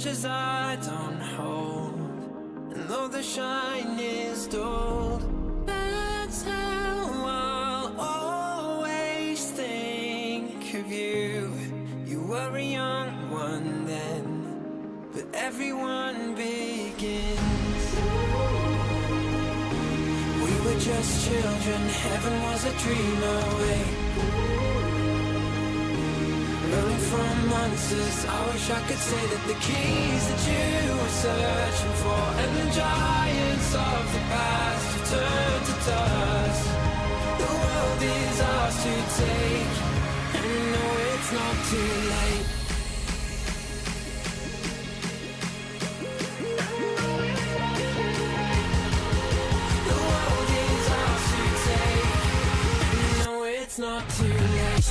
treasures I don't hold, and though the shine is dulled, that's how I'll always think of you. You were a young one then, but everyone begins. We were just children, heaven was a dream away. Running from monsters, I wish I could say that the keys that you were searching for, and the giants of the past have turned to dust. The world is ours to take, and you know it's not too late. The world is ours to take, and you know it's not too late.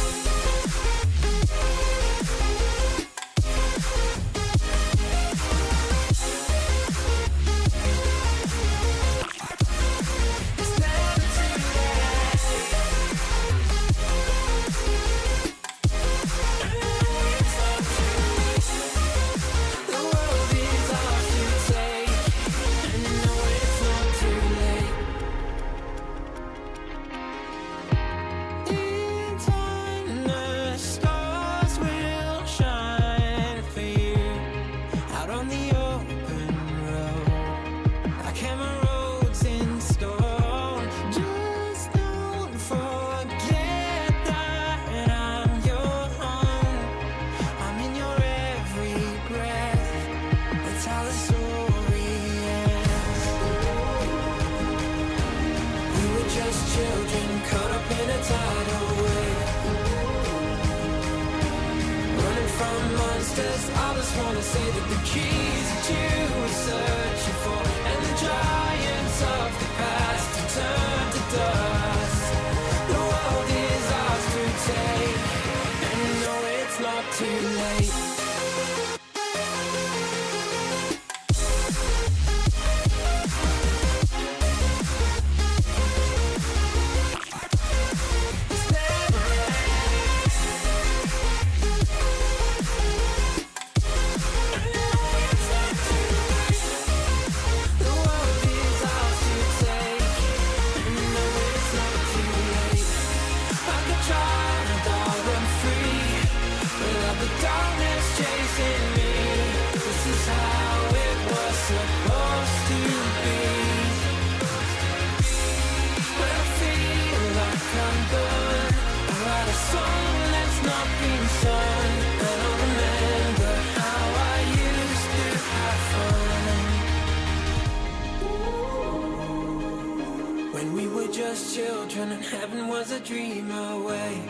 Children and heaven was a dream away.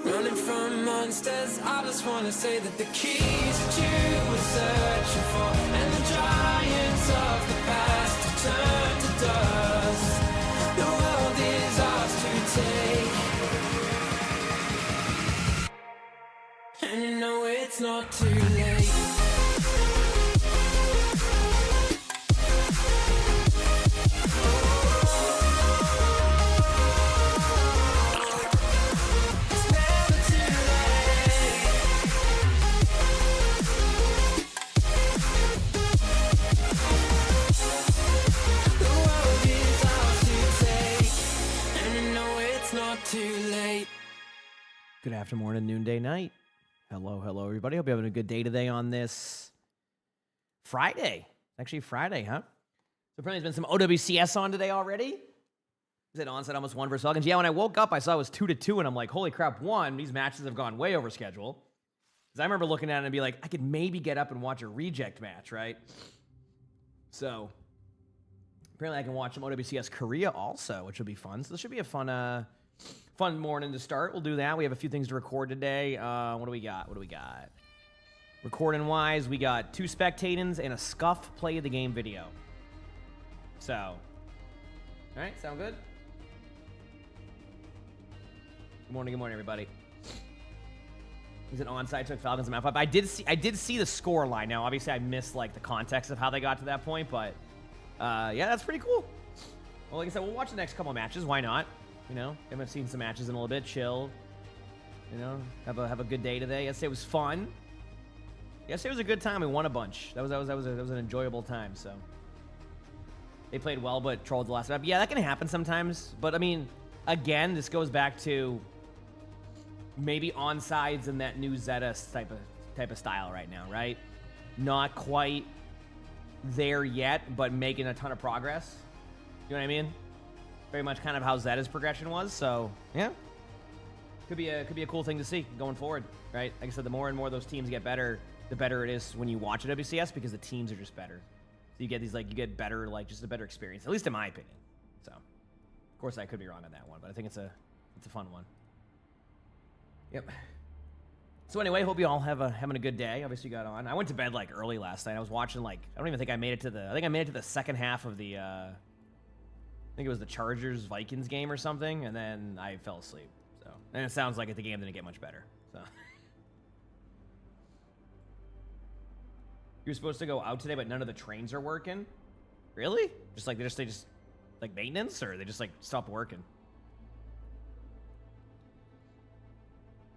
Running from monsters, I just wanna say that the keys that you were searching for, and the giants of the past have turned to dust. The world is ours to take, and you know it's not too late. Good afternoon, noonday, night. Hello, everybody. Hope you're having a good day today on this Friday. Actually, Friday, huh? So apparently there's been some OWCS on today already. Is it onset almost 1 versus Falcons? Yeah, when I woke up, I saw it was 2-2, and I'm like, holy crap, these matches have gone way over schedule. Because I remember looking at it and be like, I could maybe get up and watch a reject match, right? So apparently I can watch some OWCS Korea also, which will be fun. So this should be a fun morning to start. We'll do that. We have a few things to record today. What do we got? Recording-wise, we got 2 spectators and a scuff play of the game video. So, all right, sound good? Good morning, everybody. Is it onside took Falcons and Map 5? I did see the score line. Now, obviously, I missed like the context of how they got to that point, but yeah, that's pretty cool. Well, like I said, we'll watch the next couple of matches. Why not? You know, haven't seen some matches in a little bit. Chill. You know, have a good day today. Yesterday was fun. Yesterday was a good time. We won a bunch. That was an enjoyable time. So they played well, but trolled the last map. Yeah, that can happen sometimes. But I mean, again, this goes back to maybe onsides in that new Zeta type of style right now, right? Not quite there yet, but making a ton of progress. You know what I mean? Very much kind of how Zeta's progression was. So yeah, could be a cool thing to see going forward, right? Like I said, the more and more those teams get better, the better it is when you watch a WCS because the teams are just better. So you get these you get better, just a better experience, at least in my opinion. So of course I could be wrong on that one, but I think it's a fun one. Yep. So anyway, hope you all having a good day. Obviously, you got on. I went to bed early last night. I was watching I don't even think I made it to the. I think I made it to the second half of the. I think it was the Chargers Vikings game or something, and then I fell asleep. So and it sounds like the game didn't get much better. So you're supposed to go out today, but none of the trains are working. Really? Just they just maintenance, or they just stopped working.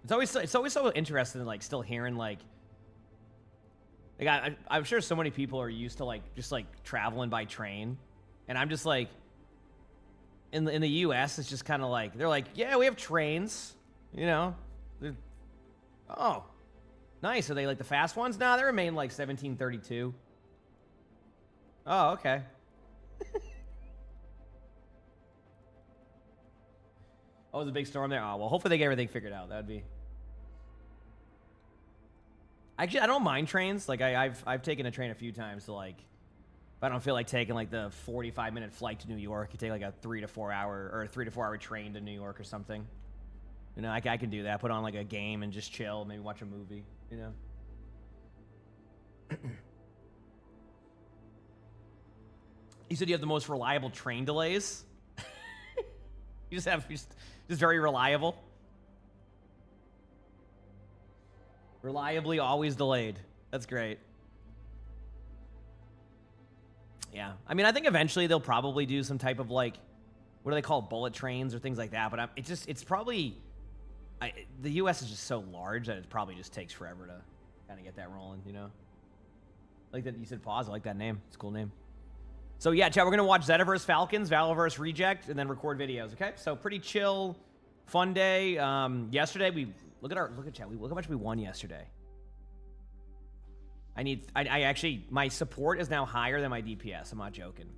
It's always so interesting, still hearing I'm sure so many people are used to just traveling by train, and I'm just in the U.S. it's just kind of they're yeah, we have trains, oh, nice. Are they the fast ones? Nah, they remain 1732. Oh, okay. Oh, there's a big storm there. Oh well, hopefully they get everything figured out. That'd be. Actually, I don't mind trains. I've taken a train a few times to if I don't feel like taking the 45-minute flight to New York, you take a 3 to 4 hour train to New York or something. I can do that. Put on a game and just chill, maybe watch a movie. You said you have the most reliable train delays. You just very reliable. Reliably always delayed. That's great. Yeah. I mean, I think eventually they'll probably do some type of what do they call bullet trains or things like that, but it's probably the US is just so large that it probably just takes forever to kind of get that rolling, Like that you said pause, I like that name. It's a cool name. So yeah, chat, we're going to watch Zeta vs Falcons, Valorverse Reject, and then record videos, okay? So pretty chill, fun day. Yesterday, look at chat. Look how much we won yesterday. I actually, my support is now higher than my DPS. I'm not joking.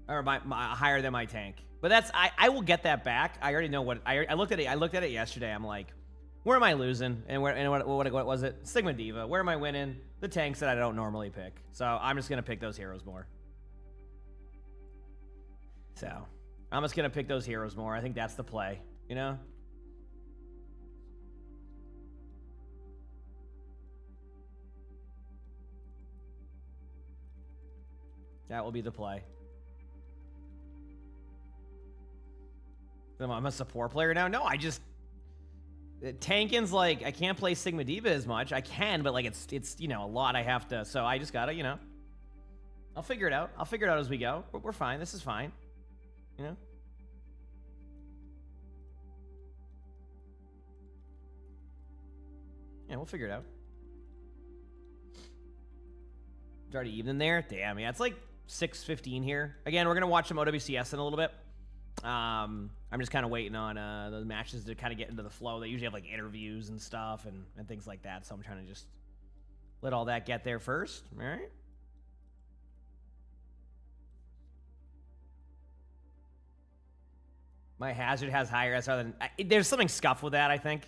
Or my higher than my tank. But I will get that back. I already know what, I looked at it yesterday. I'm like, where am I losing? And what was it? Sigma Diva. Where am I winning? The tanks that I don't normally pick. So I'm just going to pick those heroes more. So I'm just going to pick those heroes more. I think that's the play, That will be the play. I'm a support player now? No, Tanking's I can't play Sigma Diva as much. I can, but it's a lot I have to, so I just gotta, I'll figure it out. I'll figure it out as we go. We're fine. This is fine. Yeah, we'll figure it out. It's already evening there. Damn, yeah, it's 6:15 here. Again, we're gonna watch some OWCS in a little bit. I'm just kind of waiting on those matches to kind of get into the flow. They usually have interviews and stuff and things like that. So I'm trying to just let all that get there first. All right. My hazard has higher SR than. There's something scuffed with that, I think.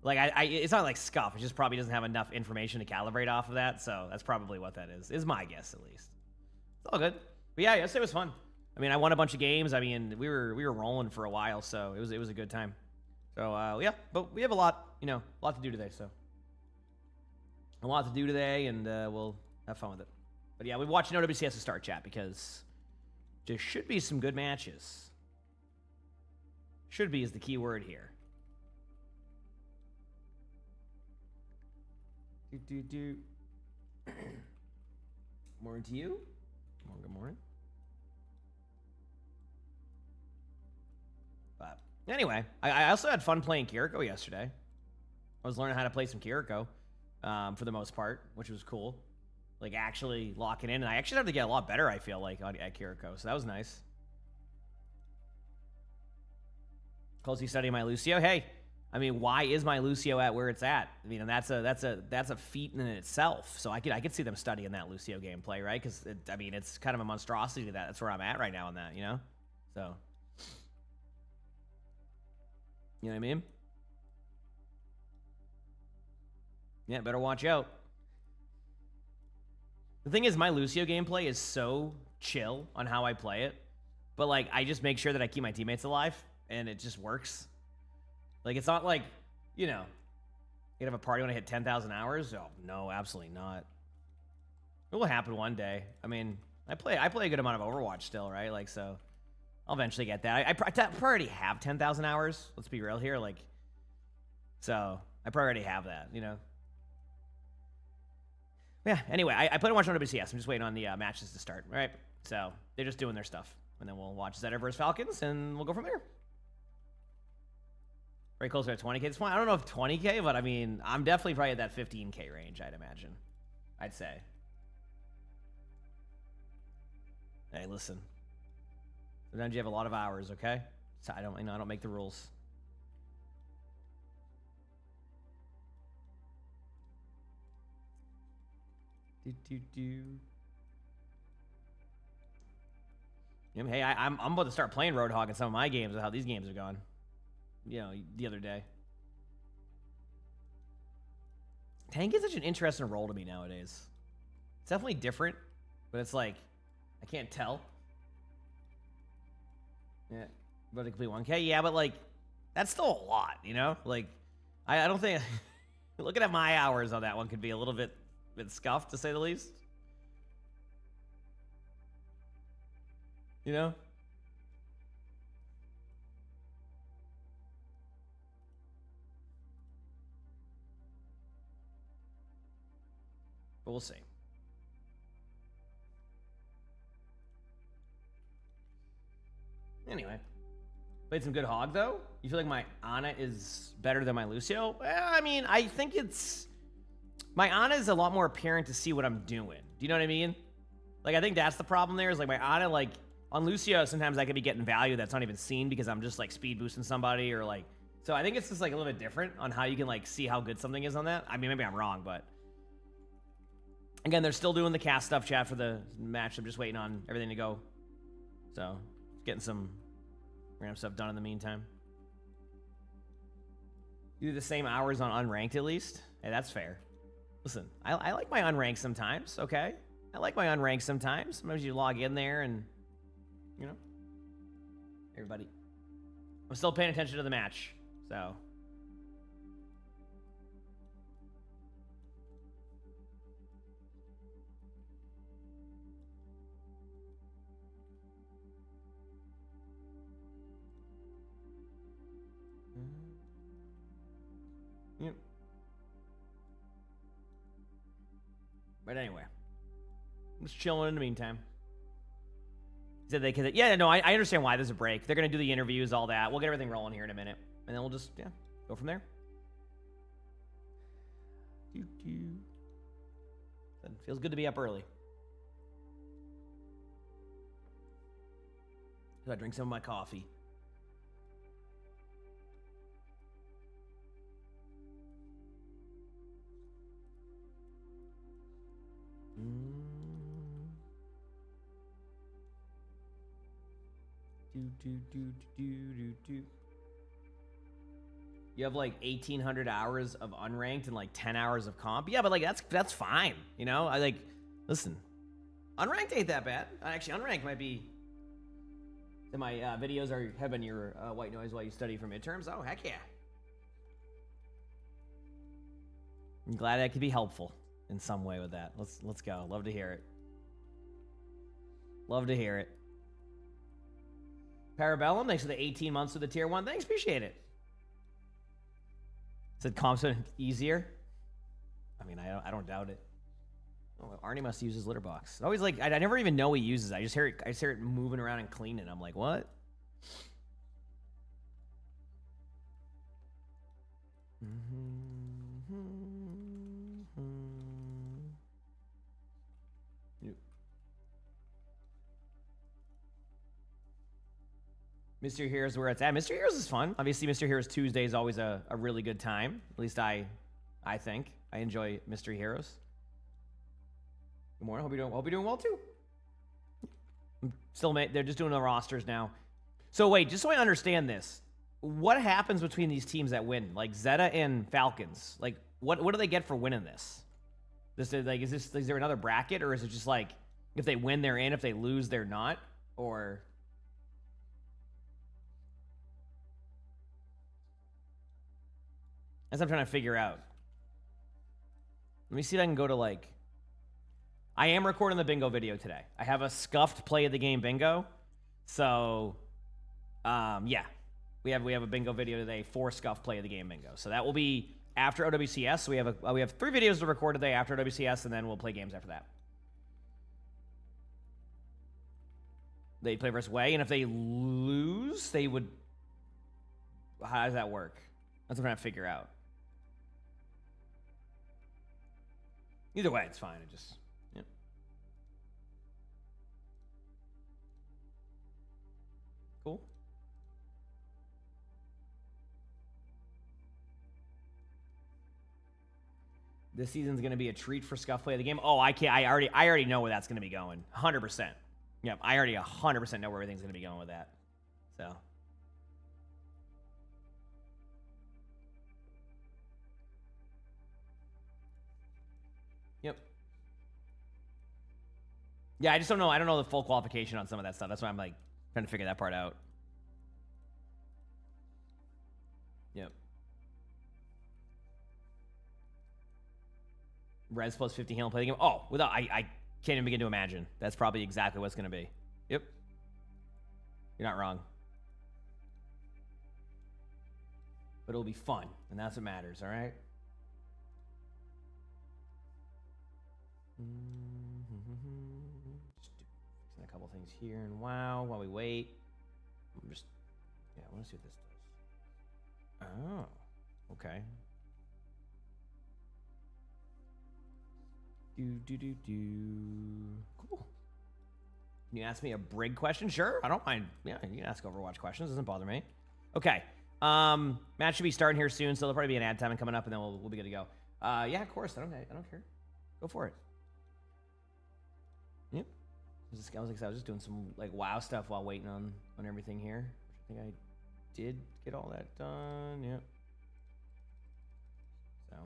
It's not scuff. It just probably doesn't have enough information to calibrate off of that. So that's probably what that is my guess, at least. It's all good. But yeah, yesterday was fun. I mean, I won a bunch of games. I mean, we were rolling for a while, so it was a good time. So yeah, but we have a lot to do today. So a lot to do today, and we'll have fun with it. But yeah, we're watching OWCS to start, chat, because there should be some good matches. Should be is the key word here. Morning to you. Good morning. But anyway, I also had fun playing Kiriko yesterday. I was learning how to play some Kiriko. for the most part, which was cool. Like actually locking in, and I actually started to get a lot better. I feel like at Kiriko, so that was nice. Closely studying my Lucio. Hey, I mean, why is my Lucio at where it's at? I mean, and that's a feat in itself. So I could see them studying that Lucio gameplay, right? Because I mean, it's kind of a monstrosity. That's where I'm at right now in that, you know. So, you know what I mean? Yeah, better watch out. The thing is, my Lucio gameplay is so chill on how I play it, but like I just make sure that I keep my teammates alive, and it just works. Like it's not like, you know, you have a party when I hit 10,000 hours. Oh no, absolutely not. It will happen one day. I mean, I play a good amount of Overwatch still, right? Like so, I'll eventually get that. I probably already have 10,000 hours. Let's be real here, like, so I probably already have that, you know. Yeah, anyway, I plan on watching OWCS. I'm just waiting on the matches to start, all right? So they're just doing their stuff. And then we'll watch Zeta versus Falcons, and we'll go from there. Very close to 20K. It's fine. I don't know if 20K, but I mean, I'm definitely probably at that 15K range, I'd imagine. I'd say. Hey, listen. Sometimes you have a lot of hours, okay? So I don't make the rules. Hey, I'm about to start playing Roadhog in some of my games of how these games have gone. You know, the other day. Tank is such an interesting role to me nowadays. It's definitely different, but it's like I can't tell. Yeah, but to complete 1K, yeah, but like that's still a lot, you know. Like I don't think looking at my hours on that one could be a little bit scuffed to say the least. You know? But we'll see. Anyway. Played some good Hog, though. You feel like my Ana is better than my Lucio? Well, I mean, I think it's... My Ana is a lot more apparent to see what I'm doing. Do you know what I mean? Like, I think that's the problem there, is like my Ana, like... On Lucio, sometimes I could be getting value that's not even seen because I'm just like speed boosting somebody or like... So I think it's just like a little bit different on how you can like see how good something is on that. I mean, maybe I'm wrong, but... Again, they're still doing the cast stuff, chat, for the match. I'm just waiting on everything to go. So, getting some random stuff done in the meantime. You do the same hours on unranked at least? Hey, that's fair. Listen, I like my unranked sometimes, okay? I like my unranked sometimes. Sometimes you log in there and... You know, everybody. I'm still paying attention to the match, so. Yep. But anyway, I'm just chilling in the meantime. Said they could, yeah, no, I understand why there's a break. They're gonna do the interviews, all that. We'll get everything rolling here in a minute, and then we'll just go from there. Feels good to be up early. So I drink some of my coffee. You have like 1,800 hours of unranked and like 10 hours of comp. Yeah, but like that's fine. You know, I like listen. Unranked ain't that bad. Actually, unranked might be. My videos have been your white noise while you study for midterms. Oh heck yeah! I'm glad I could be helpful in some way with that. Let's go. Love to hear it. Love to hear it. Parabellum, thanks for the 18 months with the tier 1. Thanks, appreciate it. Said comp's been easier. I mean, I don't doubt it. Oh, Arnie must use his litter box. Always like I never even know he uses it. I just hear it moving around and cleaning. I'm like, what? Mystery Heroes where it's at. Mystery Heroes is fun. Obviously, Mystery Heroes Tuesday is always a really good time. At least I think. I enjoy Mystery Heroes. Good morning. Hope you're doing well too. They're just doing the rosters now. So wait, just so I understand this, what happens between these teams that win? Like Zeta and Falcons. Like what do they get for winning this? Is there another bracket, or is it just like if they win they're in, if they lose they're not? Or that's what I'm trying to figure out. Let me see if I can go to like... I am recording the bingo video today. I have a scuffed play of the game bingo. So, yeah. We have a bingo video today for scuffed play of the game bingo. So that will be after OWCS. So we have 3 videos to record today after OWCS, and then we'll play games after that. They play versus Way, and if they lose, they would... How does that work? That's what I'm trying to figure out. Either way, it's fine. It just... Yeah. Cool. This season's going to be a treat for Scuff Play of the Game. Oh, I can't. I already know where that's going to be going. 100%. Yep, I already 100% know where everything's going to be going with that. So... Yep. Yeah, I just don't know. I don't know the full qualification on some of that stuff. That's why I'm like trying to figure that part out. Yep. Res plus 50 heal and play the game. Oh, without I can't even begin to imagine. That's probably exactly what it's gonna be. Yep. You're not wrong. But it'll be fun, and that's what matters, all right? Just fixing a couple things here and WoW while we wait. I want to see what this does. Oh, okay. Cool. Can you ask me a Brig question? Sure, I don't mind. Yeah, you can ask Overwatch questions. Doesn't bother me. Okay. Match should be starting here soon, so there'll probably be an ad time coming up, and then we'll be good to go. Yeah, of course. I don't care. Go for it. Yep. I was just doing some like WoW stuff while waiting on everything here. I think I did get all that done. Yep. So.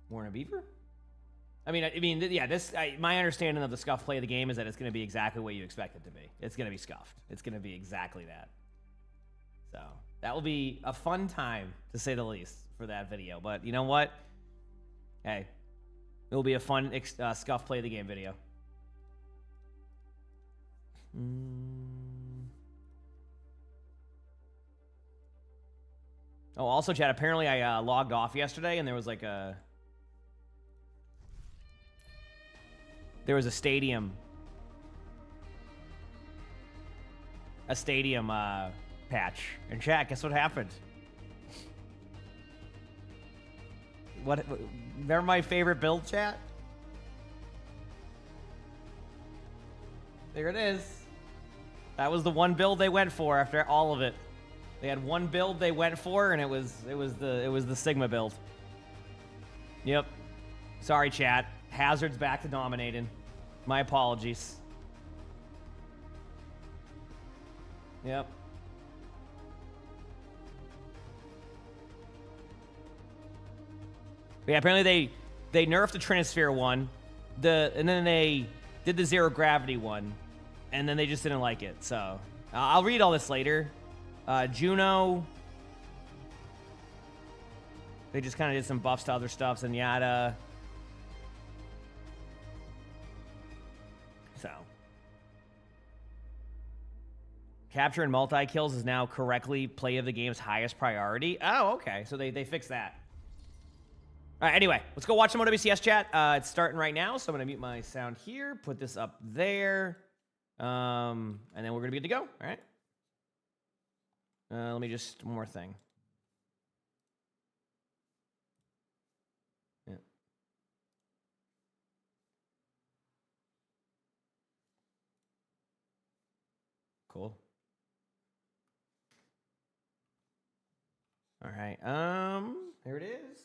Warren Beaver? I mean, yeah. My understanding of the scuff play of the game is that it's going to be exactly what you expect it to be. It's going to be scuffed. It's going to be exactly that. So that will be a fun time, to say the least, for that video. But you know what? Hey, it will be a fun scuff play of the game video. Oh, also, chat, apparently I logged off yesterday, and there was like a... There was a stadium patch. And chat, guess what happened? What? They're my favorite build, chat. There it is. That was the one build they went for after all of it. They had one build they went for, and it was the Sigma build. Yep. Sorry, chat. Hazard's back to dominating. My apologies. Yep. But yeah, apparently they nerfed the Trinisphere one, and then they did the zero gravity one, and then they just didn't like it. So I'll read all this later. Juno, they just kind of did some buffs to other stuff, Zenyatta. So capture and multi-kills is now correctly play of the game's highest priority. Oh, okay. So they fixed that. All right, anyway, let's go watch some OWCS chat. It's starting right now, so I'm going to mute my sound here, put this up there, and then we're going to be good to go. All right. Let me just... One more thing. Yeah. right. Here it is.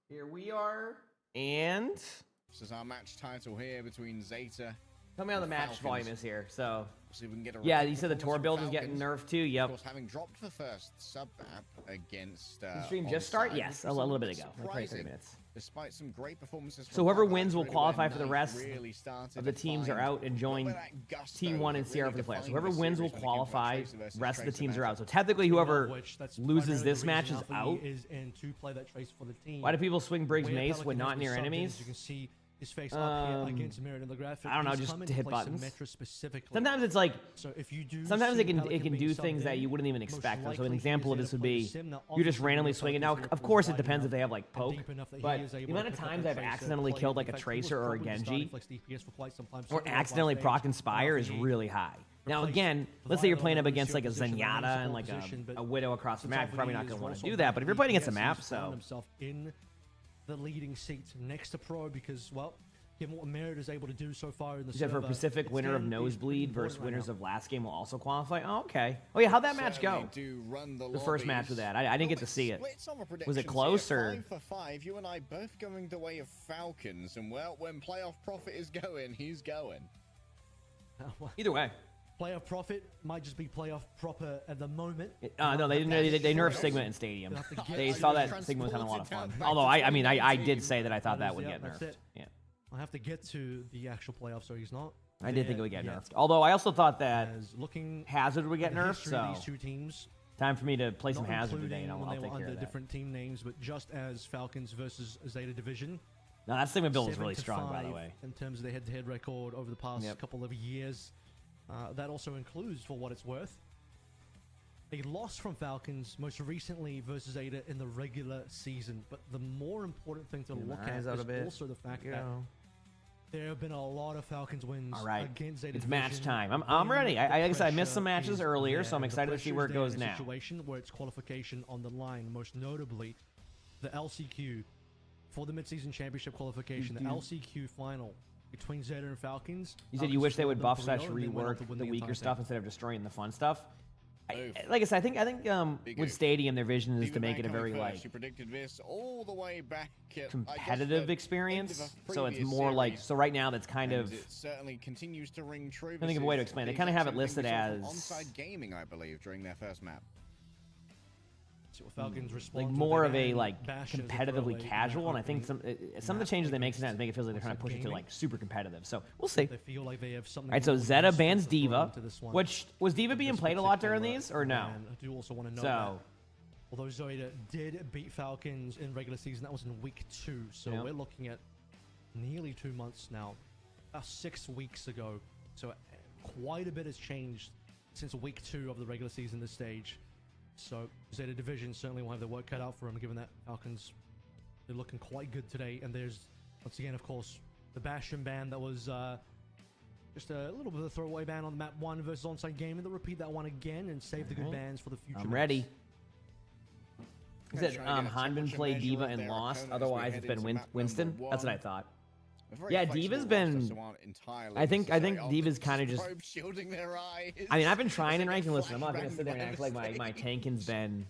Here we are. And This is our match title here between Zeta. tell me how the match Falcons. volume is here. So See if we can get a yeah, record you said the performance tour from build is getting Falcons. nerfed too. Of Yep. course, having dropped the first sub map against. Did the stream just start? Onside, Yes, which a was little bit ago. Like surprising, 30 minutes. Despite some great performances. So from whoever Papa, wins will really qualify where for the Knight rest really started of the to teams are find out and join a little bit of that gusto Team 1 and that CR really for the playoffs. So defined whoever the wins will series when it came to qualify. Tracer versus Rest of the Tracer teams are matchup. out. So technically, whoever that's loses primarily this the match reason is Alpha out. is in to play that Tracer for the team. Why do people swing Briggs Where Mace Pelican when has not been near subbed in, enemies? as you can see his face up here against Mirrored in the graphic. I don't know, He's just coming to hit play buttons. Symmetra specifically. Sometimes it's like So if you do sometimes see it can Pelican do being things subbed that in, you wouldn't even most expect. So an likely example of he this is would there to be play Sim. Now, you're just obviously, randomly Pelican's swinging. Now, here of course, it wide depends enough if they have like and poke. deep enough that he But is the able amount to of pick up times that I've Tracer, accidentally play killed like a effectively. He was Tracer or a probably starting Genji, Flex DPS for quite some time, or certainly last accidentally stage. proc Inspire Now is he really high. Now replaced again, the let's say you're Violet playing on up the against like a Lucio position, Zenyatta remains and in like position, but a Widow across the since map, Alpha you're probably he not is going to want to also do that. But if you're playing against a DPS, map, he's found so himself in the leading seat next to Pro because, well, given what Mirrored is able to do so far in the you said for server, Pacific, it's winner of gonna be pretty Nosebleed important versus right winners now. of last game will also qualify. Oh, okay. Oh yeah, how'd that match Certainly go? do run The first match with lobbies. that, I didn't get to Well, see it. splits on the Was it predictions close here, or? 5 for 5. You and I both going the way of Falcons, and well, when playoff Profit is going, he's going. Either way. Playoff Profit might just be playoff proper at the moment. No, they didn't. They nerfed Sigma in Stadium. You'll have to get They to saw the that Sigma was having a lot of fun. transported down Although back to I mean, I 2019. did say that I thought that would Yeah, get that's nerfed. it. Yeah, I'll have to get to the actual playoffs, so he's not. I did think it would get there nerfed. Although I also thought that yet. As looking Hazard would at get the nerfed. history of So these two teams, time for me to play some not Hazard today, including and when I'll they take were care under of that. different team names, but just as Falcons versus Zeta Division. No, that Sigma build is 7 really to strong, by the 5 way. in terms of their head-to-head record over the past Yep. couple of years. That also includes, for what it's worth, a loss from Falcons most recently versus Zeta in the regular season. But the more important thing to Get my look at eyes out is a bit. also the fact You that know. there have been a lot of Falcons wins All right, against Zeta it's Division. match time. I'm when ready. the Like I said, I missed pressure some matches is earlier, there, so I'm and the excited to see pressure where is it there goes in a now. Situation where it's qualification on the line, most notably the LCQ for the mid-season championship qualification, the LCQ final between Zeta and Falcons. You said you wish they would buff slash 3-0, and they went on to rework win the weaker entire stuff thing. instead of destroying the fun stuff. Oof. Like I said, I think Big with oof. Stadium, their vision is to Diva make it a Man coming very first. like You predicted this all the way back at, I guess, competitive the experience. end of a So it's previous more like series, so right now that's kind and of it certainly continues to ring true. I think of a way to explain it. They This kinda is have it something we listed saw from as- Onside Gaming, I believe, during their first map. See what Falcons like respond to more it. of a Again, like Bash is a competitively throwaway in casual, that and I think opening. some of the changes they make sometimes make it feel like they're trying to push it to Gaming. like super competitive. So we'll see. They feel like they have something. All right, so more Zeta useful bans to throw Diva, into this one. which was Diva being This played a lot during particular these or no? man. I do also want to know So that. Although Zeta did beat Falcons in regular season, that was in week 2. So Yeah. we're looking at nearly 2 months now. About 6 weeks ago. So quite a bit has changed since week 2 of the regular season this stage. So Zeta Division certainly will have their work cut out for them, given that Falcons, they're looking quite good today. And there's, once again, of course, the Bastion ban that was just a little bit of a throwaway ban on map 1 versus Onside Gaming. They'll repeat that one again and save the good Alright. bans for the future I'm maps. ready. Is Gonna it try to get a Hanbin temperature played measure Diva of and their lost? opponent as we Otherwise, head it's been into map Winston. number That's what I 1. thought. A very Yeah, flexible Diva's roster, been- so aren't entirely I think necessarily Diva's optics, kinda just- probe shielding their eyes. I mean, I've been As trying they and get ranking. Listen, I'm not gonna flashbanged sit there and by act the like my stage. tanking's been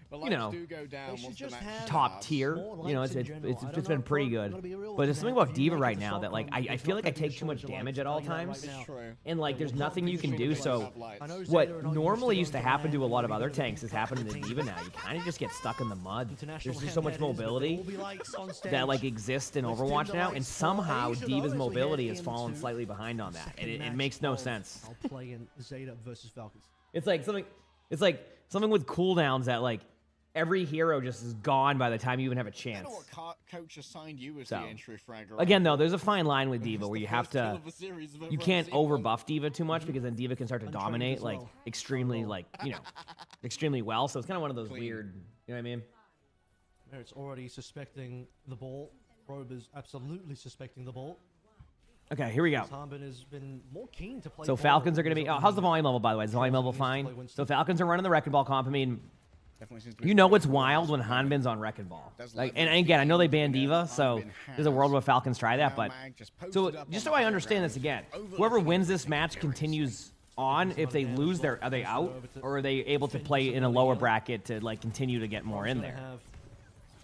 But you lights know, do go down They once should the just match have top starts. tier. More You know, lights in it's general. I don't been know, pretty bro. good. Gotta be real But there's with something that. about If you Diva make right it to now that like Stockholm, I there's feel not like I gonna be a take too much shortage of damage lights. at all I'll tell you that times. right now. True. And like there's There will nothing not you be can a do. shortage of So lights. I know Zeta what are not used normally to used to going happen to a land lot of and other being tanks is happening to team. Diva now. You kind of just get stuck in the mud. International There's just so much hand that is, but there mobility will be lights on stage. that like exists in Let's dim Overwatch the now, and lights for somehow Asia, though, Diva's as we mobility head has fallen into slightly behind on that, and second it match makes no of sense. our play in Zeta versus Falcons. It's like something with cooldowns that like every hero just is gone by the time you even have a I don't chance. know what coach assigned you as So, the entry fragger. Again, though, there's a fine line with It's Diva the where you have first kill to. of a series I've You ever can't seen one. over buff Diva too much because then Diva can start to Untrained dominate as like well. extremely Not like extremely well. So it's kind of one of those Clean. weird. You know what I mean? Merritt's already suspecting the ball. Probe is absolutely suspecting the ball. Okay, here we go. Hanbin has been more keen to play. So ball Falcons are going to than be. he's Oh, how's the opened volume level, by the way? Is the volume level Needs to play fine? Winston. So Falcons are running the Wrecking Ball comp. I mean, Definitely seems to be you know what's focused on wild the when last Hanbin's on Wrecking Ball. That's Like, like and the again, I know they feeling banned that Diva, so Hanbin there's a world has. where Falcons try that. Now But Mag just so posted up just on so I the understand this background, again, overlooking whoever the wins this big match appearance. continues on, if they lose their, are they out, or are they able to play in a lower bracket to like continue to get more in there?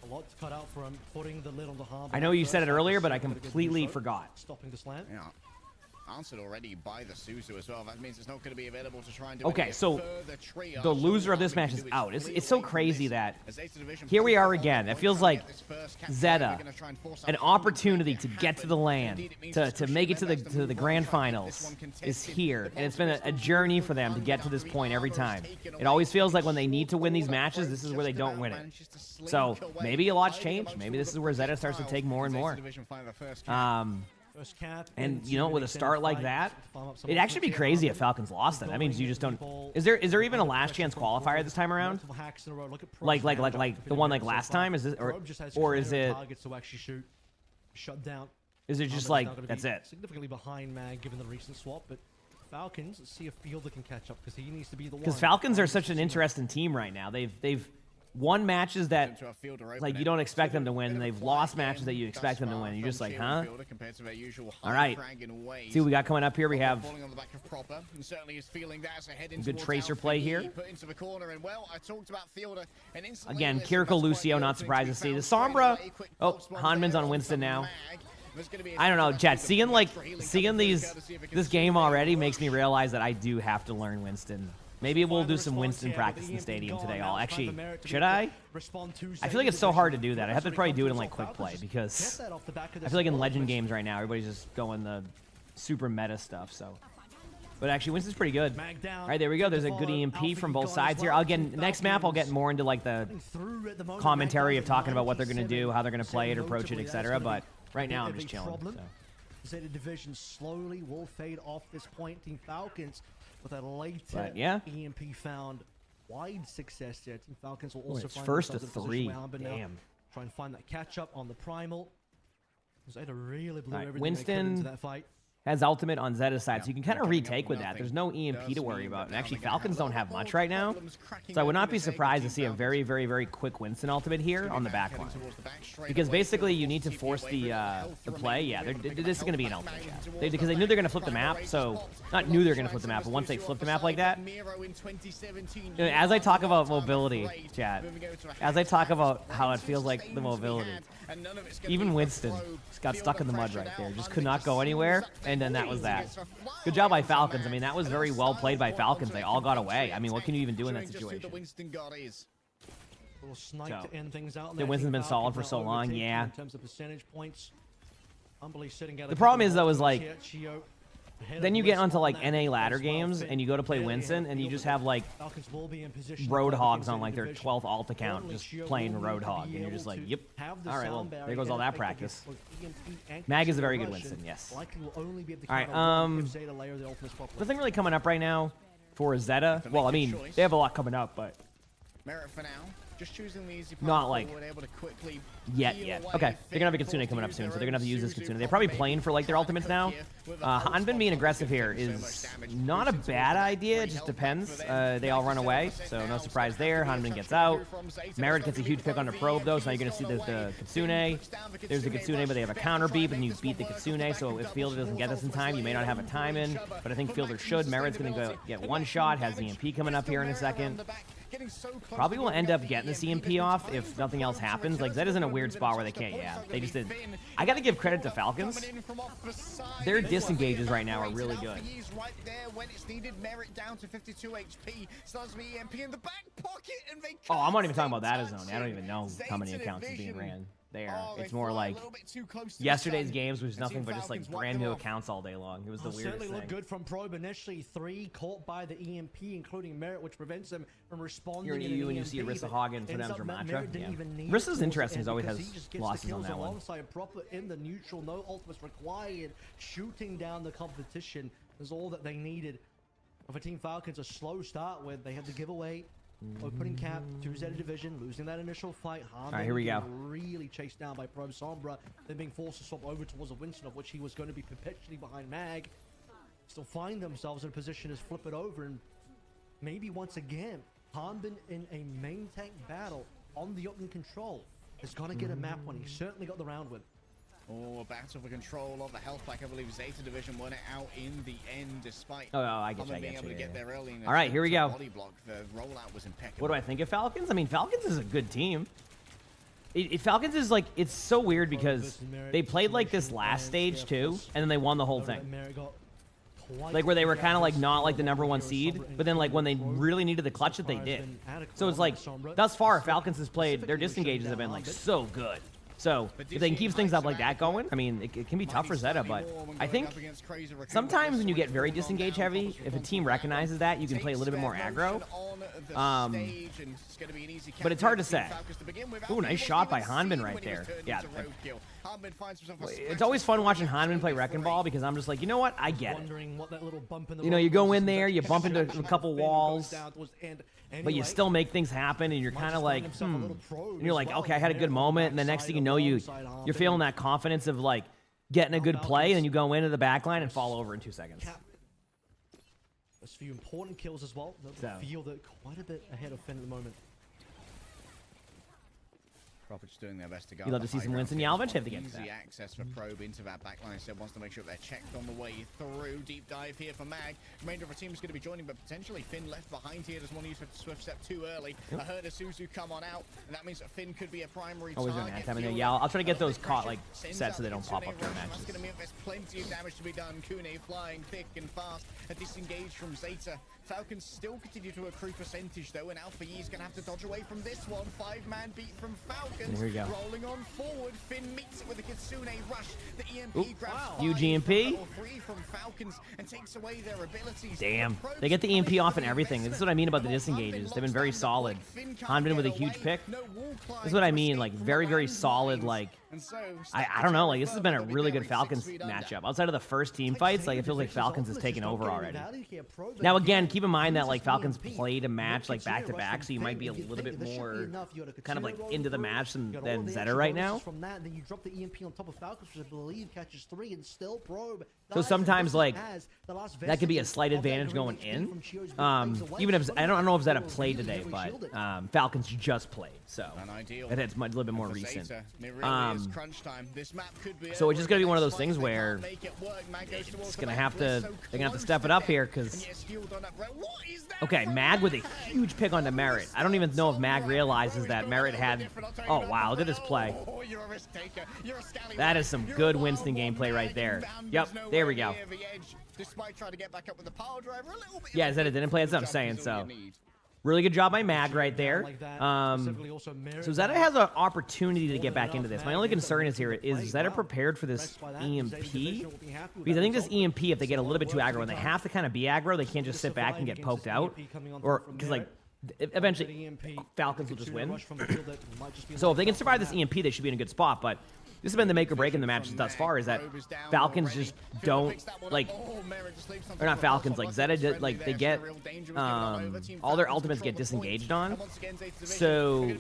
A lot to cut out for him, putting the lid on the Harbor. I know you said it earlier, but I completely forgot. Stopping the slant. Yeah. Answered already by the Suzu as well. That means it's not going to be available to try and do Okay, so further triage. the loser of this match is out. It's so crazy that here we are again. It feels like Zeta, an opportunity to get to the LAN, to make it to the grand finals, is here, and it's been a journey for them to get to this point every time. It always feels like when they need to win these matches, this is where they don't win it. So maybe a lot's changed. Maybe this is where Zeta starts to take more and more. And you know, with a start like that, it'd actually be crazy if Falcons lost that. That means you just don't. Is there even a last chance qualifier this time around? Like the one like last time? Is this or is it? Is it just like that's it? Significantly behind Mag given the recent swap, but Falcons see a field that can catch up because he needs to be the one. Because Falcons are such an interesting team right now. They've won matches that like you don't expect them to win, and they've lost matches that you expect them to win. You're just like, huh? All right. See what we got coming up here. We have good tracer play here. Again, Kiriko Lucio, not surprised to see. The Sombra. Oh, Hanman's on Winston now. I don't know, Jet. Seeing this game already makes me realize that I do have to learn Winston. Maybe we'll do some Winston practice in the stadium today. Should I? I feel like it's so hard to do that. I have to probably do it in like quick play because I feel like in Legend games right now, everybody's just going the super meta stuff. So, but actually, Winston's pretty good. All right, there we go. There's a good EMP from both sides here. Next map, I'll get more into like the commentary of talking about what they're gonna do, how they're gonna play it, approach it, etc. But right now, I'm just chilling. So. Zeta Division slowly will fade off this point. Team Falcons with a later EMP found wide success there. Team Falcons will also it's find first to themselves in a 3. position where Damn. Try and find that catch up on the primal. Zeta really blew Right, everything Winston into that fight. Has ultimate on Zeta's side, so you can kind of retake with that. There's no EMP to worry about. And actually, Falcons don't have much right now, so I would not be surprised to see a very, very, very quick Winston ultimate here on the back line. Because basically, you need to force the play. Yeah, this is going to be an ultimate chat. Because they knew they're going to flip the map, so... Not knew they were going to flip the map, but once they flip the map like that... As I talk about mobility, chat, as I talk about how it feels like the mobility, even Winston got stuck in the mud right there. Just could not go anywhere, and then that was that. Good job by Falcons. I mean, that was very well played by Falcons. They all got away. I mean, what can you even do in that situation? So, Winston's been solid for so long, yeah. The problem is, though, is like... Then you get onto like NA ladder games and you go to play Winston and you just have like Roadhogs on like their 12th alt account just playing Roadhog and you're just like, yep. Alright, well, there goes all that practice. Mag is a very good Winston, yes. Alright, nothing really coming up right now for Zeta. Well, I mean, they have a lot coming up, but not like yet. Okay, they're gonna have a Kitsune coming up soon, so they're gonna have to use this Kitsune. They're probably playing for like their ultimates now. Hanbin being aggressive here is not a bad idea. It just depends. They all run away, so no surprise there. Hanbin gets out. Merit gets a huge pick on the probe though, so now you're gonna see the Kitsune. There's the Kitsune, but they have a counter beep, and you beat the Kitsune. So if Fielder doesn't get this in time, you may not have a time in, but I think Fielder should. Merit's gonna go get one shot. Has the EMP coming up here in a second. Probably will end up getting the EMP off if nothing else happens. Like, Zeta's in a weird spot where they can't, they just did. I gotta give credit to Falcons. Their disengages right now are really good. Oh, I'm not even talking about that as zone. I don't even know how many accounts is being ran there. It's more like yesterday's games was nothing but just like brand new accounts all day long. It was the weirdest certainly thing. Looked good from Probe initially. 3 caught by the EMP, including Merit, which prevents him from responding. You're an EU and you see Arissa Hagen for them from Matra. Yeah. Arissa's interesting. He always has losses on that one. Proper in the neutral, no ultimates required. Shooting down the competition is all that they needed. For Team Falcons, a slow start where they had the giveaway. Opening cap to Zeta Division, losing that initial fight. Alright, here we go. Really chased down by Probe Sombra, then being forced to swap over towards a Winston, of which he was going to be perpetually behind Mag. Still find themselves in a position to flip it over, and maybe once again, Hanbin in a main tank battle on the open control is going to get a map one. He certainly got the round with. Oh, battle for control of the health pack. I believe Zeta Division won it out in the end, despite I get you. being able to get there early. In All right, here we go. Body block. The rollout was impeccable. What do I think of Falcons? I mean, Falcons is a good team. Falcons is like, it's so weird because they played like this last stage too, and then they won the whole thing. Like where they were kind of like not like the #1 seed, but then like when they really needed the clutch that they did. So it's like, thus far, Falcons has played, their disengages have been like so good. So if they can keep things up like that going, I mean, it can be tough for Zeta, but I think sometimes when you get very disengage heavy, if a team recognizes that, you can play a little bit more aggro. But it's hard to say. Ooh, nice shot by Hanbin right there. Yeah. It's always fun watching Hanbin play Wrecking Ball because I'm just like, you know what? I get it. You know, you go in there, you bump into a couple walls, but you still make things happen, and you're kind of like, And you're like, okay, I had a good moment, and the next thing you know, you're feeling that confidence of like getting a good play, and then you go into the back line and fall over in 2 seconds. There's a few important kills as well. They'll feel that quite a bit ahead of Finn at the moment. Prophet's doing their best to go. You'd love to see some Winston. Yeah, I'll eventually have to get to that. Easy access for Probe into that backline. So wants to make sure they're checked on the way through. Deep dive here for Mag. Remainder of our team is going to be joining, but potentially Finn left behind here. Doesn't want to use a swift step too early. I heard a Suzu come on out, and that means that Finn could be a primary Always target. doing that time in there. Yeah, I'll try to get those caught like set so they don't pop up during That's matches. going to mean there's plenty of damage to be done. Kune flying thick and fast. A disengage from Zeta. Falcons still continue to accrue percentage though, and Alpha E is going to have to dodge away from this one. 5-man beat from Falcons. And here we go. Rolling on forward. Finn meets it with a Kitsune rush. The EMP grabs Huge EMP. 3 from Falcons and takes away their abilities. Damn. They get the EMP off and everything. This is what I mean about the disengages. They've been very solid. Hanbin with a huge pick. This is what I mean, like very, very solid, like I don't know, like this has been a really good Falcons matchup. Outside of the first team fights, like it feels like Falcons has taken over already. Now again, keep in mind that like Falcons played a match like back to back, so you might be a little bit more kind of like into the match than Zeta right now. From that, then you drop the EMP on top of Falcons, which I believe catches 3, and still Probe. So sometimes like that could be a slight advantage going in. Even if I don't know if Zeta played today, but Falcons just played, so it's a little bit more recent. So it's just gonna be one of those things where it's gonna have to they're gonna have to step it up here because okay, Mag with a huge pick onto Merit. I don't even know if Mag realizes that Merit had. Oh wow, look at this play. That is some good Winston gameplay right there. Yep, there we go. Yeah, Zeta didn't play. That's what I'm saying. So. Really good job by Mag right there. So Zeta has an opportunity to get back into this. My only concern is Zeta prepared for this EMP? Because I think this EMP, if they get a little bit too aggro, and they have to kind of be aggro, they can't just sit back and get poked out. Or, because like, eventually, Falcons will just win. So if they can survive this EMP, they should be in a good spot, but this has been the make or break in the matches thus far, is that Falcons just don't, like, or not Falcons, like Zeta, like, they get, all their ultimates get disengaged on. So,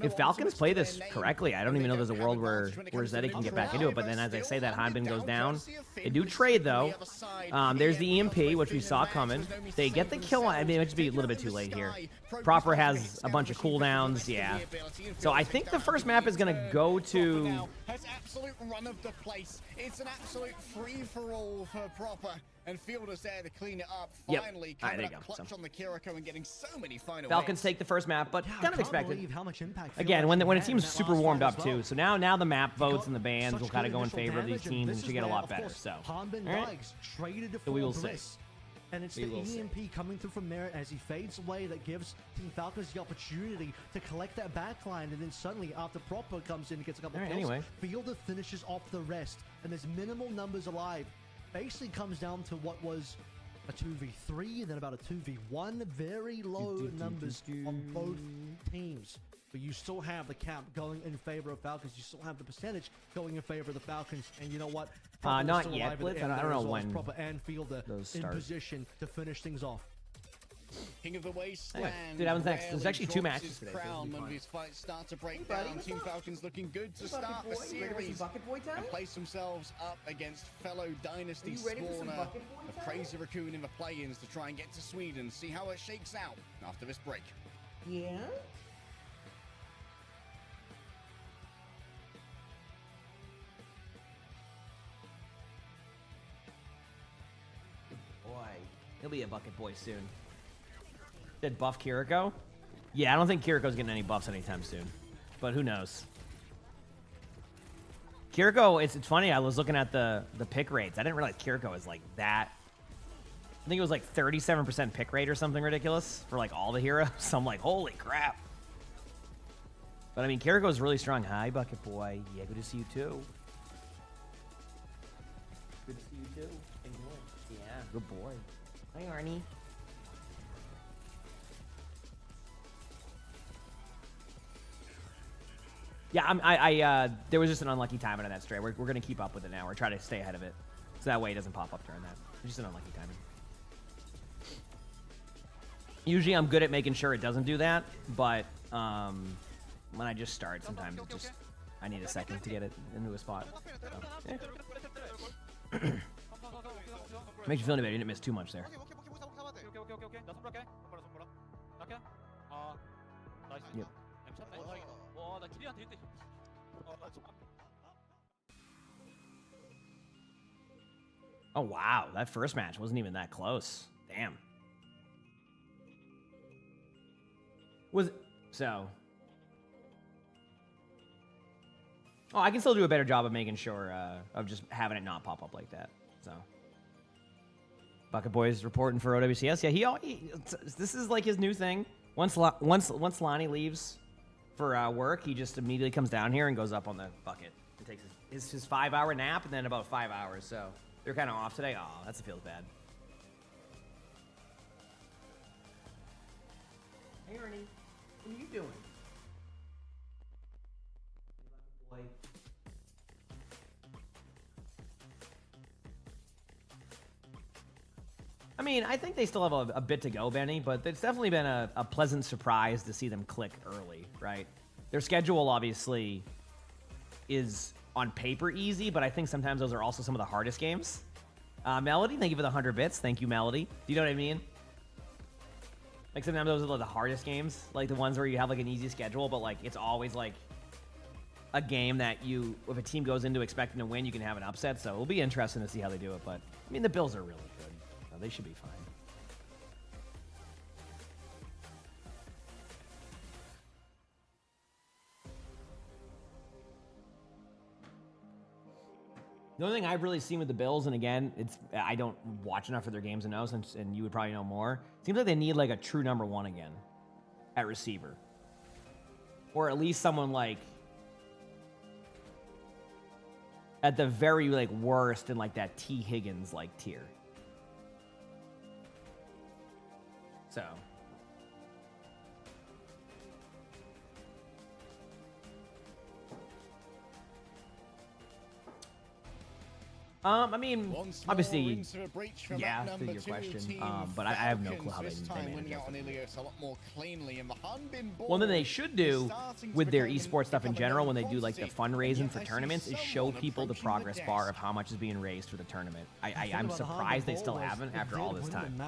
if Falcons play this correctly, I don't even know there's a world where Zeta can get back into it, but then as I say that, Hanbin goes down. They do trade, though. There's the EMP, which we saw coming. They get the kill, I mean, it might just be a little bit too late here. Proper has a bunch of cooldowns, yeah. So I think the first map is going to go to... Has absolute run of the place. It's an absolute free-for-all for Proper, and Fielder's there to clean it up. Finally, coming up clutch on the Kiriko and getting so many final Falcons take the first map, but kind of expected. How much impact Again, when a team's super warmed up too, so now the map votes and the bans will kind of go in favor of these teams and should get a lot better. So, all right. So we will see. And it's the EMP coming through from Merit as he fades away that gives Team Falcons the opportunity to collect that backline, and then suddenly after Proper comes in and gets a couple of kills, Fielder finishes off the rest, and there's minimal numbers alive. Basically comes down to what was a 2v3 and then about a 2v1, very low numbers on both teams. But you still have the cap going in favor of Falcons. You still have the percentage going in favor of the Falcons. And you know what? Not yet, Blitz. I don't know when Proper and Fielder those in start. Position to finish things off. King of the Wasteland. Dude, that one's next. There's actually 2 matches today. When these fights start to break down, Team Falcons looking good to start the series and place themselves up against fellow Dynasty spawner of Crazy Raccoon in the play-ins to try and get to Sweden. See how it shakes out after this break. Yeah. He'll be a bucket boy soon. Did buff Kiriko? Yeah, I don't think Kiriko's getting any buffs anytime soon. But who knows? Kiriko, it's funny. I was looking at the pick rates. I didn't realize Kiriko is like that. I think it was like 37% pick rate or something ridiculous for like all the heroes. So I'm like, holy crap. But I mean, Kiriko is really strong. Hi, bucket boy. Yeah, good to see you too. Good to see you too. Yeah, good boy. Hi, Arnie. Yeah, there was just an unlucky timing on that stray. We're going to keep up with it now. We're trying to stay ahead of it. So that way it doesn't pop up during that. It's just an unlucky timing. Usually I'm good at making sure it doesn't do that, but when I just start, sometimes it just, I need a second to get it into a spot. So, yeah. Makes you feel any better. You didn't miss too much there. Yep. Oh, wow. That first match wasn't even that close. Damn. So. Oh, I can still do a better job of making sure of just having it not pop up like that. So. Bucket Boy's reporting for OWCS. Yeah, this is like his new thing. Once Lonnie leaves for work, he just immediately comes down here and goes up on the bucket. It takes his 5-hour nap and then about 5 hours. So they're kind of off today. Oh, that feels bad. Hey, Ernie. What are you doing? Boy. I mean, I think they still have a bit to go, Benny, but it's definitely been a pleasant surprise to see them click early, right? Their schedule, obviously, is on paper easy, but I think sometimes those are also some of the hardest games. Melody, thank you for the 100 bits. Thank you, Melody. Do you know what I mean? Like, sometimes those are the hardest games, like the ones where you have, like, an easy schedule, but, like, it's always, like, a game that if a team goes into expecting to win, you can have an upset, so it'll be interesting to see how they do it, but, I mean, the Bills are really good. So they should be fine. The only thing I've really seen with the Bills, and again, I don't watch enough of their games to know, and you would probably know more. Seems like they need like a true number one again at receiver, or at least someone like at the very like worst in like that T. Higgins like tier. So. I mean, obviously, yeah, to your question, but I have no clue how they manage it. One thing they should do with their esports stuff in general, when they do like the fundraising for tournaments, is show people the progress bar of how much is being raised for the tournament. I'm surprised they still haven't after all this time.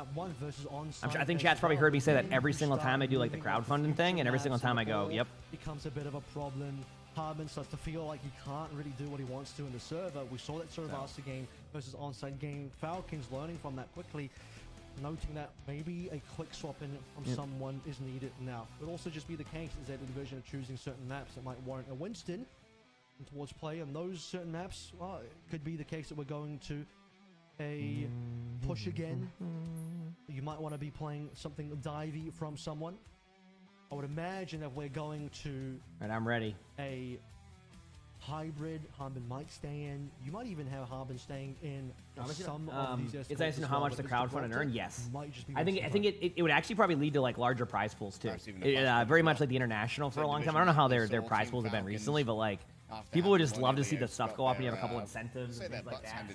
I think chat's probably heard me say that every single time I do like the crowdfunding thing, and every single time I go, yep. Becomes a bit of a problem. Harbin starts to feel like he can't really do what he wants to in the server. We saw that Cerebasta game versus onside game. Falcons learning from that quickly, noting that maybe a quick swap in from someone is needed now. It would also just be the case is that the division are choosing certain maps that might warrant a Winston towards play, and those certain maps, well, it could be the case that we're going to a push again. You might want to be playing something divey from someone. I would imagine if we're going to... Right, I'm ready. A hybrid, Harbin might stay in. You might even have Harbin staying in some of these escorts. It's nice to know how much the crowdfund and earn. Yes. I think it would actually probably lead to like larger prize pools too. Very much like the international for a long time. I don't know how their prize pools have been recently, but like people would just love to see the stuff go up and you have a couple incentives and things like that.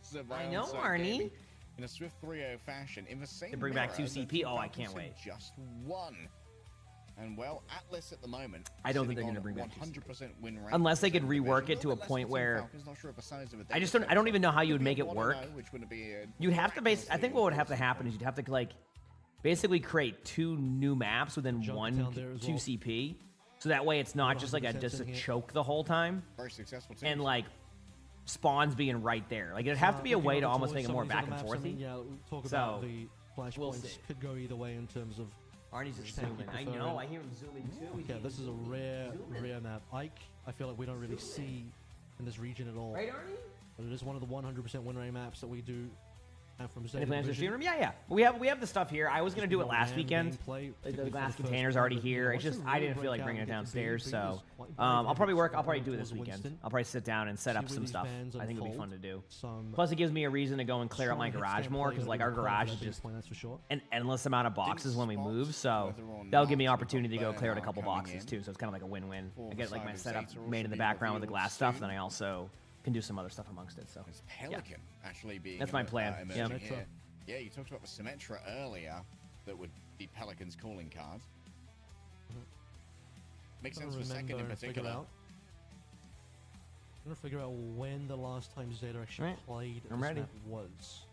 So. I know, Arnie. In a swift 3-0 fashion, in the same to bring back 2 CP. Oh, I can't wait. Just one. And well, Atlas at the moment. I don't think they're going to bring back 100% win rate. Unless they could rework it to a point where I don't even know how you would make it work. You'd have to I think what would have to happen is you'd have to like basically create 2 new maps within 2 CP. So that way it's not just like a choke the whole time. Very successful team. And like spawns being right there. Like, it'd have to be a Looking way over to almost towards make it more some of back these and other maps, I forthy. mean, yeah, we'll talk So, about the flashpoints. we'll see. Could go either way in terms of. Arnie's just Tank zooming. I prefer know. it. I hear him zooming too. Okay, this is a rare map. Ike, I feel like we don't really see in this region at all. Right, Arnie? But it is one of the 100% win rate maps that we do have from Any Zeta plans for Division. stream room? Yeah. We have the stuff here. I was gonna do it last weekend. The glass container's already here. It's just I didn't feel like bringing it downstairs, so I'll probably do it this weekend. I'll probably sit down and set up some stuff. I think it'll be fun to do. Plus, it gives me a reason to go and clear out my garage more because like our garage is just an endless amount of boxes when we move, so that'll give me an opportunity to go clear out a couple boxes too. So it's kind of like a win-win. I get like my setup made in the background with the glass stuff, then I also can do some other stuff amongst it. So It's Pelican actually being That's my plan. Yeah. emerging here. Yeah, you talked about the Symmetra earlier that would be Pelican's calling card. Makes sense for second in particular. I'm gonna figure out when the last time Zeta actually Right. played I'm this ready. map was.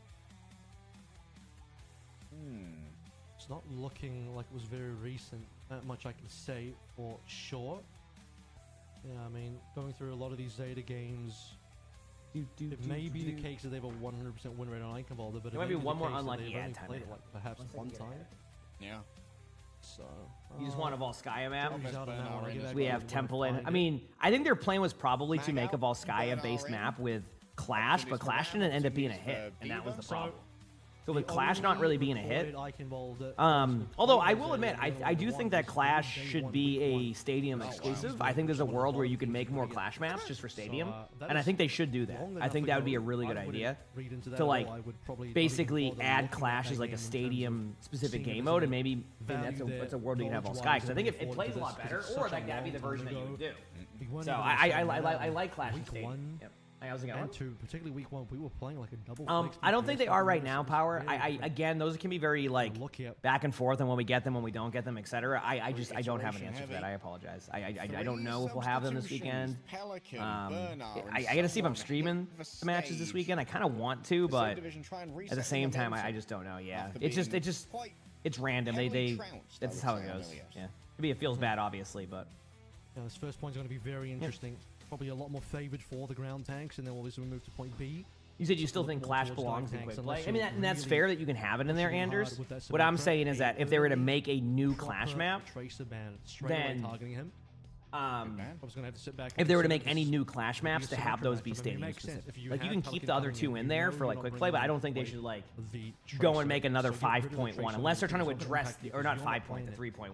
Hmm. It's not looking like it was very recent. That much I can say for sure. Yeah, I mean, going through a lot of these Zeta games, it may be the case that they have a 100% win rate on Icon Boulder, but There it might may be one the more case that unlucky they've ad only time played in it it. like perhaps one time. Yeah. So You just want a Volskaya map? He's out of now, I'll give that We guy have one Temple in. find I it. mean, I think their plan was probably to Mag make a out, Volskaya based burn map with Clash, but Clash didn't end up being a hit, and that was the problem. So with Clash not really being a hit, although I will admit, I do think that Clash should be a Stadium exclusive. I think there's a world where you can make more Clash maps just for Stadium, and I think they should do that. I think that would be a really good idea to like basically add Clash as like a Stadium specific game mode, and maybe that's a world you can have all Sky, because I think it plays a lot better, or like that'd be the version that you would do. So I like Clash in Stadium. Yep. How's it going? And two, particularly week one, we were playing like a double. I don't think they are right now, Power. Again, those can be very like Lucky up. back and forth on when we get them, when we don't get them, etc. I don't have an answer for that. I apologize. I don't know if we'll have them this weekend. I got to see if I'm streaming the matches this weekend. I kind of want to, but at the same time, I just don't know. Yeah, it's random. That's how it goes. Yeah, maybe it feels bad, obviously, but Yeah, this first point is going to be very interesting. Probably a lot more favored for the ground tanks, and then obviously we move to point B. you said you still think More Clash towards belongs in tanks, quick unless play. I mean, you're and that's really fair that you can have it in there, pushing Anders. hard with that What I'm Symmetra. saying is that if they were to make a new Clash map, Tracer ban straight then away targeting him. Man. I was going to have to sit back. if they were to make consider any this. new Clash maps, to have those be Stadium specific. Like you can keep the other two in there for like quick play, but I don't think they should like go and make another 5.1 unless they're trying to address the, or not 5.1, the 3.1.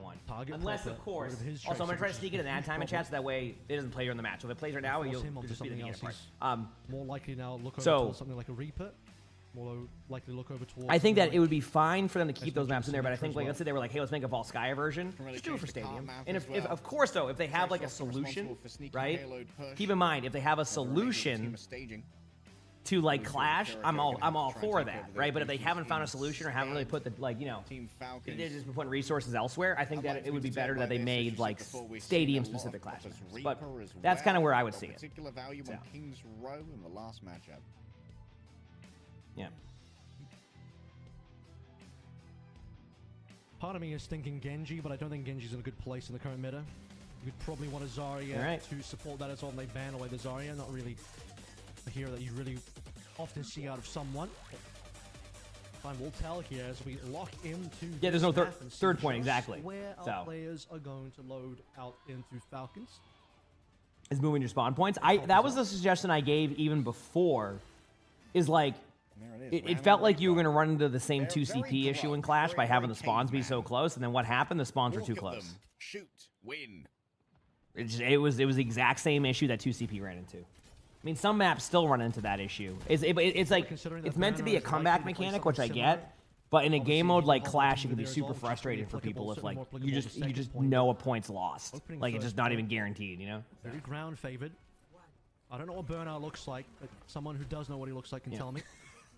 Unless of course. Also, I'm gonna try to sneak it in ad time in chat so that way it doesn't play during the match. So if it plays right now, you'll just be the beginning part. More likely now look over So- towards something like a Reaper. More likely look over towards. I think that something it would be fine for them to keep Let's those do maps in there, but I Symmetra think as like well. let's say they were like, hey, let's make a Volskaya version. Really Just do it for change the car Stadium. map And as if well. of course though, if they have like a Triclops solution, responsible for sneaky right? payload push. Keep in mind if they have a Team solution of staging. to like Who's Clash, Jericho I'm all gonna try for and take that, over the right? But if they Deuces haven't found a in solution or haven't really put the like Team Falcons. they've just been putting resources elsewhere, I think I'd that like it would to be take better that they this, as made you like said before, we've seen Stadium a lot of specific Clash Protoss maps. But Reaper as that's kind of well. where I would Got see it. Particular value So. on King's Row in the last matchup. Yeah. Part of me is thinking Genji, but I don't think Genji's in a good place in the current meta. You'd probably want a Zarya Alright. to support that as well, and they ban away the Zarya. Not really a hero that you really often see out of someone. Time will tell here as we lock into Yeah, there's this no map and see third point, just exactly. where So. our players are going to load out into Falcons. Is moving your spawn points. That was the suggestion I gave even before. Is like There it is. it felt like you were going to run into the same 2CP issue in Clash by having the spawns be so close, and then what happened? The spawns were Look too at close. them. Shoot. Win. It was the exact same issue that 2CP ran into. I mean, some maps still run into that issue. It's like Considering it's that meant to be a Banner is comeback likely to play mechanic, which I something get. similar. But in a game mode like Obviously, Clash, it can be there is super also frustrating for applicable, people if certainly like more you just applicable to second point. know a point's lost. Opening Like it's first just not point. even guaranteed, you know? Very ground favored. I don't know what Burnout looks like, but someone who does know what he looks like can tell me.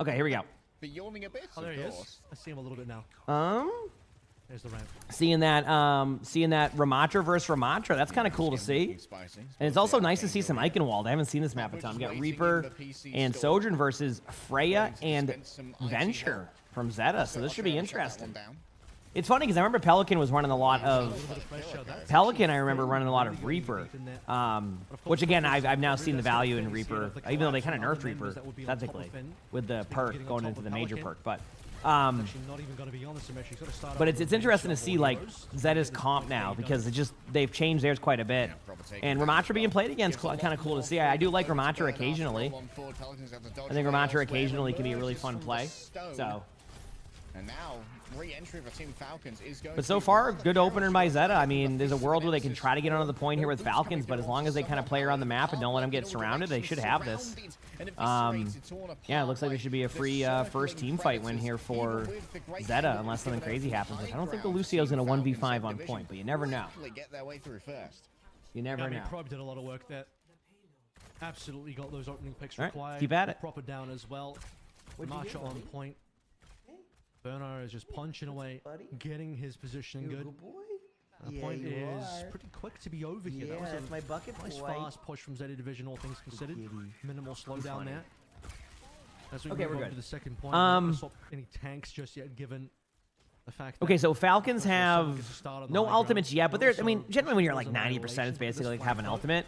Okay, here we go. But yawning a bit, Oh, there of he course. is. I see him a little bit now. There's the ramp. Seeing that Ramatra versus Ramatra, that's kind of cool to see. Spicy. And it's also nice to see some Eichenwald. I haven't seen this map a ton. We got Reaper and Sojourn versus Freya and Venture from Zeta, so this should be interesting. It's funny because I remember Pelican was running a lot of Pelican. I remember running a lot of Reaper, which again I've now seen the value in Reaper, even though they kind of nerfed Reaper technically with the perk going into the major perk. But it's interesting to see like Zeta's comp now because they've changed theirs quite a bit, and Ramatra being played against kind of cool to see. I do like Ramatra occasionally. I think Ramatra occasionally can be a really fun play. So. And now, re-entry for Team Falcons is going. But so far, good opener by Zeta. I mean, there's a world where they can try to get onto the point here with Falcons, but as long as they kind of play around the map and don't let them get surrounded, they should have this. Yeah, it looks like there should be a free first team fight win here for Zeta, unless something crazy happens. Like, I don't think the Lucio's going to 1v5 on point, but you never know. You never know. Probe did a lot of work there. Absolutely got those opening picks All right, required. keep at it. Proper down as well. Marcher on point. Burno is just punching away, getting his positioning good. The point is pretty quick to be over here. That was a my bucket nice fast push from Zeta Division, all things considered. Minimal slowdown there. As we Okay, move we're on good. to the second point, not swap any tanks just yet, given the fact that Okay, so Falcons Gets have to start on the no high ultimates ground. yet, but there's, I Also, mean, generally when you're like Frozen 90%, it's basically like Annihilation have an for ultimate.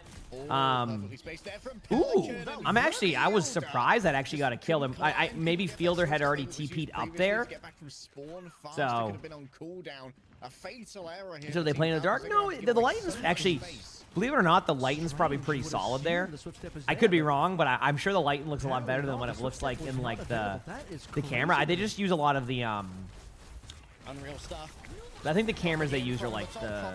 Ooh, I was surprised that actually got a kill. I maybe Fielder had already TP'd up there. So they play in the dark? No, the Lightning's actually, believe it or not, the Lightning's probably pretty solid there. I could be wrong, but I'm sure the Lightning looks a lot better than what it looks like in like the camera. They just use a lot of the unreal stuff. I think the cameras they use are like the.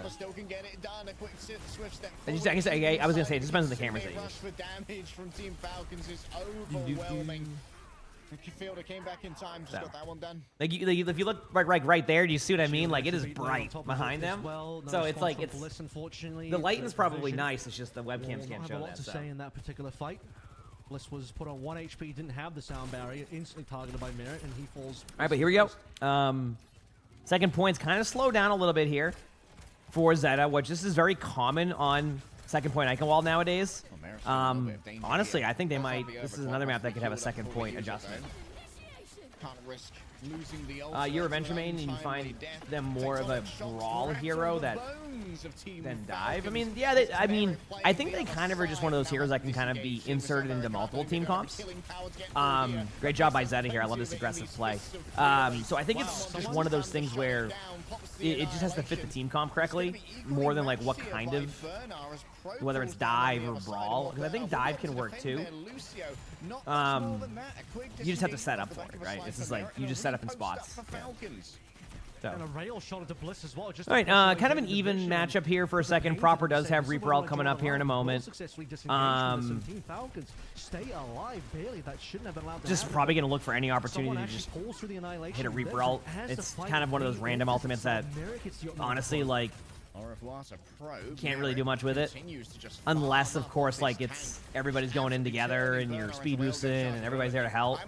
I was gonna say it just depends on the cameras they use. Damage from Team Falcons is overwhelming. Fielder came back in time, just got that one done. Like if you look right there, do you see what I mean? Like it is bright behind them, so it's like it's. The lighting's probably nice. It's just the webcams can't show that. A lot to say in that particular fight. Bliss was put on 1 HP, didn't have the sound barrier, instantly targeted by Merit, and he falls. All right, but here we go. Second point's kind of slowed down a little bit here for Zeta, which this is very common on second point Eichenwald nowadays. Honestly, I think they might. This is another map that could have a second point adjustment. You're a Venture main, and you find them more of a brawl hero than dive. I mean, yeah, I think they kind of are just one of those heroes that can kind of be inserted into multiple team comps. Great job by Zeta here. I love this aggressive play. So I think it's just one of those things where it just has to fit the team comp correctly, more than like what kind of, whether it's dive or brawl. Because I think dive can work too. You just have to set up for it, right? It's just like you just set up in spots. Yeah. So. And a rail shot to Bliss as well. All right, kind of an even matchup here for a second. Proper does have Reaper Ult coming up here in a moment. Just probably going to look for any opportunity to just hit a Reaper Ult. It's kind of one of those random ultimates that, honestly, like, can't really do much with it, unless of course like it's everybody's going in together and you're speed boosting and everybody's there to help.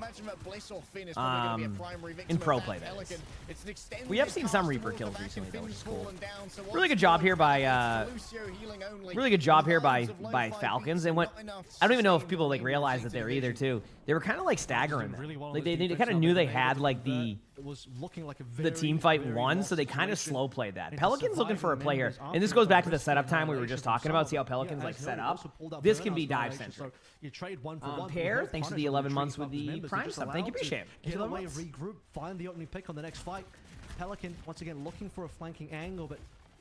In pro play, that is. We have seen some Reaper kills recently though, which is cool. Really good job here by Falcons. And what I don't even know if people like realize that they're either too. They were kind of like staggering them. Like they kind of knew they had like the team fight won, so they kind of slow played that. Pelicans looking for a play here, and this goes back to the setup time we were just talking about. See how Pelicans like set up. This can be dive centric. Pair, thanks to the 11 months with the Prime sub. Thank you, appreciate it. Get away, regroup, find the opening pick on the next fight. Pelican once again looking for a flanking angle, but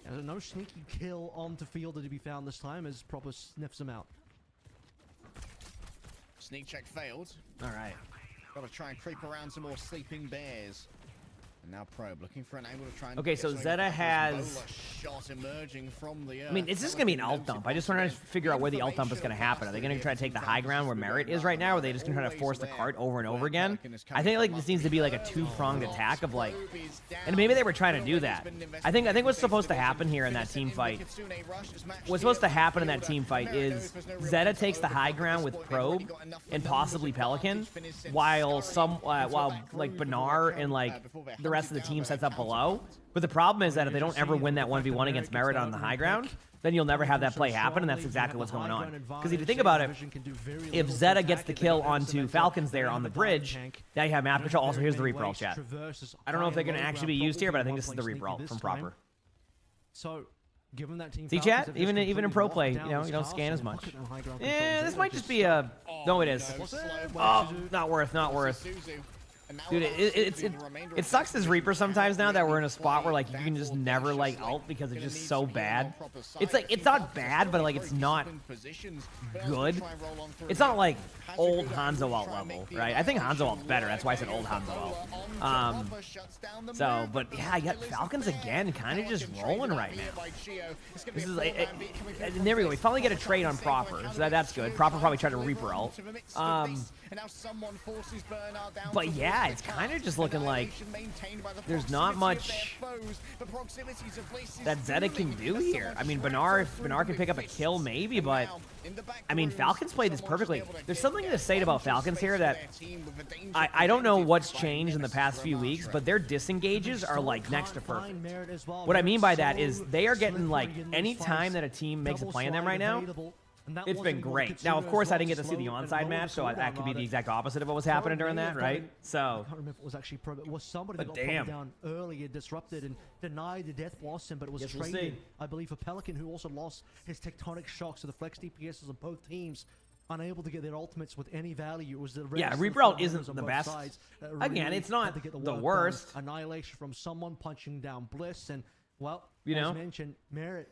there's no sneaky kill onto Fielder to be found this time as Proper sniffs him out. Sneak check failed. All right. Got to try and creep around some more sleeping bears. And now Probe looking for an angle to try and. Okay, so Zeta has. Shot emerging from the I mean, it's just gonna be an ult dump. I just want to figure out where the ult dump is gonna happen. Are they gonna try to take the high ground where Merit is right now, or are they just gonna try to force the cart over and over again? I think like this needs to be like a two-pronged attack of like, and maybe they were trying to do that. I think what's supposed to happen here in that team fight. What's supposed to happen in that team fight is Zeta takes the high ground with Probe and possibly Pelican, while like Banar and like the rest of the team sets up below. But the problem is that if they don't ever win that 1v1 against Merit on the high ground, then you'll never have that play happen, and that's exactly what's going on. Because if you think about it, if Zeta gets the kill onto Falcons there on the bridge, now you have map control. Also, here's the Reaper ult, chat. I don't know if they're going to actually be used here, but I think this is the Reaper ult from Proper. So, given that team see, chat? Even in pro play, you don't scan as much. Yeah, this might just be a... No, it is. Oh, not worth, not worth. Dude, it sucks as Reaper sometimes now that we're in a spot where like you can just never like ult because it's just so bad. It's like it's not bad, but like it's not good. It's not like old Hanzo ult level, right? I think Hanzo ult's better. That's why I said old Hanzo ult. So, but yeah, I got Falcons again, kind of just rolling right now. This is like, and there we go. We finally get a trade on Proper, so that's good. Proper probably tried to Reaper ult. But yeah, it's kind of just looking like there's not much that Zeta can do here. I mean, Bernard can pick up a kill maybe, but I mean, Falcons played this perfectly. There's something to say about Falcons here that I don't know what's changed in the past few weeks, but their disengages are like next to perfect. What I mean by that is they are getting like any time that a team makes a play on them right now, it's been great. Now, of course, I didn't get to see the onside match, so that could be the exact opposite of what was happening during that, right? So, I can't remember if it was actually Pro, but it was somebody that got put down earlier, disrupted, and denied the death loss him, but it was traded, I believe, for Pelican, who also lost his tectonic shocks, so the flex DPSs of both teams unable to get their ultimates with any value. It was the Reaper ult isn't the best. Again, it's not the worst. Annihilation from someone punching down Bliss, and, well, you know, as mentioned, Merit.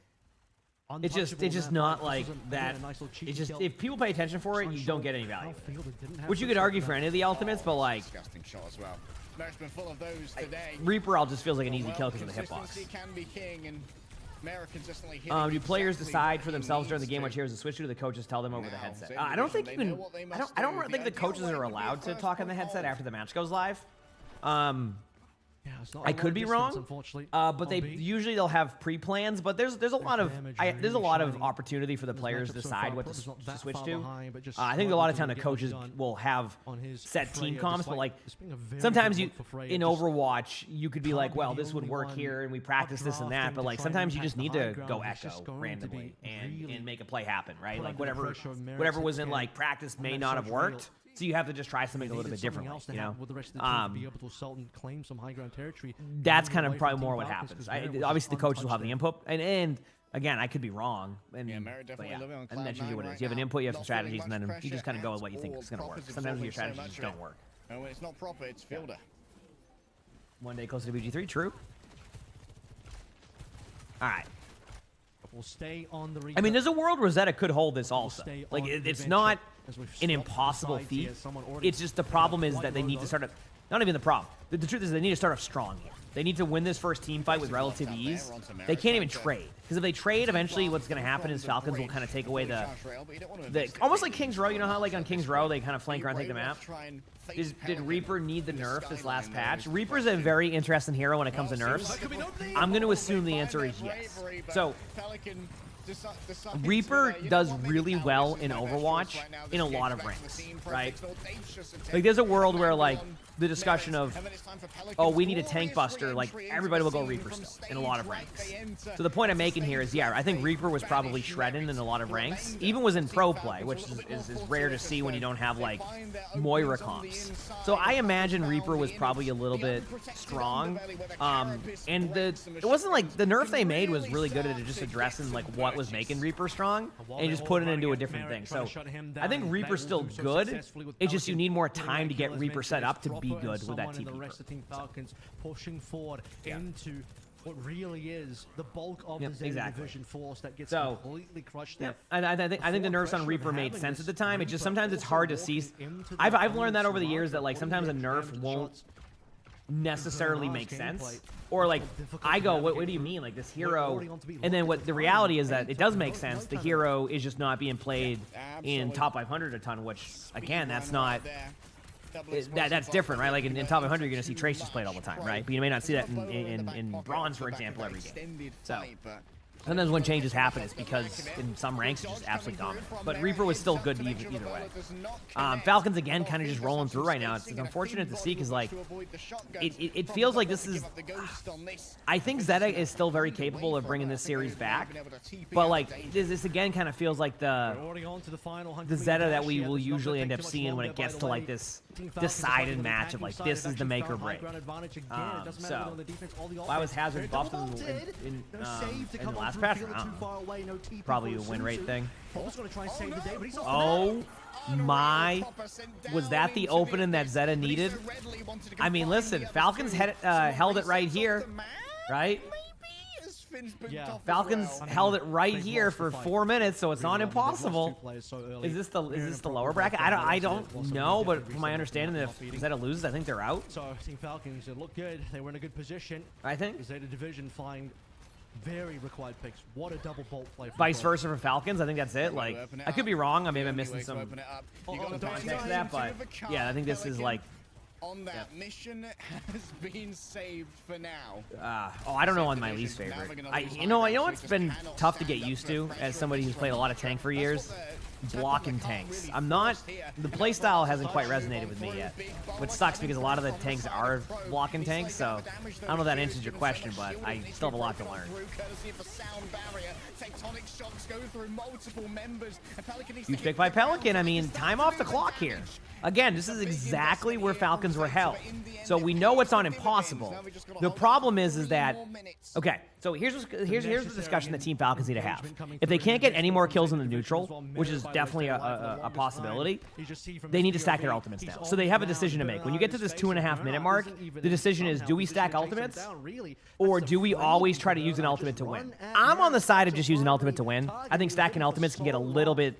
It's just not like that. It's just if people pay attention for it, you don't get any value. Which you could argue for any of the ultimates, but like Reaper ult just feels like an easy kill because of the hitbox. Do players decide for themselves during the game what heroes to switch to? The coaches tell them over the headset. I don't think you can. I don't think the coaches are allowed to talk on the headset after the match goes live. Yeah, I could be wrong, unfortunately. But they'll have pre-plans. But there's a lot of opportunity for the players to decide what to switch to. I think a lot of time the coaches will have set team comps, but like sometimes in Overwatch you could be like, well, this would work here, and we practice this and that. But like sometimes you just need to go echo randomly and make a play happen, right? Like whatever was in like practice may not have worked. So you have to just try something a little bit differently, you know? That's kind of probably more what happens. Obviously, the coaches will have the input, and again, I could be wrong. And that's usually what it is. You have an input, you have some strategies, and then you just kind of go with what you think is going to work. Sometimes your strategies just don't work. And when it's not proper, it's fielder. One day closer to BG3, true. All right. We'll stay on the. I mean, there's a world where Zeta could hold this also. Like, it's not an impossible feat. It's just the problem is that they need to start off. Not even the problem. The truth is they need to start off strong here. They need to win this first team fight with relative ease. They can't even trade. Because if they trade, eventually what's going to happen is Falcons will kind of take away the almost like King's Row. You know how like on King's Row they kind of flank around, take the map? Did Reaper need the nerf this last patch? Reaper's a very interesting hero when it comes to nerfs. I'm going to assume the answer is yes. So Reaper does really well in Overwatch in a lot of ranks, right? Like there's a world where like the discussion of, oh, we need a tank buster, like everybody will go Reaper still in a lot of ranks. So the point I'm making here is, yeah, I think Reaper was probably shredding in a lot of ranks, even was in pro play, which is rare to see when you don't have like Moira comps. So I imagine Reaper was probably a little bit strong. And it wasn't like the nerf they made was really good at just addressing like what was making Reaper strong and just putting it into a different thing. So I think Reaper's still good. It's just you need more time to get Reaper set up to be good with that TP. The rest of Team Falcons pushing forward into what really is the bulk of the Zeta Division force that gets completely crushed. Yeah. And I think the nerfs on Reaper made sense at the time. It just sometimes it's hard to see. I've learned that over the years that like sometimes a nerf won't necessarily make sense. Or like I go, what do you mean? Like this hero, and then what the reality is that it does make sense. The hero is just not being played in top 500 a ton, which again, that's not. That's different, right? Like in top 100, you're gonna see Trace just played all the time, right? But you may not see that in bronze, for example, every game. So Sometimes when changes happen, it's because in some ranks it's just absolutely dominant. But Reaper was still good either way. Falcons again, kind of just rolling through right now. It's unfortunate to see because like it feels like this is. I think Zeta is still very capable of bringing this series back, but like this again kind of feels like the Zeta that we will usually end up seeing when it gets to like this decided match of like this is the make or break. So why was Hazard buffed in the last patch? Probably a win rate thing. Oh my, was that the opening that Zeta needed? I mean, listen, Falcons held it right here, right? Yeah. Falcons held it right here for 4 minutes, so it's not impossible. Is this the lower bracket? I don't know, but from my understanding, if Zeta loses, I think they're out. So Team Falcons, it looked good. They were in a good position. I think. Zeta Division find very required picks. What a double bolt play. Vice versa for Falcons. I think that's it. Like, I could be wrong. I may have been missing some context to that, but yeah, I think this is like. On that mission has been saved for now. I don't know on my least favorite. You know what's been tough to get used to as somebody who's played a lot of tank for years? Blocking tanks. The playstyle hasn't quite resonated with me yet, which sucks because a lot of the tanks are blocking tanks, so I don't know if that answers your question, but I still have a lot to learn. Huge pick by Pelican. I mean, time off the clock here. Again, this is exactly where Falcons were held. So we know it's on impossible. The problem is that, okay, so here's the discussion that Team Falcons need to have. If they can't get any more kills in the neutral, which is definitely a possibility, they need to stack their ultimates now. So they have a decision to make. When you get to this 2.5 minute mark, the decision is, do we stack ultimates or do we always try to use an ultimate to win? I'm on the side of just using ultimate to win. I think stacking ultimates can get a little bit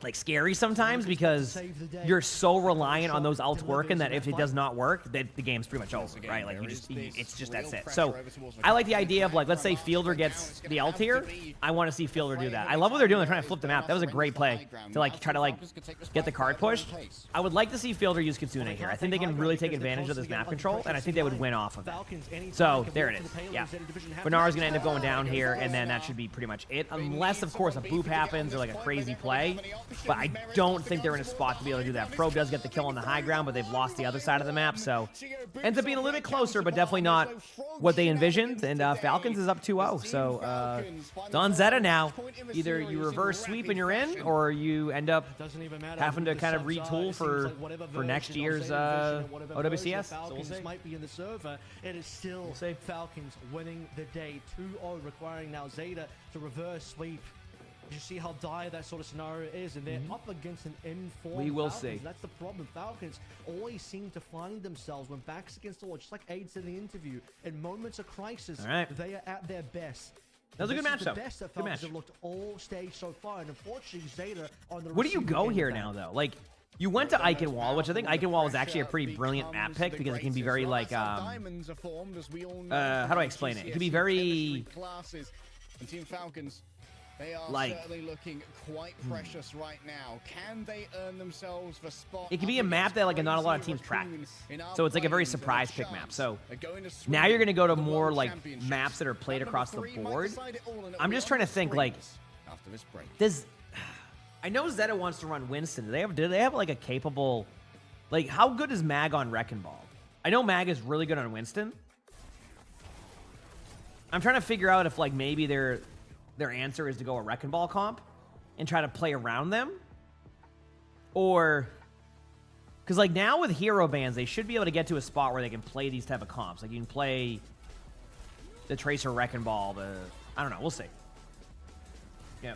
like scary sometimes because you're so reliant on those ults working that if it does not work, the game's pretty much over, right? Like it's just that's it. So I like the idea of like, let's say Fielder gets the ult here. I want to see Fielder do that. I love what they're doing. They're trying to flip the map. That was a great play to like try to like get the card pushed. I would like to see Fielder use Kitsune here. I think they can really take advantage of this map control, and I think they would win off of that. So there it is. Yeah, Bernard's gonna end up going down here, and then that should be pretty much it, unless of course a boop happens or like a crazy play. But I don't think they're in a spot to be able to do that. Probe does get the kill on the high ground, but they've lost the other side of the map, so ends up being a little bit closer, but definitely not what they envisioned. And Falcons is up 2-0, so it's on Zeta now. Either you reverse sweep and you're in, or you end up having to kind of retool for next year's OWCS. So we'll see. Might be in the server. It is still Falcons winning the day 2-0, requiring now Zeta to reverse sweep. You see how dire that sort of scenario is, and they're up against an M4. We will Falcons. see. That's the problem. Falcons always seem to find themselves when backs against the wall, just like Aid said in the interview, in moments of crisis, they are at their best. That was a good match, though. Best that Falcons have looked all stage so far, and unfortunately, Zeta on the. Where do you go here now, though? Like, you went to Eichenwald, which I think Eichenwald was actually a pretty brilliant map pick because it can be very like how do I explain it? It can be very Team Falcons. They are certainly looking quite precious right now. Can they earn themselves for spot? It can be a map that like not a lot of teams practice. So it's like a very surprise pick map. So now you're going to go to more like maps that are played across the board. I'm just trying to think like this. I know Zeta wants to run Winston. Do they have like a capable, like how good is Mag on Wrecking Ball? I know Mag is really good on Winston. I'm trying to figure out if like maybe their answer is to go a Wrecking Ball comp and try to play around them. Or, because like now with hero bans, they should be able to get to a spot where they can play these type of comps. Like you can play the Tracer Wrecking Ball, I don't know, we'll see. Yeah.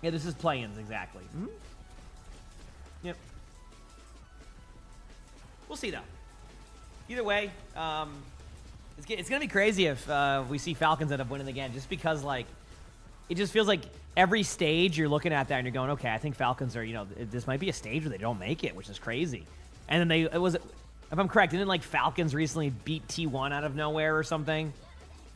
Yeah, this is play-ins, exactly. Mm-hmm. Yep. We'll see, though. Either way, it's going to be crazy if we see Falcons end up winning again, just because, like, it just feels like every stage you're looking at that and you're going, okay, I think Falcons are, you know, this might be a stage where they don't make it, which is crazy. And then if I'm correct, didn't, like, Falcons recently beat T1 out of nowhere or something?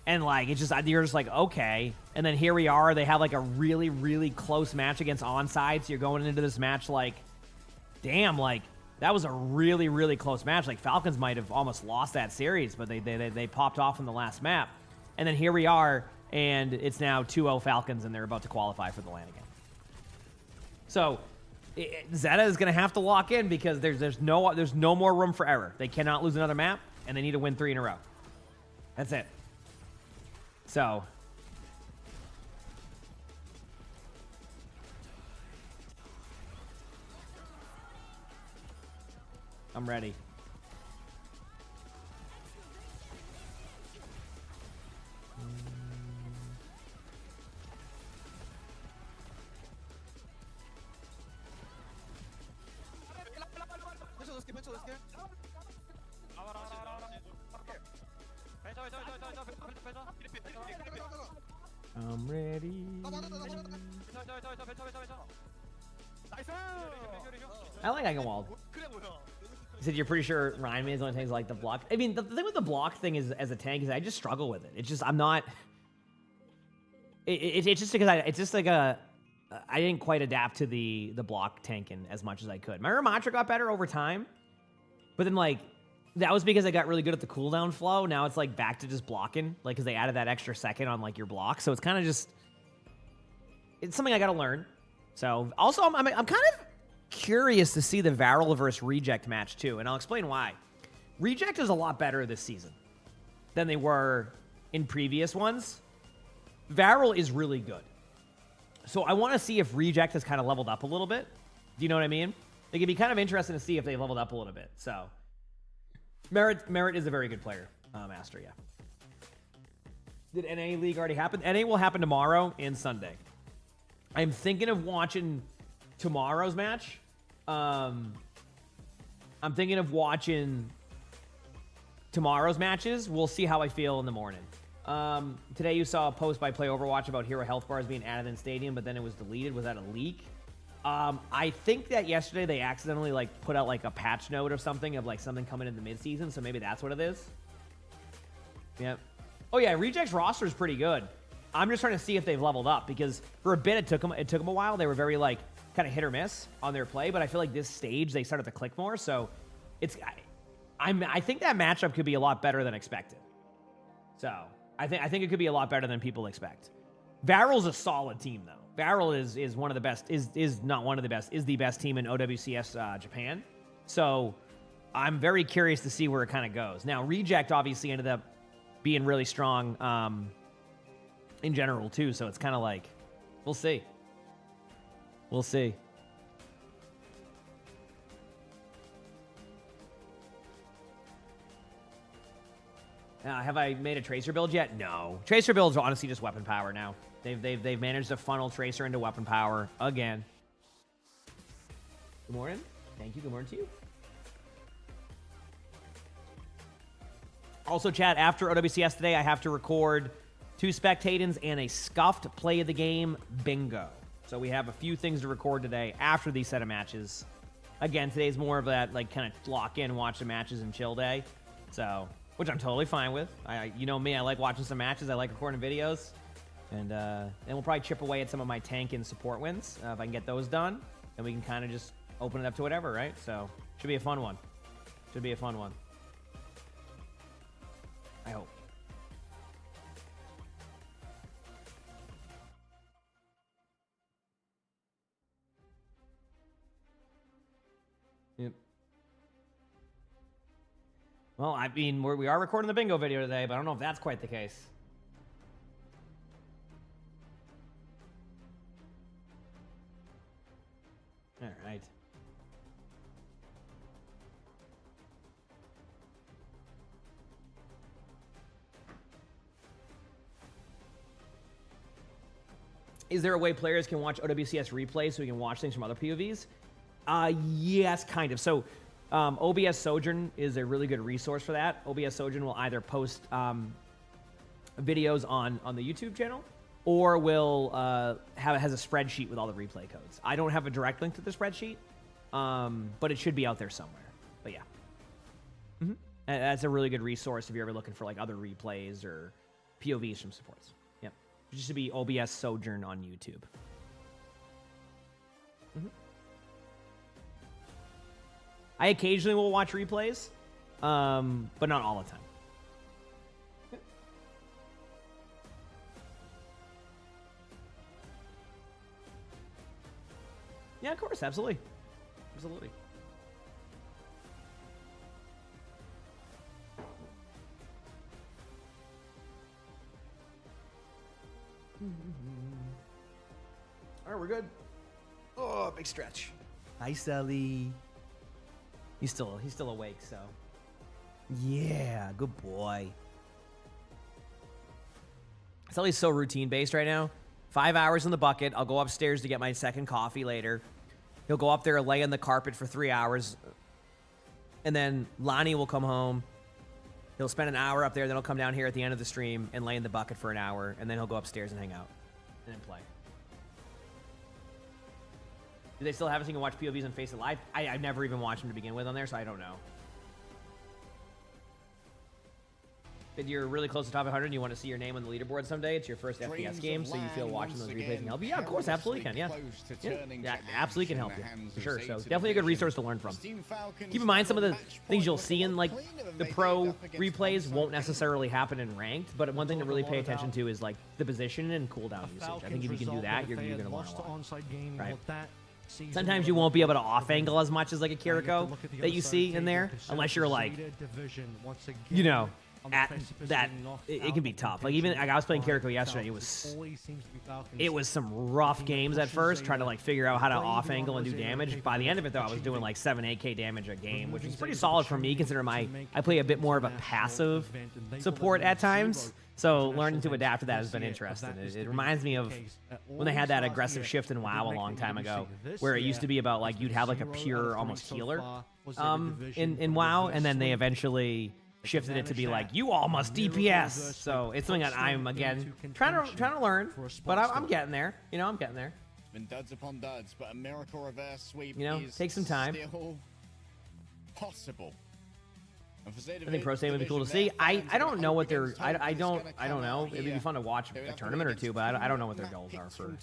And, like, it's just, you're just like, okay. And then here we are. They have, like, a really, really close match against Onside. So you're going into this match like, damn, like, that was a really, really close match. Like, Falcons might have almost lost that series, but they popped off in the last map. And then here we are, and it's now 2-0 Falcons, and they're about to qualify for the LAN again. So Zeta is going to have to lock in because there's no more room for error. They cannot lose another map, and they need to win 3 in a row. That's it. So I'm ready. I'm ready. I like Eigenwald. He said you're pretty sure Ryan Man's only takes like the block. I mean, the thing with the block thing is, as a tank, is I just struggle with it. It's just I'm not. It's just because it's just like I didn't quite adapt to the block tanking as much as I could. My Ramatra got better over time, but then like that was because I got really good at the cooldown flow. Now it's like back to just blocking, like because they added that extra second on like your block. So it's kind of just it's something I got to learn. So also I'm kind of curious to see the Varel versus Reject match too, and I'll explain why. Reject is a lot better this season than they were in previous ones. Varel is really good. So I want to see if Reject has kind of leveled up a little bit. Do you know what I mean? It could be kind of interesting to see if they leveled up a little bit. So Merit is a very good player, Master, yeah. Did NA League already happen? NA will happen tomorrow and Sunday. I'm thinking of watching tomorrow's match. I'm thinking of watching tomorrow's matches. We'll see how I feel in the morning. Today you saw a post by Play Overwatch about hero health bars being added in Stadium, but then it was deleted. Was that a leak? I think that yesterday they accidentally like put out like a patch note or something of like something coming in the mid-season, so maybe that's what it is. Yep. Oh yeah, Reject's roster is pretty good. I'm just trying to see if they've leveled up because for a bit it took them a while. They were very like kind of hit or miss on their play, but I feel like this stage they started to click more. So it's I think that matchup could be a lot better than expected. So I think it could be a lot better than people expect. Varel's a solid team though. Varel is one of the best, is not one of the best, is the best team in OWCS Japan. So I'm very curious to see where it kind of goes. Now, Reject obviously ended up being really strong in general too. So it's kind of like, we'll see. We'll see. Have I made a Tracer build yet? No. Tracer builds are honestly just weapon power now. They've managed to funnel Tracer into weapon power again. Good morning. Thank you. Good morning to you. Also, chat, after OWCS today, I have to record 2 spectators and a scuffed play of the game bingo. So we have a few things to record today after these set of matches. Again, today's more of that like kind of lock in, watch the matches and chill day. So, which I'm totally fine with. You know me, I like watching some matches. I like recording videos. And we'll probably chip away at some of my tank and support wins. If I can get those done, then we can kind of just open it up to whatever, right? So, should be a fun one. Should be a fun one. I hope. Yep. Well, I mean, we are recording the bingo video today, but I don't know if that's quite the case. All right. Is there a way players can watch OWCS replays so we can watch things from other POVs? Yes, kind of. So OBS Sojourn is a really good resource for that. OBS Sojourn will either post videos on the YouTube channel or will has a spreadsheet with all the replay codes. I don't have a direct link to the spreadsheet, but it should be out there somewhere. But yeah. Mm-hmm. That's a really good resource if you're ever looking for like other replays or POVs from supports. Yep. It should be OBS Sojourn on YouTube. Mm-hmm. I occasionally will watch replays, but not all the time. Yeah, of course, absolutely. Absolutely. All right, we're good. Oh, big stretch. Hi, Sully. He's still awake, so. Yeah, good boy. Sully's so routine based right now. 5 hours in the bucket. I'll go upstairs to get my second coffee later. He'll go up there, lay on the carpet for 3 hours. And then Lonnie will come home. He'll spend an hour up there. Then he'll come down here at the end of the stream and lay in the bucket for an hour. And then he'll go upstairs and hang out. And then play. Do they still have us? You can watch POVs on Face It Live? I've never even watched them to begin with on there, so I don't know. If you're really close to top 100 and you want to see your name on the leaderboard someday, it's your first FPS game, so you feel watching those replays can help you. Yeah, of course, absolutely can. Yeah, yeah, absolutely can help you for sure. So definitely a good resource to learn from. Keep in mind some of the things you'll see in like the pro replays won't necessarily happen in ranked, but one thing to really pay attention to is like the position and cooldown usage. I think if you can do that, you're going to learn a lot. Right. Sometimes you won't be able to off angle as much as like a Kiriko that you see in there, unless you're like, you know. At that, it can be tough. Like even like I was playing Kiriko yesterday. It was some rough games at first, trying to like figure out how to off angle and do damage. By the end of it, though, I was doing like 7-8K damage a game, which is pretty solid for me, considering I play a bit more of a passive support at times. So learning to adapt to that has been interesting. It reminds me of when they had that aggressive shift in WoW a long time ago, where it used to be about like you'd have like a pure almost healer in WoW, and then they eventually shifted it to be like you all must DPS. So it's something that I'm again trying to learn, but I'm getting there. You know, I'm getting there. It's been duds upon duds, but a miracle reverse sweep. You know, take some time. Still possible. I think Pro State would be cool to see. I don't know what their I don't know. It'd be fun to watch a tournament or two, but I don't know what their goals are for.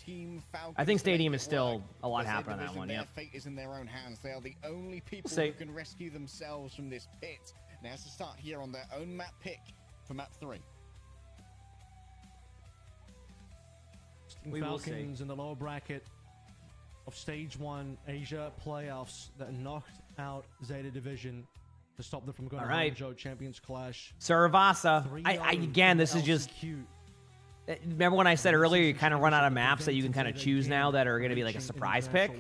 I think Stadium is still a lot happening on that one. Yeah. Fate is in their own hands. They are the only people who can rescue themselves from this pit. Now has to start here on their own map pick for map 3. We will see. Falcons in the lower bracket of Stage 1 Asia playoffs that knocked out Zeta Division to stop them from going to Hangzhou Champions Clash. Saravasa. Again, this is just... Remember when I said earlier you kind of run out of maps that you can kind of choose now that are going to be like a surprise pick?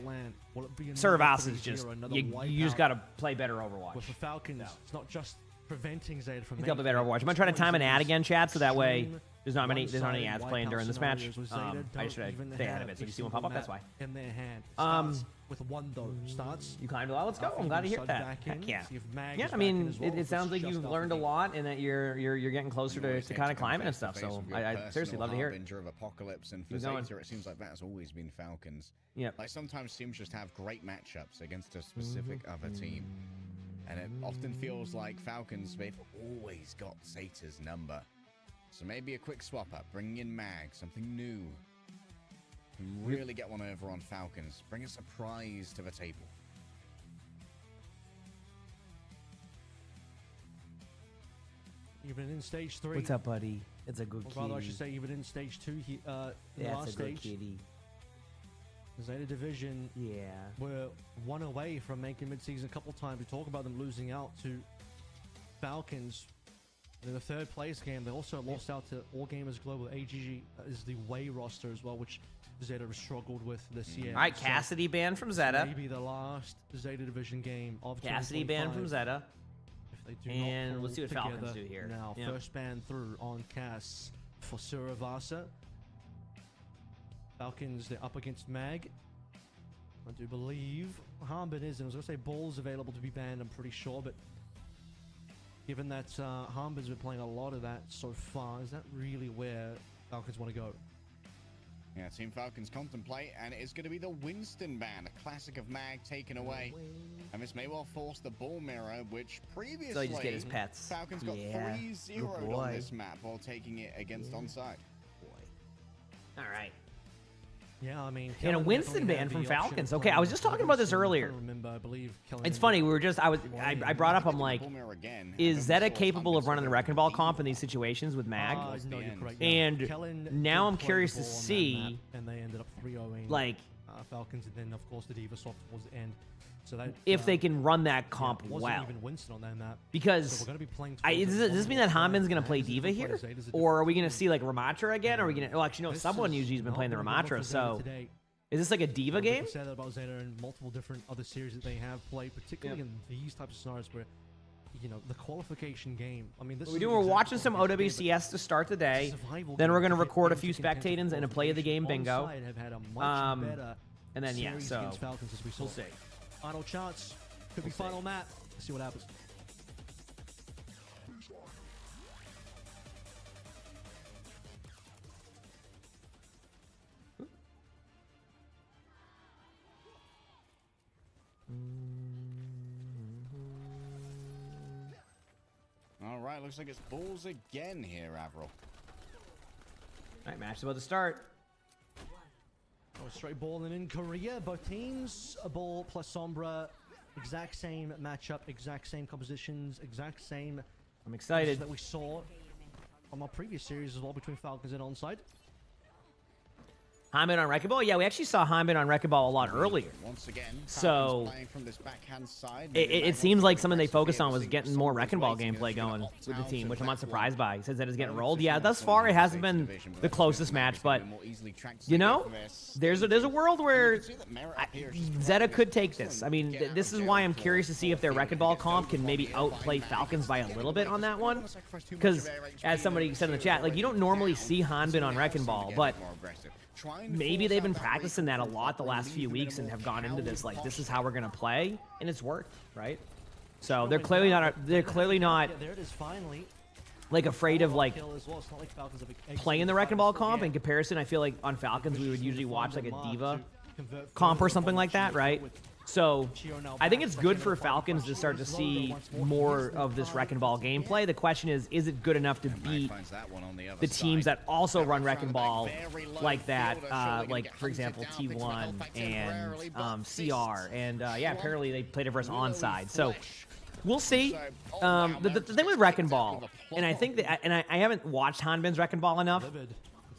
Saravasa is just... You just got to play better Overwatch. With the Falcons, it's not just preventing Zeta from... You got to play better Overwatch. I'm going to try to time an ad again, chat, so that way there's not any ads playing during this match. I just should stay ahead of it. So if you see one pop up, that's why. In their hand. With one though, you climbed a lot. Let's go. I'm glad to hear that. Heck yeah. Yeah, I mean, it sounds like you've learned a lot and that you're getting closer to kind of climbing and stuff. So I seriously love to hear it. Of apocalypse, and for Zeta, it seems like that has always been Falcons. Yeah. Like sometimes teams just have great matchups against a specific other team, and it often feels like Falcons, they've always got Zeta's number. So maybe a quick swap up, bringing in Mag, something new. Really get one over on Falcons. Bring a surprise to the table. Even in Stage 3. What's up, buddy? It's a good kitty. Rather, I should say even in Stage 2, yeah, last it's a good stage, kitty. Zeta Division were one away from making mid-season a couple times. We talk about them losing out to Falcons. In the third place game, they also lost out to All Gamers Global. AGG is the way roster as well, which Zeta has struggled with this year. All right, Cassidy banned from Zeta. Maybe the last Zeta Division game of Cassidy banned from Zeta. If they do and not let's see what Falcons do here. Now, first ban through on Cass for Suravasa. Falcons, they're up against Mag. I do believe Harbin is, and I was going to say Ball's available to be banned, I'm pretty sure, but given that Harbin's been playing a lot of that so far, is that really where Falcons want to go? Yeah, Team Falcons contemplate, and it's going to be the Winston ban, a classic of Mag taken away. And this may well force the ball mirror, which previously so he just get his pets. Falcons got 3-0'd on this map while taking it against onside. All right. Yeah, I mean, and a Winston ban from Falcons. Okay, I was just talking about this earlier. It's funny. We were just I brought up. I'm like, is Zeta capable of running the Wrecking Ball comp in these situations with Mag? And now I'm curious to see, like, Falcons, and then of course the D.Va swap towards the end. So that If they can run that comp wasn't well. even Winston on that map. Because So we're gonna be playing does this mean that Hanbin's going to play D.Va here? Or are we going to see like Ramatra again? Or are we going to... Well, actually, no, someone usually has been playing the Ramatra, so... Is this like a D.Va game? I said that about Zeta and multiple different other series that they have played, particularly in these types of scenarios where, you know, the qualification game. I mean, this is We're watching some OWCS to start the day. Then we're going to record a few spectators and a play of the game bingo. Have had a much better And then, yeah, series so against Falcons as we saw. we'll see. Final chance. Could be final map. Let's see what happens. All right, looks like it's balls again here, Avril. All right, match is about to start. Oh, straight ball and in Korea. Both teams, a ball plus Sombra. Exact same matchup, exact same compositions, exact same I'm excited. that we saw from our previous series as well between Falcons and Onside. Hanbin on Wrecking Ball? Yeah, we actually saw Hanbin on Wrecking Ball a lot earlier. Once again, So, playing from this backhand side. It seems like something they focused on was getting more Wrecking Ball gameplay going with the team, which I'm not surprised by. He says that it's getting rolled. Yeah, thus far it hasn't been the closest match, but, you know, there's a world where Zeta could take this. I mean, this is why I'm curious to see if their Wrecking Ball comp can maybe outplay Falcons by a little bit on that one. Because, as somebody said in the chat, like, you don't normally see Hanbin on Wrecking Ball, but maybe they've been practicing that a lot the last few weeks and have gone into this like, this is how we're gonna play, and it's worked, right? So they're clearly not Yeah, there it is finally. like afraid of like Kill as well. It's not like Falcons have exited playing the Wrecking Ball comp. In comparison, I feel like on Falcons we would usually watch like a D.Va comp or something like that, right? So I think it's good for Falcons to start to see more of this Wrecking Ball gameplay. The question is it good enough to beat the teams that also run Wrecking Ball like that, like, for example, T1 and CR, and yeah, apparently they played it versus Onside. So we'll see. The thing with Wrecking Ball, and I think that, and I haven't watched Hanbin's Wrecking Ball enough,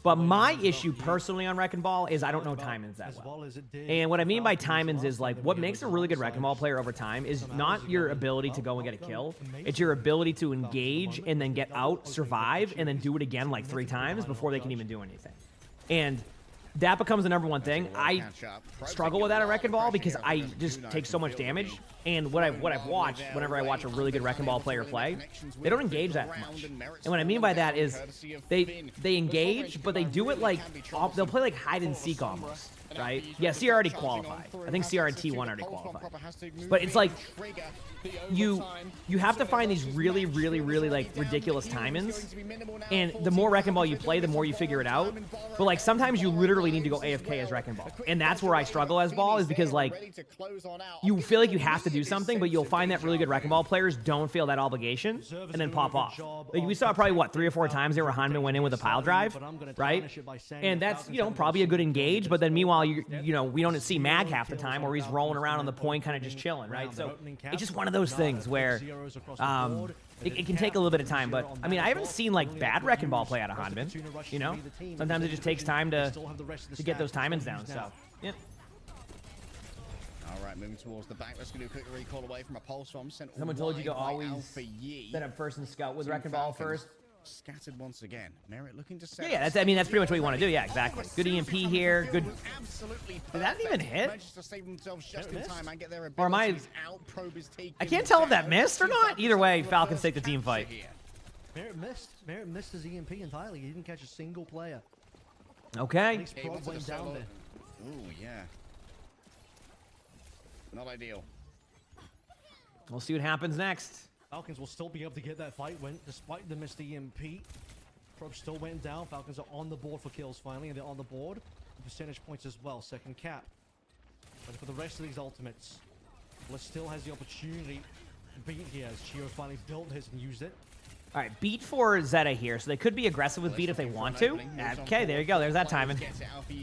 but my issue personally on Wrecking Ball is I don't know timings that well. And what I mean by timings is like what makes a really good Wrecking Ball player over time is not your ability to go and get a kill. It's your ability to engage and then get out, survive, and then do it again like 3 times before they can even do anything. And that becomes the number one thing. I struggle with that at Wrecking Ball because I just take so much damage. And what I've watched, whenever I watch a really good Wrecking Ball player play, they don't engage that much. And what I mean by that is they engage, but they do it like, they'll play like hide and seek almost, right? Yeah, CR already qualified. I think CR and T1 already qualified. But it's like, you have to find these really like ridiculous timings, and the more Wrecking Ball you play, the more you figure it out. But like sometimes you literally need to go AFK as Wrecking Ball, and that's where I struggle as Ball, is because like you feel like you have to do something, but you'll find that really good Wrecking Ball players don't feel that obligation and then pop off. Like we saw probably what 3 or 4 times there where Hanbin went in with a pile drive, right? And that's, you know, probably a good engage, but then meanwhile you know we don't see Mag half the time, or he's rolling around on the point kind of just chilling, right? So it's just one of those things where it can take a little bit of time, but I mean I haven't seen like bad Wrecking Ball play out of Hanbin. You know, sometimes it just takes time to get those timings down. So yeah. All right, moving towards the back. Let's do a quick recall away from a pulse bomb. Someone told you to always set up first and scout with Wrecking Ball first. Scattered once again. Merritt looking to set. Yeah, that's pretty much what you want to do. Yeah, exactly. Good EMP here. Good. Did that even hit? Or am I? I can't tell if that missed or not. Either way, Falcons take the team fight. Merritt missed. Merritt missed his EMP entirely. He didn't catch a single player. Okay. Went down there. Ooh, yeah. Not ideal. We'll see what happens next. Falcons will still be able to get that fight win despite the missed EMP. Probe still went down. Falcons are on the board for kills finally, and they're on the board for percentage points as well. Second cap. But for the rest of these ultimates, Bliss still has the opportunity to beat here as Chio finally built his and used it. All right, beat for Zeta here, so they could be aggressive with beat if they want to. Okay, there you go. There's that timing.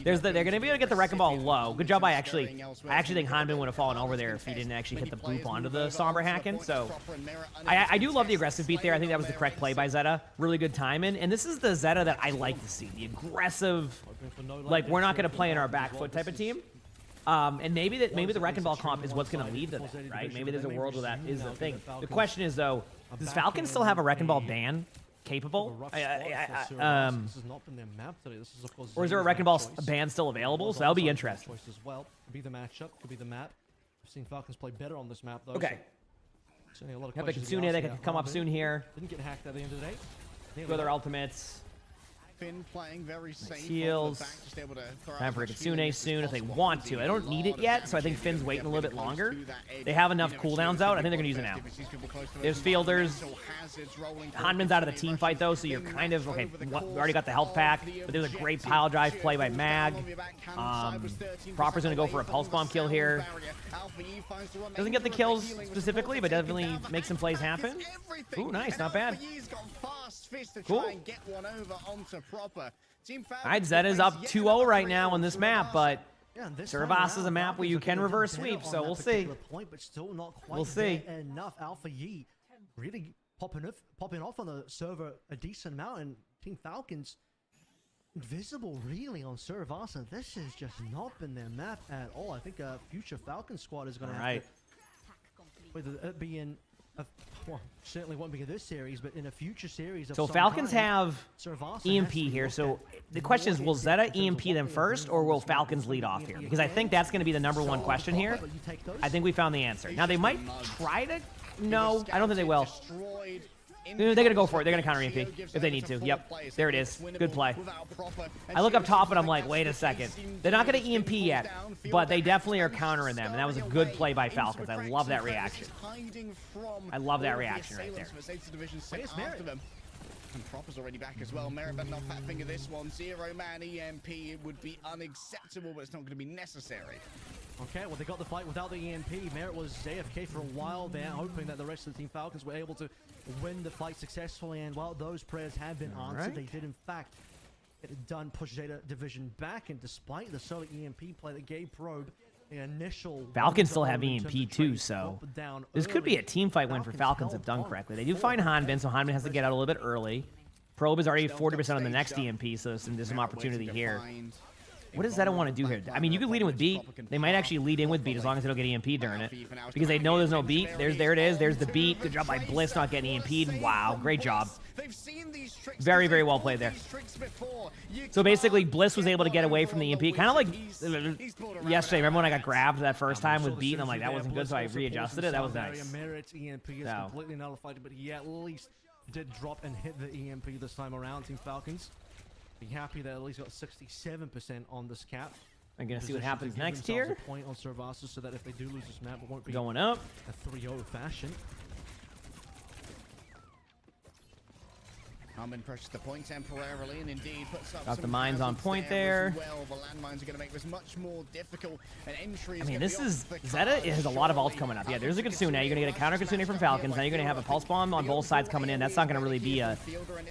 They're going to be able to get the Wrecking Ball low. Good job. I actually think Hanbin would have fallen over there if he didn't actually hit the boop onto the Sombra hacking. So I do love the aggressive beat there. I think that was the correct play by Zeta. Really good timing. And this is the Zeta that I like to see. The aggressive, like we're not going to play in our back foot type of team. And maybe the Wrecking Ball comp is what's going to lead to that, right? Maybe there's a world where that is the thing. The question is, though, does Falcon still have a Wrecking Ball ban capable? Or is there a Wrecking Ball ban still available? So that'll be interesting. As well. Could be the matchup, could be the map. I've seen Falcons play better on this map, though. Okay. So a lot of Have a questions to be Kitsune asked that here. could come up soon here. Didn't get hacked at the end of the day. Go their ultimates. Finn playing very safe. Heals. Time for a Kitsune soon if they want to. I don't need it yet, so I think Finn's waiting a little bit longer. They have enough cooldowns out. I think they're going to use it now. There's fielders. Hanman's out of the team fight, though, so you're kind of, okay, we already got the health pack, but there's a great pile drive play by Mag. Proper's going to go for a pulse bomb kill here. Doesn't get the kills specifically, but definitely makes some plays happen. Ooh, nice, not bad. Cool. All right, Zeta's up 2-0 right now on this map, but Servas is a map where you can reverse sweep, so we'll see. We'll see. Enough. Alpha Yi really popping off on the server a decent amount, and Team Falcons invisible really on Servas, and this has just not been their map at all. I think a future Falcon squad is going to have to, whether it be in well, certainly won't be in this series, but in a future series of So some Falcons kind, have EMP here, so the question is, will Zeta EMP them first, or will Falcons lead off here? Because I think that's going to be the #1 question here. I think we found the answer. Now, they might try to... No, I don't think they will. They're going to go for it. They're going to counter EMP if they need to. Yep, there it is. Good play. I look up top and I'm like, wait a second. They're not going to EMP yet, but they definitely are countering them, and that was a good play by Falcons. I love that reaction. I love that reaction right there. And Proper's already back as well. Merit better not fat finger this one. 0-man EMP, it would be unacceptable, but it's not going to be necessary. Okay, well, they got the fight without the EMP. Merit was AFK for a while there, hoping that the rest of the Team Falcons were able to win the fight successfully. And while those prayers have been answered, they did, in fact, get it done, push Zeta Division back. And despite the solo EMP play that gave Probe the initial... Falcons still have EMP too, so this could be a team fight win for Falcons if done correctly. They do find Hanbin, so Hanbin has to get out a little bit early. Probe is already 40% on the next EMP, so there's some opportunity here. What does Zeta want to do here? I mean, you could lead in with beat. They might actually lead in with beat as long as they don't get EMP during it. Because they know there's no beat. There it is. There's the beat. Good job by Bliss not getting EMP'd. Wow, great job. Very, very well played there. So basically, Bliss was able to get away from the EMP. Kind of like yesterday. Remember when I got grabbed that first time with beat and I'm like, that wasn't good, so I readjusted it. That was nice. Merit's EMP is completely nullified, but he at least did drop and hit the EMP this time around. Team Falcons be happy that at least got 67% on this cap. I'm gonna see what happens next here. A point on Servasis so that if they do lose this map, it won't be going up a 3-0 fashion. Hanbin pressures the point temporarily and indeed puts up got some the mines on point there. Well, the landmines are going to make this much more difficult. An entry I mean, this is Zeta has a lot of ults coming up. Yeah, there's a Kitsune. You're gonna get a counter Kitsune from Falcons. Now you're gonna have a pulse bomb on both sides coming in. That's not gonna really be a.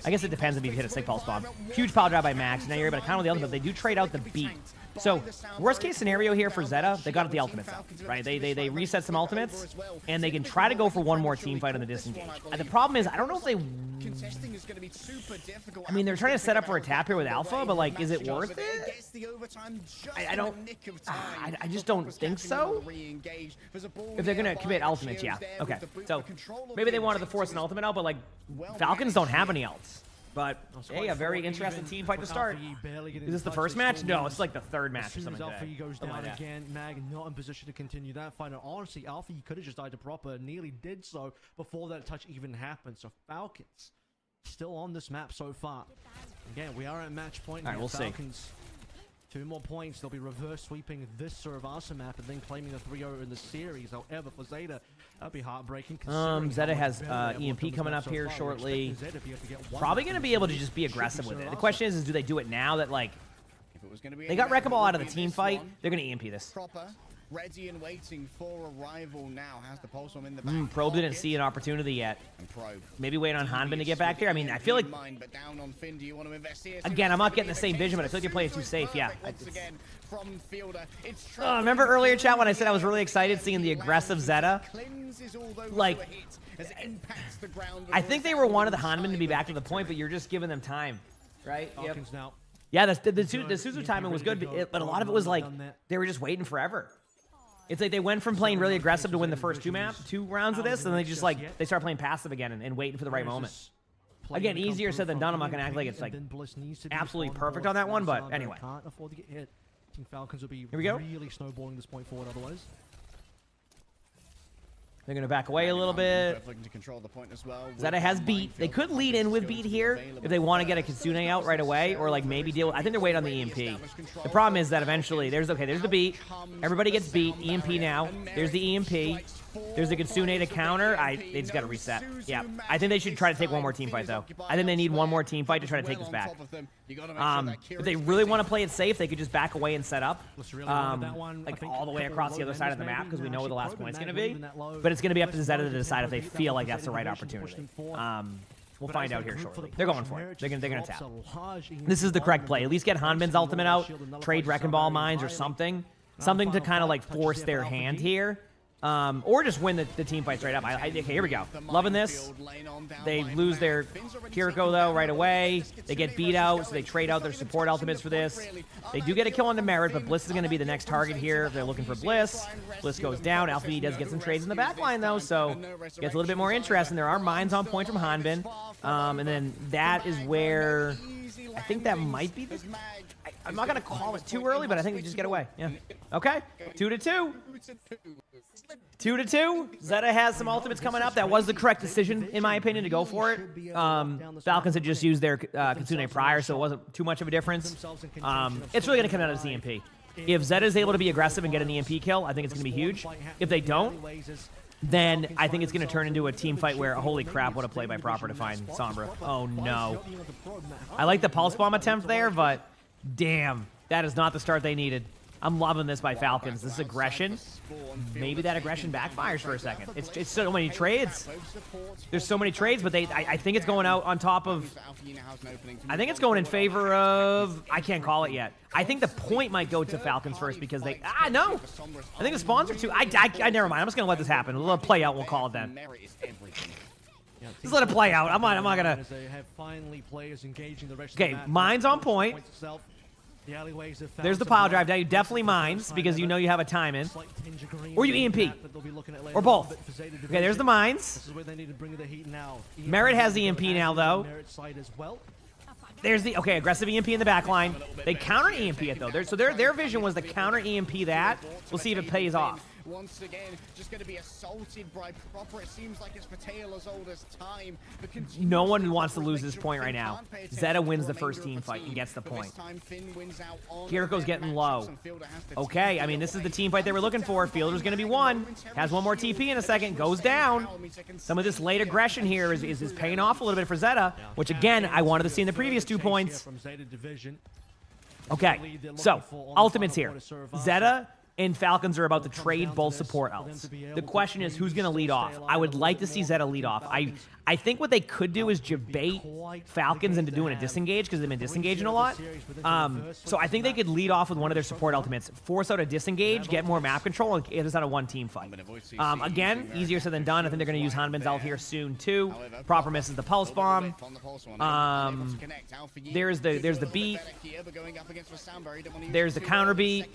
I guess it depends if you hit a sick pulse bomb. Huge power drive by Max. Now you're able to counter the ultimate. They do trade out the beat. So worst case scenario here for Zeta, they got the ultimates out, right? They reset some ultimates, and they can try to go for one more team fight on the disengage. And the problem is, I don't know if they. Contesting is going to be super difficult. I mean, they're trying to set up for a tap here with Alpha, but like, is it worth it? I don't. I just don't think so. If they're gonna commit ultimates, yeah. Okay. So maybe they wanted to force an ultimate out, but like, Falcons don't have any ults. But hey, a very interesting team fight to start. Is this the first match? No, it's like the third match or something. Alpha goes down again. Mag not in position to continue that fight. And honestly, Alpha could have just died to Proper. Nearly did so before that touch even happened. So Falcons still on this map so far. Again, we are at match point. All right, we'll see. 2 more points. They'll be reverse sweeping this Servasa map and then claiming the 3-0 in the series. However, for Zeta, that'd be heartbreaking. Zeta has EMP coming up here shortly. Probably going to be able to just be aggressive with it. The question is do they do it now that, like, they got Wrecking Ball out of the team fight? They're going to EMP this. Ready and waiting for arrival now. Has the pulse bomb in the back. Probe didn't see an opportunity yet. And Probe. Maybe wait on Hanbin to get back there. I mean, I feel like... But down on Finn, do you want to invest here? Again, I'm not getting the same vision, but I feel like you're playing too safe. Yeah. Once again, from Fielder. It's remember earlier, chat, when I said I was really excited seeing the aggressive Zeta? Like, I think they were one of the Hanbin to be back to the point, but you're just giving them time, right? Falcons now Yeah, the Suzu timing was good, but a lot of it was like they were just waiting forever. It's like they went from playing really aggressive to win the first two rounds of this, and they just like they start playing passive again and waiting for the right moment. Again, easier said than done. I'm not gonna act like it's like absolutely perfect on that one, but anyway. Can't afford to get hit. Team Falcons will be Here we go. really snowballing this point forward otherwise. They're going to back away a little bit. Looking to control the point as well. Zeta has beat. They could lead in with beat here if they want to get a Kitsune out right away, or like maybe deal. I think they're waiting on the EMP. The problem is that eventually there's the beat. Everybody gets beat. EMP now. There's the EMP. There's the Kitsune to counter. They just got to reset. Yeah, I think they should try to take one more team fight though. I think they need one more team fight to try to take this back. If they really want to play it safe, they could just back away and set up, like all the way across the other side of the map because we know where the last point's going to be. But it's going to be up to Zeta to decide if they feel like that's the right opportunity. We'll find out here shortly. They're going for it. They're gonna tap. This is the correct play. At least get Hanbin's ultimate out, trade Wrecking Ball mines or something to kind of like force their hand here. Or just win the team fight straight up. Okay, here we go. Loving this. They lose their Kiriko, though, right away. They get beat out, so they trade out their support ultimates for this. They do get a kill on the Merit, but Bliss is going to be the next target here if they're looking for Bliss. Bliss goes down. Alpha B does get some trades in the back line, though, so gets a little bit more interesting. There are mines on point from Hanbin. And then that is where I think that might be the... I'm not going to call it too early, but I think we just get away. Yeah. Okay. 2-2. 2-2. Zeta has some ultimates coming up. That was the correct decision, in my opinion, to go for it. Falcons had just used their Kitsune prior, so it wasn't too much of a difference. It's really going to come out of this EMP. If Zeta is able to be aggressive and get an EMP kill, I think it's going to be huge. If they don't, then I think it's going to turn into a team fight where, holy crap, what a play by Proper to find Sombra. Oh, no. I like the Pulse Bomb attempt there, but damn, that is not the start they needed. I'm loving this by Falcons. This aggression. Maybe that aggression backfires for a second. It's so many trades. There's so many trades, but I think it's going out on top of... I think it's going in favor of... I can't call it yet. I think the point might go to Falcons first because they... no! I think the spawns are too... I never mind. I'm just going to let this happen. We'll let it play out. We'll call it then. Just let it play out. I'm not going to... Okay, mine's on point. There's the pile drive. Now you definitely mines because you know you have a time in. Or you EMP. Or both. Okay, there's the mines. Merit has the EMP now, though. There's the... Okay, aggressive EMP in the back line. They counter EMP it, though. So their vision was to counter EMP that. We'll see if it pays off. Once again, just going to be assaulted by Proper. It seems like it's for tale as old as time. No one wants to lose this point right now. Zeta wins the first team fight and gets the point. Kiriko's getting low. Okay, I mean, this is the team fight they were looking for. Fielder's going to be one. Has one more TP in a second. Goes down. Some of this late aggression here is paying off a little bit for Zeta, which, again, I wanted to see in the previous 2 points. Okay, so ultimates here. Zeta and Falcons are about to trade both support outs. The question is, who's going to lead off? I would like to see Zeta lead off. I think what they could do is debate Falcons into doing a disengage because they've been disengaging a lot. So I think they could lead off with one of their support ultimates, force out a disengage, get more map control, and get us out of one team fight. Again, easier said than done. I think they're going to use Hanbin's ult here soon too. Proper misses the pulse bomb. There's the beat. There's the counter beat.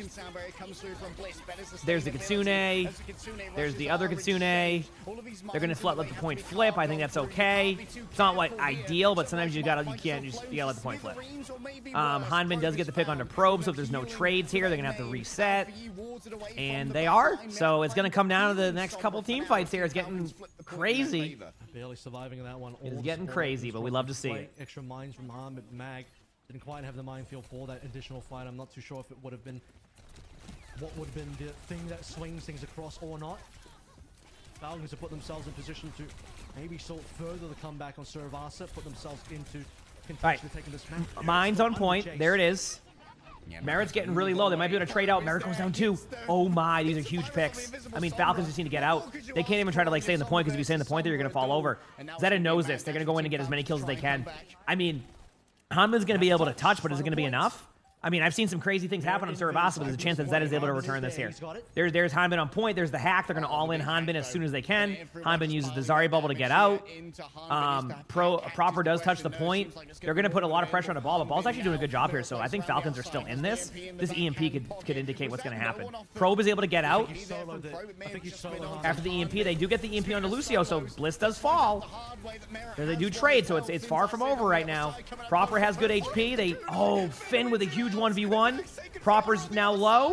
There's the Kitsune. There's the other Kitsune. They're going to let the point flip. I think that's okay. It's not what ideal, but sometimes you gotta let the point flip. Hanbin does get the pick onto probe, so if there's no trades here, they're gonna have to reset. And they are. So it's gonna come down to the next couple team fights here. It's getting crazy. Barely surviving that one. It's getting crazy, but we love to see it. Extra mines from Hanbin. Mag didn't quite have the minefield for that additional fight. I'm not too sure if it would have been what would have been the thing that swings things across or not. Falcons have put themselves in position to maybe sort further the comeback on Survasa, put themselves into contention taking this match. Mine's on point. There it is. Merit's getting really low. They might be able to trade out. Merit goes down too. Oh my, these are huge picks. I mean, Falcons just need to get out. They can't even try to stay in the point because if you stay in the point there, you're going to fall over. Zeta knows this. They're going to go in and get as many kills as they can. I mean, Hanbin's going to be able to touch, but is it going to be enough? I mean, I've seen some crazy things happen on Surabasa, but there's a chance that Zed is able to return this here. There's Hanbin on point. There's the hack. They're going to all in Hanbin as soon as they can. Hanbin uses the Zarya bubble to get out. Proper does touch the point. They're going to put a lot of pressure on the ball, but Ball's actually doing a good job here, so I think Falcons are still in this. This EMP could indicate what's going to happen. Probe is able to get out. After the EMP, they do get the EMP onto Lucio, so Bliss does fall. There they do trade, so it's far from over right now. Proper has good HP. Finn with a huge 1v1. Proper's now low.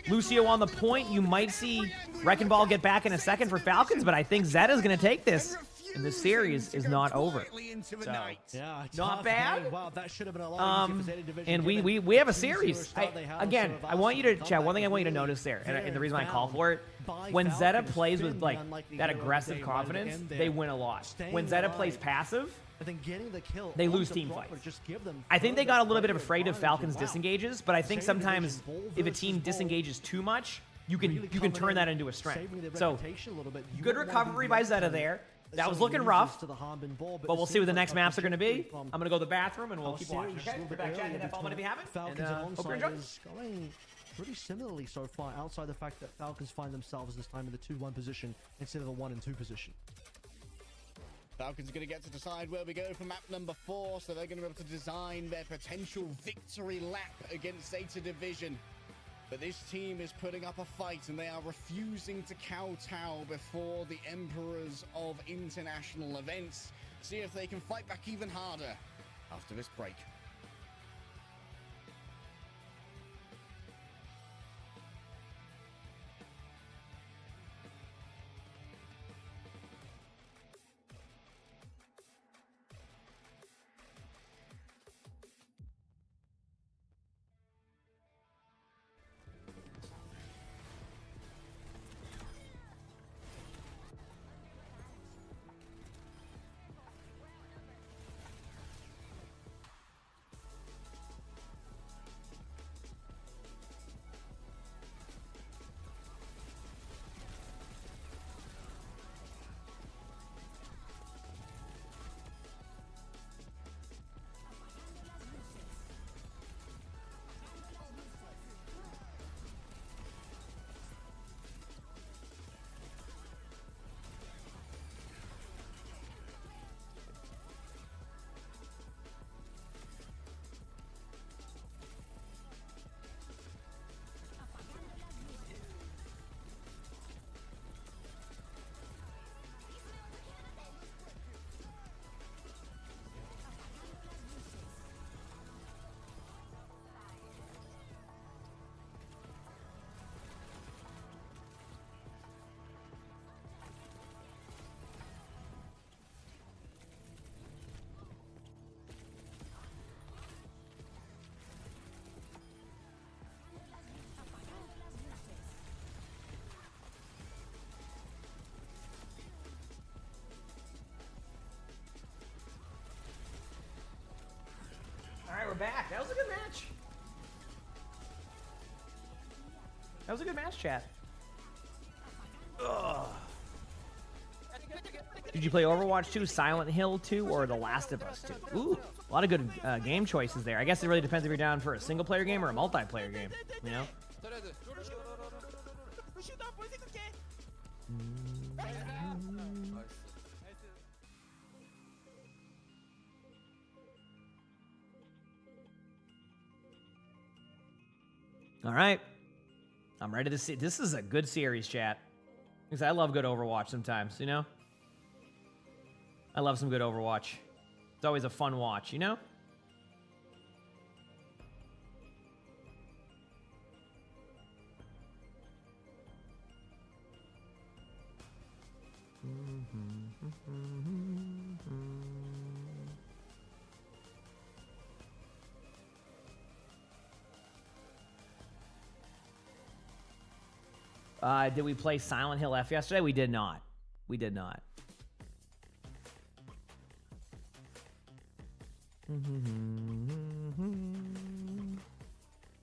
Lucio on the point. You might see Wrecking Ball get back in a second for Falcons, but I think Zed is going to take this. And this series is not over. So, yeah, not bad. Wow, that should have been a lot easier for Zeta Division, and we have a series. I want you to, Chad, one thing I want you to notice there, and the reason I call for it, when Zeta plays with like that aggressive confidence, they win a lot. When Zeta plays passive, they lose team fights. I think they got a little bit afraid of Falcons disengages, but I think sometimes if a team disengages too much, you can turn that into a strength. So good recovery by Zeta there. That was looking rough, but we'll see what the next maps are going to be. I'm going to go to the bathroom, and we'll keep watching. Okay, we're back chatting. That's all I'm going to be having. And, hope you're enjoying. Going pretty similarly so far, outside the fact that Falcons find themselves this time in the 2-1 position instead of the 1-2 position. Falcons are going to get to decide where we go for map number 4, so they're going to be able to design their potential victory lap against Zeta Division. But this team is putting up a fight, and they are refusing to kowtow before the emperors of international events. See if they can fight back even harder after this break. We're back. That was a good match. That was a good match, chat. Ugh. Did you play Overwatch 2, Silent Hill 2, or The Last of Us 2? Ooh, a lot of good game choices there. I guess it really depends if you're down for a single-player game or a multiplayer game, you know? All right. I'm ready to see. This is a good series, chat. Because I love good Overwatch sometimes, you know? I love some good Overwatch. It's always a fun watch, you know? Did we play Silent Hill F yesterday? We did not. We did not.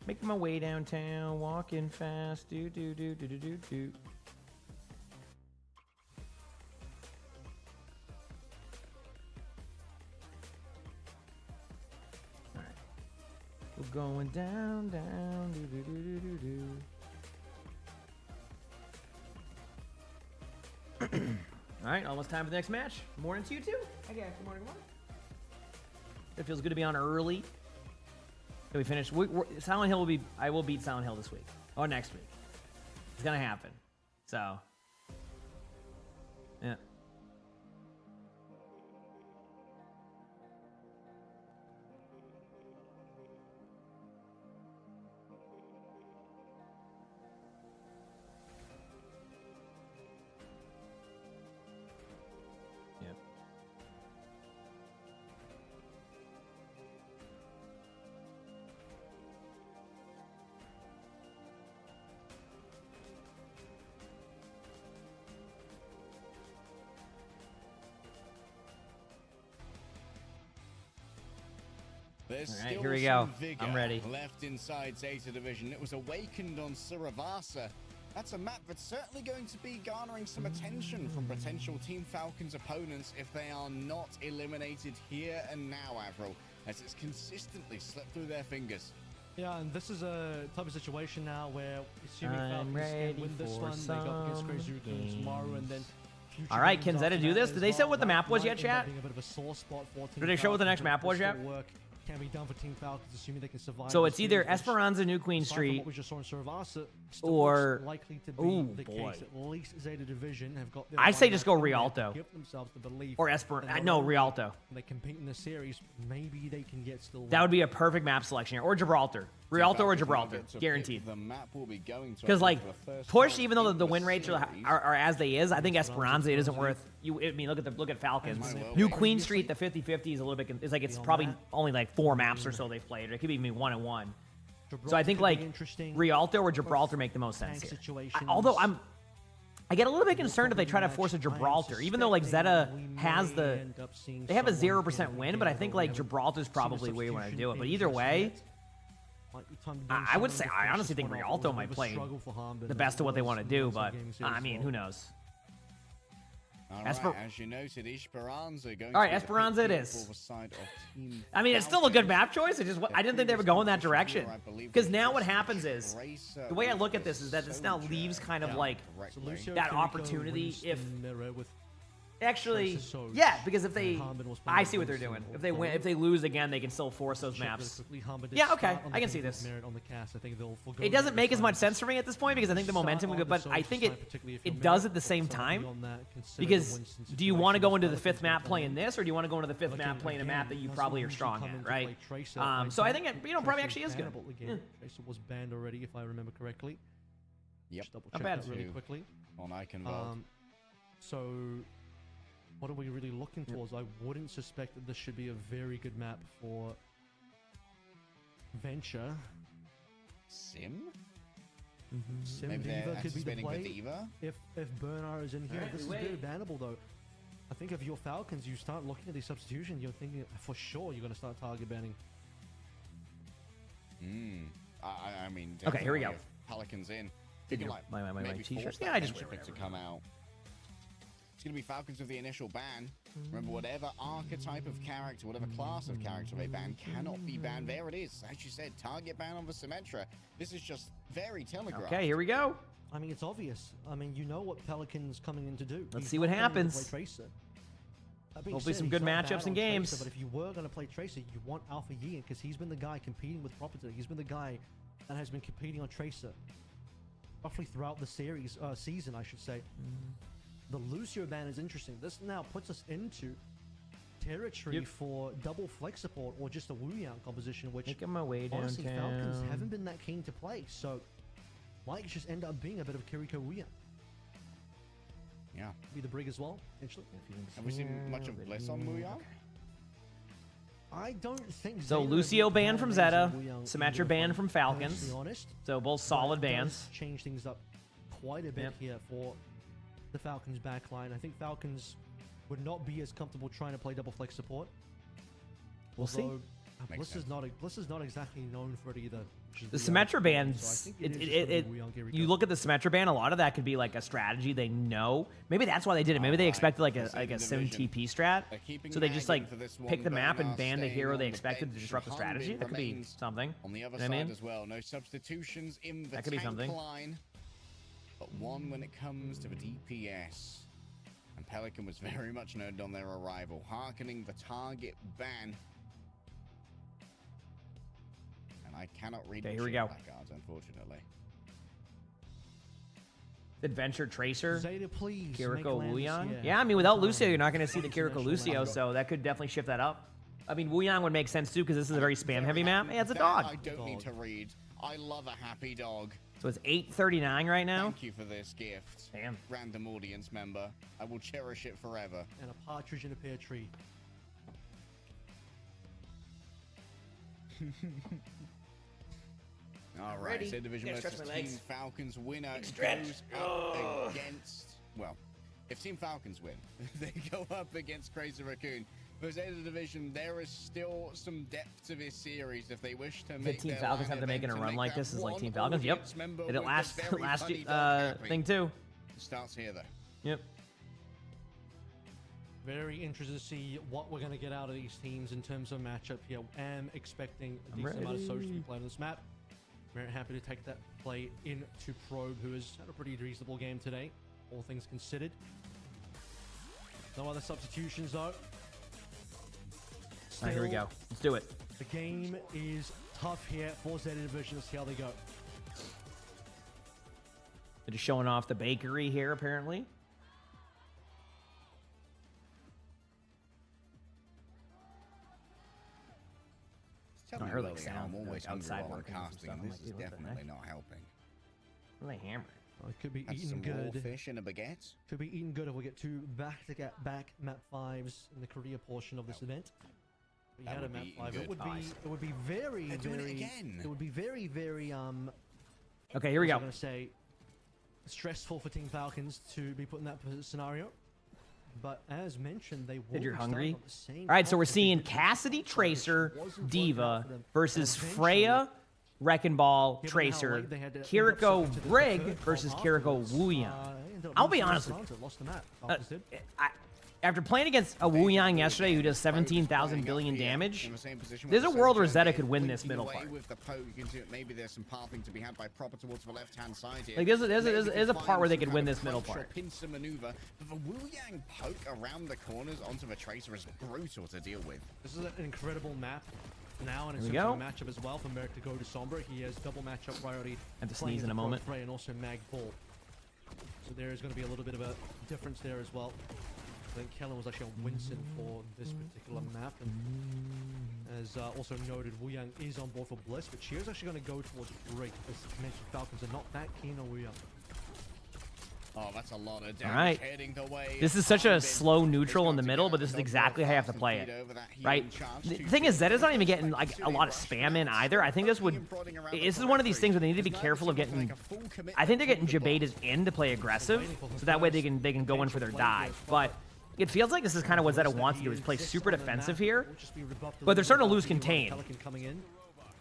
Making my way downtown, walking fast. Do. We're going down, down, do do do do do do. All right, almost time for the next match. Morning to you too. Hey guys, good morning, good morning. It feels good to be on early. Did we finish? Silent Hill will be. I will beat Silent Hill this week or next week. It's gonna happen. So, yeah. Yep. There's All right, still here we some go. vigor I'm ready. left inside Zeta Division. It was awakened on Suravasa. That's a map that's certainly going to be garnering some attention from potential Team Falcons opponents if they are not eliminated here and now, Avril, as it's consistently slipped through their fingers. Yeah, and this is a type of situation now where, assuming I'm Falcons ready can win this for one, they go up against some Crazy Raccoon tomorrow, and then future All right, games can Zeta after do that this? as Did they say well. what the map was That yet, might end up chat? being a bit of a sore spot for Team Did they show what the next Falcons, map but was this yet? will work. Can be done for Team Falcons, assuming they can survive. So the it's either series, which, Esperanza, New Queen aside from Street, what we just saw in Suravasa, still or- looks likely to be Ooh, the boy. case. At least Zeta Division have got their I say lineup just go in there to Rialto. give themselves the belief or that Esperanza. not No, only Rialto. They compete in the series. Maybe they can get still. That would be a perfect map selection here, or Gibraltar. Rialto or Gibraltar, guaranteed. The map will be going to Because like for the first push, time even though in the win rates series. are as they is, I think Esperanza it isn't worth. I mean, look at Falcons. Might well New be. Queen Street, the 50-50 is a little bit. It's like it's probably only like 4 maps or so they've played. It could be 1-1. So I think like Rialto or Gibraltar make the most sense here. Although I get a little bit concerned if they try to force a Gibraltar, even though like Zeta has they have a 0% win, but I think like Gibraltar's probably where you want to do it. But either way, I would say I honestly think Rialto might play the best of what they want to do, but I mean, who knows? All Esper- right, as you noted, Esperanza going All right, to be the Esperanza it pick is. for the side of Team I mean, it's still a good Falcons. map choice. It just I didn't think they were going that direction. Because now what happens is the way I look at this is that this now leaves kind of like that opportunity if actually yeah, because if they I see what they're doing. If they win, if they lose again, they can still force those maps. Yeah, okay, I can see this. It doesn't make as much sense for me at this point because I think the momentum would go, but I think it does at the same time. Because do you want to go into the 5th map playing this, or do you want to go into the 5th map playing a map that you probably are strong at, right? So I think it probably actually is good. Yeah. Tracer was banned already, if I remember correctly. Yep. Just double Not check bad. that really Two. quickly. On Eichenwald. So, what are we really looking towards? I wouldn't suspect that this should be a very good map for Venture. Sim? Sim Maybe they're Diva could be the anticipating the play. Diva? If Bernard is in here, Alright, this is we very wait. bannable though. I think if you're Falcons, you start looking at these substitutions, you're thinking for sure you're going to start target banning. I mean, Okay, here we go. definitely if Pelicans in. You can, like, my maybe t-shirts. force Yeah, that I just Venture wear pick to whatever. come out. It's going to be Falcons with the initial ban. Remember, whatever archetype of character, whatever class of character they ban cannot be banned. There it is. As you said, target ban on the Symmetra. This is just very telegraphed. Okay, here we go. I mean, it's obvious. I mean, you know what Pelican's coming in to do. Let's He's see what not coming in to happens. play Tracer. That being Hopefully said, some he's good not matchups bad and on games. Tracer, but if you were going to play Tracer, you want Alpha Yi because he's been the guy competing with Property. He's been the guy that has been competing on Tracer roughly throughout the series, season, I should say. The Lucio ban is interesting. This now puts us into territory for double flex support or just a Wu Yang composition, which Making my way honestly Falcons downtown. haven't been that keen to play. So might just end up being a bit of Kiriko Wu Yang. Yeah. Be the Brig as well, potentially. Have we seen much of Bliss on Muyang? I don't think So Zeta Lucio have banned from banned Zeta, Wu Yang Symmetra either, banned if from I'm Falcons. personally honest. So both But solid it does bans. change things up quite a bit Yep. here for the Falcons backline. I think Falcons would not be as comfortable trying to play double flex support. We'll see. Although Bliss is not exactly known for it either. The Symmetra bands, you look at the Symmetra band, a lot of that could be like a strategy they know. Maybe that's why they did it. Maybe they expected like a sim TP strat. So they just like pick the map and ban the hero they expected to disrupt the strategy. That could be something. On the other You know what I side mean? as well, no substitutions in the That could be tank something. line, but one when it comes to the DPS. And Pelican was very much noted on their arrival, hearkening the target ban. And I cannot read Okay, the here we shield go. placards, unfortunately. Adventure Tracer, Zeta, please. Kiriko make Landis Wuyang. here. Yeah, I mean, without Lucio, you're not going to see the Kiriko Lucio, so that could definitely shift that up. I mean, Wuyang would make sense too, because this is a very spam-heavy map. Yeah, it's a That dog. I don't need to read. I love a happy dog. So it's 8:39 right now. Thank you for this gift. Damn. Random audience member. I will cherish it forever. And a partridge in a pear tree. All right, Ready. so Division Yeah, versus stretch my Team legs. Falcons winner Stretch. goes up against... Well, if Team Falcons win, they go up against Crazy Raccoon. For Zeta Division, there is still some depth to this series if they wish to make Team their Falcons line have to make event a to run make like that this is like one Team Falcons. Yep. audience member Did it with the last very last funny dog happy. thing too. Starts here, though. Yep. Very interested to see what we're going to get out of these teams in terms of matchup here. Am expecting a decent amount of Soch to be played on this map. Very happy to take that play into Probe, who has had a pretty reasonable game today, all things considered. No other substitutions though. All right, here we go. Let's do it. The game is tough here for Zeta Division. Let's see how they go. They're just showing off the bakery here, apparently. Tell I me heard earlier like how sound, I'm always like, hungry outside while I'm working and some casting, stuff. and I'm this like, is dude, what the definitely heck? not helping. What are they hammering? Well, it could be That's eaten some raw good. fish and a baguette. Could be eaten good if we get two back-to-back map 5s in the Korea portion of this event. We That had a would map be eaten 5. good. It would be Nice. it would be very They're doing it very again. it would be very Okay, here we I'm go. going to say stressful for Team Falcons to be put in that scenario. But as mentioned, they will You're be hungry? starting on the same All right, so we're path as seeing they did Cassidy, last time, Tracer, which wasn't working out Diva for them. versus And Freya, eventually, Wrecking Ball, given how Tracer, late they had to end up Kiriko switching to the Brig third versus call Kiriko afterwards, Wuyang. ended up I'll be losing honest the with Sansa, lost the map. Uh, Falcons did. After playing against a Wuyang yesterday who does 17,000 billion damage, there's a world where Zeta could win this middle part. With the poke, you can see that maybe there's some pathing to be had by proper towards the left-hand side here. Like, there's Maybe a part where they find could some win kind of this middle crunch or part. pincer maneuver, but the Wu Yang poke around the corners onto the Tracer is brutal to deal with. This is an incredible map now, and it's Here we a go. matchup as well for Merrick to go to Sombra. He has double matchup priority. Have to playing sneeze in a into moment. Frey and also Mag Ball. So there is going to be a little bit of a difference there as well. I think Kellen was actually on Winston for this particular map, and as also noted, Wuyang is on board for Bliss, but Cheer's actually going to go towards Brig. As mentioned, Falcons are not that keen on Wuyang. Oh, that's a lot of damage right. heading the way. This is such a Harbin slow neutral is in the going to middle, get but this is out exactly how you have to and play feed it, over that healing right? charge The to thing is, Zeta's not even Kiriko. getting like a lot of spam in either. I think this would. This is one of these things where they need to be careful of getting. I think they're getting Jabaitas in to play aggressive, so that way they can go in for their dive. But it feels like this is kind of what Zeta wants to do, is play super defensive here. But they're starting to lose contain. Pelican coming in.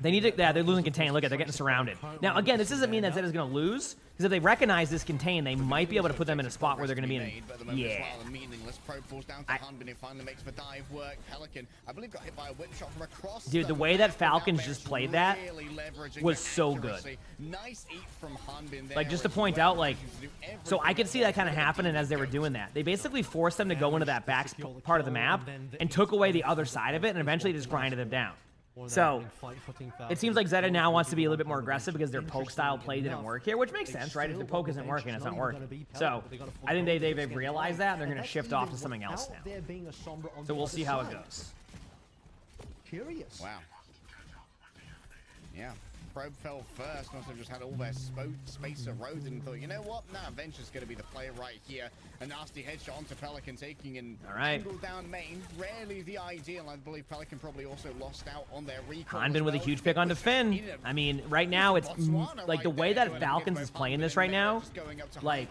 They need to. Yeah, they're losing contain. Look at, they're getting surrounded. Now, again, this doesn't mean that Zeta's going to lose, because if they recognize this contain, they might be able to put them in a spot where they're going to be in. Yeah. Meaningless probe falls down to Hanbin, who finally makes the dive work. Pelican, I believe, got hit by a whip shot from across. Dude, the way that Falcons just played that was so good. Nice eat from Hanbin there. Like, just to as point well, out, like, so I could see that kind of happening as they were doing that. They basically forced them to go into that back part of the map and took away the other side of it, and eventually just grinded them down. So it seems like Zeta now wants to be a little bit more aggressive because their poke style play didn't work here, which makes sense, right? If the poke isn't working, it's not working. So I think they've realized that, and they're going to shift off to something else now. So we'll see how it goes. Curious. Wow. Yeah. Probe fell first, must have just had all their space eroded and thought, you know what? Nah, Venture's going to be the player right here. A nasty headshot onto Pelican, taking an angle down main. Rarely the ideal. I believe Pelican probably also lost out on their recall. Hanbin with a huge pick on defend. I mean, right now it's like the way that Falcons is playing this right now, like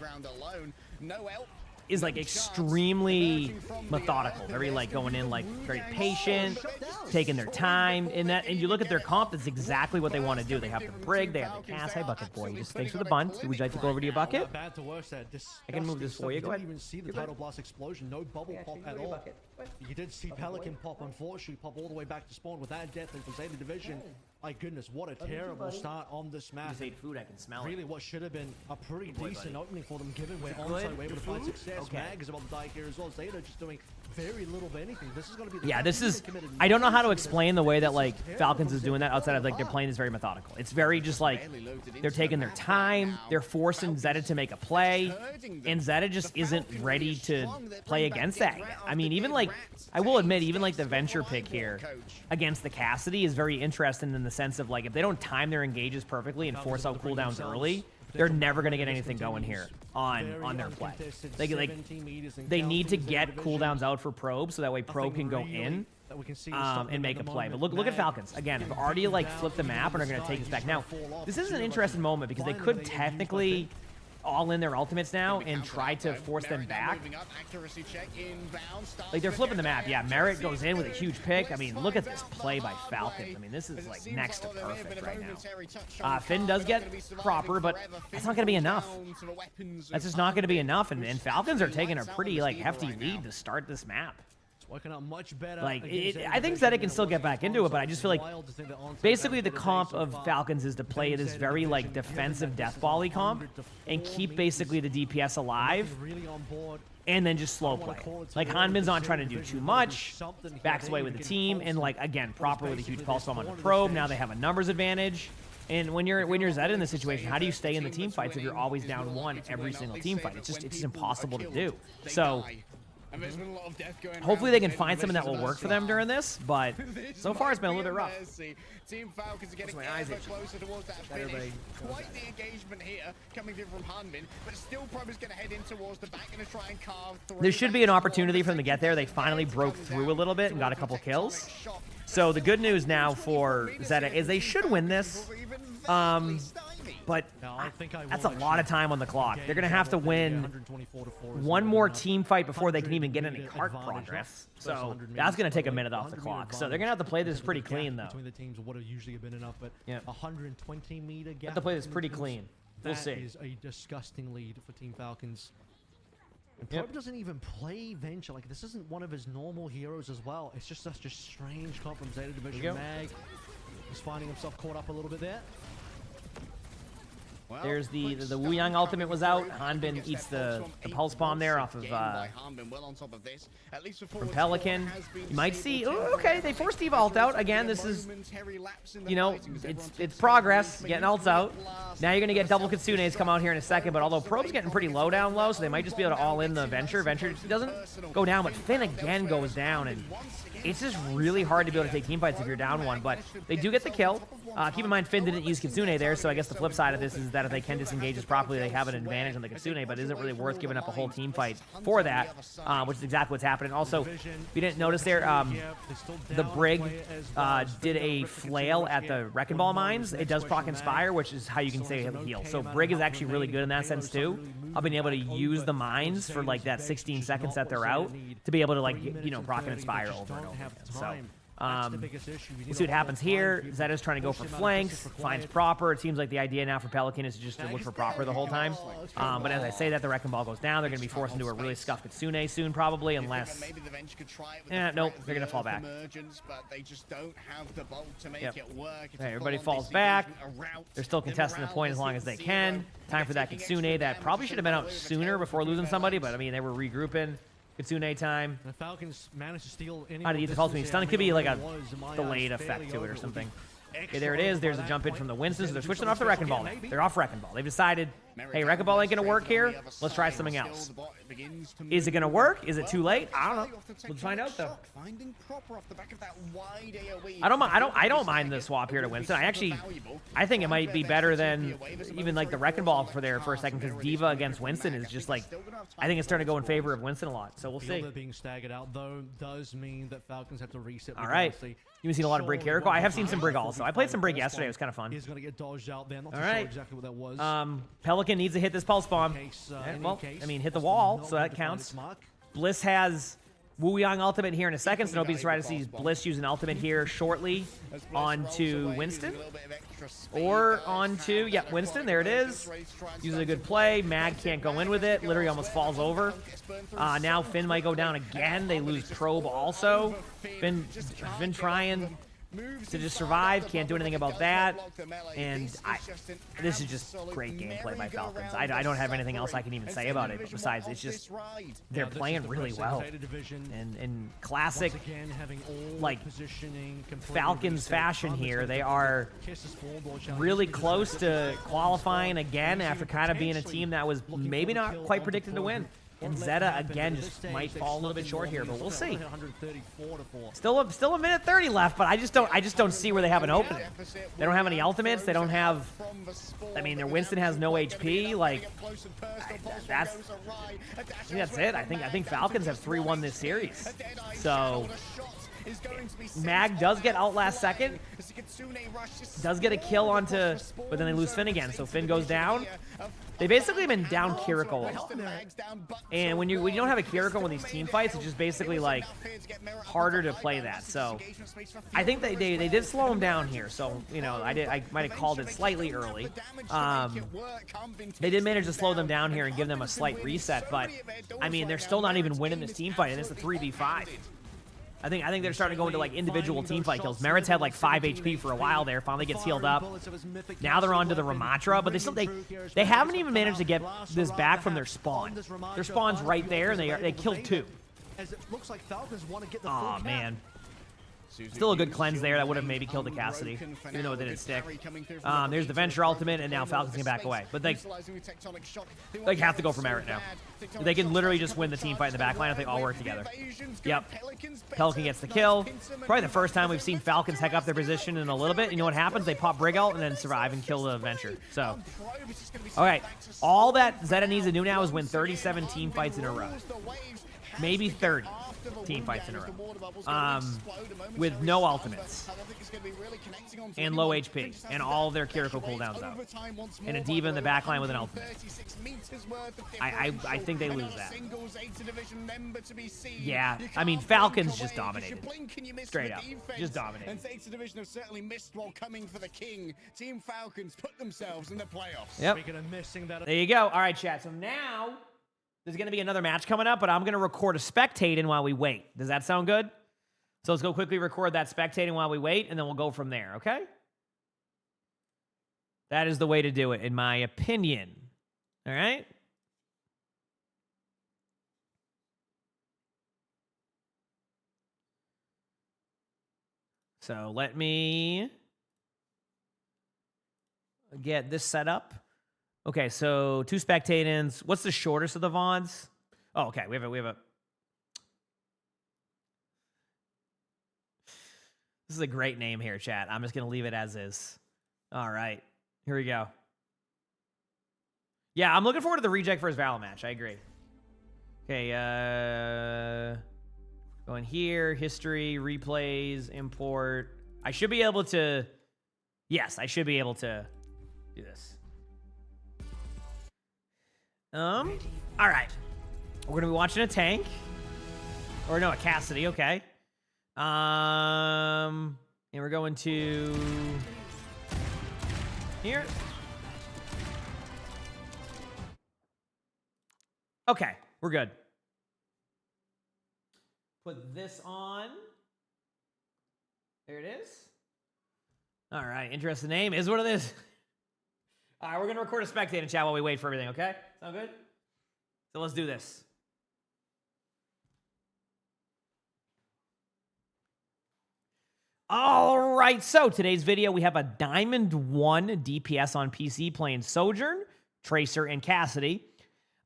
is like extremely methodical, very like going in like very patient, taking their time. And you look at their comp, that's exactly what they want to do. They have the brig, they have the cast. Hey, Bucket Boy, just thanks for the bunt. Would you like to go over to your bucket? I can move this for you. Go ahead. You didn't even see the Tidal Blast explosion. No bubble pop at all. You did see Pelican pop, unfortunately, pop all the way back to spawn with that death and Crusader Division. My goodness, what a terrible start on this map. Just ate food, I can smell Really, it. what should have been a pretty decent opening for them, given we're Good? onside, we're able to find success. Okay. Mag is about to die here as well. Zeta just doing very little of anything. This is going to be the Yeah, this is, I don't know how to explain the way that like Falcons is doing that outside of like they're playing is very methodical. It's very just like they're taking their time, they're forcing Zeta to make a play, and Zeta just isn't ready to play against that yet. I mean, even like, I will admit, even like the venture pick here against the Cassidy is very interesting in the sense of like if they don't time their engages perfectly and force out cooldowns early, they're never going to get anything going here on their play. They need to get cooldowns out for Probe so that way Probe can go in and make a play. But look at Falcons. Again, they've already like flipped the map and are going to take us back. Now, this is an interesting moment because they could technically all in their ultimates now and try to force them back. Like they're flipping the map. Yeah, Merritt goes in with a huge pick. I mean, look at this play by Falcons. I mean, this is like next to perfect right now. Finn does get proper, but that's not going to be enough. That's just not going to be enough. And Falcons are taking a pretty like hefty lead to start this map. Working out much better. Like, I think Zeta can still get back into it, but I just feel like basically the comp of Falcons is to play this very like defensive deathball-y comp and keep basically the DPS alive and then just slow play. Like Hanbin's not trying to do too much, backs away with the team, and like again, proper with a huge pulse bomb on the probe. Now they have a numbers advantage. And when you're Zeta in this situation, how do you stay in the team fights if you're always down one every single team fight? It's just impossible to do. So hopefully they can find something that will work for them during this, but so far it's been a little bit rough. Team Falcons are getting my eyes ever closer towards that finish. Quite the engagement here coming through from Hanbin, but still Probe is going to head in towards the back, going to try and carve through. There should be an opportunity for them to get there. They finally broke through a little bit and got a couple kills. So the good news now for Zeta is they should win this. But that's a lot of time on the clock. They're going to have to win one more team fight before they can even get any cart progress. So that's going to take a minute off the clock. So they're going to have to play this pretty clean, though. Between the teams would have usually been enough, but 120-meter gap. Have to play this pretty clean. We'll see. That is a disgusting lead for Team Falcons. And Probe doesn't even play Venture. Like, this isn't one of his normal heroes as well. It's just such a strange comp from Zeta Division. Mag is finding himself caught up a little bit there. There's the Wu Yang ultimate was out. Hanbin eats the pulse bomb there off of from Pelican. You might see, oh, okay, they forced Steve ult out. Again, this is, you know, it's progress, getting ults out. Now you're going to get double Kitsunes come out here in a second, but although Probe's getting pretty low down low, so they might just be able to all in the Venture. Venture doesn't go down, but Finn again goes down, and it's just really hard to be able to take team fights if you're down one, but they do get the kill. Keep in mind, Finn didn't use Kitsune there, so I guess the flip side of this is that if they can disengage this properly, they have an advantage on the Kitsune, but it isn't really worth giving up a whole team fight for that, which is exactly what's happening. Also, if you didn't notice there, the Brig did a flail at the Wrecking Ball mines. It does proc Inspire, which is how you can say heal. So Brig is actually really good in that sense, too. I've been able to use the mines for, like, that 16 seconds that they're out to be able to, like, you know, proc and Inspire over and over again. So we'll see what happens here. Zeta's trying to go for flanks, finds proper. It seems like the idea now for Pelican is just to look for proper the whole time. But as I say that, the Wrecking Ball goes down. They're going to be forced into a really scuffed Kitsune soon, probably, unless... nope, they're going to fall back. Yep. Okay, everybody falls back. They're still contesting the point as long as they can. Time for that Kitsune that probably should have been out sooner before losing somebody, but, I mean, they were regrouping. Kitsune time. The Falcons managed to steal any How to use the pulse being stun. It could be like a delayed effect to it or something. Okay, there it is. There's a jump in from the Winston, so they're switching off the Wrecking Ball now. They're off Wrecking Ball. They've decided, hey, Wrecking Ball ain't going to work here. Let's try something else. Is it going to work? Is it too late? I don't know. We'll find out, though. I don't mind the swap here to Winston. I think it might be better than even like the Wrecking Ball for there for a second, because Diva against Winston is just like, I think it's starting to go in favor of Winston a lot. So we'll see. Being staggered out though does mean that Falcons have to reset. All right. You've seen a lot of Brig Jericho. I have seen some Brig also. I played some Brig yesterday. It was kind of fun. He's going to get dodged out there. Not all right. sure exactly what that was. Pelican needs to hit this pulse bomb. Well, I mean, hit the wall, so that counts. Bliss has Wu Yang ultimate here in a second, so nobody surprised to see Bliss use an ultimate here shortly onto Winston. Or onto, yeah, Winston, there it is. Uses a good play. Mag can't go in with it. Literally almost falls over. Now Finn might go down again. They lose Probe also. Finn trying to just survive, can't do anything about that, and this is just great gameplay by Falcons. I don't have anything else I can even say about it, besides it's just, they're playing really well. And classic, like, Falcons fashion here, they are really close to qualifying again after kind of being a team that was maybe not quite predicted to win. And Zeta, again, just might fall a little bit short here, but we'll see. Still a minute 30 left, but I just don't see where they have an opening. They don't have any ultimates. They don't have, I mean, their Winston has no HP. Like, I think that's it. I think Falcons have 3-1 this series. So Mag does get outlast second, does get a kill onto, but then they lose Finn again. So Finn goes down. They basically have been down Kiriko a lot. And when you don't have a Kiriko in these team fights, it's just basically like harder to play that. So I think they did slow him down here. So, you know, I might have called it slightly early. They did manage to slow them down here and give them a slight reset, but I mean, they're still not even winning this team fight, and it's a 3v5. I think they're starting to go into like individual team fight kills. Merit's had like 5 HP for a while there. Finally gets healed up. Now they're on to the Ramatra, but they haven't even managed to get this back from their spawn. Their spawn's right there, and they killed 2. Oh man. Still a good cleanse there. That would have maybe killed the Cassidy, even though it didn't stick. There's the Venture ultimate, and now Falcons can back away. But they have to go for Merit now. They can literally just win the team fight in the back line if they all work together. Yep. Pelican gets the kill. Probably the first time we've seen Falcons heck up their position in a little bit. You know what happens? They pop Brig ult and then survive and kill the Venture. So, all right. All that Zeta needs to do now is win 37 team fights in a row. Maybe 30 team fights in a row. With no ultimates. And low HP. And all of their Kiriko cooldowns out. And a Diva in the backline with an ultimate. I think they lose that. Yeah, I mean, Falcons just dominated. Straight up. Just dominated. And Zeta Division have certainly missed while coming for the king. Team Falcons put themselves in the playoffs. Yep. There you go. All right, chat. So now there's going to be another match coming up, but I'm going to record a spectating while we wait. Does that sound good? So let's go quickly record that spectating while we wait, and then we'll go from there, okay? That is the way to do it, in my opinion. All right? So let me get this set up. Okay, so 2 spectators. What's the shortest of the VODs? Oh, okay. We have a. This is a great name here, chat. I'm just gonna leave it as is. All right, here we go. Yeah, I'm looking forward to the reject versus Val match. I agree. Okay, going here, history, replays, import. I should be able to. Yes, I should be able to do this. All right. We're gonna be watching a tank. Or no, a Cassidy, okay. And we're going to here. Okay, we're good. Put this on. There it is. All right, interesting name. Is what it is. All right, we're going to record a spectator chat while we wait for everything, okay? Sound good? So let's do this. All right, so today's video, we have a Diamond 1 DPS on PC playing Sojourn, Tracer, and Cassidy.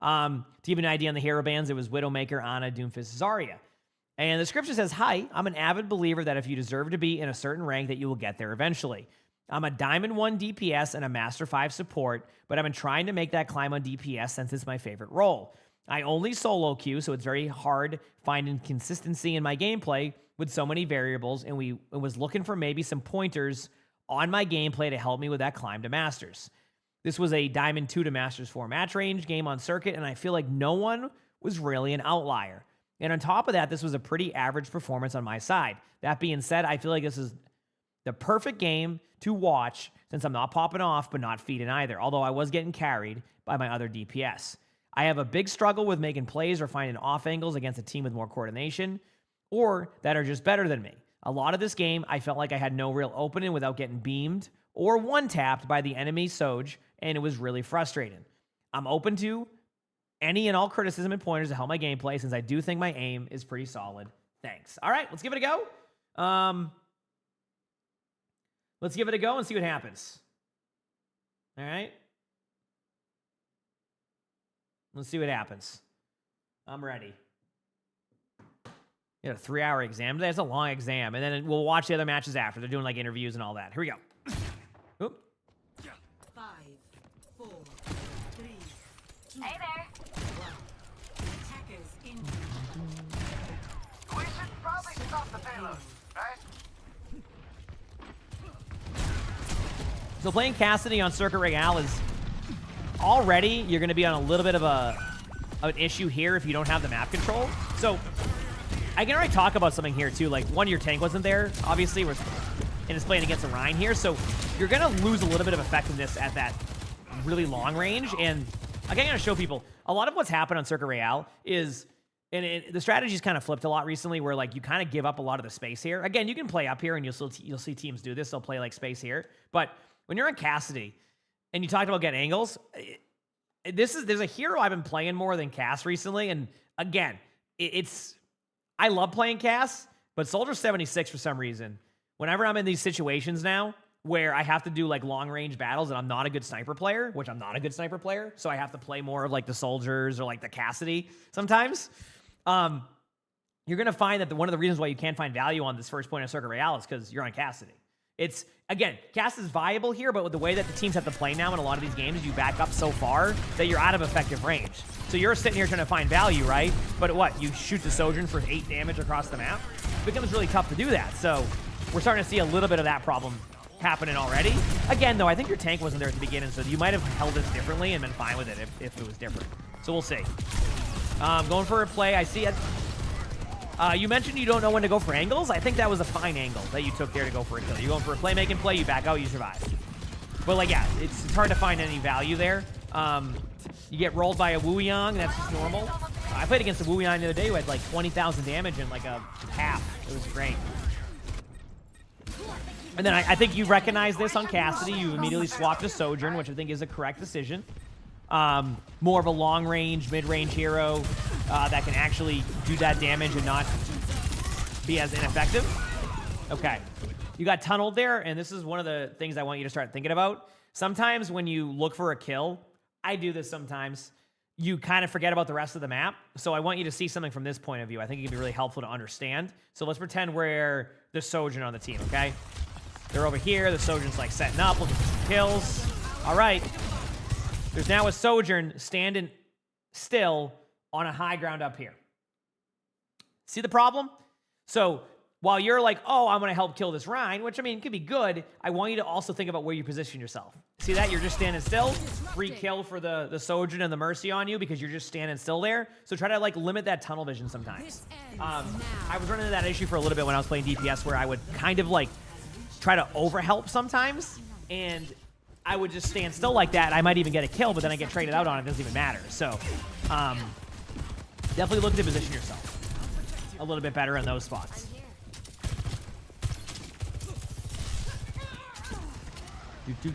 To give you an idea on the hero bands, it was Widowmaker, Ana, Doomfist, Zarya. And the description says, "Hi, I'm an avid believer that if you deserve to be in a certain rank, that you will get there eventually. I'm a Diamond 1 DPS and a Master 5 support, but I've been trying to make that climb on DPS since it's my favorite role. I only solo queue, so it's very hard finding consistency in my gameplay with so many variables, and was looking for maybe some pointers on my gameplay to help me with that climb to Masters. This was a Diamond 2 to Masters 4 match range game on circuit, and I feel like no one was really an outlier. And on top of that, this was a pretty average performance on my side. That being said, I feel like this is the perfect game to watch since I'm not popping off, but not feeding either, although I was getting carried by my other DPS. I have a big struggle with making plays or finding off angles against a team with more coordination or that are just better than me. A lot of this game, I felt like I had no real opening without getting beamed or one-tapped by the enemy Soj, and it was really frustrating. I'm open to any and all criticism and pointers to help my gameplay since I do think my aim is pretty solid. Thanks. All right, let's give it a go. Let's give it a go and see what happens. All right. Let's see what happens. I'm ready. You had a 3-hour exam today. It's a long exam. And then we'll watch the other matches after. They're doing like interviews and all that. Here we go. Oop. 5, 4, 3, 2, Hey there. 1. Attackers in. We should probably stop the payload, right? So playing Cassidy on Circuit Royale is already, you're going to be on a little bit of an issue here if you don't have the map control. So I can already talk about something here too. Like, one, your tank wasn't there, obviously, and it's playing against a Rhine here. So you're going to lose a little bit of effectiveness at that really long range. And I'm going to show people, a lot of what's happened on Circuit Royale is, the strategy's kind of flipped a lot recently where, like, you kind of give up a lot of the space here. Again, you can play up here and you'll see teams do this. They'll play, like, space here. But when you're on Cassidy and you talked about getting angles, there's a hero I've been playing more than Cass recently. And again, I love playing Cass, but Soldier 76 for some reason, whenever I'm in these situations now where I have to do like long range battles and I'm not a good sniper player, which I'm not a good sniper player, so I have to play more of like the Soldiers or like the Cassidy sometimes, you're going to find that one of the reasons why you can't find value on this first point of Circuit Royale is because you're on Cassidy. It's, again, Cass is viable here, but with the way that the teams have to play now in a lot of these games, you back up so far that you're out of effective range. So you're sitting here trying to find value, right? But what? You shoot the Sojourn for 8 damage across the map? It becomes really tough to do that. So we're starting to see a little bit of that problem happening already. Again, though, I think your tank wasn't there at the beginning, so you might have held this differently and been fine with it if it was different. So we'll see. Going for a play. I see it. You mentioned you don't know when to go for angles. I think that was a fine angle that you took there to go for a kill. You're going for a playmaking play, you back out, you survive. But, like, yeah, it's hard to find any value there. You get rolled by a Wu Yang, that's just normal. I played against a Wu Yang the other day who had like 20,000 damage in like a half. It was great. And then I think you recognize this on Cassidy. You immediately swapped to Sojourn, which I think is a correct decision. More of a long-range, mid-range hero that can actually do that damage and not be as ineffective. Okay. You got tunneled there, and this is one of the things I want you to start thinking about. Sometimes when you look for a kill, I do this sometimes, you kind of forget about the rest of the map. So I want you to see something from this point of view. I think it can be really helpful to understand. So let's pretend we're the Sojourn on the team, okay? They're over here. The Sojourn's like setting up, looking for some kills. All right. There's now a Sojourn standing still on a high ground up here. See the problem? So while you're like, oh, I'm going to help kill this Rhine, which, I mean, could be good, I want you to also think about where you position yourself. See that? You're just standing still. Free kill for the Sojourn and the Mercy on you because you're just standing still there. So try to, like, limit that tunnel vision sometimes. I was running into that issue for a little bit when I was playing DPS where I would kind of, like, try to overhelp sometimes, and I would just stand still like that. I might even get a kill, but then I get traded out on it. It doesn't even matter. So definitely look to position yourself a little bit better in those spots.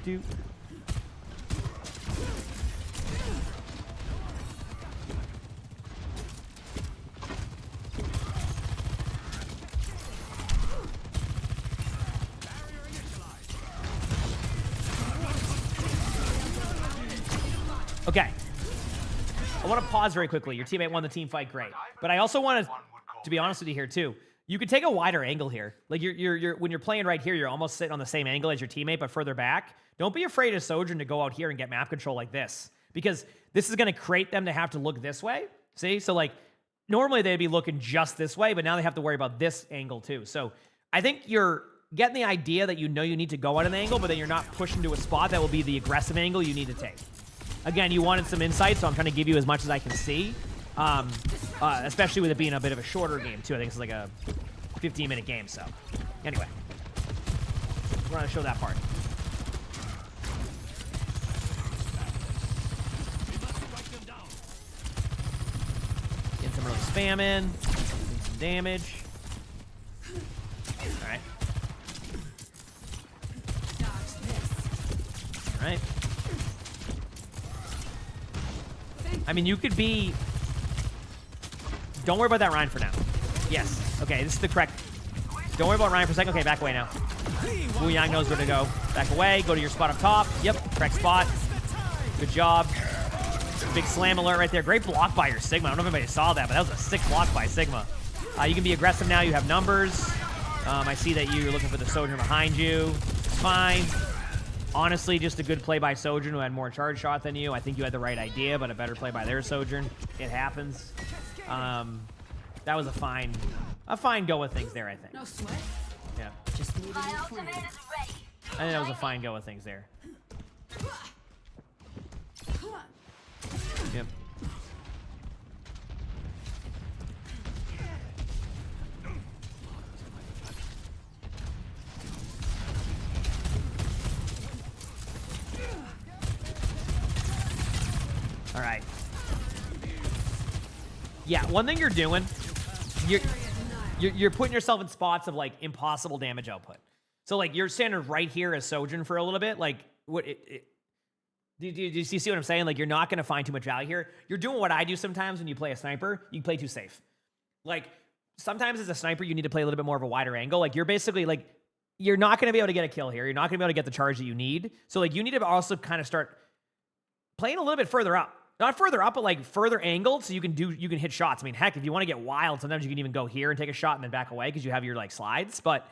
Do. Okay. I want to pause very quickly. Your teammate won the team fight, great. But I also want to be honest with you here too. You could take a wider angle here. Like you're when you're playing right here, you're almost sitting on the same angle as your teammate, but further back. Don't be afraid of Sojourn to go out here and get map control like this, because this is going to create them to have to look this way. See? So like normally they'd be looking just this way, but now they have to worry about this angle too. So I think your getting the idea that you know you need to go at an angle, but then you're not pushing to a spot that will be the aggressive angle you need to take. Again, you wanted some insight, so I'm trying to give you as much as I can see, especially with it being a bit of a shorter game, too. I think it's like a 15-minute game, so. Anyway, we're going to show that part. Getting some early spam in, doing some damage. All right. All right. I mean, you could be... Don't worry about that Ryan for now. Yes. Okay, this is the correct... Don't worry about Ryan for a second. Okay, back away now. Wu Yang knows where to go. Back away. Go to your spot up top. Yep, correct spot. Good job. Big slam alert right there. Great block by your Sigma. I don't know if anybody saw that, but that was a sick block by Sigma. You can be aggressive now. You have numbers. I see that you're looking for the Sojourn behind you. It's fine. Honestly, just a good play by Sojourn, who had more charge shot than you. I think you had the right idea, but a better play by their Sojourn. It happens. That was a fine go with things there, I think. No sweat. Yeah. Just moving My in ultimate is plan. ready. I think that was a fine go with things there. Yep. All right. Yeah, one thing you're doing, you're putting yourself in spots of like impossible damage output. So like you're standing right here as Sojourn for a little bit. Like what? Do you see what I'm saying? Like you're not going to find too much value here. You're doing what I do sometimes when you play a sniper. You play too safe. Like sometimes as a sniper, you need to play a little bit more of a wider angle. Like you're basically like you're not going to be able to get a kill here. You're not going to be able to get the charge that you need. So like you need to also kind of start playing a little bit further up. Not further up, but like further angled so you can hit shots. I mean, heck, if you want to get wild, sometimes you can even go here and take a shot and then back away because you have your like slides. But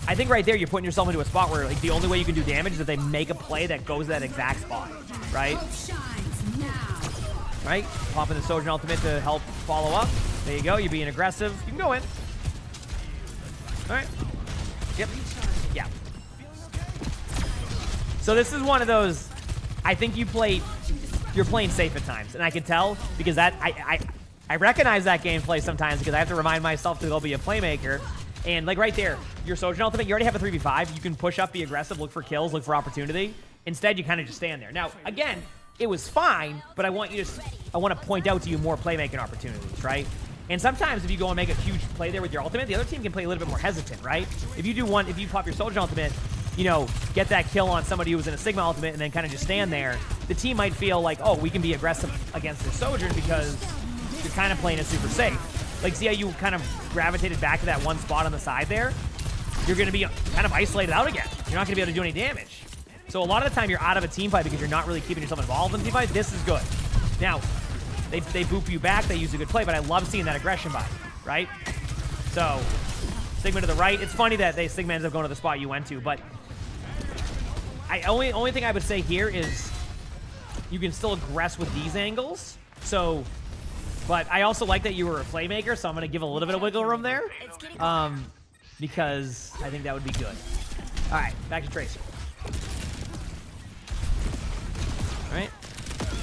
I think right there you're putting yourself into a spot where like the only way you can do damage is if they make a play that goes to that exact spot, right? Shines now. Right? Popping the Sojourn ultimate to help follow up. There you go. You're being aggressive. You can go in. All right. Yep. Yeah. So this is one of those. I think you're playing safe at times, and I can tell because that I recognize that gameplay sometimes because I have to remind myself to go be a playmaker. And like right there, your Sojourn ultimate, you already have a 3v5. You can push up, be aggressive, look for kills, look for opportunity. Instead, you kind of just stand there. Now, again, it was fine, but I want to point out to you more playmaking opportunities, right? And sometimes if you go and make a huge play there with your ultimate, the other team can play a little bit more hesitant, right? If you pop your Sojourn ultimate, you know, get that kill on somebody who was in a Sigma ultimate and then kind of just stand there, the team might feel like, oh, we can be aggressive against the Sojourn because you're kind of playing it super safe. Like, see how you kind of gravitated back to that one spot on the side there? You're going to be kind of isolated out again. You're not going to be able to do any damage. So a lot of the time you're out of a team fight because you're not really keeping yourself involved in the team fight. This is good. Now, they boop you back. They use a good play, but I love seeing that aggression by you, right? So, Sigma to the right. It's funny that Sigma ends up going to the spot you went to, but only thing I would say here is you can still aggress with these angles. So, but I also like that you were a playmaker, so I'm going to give a little bit of wiggle room there, because I think that would be good. All right, back to Tracer. All right,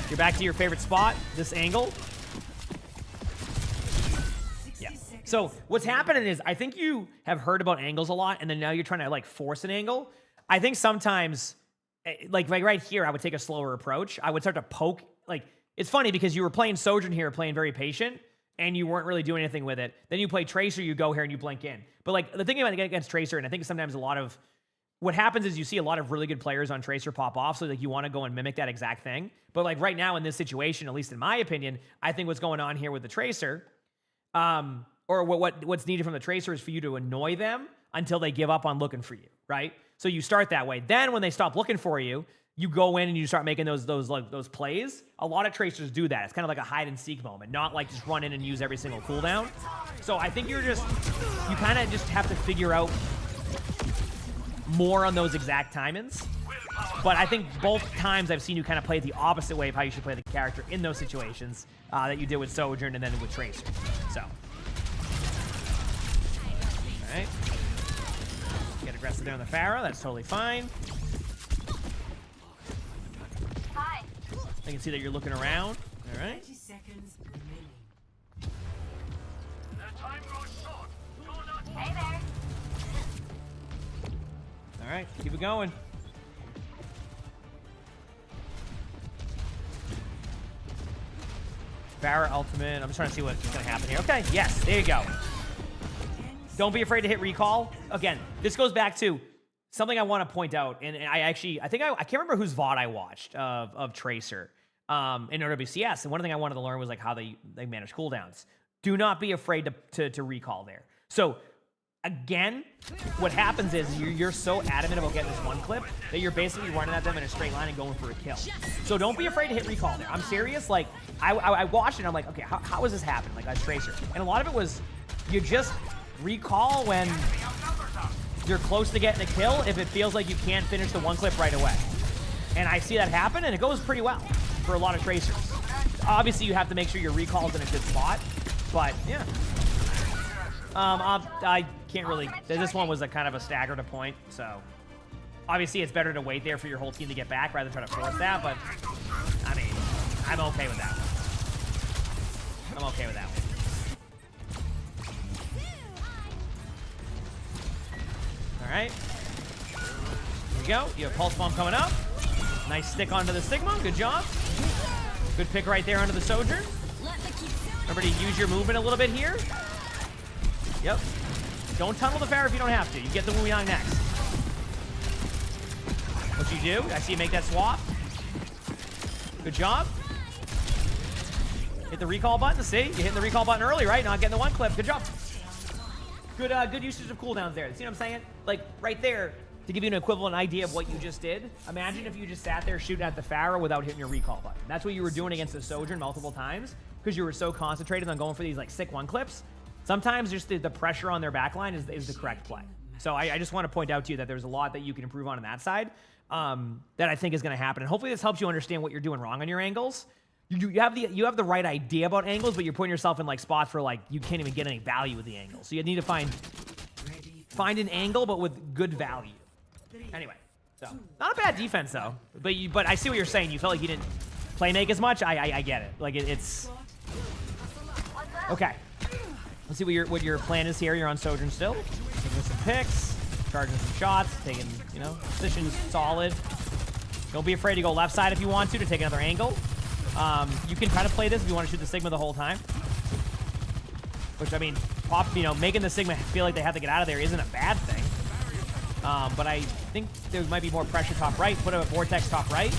you're back to your favorite spot, this angle. Yeah. So what's happening is I think you have heard about angles a lot, and then now you're trying to like force an angle. I think sometimes, like right here, I would take a slower approach. I would start to poke. Like, it's funny because you were playing Sojourn here, playing very patient, and you weren't really doing anything with it. Then you play Tracer, you go here and you blink in. But like the thing about against Tracer, and I think sometimes a lot of what happens is you see a lot of really good players on Tracer pop off, so like you want to go and mimic that exact thing. But like right now in this situation, at least in my opinion, I think what's going on here with the Tracer, or what's needed from the Tracer is for you to annoy them until they give up on looking for you, right? So you start that way. Then when they stop looking for you, you go in and you start making those plays. A lot of Tracers do that. It's kind of like a hide and seek moment, not like just run in and use every single cooldown. So I think you kind of just have to figure out more on those exact timings. But I think both times I've seen you kind of play the opposite way of how you should play the character in those situations that you did with Sojourn and then with Tracer. So, all right. Get a aggressive there on the Pharah. That's totally fine. Hi. I can see that you're looking around. All right. 30 seconds remaining. The time grows short. Do not. Hey there. All right. Keep it going. Pharah ultimate. I'm just trying to see what's going to happen here. Okay. Yes. There you go. Don't be afraid to hit recall. Again, this goes back to something I want to point out, and I can't remember whose VOD I watched of Tracer in OWCS, and one thing I wanted to learn was like how they manage cooldowns. Do not be afraid to recall there. So again, what happens is you're so adamant about getting this one clip that you're basically running at them in a straight line and going for a kill. So don't be afraid to hit recall there. I'm serious. Like I watched it and I'm like, okay, how is this happening? Like as Tracer, and a lot of it was you just recall when you're close to getting a kill if it feels like you can't finish the one clip right away. And I see that happen, and it goes pretty well for a lot of Tracers. Obviously, you have to make sure your recall is in a good spot, but yeah. I can't really. This one was a kind of a stagger to point, so obviously it's better to wait there for your whole team to get back rather than try to force that. But I mean, I'm okay with that one. I'm okay with that one. All right. Here we go. You have Pulse Bomb coming up. Nice stick onto the Sigma. Good job. Good pick right there onto the Sojourn. Remember to use your movement a little bit here. Yep. Don't tunnel the Pharah if you don't have to. You get the Wu Yang next. What you do? I see you make that swap. Good job. Hit the recall button. See? You hit the recall button early, right? Not getting the one clip. Good job. Good usage of cooldowns there. See what I'm saying? Like, right there, to give you an equivalent idea of what you just did, imagine if you just sat there shooting at the Pharah without hitting your recall button. That's what you were doing against the Sojourn multiple times because you were so concentrated on going for these, like, sick one clips. Sometimes just the pressure on their backline is the correct play. So I just want to point out to you that there's a lot that you can improve on that side that I think is going to happen. And hopefully this helps you understand what you're doing wrong on your angles. You have the right idea about angles, but you're putting yourself in like spots where like you can't even get any value with the angle. So you need to find an angle, but with good value. Anyway, so not a bad defense though. But I see what you're saying. You felt like you didn't play make as much. I get it. Like it's okay. Let's see what your plan is here. You're on Sojourn still. Taking some picks, charging some shots, taking positions solid. Don't be afraid to go left side if you want to take another angle. You can kind of play this if you want to shoot the Sigma the whole time. Which, I mean, making the Sigma feel like they have to get out of there isn't a bad thing. But I think there might be more pressure top right. Put a Vortex top right.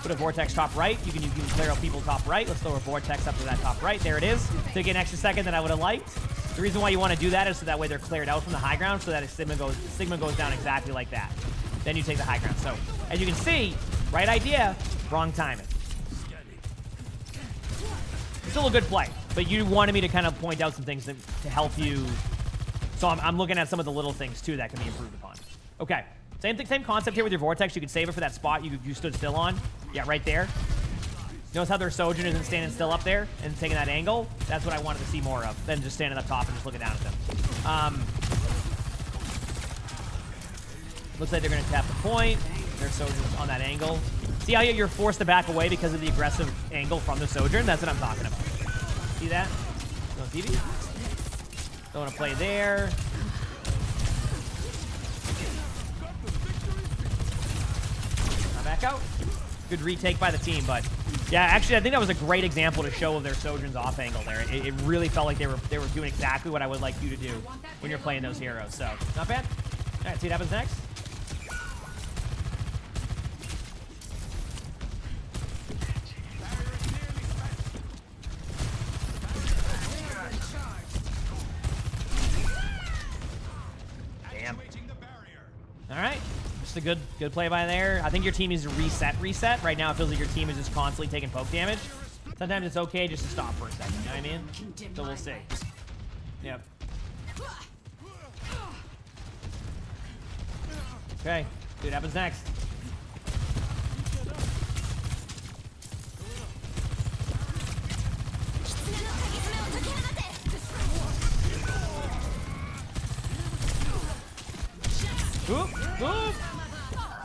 Put a Vortex top right. You can clear out people top right. Let's throw a Vortex up to that top right. There it is. Took an extra second than I would have liked. The reason why you want to do that is so that way they're cleared out from the high ground so that Sigma goes down exactly like that. Then you take the high ground. So, as you can see, right idea, wrong timing. Still a good play, but you wanted me to kind of point out some things to help you. So I'm looking at some of the little things too that can be improved upon. Okay, same concept here with your Vortex. You can save it for that spot you stood still on. Yeah, right there. Notice how their Sojourn isn't standing still up there and taking that angle? That's what I wanted to see more of than just standing up top and just looking down at them. Looks like they're going to tap the point. Their Sojourn's on that angle. See how you're forced to back away because of the aggressive angle from the Sojourn? That's what I'm talking about. See that? No TV? Don't want to play there. Now back out. Good retake by the team, but yeah, actually, I think that was a great example to show of their Sojourn's off angle there. It really felt like they were doing exactly what I would like you to do when you're playing those heroes. So, not bad. All right, see what happens next. Damn. All right. Just a good play by there. I think your team needs to reset. Right now, it feels like your team is just constantly taking poke damage. Sometimes it's okay just to stop for a second. You know what I mean? So we'll see. Yep. Okay. See what happens next. Ooh,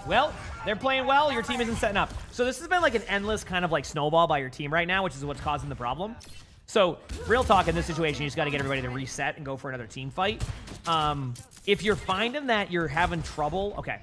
Well, they're playing well. Your team isn't setting up. So this has been like an endless kind of like snowball by your team right now, which is what's causing the problem. So real talk, in this situation, you just got to get everybody to reset and go for another team fight. If you're finding that you're having trouble, okay.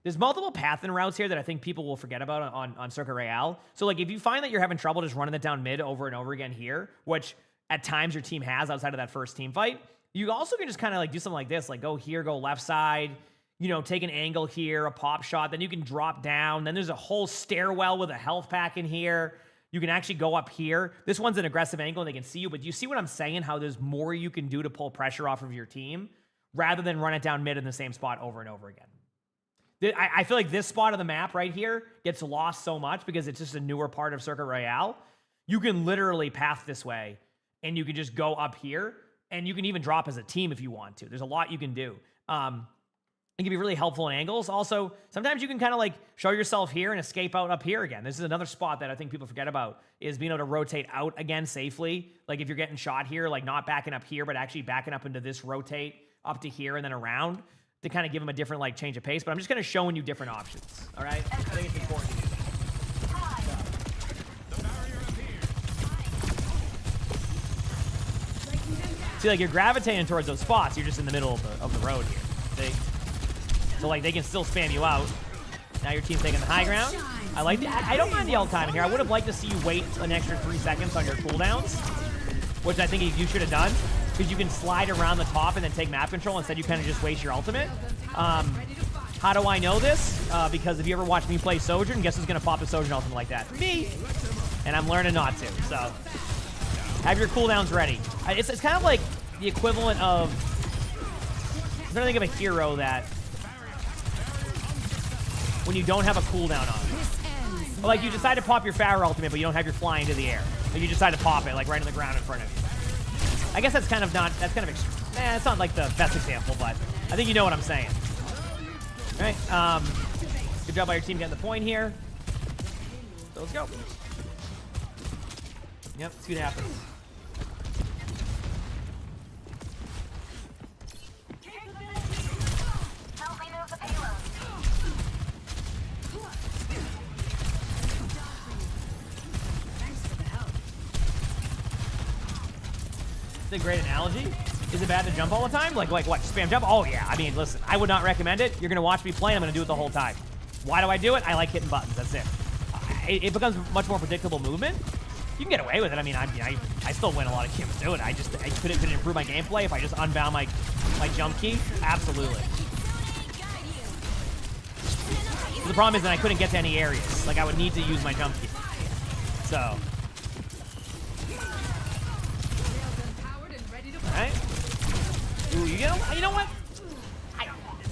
There's multiple path and routes here that I think people will forget about on Circuit Royale. So like if you find that you're having trouble just running it down mid over and over again here, which at times your team has outside of that first team fight, you also can just kind of like do something like this, like go here, go left side, you know, take an angle here, a pop shot, then you can drop down. Then there's a whole stairwell with a health pack in here. You can actually go up here. This one's an aggressive angle and they can see you, but do you see what I'm saying? How there's more you can do to pull pressure off of your team rather than run it down mid in the same spot over and over again. I feel like this spot of the map right here gets lost so much because it's just a newer part of Circuit Royale. You can literally path this way and you can just go up here and you can even drop as a team if you want to. There's a lot you can do. It can be really helpful in angles. Also, sometimes you can kind of like show yourself here and escape out up here again. This is another spot that I think people forget about, is being able to rotate out again safely. Like if you're getting shot here, like not backing up here, but actually backing up into this rotate up to here and then around to kind of give them a different like change of pace. But I'm just kind of showing you different options. All right, I think it's important to do that. See, like you're gravitating towards those spots. You're just in the middle of the road here. See? So like they can still spam you out. Now your team's taking the high ground. I like that. I don't mind the ult timing here. I would have liked to see you wait an extra 3 seconds on your cooldowns, which I think you should have done, because you can slide around the top and then take map control. Instead, you kind of just waste your ultimate. How do I know this? Because if you ever watch me play Sojourn, guess who's going to pop a Sojourn ultimate like that? Me! And I'm learning not to, so have your cooldowns ready. It's kind of like the equivalent of, I'm trying to think of a hero that, when you don't have a cooldown on. Like you decide to pop your Pharah ultimate, but you don't have your fly into the air. Like you decide to pop it like right on the ground in front of you. I guess that's kind of not, that's kind of, it's not like the best example, but I think you know what I'm saying. All right, good job by your team getting the point here. So let's go. Yep, let's see what happens. It's a great analogy. Is it bad to jump all the time? Like what? Spam jump? Oh yeah. I mean, listen, I would not recommend it. You're gonna watch me play, and I'm gonna do it the whole time. Why do I do it? I like hitting buttons. That's it. It becomes much more predictable movement. You can get away with it. I mean, I still win a lot of games doing it. I couldn't improve my gameplay if I just unbound my jump key. Absolutely. The problem is that I couldn't get to any areas. Like I would need to use my jump key. So. Alright. Ooh, you know what?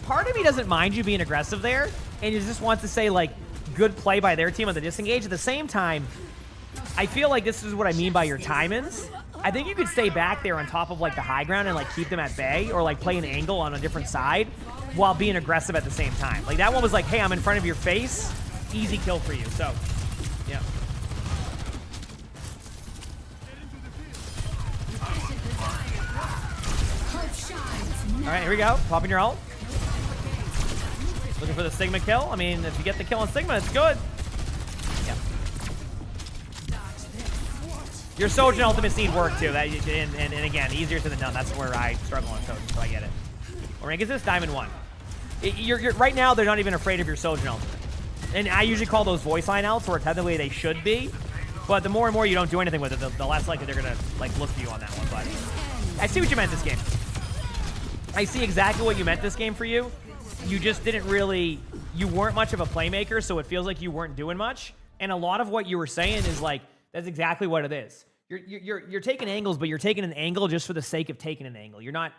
Part of me doesn't mind you being aggressive there, and it just wants to say, like, good play by their team on the disengage. At the same time, I feel like this is what I mean by your timings. I think you could stay back there on top of, like, the high ground and, like, keep them at bay, or, like, play an angle on a different side while being aggressive at the same time. Like, that one was like, hey, I'm in front of your face. Easy kill for you. So, yeah. All right, here we go. Popping your ult. Looking for the Sigma kill. I mean, if you get the kill on Sigma, it's good. Yeah. Your Sojourn ultimates need work too. That and again, easier said than done. That's where I struggle on Sojourn, so I get it. What rank is this? Diamond 1. You're right now, they're not even afraid of your Sojourn ultimate. And I usually call those voice line outs, where technically they should be. But the more and more you don't do anything with it, the less likely they're gonna like look for you on that one. But I see what you meant this game. I see exactly what you meant this game for you. You just didn't really, you weren't much of a playmaker, so it feels like you weren't doing much. And a lot of what you were saying is like, that's exactly what it is. You're taking angles, but you're taking an angle just for the sake of taking an angle. You're not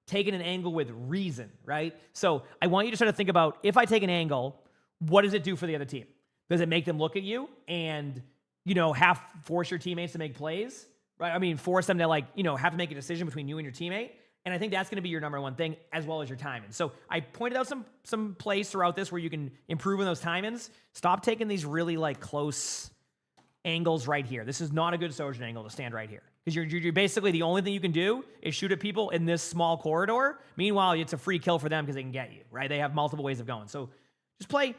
taking an angle with reason, right? So I want you to sort of think about, if I take an angle, what does it do for the other team? Does it make them look at you and, you know, force your teammates to make plays, right? I mean, force them to like, you know, have to make a decision between you and your teammate. And I think that's going to be your number one thing, as well as your timing. So I pointed out some plays throughout this where you can improve on those timings. Stop taking these really like close angles right here. This is not a good Sojourn angle to stand right here, because you're basically, the only thing you can do is shoot at people in this small corridor. Meanwhile, it's a free kill for them because they can get you, right? They have multiple ways of going. So just play,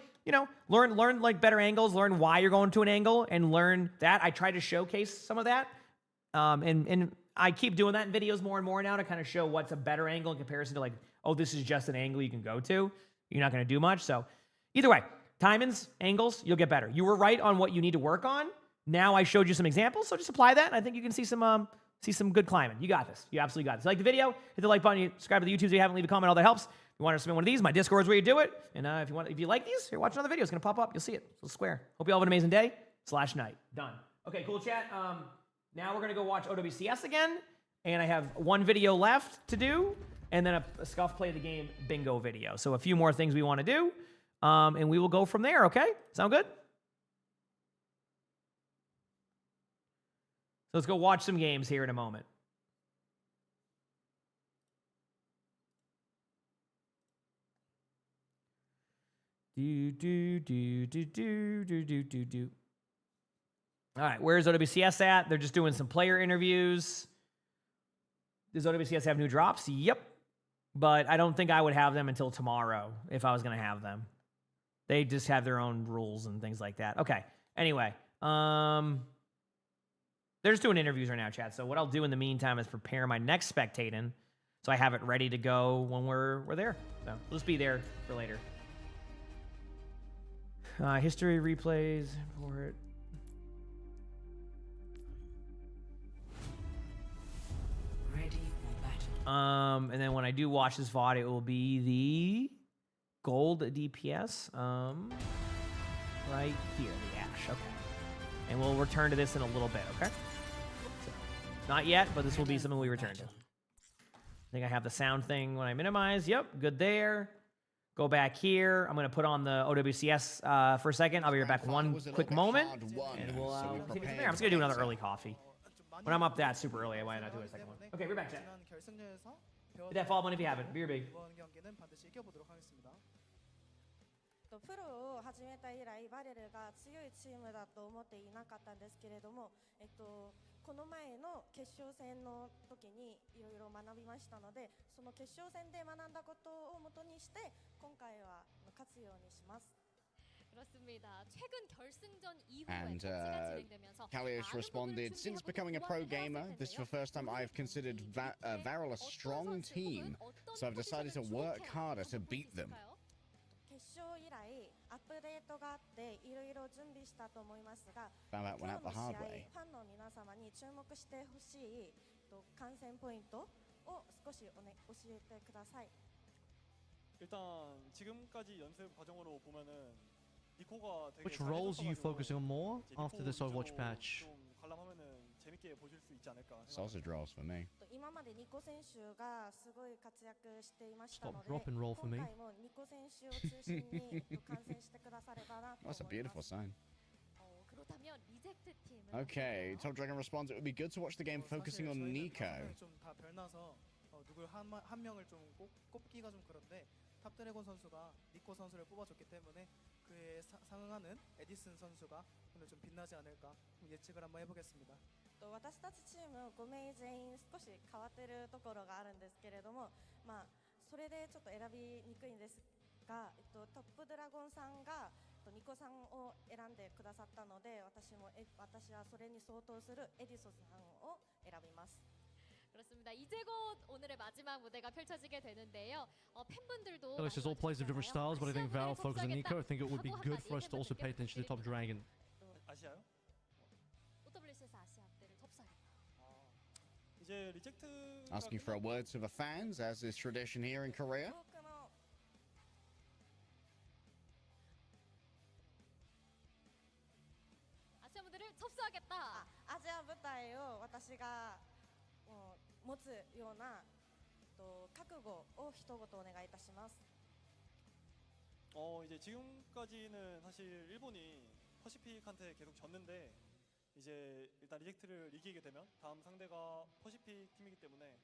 learn like better angles, learn why you're going to an angle, and learn that. I try to showcase some of that. And I keep doing that in videos more and more now to kind of show what's a better angle in comparison to like, oh, this is just an angle you can go to. You're not going to do much. So either way, timings, angles, you'll get better. You were right on what you need to work on. Now I showed you some examples, so just apply that, and I think you can see some good climbing. You got this. You absolutely got this. Like the video, hit the like button. You subscribe to the YouTube if you haven't, leave a comment. All that helps. If you want to submit one of these, my Discord is where you do it. And if you like these, here, watch another video. It's gonna pop up. You'll see it. So square. Hope you all have an amazing day / night. Done. Okay, cool chat. Now we're gonna go watch OWCS again, and I have one video left to do, and then a Scuff Play the Game bingo video. So a few more things we want to do, and we will go from there. Okay, sound good? So let's go watch some games here in a moment. All right, where's OWCS at? They're just doing some player interviews. Does OWCS have new drops? Yep. But I don't think I would have them until tomorrow if I was going to have them. They just have their own rules and things like that. Okay. Anyway, they're just doing interviews right now, chat. So what I'll do in the meantime is prepare my next spectating so I have it ready to go when we're there. So we'll just be there for later. History replays, import. Ready for battle. And then when I do watch this VOD, it will be the gold DPS. Right here, the ash. Okay. And we'll return to this in a little bit, okay? So, not yet, but this will be something we return to. I think I have the sound thing when I minimize. Yep, good there. Go back here. I'm going to put on the OWCS for a second. I'll be right back one quick moment. And we'll continue from there. I'm just going to do another early coffee. When I'm up that super early, I might not do a second one. Okay, we're back, chat. Hit that follow button if you haven't. BRB. プロを始めた以来バレルが強いチームだと思っていなかったんですけれども、この前の決勝戦の時にいろいろ学びましたので、その決勝戦で学んだことを元にして今回は勝つようにします。 그렇습니다. 최근 결승전 이후에 And 배치가 진행되면서 Kalios responded, since becoming a pro gamer, this is the first time I've considered Varel a strong team, so I've decided to work harder to beat them. 決勝以来アップデートがあっていろいろ準備したと思いますが、 Found out 今 one 日 out の the 試合 hard way. ファンの皆様に注目してほしい観戦ポイントを少し教えてください。 일단 지금까지 연습 과정으로 보면은 니코가 되게 Which roles are you focusing on more after this Overwatch patch? 좀 관람하면은 재밌게 보실 수 있지 않을까 Sausage rolls for me. 今までニコ選手がすごい活躍していましたの Stop, で、 drop and roll for me. 今回もニコ選手を中心に観戦してくださればなと思い That's a ま beautiful す。 sign. 그렇다면 리젝트 팀은 Okay, Top Dragon responds, it would be good to watch the game focusing on Nico. 좀다 별나서 누구 한 명을 좀 꼽기가 좀 그런데 탑드래곤 선수가 니코 선수를 뽑아줬기 때문에 그에 상응하는 에디슨 선수가 오늘 좀 빛나지 않을까 예측을 한번 해보겠습니다. 私たちチーム5名全員少し変わってるところがあるんですけれども、それでちょっと選びにくいんですが、トップドラゴンさんがニコさんを選んでくださったので、私はそれに相当するエディソンさんを選びます。 그렇습니다. 이제 곧 오늘의 마지막 무대가 펼쳐지게 되는데요. 팬분들도 Kalios says all players have different styles, but I think Varel focuses on Nico. I think it would be good for us to also pay attention to Top Dragon. 아시아요? OWCS 아시아 무대를 접수하겠다. 이제 리젝트 Asking for a word to the fans, as is tradition here in Korea. 多くの 아시아 무대를 접수하겠다. アジア舞台を私が持つような覚悟を一言お願いいたします。 이제 지금까지는 사실 일본이 퍼시픽한테 계속 졌는데 이제 일단 리젝트를 이기게 되면 다음 상대가 퍼시픽 팀이기 때문에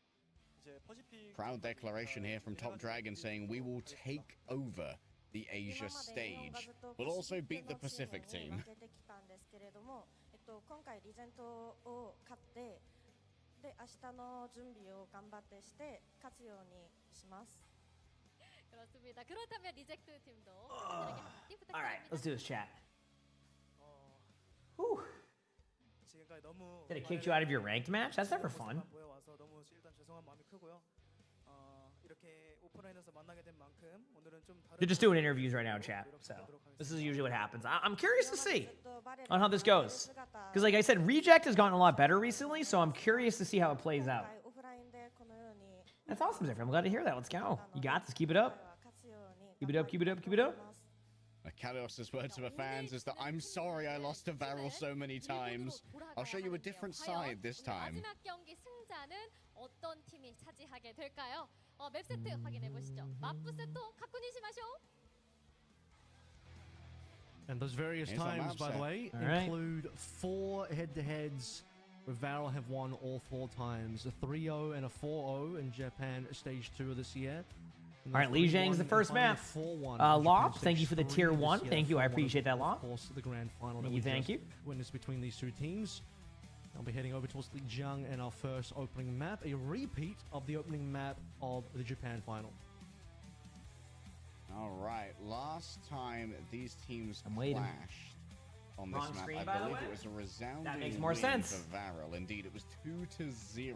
이제 퍼시픽 Proud declaration here from Top Dragon saying we will take over the Asia 今まで日本が stage. ずっと We'll also ポシ beat フィック the のチー Pacific ムに team. 負けてきたんですけれども、今回リゼントを勝ってで明日の準備を頑張ってして勝つようにします。 그렇습니다. 그렇다면 리젝트 팀도 팬들에게 한마디 All right, 부탁드립니다. let's do this, chat. 어, Whew. 지금까지 너무 Did it kick you out of your ranked match? That's never fun. 모여와서 너무 일단 죄송한 마음이 크고요. 이렇게 오프라인에서 만나게 된 만큼 오늘은 좀 다른 They're just doing interviews right now, chat. So this is usually what happens. I'm curious to see on how this goes. Because like I said, Reject has gotten a lot better recently, so I'm curious to see how it plays out. オフラインでこのように That's awesome, Zephyr. I'm glad to hear that. Let's go. You got this. Keep it up. 勝つように Keep it up, keep it up, keep it up. Kalios's words to the fans is that I'm sorry I lost to Varel so many times. I'll show you a different side this time. 마지막 경기 승자는 어떤 팀이 차지하게 될까요? 맵 세트 확인해 보시죠. 마프 세트 가쿠니시마쇼. And those various Here's our times, map by the set. way, All right. include 4 head-to-heads where Varel have won all 4 times. A 3-0 and a 4-0 in Japan Stage 2 of this year. And All right, Li 3-1 Zhang's the and first finally map. 4-1 in Lob, Japan thank you Stage for the 3 tier this 1. year. Thank you. I 4-1 appreciate that a lot. Of course, the grand final that Thank you, we thank just you. witnessed between these 2 teams. I'll be heading over towards Lijiang and our first opening map, a repeat of the opening map of the Japan final. All right, last time these teams I'm waiting. clashed on this Wrong map, screen, I by the believe way? it was a resounding makes more win sense. for Varel. Indeed, it was 2-0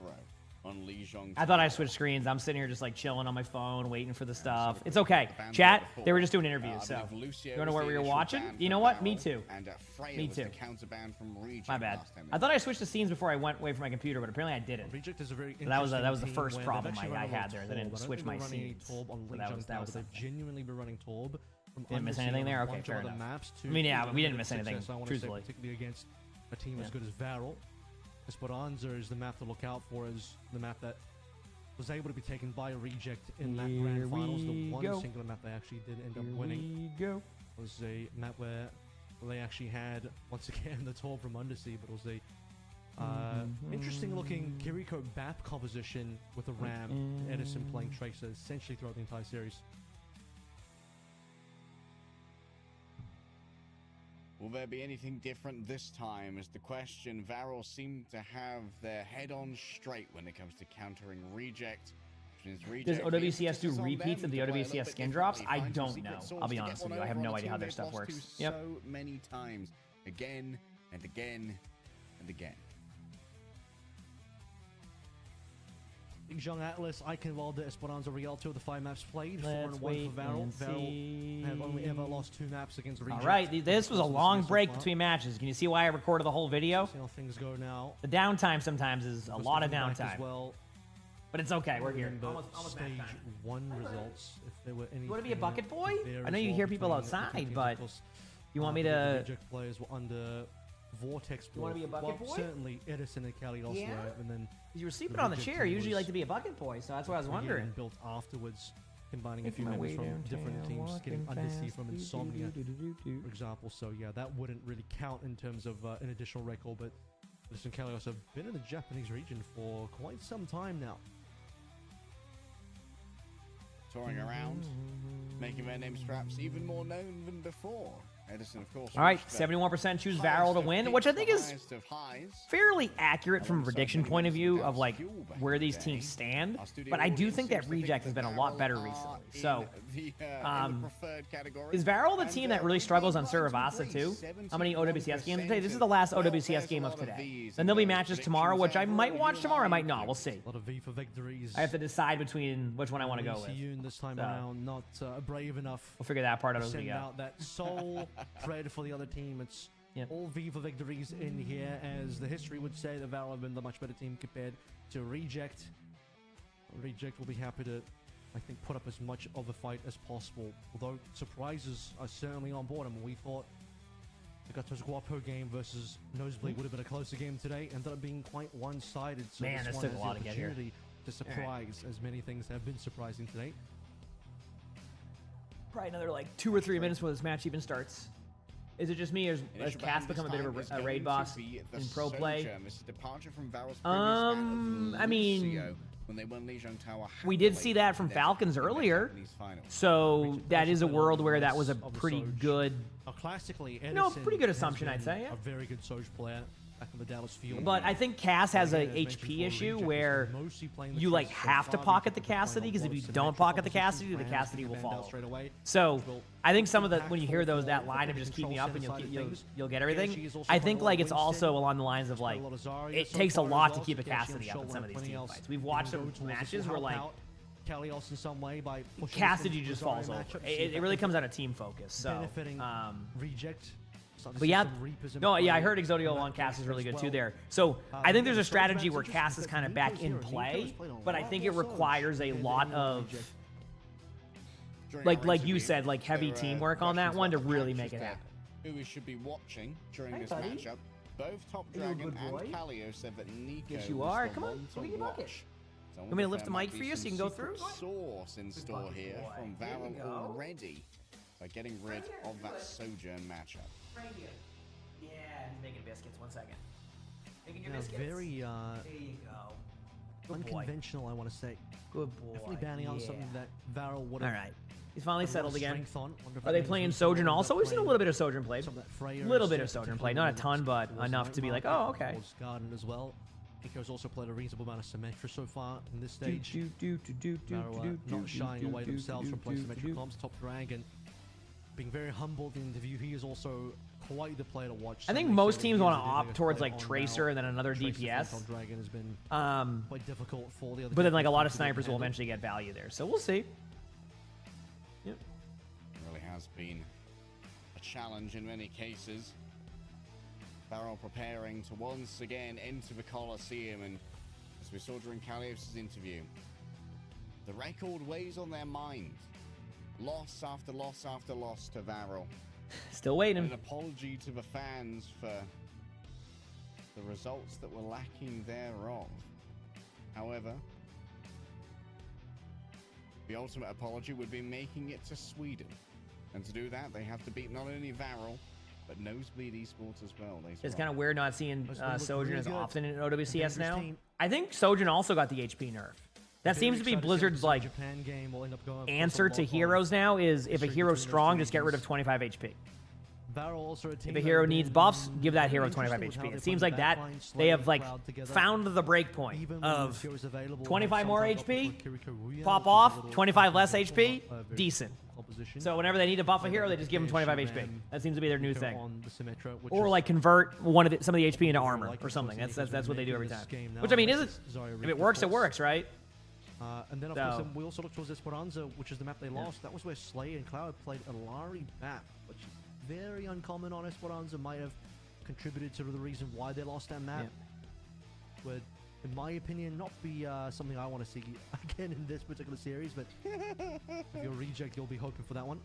on Li Zhang. I thought I switched screens. I'm sitting here just like chilling on my phone, waiting for the stuff. sort of It's okay. the banter Chat, before. they were just doing interviews, I so. believe Lucio You wanna know was where the we were initial watching? ban You for know what? Me Varel, too. And Freya Me was too. the counter ban from Reject. My bad. last time I thought I switched the scenes before I went away from my computer, but apparently I didn't. Reject is a very So that was the interesting team first where problem they've actually I run a lot had of there. They Torb. didn't I don't switch think my they're running any scenes. Torb on So Li that Zhang was now, but something. they've genuinely been running Torb. From Didn't miss Undersea anything on a there? Okay, bunch of fair other enough. maps to I mean, yeah, we didn't limited miss anything, success, I wanna say, truthfully. particularly against a team Yeah. as good as Varel. Esperanza is the map to look out for, is the map that was able to be taken by Reject in that Here grand finals. we The one go. singular map they actually did end up Here winning we go. was a map where they actually had, once again, the Torb from Undersea, but it was a interesting looking Kiriko BAP composition with a Ram, Edison playing Tracer essentially throughout the entire series. Will there be anything different this time? Is the question. Varel seemed to have their head on straight when it comes to countering Reject. Does OWCS do repeats of the OWCS skin drops? I don't know. I'll be honest with you. I have no idea how their stuff works. Yep. So many times, again and again and again. Lijiang Atlas, Eichenwalde, Esperanza, Rialto, the 5 maps played. Let's 4-1 wait for Varel. and Varel have only see. ever lost 2 maps against Reject. All right, this was a long so break far. between matches. Can you see why I recorded the whole video? See how things go now. The downtime sometimes is a lot of Just looking back downtime, as well. but it's okay. We're here. Remember Almost stage match time. 1 results. If there were any, You want to be a bucket boy? there I know as you well hear people between the two outside, teams, but of course, you want me the to? Reject players were under Vortex. You wanna be a bucket well, boy? Certainly, Edison and Cali also Yeah? were, and then You were sleeping the on the Reject chair. team Usually, you was like to be a bucket boy, so that's what I was created wondering. and built afterwards, combining a Making few my members way from different downtown, teams, getting walking Undersea fast. from Do, do, Insomnia, do, do, do, do. for example. So yeah, that wouldn't really count in terms of an additional record. But Edison and Cali also have been in the Japanese region for quite some time now. Touring around, making their names perhaps even more known than before. Edison, of course. All right, reached the 71% choose highest Varel to of win, peaks, which I the think is highest of highs. fairly accurate from a Alongside prediction many point of members view of of like Fuel back where in the these day. teams stand. Our studio But I do audience think that seems to think Reject has been a that lot Varel better are recently. in So, the preferred category. is Varel the And, team that really struggles on we'd like to Suravasa agree, too? How many 71% OWCS games today? This is the last well, OWCS there's game a of lot today. Vs Then in there'll be those matches tomorrow, which I predictions might overall. watch You tomorrow, I and might not. We'll see. A lot of V for victories. I have to decide between which one I want to go with. Yoon this time So. around, not brave enough We'll figure that part out to as we send go. out that soul thread for the other team. It's Yep. all V for victories in here, as the history would say that Varel have been the much better team compared to Reject. Reject will be happy to, I think, put up as much of a fight as possible. Although surprises are certainly on board. I mean, we thought the Gatos Guapo game versus Nosebleed would have been a closer game today. Ended up being quite one-sided. So Man, this one took a has lot the to get here. opportunity to surprise, as many things have been surprising today. Probably another like 2 or 3 minutes before this match even starts. Is it just me, or has Initial Cass ban become a this bit of time is a raid going to boss be the in pro play? Sojourn. This is departure from Varel's previous ban of I mean, Lucio when they won Lijiang Tower we did handily see that from in their Falcons Japanese earlier. finals. So that is a Played world on where that less was a of the pretty Soj. good. Classically, No, Edison pretty good has assumption, I'd been say, yeah. A very good Soj player. back in the Dallas field. But I think Cass has a Again, as mentioned HP before, issue Reject has where been mostly playing the you like Tracer so have to far. pocket the Reject has been Cassidy, because if playing you a lot don't of pocket the symmetrical Cassidy, the positions, Cassidy will Rams follow. straight away, So which will I think some of the impactful when you hear those for that line of the just keep me control up and center side of you'll things. get KSG everything. is also I playing think a lot like of it's also Winston. along the lines of like A lot of Zarya it so takes a far as lot well, to keep a so KSG Cassidy on up in some of these plenty team else. fights. We've They watched can some go towards the matches where help like out Kalios in some way by pushing Cassidy through just the falls Zarya over. matchup, see if It that really can comes out of team focus. So benefiting Reject. Starting to but see yeah, some Reapers in no, yeah, I play heard Exodio in on that Cass case is really as good too well. there. So I think there's a Nico's strategy where interesting Cass is kind of because back in Nico's play, Nico's played a but I lot think more it Surge requires a than lot anyone of Reject. During our like you interview, said, like heavy there were teamwork on that questions one to about the really patch make as it to happen. Who we should be watching during Hey, this buddy. matchup. Both Top Are you a Dragon good boy? and Kalio said that Nico Yes, you was are. the Come on, one to look at your bucket. watch. So I Want me to wonder if lift the there might mic for be you so some you can go secret through? sauce in store bucket here boy. from Here we Valorant go. already by getting rid of that Sojourn matchup. Right here. Yeah, he's making biscuits. 1 second. Making your Yeah, biscuits. very There you go. Good boy. unconventional, I want to say. Good boy. Definitely banning out something Yeah. that Varel would All have. right. He's finally settled again. Are they playing Sojourn also? We've seen a little bit of Sojourn play. Little bit of Sojourn play. Not a ton, but enough to be like, oh, okay. Garden as well. Nico's also played a reasonable amount of Symmetra so far in this stage. Varel not shying away themselves from playing Symmetra comps. Top Dragon being very humbled in the view. He is also quite the player to watch. I think Some may most say that teams he want is to the opt biggest towards player like on Tracer now. and then another Tracer from DPS. Top Dragon has been quite difficult for the other But then like a DPS lot of teams to snipers will handle. eventually get value there. So we'll see. Yep. Really has been a challenge in many cases. Barrel preparing to once again enter the Coliseum, and as we saw during Kalios' interview, the record weighs on their mind. Loss after loss after loss to Varel. Still waiting. An apology to the fans for the results that were lacking thereof. However, the ultimate apology would be making it to Sweden. And to do that, they have to beat not only Varel, but Nosebleed Esports as well. It's kind of weird not seeing Sojourn really as good. often in OWCS Dangerous now. team. I think Sojourn also got the HP nerf. That seems to be Blizzard's like Japan game will end up going answer to heroes now is if a hero's strong, just get rid of 25 HP. If a hero needs buffs, give that hero 25 HP. It seems like that they have like found the break point of 25 more HP, pop off, 25 less HP, decent. So whenever they need to buff a hero, they just give them 25 HP. That seems to be their new thing. Or like convert some of the HP into armor or something. That's what they do every time. Which I mean, isn't if it works, it works, right? And then, of course, then we also look towards Esperanza, which is the map they lost. That was where Slay and Cloud played a Lari map, which is very uncommon on Esperanza. Might have contributed to the reason why they lost that map. Would, in my opinion, not be something I want to see again in this particular series, but if you're Reject, you'll be hoping for that one.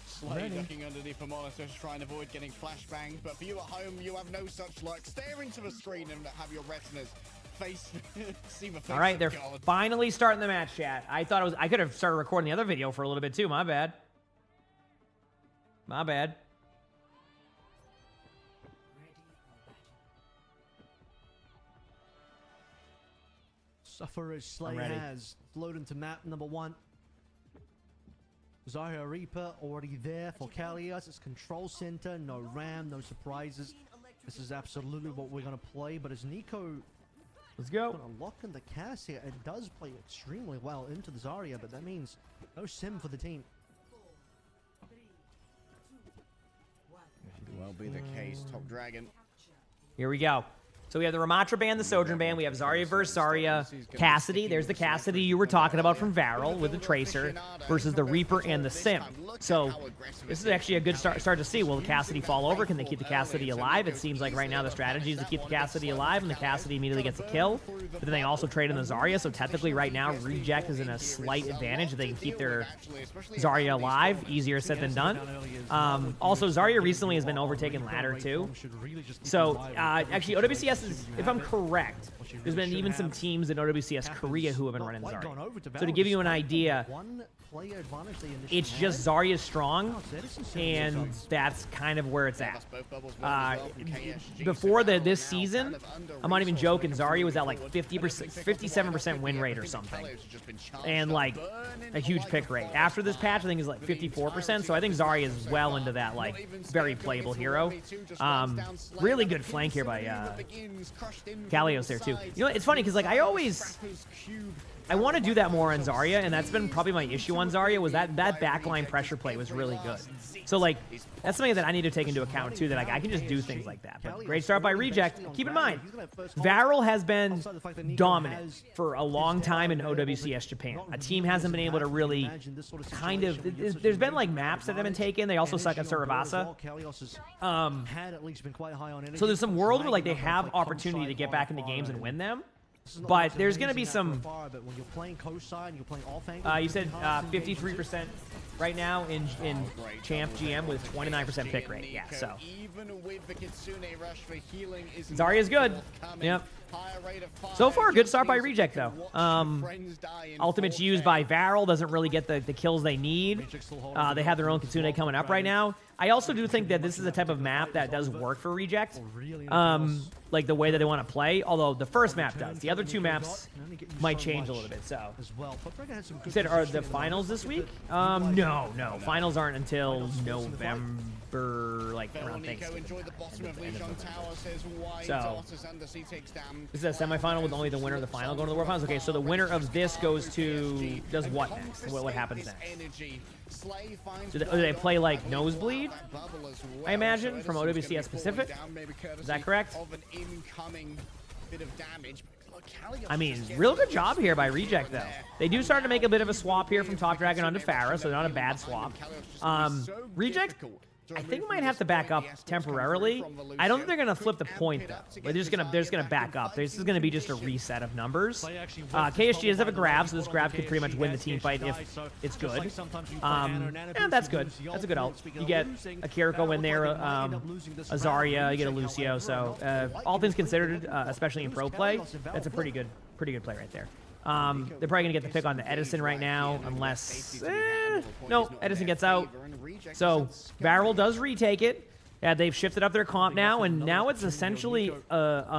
Slay looking underneath the monitor to try and avoid getting flashbanged, but for you at home, you have no such luck. Stare into the screen and have your retinas see the face. All right, of they're God. finally starting the match, chat. I thought I could have started recording the other video for a little bit too. My bad. My bad. Sufferer Slay has flowed into map number 1. Zarya Reaper already there for Kalios. It's control center, no ram, no surprises. This is absolutely what we're going to play, but as Nico Let's go. going to lock in the Cass here, it does play extremely well into the Zarya, but that means no sim for the team. Could well be the case. Top Dragon. Here we go. So we have the Ramatra ban, the Sojourn ban. We have Zarya versus Zarya. Cassidy. There's the Cassidy you were talking about from Varel with the Tracer versus the Reaper and the Sim. So this is actually a good start to see. Will the Cassidy fall over? Can they keep the Cassidy alive? It seems like right now the strategy is to keep the Cassidy alive, and the Cassidy immediately gets a kill. But then they also trade in the Zarya, so technically right now Reject is in a slight advantage if they can keep their Zarya alive. Easier said than done. Also, Zarya recently has been overtaking ladder too. So actually, OWCS is, if I'm correct, there's been even some teams in OWCS Korea who have been running Zarya. So to give you an idea, player advantage they initially It's just had. Zarya's strong, Oh, so Edison still and shots. that's kind of where it's Yeah, at. that's both bubbles well as well from KSG. Before So this now season, kind of under I'm not even resourced joking, when it comes Zarya to was at moving like forward. 50%, I don't think 57% win rate or everything something. Pele's just been charged And up, like burning a huge like pick a rate. forest After this fire. patch, I think is like But the 54%. So I think entirety Zarya of is the well so into that far, like not even very scared playable going hero. into 1v2, just runs down Slay. Really Another good flank here by Kinsey begins, crushed in from Kalios the there too. sides. You know, it's funny because like I always, I want to do that more on Zarya, and that's been probably my issue on Zarya was that backline pressure play was really good. So like that's something that I need to take into account too. That like I can just do things like that. But great start by Reject. Keep in mind, Varel has been dominant for a long time in OWCS Japan. A team hasn't been able to really kind of. There's been like maps that have been taken. They also suck at Surabasa. So there's some worlds where like they have opportunity to get back into games and win them. But there's going to be some. You said 53% right now in Champ GM with 29% pick rate. Yeah, so Zarya's good. Yep. So far, good start by Reject though. Ultimate's used by Varel, doesn't really get the kills they need. They have their own Kitsune coming up right now. I also do think that this is a type of map that does work for Reject. Like the way that they want to play, although the first map does. The other two maps might change a little bit, so. You said, are the finals this week? No. Finals aren't until November, like around Thanksgiving. So, this is a semifinal with only the winner of the final going to the World Finals. Okay, so the winner of this goes to, does what next? What happens next? Do they play like Nosebleed, I imagine, from OWCS Pacific? Is that correct? I mean, real good job here by Reject, though. They do start to make a bit of a swap here from Top Dragon onto Pharah, so not a bad swap. Reject, I think might have to back up temporarily. I don't think they're gonna flip the point though. They're just gonna back up. This is gonna be just a reset of numbers. KSG does have a grab, so this grab could pretty much win the team fight if it's good. And that's good. That's a good ult. You get a Kiriko in there, a Zarya, you get a Lucio. So all things considered, especially in pro play, that's a pretty good play right there. They're probably gonna get the pick on the Edison right now, unless no, Edison gets out. So Varel does retake it. Yeah, they've shifted up their comp now, and now it's essentially the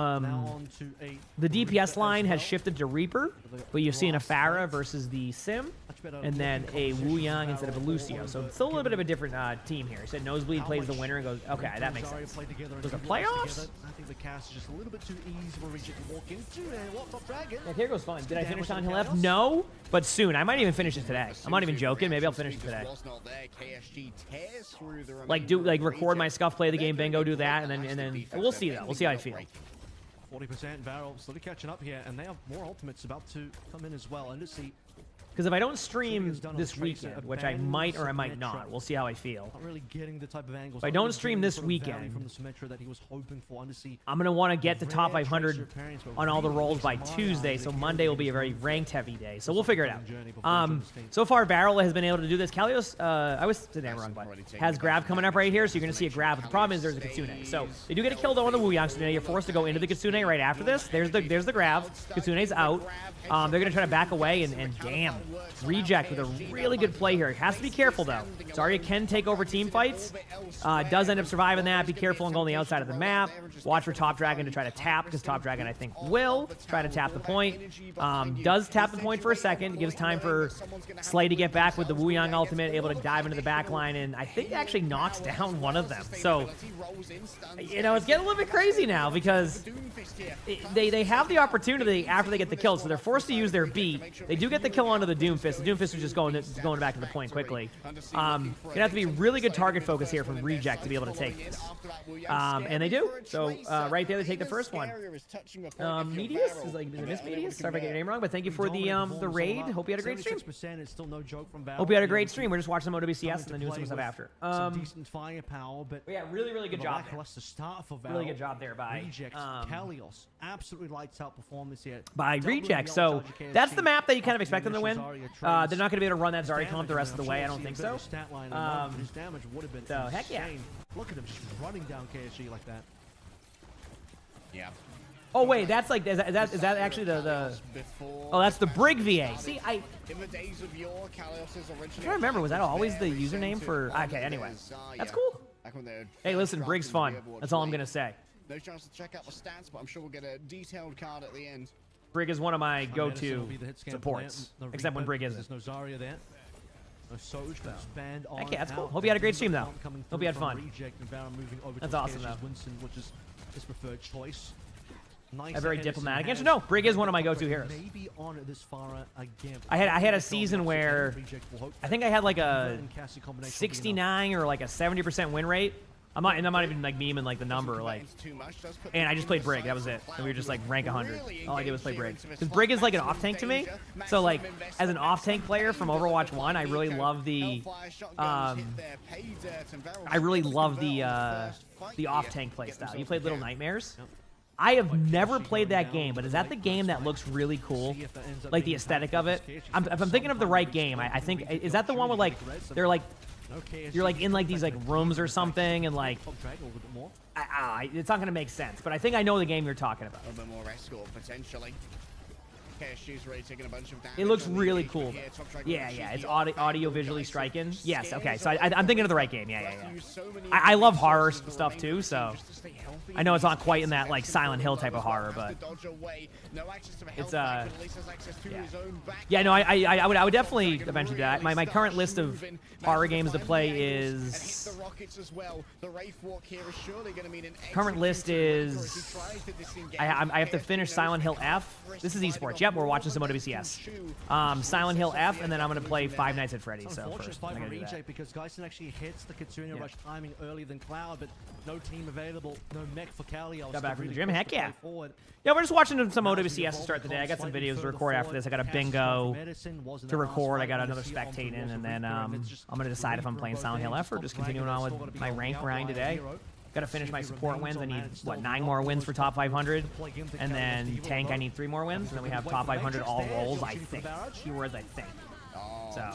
DPS line has shifted to Reaper, but you've seen a Pharah versus the Sim, and then a Wu Yang instead of a Lucio. So it's still a little bit of a different team here. He said Nosebleed plays the winner and goes, okay, that makes sense. Those are playoffs? I think the cast is just a little bit too easy for Reject to walk into, and what Top Dragon? Yeah, here goes fun. Did I finish on Hill F? No, but soon. I might even finish it today. I'm not even joking. Maybe I'll finish it today. Like record my scuff, play the game, bingo, do that, and then we'll see though. We'll see how I feel. 40% Varel slowly catching up here, and they have more ultimates about to come in as well. And let's see. Because if I don't stream this weekend, which I might or I might not, we'll see how I feel. Not really getting the type of angles. If I don't stream this weekend, from the Symmetra that he was hoping for, I'm going to want to get the top 500 on all the roles by Tuesday, so Monday will be a very ranked-heavy day. So we'll figure it out. So far, Varel has been able to do this. Kalios, I was saying that wrong, but has grab coming up right here, so you're going to see a grab. But the problem is there's a Kitsune. So they do get a kill, though, on the Wu Yang, so now you're forced to go into the Kitsune right after this. There's the grab. Kitsune's out. They're going to try to back away, and damn, Reject with a really good play here. It has to be careful, though. Zarya can take over team fights. Does end up surviving that. Be careful and go on the outside of the map. Watch for Top Dragon to try to tap, because Top Dragon, I think, will try to tap the point. Does tap the point for a second. Gives time for Slay to get back with the Wu Yang ultimate, able to dive into the back line, and I think actually knocks down one of them. So, you know, it's getting a little bit crazy now, because they have the opportunity after they get the kill, so they're forced to use their beat. They do get the kill onto the Doomfist. The Doomfist is just going back to the point quickly. Gonna have to be really good target focus here from Reject to be able to take this. And they do. So right there, they take the first one. Medius is like, is it Miss Medius? Sorry if I get your name wrong, but thank you for the raid. Hope you had a great stream. Hope you had a great stream. We're just watching some OWCS and then doing some stuff after. Some decent firepower, but yeah, really good job. Really good job there by Reject. Kalios absolutely lights out performance here by Reject. So that's the map that you kind of expect them to win. They're not going to be able to run that Zarya comp the rest of the way. I don't think so. So heck yeah. Look at him just running down KSG like that. Yeah. Oh wait, that's like is that actually the oh, that's the Brig VA. See, I remember, was that always the username for? Okay, anyway, that's cool. Hey, listen, Brig's fun. That's all I'm gonna say. No chance to check out the stats, but I'm sure we'll get a detailed card at the end. Brig is one of my go-to supports, except when Brig isn't. There's no Zarya there. No Soj, expand on. Heck yeah, that's cool. Hope you had a great stream though. Hope you had fun. That's awesome though. Winston, which is his preferred choice. Nice. A very diplomatic answer. No, Brig is one of my go-to heroes. Maybe on this Pharah again. I had a season where I think I had like a 69 or like a 70% win rate. I'm not even like memeing like the number, like, and I just played Brig. That was it. And we were just like rank 100. All I did was play Brig. Because Brig is like an off tank to me. So like as an off tank player from Overwatch 1, I really love the off tank play style. You played Little Nightmares. I have never played that game, but is that the game that looks really cool? Like the aesthetic of it? If I'm thinking of the right game, I think, is that the one where like, they're like, you're like in like these like rooms or something and like, it's not going to make sense, but I think I know the game you're talking about. A little bit more escort potentially. Really taking a bunch of damage. It looks really cool. Yeah, it's audio visually striking. Yes, okay, so I'm thinking of the right game. Yeah. I love horror stuff too, so I know it's not quite in that like Silent Hill type of horror, but it's yeah, no, I would definitely eventually do that. My current list of horror games to play is current list is I have to finish Silent Hill F. This is Esports. Yep, we're watching some OWCS. Silent Hill F, and then I'm going to play Five Nights at Freddy's. So first, I'm going to do that. Because Geisen actually hits the Kitsune Rush timing earlier than Cloud, but no team available, no mech for Cali. Got back from the gym. Heck yeah. Yeah, we're just watching some OWCS to start the day. I got some videos to record after this. I got a bingo to record. I got another spectating, and then I'm going to decide if I'm playing Silent Hill F or just continuing on with my rank grind today. Got to finish my support wins. I need, what, 9 more wins for top 500? And then tank, I need 3 more wins. And then we have top 500 all rolls, I think. Keywords, I think. So.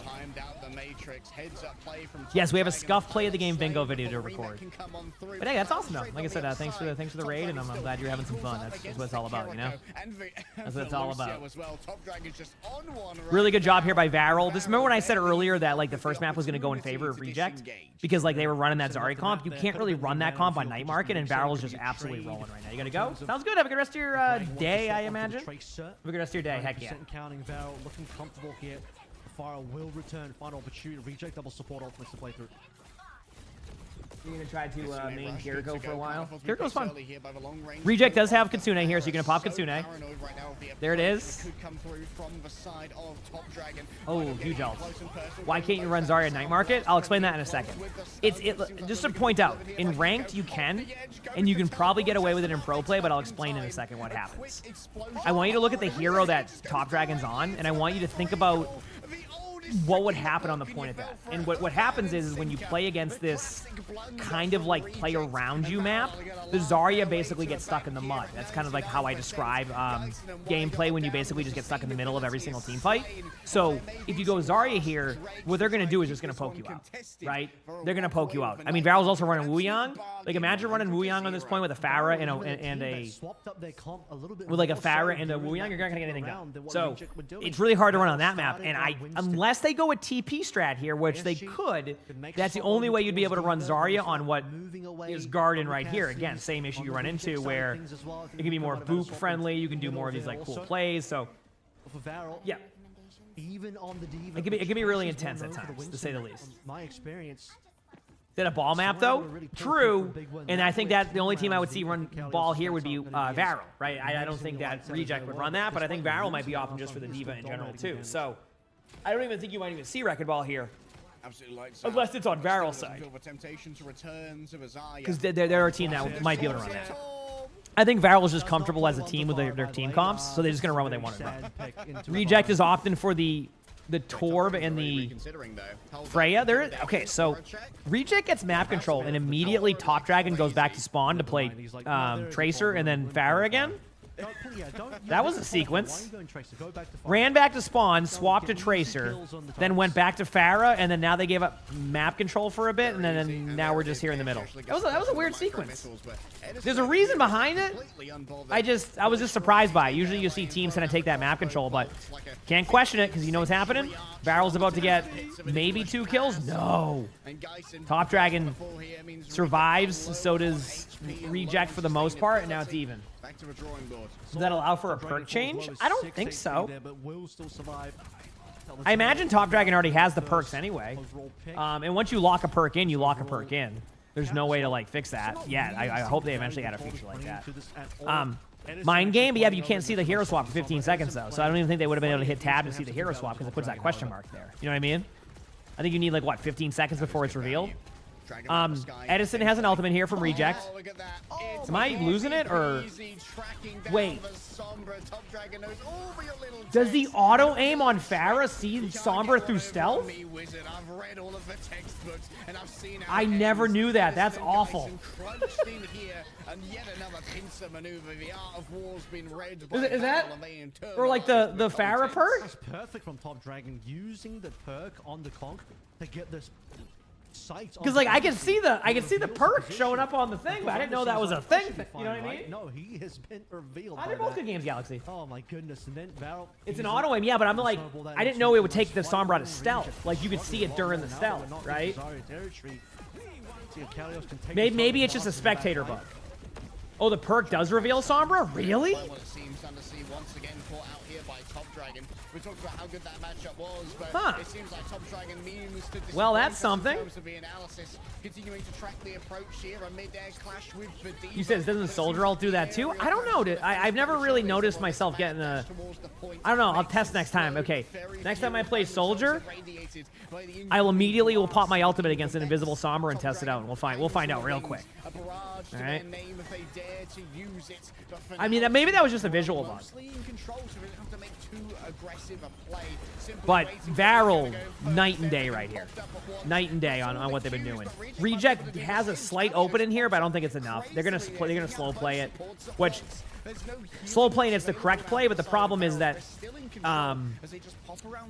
Yes, we have a scuff play of the game bingo video to record. But hey, that's awesome though. Like I said, thanks for the raid, and I'm glad you're having some fun. That's what it's all about, you know? That's what it's all about. Really good job here by Varel. Remember when I said earlier that like the first map was going to go in favor of Reject? Because like they were running that Zarya comp. You can't really run that comp on Night Market, and Varel's just absolutely rolling right now. You gonna go? Sounds good. Have a good rest of your day, I imagine. Have a good rest of your day. Heck yeah. Counting Varel, looking comfortable here. Pharah will return. Final opportunity. Reject double support ultimates to play through. You're going to try to main Kiriko for a while. Kiriko's fun. Reject does have Kitsune here, so you're going to pop Kitsune. There it is. Oh, huge ult. Why can't you run Zarya Night Market? I'll explain that in a second. Just to point out, in ranked you can, and you can probably get away with it in pro play, but I'll explain in a second what happens. I want you to look at the hero that Top Dragon's on, and I want you to think about what would happen on the point of that. And what happens is when you play against this kind of like play around you map, the Zarya basically gets stuck in the mud. That's kind of like how I describe gameplay when you basically just get stuck in the middle of every single team fight. So if you go Zarya here, what they're going to do is just going to poke you out, right? They're going to poke you out. I mean, Varel's also running Wuyang. Like imagine running Wuyang on this point with a Pharah and a with like a Pharah and a Wuyang, you're not going to get anything done. So it's really hard to run on that map. And unless they go a TP strat here, which they could, that's the only way you'd be able to run Zarya on what is Garden right here. Again, same issue you run into where it can be more boop friendly. You can do more of these like cool plays. So yeah, it can be really intense at times, to say the least. My experience. Is that a ball map though? True, and I think that the only team I would see run ball here would be Varel, right? I don't think that Reject would run that, but I think Varel might be open just for the Diva in general too. So I don't even think you might even see Wrecking Ball here. Unless it's on Varel's side. Because they're a team that might be able to run that. I think Varel is just comfortable as a team with their team comps, so they're just going to run what they want to run. Reject is often for the Torb and the Freya. Okay, so Reject gets map control, and immediately Top Dragon goes back to spawn to play Tracer and then Pharah again. That was a sequence. Ran back to spawn, swapped to Tracer, then went back to Pharah, and then now they gave up map control for a bit, and then now we're just here in the middle. That was a weird sequence. There's a reason behind it. I was just surprised by it. Usually you see teams kind of take that map control, but can't question it because you know what's happening. Barrel's about to get maybe 2 kills. No. Top Dragon survives, so does Reject for the most part, and now it's even. Does that allow for a perk change? I don't think so. I imagine Top Dragon already has the perks anyway. And once you lock a perk in, you lock a perk in. There's no way to like fix that yet. I hope they eventually add a feature like that. Mind game, but yeah, but you can't see the hero swap for 15 seconds though. So I don't even think they would have been able to hit tab to see the hero swap because it puts that question mark there. You know what I mean? I think you need like what, 15 seconds before it's revealed. Edison has an ultimate here from Reject. Am I losing it or wait? Does the auto aim on Pharah see Sombra through stealth? I never knew that. That's awful. Is that or like the Pharah perk? That's perfect from Top Dragon using the perk on the conk to get this. Because like I can see the perk showing up on the thing, but I didn't know that was a thing. You know what I mean? No, he has been revealed. They're both good games, Galaxy. Oh my goodness! And then Barrel. It's an auto aim, yeah, but I'm like, I didn't know it would take the Sombra to stealth. Like you could see it during the stealth, right? Maybe it's just a spectator bug. Oh, the perk does reveal Sombra? Really? We talked about how good that matchup was, but it seems like Top Dragon means to well, that's something. Continuing to track the approach here, a mid-air clash with the You said doesn't the soldier ult do that too? I don't know. I've never really noticed myself getting a. I don't know. I'll test next time. Okay, next time I play soldier, I'll immediately will pop my ultimate against an invisible Sombra and test it out, and we'll find out real quick. All right. I mean, maybe that was just a visual bug. But Varel, night and day right here. Night and day on what they've been doing. Reject has a slight open in here, but I don't think it's enough. They're gonna slow play it, which slow playing it's the correct play, but the problem is that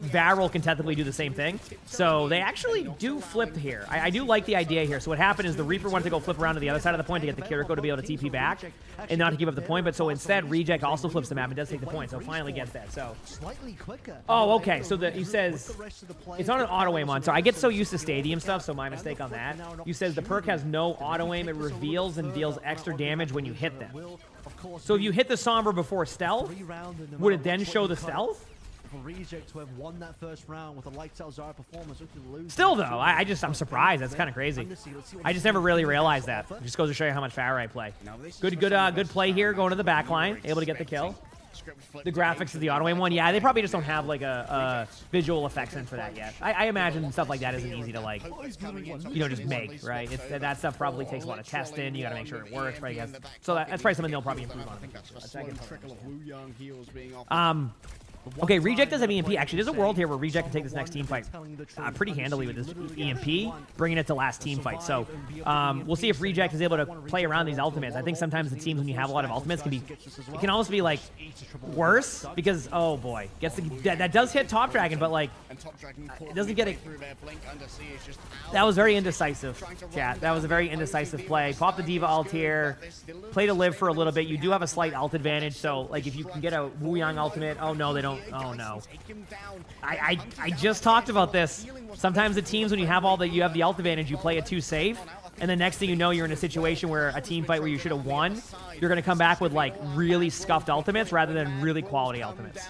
Varel can technically do the same thing. So they actually do flip here. I do like the idea here. So what happened is the Reaper wanted to go flip around to the other side of the point to get the Kiriko to be able to TP back and not to give up the point. But so instead, Reject also flips the map and does take the point. So finally gets that. So oh, okay. So he says it's on an auto aim on. So I get so used to stadium stuff. So my mistake on that. You says the perk has no auto aim. It reveals and deals extra damage when you hit them. So if you hit the Sombra before stealth, would it then show the stealth? Reject to have won that first round with a lights out Zara performance. Still though, I'm surprised. That's kind of crazy. I just never really realized that. It just goes to show you how much Pharah I play. Good play here, going to the back line, able to get the kill. The graphics of the auto aim one, yeah, they probably just don't have like a visual effects in for that yet. I imagine stuff like that isn't easy to like, just make, right? That stuff probably takes a lot of testing. You got to make sure it works, right? So that's probably something they'll probably improve on. Okay, Reject does have EMP. Actually, there's a world here where Reject can take this next team fight pretty handily with this EMP, bringing it to last team fight. So we'll see if Reject is able to play around these ultimates. I think sometimes the teams, when you have a lot of ultimates, it can almost be like worse because, oh boy, that does hit Top Dragon, but like it doesn't get it. That was very indecisive, chat. That was a very indecisive play. Pop the Diva ult here, play to live for a little bit. You do have a slight ult advantage, so like if you can get a Wu Yang ultimate, oh no, they don't. Oh no! I just talked about this. Sometimes the teams, when you have the ult advantage, you play it too safe, and the next thing you know, you're in a situation where a team fight where you should have won, you're gonna come back with like really scuffed ultimates rather than really quality ultimates.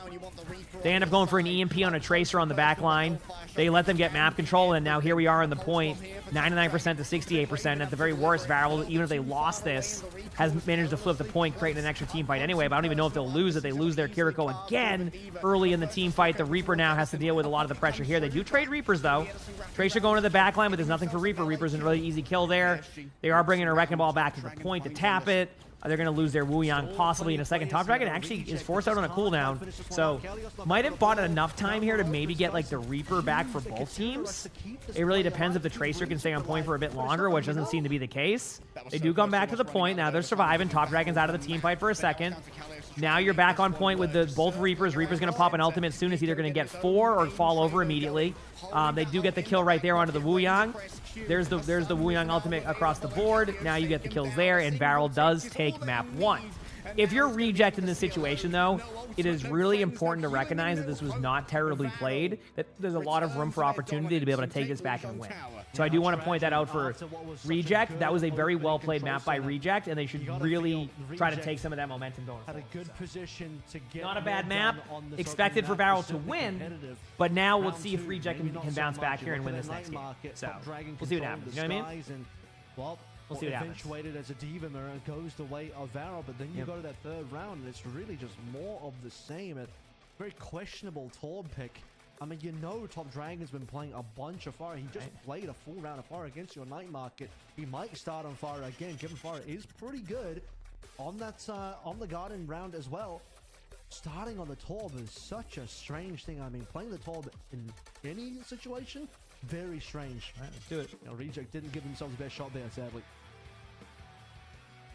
They end up going for an EMP on a Tracer on the back line. They let them get map control, and now here we are in the point, 99% to 68%. At the very worst, Varel, even if they lost this, has managed to flip the point, creating an extra team fight anyway, but I don't even know if they'll lose it. They lose their Kiriko again early in the team fight. The Reaper now has to deal with a lot of the pressure here. They do trade Reapers, though. Tracer going to the back line, but there's nothing for Reaper. Reaper's a really easy kill there. They are bringing a Wrecking Ball back to the point to tap it. They're going to lose their Wu Yang possibly in a second. Top Dragon actually is forced out on a cooldown, so might have bought enough time here to maybe get like the Reaper back for both teams. It really depends if the Tracer can stay on point for a bit longer, which doesn't seem to be the case. They do come back to the point. Now they're surviving. Top Dragon's out of the team fight for a second. Now you're back on point with the both Reapers. Reaper's going to pop an ultimate soon. It's either going to get 4 or fall over immediately. They do get the kill right there onto the Wu Yang. There's the Wu Yang ultimate across the board. Now you get the kills there, and Varel does take map 1. If you're Reject in this situation, though, it is really important to recognize that this was not terribly played, that there's a lot of room for opportunity to be able to take this back and win. So I do want to point that out for Reject. That was a very well-played map by Reject, and they should really try to take some of that momentum going forward. Had a good position to get not a bad map. Expected for Varel to win, but now we'll see if Reject can bounce back here and win this next game. So we'll see what happens. You know what I mean? Well, we'll see what happens. Eventuated as a Diva Mirror goes the way of Varel, but then you go to that third round, and it's really just more of the same. A very questionable Torb pick. I mean, you know Top Dragon's been playing a bunch of fire. He just played a full round of fire against your Night Market. He might start on fire again, given fire is pretty good on that on the Garden round as well. Starting on the Torb is such a strange thing. I mean, playing the Torb in any situation, very strange. All right, let's do it. You know, Reject didn't give themselves the best shot there, sadly.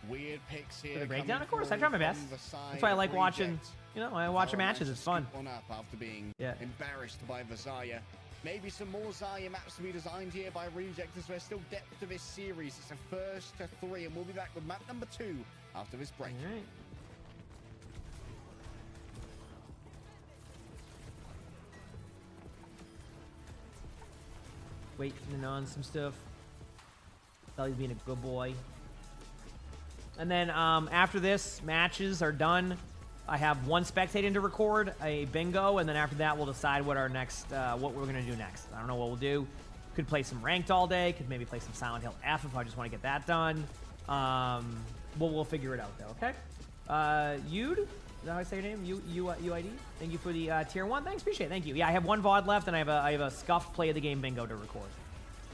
Weird picks here. For the breakdown, of course. I try my best. That's why I like watching. You know, I watch matches. It's fun. On up after being Yeah. embarrassed by Vazaya. Maybe some more Zarya maps to be designed here by Reject as there's still depth to this series. It's a first to 3, and we'll be back with map number 2 after this break. All right. Waiting on some stuff. Sully's being a good boy. And then after this, matches are done. I have 1 spectating to record, a bingo, and then after that, we'll decide what our next, what we're gonna do next. I don't know what we'll do. Could play some ranked all day. Could maybe play some Silent Hill F if I just want to get that done. We'll figure it out though. Okay. Yude, is that how I say your name? UID. Thank you for the tier 1. Thanks, appreciate it. Thank you. Yeah, I have 1 VOD left, and I have a Scuff Play of the Game bingo to record.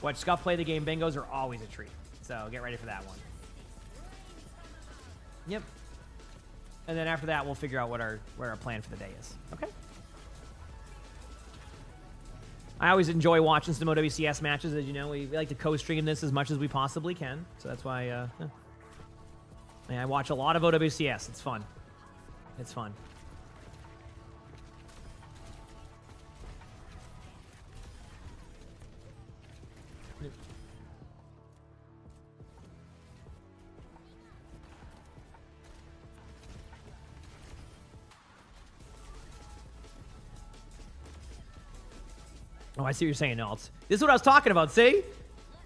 Which Scuff Play of the Game bingos are always a treat. So get ready for that one. Yep. And then after that, we'll figure out what our plan for the day is. Okay. I always enjoy watching some OWCS matches. As you know, we like to co-stream this as much as we possibly can. So that's why I watch a lot of OWCS. It's fun. It's fun. Yep. Oh, I see what you're saying, Nalt. This is what I was talking about, see?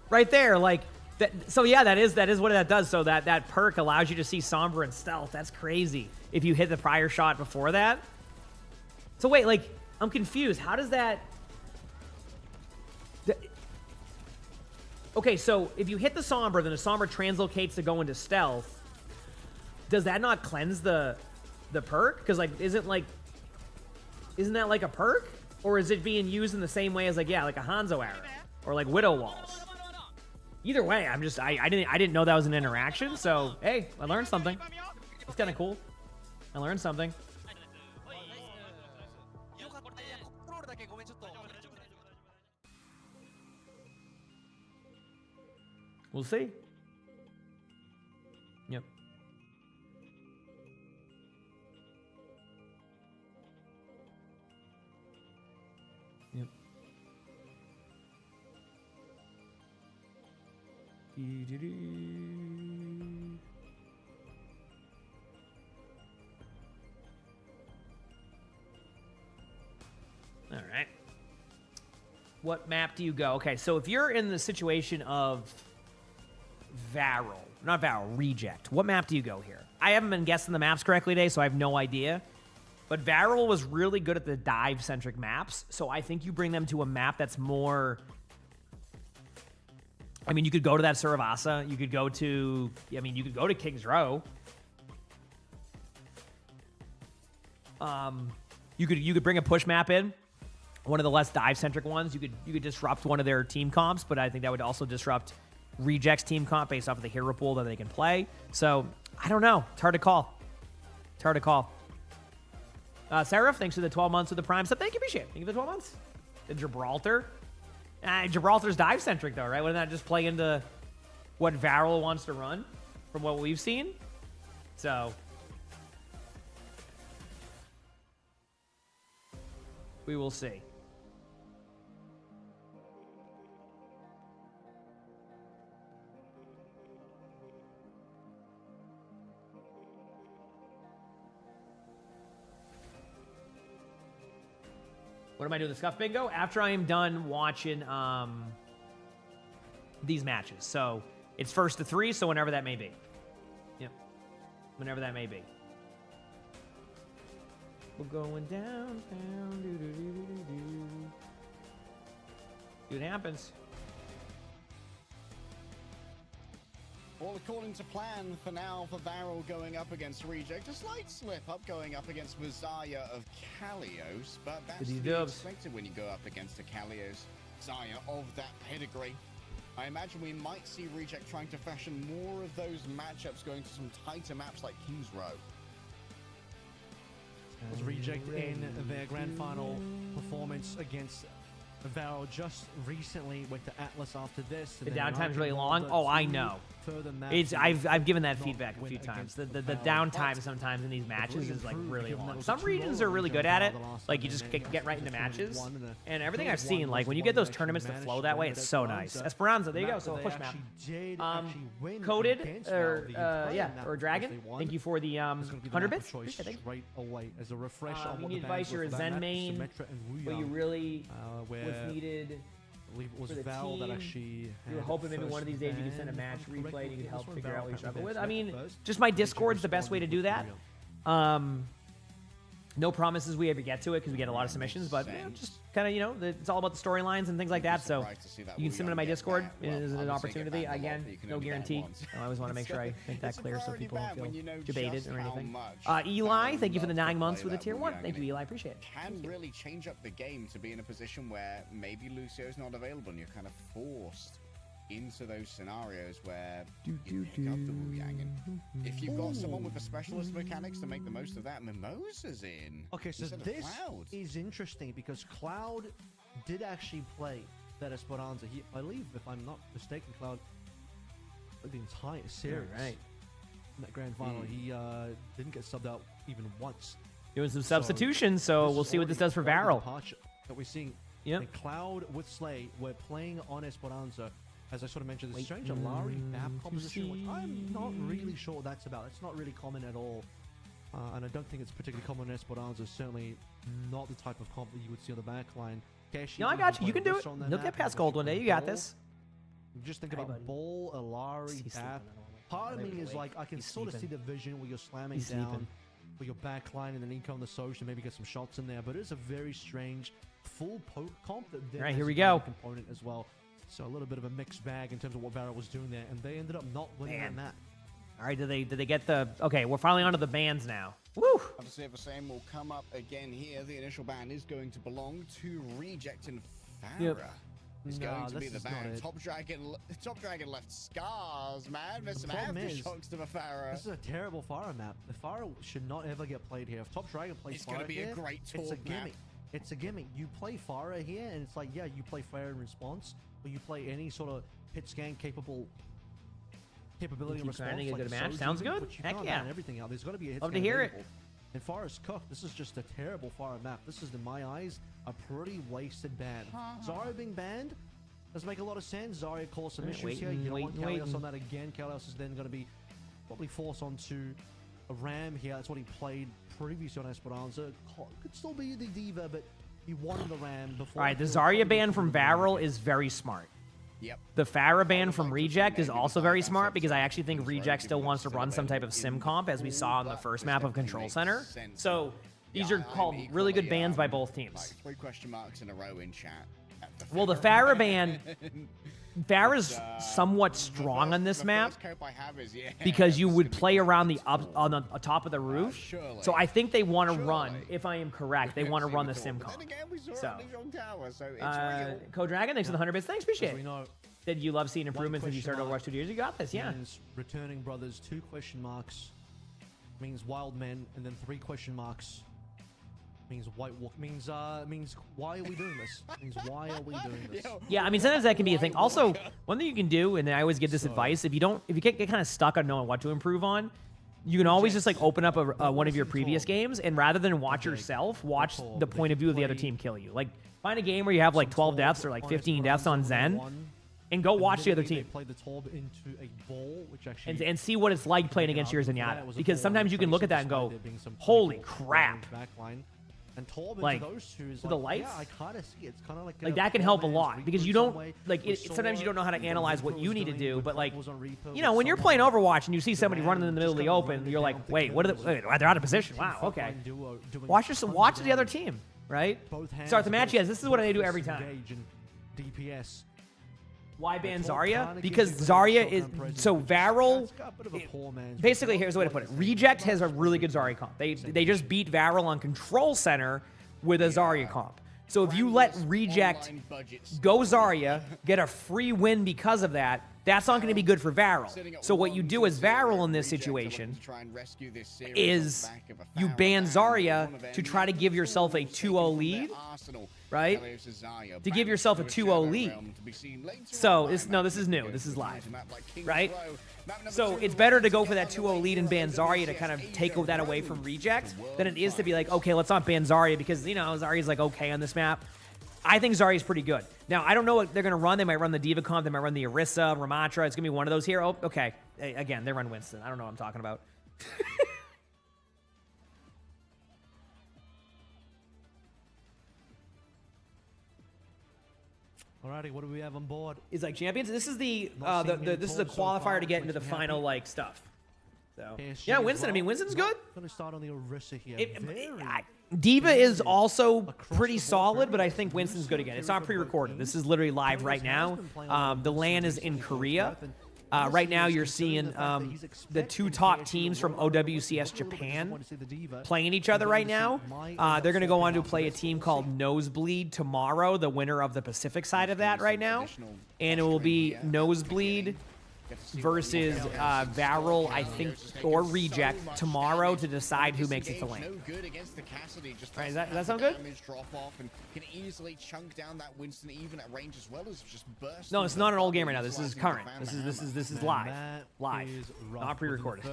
Right there, like, that. So yeah, that is what that does. So that perk allows you to see Somber and Stealth. That's crazy. If you hit the prior shot before that. So wait, like, I'm confused. How does that... Okay, so if you hit the Somber, then the Somber translocates to go into Stealth. Does that not cleanse the perk? Because, like, isn't that like a perk? Or is it being used in the same way as, like, yeah, like a Hanzo arrow or like Widow Walls? Either way, I didn't know that was an interaction. So hey, I learned something. It's kind of cool. I learned something. We'll see. Yep. Yep. All right. What map do you go? Okay, so if you're in the situation of Reject, what map do you go here? I haven't been guessing the maps correctly today, so I have no idea. But Varel was really good at the dive-centric maps, so I think you bring them to a map that's more... I mean, you could go to that Suravasa. You could go to... I mean, you could go to King's Row. You could bring a push map in. One of the less dive-centric ones. You could disrupt one of their team comps, but I think that would also disrupt Reject's team comp based off of the hero pool that they can play. So I don't know. It's hard to call. It's hard to call. Seraph, thanks for the 12 months with the Prime sub. Thank you, appreciate it. Thank you for the 12 months. The Gibraltar. Gibraltar's dive-centric, though, right? Wouldn't that just play into what Varel wants to run from what we've seen? So we will see. What am I doing? The Scuff Bingo? After I am done watching these matches. So it's first to 3, so whenever that may be. Yep. Whenever that may be. We're going downtown. See what happens. All according to plan for now for Varel going up against Reject. A slight slip up going up against Messiah of Kalios, but that's to be expected when you go up against a Kalios Messiah of that pedigree. I imagine we might see Reject trying to fashion more of those matchups going to some tighter maps like King's Row. Was Reject in their grand final performance against Varel just recently, went to Atlas after this. The downtime's really long. Oh, I know. It's I've given that feedback a few times. The downtime sometimes in these matches is like really long. Some regions are really good at it. Like you just get right into matches. And everything I've seen, like when you get those tournaments to flow that way, it's so nice. Esperanza, there you go. So a push map. Coded or Dragon. Thank you for the 100 bits. Right away as a refresh. You need advice. You're a Zen main, but you really what's needed. I believe it was for the Val team. That actually you were hoping maybe one of these days you could send a match replay and you could help figure out what you struggle with. I mean, just my Discord's the best way to do that. No promises we ever get to it because we get a lot of submissions, but just kind of, it's all about the storylines and things like that. So you can submit to my Discord. It is an opportunity. Again, no guarantee. I always want to make sure I make that clear so people don't feel debated or anything. Eli, thank you for the 9 months with a tier 1. Thank you, Eli. Appreciate it. Can really change up the game to be in a position where maybe Lucio's not available and you're kind of forced into those scenarios where you pick up the Wu Yang. And if you've got someone with the specialist mechanics to make the most of that, Mimosa's in. Okay, so this is interesting because Cloud did actually play that Esperanza. I believe, if I'm not mistaken, Cloud played the entire series. Right. In that grand final, he didn't get subbed out even once. Doing some substitutions, so we'll see what this does for Varel. That we're seeing. Yep. And Cloud with Slay, we're playing on Esperanza. As I sort of mentioned, the strange Alari map composition, which I'm not really sure what that's about. It's not really common at all. And I don't think it's particularly common in Esperanza. Certainly not the type of comp that you would see on the back line. No, I got you. You can do it. You'll get past gold one day. You got this. Just think about Bull, Alari, Bap. Part of me is like, I can sort of see the vision where you're slamming down for your back line and then eco on the social, maybe get some shots in there. But it's a very strange full poke comp that then here we go. Component as well. So a little bit of a mixed bag in terms of what Varel was doing there, and they ended up not winning that map. All right, did they get the... Okay, we're finally onto the bans now. Woo! Obviously, the same will come up again here. The initial ban is going to belong to Reject and Farah. Yep. It's going to be the ban. Top Dragon left scars, man. There's some aftershocks to the Farah. This is a terrible Farah map. The Farah should not ever get played here. If Top Dragon plays it's going to be a great talk it's a gimmick. It's a gimmick. You play Farah here, and it's like, yeah, you play Farah in response, or you play any sort of hit scan capability in response. Like a good match. Sounds good. Heck yeah. Everything out. There's got to be a hit Love scan to hear available. it. And Farah's cooked. This is just a terrible Farah map. This is, in my eyes, a pretty wasted ban. Zarya being banned doesn't make a lot of sense. Zarya calls some issues here. You don't want Kalios on that again. Kalios is then going to be probably forced onto a Ram here. That's what he played previously on Esperanza. Could still be the Diva, but he wanted the Ram before. All right, the Zarya ban from Varel is very smart. Yep. The Farah ban from Reject is also very smart because I actually think Reject still wants to run some type of sim comp, as we saw on the first map of Control Center. So these are called really good bans by both teams. 3 question marks in a row in chat. Well, the Farah ban... Farah's somewhat strong on this map because you would play around the on the top of the roof. So I think they want to run, if I am correct, they want to run the sim comp. So, Code Dragon, thanks for the 100 bits. Thanks, appreciate it. We know Said you love seeing improvements as you started Overwatch 2 years. You got this, yeah. Means returning brothers, 2 question marks. Means wild men, and then 3 question marks. Means white walk. Means why are we doing this? Means why are we doing this? Yeah, I mean sometimes that can be a thing. Also, one thing you can do, and I always give this advice, if you get kind of stuck on knowing what to improve on, you can always just like open up one of your previous games, and rather than watch yourself, watch the point of view of the other team kill you. Like find a game where you have like 12 deaths or like 15 deaths on Zen, and go watch the other team. Play the Torb into a ball, which actually and see what it's like playing against your Zenyatta. Because sometimes you can look at that and go, holy crap. And Torb like into those two is the like, lights, yeah, I kind of see it. It's kind of like that can help a lot because you don't like sometimes you don't know how to analyze what you need to do, but like when you're playing Overwatch and you see somebody running in the middle of the open, you're like, wait, what are they? Wait, they're out of position. Wow, okay. Watch the other team, right? Start the match. Yes, this is what I do every time. DPS. Why ban Zarya? Because Zarya is so Varel. Basically, here's the way to put it: Reject has a really good Zarya comp. They just beat Varel on Control Center with a Zarya comp. So if you let Reject go Zarya, get a free win because of that, that's not going to be good for Varel. So what you do as Varel in this situation is you ban Zarya to try to give yourself a 2-0 lead, right? To give yourself a 2-0 lead. So this is new. This is live, right? So it's better to go for that 2-0 lead and ban Zarya to kind of take that away from Reject than it is to be like, okay, let's not ban Zarya because, Zarya's like okay on this map. I think Zarya's pretty good. Now, I don't know what they're going to run. They might run the D.Va comp. They might run the Orisa, Ramatra. It's going to be one of those here. Oh, okay. Again, they run Winston. I don't know what I'm talking about. Alrighty, what do we have on board? It's like champions. This is this is a qualifier to get into the final like stuff. So yeah, Winston. I mean, Winston's good. Going to start on the Orisa here. D.Va is also pretty solid, but I think Winston's good again. It's not pre-recorded. This is literally live right now. The LAN is in Korea. Right now, you're seeing the 2 top teams from OWCS Japan playing each other right now. They're going to go on to play a team called Nosebleed tomorrow, the winner of the Pacific side of that right now. And it will be Nosebleed versus Varel, I think, or Reject tomorrow to decide who makes it to lane. Right, does that sound good? No, it's not an old game right now. This is current. This is live, not pre-recorded.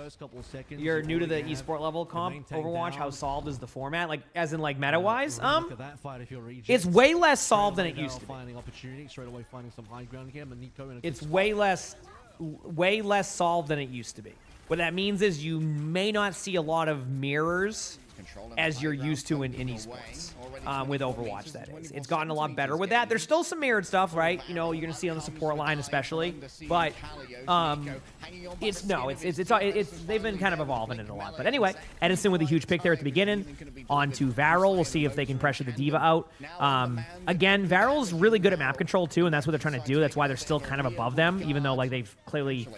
You're new to the esport level comp Overwatch. How solved is the format? Like, as in like meta-wise? It's way less solved than it used to be. It's way less solved than it used to be. What that means is you may not see a lot of mirrors as you're used to in esports with Overwatch, that is. It's gotten a lot better with that. There's still some mirrored stuff, right? You're going to see on the support line especially, but they've been kind of evolving it a lot. But anyway, Edison with a huge pick there at the beginning. On to Varel. We'll see if they can pressure the D.Va out. Again, Varel's really good at map control too, and that's what they're trying to do. That's why they're still kind of above them, even though like they've clearly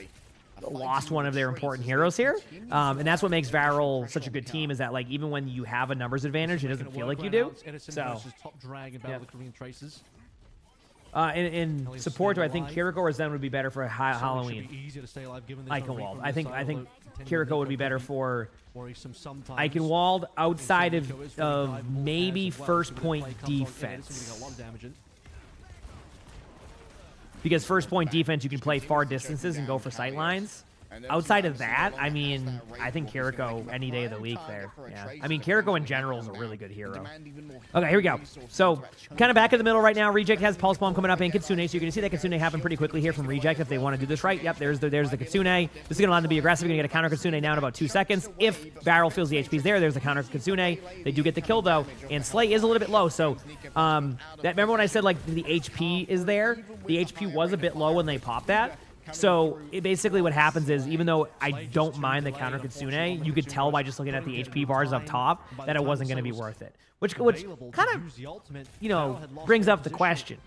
lost one of their important heroes here. And that's what makes Varel such a good team, is that like even when you have a numbers advantage, it doesn't feel like you do. So in support, do I think Kiriko or Zen would be better for Halloween? Eichenwald. I think Kiriko would be better for Eichenwald outside of maybe first point defense. Because first point defense, you can play far distances and go for sight lines. Outside of that, I mean, I think Kiriko any day of the week there. Yeah. I mean, Kiriko in general is a really good hero. Okay, here we go. So, kind of back in the middle right now. Reject has Pulse Bomb coming up and Kitsune. So, you're going to see that Kitsune happen pretty quickly here from Reject if they want to do this right. Yep, there's the Kitsune. This is going to allow them to be aggressive. You're going to get a counter Kitsune now in about 2 seconds. If Varel feels the HP's there's the counter Kitsune. They do get the kill, though. And Slay is a little bit low. So, remember when I said, like, the HP is there? The HP was a bit low when they popped that. So basically what happens is, even though I don't mind the counter Kitsune, you could tell by just looking at the HP bars up top that it wasn't going to be worth it. Which kind of, brings up the question.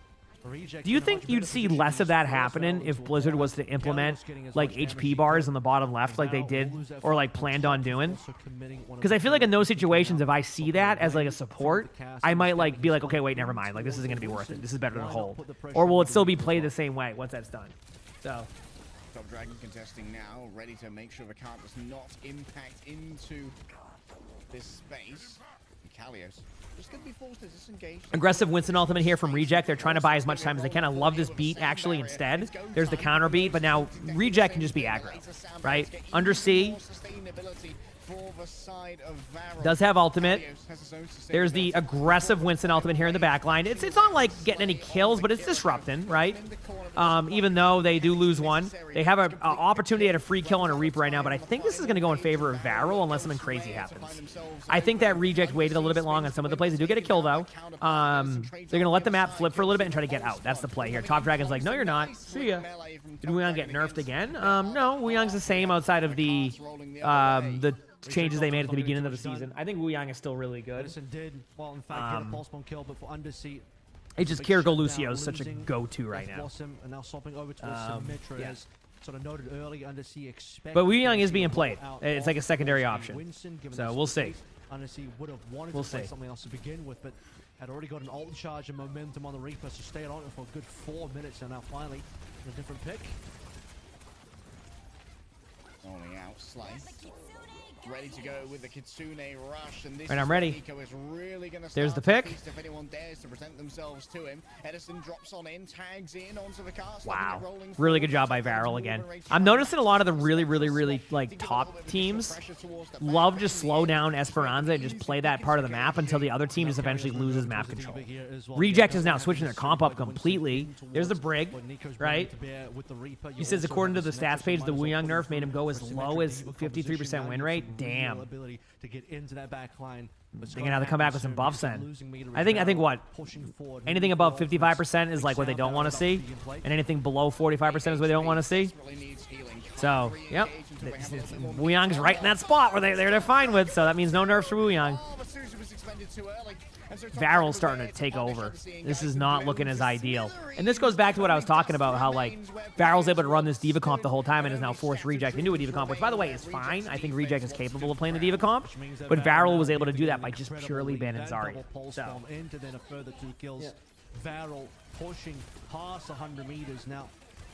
Reject Do you in a think much you'd better see position less of just that for happening Valve if will Blizzard fall was out. to implement Valve's getting as like much HP energy bars on the bottom left like they Valve did will lose that or like fight. planned on doing? Also committing one of Because I the feel like in those first situations, if out, I see something that as like a away support, from the cast I and might just like getting be this like, okay, one wait, never in mind. Like this isn't gonna be worth it. Wilson. This is better than Why not hold. put the pressure Or will on it still be the played the as same way once that's done? So Top Dragon contesting now, ready to make sure the card does not impact into this space. And Kalios just going to be forced to disengage. aggressive Winston ultimate here from Reject. They're trying to buy as much time as they can. I love this beat actually instead. There's the counter beat, but now Reject can just be aggro, right? Under C. Does have ultimate. There's the aggressive Winston ultimate here in the back line. It's not like getting any kills, but it's disrupting, right? Even though they do lose one. They have an opportunity at a free kill on a Reaper right now, but I think this is going to go in favor of Varel unless something crazy happens. I think that Reject waited a little bit long on some of the plays. They do get a kill, though. They're going to let the map flip for a little bit and try to get out. That's the play here. Top Dragon's like, no, you're not. See ya. Did Wuyang get nerfed again? No, Wuyang's the same outside of the changes they made at the beginning of the season. I think Wuyang is still really good. Did, well, in fact, get a pulse bomb kill, but for Undersea, It's just Kiriko Lucio is such a go-to right now. Blossom, and now swapping over towards Symmetra, yeah. as sort of noted early. Undersea expected. But Wuyang is being played. It's like a secondary option. Winston, given So the we'll see. space, Undersea would have wanted We'll to play see. something else to begin with, but had already got an ult charge and momentum on the Reaper, so stayed on it for a good 4 minutes, and now finally a different pick. Rolling out, Slice. Ready to go with the Kitsune rush, and this And I'm ready. Nico is really gonna There's start the to pick. feast if anyone dares to present themselves to him. Edison drops on in, tags in onto the car. Wow. Really good job by Varel again. I'm noticing a lot of the really, like, top teams love to slow down Esperanza and just play that part of the map until the other team just eventually loses map control. Reject is now switching their comp up completely. There's the Brig, right? He says according to the stats page, the Wuyang nerf made him go as low as 53% win rate. Damn. Ability to get into that back line. They're gonna have to come back with some buffs then. I think what? Anything above 55% is like what they don't want to see, and anything below 45% is what they don't want to see. So, yep. Wuyang's right in that spot where they're fine with, so that means no nerfs for Wuyang. Varel's starting to take over. This is not looking as ideal. And this goes back to what I was talking about, how like Varel's able to run this Diva comp the whole time and has now forced Reject into a Diva comp, which by the way is fine. I think Reject is capable of playing the Diva comp, but Varel was able to do that by just purely banning Zarya. So, Into then a further 2 kills. Varel pushing past 100 meters now.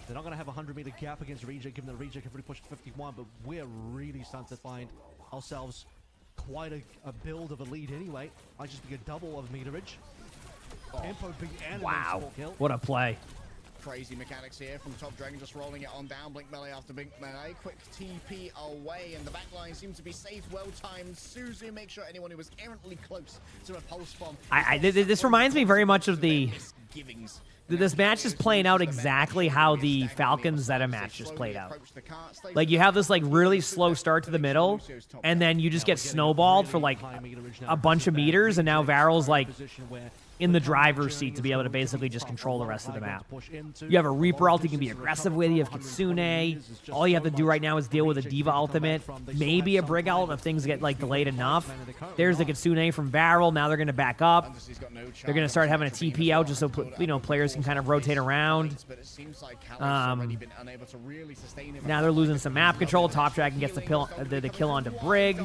They're not going to have a 100-meter gap against Reject, given that Reject have already pushed 51, but we're really starting to find ourselves quite a build of a lead anyway. Might just be a double of meterage. Tempo big and wow. kill. What a play. Crazy mechanics here from Top Dragon, just rolling it on down. Blink melee after blink melee. Quick TP away, and the backline seems to be safe. Well timed. Suzu makes sure anyone who was errantly close to a pulse bomb. This reminds me very much of this match is playing out exactly how the Falcons Zeta match just played out. Like, you have this, like, really slow start to the middle, and then you just get snowballed for, like, a bunch of meters, and now Varel's, like, in the driver's seat to be able to basically just control the rest of the map. You have a Reaper ult you can be aggressive with. You have Kitsune. All you have to do right now is deal with a Diva ultimate. Maybe a Brig ult if things get, like, delayed enough. There's the Kitsune from Varel. Now they're going to back up. They're going to start having a TP out just so, you know, players can kind of rotate around. Now they're losing some map control. Top Dragon gets the kill onto Brig.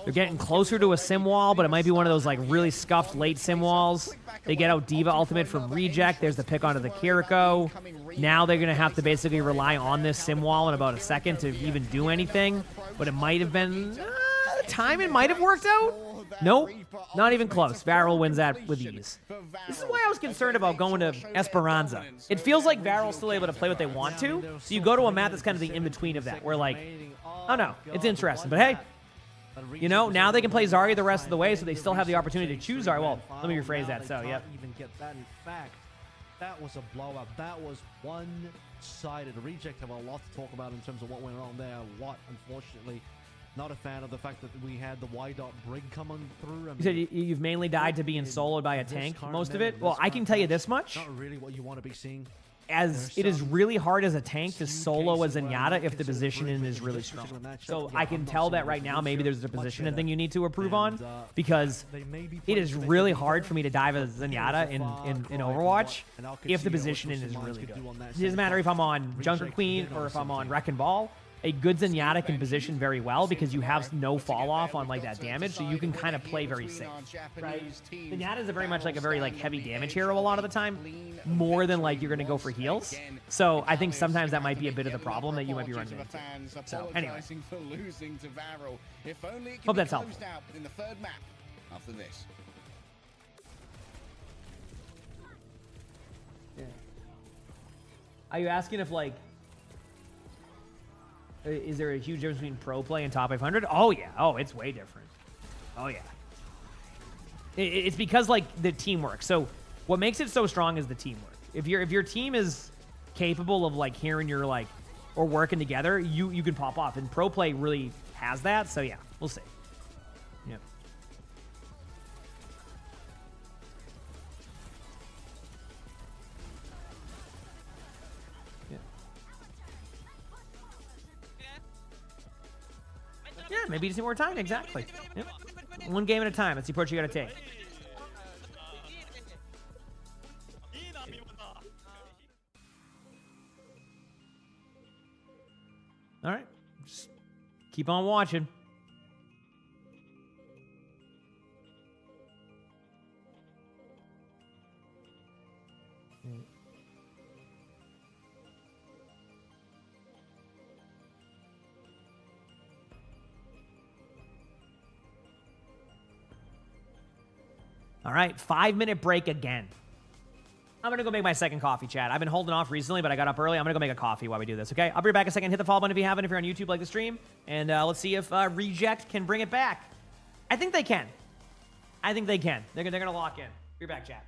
They're getting closer to a sim wall, but it might be one of those like really scuffed late sim walls. They get out Diva ultimate from Reject. There's the pick onto the Kiriko. Now they're going to have to basically rely on this sim wall in about a second to even do anything. But it might have been... the timing might have worked out. Nope, not even close. Varel wins that with ease. This is why I was concerned about going to Esperanza. It feels like Varel's still able to play what they want to. So you go to a map that's kind of the in-between of that, where like, oh no, it's interesting. But hey, you know, now they can play Zarya the rest of the way, so they still have the opportunity to choose Zarya. Well, let me rephrase that. So, yep. Even get that. In fact, that was a blowout. That was one-sided. The Reject have a lot to talk about in terms of what went on there. What, unfortunately, not a fan of the fact that we had the Y-Dot Brig coming through. I mean, You said you've mainly died to being soloed by a tank, most of it? Well, I can tell you this much. Not really what you want to be seeing. as it is really hard as a tank to solo a Zenyatta if the positioning is really strong. So I can tell that right now maybe there's a positioning thing you need to improve on, because it is really hard for me to dive a Zenyatta in Overwatch if the positioning is really good. It doesn't matter if I'm on Junker Queen or if I'm on Wrecking Ball. A good Zenyatta can position very well because you have no fall off on like that damage, so you can kind of play very safe. Right? Zenyatta is very much like a very like heavy damage hero a lot of the time, more than like you're gonna go for heals. So I think sometimes that might be a bit of the problem that you might be running into. So anyway, hope that's helpful. In the third map after this. Yeah. Are you asking if like? Is there a huge difference between pro play and top 500? Oh, yeah. Oh, it's way different. Oh, yeah. It's because, like, the teamwork. So what makes it so strong is the teamwork. If your team is capable of, like, hearing your, like, or working together, you can pop off. And pro play really has that. So, yeah, we'll see. Yeah. Yeah, maybe just need more time. Exactly. Yep. One game at a time. That's the approach you got to take. All right. Just keep on watching. All right, 5-minute break again. I'm going to go make my second coffee, chat. I've been holding off recently, but I got up early. I'm going to go make a coffee while we do this, okay? I'll be right back in a second. Hit the follow button if you haven't, if you're on YouTube, like the stream. And let's see if Reject can bring it back. I think they can. I think they can. They're going to lock in. Be right back, chat.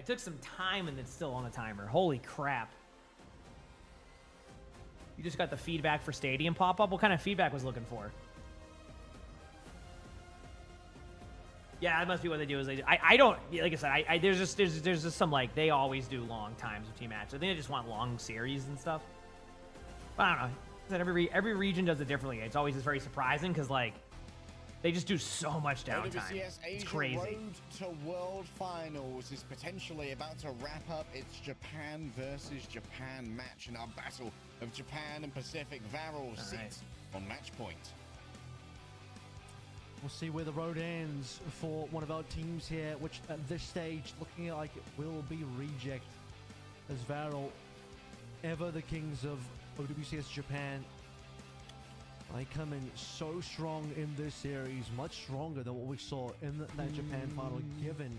I took some time and it's still on the timer. Holy crap. You just got the feedback for Stadium pop-up? What kind of feedback was looking for? Yeah, that must be what they do. Is I don't, like I said, there's just some, like, they always do long times of team matches. I think they just want long series and stuff. But I don't know. Every region does it differently. It's always just very surprising because, like, they just do so much downtime. OWCS It's Asia crazy. Road to World Finals is potentially about to wrap up its Japan versus Japan match in our battle of Japan and Pacific. Varel sits on match point. We'll see where the road ends for one of our teams here, which at this stage looking like it will be reject, as Varel, ever the kings of OWCS Japan, they come in so strong in this series, much stronger than what we saw in that Japan final, given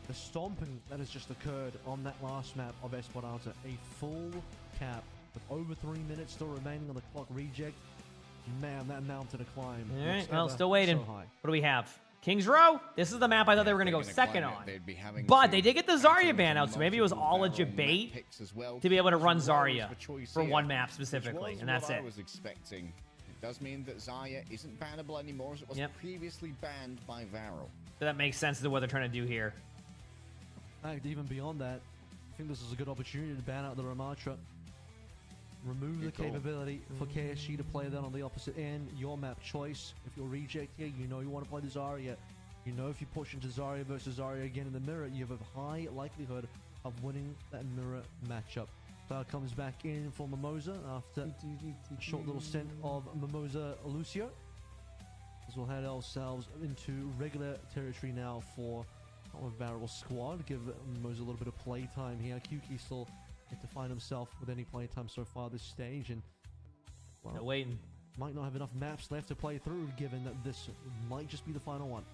the stomping that has just occurred on that last map of Esperanza. A full cap with over 3 minutes still remaining on the clock. Reject, man, that mountain to climb. All right, well, still waiting. So high. What do we have? Kings Row. This is the map I thought they were going to go second on. But they did get the Zarya ban out, so maybe it was all a debate to be able to run Zarya for one map specifically, and that's it. I was expecting. It does mean that Zarya isn't bannable anymore, as it was previously banned by Varel. So that makes sense to what they're trying to do here. Even beyond that, I think this is a good opportunity to ban out the Ramatra. Remove the capability for KSG to play that on the opposite end. Your map choice. If you're reject here, you know you want to play the Zarya. You know if you push into Zarya versus Zarya again in the mirror, you have a high likelihood of winning that mirror matchup. Star comes back in for Mimosa after a short little stint of Mimosa Lucio. As we'll head ourselves into regular territory now for our Varel squad. Give Mimosa a little bit of play time here. Kyuki still yet to find himself with any play time so far this stage, and well, no waiting. Might not have enough maps left to play through, given that this might just be the final one.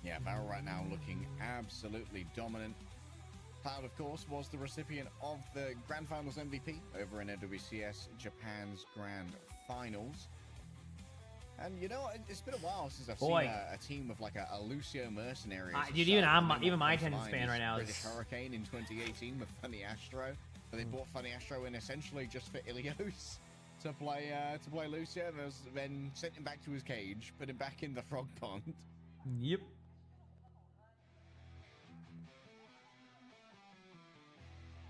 Yeah, Varel right now looking absolutely dominant. Cloud, of course, was the recipient of the Grand Finals MVP over in OWCS Japan's Grand Finals. And you know, it's been a while since I've seen a team of like a Lucio Mercenaries. Dude, even my attention span right now is British Hurricane in 2018 with Funny Astro. But they brought Funny Astro in essentially just for Ilios to play Lucio, and then sent him back to his cage, put him back in the frog pond. Yep.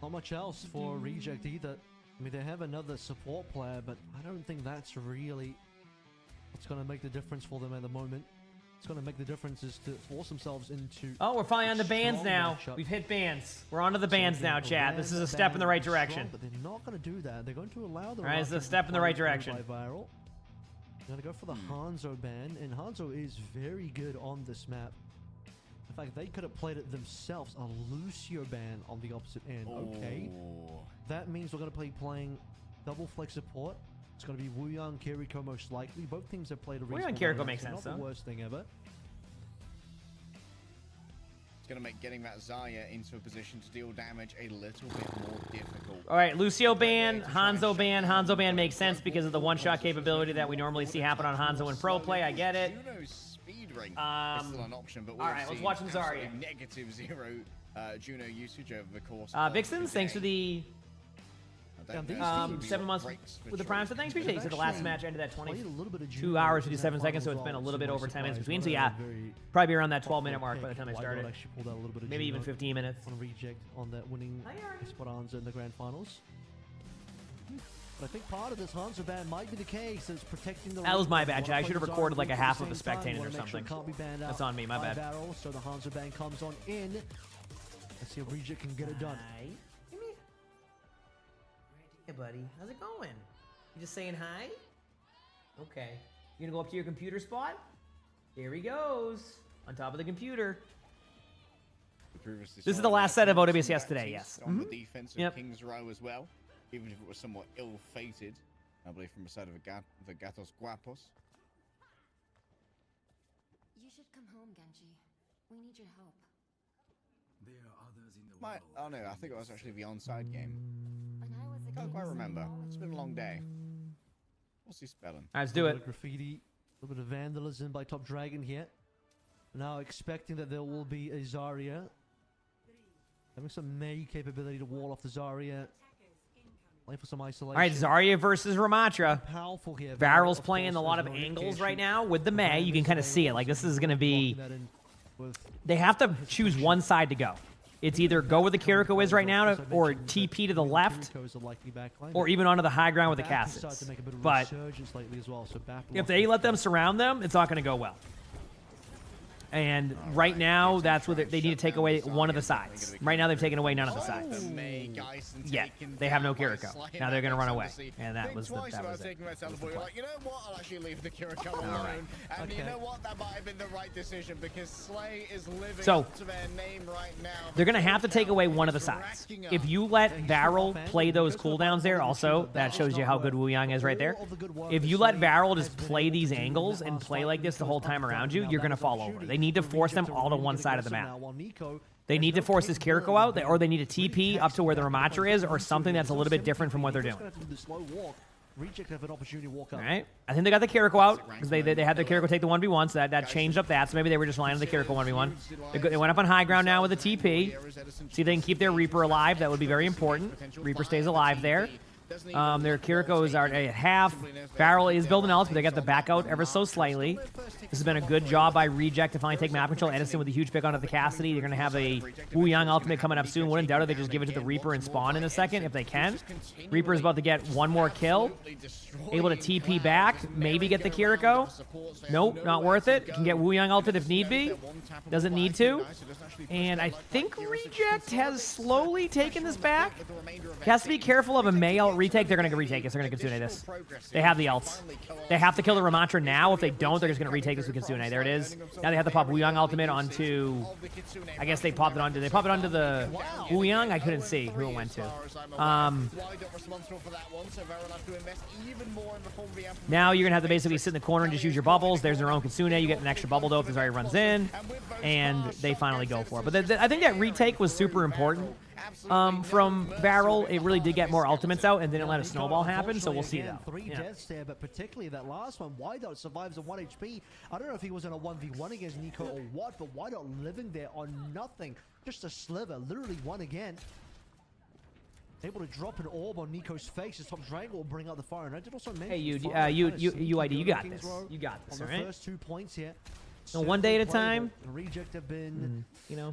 Not much else for Reject either. I mean, they have another support player, but I don't think that's really what's going to make the difference for them at the moment. It's going to make the difference is to force themselves into... Oh, we're finally on the bans now. We've hit bans. We're onto the bans now, chat. This is a step in the right direction. But they're not going to do that. They're going to allow the... Alright, it's a step in the right direction. Viral. They're going to go for the Hanzo ban, and Hanzo is very good on this map. In fact, they could have played it themselves. A Lucio ban on the opposite end. Okay. That means we're going to be playing double flex support. It's going to be Wuyang, Kiriko most likely. Both teams have played a Wuyang and Kiriko makes sense, not the worst thing ever. It's going to make getting that Zarya into a position to deal damage a little bit more difficult. All right, Lucio ban, Hanzo ban. Hanzo ban makes sense because of the one-shot capability that we normally see happen on Hanzo in pro play. I get it. Juno's speed ring is still an option, but all right, let's watch some Zarya. Negative zero Juno usage over the course. Vixens, thanks for the 7 months with the Prime, so thanks, appreciate it. You said the last match ended at 22 hours, 57 seconds, so it's been a little bit over 10 minutes between. So yeah, probably around that 12-minute mark by the time I started. Maybe even 15 minutes. On a reject on that winning Esperanza in the Grand Finals. But I think part of this Hanzo ban might be the case. It's protecting the... That was my bad, I should have recorded like a half of a spectating or something. That's on me, my bad. So the Hanzo ban comes on in. Let's see if Reject can get it done. Hey, buddy. How's it going? You just saying hi? Okay. You gonna go up to your computer spot? Here he goes. On top of the computer. This is the last set of OWCS today, yes. On the defense of Kings Row as well, even if it was somewhat ill-fated, I believe, from the side of the Gatos Guapos. You should come home, Genji. We need your help. There are others in the world. Oh no, I think it was actually the onside game. Can't quite remember. It's been a long day. What's he spelling? All right, let's do it. Graffiti, a little bit of vandalism by Top Dragon here. Now expecting that there will be a Zarya. Having some May capability to wall off the Zarya. Playing for some isolation. All right, Zarya versus Ramatra. Powerful here. Varel's playing a lot of angles right now with the May. You can kind of see it. Like, this is going to be... They have to choose one side to go. It's either go where the Kiriko is right now, or TP to the left, or even onto the high ground with the Cassis. But if they let them surround them, it's not going to go well. And right now, that's what they need to take away one of the sides. Right now, they've taken away none of the sides. Yeah, they have no Kiriko. Now they're going to run away. And that was it. You know what? I'll actually leave the Kiriko alone. And you know what? That might have been the right decision because Slay is living up to their name right now. They're going to have to take away one of the sides. If you let Varel play those cooldowns there, also, that shows you how good Wu Yang is right there. If you let Varel just play these angles and play like this the whole time around you, you're going to fall over. They need to force them all to one side of the map. They need to force this Kiriko out, or they need to TP up to where the Ramatra is, or something that's a little bit different from what they're doing. All right. I think they got the Kiriko out, because they had the Kiriko take the 1v1, so that changed up that. So maybe they were just relying on the Kiriko 1v1. They went up on high ground now with a TP. See if they can keep their Reaper alive. That would be very important. Reaper stays alive there. Their Kirikos are at half. Varel is building else, but they got the back out ever so slightly. This has been a good job by Reject to finally take map control. Edison with a huge pick onto the Cassidy. They're going to have a Wu Yang ultimate coming up soon. Wouldn't doubt it. They just give it to the Reaper and spawn in a second if they can. Reaper is about to get one more kill. Able to TP back. Maybe get the Kiriko. Nope, not worth it. Can get Wu Yang ulted if need be. Doesn't need to. And I think Reject has slowly taken this back. He has to be careful of a May ult retake. They're going to retake this. They're going to Kitsune this. They have the ults. They have to kill the Ramatra now. If they don't, they're just going to retake this with Kitsune. There it is. Now they have to pop Wu Yang ultimate onto... I guess they popped it onto... They popped it onto the Wu Yang? I couldn't see who it went to. Now you're going to have to basically sit in the corner and just use your bubbles. There's their own Kitsune. You get an extra bubble though if Zarya runs in. And they finally go for it. But I think that retake was super important. From Varel, it really did get more ultimates out and didn't let a snowball happen, so we'll see though. Three deaths there, but particularly that last one, Wideout survives on 1 HP. I don't know if he was in a 1v1 against Nico or what, but Wideout living there on nothing. Just a sliver, literally one again. Able to drop an orb on Nico's face as Top Dragon will bring out the fire. And I did also mention... Hey, UID, you got this. You got this, all right? On the first 2 points here. So one day at a time. Reject have been,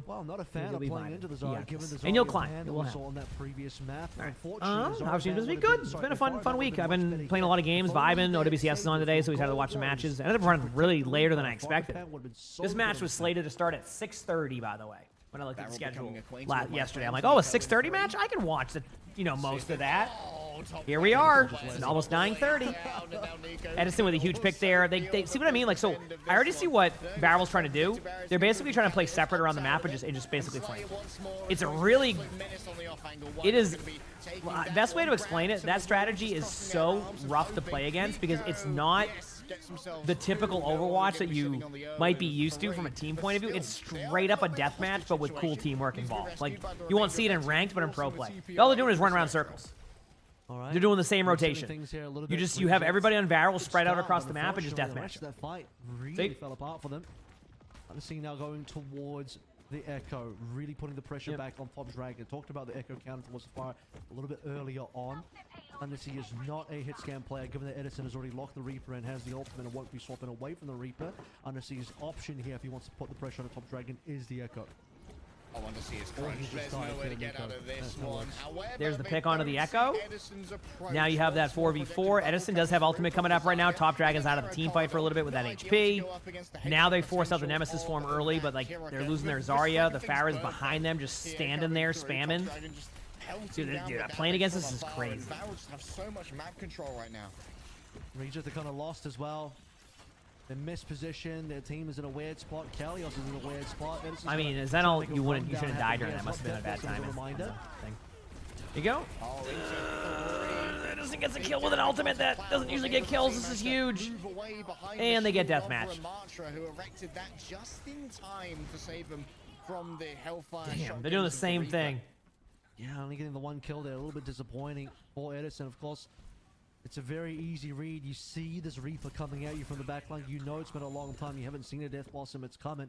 well, not a fan of playing into the Zarya, given the Zarya and you'll climb. on that previous map. Obviously, it's been good. It's been a fun week. I've been playing a lot of games, vibing. OWCS is on today, so we had to watch some matches. I ended up running really later than I expected. This match was slated to start at 6:30, by the way. When I looked at the schedule yesterday, I'm like, oh, a 6:30 match? I can watch the, most of that. Here we are. It's almost 9:30. Edison with a huge pick there. They see what I mean? Like, so I already see what Varel's trying to do. They're basically trying to play separate around the map and just basically flame. It's a really... It is... Best way to explain it, that strategy is so rough to play against because it's not the typical Overwatch that you might be used to from a team point of view. It's straight up a deathmatch, but with cool teamwork involved. Like, you won't see it in ranked, but in pro play. All they're doing is run around circles. They're doing the same rotation. You have everybody on Varel spread out across the map and just deathmatch. That fight really fell apart for them. I'm seeing now going towards the Echo, really putting the pressure back on Top Dragon. Talked about the Echo counter towards the fire a little bit earlier on. Unless he is not a hit scan player, given that Edison has already locked the Reaper and has the ultimate and won't be swapping away from the Reaper. Unless his option here, if he wants to put the pressure on the Top Dragon, is the Echo. I want to see his crunch. There's no way to get out of this one. There's the pick onto the Echo. Now you have that 4v4. Edison does have ultimate coming up right now. Top Dragon's out of the team fight for a little bit with that HP. Now they force out the Nemesis form early, but like they're losing their Zarya. The Pharah's behind them, just standing there, spamming. Dude, playing against this is crazy. Have so much map control right now. Reject are kind of lost as well. They're mispositioned. Their team is in a weird spot. Kalios is in a weird spot. I mean, is that all? You shouldn't die during that. Must have been a bad time. There you go. Edison gets a kill with an ultimate that doesn't usually get kills. This is huge. And they get deathmatch. Who erected that just in time to save them from the Hellfire. Damn, they're doing the same thing. Yeah, only getting the one kill there. A little bit disappointing for Edison, of course. It's a very easy read. You see this Reaper coming at you from the backline. You know it's been a long time. You haven't seen a Death Blossom. It's coming.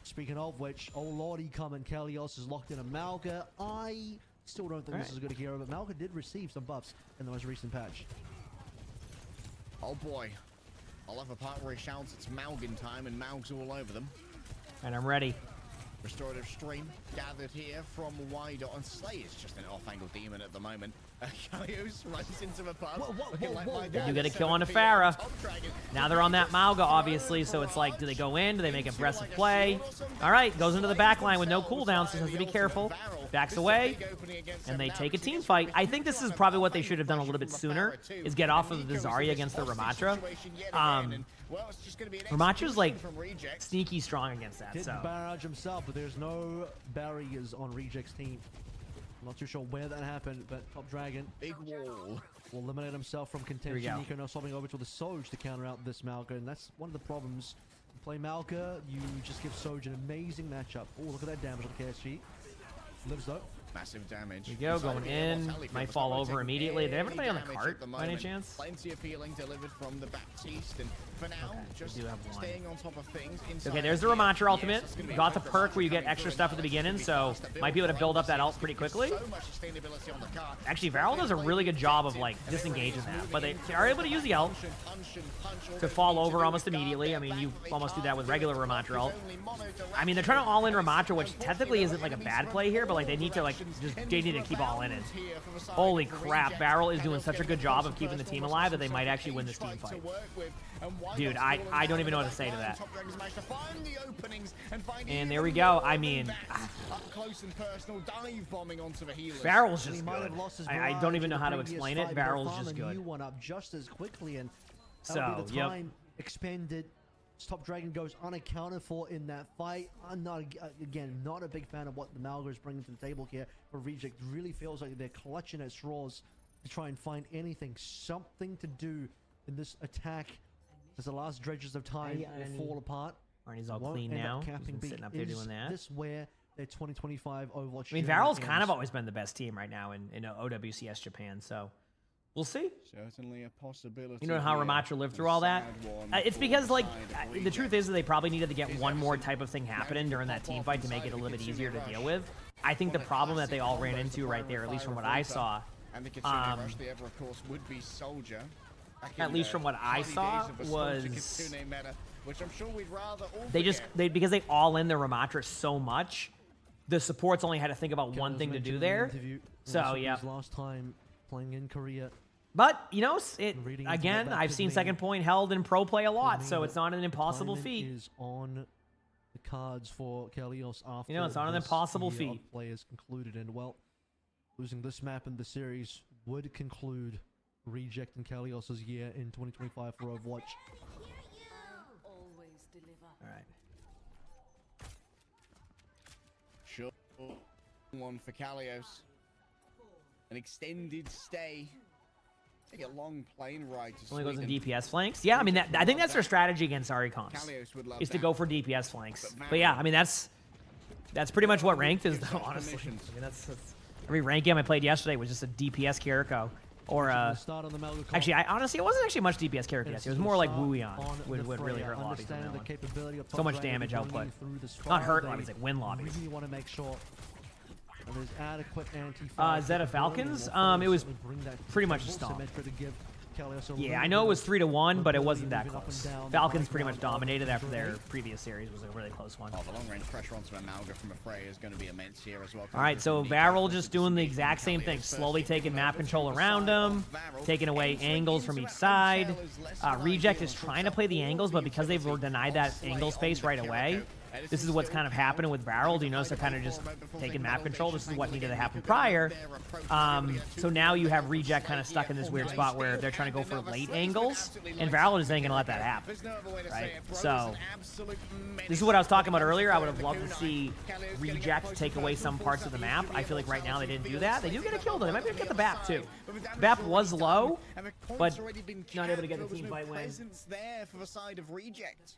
Speaking of which, oh lordy, coming. Kalios is locked in a Malga. I still don't think this is a good hero, but Malga did receive some buffs in the most recent patch. Oh boy. I'll have a part where he shouts it's Malgin time and Malg's all over them. And I'm ready. Restorative Stream gathered here from Wide on Slay is just an off-angle demon at the moment. Kalios runs into the pub. You get a kill on a Pharah. Now they're on that Malga, obviously, so it's like, do they go in? Do they make aggressive play? All right, goes into the back line with no cooldown, so has to be careful. Backs away, and they take a team fight. I think this is probably what they should have done a little bit sooner, is get off of the Zarya against the Ramatra. Ramatra's like sneaky strong against that, Didn't so. barrage himself, but there's no barriers on Reject's team. I'm not too sure where that happened, but Top Dragon, big wall, will eliminate himself from contention. Nico now swapping over to the Soj to counter out this Malga, and that's one of the problems. You play Malga, you just give Soj an amazing matchup. Oh, look at that damage on KSG. Lives though. Massive damage. Here you go, going in. Might fall over immediately. Did everybody on the cart by any chance? Plenty of healing delivered from the Baptiste, and for now, just staying on top of things. Okay, there's the Ramatra ultimate. Got the perk where you get extra stuff at the beginning, so might be able to build up that ult pretty quickly. Actually, Varel does a really good job of like disengaging that, but they are able to use the ult to fall over almost immediately. I mean, you almost do that with regular Ramatra ult. I mean, they're trying to all in Ramatra, which technically isn't like a bad play here, but like they need to like they need to keep all in it. Holy crap, Varel is doing such a good job of keeping the team alive that they might actually win this team fight. Dude, I don't even know what to say to that. And there we go. I mean, Varel's just good. I don't even know how to explain it. Varel's just good. One up just as quickly, and so the time expended. Top Dragon goes unaccounted for in that fight. I'm not, again, not a big fan of what the Malga is bringing to the table here. For Reject, really feels like they're clutching at straws to try and find anything, something to do in this attack as the last dredges of time will fall apart. Arnie's all clean now. He's been sitting up there doing that. This where their 2025 Overwatch. I mean, Varel's kind of always been the best team right now in OWCS Japan, so we'll see. Certainly a possibility. You know how Ramatra lived through all that? It's because, like, the truth is that they probably needed to get one more type of thing happening during that team fight to make it a little bit easier to deal with. I think the problem that they all ran into right there, at least from what I saw, at least from what I saw, was because they all in the Ramatra so much, the supports only had to think about one thing to do there. So, yeah. Last time playing in Korea. But, you know, again, I've seen second point held in pro play a lot, so it's not an impossible feat. Is on the cards for Kalios after it's not an impossible feat. Play is concluded, and well, losing this map in the series would conclude Reject and Kalios' year in 2025 for Overwatch. Always deliver. All right. Sure. One for Kalios. An extended stay. Take a long plane ride to only goes in DPS flanks. Yeah, I mean, I think that's their strategy against Ari comps, is to go for DPS flanks. But yeah, I mean, that's pretty much what ranked is, though, honestly. I mean, that's every rank game I played yesterday was just a DPS Kiriko. Or, actually, honestly, it wasn't actually much DPS Kiriko. It was more like Wuyan would really hurt lobbies on that one. So much damage output. Not hurt lobbies, like win lobbies. Really want to make sure there's adequate anti-fire. Zeta Falcons? It was pretty much a stomp. Yeah, I know it was 3-1, but it wasn't that close. Falcons pretty much dominated after their previous series was a really close one. Oh, the long-range pressure onto Amalga from Afraid is going to be immense here as well. All right, so Varel just doing the exact same thing, slowly taking map control around him, taking away angles from each side. Reject is trying to play the angles, but because they were denied that angle space right away, this is what's kind of happening with Varel. Do you notice they're kind of just taking map control? This is what needed to happen prior. So now you have Reject kind of stuck in this weird spot where they're trying to go for late angles, and Varel just ain't going to let that happen, right? So this is what I was talking about earlier. I would have loved to see Reject take away some parts of the map. I feel like right now they didn't do that. They do get a kill, though. They might be able to get the BAP, too. BAP was low, but not able to get the team fight win. There for the side of Reject.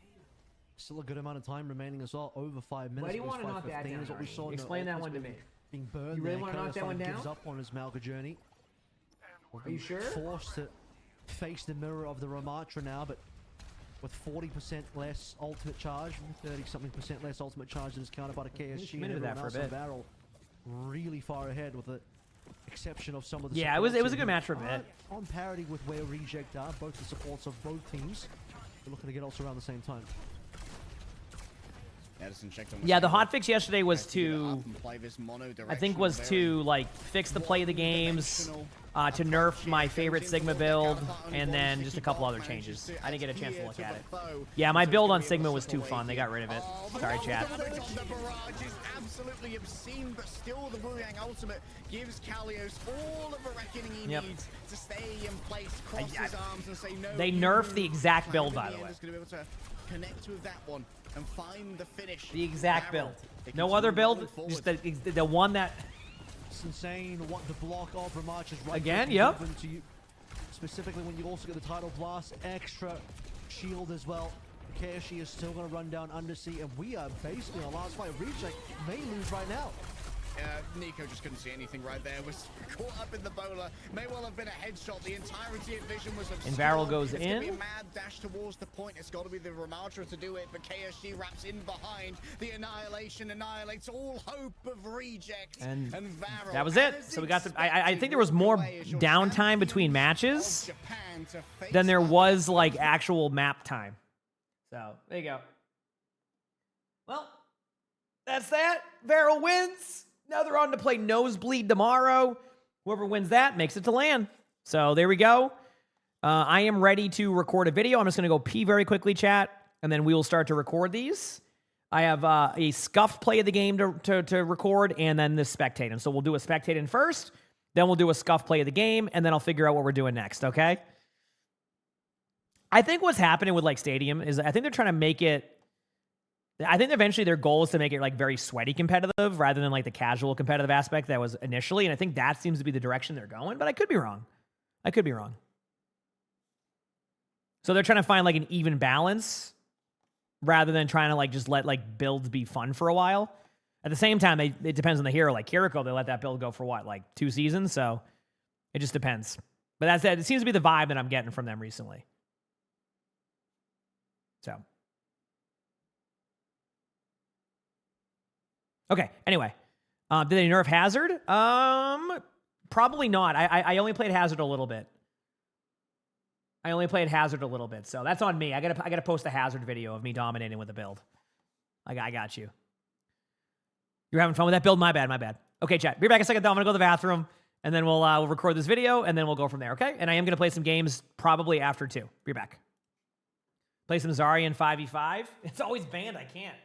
Still a good amount of time remaining as well, over 5 minutes. Why do you want to knock that down? Is what we saw. Explain that one to me. Being burned. You really want to knock that one down? Gives up on his Malga journey. Are you sure? Forced to face the mirror of the Ramatra now, but with 40% less ultimate charge, 30-something% less ultimate charge than is counted by the KSG. And everyone else on Barrel really far ahead, with the exception of some of the Yeah, it was a good match for a bit. On parity with where Reject are, both the supports of both teams. They're looking to get ults around the same time. Yeah, the hotfix yesterday was to, I think, was to like fix the play of the games, to nerf my favorite Sigma build, and then just a couple other changes. I didn't get a chance to look at it. Yeah, my build on Sigma was too fun. They got rid of it. Sorry, chat. The barrage is absolutely obscene, but still the Wuyang ultimate gives Kalios all of the reckoning he needs to stay in place, cross his arms, and say no. They nerfed the exact build, by the way. Going to be able to connect with that one and find the finish. The exact build. No other build. Just the one that. It's insane what the block of Ramach is right again. To yep. you, specifically when you also get the tidal blast, extra shield as well. The KSG is still going to run down Undersea, and we are basically on last fight. Reject may lose right now. Nico just couldn't see anything right there. Was caught up in the bowler. May well have been a headshot. The entirety of vision was obscured. And Varel goes it's in. Gonna be a mad dash towards the point. It's got to be the Ramatra to do it, but KSG wraps in behind. The annihilation annihilates all hope of Reject and Varel. That was it. So we got the. I think there was more downtime between matches than there was like actual map time. So there you go. Well, that's that. Varel wins. Now they're on to play Nosebleed tomorrow. Whoever wins that makes it to LAN. So there we go. I am ready to record a video. I'm just going to go pee very quickly, chat, and then we will start to record these. I have a scuffed play of the game to record, and then the spectating. So we'll do a spectating first, then we'll do a scuffed play of the game, and then I'll figure out what we're doing next, okay? I think what's happening with like Stadium is I think they're trying to make it. I think eventually their goal is to make it like very sweaty competitive rather than like the casual competitive aspect that was initially. And I think that seems to be the direction they're going, but I could be wrong. I could be wrong. So they're trying to find like an even balance rather than trying to like just let like builds be fun for a while. At the same time, it depends on the hero. Like Kiriko, they let that build go for what, like 2 seasons? So it just depends. But that's it. It seems to be the vibe that I'm getting from them recently. So. Okay, anyway. Did they nerf Hazard? Probably not. I only played Hazard a little bit. So that's on me. I gotta post a Hazard video of me dominating with the build. I got you. You're having fun with that build? My bad. Okay, chat. Be back in a second, though. I'm gonna go to the bathroom, and then we'll record this video, and then we'll go from there, okay? And I am gonna play some games probably after 2. Be back. Play some Zarya 5v5. It's always banned. I can't.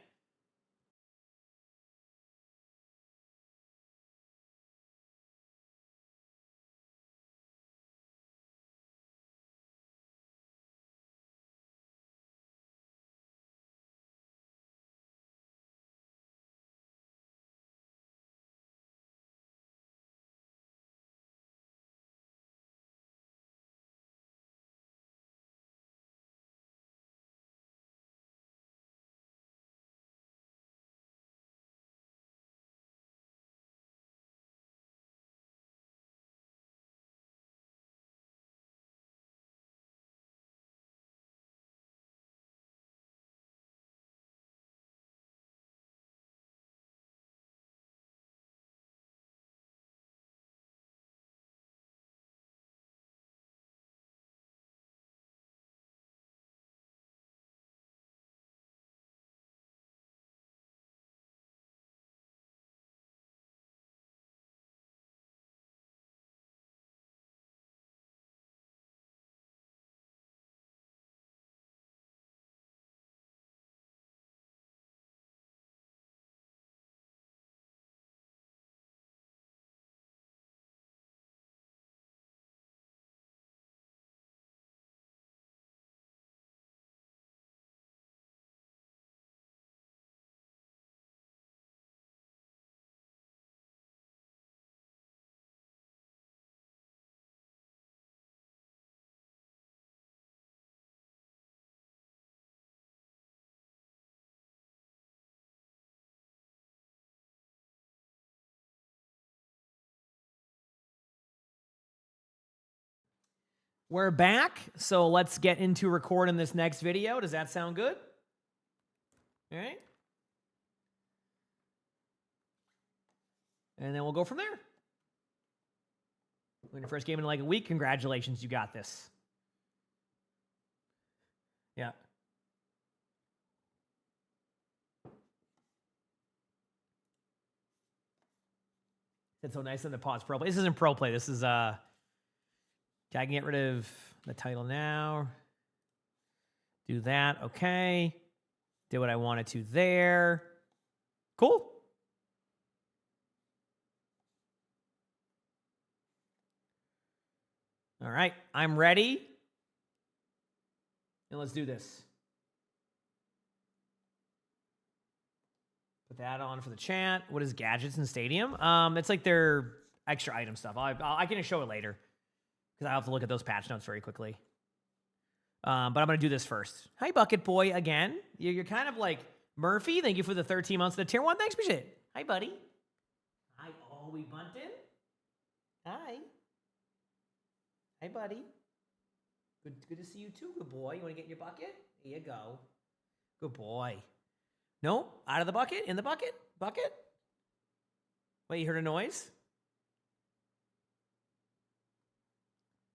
We're back, so let's get into recording this next video. Does that sound good? All right. And then we'll go from there. Win your first game in like a week. Congratulations, you got this. Yeah. It's so nice in the pause pro play. This isn't pro play. This is I can get rid of the title now. Do that. Okay. Did what I wanted to there. Cool. All right. I'm ready. And let's do this. Put that on for the chat. What is gadgets in Stadium? It's like their extra item stuff. I can show it later because I have to look at those patch notes very quickly. But I'm going to do this first. Hi, Bucket Boy, again. You're kind of like Murphy. Thank you for the 13 months of the tier 1. Thanks, appreciate it. Hi, buddy. Hi, oh, we bunting? Hi. Hi, buddy. Good to see you too, good boy. You want to get in your bucket? Here you go. Good boy. No, out of the bucket, in the bucket, bucket. Wait, you heard a noise?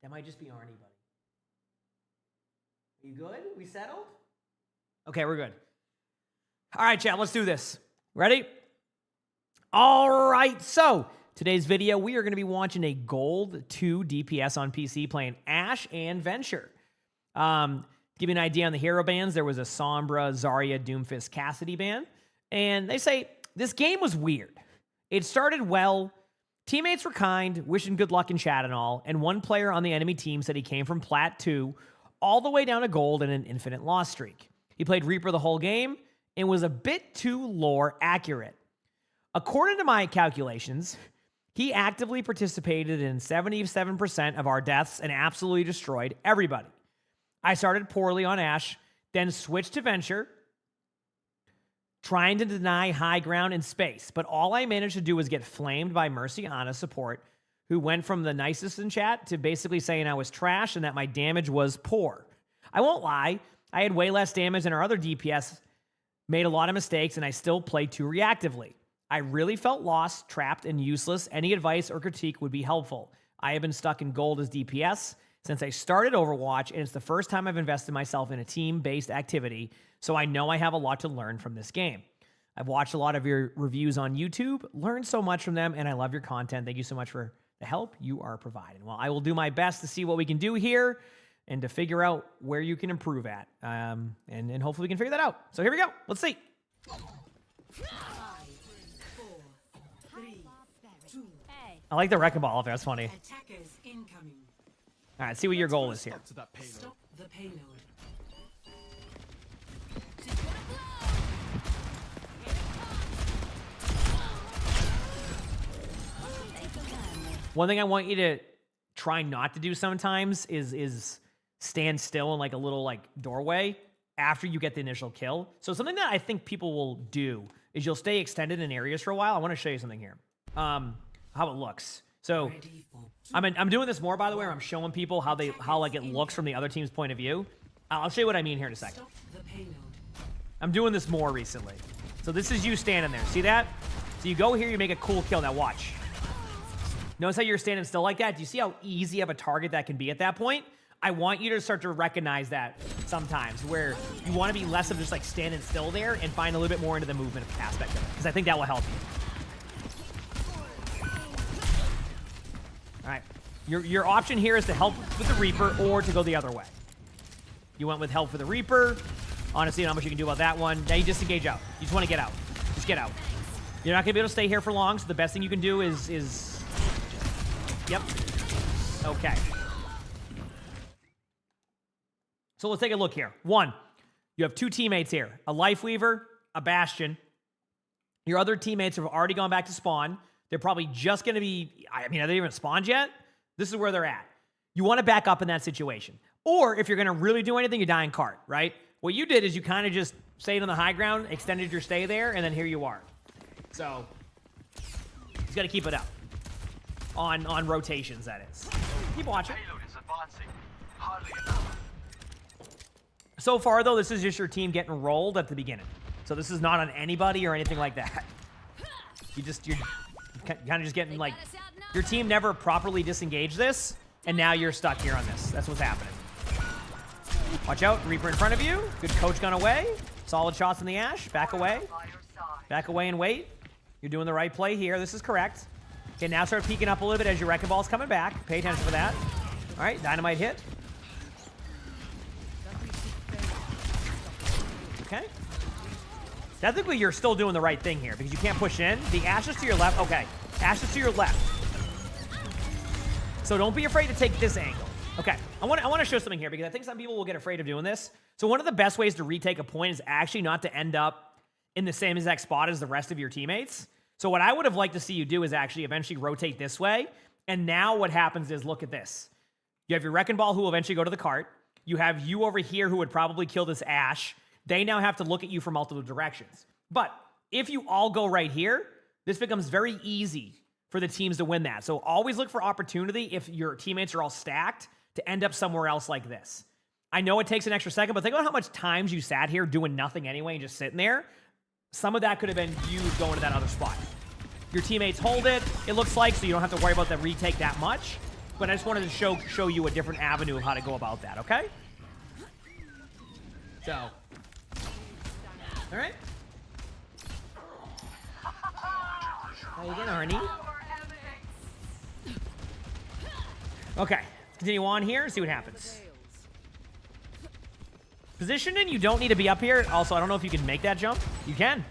That might just be Arnie, buddy. Are you good? We settled? Okay, we're good. All right, chat, let's do this. Ready? All right, so today's video, we are going to be watching a Gold 2 DPS on PC playing Ashe and Venture. To give you an idea on the hero bans, there was a Sombra, Zarya, Doomfist, Cassidy ban. And they say, this game was weird. It started well. Teammates were kind, wishing good luck in chat and all. And one player on the enemy team said he came from Plat 2 all the way down to Gold in an infinite loss streak. He played Reaper the whole game and was a bit too lore accurate. According to my calculations, he actively participated in 77% of our deaths and absolutely destroyed everybody. I started poorly on Ashe, then switched to Venture, trying to deny high ground in space, but all I managed to do was get flamed by Mercy Ana support, who went from the nicest in chat to basically saying I was trash and that my damage was poor. I won't lie, I had way less damage than our other DPS, made a lot of mistakes, and I still played too reactively. I really felt lost, trapped, and useless. Any advice or critique would be helpful. I have been stuck in Gold as DPS since I started Overwatch, and it's the first time I've invested myself in a team-based activity, so I know I have a lot to learn from this game. I've watched a lot of your reviews on YouTube, learned so much from them, and I love your content. Thank you so much for the help you are providing. Well, I will do my best to see what we can do here and to figure out where you can improve at, and hopefully we can figure that out. So here we go. Let's see. 5, 4, 3, 2. I like the wrecking ball up there. That's funny. Attackers incoming. All right, see what your goal is here. Stop the payload. One thing I want you to try not to do sometimes is stand still in like a little like doorway after you get the initial kill. So something that I think people will do is you'll stay extended in areas for a while. I want to show you something here. How it looks. So I'm doing this more, by the way, where I'm showing people how like it looks from the other team's point of view. I'll show you what I mean here in a second. I'm doing this more recently. So this is you standing there. See that? So you go here, you make a cool kill. Now watch. Notice how you're standing still like that? Do you see how easy of a target that can be at that point? I want you to start to recognize that sometimes, where you want to be less of just like standing still there and find a little bit more into the movement aspect of it, because I think that will help you. All right, your option here is to help with the Reaper or to go the other way. You went with help for the Reaper. Honestly, not much you can do about that one. Now you disengage out. You just want to get out. Just get out. You're not going to be able to stay here for long, so the best thing you can do is... Yep. Okay. So let's take a look here. One, you have two teammates here. A Lifeweaver, a Bastion. Your other teammates have already gone back to spawn. They're probably just going to be... I mean, are they even spawned yet? This is where they're at. You want to back up in that situation. Or if you're going to really do anything, you die in cart, right? What you did is you kind of just stayed on the high ground, extended your stay there, and then here you are. So, you got to keep it up. On rotations, that is. Keep watching. Payload is advancing. So far, though, this is just your team getting rolled at the beginning. So this is not on anybody or anything like that. You're kind of just getting, like, your team never properly disengaged this, and now you're stuck here on this. That's what's happening. Watch out, Reaper in front of you. Good coach gun away. Solid shots in the Ash. Back away. Back away and wait. You're doing the right play here. This is correct. Okay, now start peeking up a little bit as your Wrecking Ball's coming back. Pay attention for that. All right, Dynamite hit. Okay. Technically, you're still doing the right thing here because you can't push in. The Ash is to your left. Okay, Ash is to your left. So don't be afraid to take this angle. Okay, I want to show something here because I think some people will get afraid of doing this. So one of the best ways to retake a point is actually not to end up in the same exact spot as the rest of your teammates. So what I would have liked to see you do is actually eventually rotate this way. And now what happens is, look at this. You have your Wrecking Ball who will eventually go to the cart. You have you over here who would probably kill this Ash. They now have to look at you from multiple directions. But if you all go right here, this becomes very easy for the teams to win that. So always look for opportunity if your teammates are all stacked to end up somewhere else like this. I know it takes an extra second, but think about how much times you sat here doing nothing anyway and just sitting there. Some of that could have been you going to that other spot. Your teammates hold it, it looks like, so you don't have to worry about the retake that much. But I just wanted to show you a different avenue of how to go about that, okay? So, all right. How you doing, Arnie? Okay, let's continue on here and see what happens. Positioning, you don't need to be up here. Also, I don't know if you can make that jump. You can.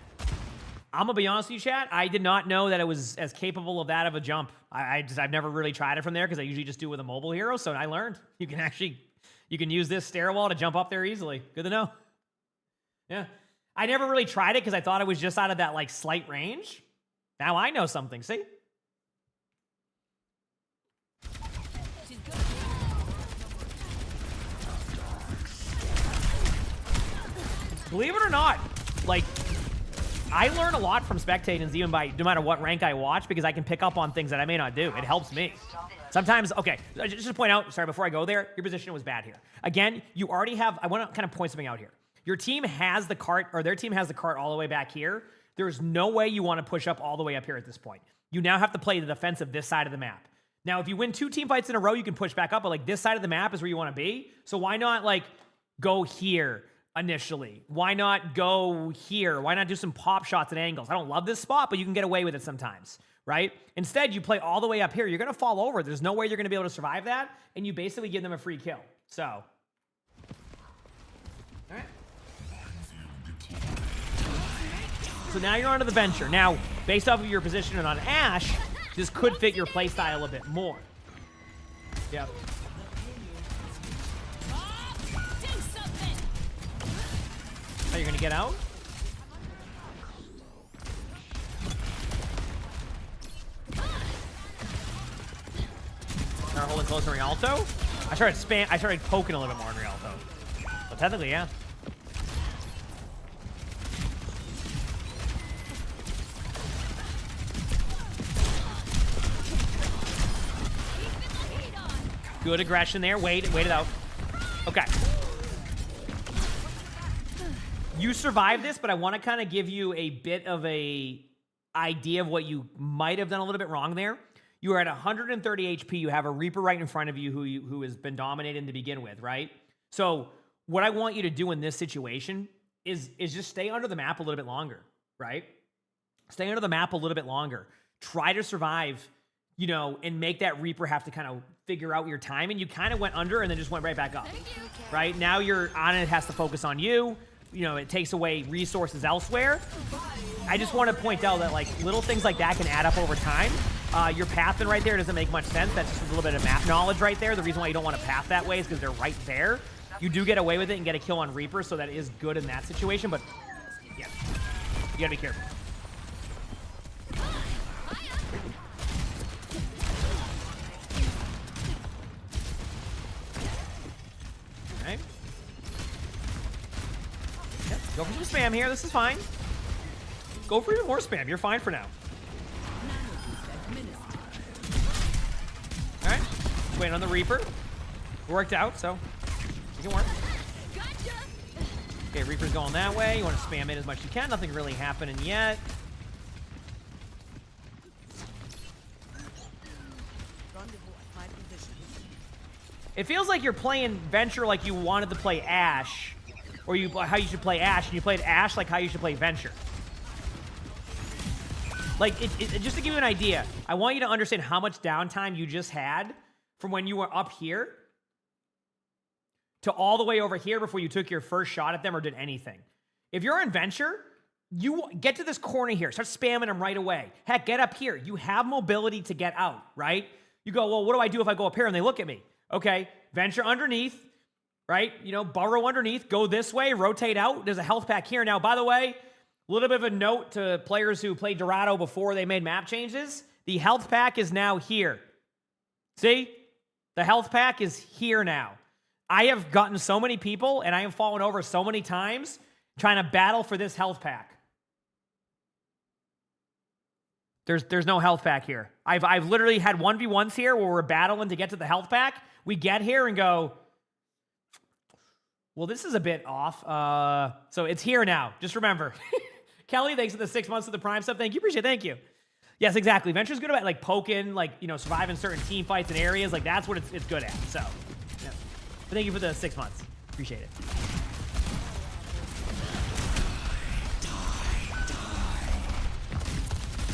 I'm gonna be honest with you, chat. I did not know that it was as capable of that of a jump. I've never really tried it from there because I usually just do it with a mobile hero. So I learned you can use this stairwell to jump up there easily. Good to know. Yeah, I never really tried it because I thought it was just out of that like slight range. Now I know something. See. Believe it or not, like, I learn a lot from spectating even by no matter what rank I watch because I can pick up on things that I may not do. It helps me. Sometimes, okay, just to point out, sorry, before I go there, your position was bad here. Again, you already have, I want to kind of point something out here. Your team has the cart, or their team has the cart all the way back here. There's no way you want to push up all the way up here at this point. You now have to play the defense of this side of the map. Now, if you win 2 team fights in a row, you can push back up, but like this side of the map is where you want to be. So why not like go here initially? Why not go here? Why not do some pop shots and angles? I don't love this spot, but you can get away with it sometimes, right? Instead, you play all the way up here. You're going to fall over. There's no way you're going to be able to survive that, and you basically give them a free kill. So, all right. So now you're onto the venture. Now, based off of your position on Ash, this could fit your playstyle a bit more. Yep. Oh, you're gonna get out? Start holding close to Rialto. I started poking a little bit more on Rialto. But technically, yeah. Good aggression there. Wait it out. Okay. You survived this, but I want to kind of give you a bit of a idea of what you might have done a little bit wrong there. You are at 130 HP. You have a Reaper right in front of you who has been dominating to begin with, right? So what I want you to do in this situation is just stay under the map a little bit longer, right? Stay under the map a little bit longer. Try to survive, you know, and make that Reaper have to kind of figure out your timing. You kind of went under and then just went right back up, right? Now your Ana has to focus on you. You know, it takes away resources elsewhere. I just want to point out that, like, little things like that can add up over time. Your pathing right there doesn't make much sense. That's just a little bit of map knowledge right there. The reason why you don't want to path that way is because they're right there. You do get away with it and get a kill on Reaper, so that is good in that situation, but yeah, you gotta be careful. Okay. Yep. Go for some spam here. This is fine. Go for even more spam. You're fine for now. All right. Waiting on the Reaper. It worked out, so it can work. Okay, Reaper's going that way. You want to spam it as much as you can. Nothing really happening yet. It feels like you're playing Venture like you wanted to play Ashe, or how you should play Ashe, and you played Ashe like how you should play Venture. Like, just to give you an idea, I want you to understand how much downtime you just had from when you were up here to all the way over here before you took your first shot at them or did anything. If you're in Venture, you get to this corner here, start spamming them right away. Heck, get up here. You have mobility to get out, right? You go, well, what do I do if I go up here and they look at me? Okay, Venture underneath, right? You know, burrow underneath, go this way, rotate out. There's a health pack here. Now, by the way, a little bit of a note to players who played Dorado before they made map changes. The health pack is now here. See? The health pack is here now. I have gotten so many people, and I have fallen over so many times trying to battle for this health pack. There's no health pack here. I've literally had 1v1s here where we're battling to get to the health pack. We get here and go, well, this is a bit off. So it's here now. Just remember. Kelly, thanks for the 6 months of the Prime sub. Thank you. Appreciate it. Thank you. Yes, exactly. Venture's good about like poking, like, you know, surviving certain team fights and areas. Like, that's what it's good at. So, yeah. But thank you for the 6 months. Appreciate it.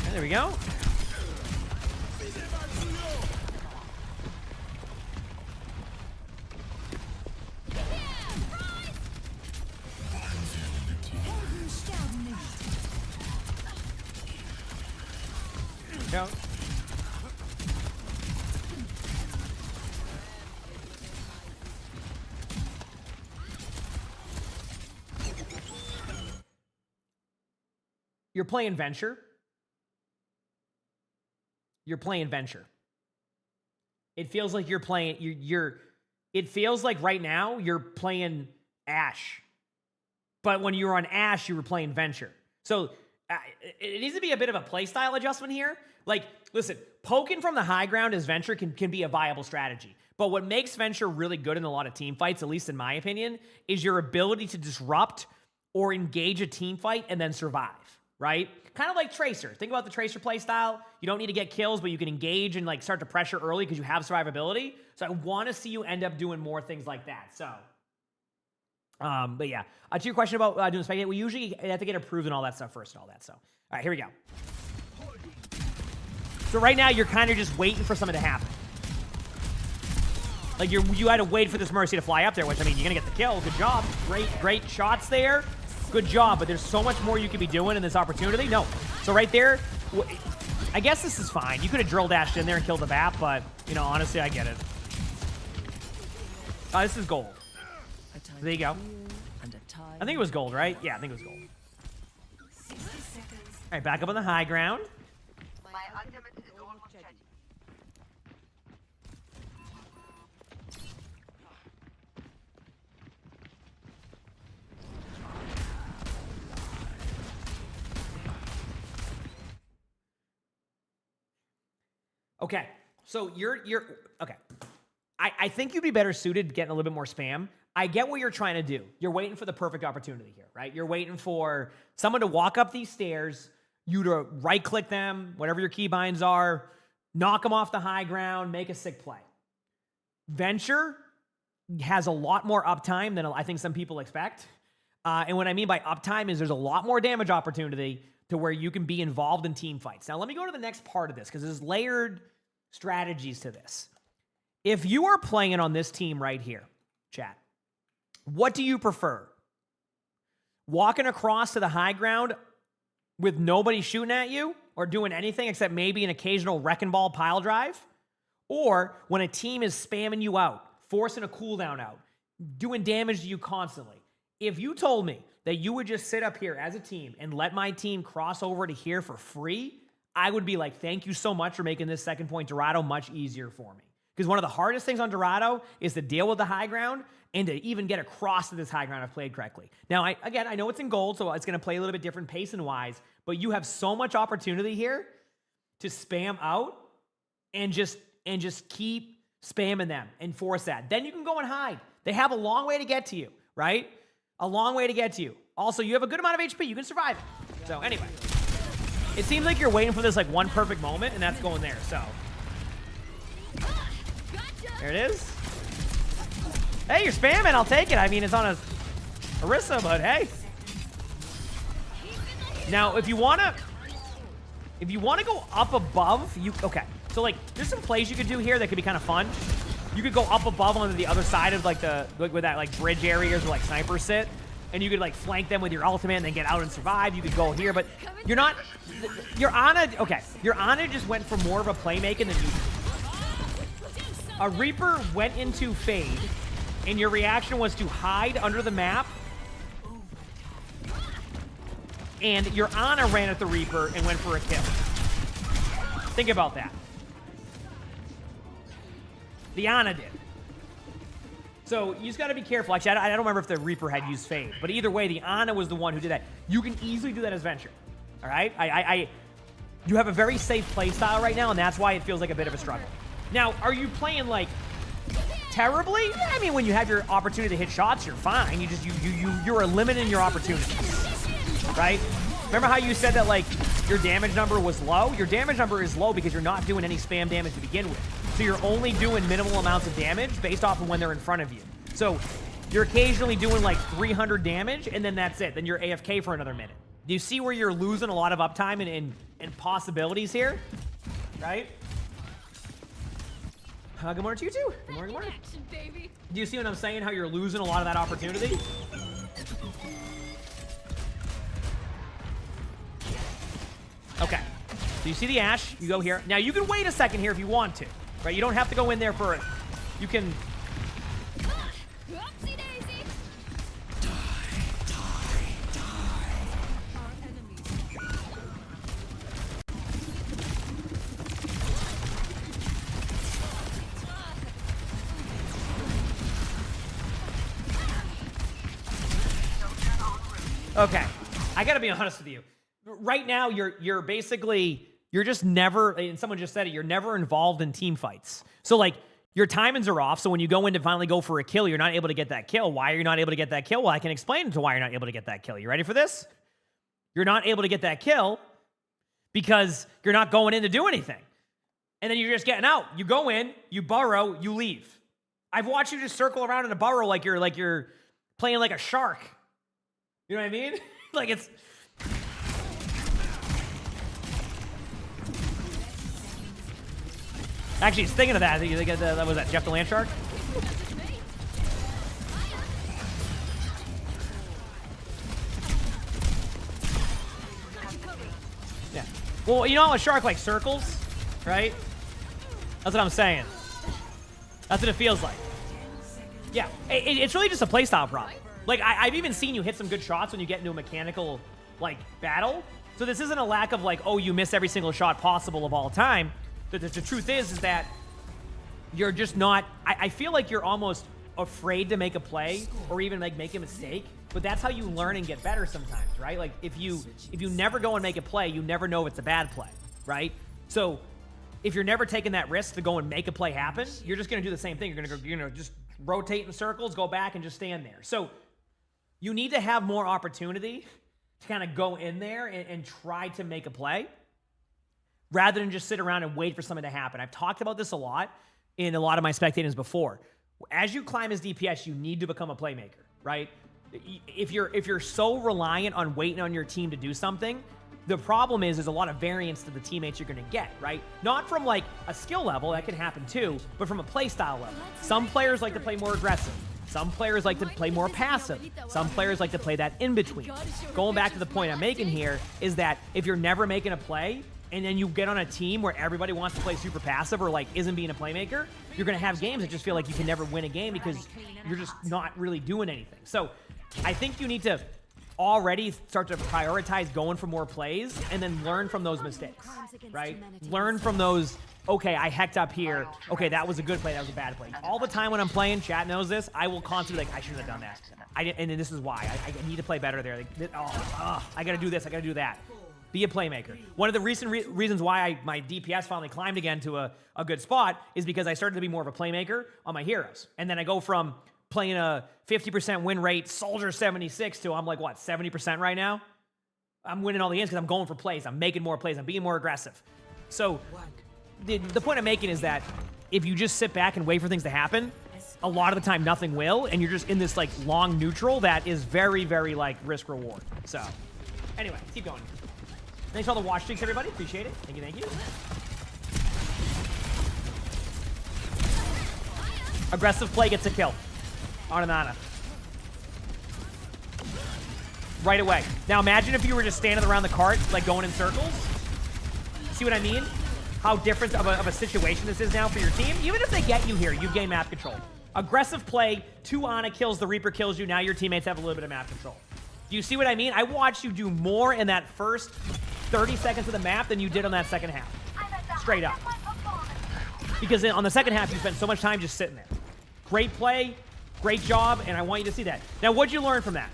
And there we go. Go. You're playing Venture. You're playing Venture. It feels like you're playing, it feels like right now you're playing Ashe. But when you were on Ashe, you were playing Venture. So it needs to be a bit of a playstyle adjustment here. Like, listen, poking from the high ground as Venture can be a viable strategy. But what makes Venture really good in a lot of team fights, at least in my opinion, is your ability to disrupt or engage a team fight and then survive, right? Kind of like Tracer. Think about the Tracer playstyle. You don't need to get kills, but you can engage and like start to pressure early because you have survivability. So I want to see you end up doing more things like that. So, but yeah, to your question about doing spectate, we usually have to get approved and all that stuff first and all that. So, all right, here we go. So right now, you're kind of just waiting for something to happen. Like, you had to wait for this Mercy to fly up there, which, I mean, you're going to get the kill. Good job. Great shots there. Good job, but there's so much more you could be doing in this opportunity. No. So right there, I guess this is fine. You could have drill dashed in there and killed the BAP, but, you know, honestly, I get it. This is gold. There you go. I think it was gold, right? Yeah, I think it was gold. 60 seconds. All right, back up on the high ground. My ultimate is almost ready. Okay, so you're okay. I think you'd be better suited getting a little bit more spam. I get what you're trying to do. You're waiting for the perfect opportunity here, right? You're waiting for someone to walk up these stairs, you to right-click them, whatever your keybinds are, knock them off the high ground, make a sick play. Venture has a lot more uptime than I think some people expect. And what I mean by uptime is there's a lot more damage opportunity to where you can be involved in team fights. Now, let me go to the next part of this because there's layered strategies to this. If you are playing on this team right here, chat, what do you prefer? Walking across to the high ground with nobody shooting at you or doing anything except maybe an occasional wrecking ball pile drive? Or when a team is spamming you out, forcing a cooldown out, doing damage to you constantly? If you told me that you would just sit up here as a team and let my team cross over to here for free, I would be like, thank you so much for making this second point Dorado much easier for me. Because one of the hardest things on Dorado is to deal with the high ground and to even get across to this high ground if played correctly. Now, I know it's in gold, so it's going to play a little bit different pace and wise, but you have so much opportunity here to spam out and just keep spamming them and force that. Then you can go and hide. They have a long way to get to you, right? A long way to get to you. Also, you have a good amount of HP. You can survive it. So anyway, it seems like you're waiting for this like one perfect moment, and that's going there. So there it is. Hey, you're spamming. I'll take it. I mean, it's on a Orisa, but hey. Now, if you wanna go up above, okay. So like, there's some plays you could do here that could be kind of fun. You could go up above onto the other side of like with that like bridge areas where like snipers sit, and you could like flank them with your ultimate and then get out and survive. You could go here, but you're not. Your Ana, okay. Your Ana just went for more of a playmaking than you did. A Reaper went into Fade, and your reaction was to hide under the map. And your Ana ran at the Reaper and went for a kill. Think about that. The Ana did. So you just got to be careful. Actually, I don't remember if the Reaper had used Fade, but either way, the Ana was the one who did that. You can easily do that as Venture. All right? You have a very safe play style right now, and that's why it feels like a bit of a struggle. Now, are you playing like terribly? I mean, when you have your opportunity to hit shots, you're fine. You're limiting your opportunities, right? Remember how you said that like your damage number was low? Your damage number is low because you're not doing any spam damage to begin with. So you're only doing minimal amounts of damage based off of when they're in front of you. So you're occasionally doing like 300 damage, and then that's it. Then you're AFK for another minute. Do you see where you're losing a lot of uptime and possibilities here? Right? Good morning to you too. Good morning, good morning. Do you see what I'm saying? How you're losing a lot of that opportunity? Okay. So you see the Ashe. You go here. Now you can wait a second here if you want to. Right? You don't have to go in there for it. You can... Okay, I gotta be honest with you. Right now, you're basically, you're just never, and someone just said it, you're never involved in team fights. So like, your timings are off, so when you go in to finally go for a kill, you're not able to get that kill. Why are you not able to get that kill? Well, I can explain to why you're not able to get that kill. You ready for this? You're not able to get that kill because you're not going in to do anything. And then you're just getting out. You go in, you burrow, you leave. I've watched you just circle around in a burrow like you're playing like a shark. You know what I mean? Like it's... Actually, thinking of that, you think that was that Jeff the Land Shark? Yeah. Well, you know how a shark like circles, right? That's what I'm saying. That's what it feels like. Yeah, it's really just a playstyle problem. Like, I've even seen you hit some good shots when you get into a mechanical, like, battle. So this isn't a lack of, like, oh, you miss every single shot possible of all time. The truth is that you're just not... I feel like you're almost afraid to make a play or even, like, make a mistake. But that's how you learn and get better sometimes, right? Like, if you never go and make a play, you never know if it's a bad play, right? So if you're never taking that risk to go and make a play happen, you're just going to do the same thing. You're going to just rotate in circles, go back, and just stand there. So... you need to have more opportunity to kind of go in there and try to make a play rather than just sit around and wait for something to happen. I've talked about this a lot in a lot of my spectators before. As you climb as DPS, you need to become a playmaker, right? If you're so reliant on waiting on your team to do something, the problem is there's a lot of variance to the teammates you're going to get, right? Not from like a skill level, that can happen too, but from a play style level. Some players like to play more aggressive. Some players like to play more passive. Some players like to play that in between. Going back to the point I'm making here is that if you're never making a play and then you get on a team where everybody wants to play super passive or like isn't being a playmaker, you're going to have games that just feel like you can never win a game because you're just not really doing anything. So I think you need to already start to prioritize going for more plays and then learn from those mistakes, right? Learn from those, okay, I hecked up here. Okay, that was a good play, that was a bad play. All the time when I'm playing, chat knows this, I will constantly like, I shouldn't have done that. And then this is why. I need to play better there. Like, I gotta do this, I gotta do that. Be a playmaker. One of the recent reasons why my DPS finally climbed again to a good spot is because I started to be more of a playmaker on my heroes. And then I go from playing a 50% win rate, Soldier 76, to I'm like, what, 70% right now? I'm winning all the games because I'm going for plays. I'm making more plays. I'm being more aggressive. So the point I'm making is that if you just sit back and wait for things to happen, a lot of the time nothing will, and you're just in this like long neutral that is very, very like risk reward. So anyway, keep going. Thanks for all the watch streaks, everybody. Appreciate it. Thank you, thank you. Aggressive play gets a kill on an Ana. Right away. Now imagine if you were just standing around the cart, like going in circles. See what I mean? How different of a situation this is now for your team. Even if they get you here, you gain map control. Aggressive play, 2 Ana kills, the Reaper kills you. Now your teammates have a little bit of map control. Do you see what I mean? I watched you do more in that first 30 seconds of the map than you did on that second half. Straight up. Because on the second half, you spent so much time just sitting there. Great play, great job, and I want you to see that. Now, what'd you learn from that?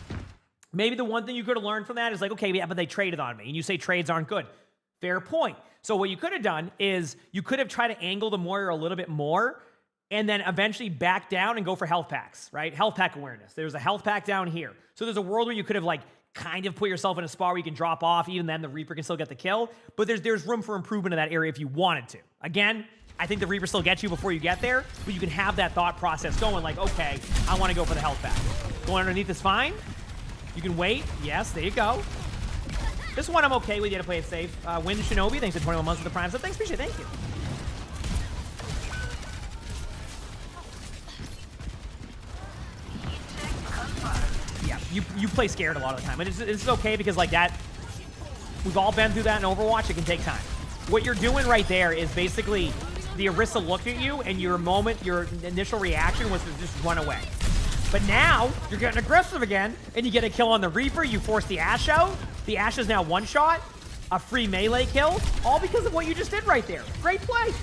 Maybe the one thing you could have learned from that is like, okay, yeah, but they traded on me. And you say trades aren't good. Fair point. So what you could have done is you could have tried to angle the warrior a little bit more and then eventually back down and go for health packs, right? Health pack awareness. There's a health pack down here. So there's a world where you could have like kind of put yourself in a spot where you can drop off. Even then, the Reaper can still get the kill. But there's room for improvement in that area if you wanted to. Again, I think the Reaper still gets you before you get there, but you can have that thought process going like, okay, I want to go for the health pack. Going underneath is fine. You can wait. Yes, there you go. This one I'm okay with. You had to play it safe. Win Shinobi, thanks for 21 months for the Prime sub. Thanks, appreciate it. Thank you. Yeah, you play scared a lot of the time. And it's okay because like that, we've all been through that in Overwatch. It can take time. What you're doing right there is basically the Orisa looked at you and your initial reaction was to just run away. But now, you're getting aggressive again, and you get a kill on the Reaper, you force the Ashe out. The Ashe is now one shot, a free melee kill, all because of what you just did right there. Great play.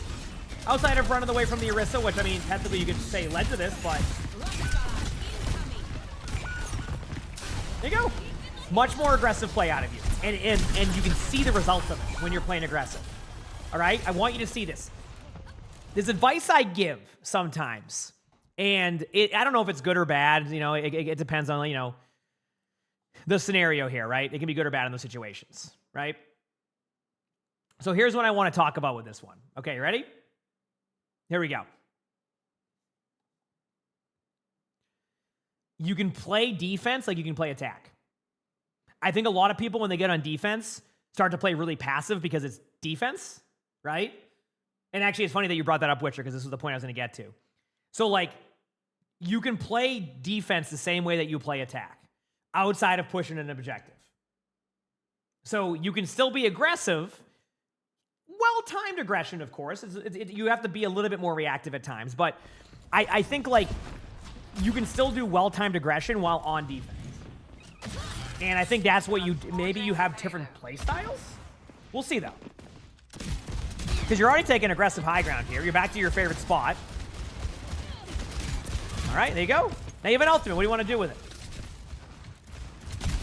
Outside of running away from the Orisa, which, I mean, technically you could say led to this, but... There you go. Much more aggressive play out of you. And you can see the results of it when you're playing aggressive. All right? I want you to see this. There's advice I give sometimes. And I don't know if it's good or bad. You know, it depends on, you know, the scenario here, right? It can be good or bad in those situations, right? So here's what I want to talk about with this one. Okay, you ready? Here we go. You can play defense like you can play attack. I think a lot of people, when they get on defense, start to play really passive because it's defense, right? And actually, it's funny that you brought that up, Witcher, because this is the point I was going to get to. So, like, you can play defense the same way that you play attack, outside of pushing an objective. So you can still be aggressive, well-timed aggression, of course. You have to be a little bit more reactive at times, but I think, like, you can still do well-timed aggression while on defense. And I think that's what maybe you have different play styles? We'll see, though. Because you're already taking aggressive high ground here. You're back to your favorite spot. All right, there you go. Now you have an ultimate. What do you want to do with it?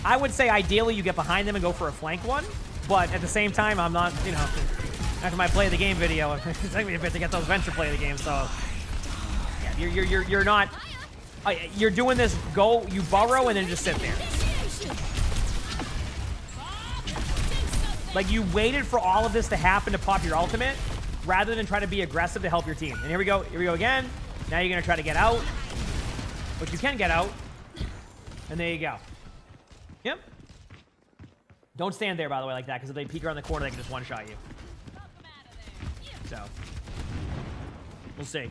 I would say ideally you get behind them and go for a flank one, but at the same time, I'm not, you know, after my play of the game video, it's taking me a bit to get those venture play of the game, so yeah, you're not, you're doing this, you burrow and then just sit there. Like, you waited for all of this to happen to pop your ultimate, rather than try to be aggressive to help your team. And here we go again. Now you're gonna try to get out, but you can get out, and there you go. Yep. Don't stand there, by the way, like that, because if they peek around the corner, they can just one-shot you. So, we'll see.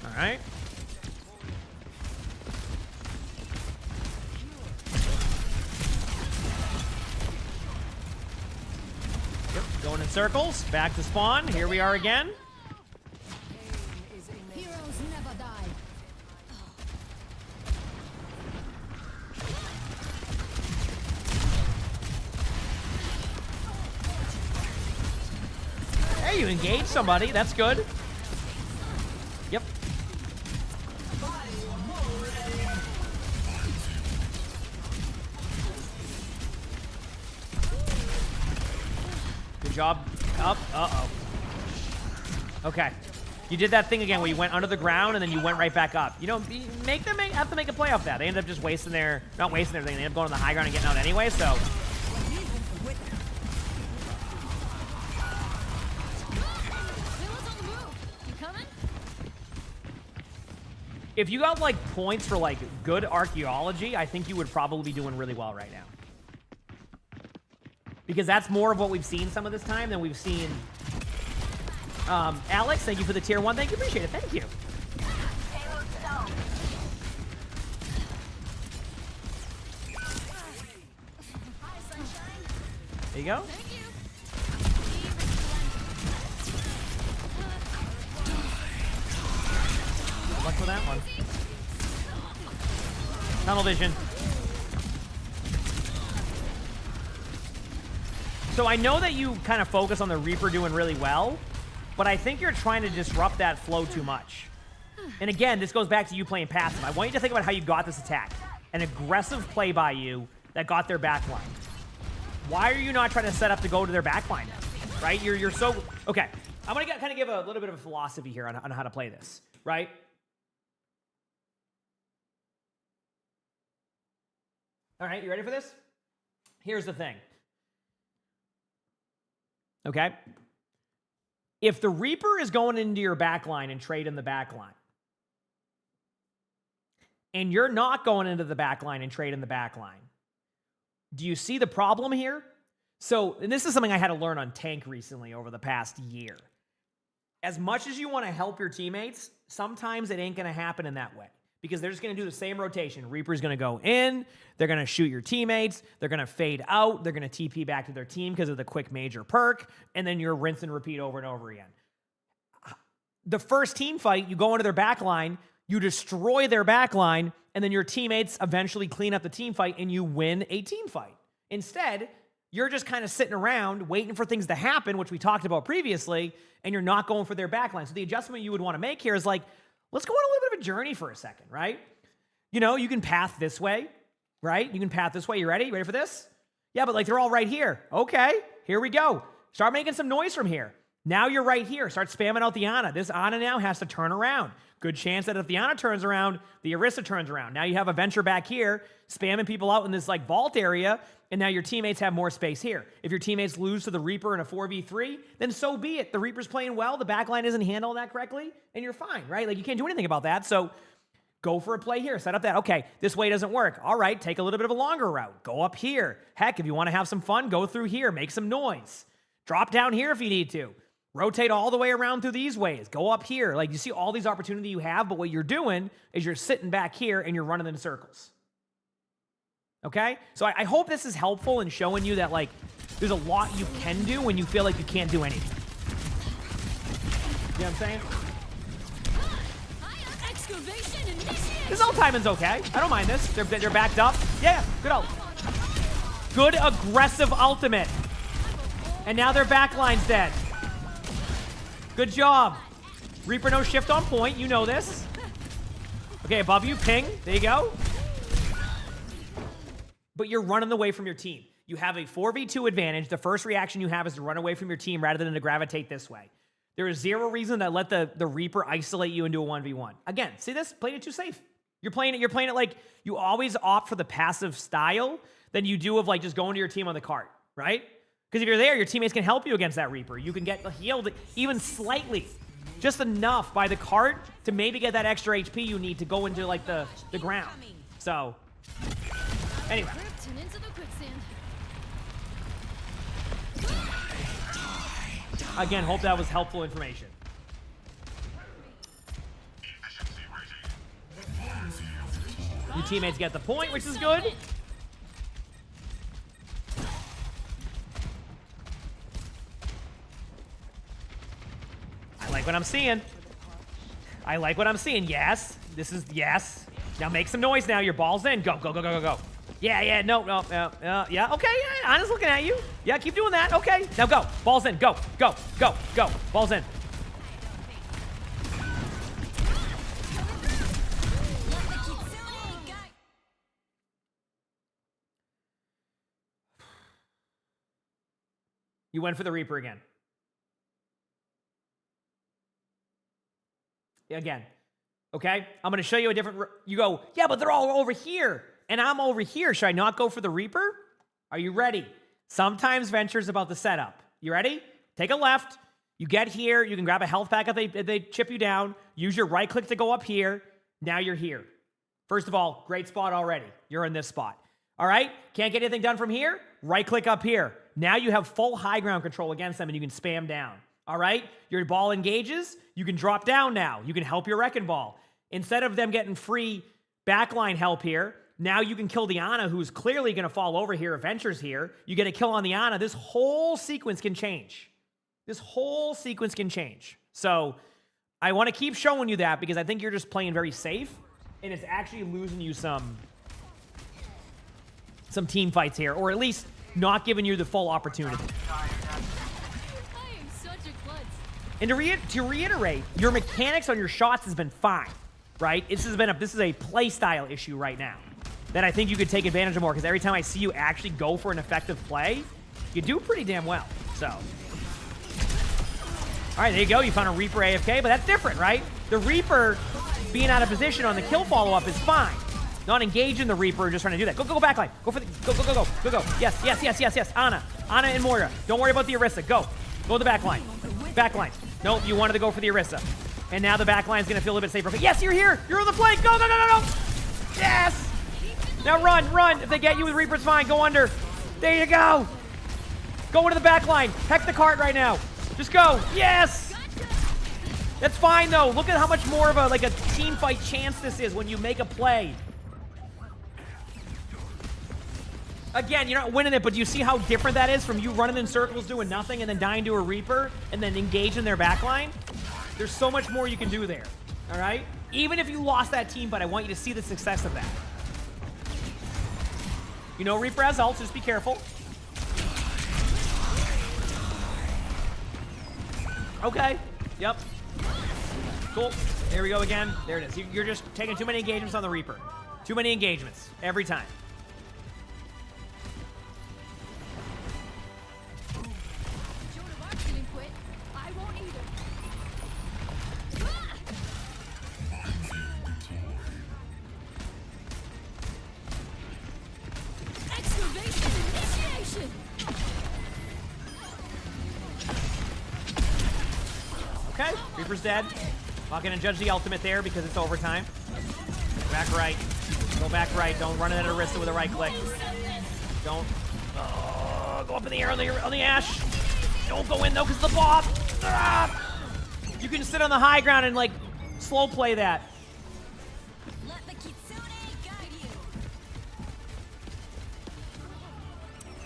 All right. Yep, going in circles, back to spawn. Here we are again. Heroes never die. Hey, you engaged somebody. That's good. Yep. Good job. Up. Uh-oh. Okay. You did that thing again where you went under the ground and then you went right back up. You know, make them have to make a play off that. They end up just wasting their, not wasting everything. They end up going to the high ground and getting out anyway, so. If you got like points for like good archaeology, I think you would probably be doing really well right now. Because that's more of what we've seen some of this time than we've seen. Alex, thank you for the tier 1. Thank you, appreciate it. Thank you. There you go. Good luck with that one. Tunnel vision. So I know that you kind of focus on the Reaper doing really well, but I think you're trying to disrupt that flow too much. And again, this goes back to you playing passive. I want you to think about how you got this attack. An aggressive play by you that got their backline. Why are you not trying to set up to go to their backline now? Right? You're so... Okay. I'm going to kind of give a little bit of a philosophy here on how to play this. Right? All right, you ready for this? Here's the thing. Okay? If the Reaper is going into your backline and trade in the backline, and you're not going into the backline and trade in the backline, do you see the problem here? So, and this is something I had to learn on tank recently over the past year. As much as you want to help your teammates, sometimes it ain't going to happen in that way. Because they're just going to do the same rotation. Reaper's going to go in, they're going to shoot your teammates, they're going to fade out, they're going to TP back to their team because of the quick major perk, and then you're rinse and repeat over and over again. The first team fight, you go into their backline, you destroy their backline, and then your teammates eventually clean up the team fight and you win a team fight. Instead, you're just kind of sitting around waiting for things to happen, which we talked about previously, and you're not going for their backline. So the adjustment you would want to make here is like, let's go on a little bit of a journey for a second, right? You know, you can path this way, right? You can path this way. You ready? You ready for this? Yeah, but like they're all right here. Okay, here we go. Start making some noise from here. Now you're right here. Start spamming out the Ana. This Ana now has to turn around. Good chance that if the Ana turns around, the Orisa turns around. Now you have a Venture back here, spamming people out in this like vault area, and now your teammates have more space here. If your teammates lose to the Reaper in a 4v3, then so be it. The Reaper's playing well, the backline isn't handling that correctly, and you're fine, right? Like you can't do anything about that, so go for a play here. Set up that. Okay, this way doesn't work. All right, take a little bit of a longer route. Go up here. Heck, if you want to have some fun, go through here. Make some noise. Drop down here if you need to. Rotate all the way around through these ways. Go up here. Like you see all these opportunities you have, but what you're doing is you're sitting back here and you're running in circles. Okay? So I hope this is helpful in showing you that like there's a lot you can do when you feel like you can't do anything. You know what I'm saying? This ult timing's okay. I don't mind this. They're backed up. Yeah, good ult. Good aggressive ultimate. And now their backline's dead. Good job. Reaper no shift on point. You know this. Okay, above you, ping. There you go. But you're running away from your team. You have a 4v2 advantage. The first reaction you have is to run away from your team rather than to gravitate this way. There is zero reason to let the Reaper isolate you into a 1v1. Again, see this? Playing it too safe. You're playing it like you always opt for the passive style than you do of like just going to your team on the cart, right? Because if you're there, your teammates can help you against that Reaper. You can get healed even slightly. Just enough by the cart to maybe get that extra HP you need to go into like the ground. So, anyway. Again, hope that was helpful information. Your teammates get the point, which is good. I like what I'm seeing. I like what I'm seeing. Yes. This is, yes. Now make some noise now. Your ball's in. Go, go, go, go, go, go. Yeah, no. Yeah, okay. Yeah, Ana's looking at you. Yeah, keep doing that. Okay. Now go. Ball's in. Go, go, go, go. Ball's in. You went for the Reaper again. Again. Okay? I'm going to show you a different... You go, yeah, but they're all over here. And I'm over here. Should I not go for the Reaper? Are you ready? Sometimes Venture's about the setup. You ready? Take a left. You get here. You can grab a health pack if they chip you down. Use your right click to go up here. Now you're here. First of all, great spot already. You're in this spot. All right? Can't get anything done from here? Right click up here. Now you have full high ground control against them and you can spam down. All right? Your ball engages. You can drop down now. You can help your Wrecking Ball. Instead of them getting free backline help here, now you can kill the Ana, who's clearly going to fall over here. Venture's here. You get a kill on the Ana. This whole sequence can change. This whole sequence can change. So I want to keep showing you that because I think you're just playing very safe, and it's actually losing you some team fights here, or at least not giving you the full opportunity. And to reiterate, your mechanics on your shots has been fine, right? This is a play style issue right now that I think you could take advantage of more, because every time I see you actually go for an effective play, you do pretty damn well. So, all right, there you go. You found a Reaper AFK, but that's different, right? The Reaper being out of position on the kill follow-up is fine. Not engaging the Reaper, just trying to do that. Go backline. Go for the go. Yes. Ana and Moira. Don't worry about the Orisa. Go to the backline. Backline. Nope, you wanted to go for the Orisa. And now the backline's gonna feel a little bit safer. But yes, you're here. You're on the flank. Go. Yes. Now run. If they get you with Reaper, it's fine. Go under. There you go. Go into the backline. Heck the cart right now. Just go. Yes. That's fine though. Look at how much more of a team fight chance this is when you make a play. Again, you're not winning it, but do you see how different that is from you running in circles doing nothing and then dying to a Reaper and then engaging their backline? There's so much more you can do there, all right? Even if you lost that team, but I want you to see the success of that. You know Reaper has ult, just be careful. Okay, yep. Cool, there we go again. There it is. You're just taking too many engagements on the Reaper. Too many engagements, every time. Okay, Reaper's dead. Not gonna judge the ultimate there because it's overtime. Back right. Go back right. Don't run it at Orisa with a right click. Don't. Go up in the air on the Ashe. Don't go in though because of the bop. You can sit on the high ground and slow play that.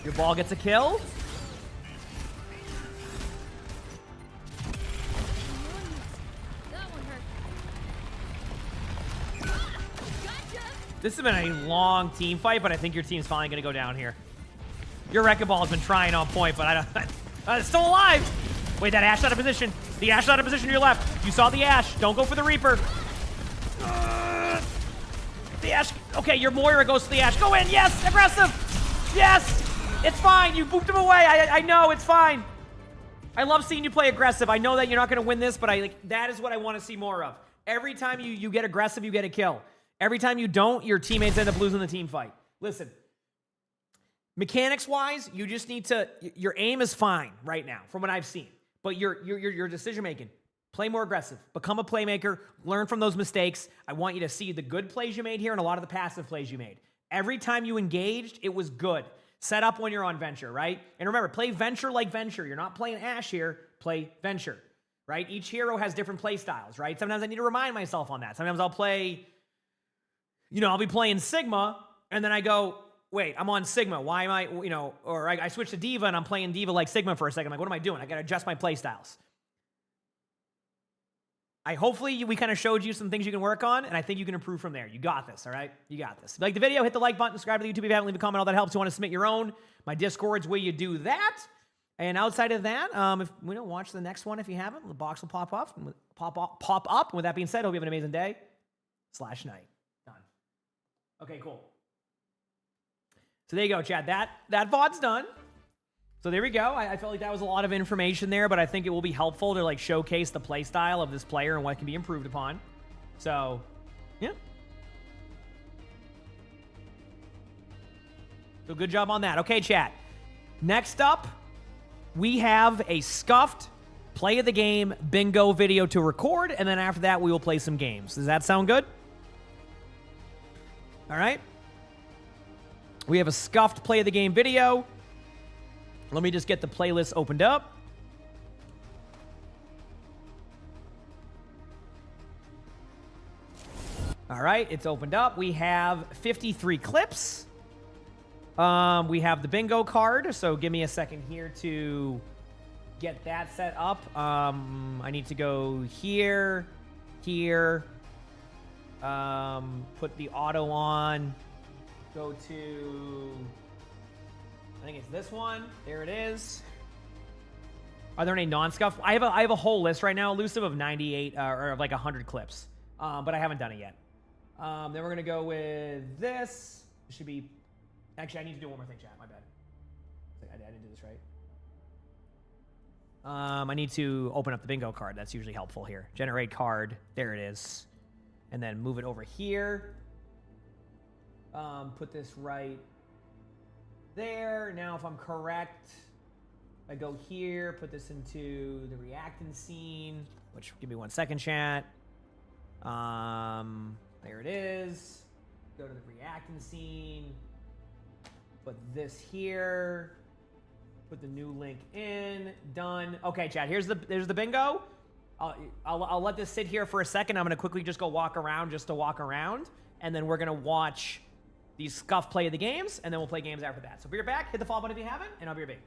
Your ball gets a kill. This has been a long team fight, but I think your team's finally going to go down here. Your Wrecking Ball has been trying on point, but it's still alive. Wait, that Ashe out of position. The Ashe out of position to your left. You saw the Ashe. Don't go for the Reaper. The Ashe. Okay, your Moira goes to the Ashe. Go in. Yes. Aggressive. Yes. It's fine. You booped him away. I know. It's fine. I love seeing you play aggressive. I know that you're not going to win this, but that is what I want to see more of. Every time you get aggressive, you get a kill. Every time you don't, your teammates end up losing the team fight. Listen, mechanics-wise, you just need to... Your aim is fine right now, from what I've seen. But your decision-making, play more aggressive. Become a playmaker. Learn from those mistakes. I want you to see the good plays you made here and a lot of the passive plays you made. Every time you engaged, it was good. Set up when you're on Venture, right? And remember, play Venture like Venture. You're not playing Ashe here. Play Venture, right? Each hero has different play styles, right? Sometimes I need to remind myself on that. Sometimes I'll play... I'll be playing Sigma, and then I go, wait, I'm on Sigma. Why am I, or I switch to Diva, and I'm playing Diva like Sigma for a second. I'm like, what am I doing? I got to adjust my play styles. Hopefully, we kind of showed you some things you can work on, and I think you can improve from there. You got this, all right? You got this. If you like the video, hit the like button, subscribe to the YouTube if you haven't, leave a comment. All that helps. You want to submit your own. My Discord's where you do that. And outside of that, if we don't watch the next one if you haven't, the box will pop up. And with that being said, hope you have an amazing day / night. Okay, cool. So there you go, Chad. That VOD's done. So there we go. I felt like that was a lot of information there, but I think it will be helpful to like showcase the play style of this player and what can be improved upon. So, yeah. So good job on that. Okay, chat. Next up, we have a scuffed play of the game bingo video to record, and then after that, we will play some games. Does that sound good? All right. We have a scuffed play of the game video. Let me just get the playlist opened up. All right, it's opened up. We have 53 clips. We have the bingo card, so give me a second here to get that set up. I need to go here, here, put the auto on, go to, I think it's this one. There it is. Are there any non-scuff? I have a whole list right now, elusive, of 98 or of like 100 clips, but I haven't done it yet. Then we're gonna go with this. It should be. Actually, I need to do one more thing, chat. My bad. I didn't do this right. I need to open up the bingo card. That's usually helpful here. Generate card. There it is. And then move it over here. Put this right there. Now, if I'm correct, I go here, put this into the reactant scene, which, give me 1 second, chat. There it is. Go to the reactant scene. Put this here. Put the new link in. Done. Okay, chat. There's the bingo. I'll let this sit here for a second. I'm gonna quickly just go walk around just to walk around, and then we're gonna watch these scuff play of the games, and then we'll play games after that. So be right back. Hit the follow button if you haven't, and I'll be right back.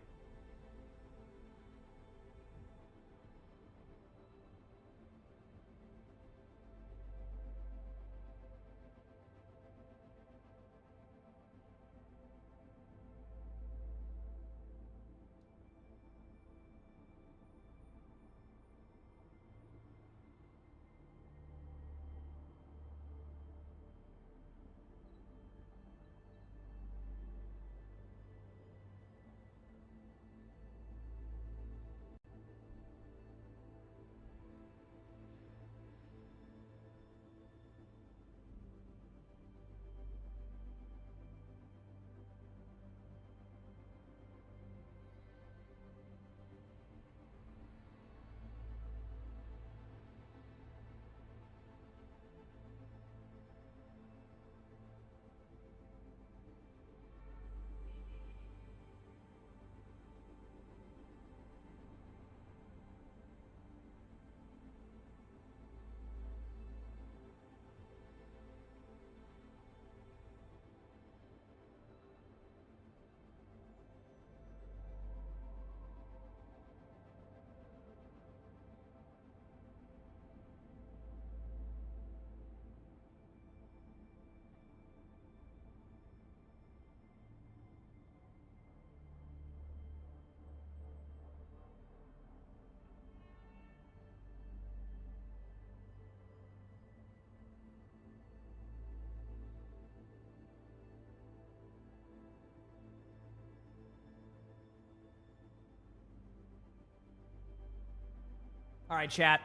All right, chat.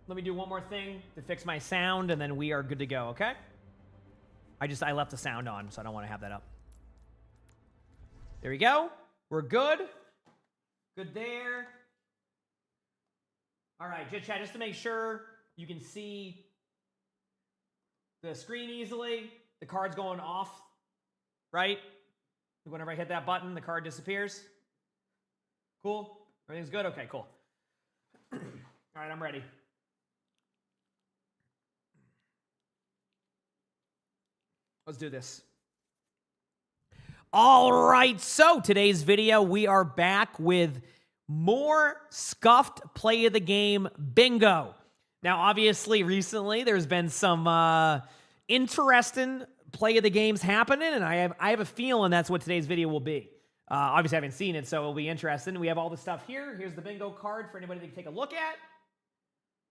Let me do one more thing to fix my sound, and then we are good to go, okay? I left the sound on, so I don't want to have that up. There we go. We're good. Good there. All right, chat, just to make sure you can see the screen easily. The card's going off, right? Whenever I hit that button, the card disappears. Cool? Everything's good? Okay, cool. All right, I'm ready. Let's do this. All right, so today's video, we are back with more scuffed play of the game bingo. Now, obviously, recently, there's been some interesting play of the games happening, and I have a feeling that's what today's video will be. Obviously, I haven't seen it, so it'll be interesting. We have all the stuff here. Here's the bingo card for anybody to take a look at.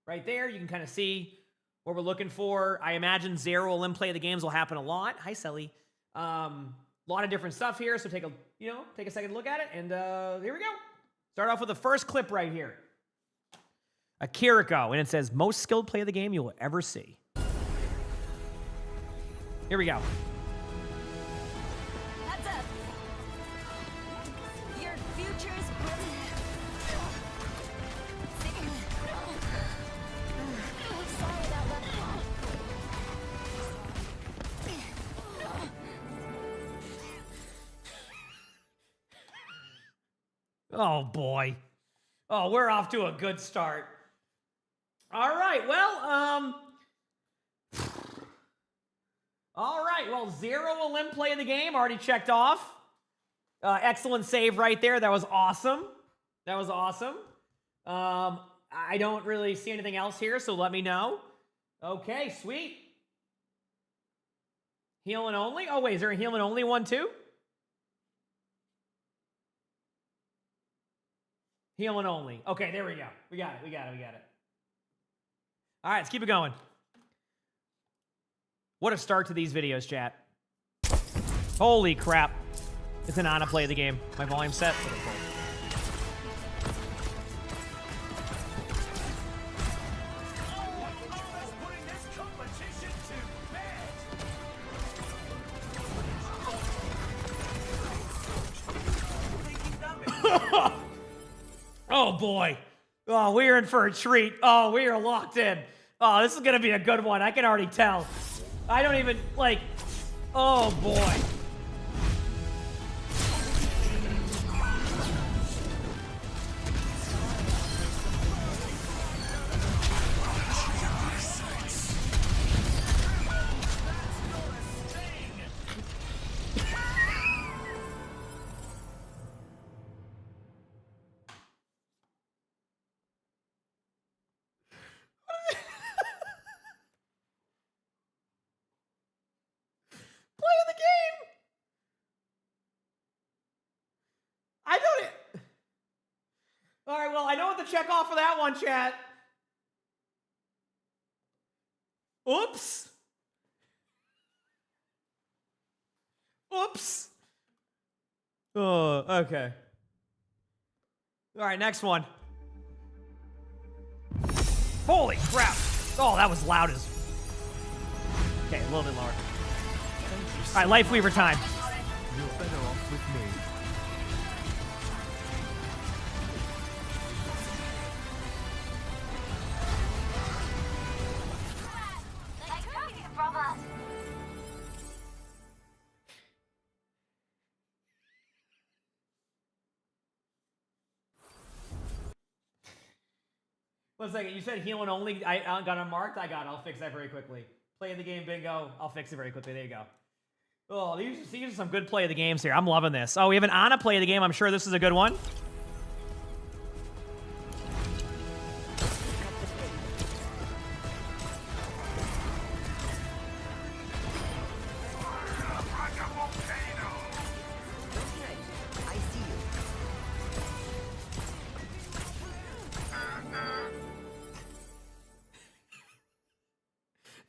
Right there, you can kind of see what we're looking for. I imagine Zero will play of the games will happen a lot. Hi, Selly. A lot of different stuff here, so take you know, take a second to look at it. And here we go. Start off with the first clip right here. A Kiriko, and it says, most skilled play of the game you will ever see. Here we go. Heads up. Your future is brilliant. Sorry about that. Oh, boy. Oh, we're off to a good start. All right, well, all right, well, 0 Olymp play in the game, already checked off. Excellent save right there. That was awesome. That was awesome. I don't really see anything else here, so let me know. Okay, sweet. Healing only? Oh, wait, is there a healing only one, too? Healing only. Okay, there we go. We got it, we got it, we got it. All right, let's keep it going. What a start to these videos, chat. Holy crap. It's an Ana play of the game. My volume set. Oh, boy. Oh, we're in for a treat. Oh, we are locked in. Oh, this is going to be a good one. I can already tell. I don't even, like... Oh, boy. All right, well, I know what to check off for that one, chat. Oops. Oops. Oh, okay. All right, next one. Holy crap. Oh, that was loud as... Okay, a little bit lower. All right, Life Weaver time. You're better off with me. One second, you said healing only. I got it marked. I got it. I'll fix that very quickly. Play of the game bingo. I'll fix it very quickly. There you go. Oh, these are some good play of the games here. I'm loving this. Oh, we have an Ana play of the game. I'm sure this is a good one.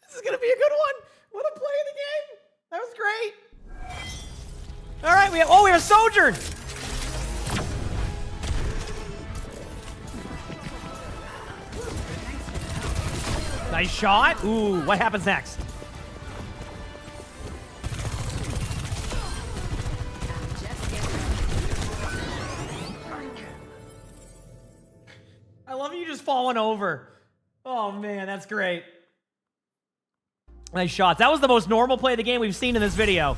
This is going to be a good one. What a play of the game. That was great. All right, we have a Sojourn. Nice shot. Ooh, what happens next? I love you just falling over. Oh, man, that's great. Nice shots. That was the most normal play of the game we've seen in this video.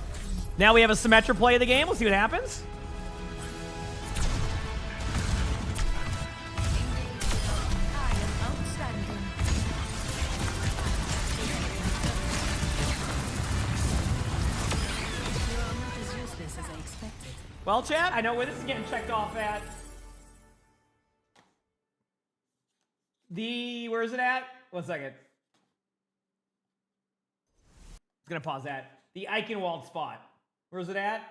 Now we have a Symmetra play of the game. We'll see what happens. Well, chat, I know where this is getting checked off at. Where is it at? 1 second. It's gonna pause that. The Eichenwald spot. Where is it at?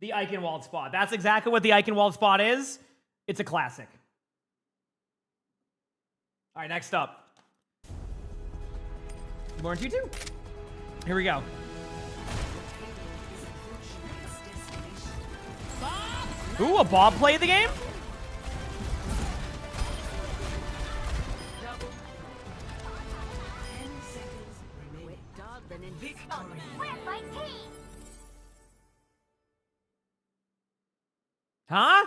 The Eichenwald spot. That's exactly what the Eichenwald spot is. It's a classic. All right, next up. More into 2. Here we go. Bye. Ooh, a Bob play of the game? Huh?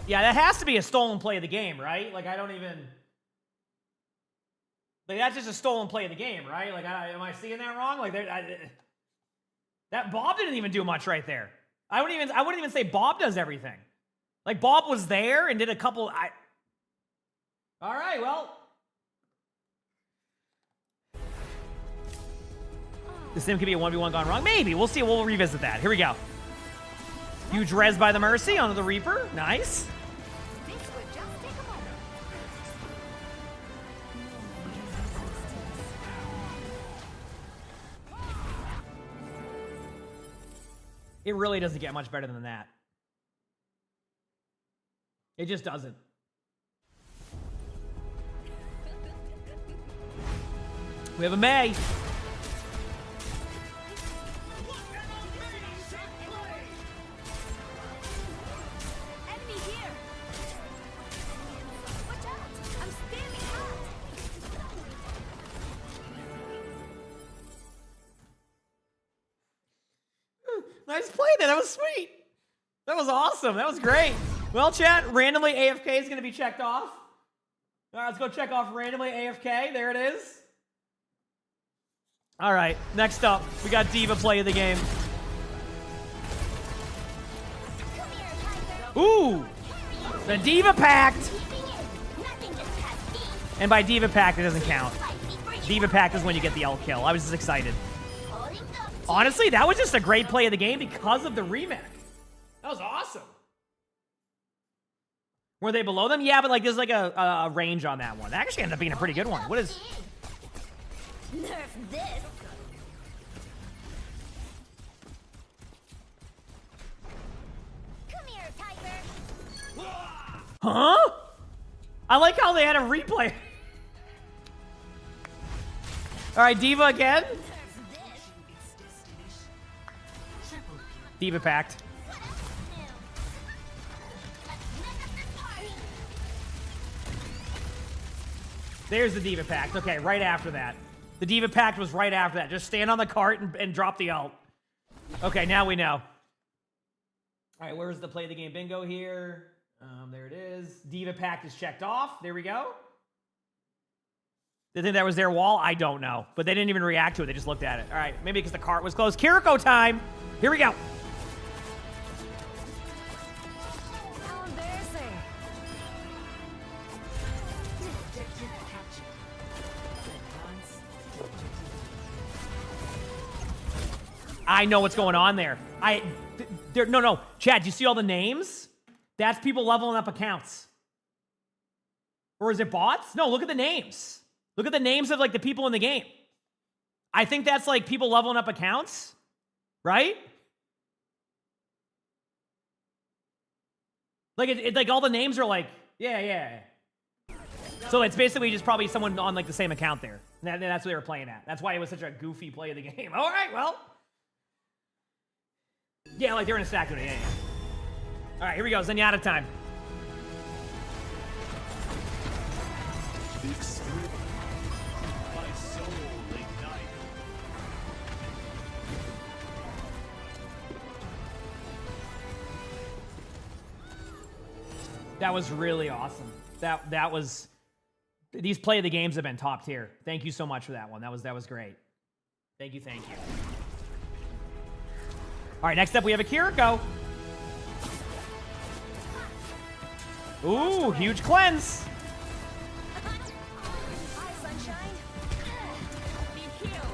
Yeah, that has to be a stolen play of the game, right? Like, I don't even... Like, that's just a stolen play of the game, right? Like, am I seeing that wrong? Like, that Bob didn't even do much right there. I wouldn't even say Bob does everything. Like, Bob was there and did a couple... All right, well... The sim could be a 1v1 gone wrong. Maybe. We'll see. We'll revisit that. Here we go. Huge res by the Mercy onto the Reaper. Nice. It really doesn't get much better than that. It just doesn't. We have a May. Nice play there. That was sweet. That was awesome. That was great. Well, chat, randomly AFK is going to be checked off. All right, let's go check off randomly AFK. There it is. All right, next up, we got D.Va play of the game. Ooh, the D.Va Pact. And by D.Va Pact, it doesn't count. D.Va Pact is when you get the L kill. I was just excited. Honestly, that was just a great play of the game because of the remake. That was awesome. Were they below them? Yeah, but like there's like a range on that one. That actually ended up being a pretty good one. What is... Nerf this. Come here, Tiger. Huh? I like how they had a replay. All right, D.Va again. D.Va Pact. There's the D.Va Pact. Okay, right after that. The D.Va Pact was right after that. Just stand on the cart and drop the ult. Okay, now we know. All right, where's the play of the game bingo here? There it is. D.Va Pact is checked off. There we go. They think that was their wall? I don't know. But they didn't even react to it. They just looked at it. All right, maybe because the cart was closed. Kiriko time. Here we go. How embarrassing. I know what's going on there. No, Chad, do you see all the names? That's people leveling up accounts. Or is it bots? No, look at the names. Look at the names of like the people in the game. I think that's like people leveling up accounts, right? Like it like all the names are like, yeah. So it's basically just probably someone on like the same account there. And that's what they were playing at. That's why it was such a goofy play of the game. All right, well. Yeah, like they're in a stack unit. Yeah. All right, here we go. Zenyatta time. That was really awesome. That was... These play of the games have been top tier. Thank you so much for that one. That was great. Thank you. All right, next up we have a Kiriko. Ooh, huge cleanse. Hi, sunshine. Be healed.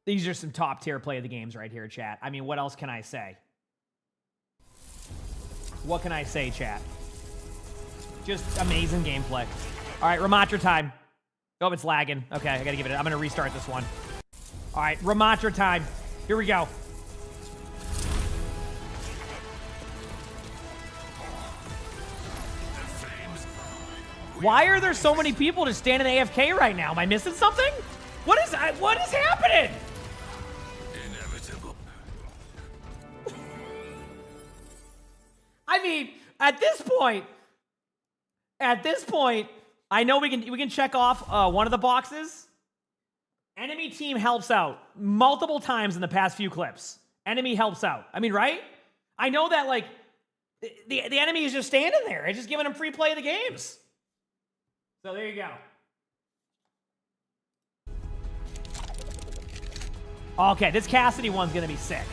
These are some top tier play of the games right here, chat. I mean, what else can I say? What can I say, chat? Just amazing gameplay. All right, Ramatra time. Oh, it's lagging. Okay, I gotta give it. I'm gonna restart this one. All right, Ramatra time. Here we go. Why are there so many people just standing AFK right now? Am I missing something? What is happening? Inevitable. I mean, at this point, I know we can check off one of the boxes. Enemy team helps out multiple times in the past few clips. Enemy helps out. I mean, right? I know that, like, the enemy is just standing there. It's just giving them free play of the games. So there you go. Okay, this Cassidy one's gonna be sick.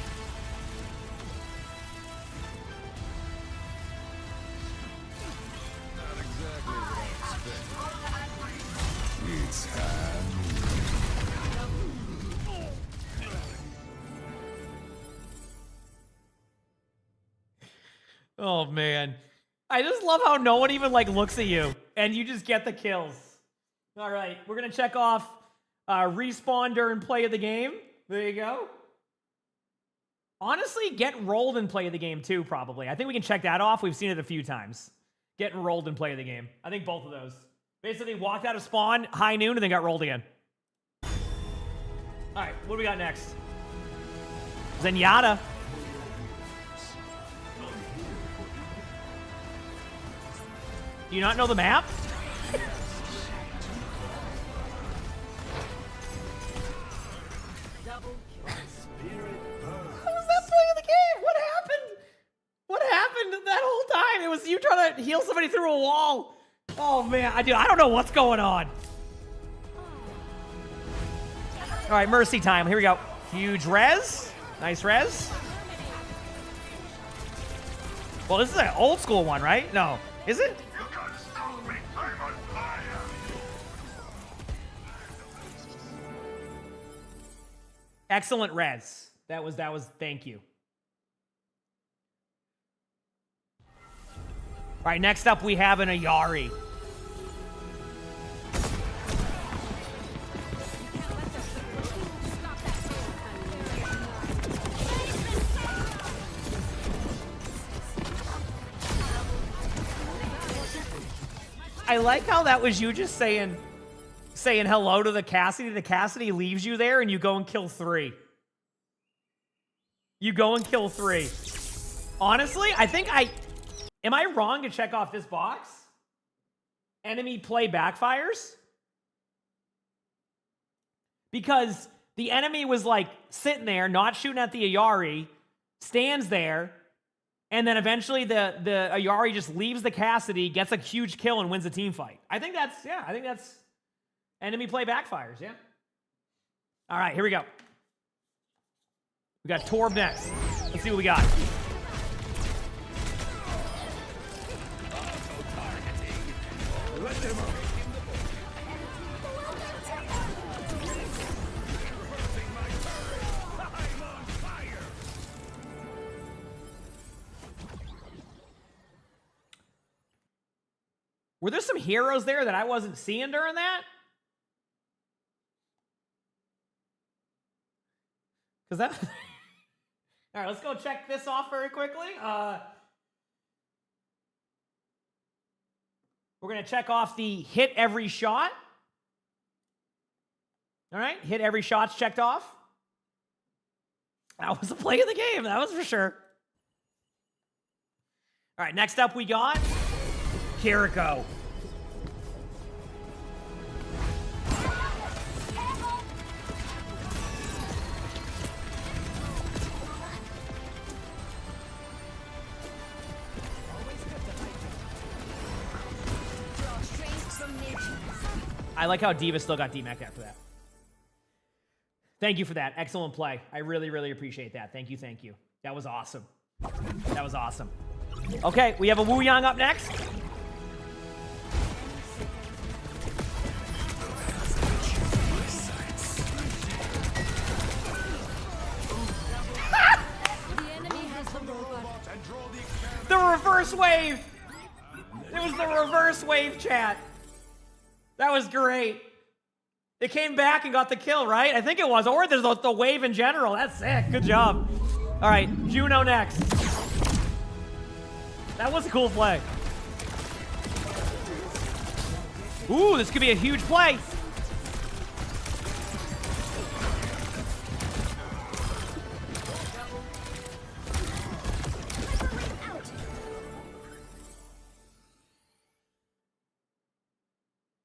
Not exactly what I expected. It's time. Oh, man. I just love how no one even, like, looks at you, and you just get the kills. All right, we're going to check off respawn during play of the game. There you go. Honestly, get rolled in play of the game, too, probably. I think we can check that off. We've seen it a few times. Getting rolled in play of the game. I think both of those. Basically, walked out of spawn, high noon, and then got rolled again. All right, what do we got next? Zenyatta. Do you not know the map? How was that play of the game? What happened? What happened that whole time? It was you trying to heal somebody through a wall. Oh man, I don't know what's going on. All right, mercy time. Here we go. Huge res. Nice res. Well, this is an old school one, right? No. Is it? Excellent res. That was, thank you. All right, next up we have an Ayari. I like how that was you just saying hello to the Cassidy. The Cassidy leaves you there and you go and kill 3. You go and kill 3. Honestly, I think am I wrong to check off this box? Enemy play backfires? Because the enemy was like sitting there, not shooting at the Ayari, stands there, and then eventually the Ayari just leaves the Cassidy, gets a huge kill, and wins the team fight. I think that's enemy play backfires, yeah. All right, here we go. We got Torb next. Let's see what we got. Were there some heroes there that I wasn't seeing during that? Because that... All right, let's go check this off very quickly. We're going to check off the hit every shot. All right, hit every shot's checked off. That was the play of the game, that was for sure. All right, next up we got Kiriko. I like how Diva still got DMAC after that. Thank you for that. Excellent play. I really, really appreciate that. Thank you, thank you. That was awesome. That was awesome. Okay, we have a Wu Yang up next. The reverse wave! It was the reverse wave, chat. That was great. They came back and got the kill, right? I think it was. Or there's the wave in general. That's sick. Good job. All right, Juno next. That was a cool play. Ooh, this could be a huge play.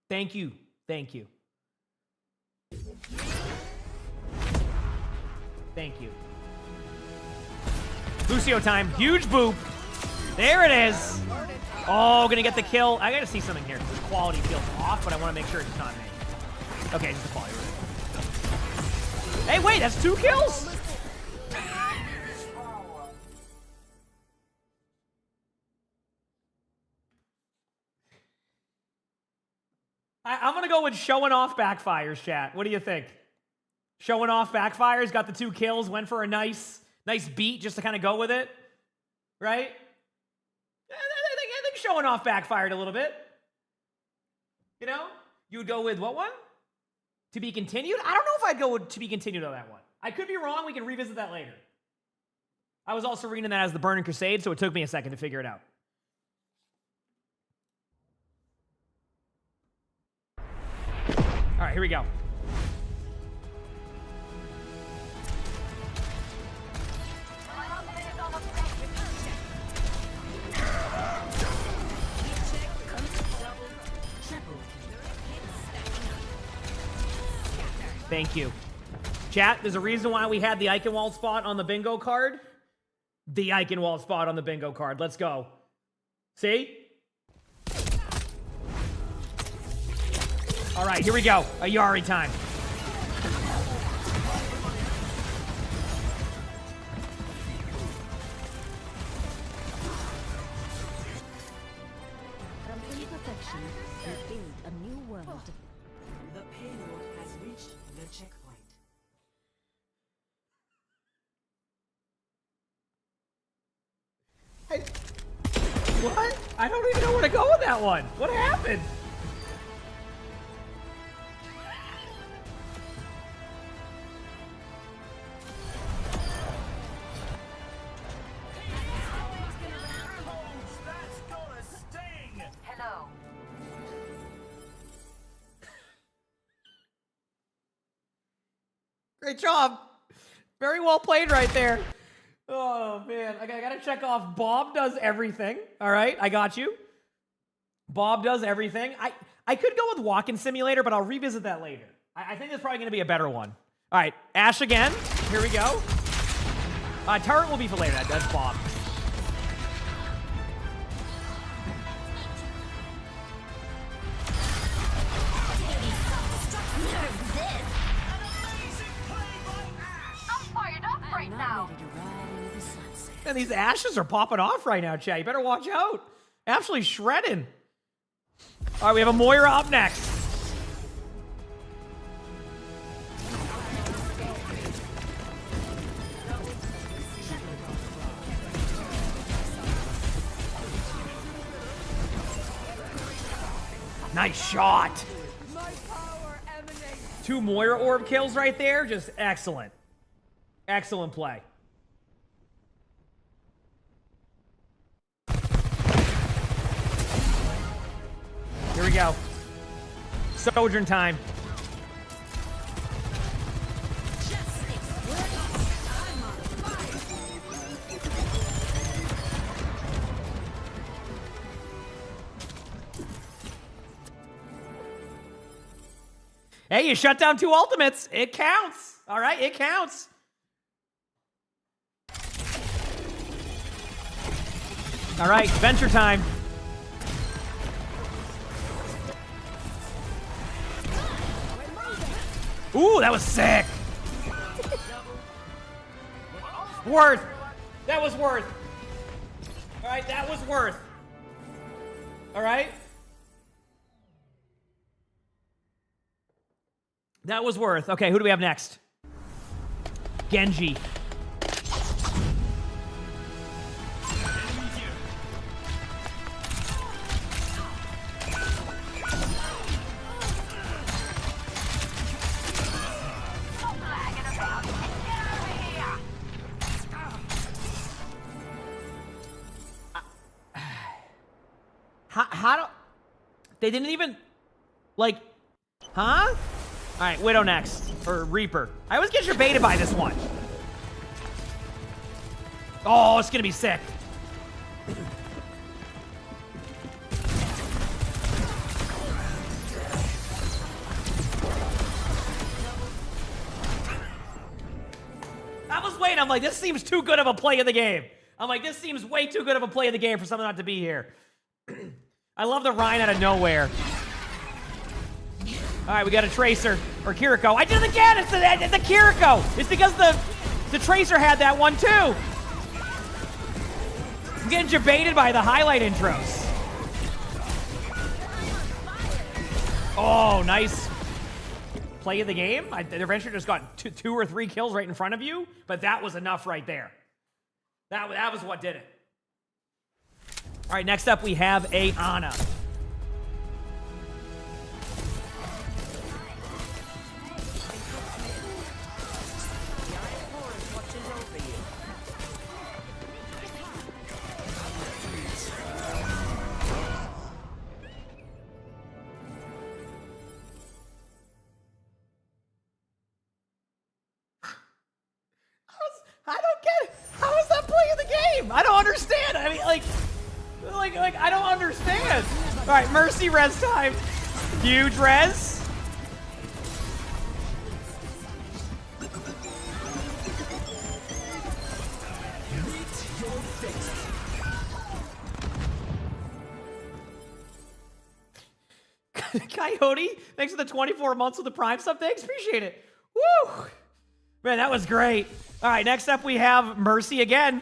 Thank you. Thank you. Thank you. Lucio time. Huge boop. There it is. Oh, gonna get the kill. I gotta see something here. The quality feels off, but I want to make sure it's not me. Okay, just the quality. Hey, wait, that's 2 kills? I'm gonna go with showing off backfires, chat. What do you think? Showing off backfires, got the 2 kills, went for a nice beat just to kind of go with it, right? I think showing off backfired a little bit. You know? You would go with what one? To be continued? I don't know if I'd go with to be continued on that one. I could be wrong. We can revisit that later. I was also reading that as the Burning Crusade, so it took me a second to figure it out. All right, here we go. Thank you. Chat, there's a reason why we had the Eichenwald spot on the bingo card. The Eichenwald spot on the bingo card. Let's go. See? All right, here we go. A Yari time. From imperfection, we build a new world. The payload has reached the checkpoint. What? I don't even know where to go with that one. What happened? Hello. Great job. Very well played right there. Oh, man. I gotta check off. Bob does everything. All right, I got you. Bob does everything. I could go with Walking Simulator, but I'll revisit that later. I think there's probably going to be a better one. All right, Ash again. Here we go. Turret will be for later. That's Bob. I'm fired up right now. And these ashes are popping off right now, chat. You better watch out. Absolutely shredding. All right, we have a Moira up next. Nice shot. 2 Moira orb kills right there. Just excellent. Excellent play. Here we go. Sojourn time. Hey, you shut down 2 ultimates. It counts. All right, it counts. All right, venture time. Ooh, that was sick. Worth. That was worth. All right, that was worth. All right. That was worth. Okay, who do we have next? Genji. How do... They didn't even... Like, huh? All right, Widow next. Or Reaper. I always get your baited by this one. Oh, it's gonna be sick. I was waiting. I'm like, this seems too good of a play of the game. I'm like, this seems way too good of a play of the game for something not to be here. I love the Rhine out of nowhere. All right, we got a Tracer, or Kiriko. I did it again! It's the Kiriko! It's because the Tracer had that one, too! I'm getting debated by the highlight intros. Oh, nice play of the game. The Adventure just got two or three kills right in front of you, but that was enough right there. That was what did it. All right, next up we have a Ana. I don't get it. How is that play of the game? I don't understand. I mean, like I don't understand. All right, Mercy res time. Huge res. Coyote, thanks for the 24 months with the Prime sub. Thanks, appreciate it. Woo! Man, that was great. All right, next up we have Mercy again.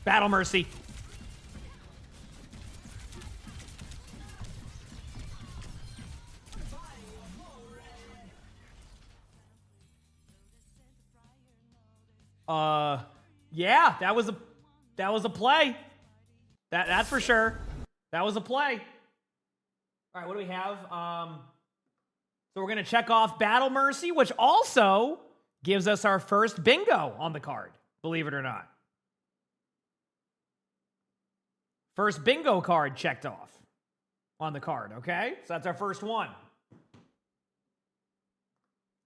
Battle Mercy. Yeah, that was a play. That's for sure. That was a play. All right, what do we have? So we're going to check off Battle Mercy, which also gives us our first bingo on the card, believe it or not. First bingo card checked off on the card, okay? So that's our first one.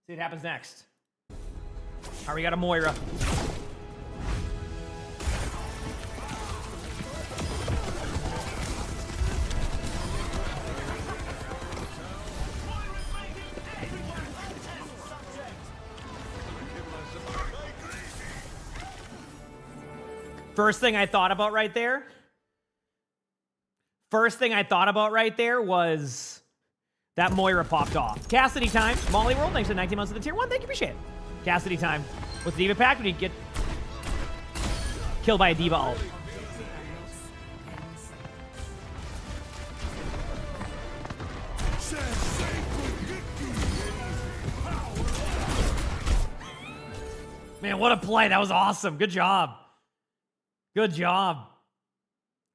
See what happens next. All right, we got a Moira. First thing I thought about right there was that Moira popped off. Cassidy time. Molly World, thanks for 19 months of the tier 1. Thank you, appreciate it. Cassidy time. What's the Diva pack? When you get killed by a Diva ult. Man, what a play. That was awesome. Good job. Good job.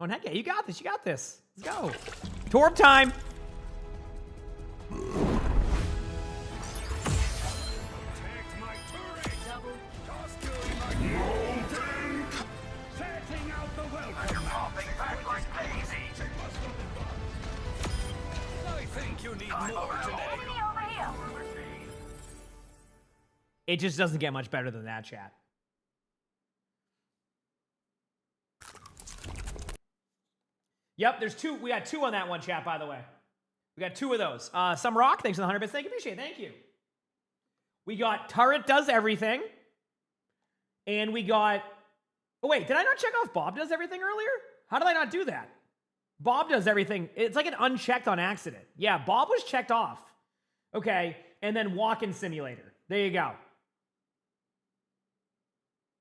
Oh, heck yeah, you got this. You got this. Let's go. Torb time. It just doesn't get much better than that, chat. Yep, there's two. We got two on that one, chat, by the way. We got two of those. Some Rock, thanks for the 100 bits. Thank you, appreciate it. Thank you. We got Turret does everything. And we got... Oh, wait, did I not check off Bob does everything earlier? How did I not do that? Bob does everything. It's like an unchecked on accident. Yeah, Bob was checked off. Okay, and then Walk-in Simulator. There you go.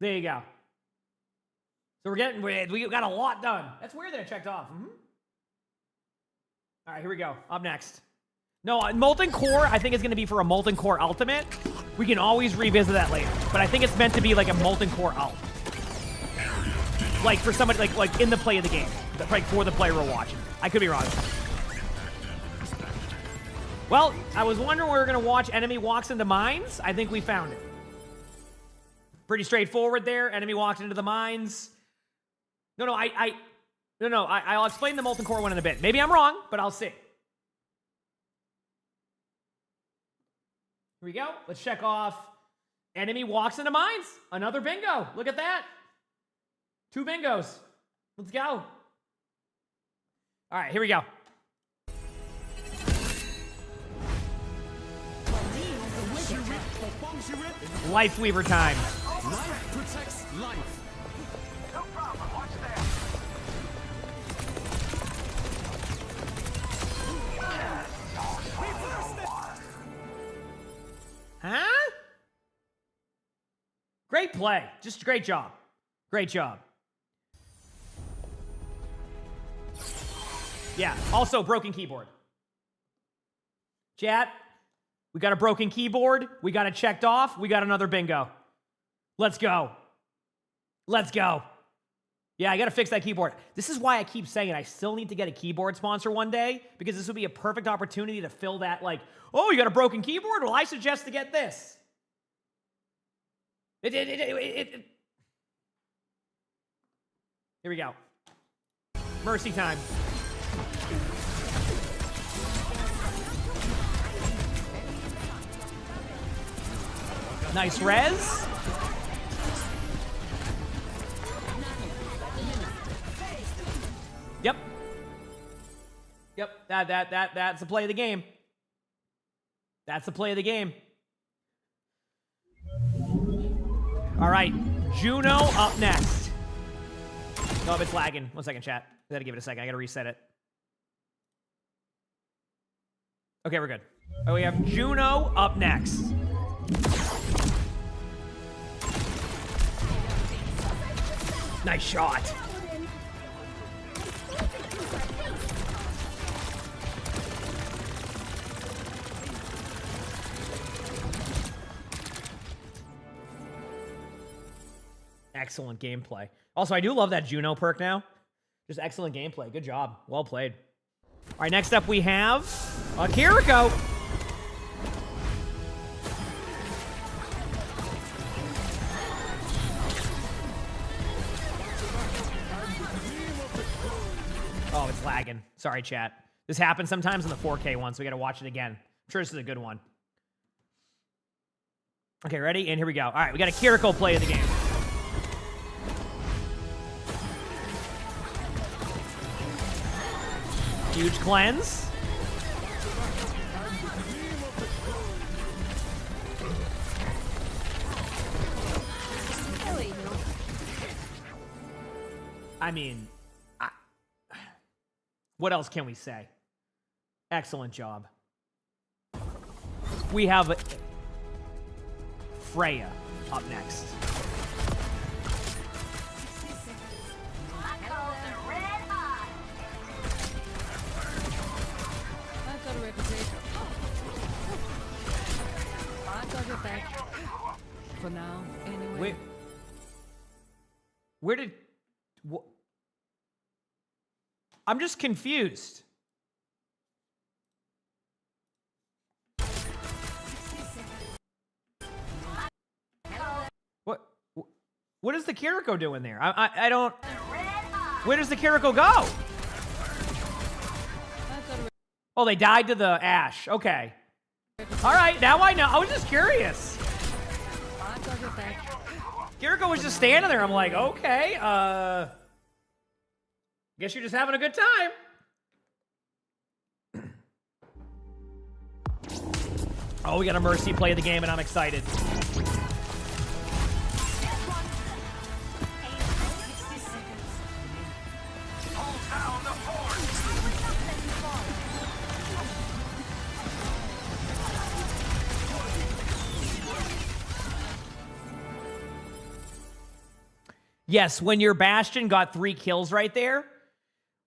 There you go. So we got a lot done. That's weird that I checked off. Mm-hmm. All right, here we go. Up next. No, Molten Core, I think is going to be for a Molten Core Ultimate. We can always revisit that later. But I think it's meant to be like a Molten Core Ult. Like for somebody, like in the play of the game. Like for the player we're watching. I could be wrong. Well, I was wondering where we were going to watch Enemy Walks into Mines. I think we found it. Pretty straightforward there. Enemy walks into the mines. No, I'll explain the molten core one in a bit. Maybe I'm wrong, but I'll see. Here we go. Let's check off. Enemy walks into mines. Another bingo. Look at that. 2 bingos. Let's go. All right, here we go. Life Weaver time. Life protects life. No problem. Watch that. Huh? Great play. Just great job. Great job. Yeah, also broken keyboard. Chat, we got a broken keyboard. We got it checked off. We got another bingo. Let's go. Let's go. Yeah, I got to fix that keyboard. This is why I keep saying I still need to get a keyboard sponsor one day, because this would be a perfect opportunity to fill that, like, oh, you got a broken keyboard? Well, I suggest to get this. Here we go. Mercy time. Nice res. Yep. Yep. That's the play of the game. That's the play of the game. All right, Juno up next. Oh, it's lagging. 1 second, chat. I gotta give it a second. I gotta reset it. Okay, we're good. Oh, we have Juno up next. Nice shot. Excellent gameplay. Also, I do love that Juno perk now. Just excellent gameplay. Good job. Well played. All right, next up we have Kiriko. Oh, it's lagging. Sorry, chat. This happens sometimes in the 4K one, so we got to watch it again. I'm sure this is a good one. Okay, ready? And here we go. All right, we got a Kiriko play of the game. Huge cleanse. I mean, what else can we say? Excellent job. We have Freya up next. For now, anyway. Where did... I'm just confused. What is the Kiriko doing there? I don't... Where does the Kiriko go? Oh, they died to the Ash. Okay. All right, now I know. I was just curious. Kiriko was just standing there. I'm like, okay, guess you're just having a good time. Oh, we got a Mercy play of the game, and I'm excited. Yes, when your Bastion got 3 kills right there,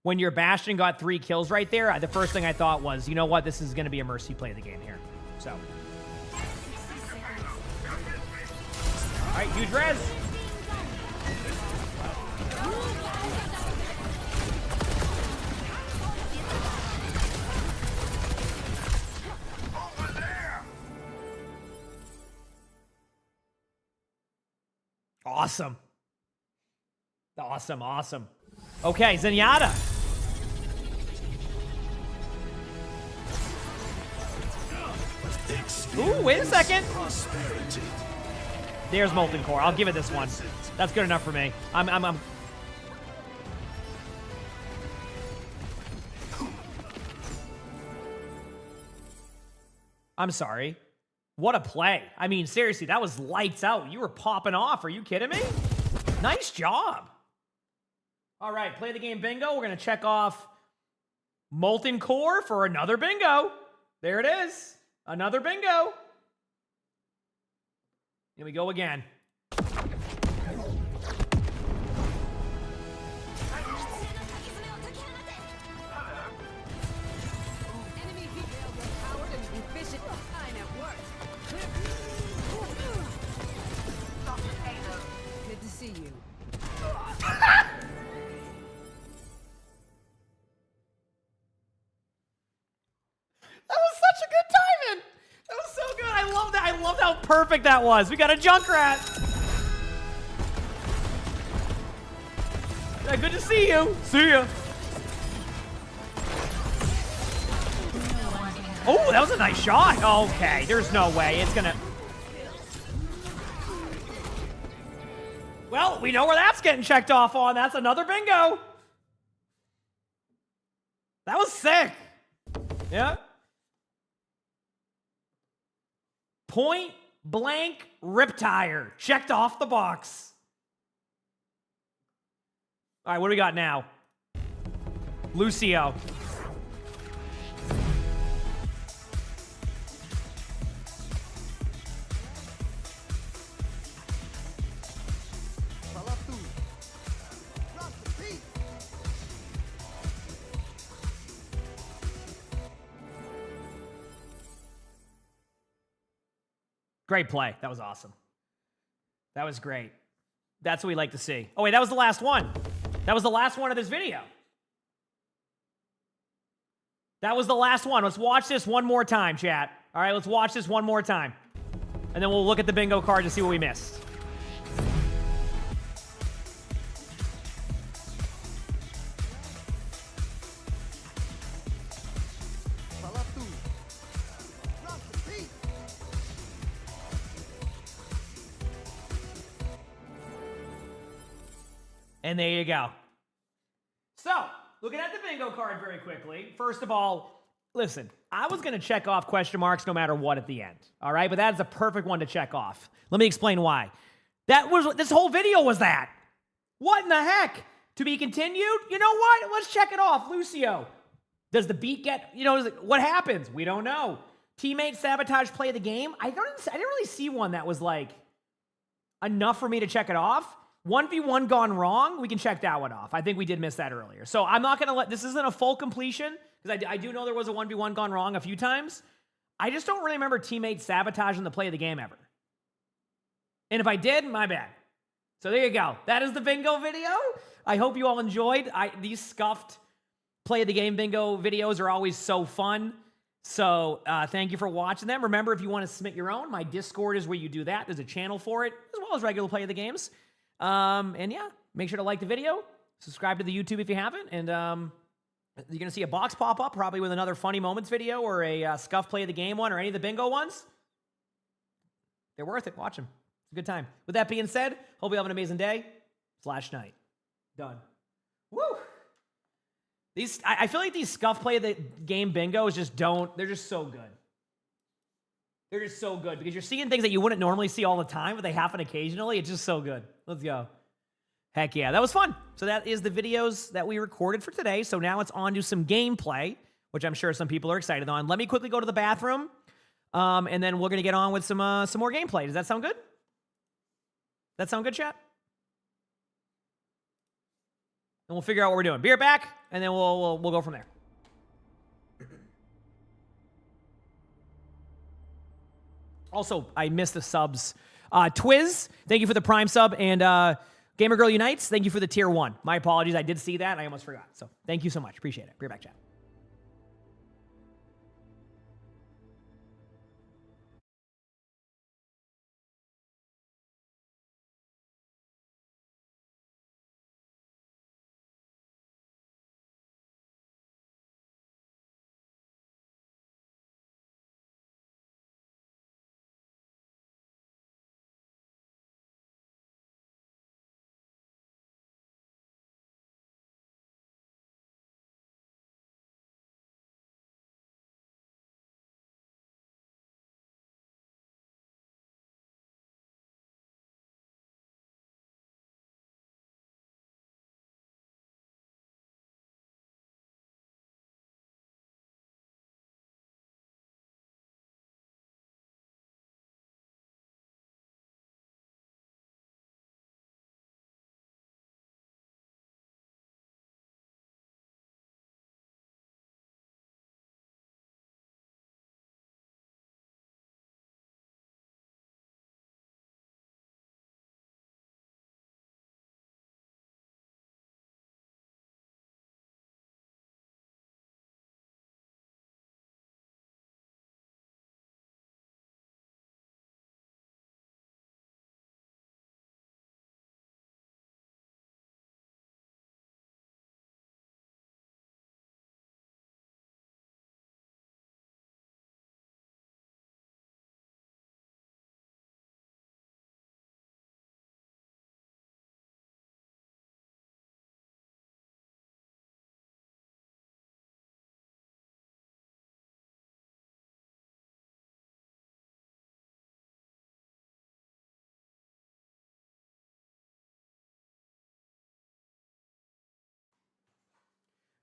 the first thing I thought was, you know what, this is going to be a Mercy play of the game here. So. All right, huge res. Awesome. Awesome, awesome. Okay, Zenyatta. Ooh, wait a second. There's Molten Core. I'll give it this one. That's good enough for me. I'm sorry. What a play. I mean, seriously, that was lights out. You were popping off. Are you kidding me? Nice job. All right, play the game bingo. We're going to check off Molten Core for another bingo. There it is. Another bingo. Here we go again. Good to see you. That was such a good timing. That was so good. I love that. I loved how perfect that was. We got a Junkrat. Yeah, good to see you. See ya. Oh, that was a nice shot. Okay, there's no way. It's gonna... Well, we know where that's getting checked off on. That's another bingo. That was sick. Yeah. Point blank Riptire. Checked off the box. All right, what do we got now? Lucio. Great play. That was awesome. That was great. That's what we like to see. Oh, wait, that was the last one. That was the last one of this video. That was the last one. Let's watch this one more time, chat. All right, let's watch this one more time. And then we'll look at the bingo card to see what we missed. And there you go. So, looking at the bingo card very quickly. First of all, listen, I was going to check off question marks no matter what at the end. All right, but that is a perfect one to check off. Let me explain why. This whole video was that. What in the heck? To be continued? You know what? Let's check it off. Lucio. Does the beat get, what happens? We don't know. Teammate sabotage play of the game? I didn't really see one that was like enough for me to check it off. 1v1 gone wrong, we can check that one off. I think we did miss that earlier. So I'm not going to this isn't a full completion, because I do know there was a 1v1 gone wrong a few times. I just don't really remember teammates sabotaging the play of the game ever. And if I did, my bad. So there you go. That is the bingo video. I hope you all enjoyed. These scuffed play of the game bingo videos are always so fun. So thank you for watching them. Remember, if you want to submit your own, my Discord is where you do that. There's a channel for it, as well as regular play of the games. And yeah, make sure to like the video, subscribe to the YouTube if you haven't, and you're going to see a box pop up, probably with another Funny Moments video or a Scuff Play of the Game one or any of the bingo ones. They're worth it. Watch them. It's a good time. With that being said, hope you have an amazing day / night. Done. Woo! I feel like these Scuff Play of the Game bingos they're just so good. They're just so good because you're seeing things that you wouldn't normally see all the time, but they happen occasionally. It's just so good. Let's go. Heck yeah, that was fun. So that is the videos that we recorded for today. So now it's on to some gameplay, which I'm sure some people are excited on. Let me quickly go to the bathroom, and then we're going to get on with some more gameplay. Does that sound good? That sound good, chat? And we'll figure out what we're doing. Be right back, and then we'll go from there. Also, I missed the subs. Twiz, thank you for the Prime sub. And Gamer Girl Unites, thank you for the tier 1. My apologies. I did see that. I almost forgot. So thank you so much. Appreciate it. Be right back, chat.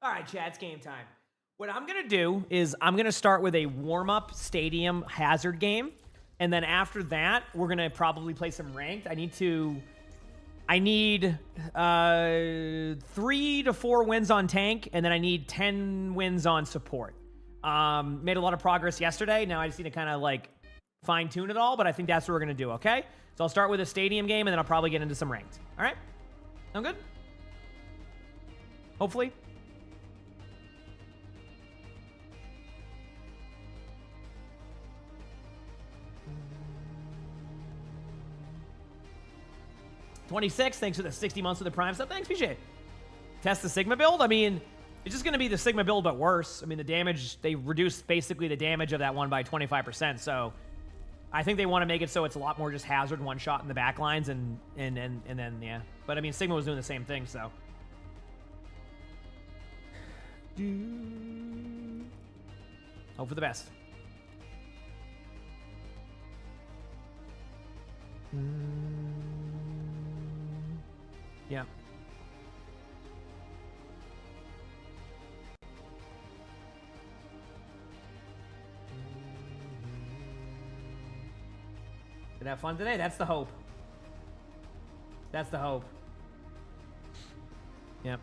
All right, chat, it's game time. What I'm going to do is I'm going to start with a warm-up stadium hazard game. And then after that, we're going to probably play some ranked. I need 3 to 4 wins on tank, and then I need 10 wins on support. Made a lot of progress yesterday. Now I just need to kind of like fine-tune it all, but I think that's what we're going to do, okay? So I'll start with a stadium game, and then I'll probably get into some ranked. All right? Sound good? Hopefully. $26, thanks for the 60 months of the Prime sub. Thanks, PJ. Test the Sigma build? I mean, it's just going to be the Sigma build, but worse. I mean, the damage, they reduced basically the damage of that one by 25%, so I think they want to make it so it's a lot more just hazard one shot in the back lines and then, yeah. But, I mean, Sigma was doing the same thing, so. Hope for the best. Yeah. Gonna have fun today. That's the hope. That's the hope. Yep.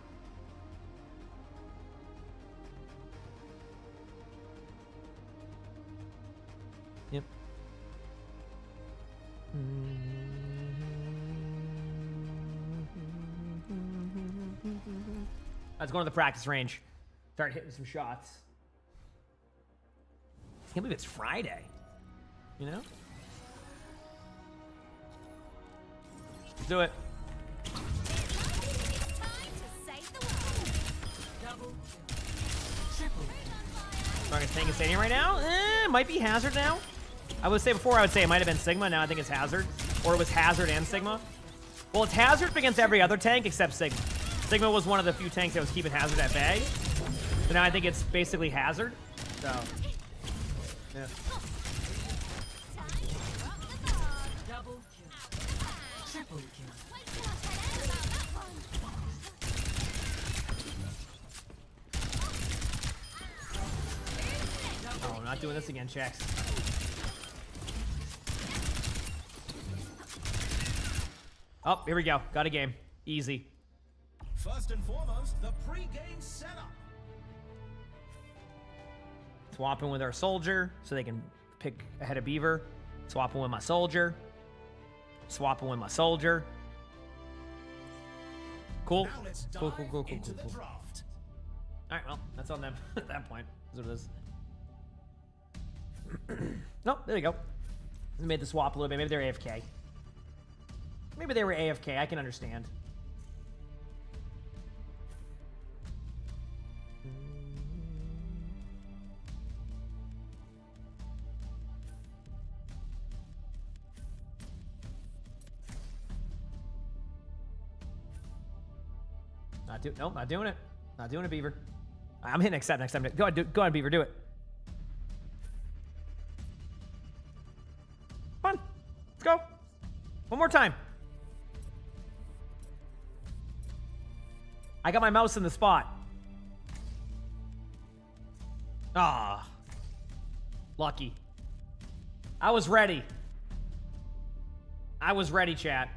Yep. Let's go to the practice range. Start hitting some shots. Can't believe it's Friday. You know? Let's do it. Strongest tank in Stadium right now? Might be Hazard now. I would say before, I would say it might have been Sigma. Now I think it's Hazard. Or it was Hazard and Sigma. Well, it's Hazard against every other tank except Sigma. Sigma was one of the few tanks that was keeping Hazard at bay. So now I think it's basically Hazard. So, yeah. Oh, I'm not doing this again, checks. Oh, here we go. Got a game. Easy. First and foremost, the pre-game setup. Swapping with our soldier so they can pick ahead of Beaver. Swapping with my soldier. Swapping with my soldier. Cool. Cool. All right, well, that's on them at that point. That's what it is. Nope, there you go. They made the swap a little bit. Maybe they're AFK. Maybe they were AFK. I can understand. Nope, not doing it. Not doing it, Beaver. I'm hitting accept next time. Go ahead, Beaver, do it. Come on. Let's go. One more time. I got my mouse in the spot. Ah. Lucky. I was ready. I was ready, chat.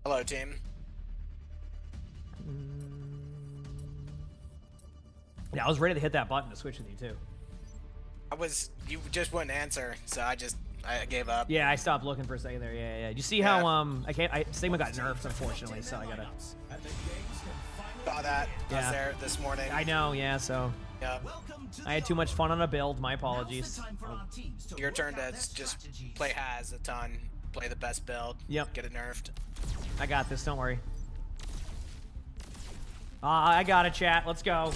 Hello, team. Yeah, I was ready to hit that button to switch with you, too. You just wouldn't answer, so I gave up. Yeah, I stopped looking for a second there. Yeah. You see how, Sigma got nerfed, unfortunately, so I gotta... Saw that. I was there this morning. I know, yeah, so... Yep. I had too much fun on a build. My apologies. Your turn to just play Haz a ton. Play the best build. Yep. Get it nerfed. I got this, don't worry. I got it, chat. Let's go.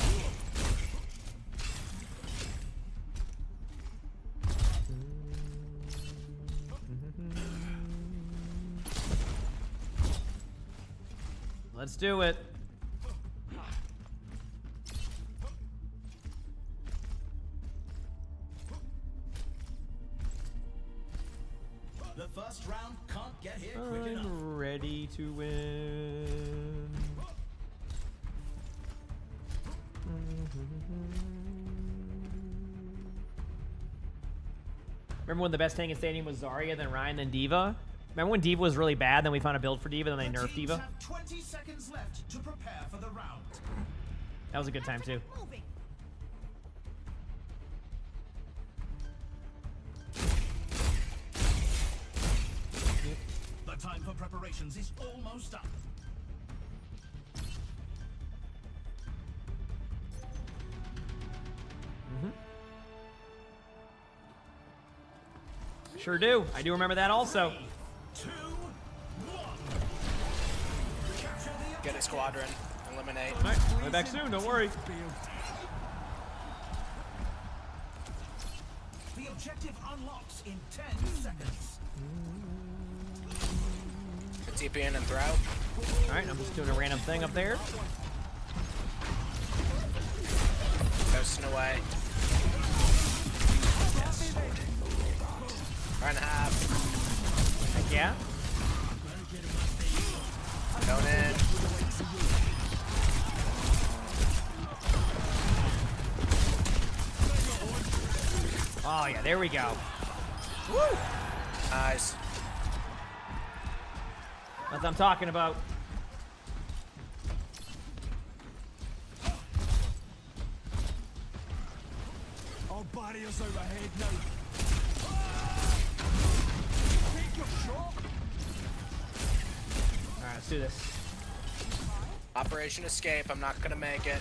Let's do it. The first round can't get here quick enough. I'm ready to win. Remember when the best tank in Stadium was Zarya, then Ryan, then D.Va? Remember when D.Va was really bad, then we found a build for D.Va, then they nerfed D.Va? Have 20 seconds left to prepare for the round. That was a good time, too. The time for preparations is almost up. Sure do. I do remember that also. 3, 2, 1. Get a squadron. Eliminate. All right, I'll be back soon. Don't worry. The objective unlocks in 10 seconds. TP in and throw. All right, I'm just doing a random thing up there. Ghosting away. Run half. Heck yeah. Going in. Oh, yeah, there we go. Woo! Nice. That's what I'm talking about. Our barriers overhead now. All right, let's do this. Operation Escape. I'm not gonna make it.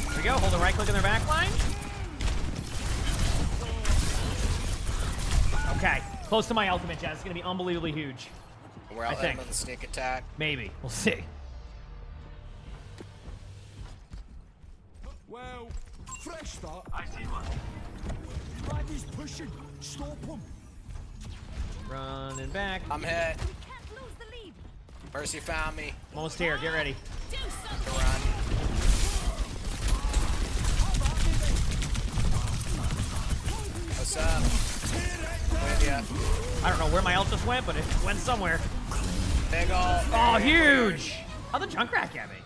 Here we go. Hold the right click in their back line. Okay, close to my ultimate, Jazz. It's gonna be unbelievably huge. We're out with the sneak attack. Maybe. We'll see. Well, fresh start. I see one. Right, he's pushing. Stop him. Running back. I'm hit. Mercy found me. Almost here. Get ready. Run. What's up? With ya. I don't know where my ult just went, but it went somewhere. Big ult. Oh, huge! How'd the Junkrat get me?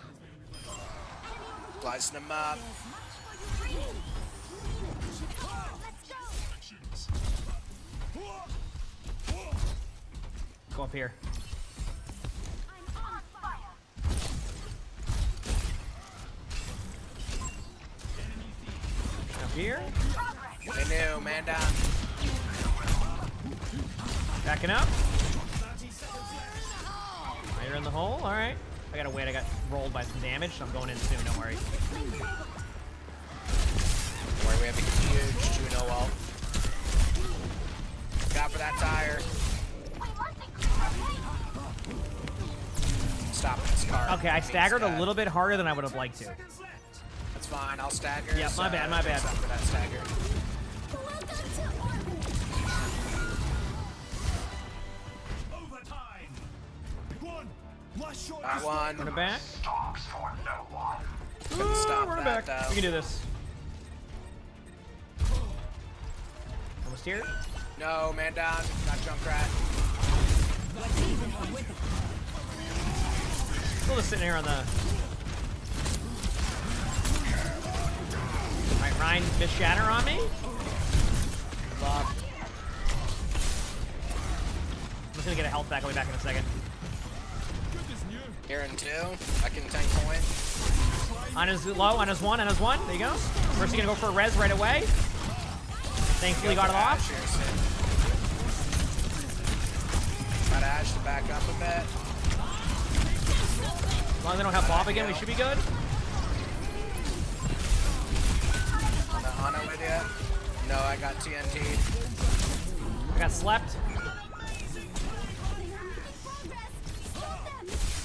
Slicing him up. Go up here. Up here. They knew, man down. Backing up. You're in the hole. All right. I gotta wait. I got rolled by some damage, so I'm going in soon. Don't worry. Don't worry, we have a huge Juno ult. Got for that tire. Stop this car. Okay, I staggered a little bit harder than I would have liked to. That's fine. I'll stagger. Yep, my bad. My bad. Stop for that stagger. I won. Run it back. Couldn't stop run it that, back. though. We can do this. Almost here. No, man down. Not Junkrat. Still just sitting here on the... Alright, Ryan missed Shatter on me. Luck. I'm just gonna get a health back. I'll be back in a second. Here in 2. I can tank point. On his low, on his one, on his one. There you go. First, gonna go for a res right away. Thankfully, got it off. Got Ash to back up a bit. As long as they don't have Bob again, we should be good. On it with you. No, I got TNT. I got slept.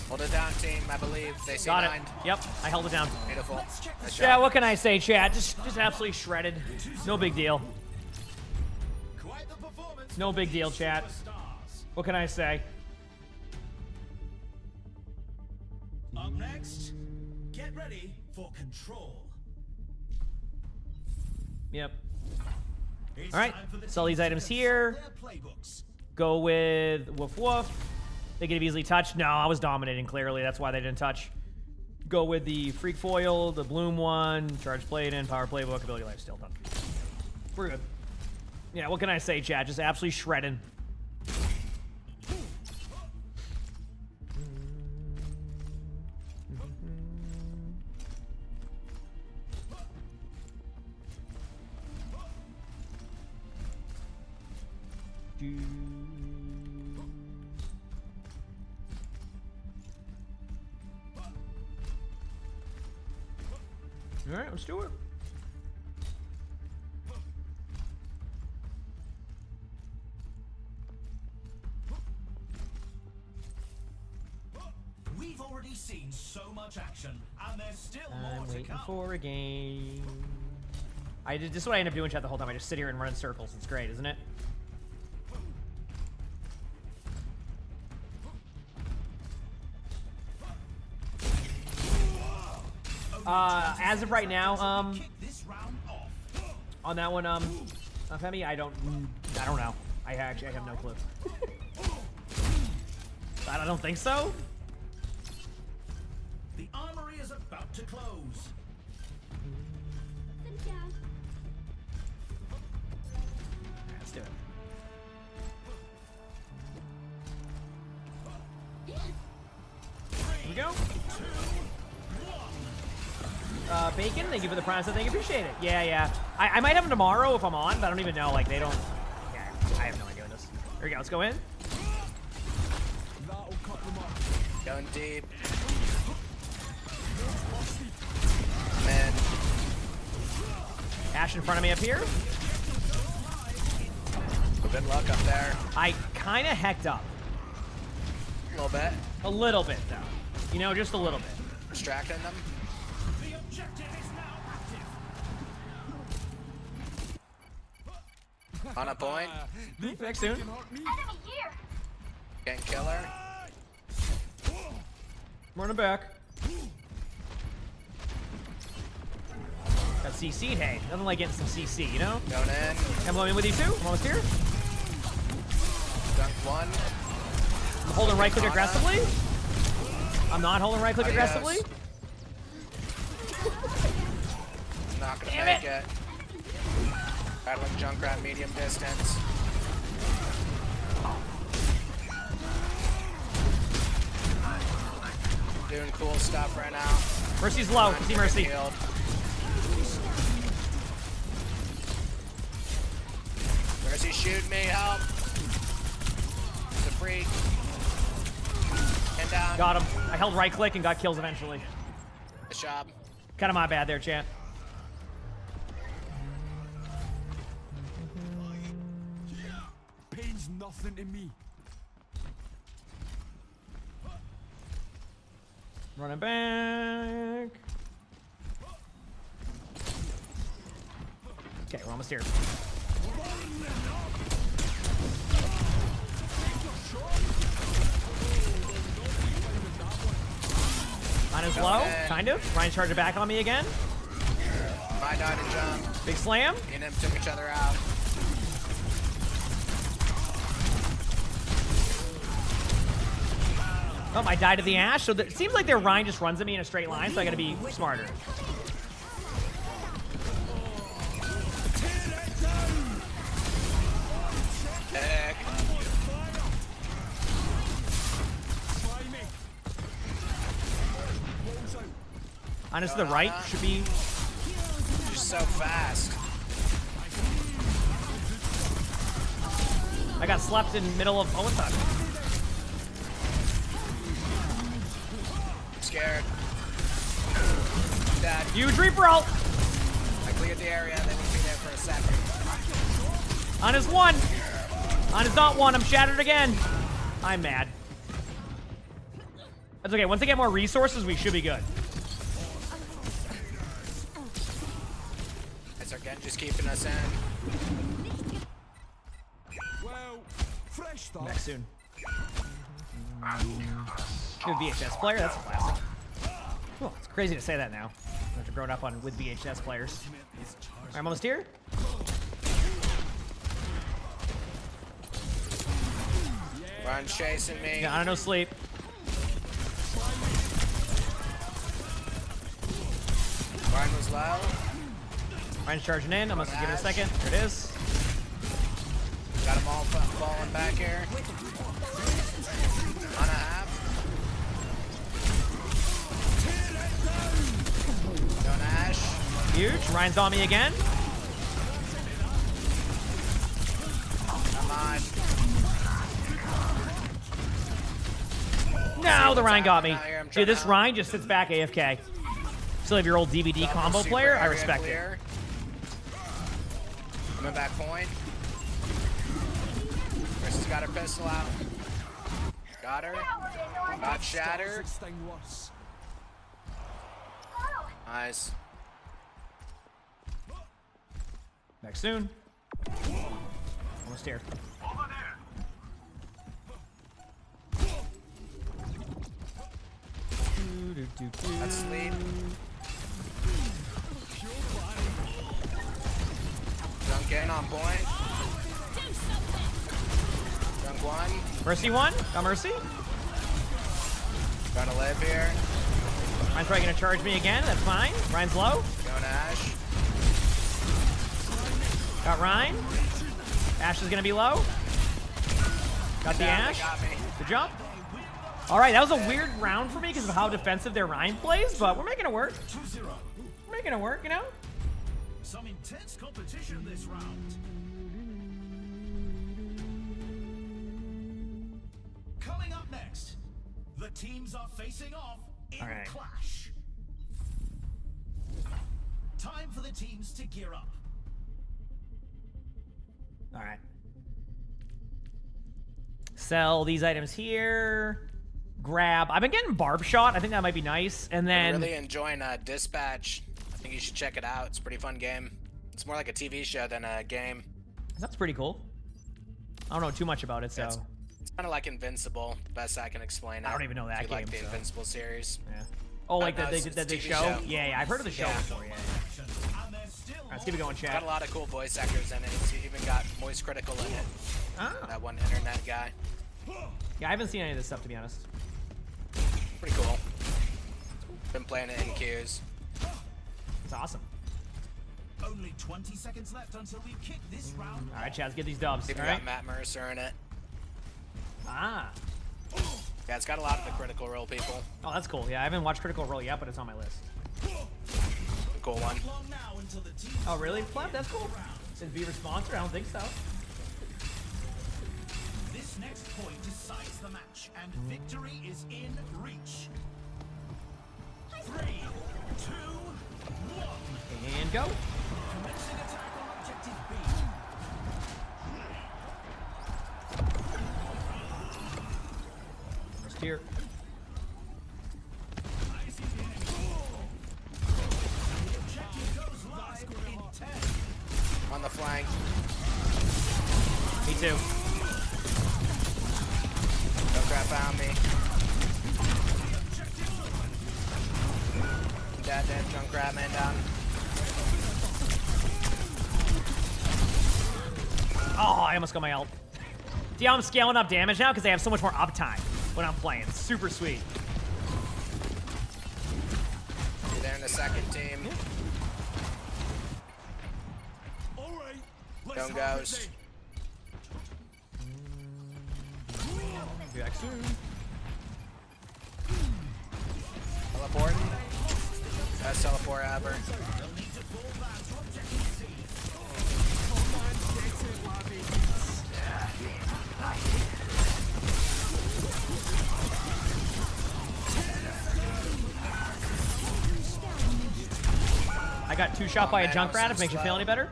Hold it down, team. I believe they see Got it. 9. Yep, I held it down. Beautiful. Nice Yeah, job. what can I say, chat? Just absolutely shredded. No big deal. No big deal, chat. What can I say? Up next, get ready for Control. Yep. All right, sell these items here. Go with woof woof. They could have easily touched. No, I was dominating clearly. That's why they didn't touch. Go with the freak foil, the bloom one, charge plate in, power playbook, ability life steal. Done. We're good. Yeah, what can I say, chat? Just absolutely shredding. All right, let's do it. We've already seen so much action, and there's still more I'm to waiting come. for a game. This is what I end up doing, chat, the whole time. I just sit here and run in circles. It's great, isn't it? As of right now, on that one, Femi, I don't know. I have no clue. I don't think so. The armory is about to close. Let's do it. Here we go. Bacon, thank you for the prime set. Thank you, appreciate it. Yeah. I might have them tomorrow if I'm on, but I don't even know. Like, they don't. Yeah, I have no idea what this. Here we go. Let's go in. Going deep. Man. Ash in front of me up here. Good luck up there. I kind of hecked up. A little bit. A little bit, though. You know, just a little bit. Distracting them. The objective is now active. On a point. Back soon. Enemy here. Getting killer. Running back. Got CC'd, hey. Nothing like getting some CC, you know? Going in. I'm going in with you too. I'm almost here. Dunk one. I'm holding right click aggressively. I'm not holding right click aggressively. Not gonna Damn make it. it. Battling Junkrat medium distance. Doing cool stuff right now. Mercy's low. See Mercy. Healed. Mercy, shoot me, help. The freak. And down. Got him. I held right click and got kills eventually. Good job. Kind of my bad there, chat. Pain's nothing to me. Running back. Okay, we're almost here. Mine is low, kind of. Ryan's charging back on me again. I died to jump. Big slam. Me and him took each other out. Oh, I died to the Ash. So it seems like their Ryan just runs at me in a straight line, so I gotta be smarter. Heck. Honest to the right should be. You're so fast. I got slept in middle of. Oh, what's up? Scared. Dead. Huge Reaper ult. I cleared the area, they won't be there for a second. On his one. On his not one. I'm shattered again. I'm mad. That's okay. Once they get more resources, we should be good. That's our Genji's keeping us in. Next soon. Good VHS player, that's classic. Oh, it's crazy to say that now. After growing up on with VHS players. Alright, I'm almost here. Ryan's chasing me. Yeah, I don't know sleep. Ryan was low. Ryan's charging in. I'm gonna give it a second. There it is. Got them all falling back here. On a half. Don't Ash. Huge. Ryan's on me again. Come on. No, the Ryan got me. Dude, this Ryan just sits back AFK. Still have your old DVD combo player. I respect it. Coming back point. Chris has got her pistol out. Got her. Got Shatter. Nice. Next soon. Almost here. That's sleep. Dunk in on point. Dunk one. Mercy one. Got Mercy. Gonna live here. Ryan's probably gonna charge me again. That's fine. Ryan's low. Going Ash. Got Ryan. Ash is gonna be low. Got the Ash. Good job. All right, that was a weird round for me because of how defensive their Ryan plays, but we're making it work. We're making it work, you know? Some intense competition this round. Coming up next, the teams are facing off in All right. clash. Time for the teams to gear up. All right. Sell these items here. Grab. I've been getting barb shot. I think that might be nice. And then I'm really enjoying Dispatch. I think you should check it out. It's a pretty fun game. It's more like a TV show than a game. That's pretty cool. I don't know too much about it, so. It's kind of like Invincible. Best I can explain it. I don't even know that if you game. Like the so. Invincible series. Yeah. Oh, like no, that they it's a show? TV show? Yeah, I've heard of the show before. Yeah. All right, let's keep it going, It's chat. got a lot of cool voice actors in it. It's even got Moist Critical in it. Ah. That one internet guy. Yeah, I haven't seen any of this stuff, to be honest. Pretty cool. Been playing it in queues. It's awesome. Only 20 seconds left until we kick this round. All right, chat, let's get these dubs. Even All got right. Matt Mercer in it. Ah. Yeah, it's got a lot of the Critical Role people. Oh, that's cool. Yeah, I haven't watched Critical Role yet, but it's on my list. Cool one. Oh, really? Flap, that's cool. Is Beaver sponsor? I don't think so. This next point decides the match, and victory is in reach. 3, 2, 1. And go. Commencing attack on objective B. First here. On the flank. Me too. Junkrat found me. Dead, Junkrat man down. Oh, I almost got my ult. See how I'm scaling up damage now? Because they have so much more uptime when I'm playing. It's super sweet. You're there in the second team. Don't ghost. Be back soon. Teleport. Best teleport ever. I got two shot by a Junkrat, if it makes you feel any better.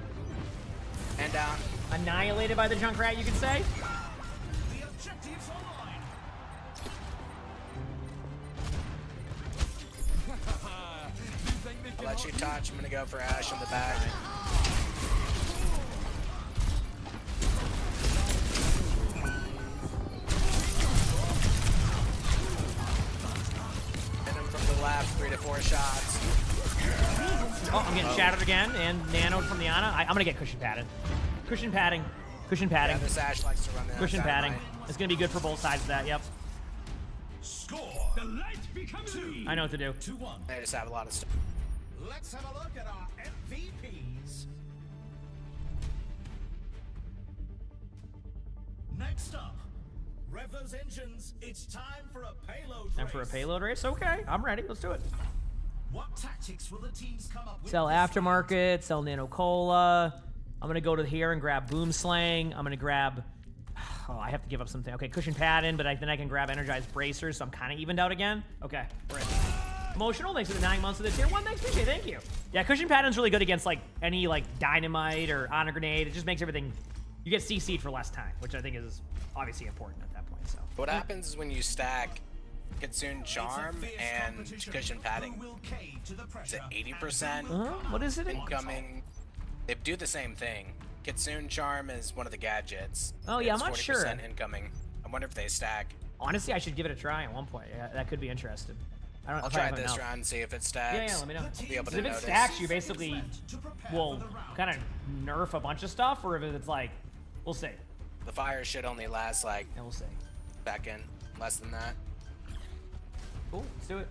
And down. Annihilated by the Junkrat, you could say. I'll let you touch. I'm gonna go for Ash in the back. 4 shots. Oh, I'm getting shattered again and nanoed from the Ana. I'm gonna get cushion padded. Cushion padding. Cushion padding. Yeah, this Ashe likes to run the Cushion padding. dynamite. It's gonna be good for both sides of that. Yep. Score. The light becomes I know what to do. 2-1. They just have a lot of stuff. Let's have a look at our MVPs. Next up, rev those engines. It's time for a payload Time race. for a payload race? Okay, I'm ready. Let's do it. What tactics will the teams come up with? Sell this aftermarket, sell nano cola. I'm gonna go to here and grab boom slang. I'm gonna grab. Oh, I have to give up something. Okay, cushion padding, but then I can grab energized bracers, so I'm kind of evened out again. Okay, we're in. Emotional, thanks for the 9 months of the tier 1. Thanks, appreciate it. Thank you. Yeah, cushion padding's really good against like any like dynamite or honor grenade. It just makes everything. You get CC'd for less time, which I think is obviously important at that point. So. What happens is when you stack Kitsune Charm and cushion padding, is it 80% What is it? incoming? They do the same thing. Kitsune Charm is one of the gadgets. Oh, yeah, It's I'm not 40% sure. incoming. I wonder if they stack. Honestly, I should give it a try at one point. Yeah, that could be interesting. I don't. I'll if I try have this enough. round and see if it stacks. Yeah, let me know. I'll be able Because to if it notice. stacks, you basically will kind of nerf a bunch of stuff, or if it's like, we'll see. The fire should only last like Yeah, we'll see. second, less than that. Cool, let's do it.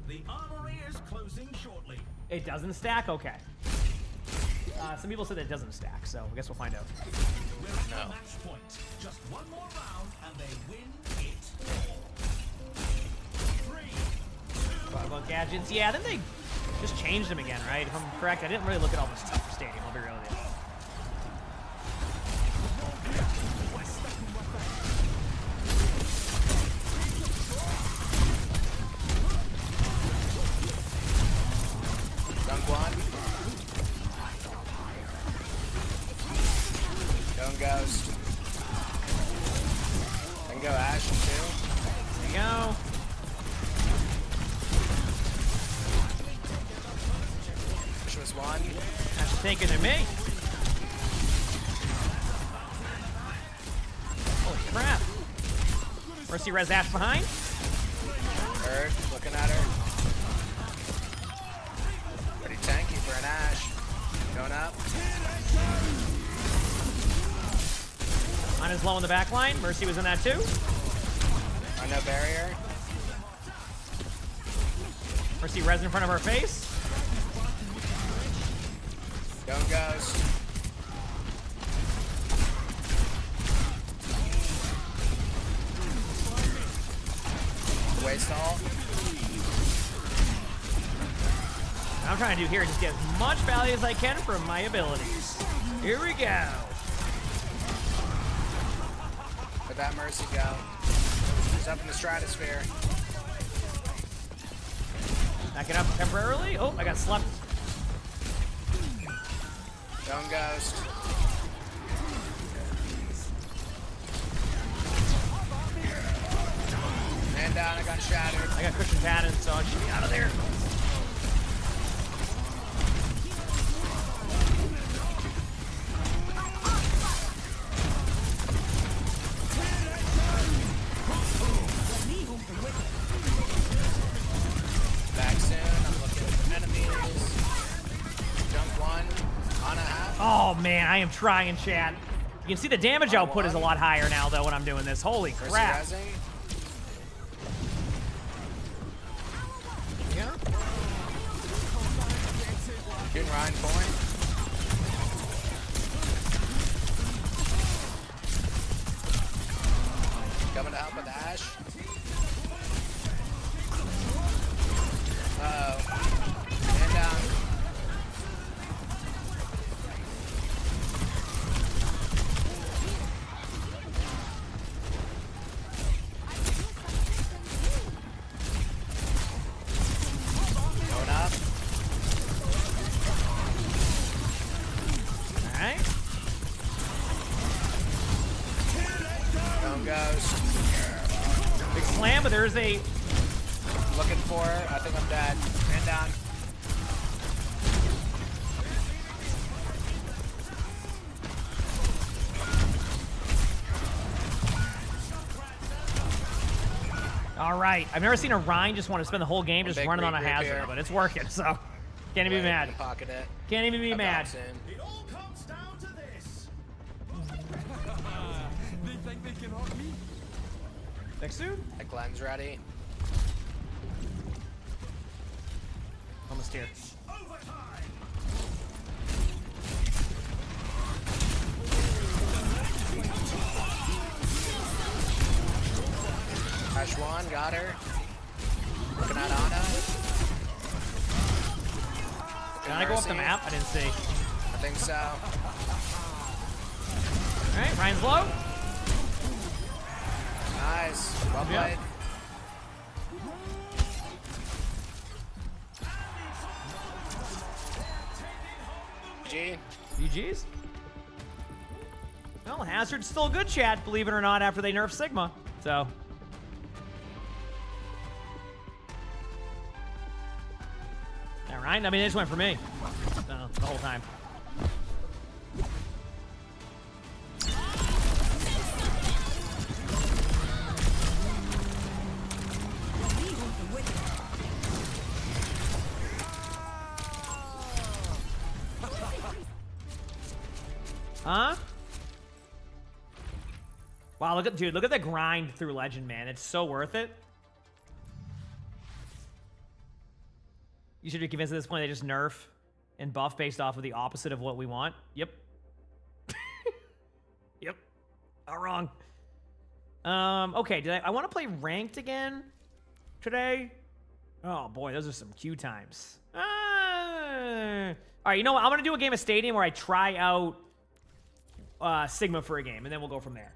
The armory is closing shortly. It doesn't stack? Okay. Some people said that it doesn't stack, so I guess we'll find out. We're at the match point. Just one more round and they win it. 3, 2, Talk about gadgets. Yeah, then they just changed them again, right? If I'm correct, I didn't really look at all this stuff for Stadium, I'll be real with you. Dunk one. Don't ghost. Then go Ashe in 2. There you go. Ashe was 1. That's thinking to me. Holy crap. Mercy res Ashe behind. Bird, looking at her. Pretty tanky for an Ashe. Going up. Ana's low in the back line. Mercy was in that too. On no barrier. Mercy res in front of her face. Don't ghost. Waste all. What I'm trying to do here is just get as much value as I can from my abilities. Here we go. Let that Mercy go. He's up in the stratosphere. Back it up temporarily. Oh, I got slept. Don't ghost. Man down, I got shattered. I got cushion padded, so I should be out of there. Back soon. I'm looking for enemies. Jump 1. On a half. Oh man, I am trying, chat. You can see the damage output is a lot higher now, though, when I'm doing this. Holy Mercy crap. resing. Yeah. Shooting Ryan point. Coming to help with Ashe. Uh-oh. Man down. Going up. Alright. Don't ghost. Big slam, but there's a... Looking for her. I think I'm dead. Man down. All right. I've never seen a Rhine just want to spend the whole game just Big running on a regroup hazard, here. but it's working, so can't even be mad. Pocket it. Can't even be mad. It all comes down to this. They think they can hurt me? Next soon. That Glenn's ready. Almost here. Overtime. Crash one, got her. Looking at Ana. Can I go up the map? I didn't see. I think so. All right, Ryan's low. Nice. Well played. G. GG's. Well, Hazard's still a good chat, believe it or not, after they nerf Sigma. So. All right. I mean, they just went for me. The whole time. Huh? Wow, look at the grind through Legend, man. It's so worth it. You should be convinced at this point they just nerf and buff based off of the opposite of what we want. Yep. Yep. Not wrong. Okay, I want to play ranked again today? Oh boy, those are some queue times. All right, you know what? I'm gonna do a game of Stadium where I try out Sigma for a game, and then we'll go from there.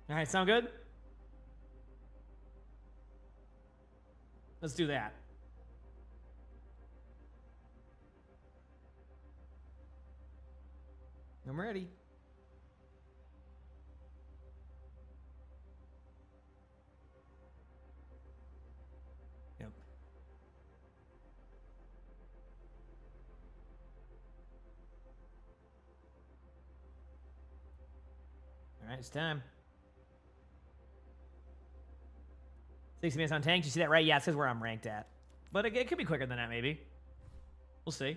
All right, sound good? Let's do that. I'm ready. Yep. All right, it's time. 60 minutes on tank. You see that, right? Yeah, it says where I'm ranked at. But it could be quicker than that, maybe. We'll see.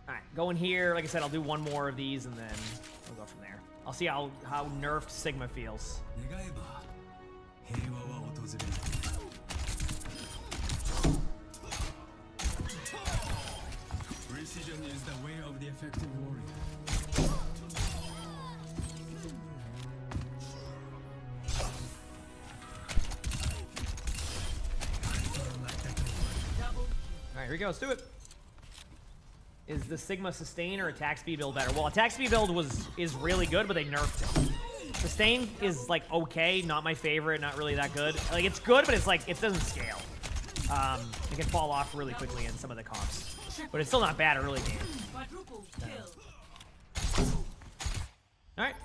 All right, going here. Like I said, I'll do one more of these, and then we'll go from there. I'll see how nerfed Sigma feels. Precision is the way of the effective warrior. All right, here we go. Let's do it. Is the Sigma sustain or attack speed build better? Well, attack speed build is really good, but they nerfed it. Sustain is like okay, not my favorite, not really that good. Like it's good, but it's like it doesn't scale. It can fall off really quickly in some of the comps, but it's still not bad early game. All right,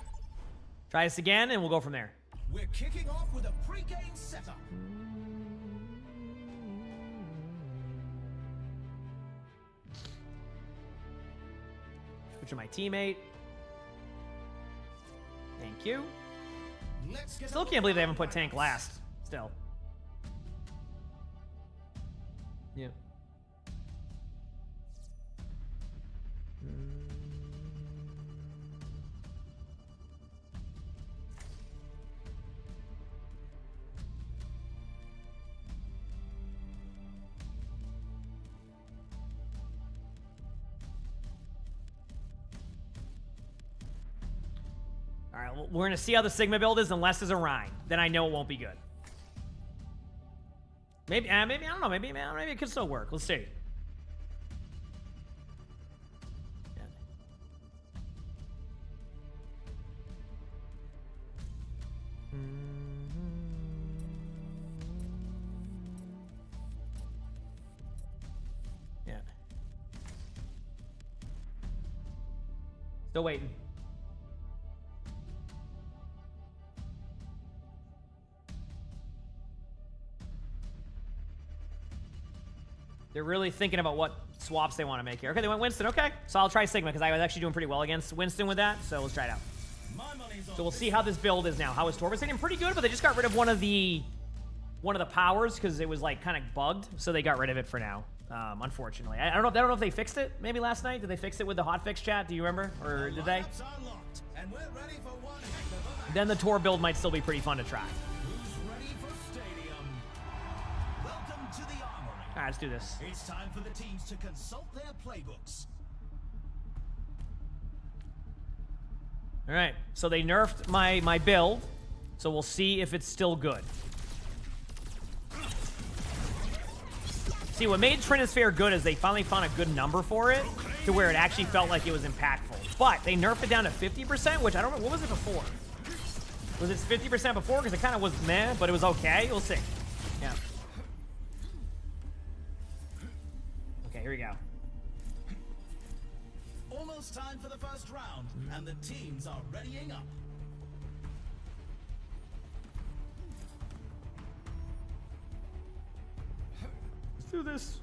try this again, and we'll go from there. We're kicking off with a pre-game setup. Switch to my teammate. Thank you. Still can't believe they haven't put tank last. Still. Yeah. All right, we're going to see how the Sigma build is unless there's a Rhine. Then I know it won't be good. Maybe, I don't know. Maybe it could still work. Let's see. Yeah. Still waiting. They're really thinking about what swaps they want to make here. Okay, they went Winston. Okay, so I'll try Sigma because I was actually doing pretty well against Winston with that. So let's try it out. So we'll see how this build is now. How is Torvus hitting? Pretty good, but they just got rid of one of the powers because it was like kind of bugged, so they got rid of it for now. Unfortunately, I don't know if they fixed it. Maybe last night did they fix it with the hotfix chat? Do you remember, or did they? Then the Tor build might still be pretty fun to try. All right, let's do this. It's time for the teams to consult their playbooks. All right, so they nerfed my build, so we'll see if it's still good. See, what made Trinisphere good is they finally found a good number for it to where it actually felt like it was impactful. But they nerfed it down to 50%, which I don't know, what was it before? Was it 50% before? Because it kind of was meh, but it was okay. We'll see. Yeah. Okay, here we go. Almost time for the first round, and the teams are readying up. Let's do this.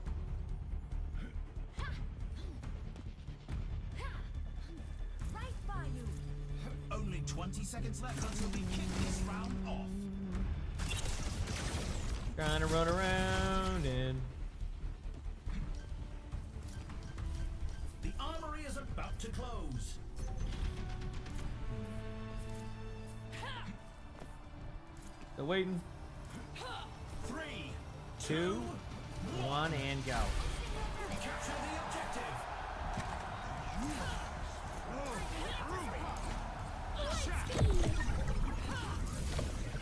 Right by you. Only 20 seconds left until we kick this round off. Trying to run around and... The armory is about to close. They're waiting. 3, 2, 1, and go. capture the objective.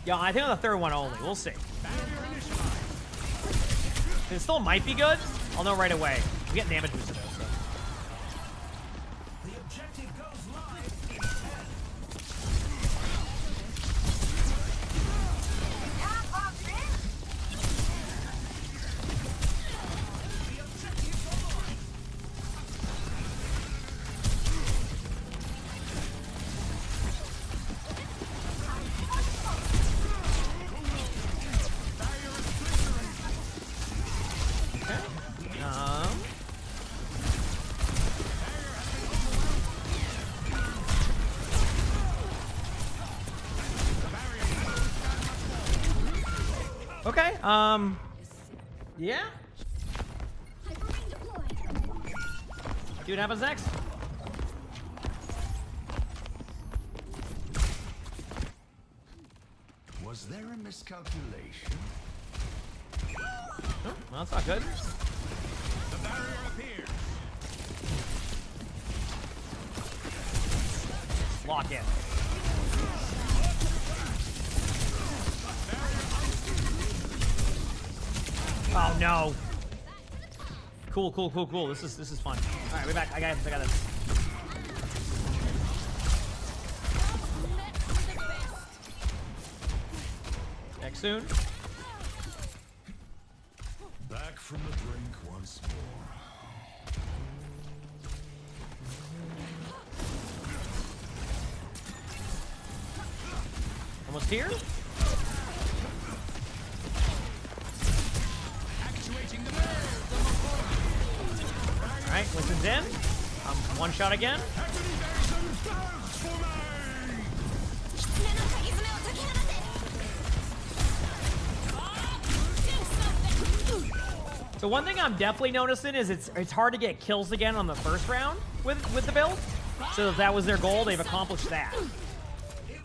Yeah, I think on the third one only. We'll see. It still might be good. I'll know right away. We get damage boosted though, so. The objective goes live in 10. The objective's online. Okay, yeah. Dude, happens next. Was there a miscalculation? Oh, well, that's not good. The barrier appears. Lock in. Oh no. Cool, cool, cool, cool. This is fun. All right, we're back. I got this. Next soon. Back from the brink once more. Almost here. All right, Winston's in. One shot again. So one thing I'm definitely noticing is it's hard to get kills again on the first round with the build. So if that was their goal, they've accomplished that. You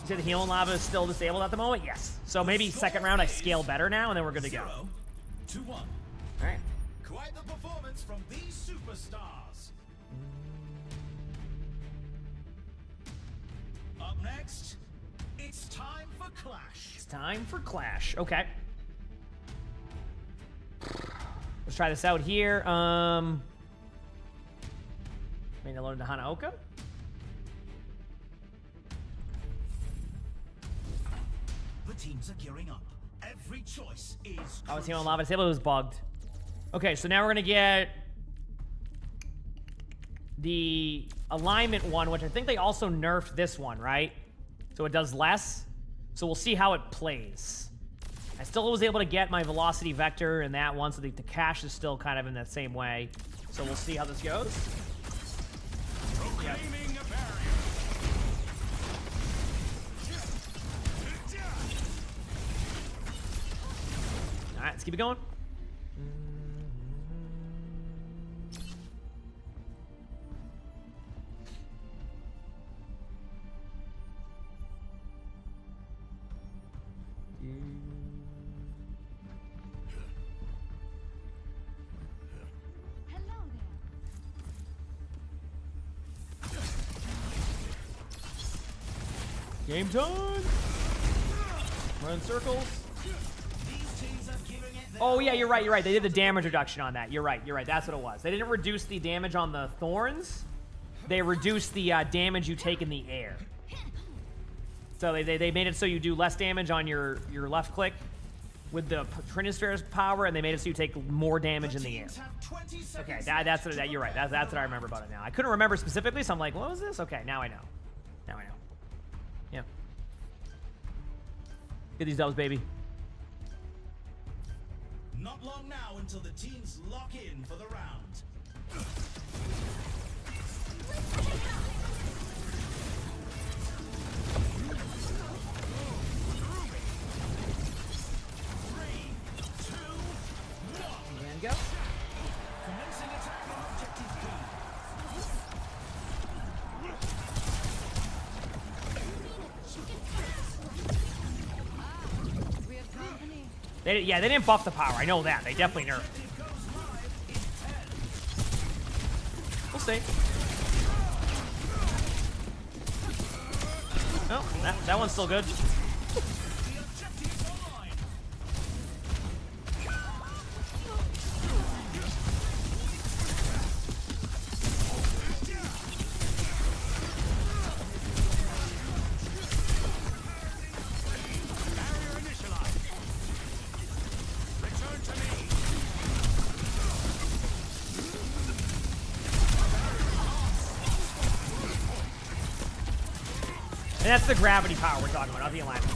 said the healing lava is still disabled at the moment? Yes. So maybe second round I scale better now, and then we're good to go. 2-1. All right. Quite the performance from these superstars. Up next, it's time for Clash. It's time for Clash. Okay. Let's try this out here. Maybe load into Hanaoka. The teams are gearing up. Every choice is. I was here on lava disable. It was bugged. Okay, so now we're gonna get the alignment one, which I think they also nerfed this one, right? So it does less. So we'll see how it plays. I still was able to get my velocity vector in that one, so the cache is still kind of in that same way. So we'll see how this goes. Yep. right, let's keep it going. Game time! Run circles. Oh yeah, you're right. They did the damage reduction on that. You're right. That's what it was. They didn't reduce the damage on the thorns. They reduced the damage you take in the air. So they made it so you do less damage on your left click with the Trinisphere's power, and they made it so you take more damage in the air. Okay, that's what you're right. That's what I remember about it now. I couldn't remember specifically, so I'm like, what was this? Okay, now I know. Yeah. Get these dubs, baby. Not long now until the teams lock in for the round. 3, 2, 1. And go. Commencing attack on objective B. They didn't buff the power. I know that. They definitely nerfed it. We'll see. Oh, that one's still good. And that's the gravity power we're talking about, not the alignment.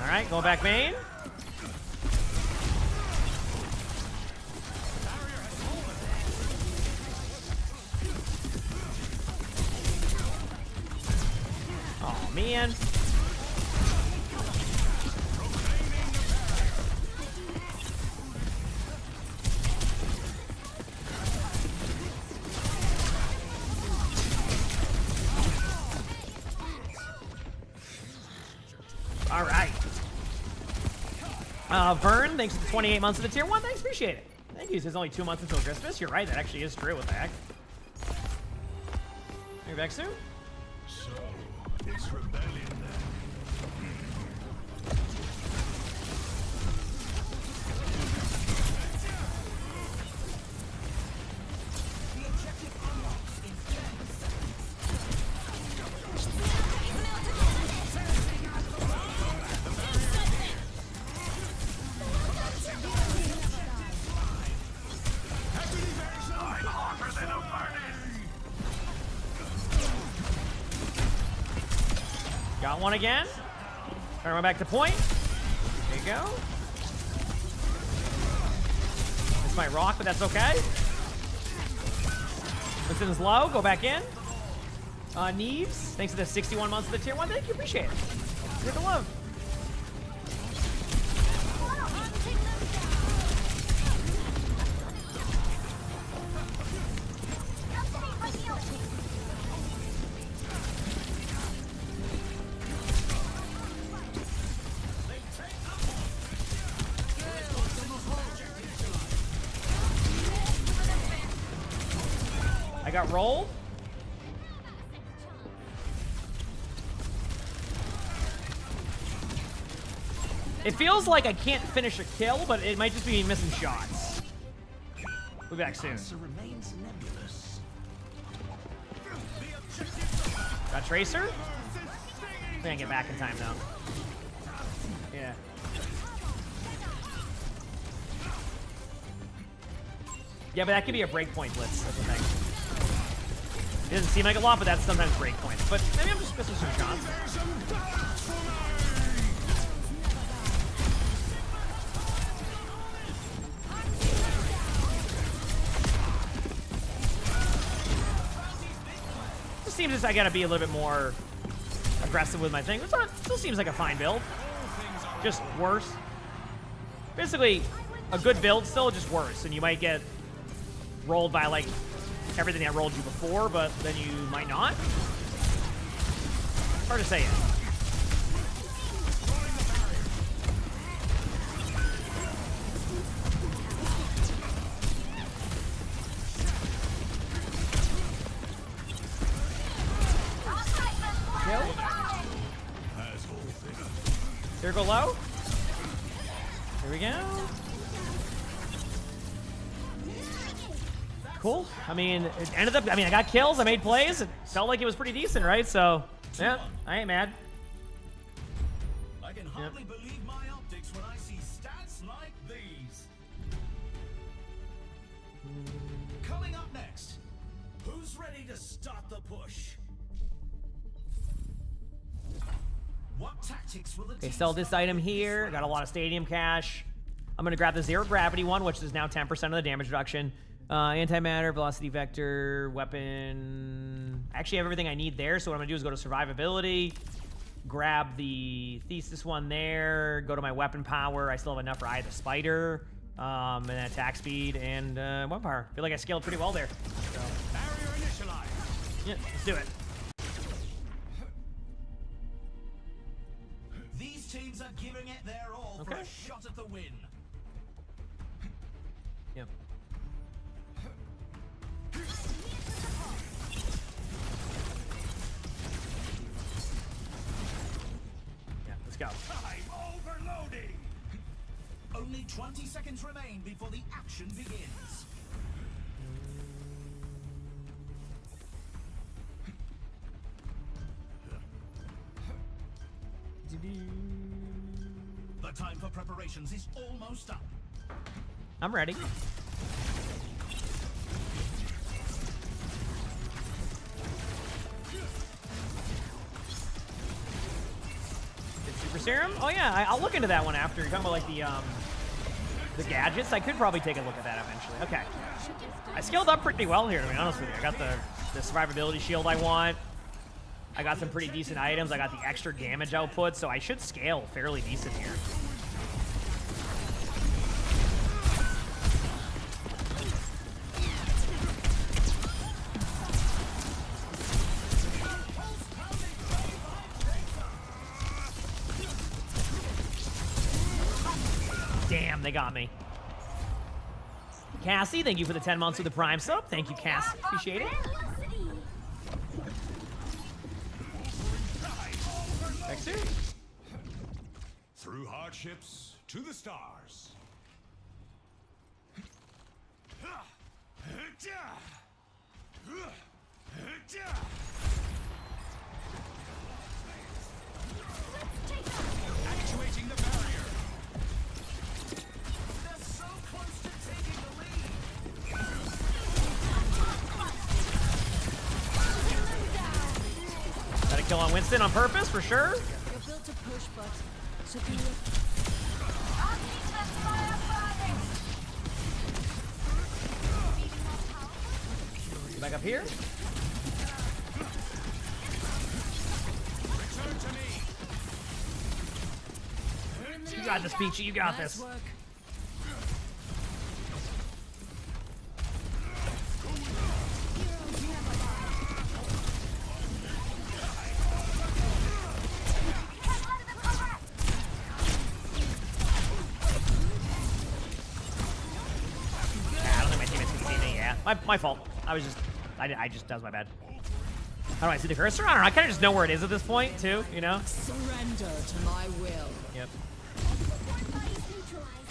Alright, going back main. Oh man. All right. Vern, thanks for the 28 months of the tier 1. Thanks, appreciate it. Thank you. There's only 2 months until Christmas. You're right. That actually is true. What the heck? You're back soon? So, it's rebellion then. Got one again. Turn one back to point. There you go. This might rock, but that's okay. Winston's low. Go back in. Neves, thanks for the 61 months of the tier 1. Thank you. Appreciate it. Get the love. I got rolled. It feels like I can't finish a kill, but it might just be missing shots. We'll be back soon. Got Tracer? I can't get back in time though. Yeah. Yeah, but that could be a breakpoint blitz. That's the thing. It doesn't seem like a lot, but that's sometimes breakpoints. But maybe I'm just missing some shots. It seems as I gotta be a little bit more aggressive with my thing. It's not, still seems like a fine build. Just worse. Basically, a good build still, just worse. And you might get rolled by like everything that rolled you before, but then you might not. Hard to say it. Here go low. Here we go. Cool. I mean, it ended up, I got kills, I made plays. It felt like it was pretty decent, right? So, yeah, I ain't mad. I can hardly believe my optics when I see stats like these. Coming up next, who's ready to start the push? What tactics will the Okay, sell this item here. Got a lot of stadium cash. I'm going to grab the zero gravity one, which is now 10% of the damage reduction. Antimatter, velocity vector, weapon. I actually have everything I need there, so what I'm going to do is go to survivability, grab the thesis one there, go to my weapon power. I still have enough for Eye of the Spider, and attack speed, and weapon power. I feel like I scaled pretty well there. So. Barrier initialized. Yeah, let's do it. These teams are giving it their all for a shot at the win. Yep. Yeah, let's go. Time overloading. Only 20 seconds remain before the action begins. The time for preparations is almost up. I'm ready. Super serum? Oh yeah, I'll look into that one after. You're talking about like the gadgets. I could probably take a look at that eventually. Okay. I scaled up pretty well here, to be honest with you. I got the survivability shield I want. I got some pretty decent items. I got the extra damage output, so I should scale fairly decent here. Damn, they got me. Cassie, thank you for the 10 months with the Prime sub. Thank you, Cassie. Appreciate it. Through hardships to the stars. Actuating the barrier. They're so close to taking the lead. Got a kill on Winston on purpose, for sure. You're built to push, but so can you. Get back up here. You got this, Peachy. You got this. My fault. I just, that was my bad. How do I see the cursor? I don't know. I kind of just know where it is at this point, too, you know? Surrender to my will. Yep.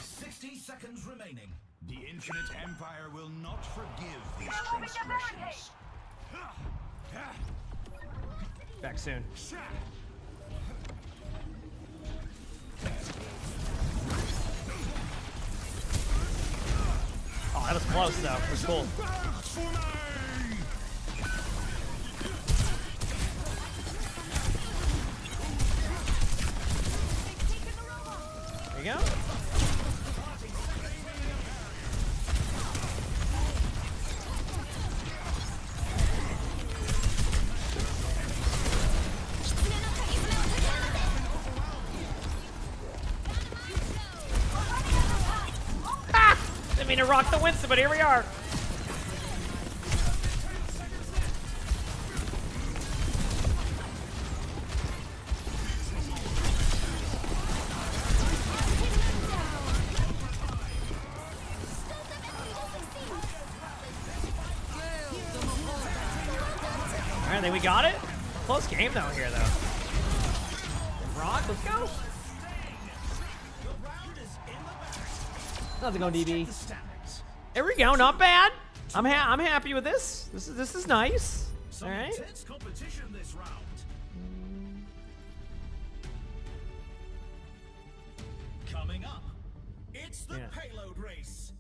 60 seconds remaining. The Infinite Empire will not forgive these transgressions. Back soon. Oh, That was close, though. It was cool. There you go. Didn't mean to rock the Winston, but here we are. All right, I think we got it. Close game though here though. Rock, let's go. Nothing on DB. There we go, not bad. I'm happy with this. This is nice. All right. Intense competition this round. Coming up, it's the payload race.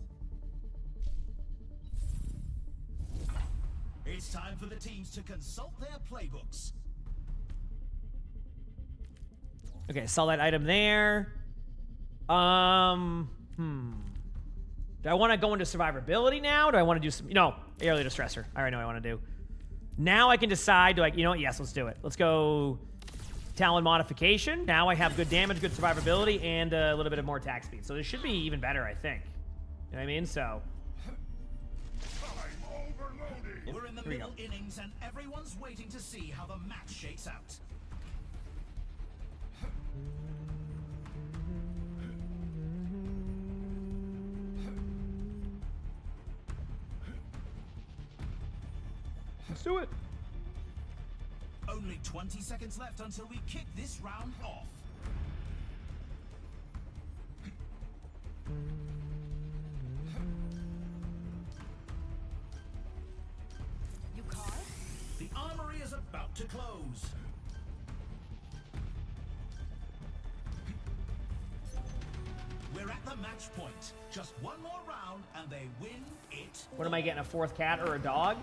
It's time for the teams to consult their playbooks. Okay, saw that item there. Do I want to go into survivability now? Do I want to do some... No, early distressor. I already know what I want to do. Now I can decide, you know what? Yes, let's do it. Let's go Talon modification. Now I have good damage, good survivability, and a little bit of more attack speed. So this should be even better, I think. You know what I mean? So... We're in the middle innings and everyone's waiting to see how the match shakes out. Let's do it. Only 20 seconds left until we kick this round off. You caught? The armory is about to close. We're at the match point. Just one more round and they win it. What am I getting, a fourth cat or a dog?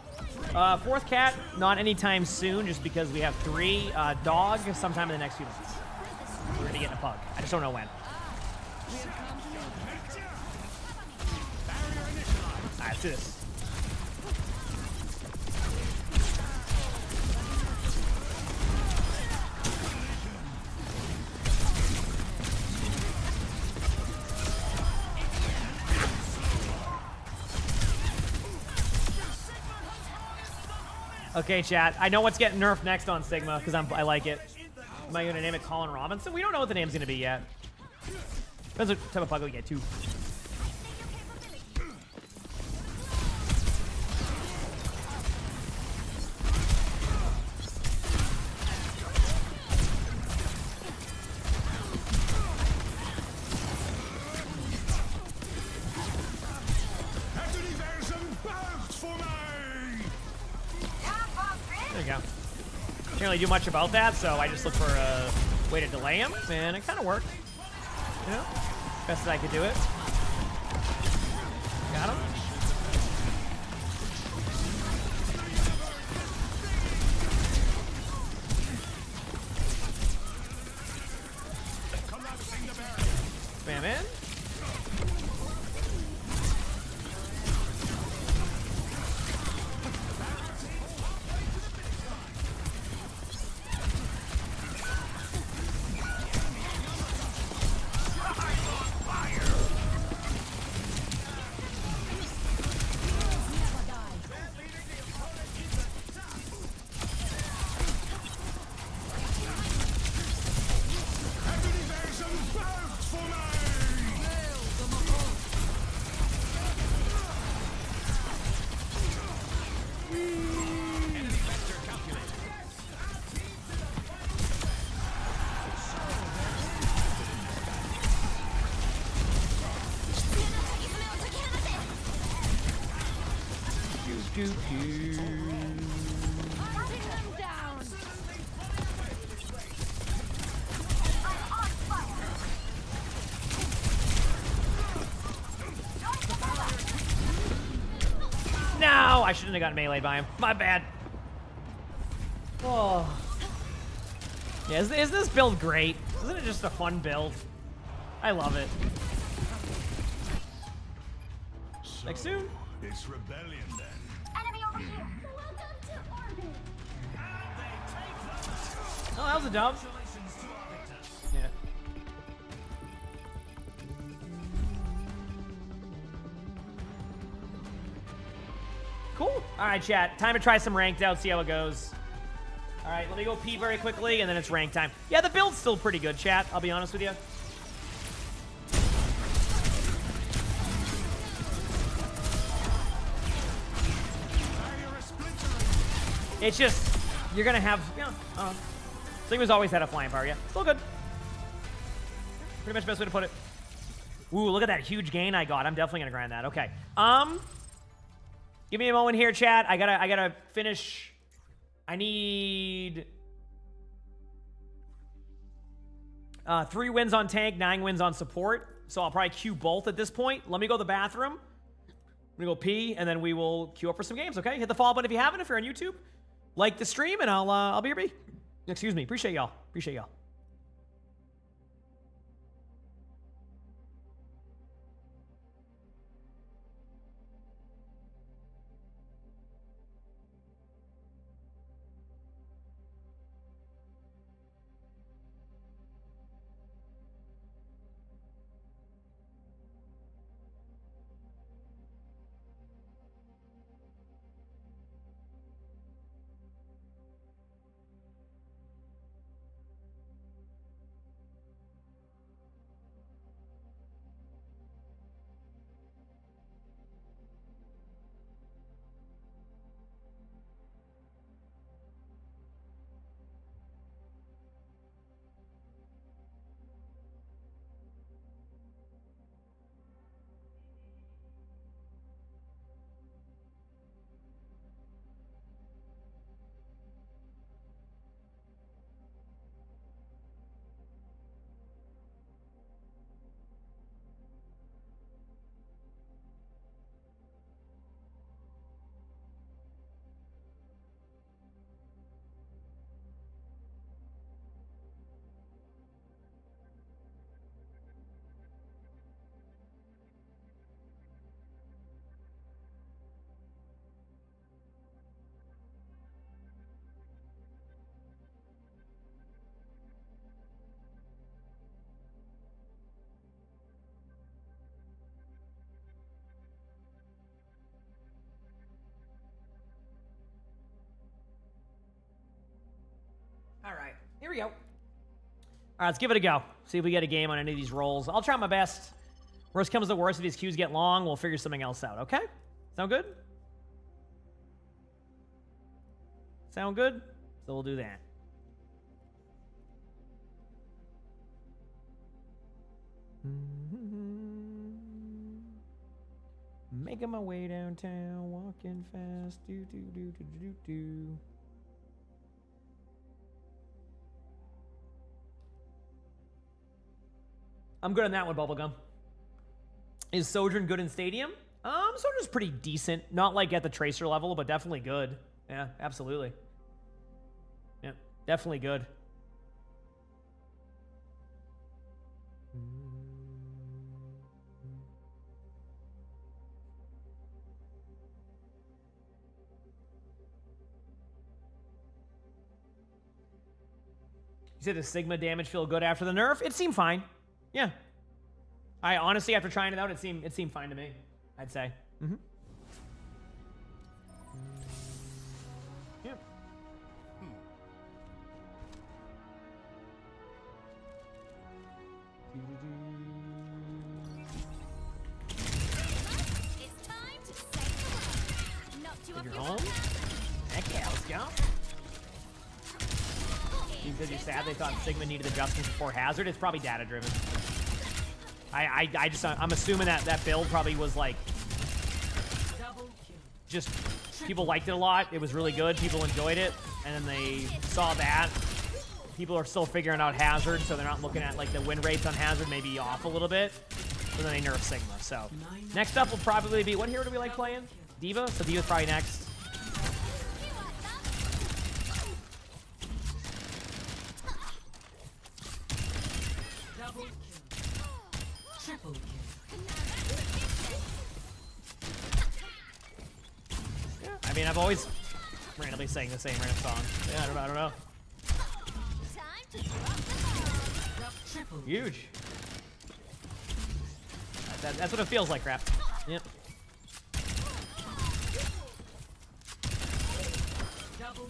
Fourth cat, not anytime soon, just because we have 3. Dog, sometime in the next few months. We're gonna get a pug. I just don't know when. Alright, let's do this. Okay, chat. I know what's getting nerfed next on Sigma because I like it. Am I gonna name it Colin Robinson? We don't know what the name's gonna be yet. Depends what type of pug we get too. There you go. Can't really do much about that, so I just look for a way to delay him, and it kind of worked. You know, best that I could do it. Got him. Spam in. shouldn't have gotten meleeed by him. My bad. Oh. Yeah, isn't this build great? Isn't it just a fun build? I love it. So, Like soon. It's rebellion then. Enemy over here. Welcome to orbit. Oh, that was a dub. Yeah. Cool. All right, chat. Time to try some ranked out, see how it goes. All right, let me go pee very quickly, and then it's rank time. Yeah, the build's still pretty good, chat. I'll be honest with you. It's just, you're going to have, Sigma's always had a flying power, yeah. Still good. Pretty much the best way to put it. Ooh, look at that huge gain I got. I'm definitely going to grind that. Okay. Give me a moment here, chat. I gotta finish. I need 3 wins on tank, 9 wins on support. So I'll probably queue both at this point. Let me go to the bathroom. I'm gonna go pee, and then we will queue up for some games. Okay, hit the follow button if you haven't. If you're on YouTube, like the stream, and I'll be your B. Excuse me. Appreciate y'all. Appreciate y'all. All right, here we go. All right, let's give it a go. See if we get a game on any of these rolls. I'll try my best. Worst comes to worst, if these queues get long, we'll figure something else out, okay? Sound good? Sound good? So we'll do that. Making my way downtown, walking fast, do. I'm good on that one, Bubblegum. Is Sojourn good in Stadium? Sojourn's pretty decent. Not like at the Tracer level, but definitely good. Yeah, absolutely. Yeah, definitely good. You said the Sigma damage feel good after the nerf? It seemed fine. Yeah. I honestly, after trying it out, it seemed fine to me, I'd say. Mm-hmm. Yeah. It's time to save the world. Knocked you You're off home? Heck yeah, let's go. Because you're sad they thought Sigma needed adjustments before Hazard. It's probably data driven. I'm assuming that build probably was like just people liked it a lot. It was really good. People enjoyed it, and then they saw that people are still figuring out Hazard, so they're not looking at like the win rates on Hazard maybe off a little bit. So then they nerf Sigma. So next up will probably be, what hero do we like playing? D.Va. So D.Va's probably next. I mean, I've always randomly sang the same random song. Yeah, I don't know. Huge. That's what it feels like, crap. Yep. Double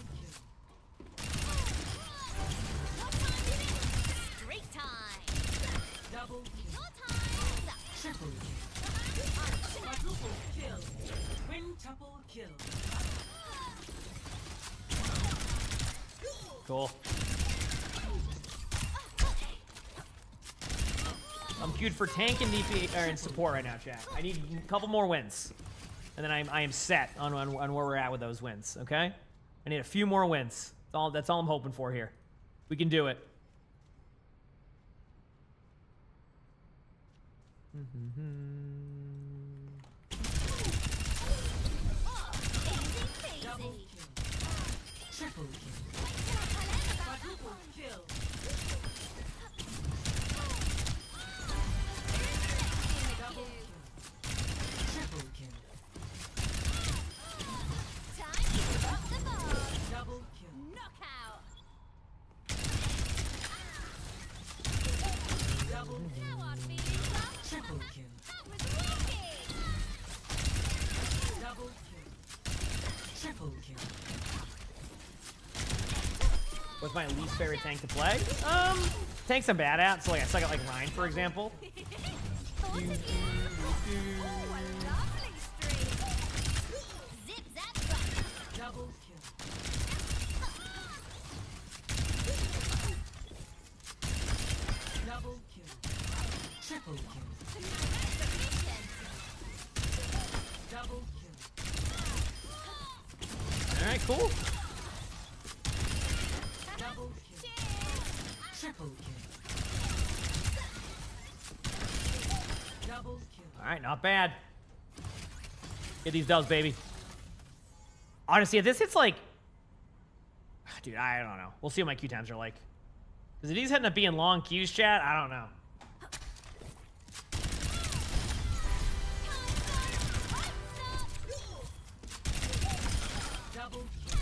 Straight time. Double Your time. triple quadruple kill. Quintuple kill. Cool. I'm queued for tank and DP or in support right now, chat. I need a couple more wins, and then I am set on where we're at with those wins. Okay, I need a few more wins. That's all I'm hoping for here. We can do it. Double kill. Triple kill. Quadruple kill. Double kill. Triple kill. Time to drop the ball. Double kill. Knockout. Double Now I'm feeling rough. triple kill. That was wicked. Double kill. Triple kill. What's my least favorite tank to play? Tanks I'm bad at. So like I suck at like Rhine, for example. Thought of you. Oh, a lovely streak. Zip zap zap. Double kill. Double kill. Triple kill. Double kill. All right, cool. Double kill. Triple kill. Double kill. All right, not bad. Get these dubs, baby. Honestly, if this hits like, dude, I don't know. We'll see what my queue times are like. Because if these end up being long queues, chat, I don't know. Double kill.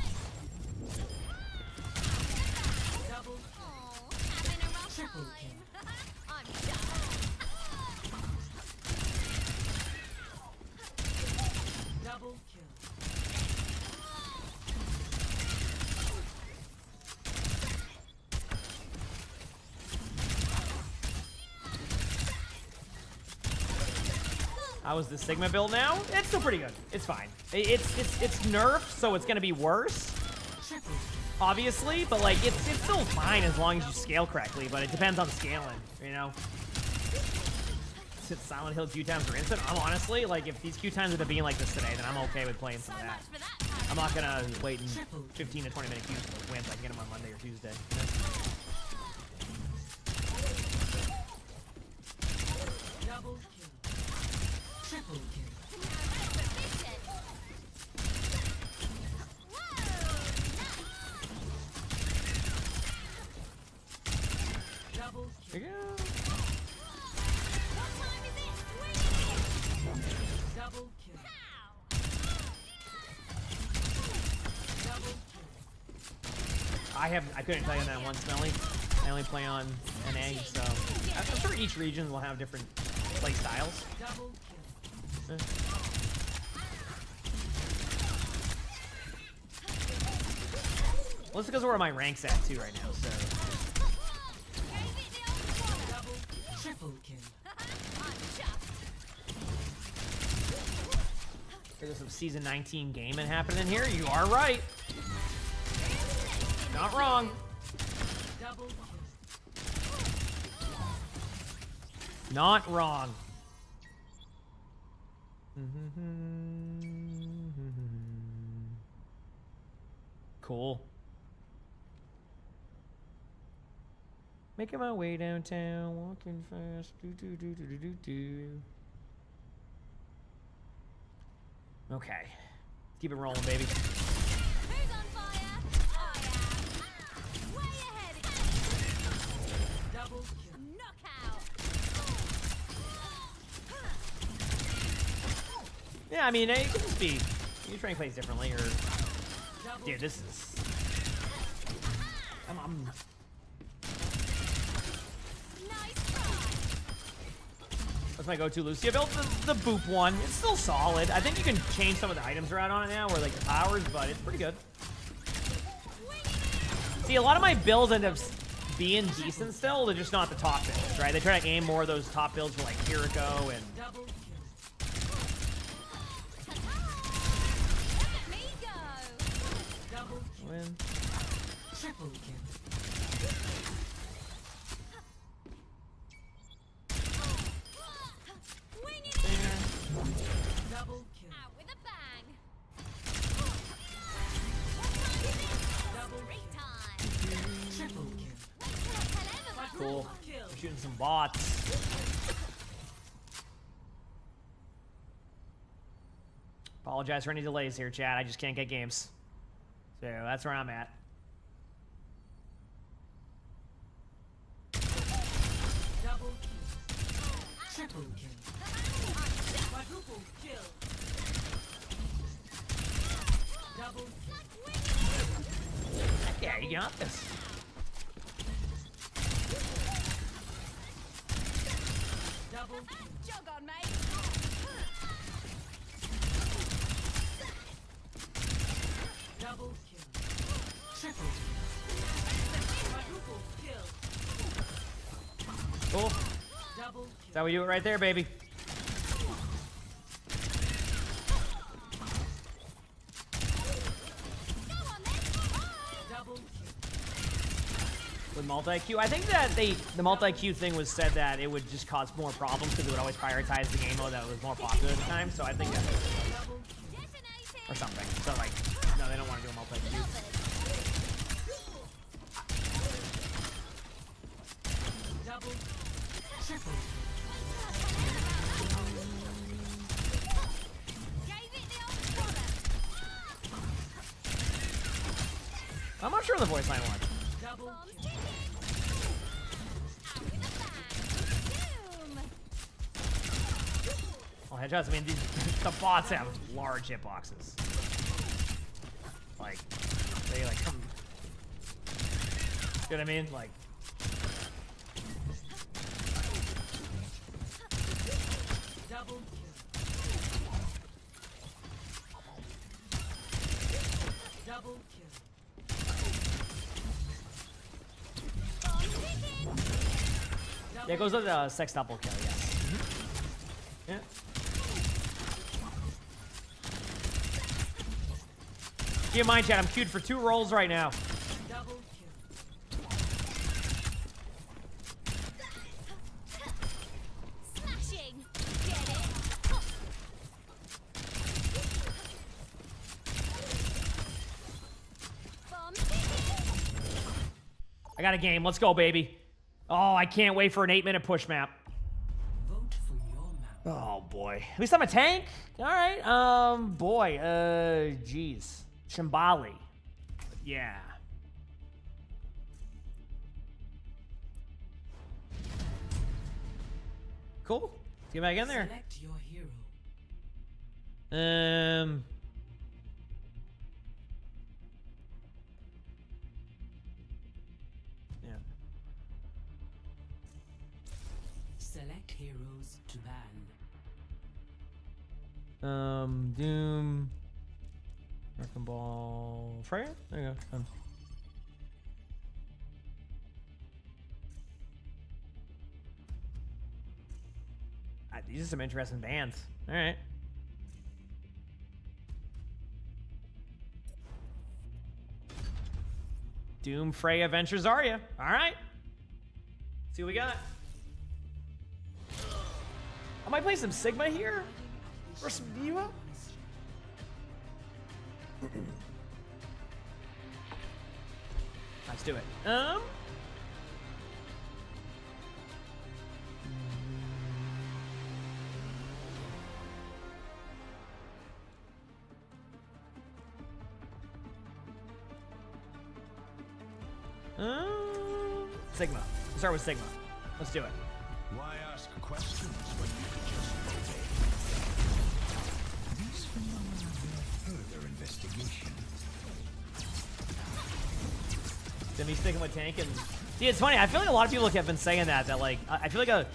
Double kill. Having a rough Triple time. kill. I'm done. Double kill. How is the Sigma build now? It's still pretty good. It's fine. It's nerfed, so it's gonna be worse, obviously. But like, it's still fine as long as you scale correctly. But it depends on scaling, you know. Since Silent Hill queue times are instant, I'm honestly like, if these queue times are being like this today, then I'm okay with playing some of that. I'm not gonna wait in 15 to 20 minute queues for wins. I can get them on Monday or Tuesday. You know? Double kill. Triple kill. Double There kill. you go. Double kill. Double kill. I couldn't tell you on that one, Smelly. I only play on NA, so I'm sure each region will have different play styles. Double kill. Well, it's because of where my rank's at too right now, so. Double triple kill. There's some season 19 gaming happening here. You are right. Not wrong. Double kill. Not wrong. Cool. Making my way downtown, walking fast. Do. Okay. Keep it rolling, baby. Who's on fire? I am. Way ahead. Double kill. Knockout. Yeah, I mean, it could just be Each rank plays differently, or dude, this is. That's my go-to Lucia build. The boop one. It's still solid. I think you can change some of the items around on it now, or like the powers, but it's pretty good. See, a lot of my builds end up being decent still. They're just not the top builds, right? They try to aim more of those top builds for like Kiriko and. Win. Triple kill. Double kill. Out with a bang. Triple kill. Cool. I'm shooting some bots. Apologize for any delays here, chat. I just can't get games. So that's where I'm at. Double kill. Triple kill. Quadruple kill. Double kill. Yeah, you got this. Double kill. Jog on, mate. Double kill. Triple kill. Quadruple kill. Cool. Double That's how we do it right there, baby. Double kill. With multi-queue, I think that the multi-queue thing was said that it would just cause more problems because it would always prioritize the game mode that was more popular at the time. So I think that, or something. So like, no, they don't want to do a multi-queue. Double. Triple. I'm not sure the voice line one. Double. Well, headshots. I mean, the bots have large hitboxes. Like, they like come. You know what I mean? Like. Double kill. Double kill. Yeah, it goes with the sextuple kill. Yeah. Yeah. Keep in mind, chat, I'm queued for 2 rolls right now. Double kill. Smashing. Get it. I got a game. Let's go, baby. Oh, I can't wait for an 8-minute push map. Vote for your map. Oh, boy. At least I'm a tank. All right. Boy. Jeez. Shimbali. Yeah. Cool. Let's get back in there. Select your hero. Yeah. Select heroes to ban. Doom. Wrecking Ball. Freya? There you go. These are some interesting bands. All right. Doom, Freya, Venture, Zarya. All right. See what we got. I might play some Sigma here. Or some Diva. Let's do it. Sigma. Let's start with Sigma. Let's do it. Why ask questions when you could just obey? These phenomena bear Jimmy's sticking with tank, and see, it's funny. I feel like a lot of people have been saying that like I feel like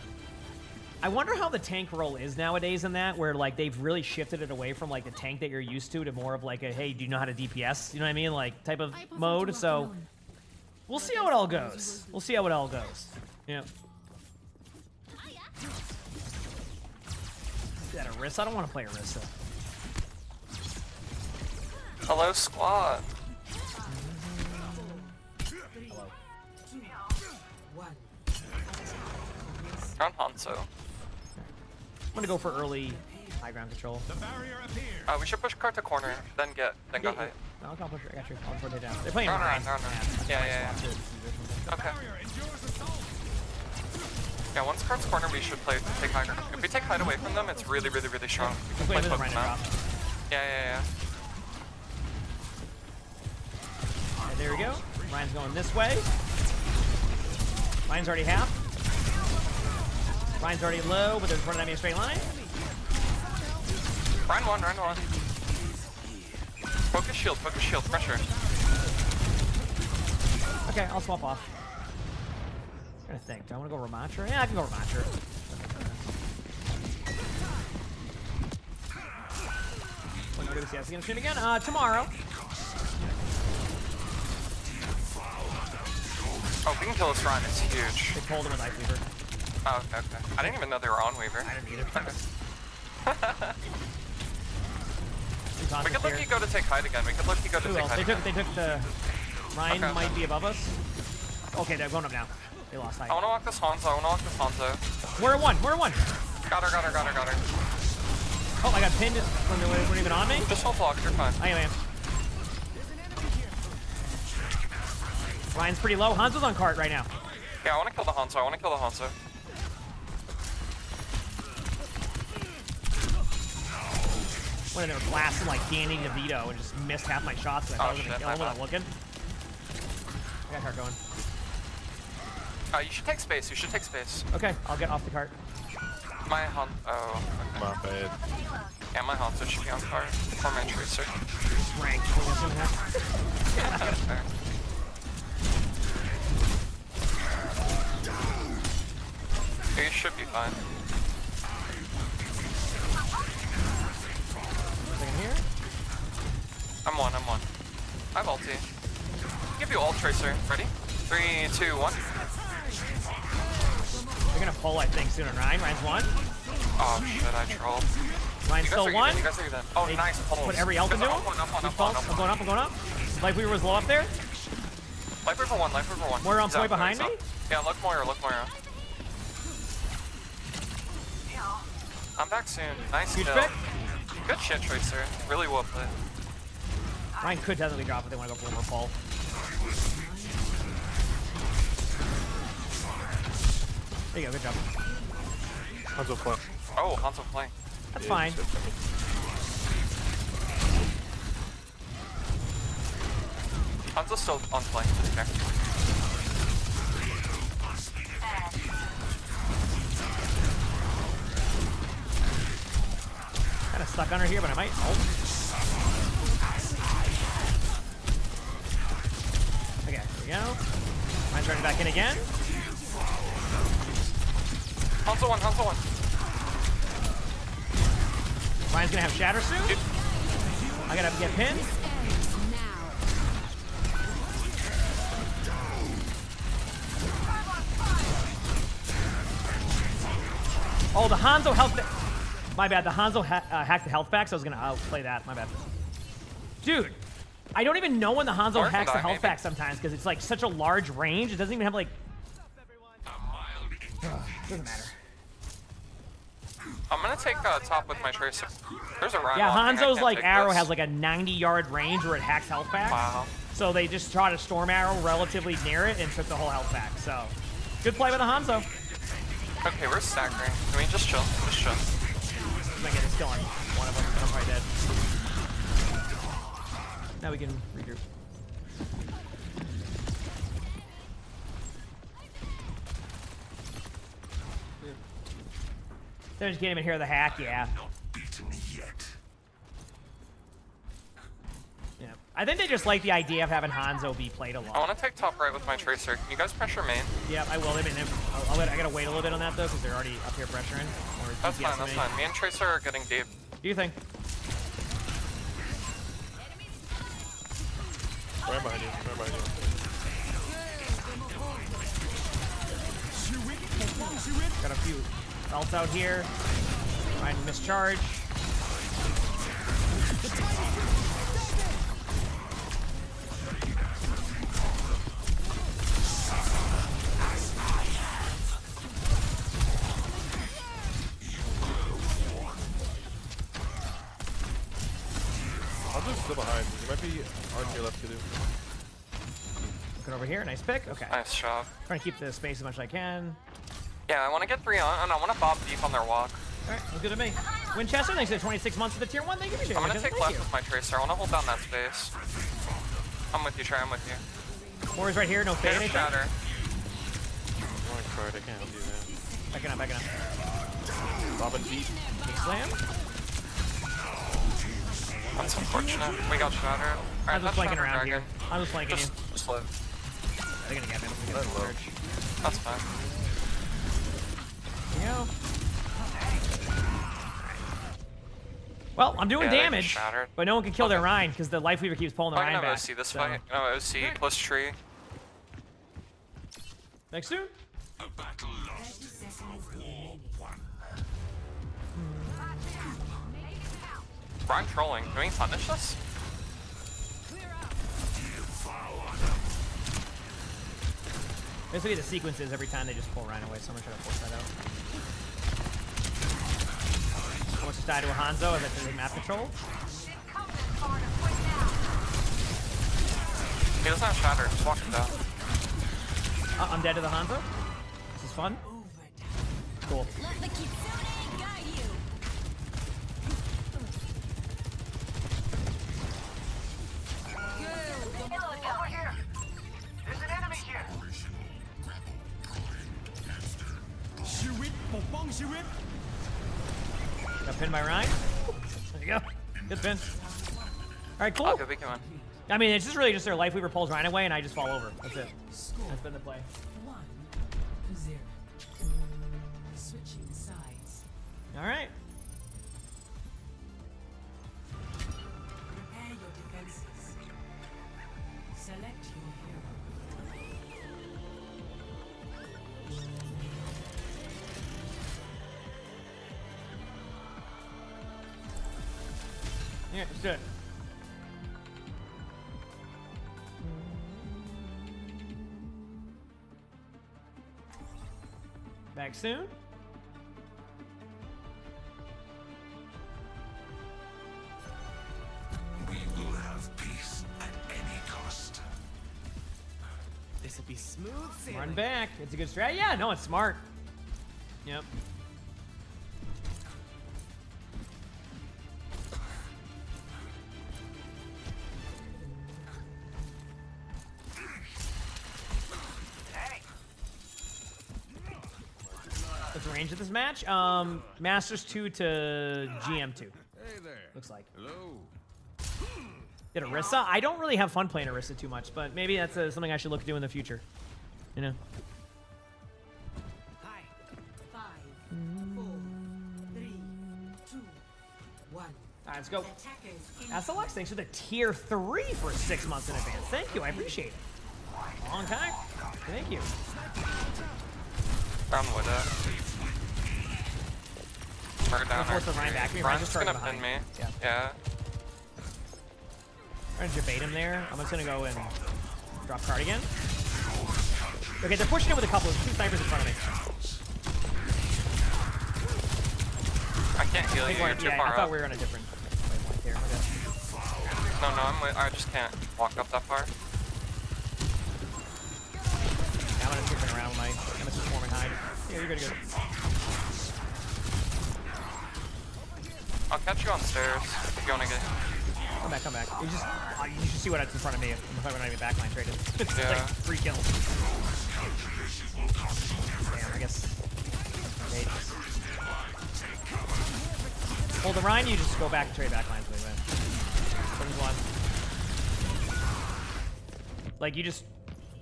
I wonder how the tank role is nowadays in that, where like they've really shifted it away from like the tank that you're used to more of like a, hey, do you know how to DPS? You know what I mean? Like type of mode. So we'll see how it all goes. We'll see how it all goes. Yeah. Is that Orisa? I don't want to play Orisa. Hello, squad. Hello. On Hanzo. I'm gonna go for early high ground control. We should push cart to corner, then go high. No, I'll push it. I got you. I'll put it down. They're playing Run Ryan. around. Yeah. Okay. Yeah, once cart's corner, we should take high ground. If we take height away from them, it's really strong. We can play flip them out. Yeah. Okay, there we go. Ryan's going this way. Ryan's already half. Ryan's already low, but there's running at me a straight line. Ryan one. Focus shield, pressure. Okay, I'll swap off. I'm trying to think. Do I want to go Ramatra? Yeah, I can go Ramatra. When are we going to see us stream again? Tomorrow. Oh, we can kill this Ryan. It's huge. They pulled him with Ice Weaver. Oh, okay. I didn't even know they were on Weaver. I didn't either. We could look go to take height again. We could look go to take height again. They took the... Ryan might be above us. Okay, they're going up now. They lost height. I want to walk this Hanzo. We're at one. Got her. Oh, I got pinned when they weren't even on me? Just hold block, you're fine. I am. Ryan's pretty low. Hanzo's on cart right now. Yeah, I want to kill the Hanzo. When they were blasting like Danny DeVito and just missed half my shots. I thought I was gonna kill him without looking. I got cart going. You should take space. Okay, I'll get off the cart. My Hanzo. Oh, okay. My bad. Yeah, my Hanzo should be on cart. Or my Tracer. Rank. You should be fine. Here. I'm one. I have ulti. Give you ult Tracer. Ready? 3, 2, 1. They're gonna pull, I think, soon on Ryan. Ryan's one. Oh shit, I trolled. Ryan's still one. You guys are even. Oh, nice pulls. Put every ult into him. I'm going up. Life Weaver was low up there. Life Weaver 1. Moira on point behind me? Yeah, look Moira. I'm back soon. Nice Huge kill. pick. Good shit, Tracer. Really well played. Ryan could technically drop if they want to go for one more pull. There you go, good job. Hanzo playing. Oh, Hanzo playing. That's fine. Hanzo's still on play. Okay. Kind of stuck on her here, but I might. Oh. Okay, there we go. Ryan's running back in again. Hanzo one. Ryan's gonna have shatter soon. I gotta get pinned. Oh, the Hanzo health. My bad. The Hanzo hacked the health back, so I was gonna outplay that. My bad. Dude, I don't even know when the Hanzo hacks the health back sometimes because it's like such a large range. It doesn't even have like. Doesn't matter. I'm gonna take top with my Tracer. There's a Ryan. Yeah, Hanzo's like arrow has like a 90-yard range where it hacks health back. Wow. So they just shot a storm arrow relatively near it and took the whole health back. So good play by the Hanzo. Okay, we're staggering. Can we just chill? I'm gonna get a skill on one of them. I'm probably dead. Now we can regroup. They just can't even hear the hack, yeah. I think they just like the idea of having Hanzo be played a lot. I want to take top right with my Tracer. Can you guys pressure main? Yeah, I will. I gotta wait a little bit on that though, because they're already up here pressuring. Or That's fine, that's fine. Me and Tracer are getting deep. Do you think? Right behind you, right behind you. Got a few ults out here. Trying to mischarge. Hanzo's still behind. He might be on your left, too. Looking over here. Nice pick. Okay. Nice job. Trying to keep the space as much as I can. Yeah, I want to get 3 on, and I want to bob deep on their walk. Alright, look good to me. Winchester, thanks for 26 months for the tier 1. Thank you for sharing. I'm going to take left with my Tracer. I want to hold down that space. I'm with you, Trey. I'm with you. Warriors right here. No fade. There's Shatter. I tried. I can't do that. Backing up, backing up. Robin deep. Big slam. That's unfortunate. We got Shatter. I'm just flanking around here. I'm just flanking you. Just live. They're gonna get me. That's fine. There you go. Well, I'm doing damage, but no one can kill their Rhine because the Life Weaver keeps pulling the I Rhine can have back. OC this fight. No, OC plus tree. Next soon. Rhine trolling. Can we punish this? This will be the sequences every time they just pull Rhine away, so I'm gonna try to force that out. Almost just died to a Hanzo as I did map control. He doesn't have Shatter. Just walk him down. I'm dead to the Hanzo. This is fun. Cool. Let the Kitsune guide you. Over here. There's an enemy here. Got pinned by Rhine. There you go. Good pin. Alright, cool. Okay, we can win. I mean, it's just really just their Life Weaver pulls Rhine away and I just fall over. That's it. That's been the play. 1-0. Switching sides. Alright. Prepare your defenses. Select your hero. Yeah, let's do it. Back soon. We will have peace at any cost. This will be smooth sailing. Run back. It's a good strat. Yeah, no, it's smart. Yep. What's the range of this match? Masters 2 to GM 2. Hey there. Looks like. Hello. Did Orisa? I don't really have fun playing Orisa too much, but maybe that's something I should look to do in the future. You know? 5, 4, 3, 2, 1. Alright, let's go. SLX, thanks for the tier 3 for 6 months in advance. Thank you, I appreciate it. Long time. Thank you. I'm with it. Turn down. Force the Rhine back. Rhine's just gonna pin me. Yeah. I'm gonna debate him there. I'm just gonna go and drop card again. Okay, they're pushing it with a couple. There's 2 snipers in front of me. I can't heal you. You're too far I thought up. we were on a different wavelength here. Okay. No, I just can't walk up that far. Yeah, I'm gonna skipping around with my Nemesis forming hide. Yeah, you're good, I'll catch you on stairs if you want to get. Come back, come back. You should see what's in front of me. If I'm not even backline traded. It's Yeah. like 3 kills. Damn, I guess. Okay, hold the Rhine, you just go back and trade backlines with me, man. There's one. Like, you just...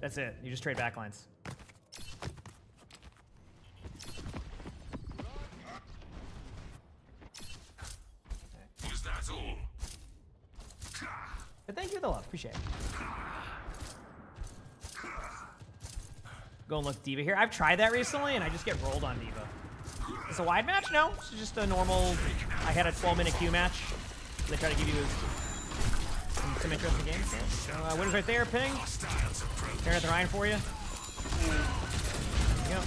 That's it. You just trade backlines. Is that all? But thank you for the love. Appreciate it. Go and look D.Va here. I've tried that recently, and I just get rolled on D.Va. It's a wide match? No. It's just a normal... I had a 12-minute queue match. They try to give you some interesting games. So, winner's right there, ping. Staring at the Ryan for you. There you go.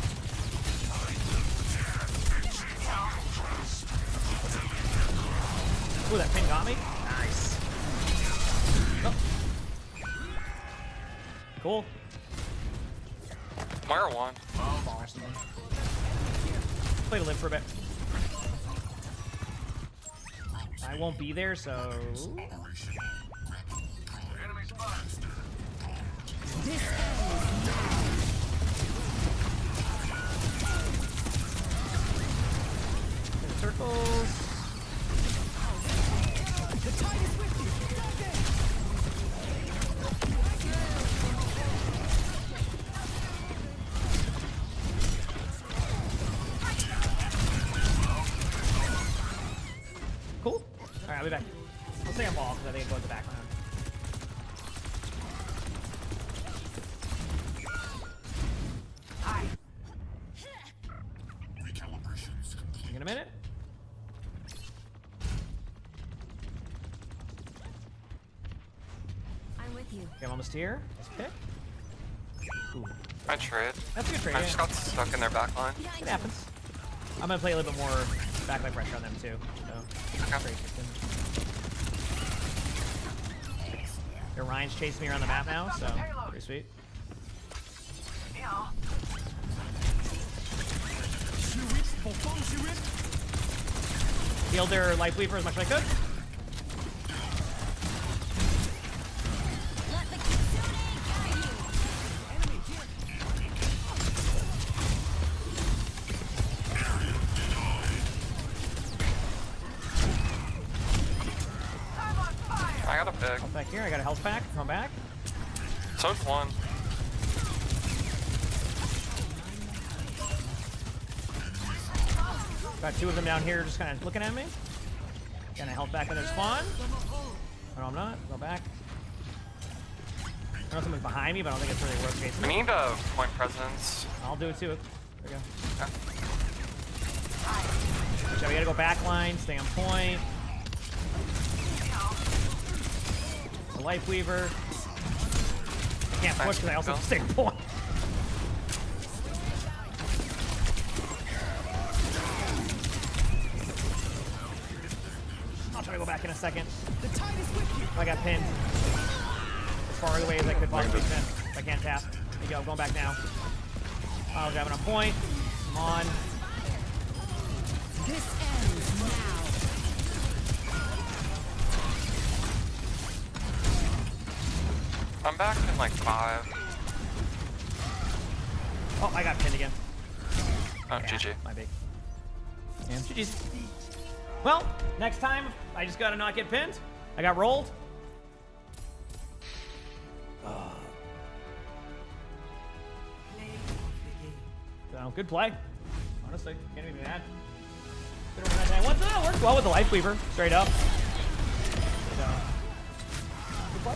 Ooh, that ping got me. Nice. Oh. Cool. Mara won. Play to live for a bit. I won't be there, so... Circles. The tide is with you. Cool. Alright, I'll be back. I'll stay on ball because I think it goes the background. In a minute. I'm with you. Okay, I'm almost here. Let's pick. Ooh. I trade. That's a good trade. I just got stuck in their back line. It happens. I'm gonna play a little bit more backline pressure on them too. So. Okay. Yeah, Ryan's chasing me around the map now, so pretty sweet. Healed their Life Weaver as much as I could. I got a pick. Come back here. I got a health pack. Come back. So's one. Got two of them down here just kind of looking at me. Got a health back in their spawn. Oh, no, I'm not. Go back. I don't know if someone's behind me, but I don't think it's really worth chasing. We need a point presence. I'll do it too. There we go. Okay. So we gotta go back line, stay on point. The Life Weaver. I can't push because I also stay on point. I'll try to go back in a second. I got pinned. As far away as I could possibly pin. I can't tap. There you go, I'm going back now. I was having a point. Come on. This ends now. I'm back in like 5. Oh, I got pinned again. Oh, GG. My big. And GG's. Well, next time, I just gotta not get pinned. I got rolled. So, good play. Honestly, can't even be mad. Worked well with the Life Weaver, straight up. So, good play.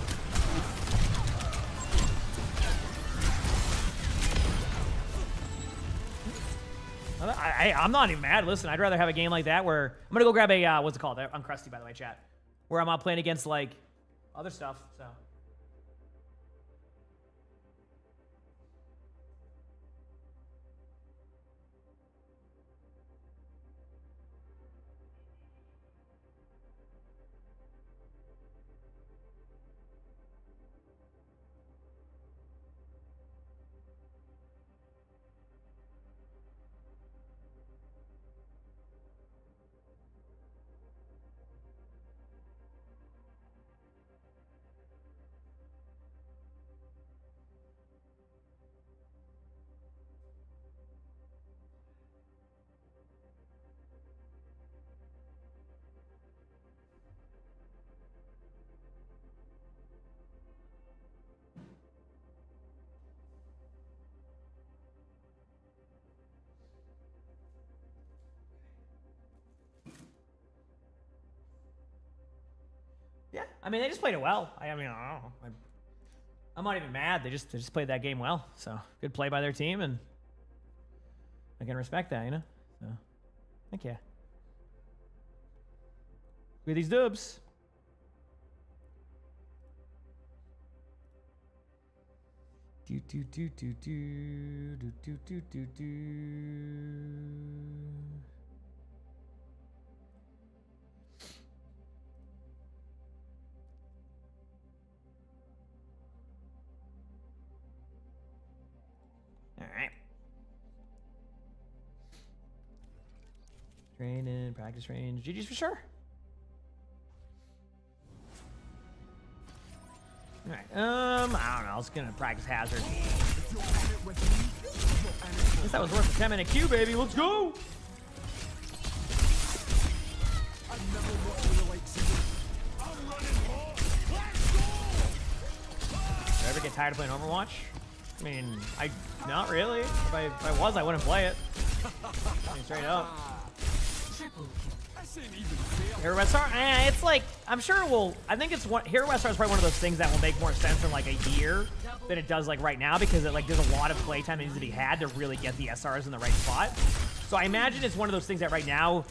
I'm not even mad. Listen, I'd rather have a game like that where I'm gonna go grab a what's it called? I'm crusty, by the way, chat. Where I'm not playing against like other stuff. So. I mean, they just played it well. I mean, I don't know. I'm not even mad. They just played that game well. So good play by their team, and I can respect that, you know. So heck yeah. Look at these dubs. Do do do do do do do do do do. All right. Training, practice range, GG's for sure. All right. I don't know. I was gonna practice hazard. I guess that was worth a 10-minute queue, baby. Let's go. Did I ever get tired of playing Overwatch? I mean, not really. If I was, I wouldn't play it. I mean, straight up. Hero SR, it's like, I'm sure it will. I think it's one. Hero SR is probably one of those things that will make more sense in like a year than it does like right now, because it like there's a lot of playtime that needs to be had to really get the SRs in the right spot. So I imagine it's one of those things that right now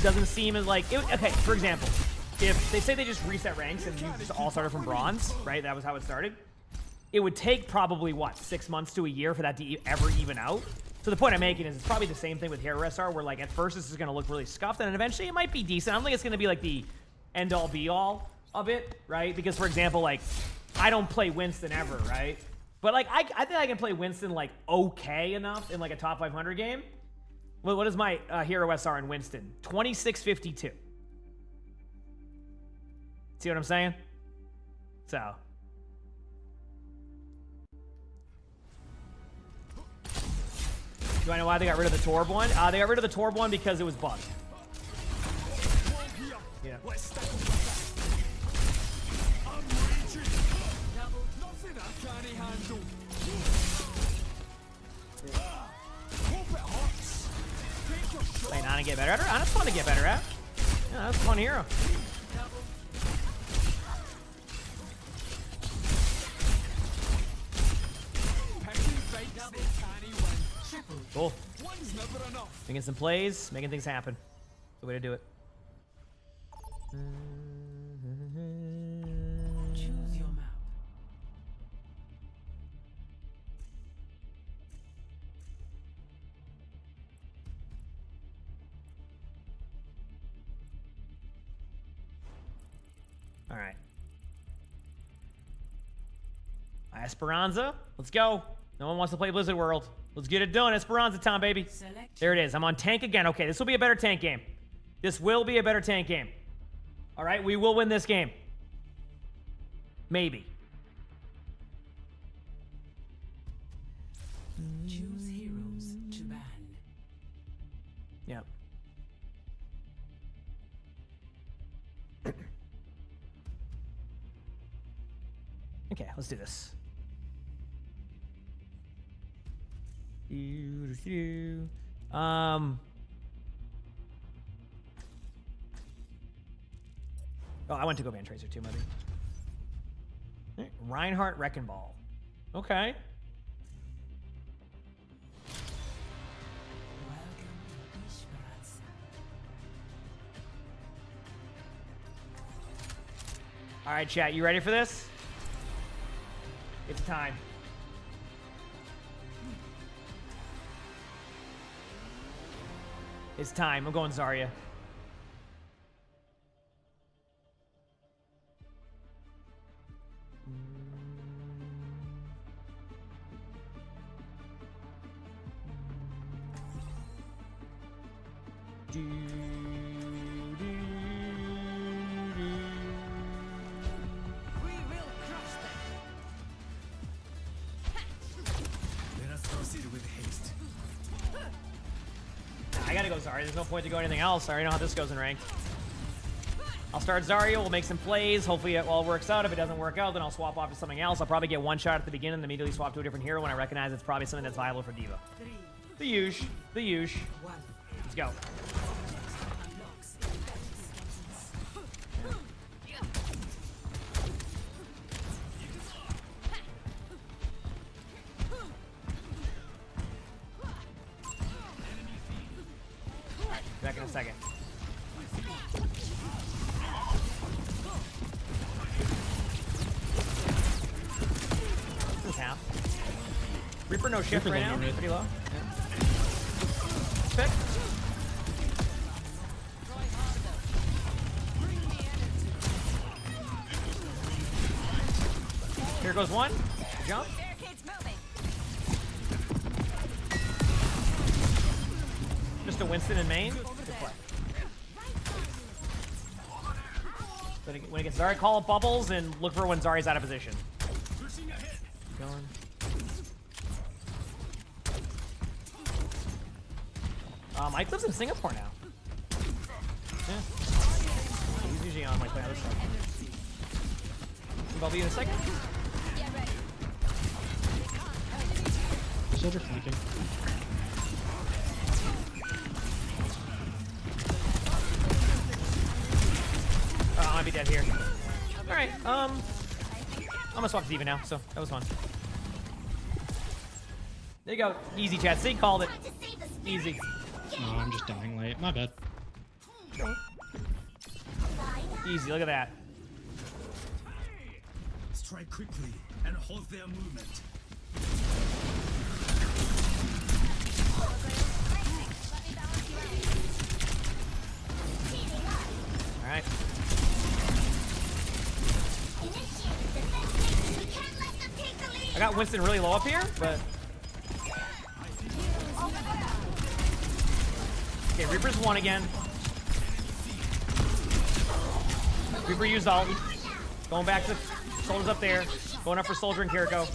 doesn't seem as like okay. For example, if they say they just reset ranks and you just all started from bronze, right? That was how it started. It would take probably what 6 months to a year for that to ever even out. So the point I'm making is it's probably the same thing with Hero SR, where like at first this is going to look really scuffed, and then eventually it might be decent. I don't think it's going to be like the end-all be-all of it, right? Because for example, like I don't play Winston ever, right? But like I think I can play Winston like okay enough in like a top 500 game. Well, what is my Hero SR in Winston? 2652. See what I'm saying? So. Do I know why they got rid of the Torb one? They got rid of the Torb one because it was bugged. Yeah. Playing on and get better at her. It's fun to get better at. Yeah, that's a fun hero. Cool. Making some plays, making things happen. The way to do it. Choose your map. All right. Esperanza, let's go. No one wants to play Blizzard World. Let's get it done. Esperanza time, baby. There it is. I'm on tank again. Okay, this will be a better tank game. This will be a better tank game. All right, we will win this game. Maybe. Choose heroes to ban. Yep. Okay, let's do this. Oh, I went to go ban Tracer too, maybe. Right. Reinhardt Wrecking Ball. Okay. All right, chat, you ready for this? It's time. It's time. I'm going Zarya. I gotta go Zarya. There's no point to go anything else. I already know how this goes in ranked. I'll start Zarya. We'll make some plays. Hopefully it all works out. If it doesn't work out, then I'll swap off to something else. I'll probably get one shot at the beginning and immediately swap to a different hero when I recognize it's probably something that's viable for Diva. The usual. The usual. Let's go. second. This is half. Reaper no shift right now. Pretty low. Pick. Here goes one. Jump. Just a Winston in main. Good play. When it gets Zarya, call up bubbles and look for when Zarya's out of position. Going. Mike lives in Singapore now. Yeah. He's usually on like my other stuff. I'll be in a second. Soldier flanking. I might be dead here. All right. I'm gonna swap to D.Va now, so that was fun. There you go. Easy, chat. See, called it. Easy. No, I'm just dying late. My bad. Easy. Look at that. Strike quickly and halt their movement. All right. I got Winston really low up here, but okay, Reaper's one again. Reaper used ult. Going back to Soldier's up there. Going up for Soldier and Kiriko.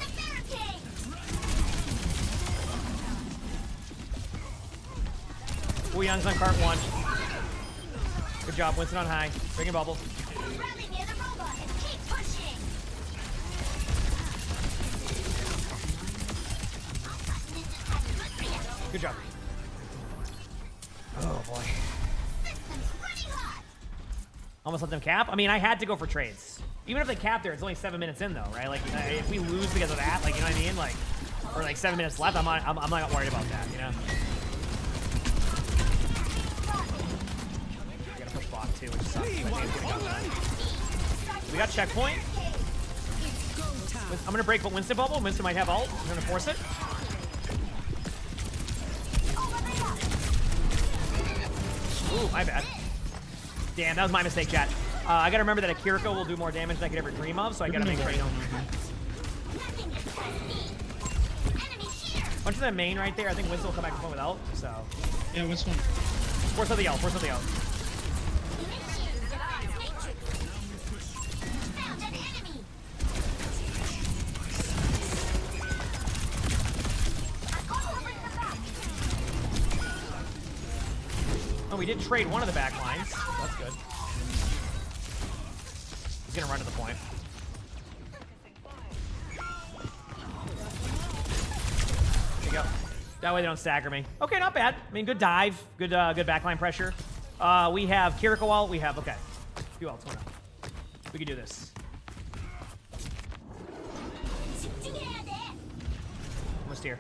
Wu Young's on cart one. Good job, Winston on high. Bringing bubble. Good job. Oh boy. Almost let them cap. I mean, I had to go for trades. Even if they cap there, it's only 7 minutes in though, right? Like, if we lose because of that, like, you know what I mean? Like, or like 7 minutes left, I'm not worried about that, you know? I gotta push block too, which sucks. We got checkpoint. I'm gonna break Winston bubble. Winston might have ult. I'm gonna force it. Ooh, my bad. Damn, that was my mistake, chat. I gotta remember that a Kiriko will do more damage than I could ever dream of, so I gotta make sure I don't. Bunch of that main right there. I think Winston will come back to point with ult, so. Yeah, Winston. Force of the ult, force of the ult. Oh, we did trade one of the back lines. That's good. He's gonna run to the point. There you go. That way they don't stagger me. Okay, not bad. I mean, good dive. Good good backline pressure. We have Kiriko ult. We have, okay. A few ults going up. We can do this. Almost here.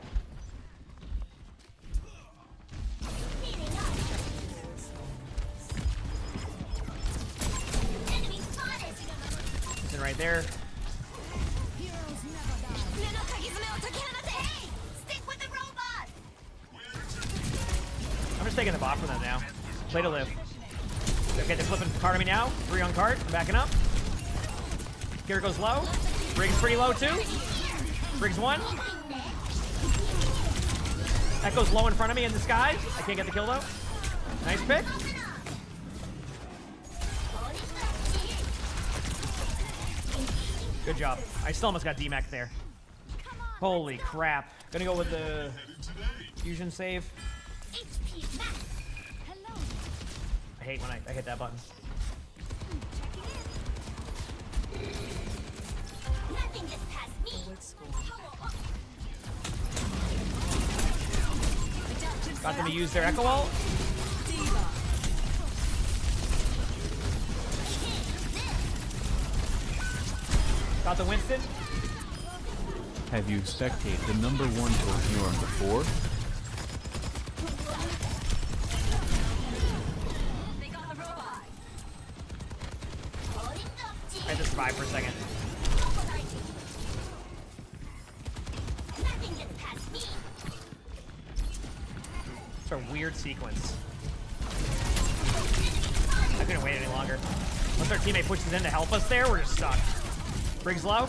Right there. I'm just taking the bot from them now. Play to live. Okay, they're flipping card on me now. 3 on card. I'm backing up. Kiriko's low. Briggs pretty low too. Briggs 1. Echo's low in front of me in the sky. I can't get the kill though. Nice pick. Good job. I still almost got DMAC there. Holy crap. Gonna go with the fusion save. I hate when I hit that button. Got them to use their Echo ult. Got the Winston. Have you spectated the #1 Torbjorn before? survive for a second. It's a weird sequence. I couldn't wait any longer. Once our teammate pushes in to help us there, we're just stuck. Brig's low.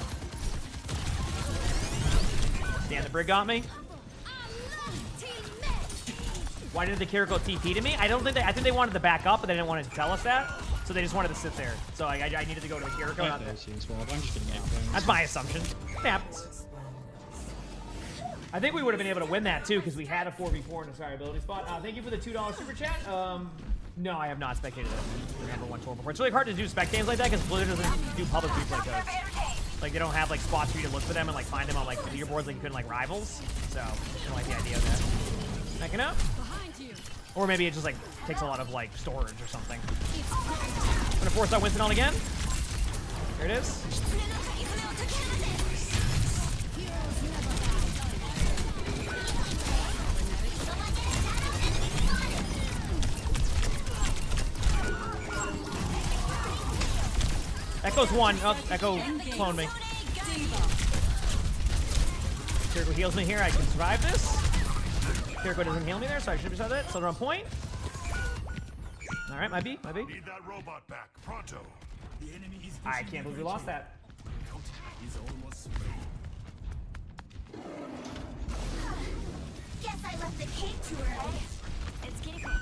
Damn, the Brig got me. Why did the Kiriko TP to me? I think they wanted to back up, but they didn't want to tell us that. So they just wanted to sit there. So I needed to go to the Kiriko. I'm just gonna get going. That's my assumption. It happens. I think we would have been able to win that too because we had a 4v4 in a survivability spot. Thank you for the $2 super chat. No, I have not spectated the number 1 tour before. It's really hard to do spec games like that because Blizzard doesn't do public replay codes. Like they don't have like spots for you to look for them and like find them on like leaderboards like you could in like Rivals. So I don't like the idea of that. Backing up. Or maybe it just like takes a lot of like storage or something. I'm gonna force out Winston on again. There it is. Echo's one. Oh, Echo cloned me. Kiriko heals me here. I can survive this. Kiriko doesn't heal me there, so I should be said that. So they're on point. All right, might be. Need that robot back, pronto. The enemy is I can't believe we lost that. He's almost Guess I left the cake too early. It's getting cold.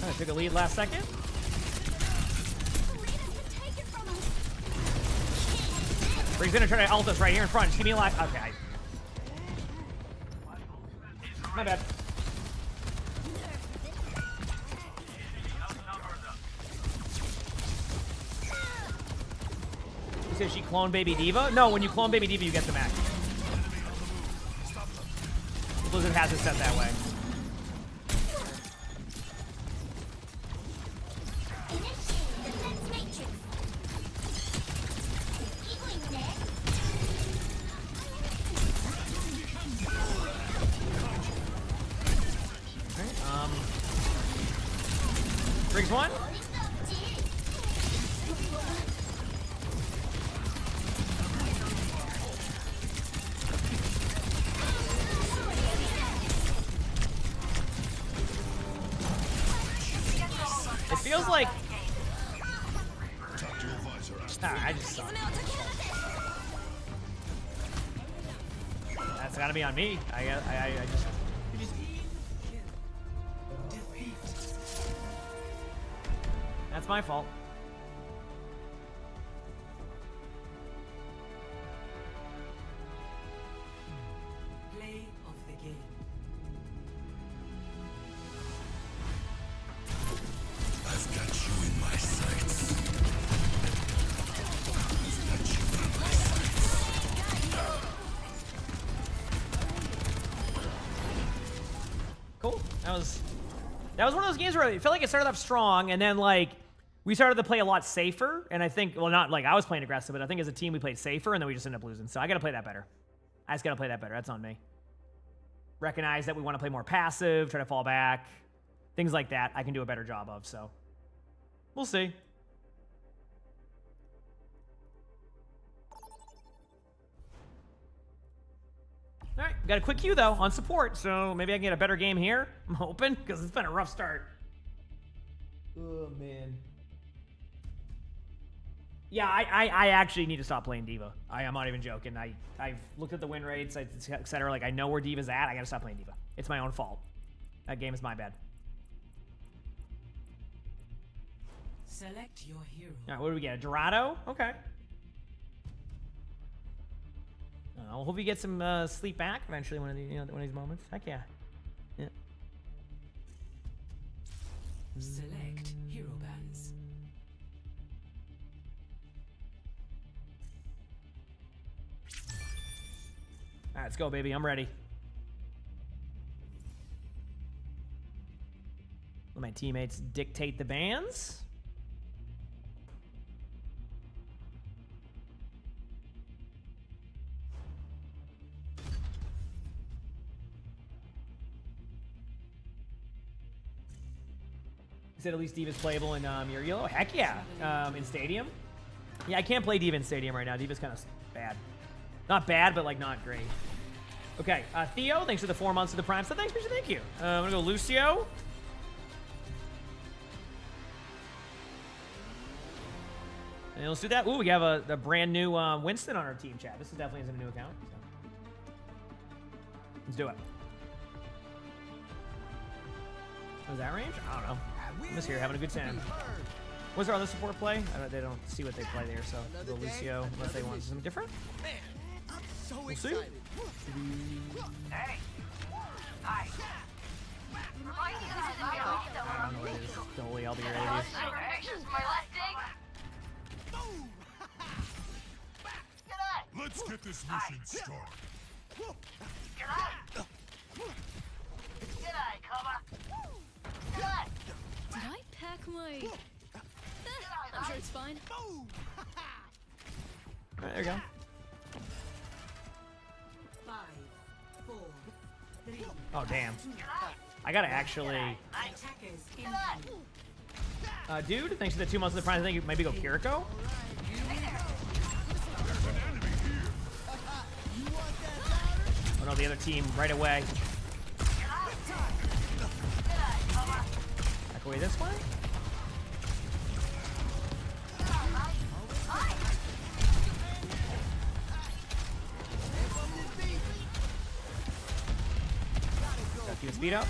I took a lead last second. Brig's gonna try to ult us right here in front. Just give me a life. Okay. My bad. You said she cloned Baby Diva? No, when you clone Baby Diva, you get the mech. Blizzard has it set that way. Briggs one. It feels like I just suck. That's gotta be on me. I just. That's my fault. Play of the game. I've got you in my sights. I've got you in my sights. Cool. That was one of those games where it felt like it started off strong, and then like we started to play a lot safer. And I think, well, not like I was playing aggressive, but I think as a team we played safer, and then we just ended up losing. So I got to play that better. I just got to play that better. That's on me. Recognize that we want to play more passive, try to fall back, things like that. I can do a better job of. So we'll see. All right, got a quick queue though on support, so maybe I can get a better game here. I'm hoping, because it's been a rough start. Oh man. Yeah, I actually need to stop playing Diva. I'm not even joking. I've looked at the win rates, etc. Like I know where Diva's at. I gotta stop playing Diva. It's my own fault. That game is my bad. Select your hero. All right, what do we get? A Dorado? Okay. I hope we get some sleep back eventually one of these moments. Heck yeah. Yeah. Select hero bands. All right, let's go, baby. I'm ready. Let my teammates dictate the bans. said at least D.Va's playable in your yellow. Heck yeah, in Stadium. Yeah, I can't play D.Va in Stadium right now. D.Va's kind of bad. Not bad, but like not great. Okay, Theo, thanks for the 4 months of the Prime. So thanks, Bishop, thank you. I'm gonna go Lucio. And let's do that. Ooh, we have a brand new Winston on our team chat. This is definitely a new account. So. Let's do it. Was that range? I don't know. I'm just here having a good time. What's our other support play? They don't see what they play there, so we'll go Lucio unless they want something different. We'll see. Hey. Hi. I don't know what it is. Dolly, I'll be ready. Let's get this mission started. Did I pack my... I'm sure it's fine. Alright, there you go. 5, 4, 3. Oh, damn. I gotta actually... dude, thanks for the 2 months of the Prime. I think you maybe go Kiriko. Oh no, the other team right away. Back away this way. Gotta keep the speed up.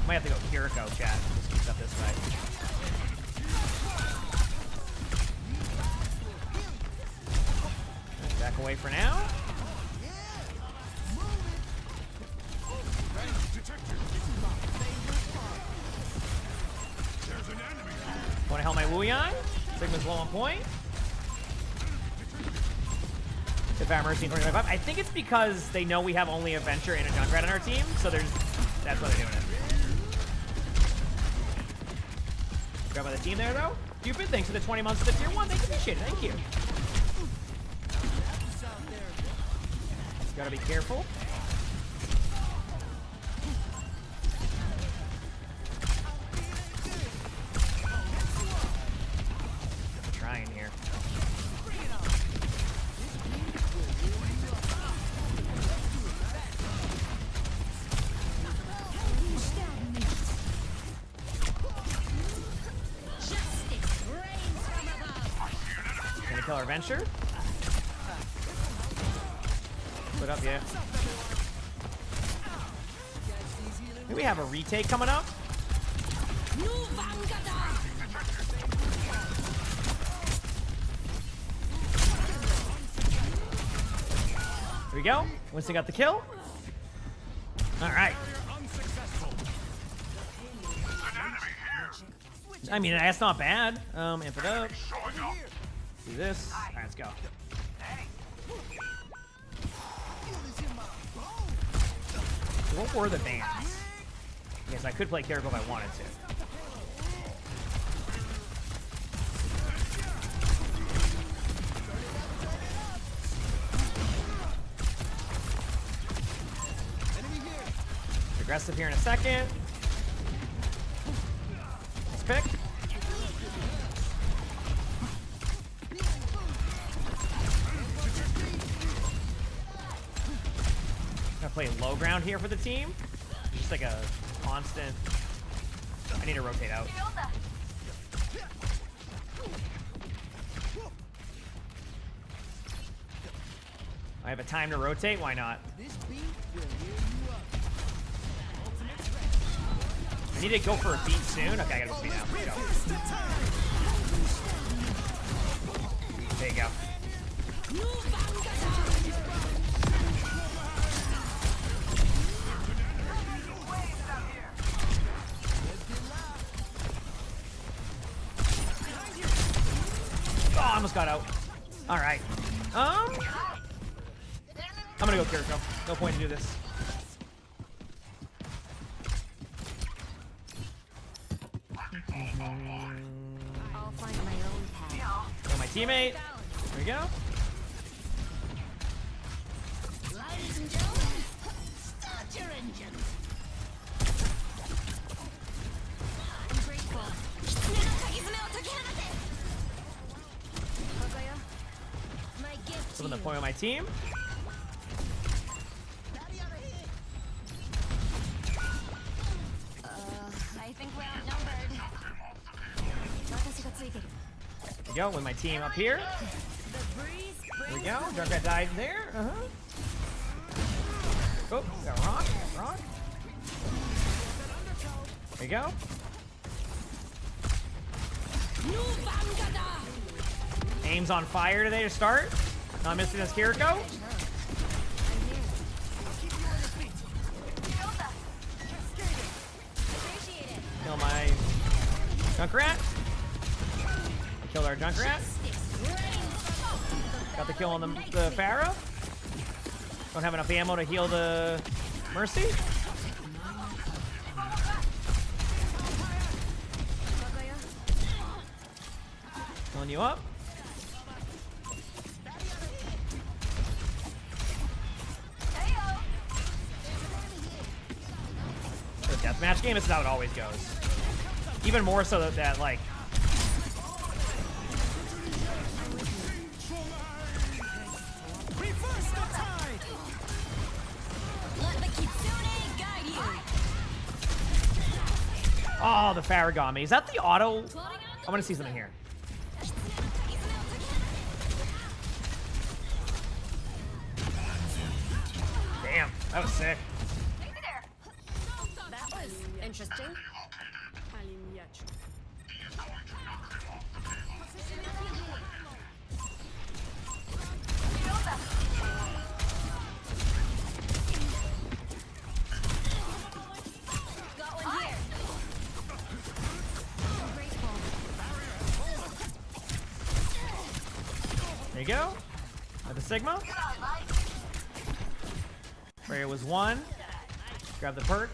Might have to go Kiriko, chat. Just keep up this way. Back away for now. Want to help my Wuyang? Sigma's low on point. Devour Mercy 25. I think it's because they know we have only a Venture and a Junkrat on our team, so that's why they're doing it. Grab by the team there, though. Cupid, thanks for the 20 months of the tier 1. Thank you, appreciate it. Thank you. Gotta be careful. I'm trying here. Gonna kill our Venture. Put up, yeah. Maybe we have a retake coming up. There we go. Winston got the kill. All right. I mean, that's not bad. Amp it up. Do this. All right, let's go. What were the bans? Yes, I could play Kiriko if I wanted to. Aggressive here in a second. Let's pick. Play low ground here for the team. Just like a constant. I need to rotate out. I have a time to rotate. Why not? I need to go for a beat soon. Okay, I gotta go speed now. Let's go. There you go. Oh, I almost got out. All right. I'm gonna go Kiriko. No point to do this. I'll find my own path. Got my teammate. There we go. Ladies and gentlemen, start your engines. Flipping the point of my team. I think we're outnumbered. There we go, with my team up here. There we go, Junkrat died there. Oh, got rock, rock. There you go. Aim's on fire today to start. Not missing his Kiriko. Kill my Junkrat. Killed our Junkrat. Got the kill on the Pharah. Don't have enough ammo to heal the Mercy. Killing you up. The deathmatch game, this is how it always goes. Even more so that like oh, the Pharah got me. Is that the auto? I want to see something here. Damn, that was sick. That was interesting. There you go. Got the Sigma. Freya was 1. Grab the perk.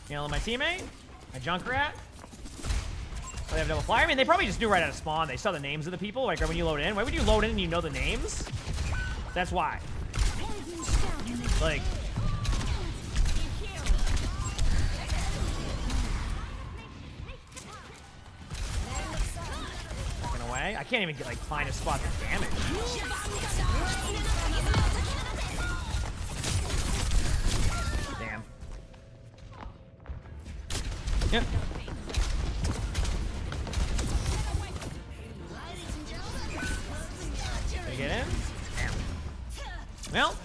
Nailing my teammate. My Junkrat. Oh, they have double fire. I mean, they probably just knew right out of spawn. They saw the names of the people. Like when you load in. Why would you load in and you know the names? That's why. Like. Away. I can't even get like find a spot to damage. Damn. Yep. Can we get in? Damn. Well,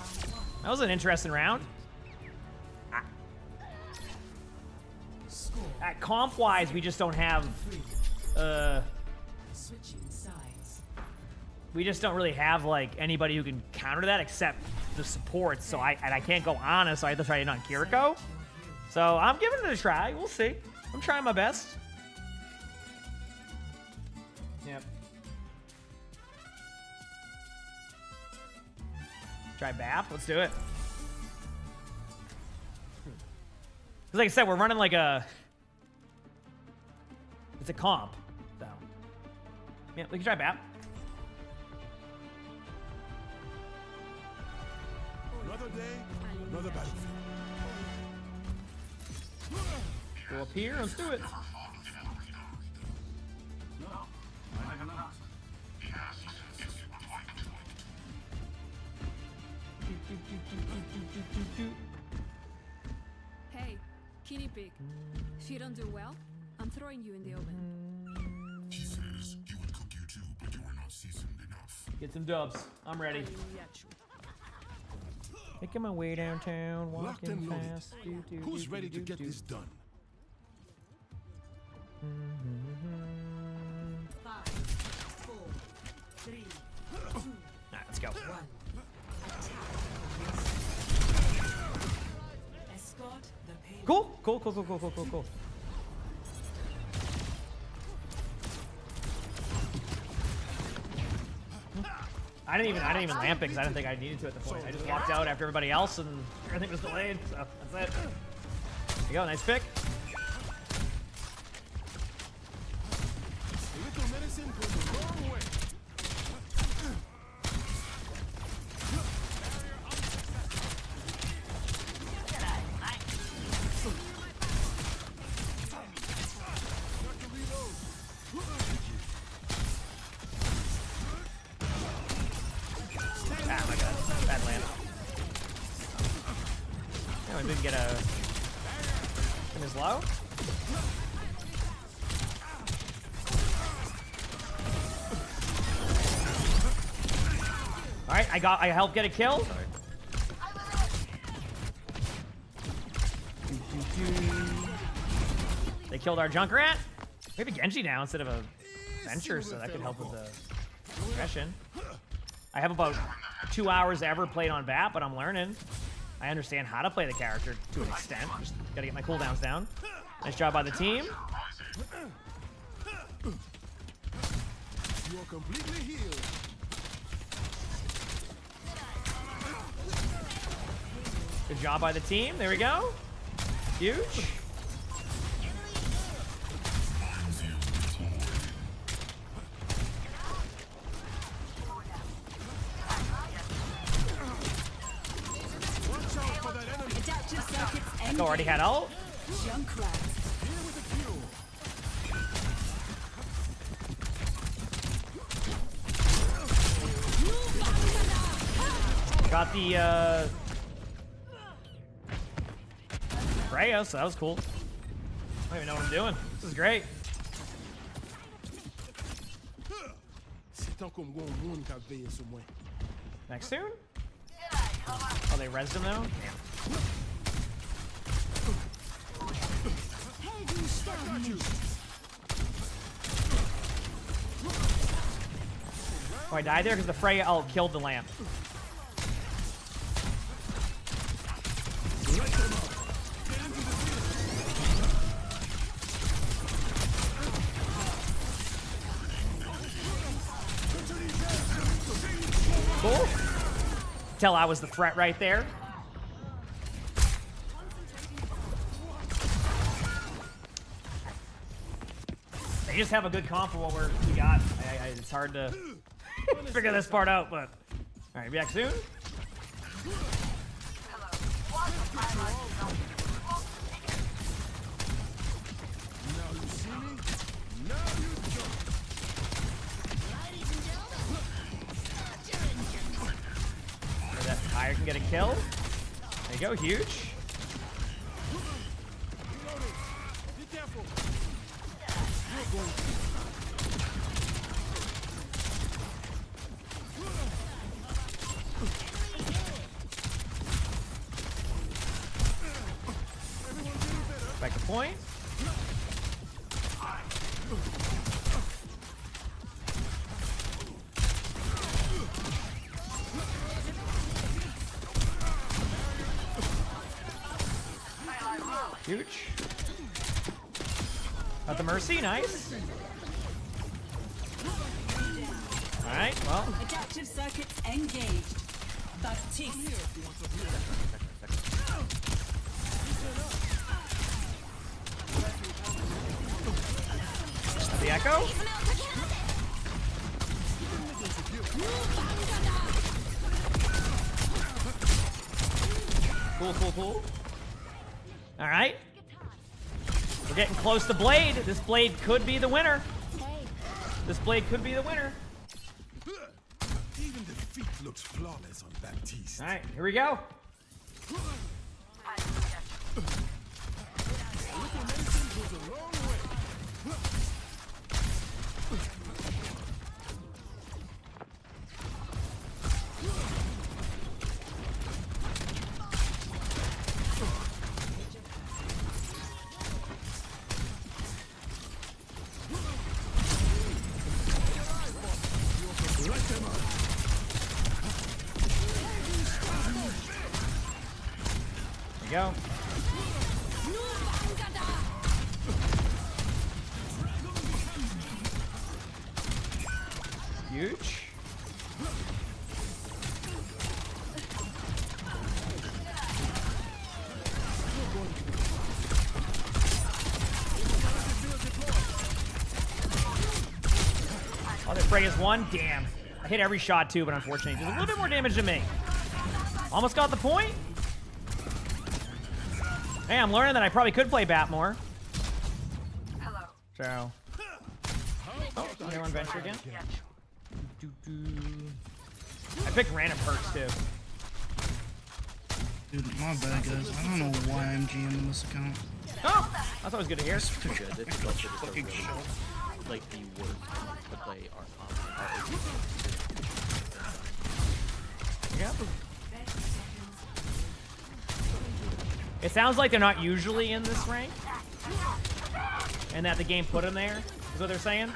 that was an interesting round. At comp-wise, we just don't have we just don't really have like anybody who can counter that except the supports. So I can't go honest, so I have to try it on Kiriko. So I'm giving it a try. We'll see. I'm trying my best. Yep. Try BAP. Let's do it. Because like I said, we're running like a... It's a comp. So yeah, we can try BAP. Another day, another battlefield. Go up here, let's do it. Hey, guinea pig. If you don't do well, I'm throwing you in the oven. He says he will cook you too, but you are not seasoned enough. Get some dubs. I'm ready. Making my way downtown, Locked walking and loaded. fast. Who's ready to get this done? 5, 4, 3, 2, Alright, let's go. 1. Escort the payload. Cool. I didn't even lamp it because I didn't think I needed to at the point. I just walked out after everybody else and everything was delayed, so that's it. There you go, nice pick. A little medicine goes a long way. Maybe we can get a... In his low? Alright, I helped get a kill. They killed our Junkrat. We have a Genji now instead of a Venture, so that could help with the progression. I have about 2 hours ever played on BAT, but I'm learning. I understand how to play the character to an extent. Just gotta get my cooldowns down. Nice job by the team. You are completely healed. Good job by the team. There we go. Huge. Echo already had ult. Got the Freya, so that was cool. I don't even know what I'm doing. This is great. Next soon? Oh, they rezzed him though? Damn. Oh, I died there because the Freya ult killed the lamp. Cool. Tell I was the threat right there. They just have a good comp for what we got. It's hard to figure this part out, but all right, be back soon. That Fire can get a kill. There you go, huge. Back to point. Huge. Got the Mercy, nice. Alright, well. Adaptive circuits engaged. Baptiste. The Echo. Cool, cool, cool. All right. We're getting close to Blade. This Blade could be the winner. This Blade could be the winner. Even the feet looks flawless on Baptiste. All right, here we go. Go. Huge. Oh, the Freya's one. Damn. I hit every shot too, but unfortunately, did a little bit more damage than me. Almost got the point. Hey, I'm learning that I probably could play Bat more. Hello. So. Oh, anyone venture again? I picked random perks too. Dude, my bad, guys. I don't know why I'm GMing this account. Oh! That's always good to hear. It's good. It's also just a really, like, the worst to play RPG. Yeah. It sounds like they're not usually in this rank. And that the game put them there, is what they're saying.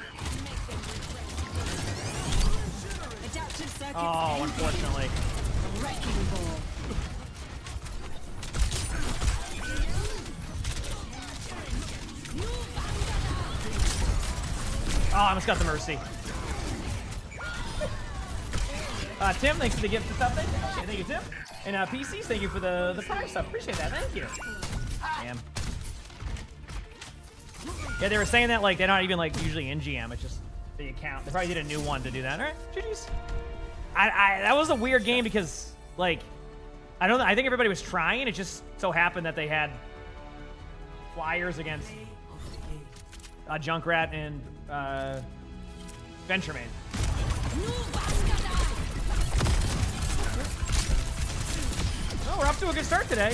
Oh, unfortunately. Oh, I almost got the mercy. Tim, thanks for the gift and stuff. Thank you, Tim. And PCs, thank you for the prime stuff. Appreciate that. Thank you. Damn. Yeah, they were saying that like they're not even like usually in GM. It's just the account. They probably did a new one to do that. All right, GG's. That was a weird game because like I think everybody was trying. It just so happened that they had flyers against Junkrat and Venturemain. Oh, we're off to a good start today.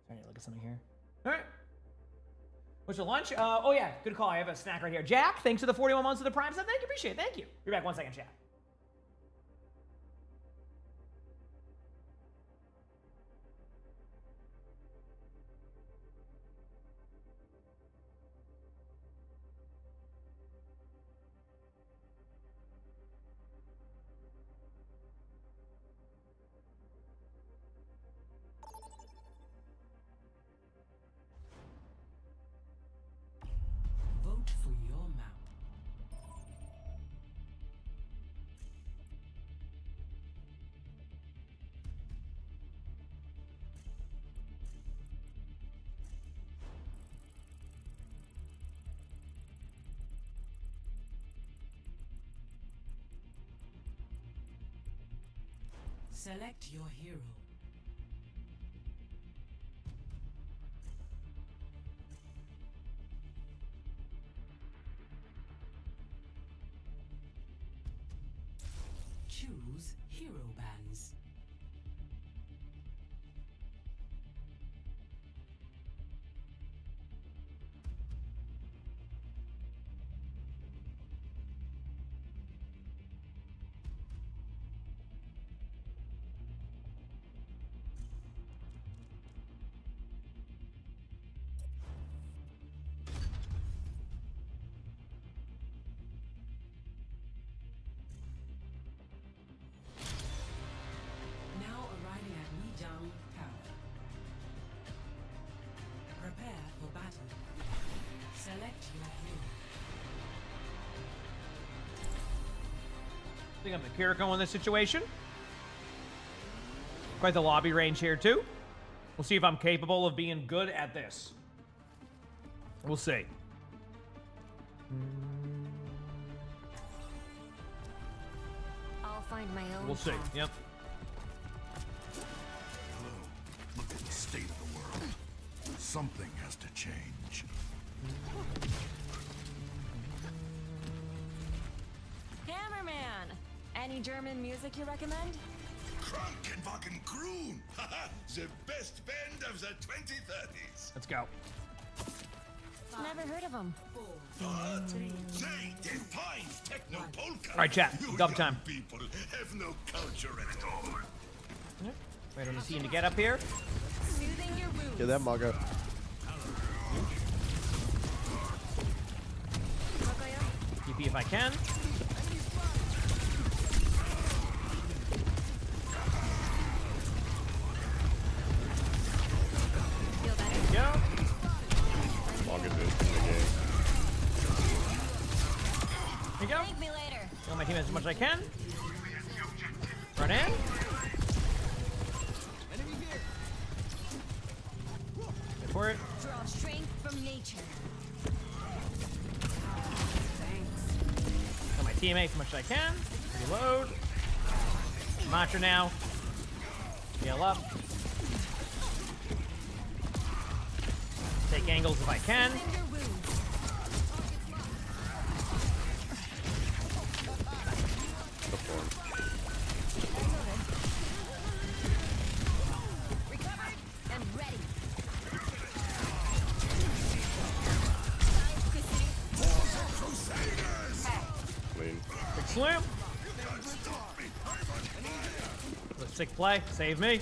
Trying to look at something here. All right. What's your lunch? Oh yeah, good call. I have a snack right here. Jack, thanks for the 41 months of the Prime sub. Thank you, appreciate it. Thank you. Be back 1 second, chat. Vote for your map. Select your hero. Choose hero bands. Now arriving at Mijang Tower. Prepare for battle. Select your hero. I think I'm the Kiriko in this situation. Quite the lobby range here too. We'll see if I'm capable of being good at this. We'll see. I'll find my own. We'll see. path. Yep. Look at the state of the world. Something has to change. Hammerman! Any German music you recommend? Krankenwagen Grun! The best band of the 2030s! Let's go. Never heard of them. What? They define techno polka. All right, chat. You Double time. young people have no culture at all. Wait on the scene to get up here. Soothing your wounds. Get that mug up. TP if I can. Feel better? Go. Mug is in the game. Here you go. Thank me later. Kill my team as much as I can. Run in. Wait for it. Draw strength from nature. Kill my teammates as much as I can. Reload. Mantra now. Heal up. Take angles if I can. Big slam. Sick play. Save me. Hey,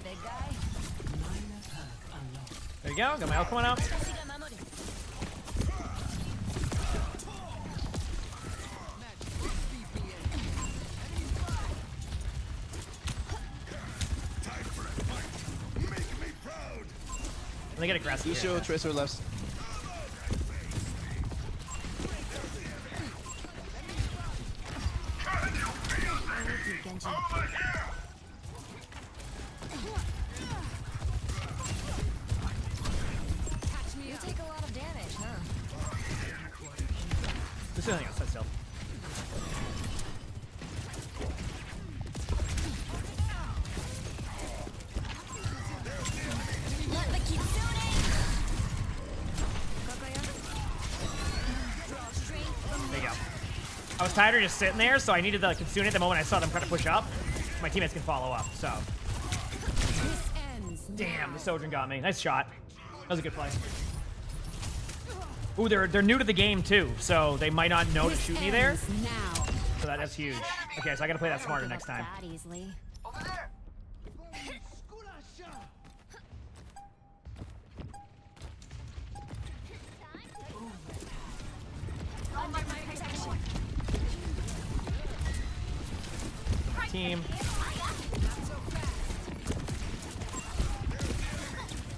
big guy. There you go. Got my ult coming out. They get aggressive. Lucio, Yeah. Tracer left. You take a lot of damage, huh? This is outside still. Let the Kitsune! There you go. I was tired of just sitting there, so I needed the Kitsune at the moment I saw them try to push up. My teammates can follow up, so. Damn, the Sojourn got me. Nice shot. That was a good play. Ooh, they're new to the game too, so they might not know to shoot me there. So that's huge. Okay, so I gotta play that smarter next time. Over there. Under my protection. Team.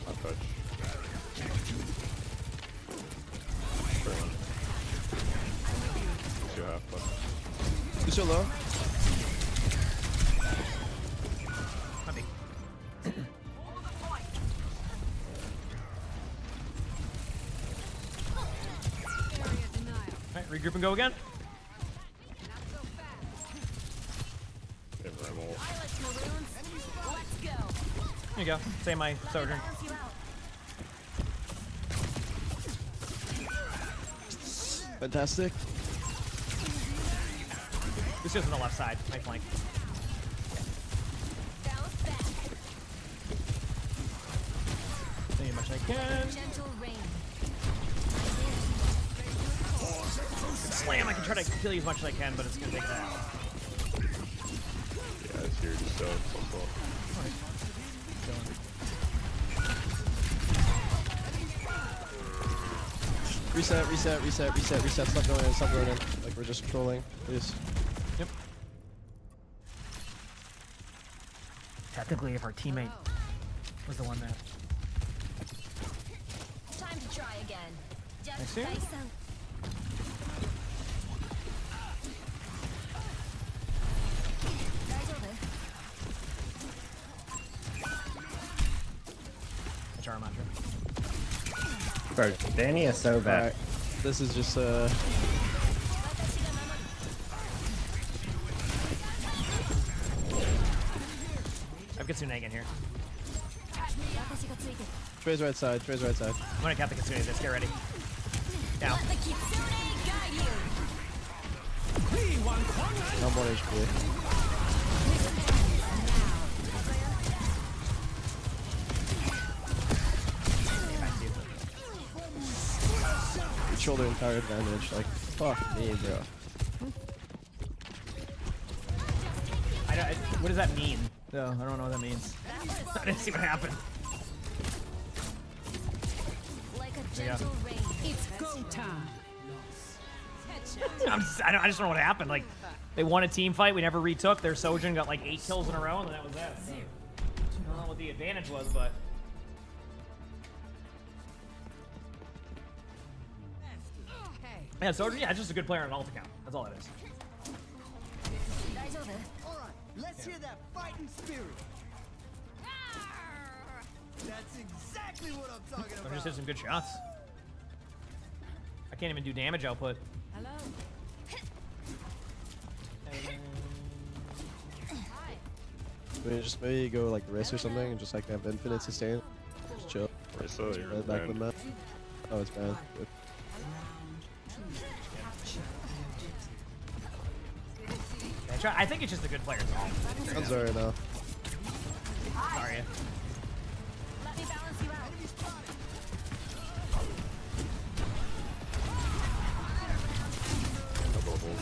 I'll touch. Two half left. Lucio low. Alright, regroup and go again. There you go. Say my Sojourn. Fantastic. This goes on the left side, my flank. As much as I can. Slam, I can try to kill you as much as I can, but it's gonna take that. Yeah, it's here to start at some point. Reset, reset, reset, reset, reset. Stop going in, stop going in. Like we're just trolling, please. Yep. Technically, if our teammate was the one that. Time to try again. I Just see. face HR mantra. Bro, Danny is so bad. Alright. This is just I've Kitsune again here. Trey's right side, Trey's right side. I'm gonna cap the Kitsune this, get ready. Down. Let the Kitsune guide you. I'm 1 HP. Control their entire advantage. Like, fuck me, bro. What does that mean? No, I don't know what that means. I didn't see what happened. Like a There you go. gentle rain. It's go time. I just don't know what happened. Like, they won a team fight, we never retook. Their Sojourn got like 8 kills in a row, and that was that. I don't know what the advantage was, but. Yeah, Sojourn, yeah, it's just a good player on alt account. That's all it is. Alright, let's hear that fighting spirit. That's exactly what I'm talking I about. just hit some good shots. I can't even do damage output. Hello. Just maybe go like risk or something and just like have infinite sustain. Just chill. Risa, you're Back banned. the map. Oh, it's banned. Good. I think it's just a good player. I'm sorry now. Sorry. Let me balance you out. Double hold.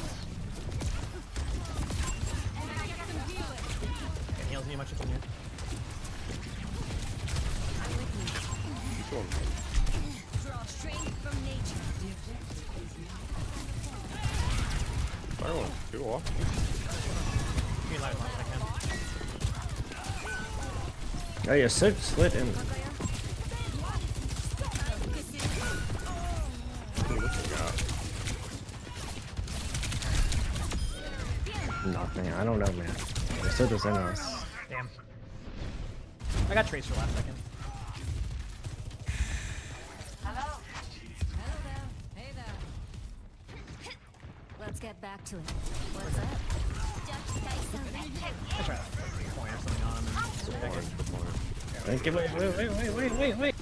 It heals me much as in here. Keep going. Draw strength from nature. Fire one. Good walk. Give me light as long as I can. Oh, you're so split in. Nothing. I don't know, man. They're so just in us. Damn. I got Tracer last second. Hello there. Hey there. Let's get back to it. What's up? I try to point or something on him and back in. Thank you. Wait.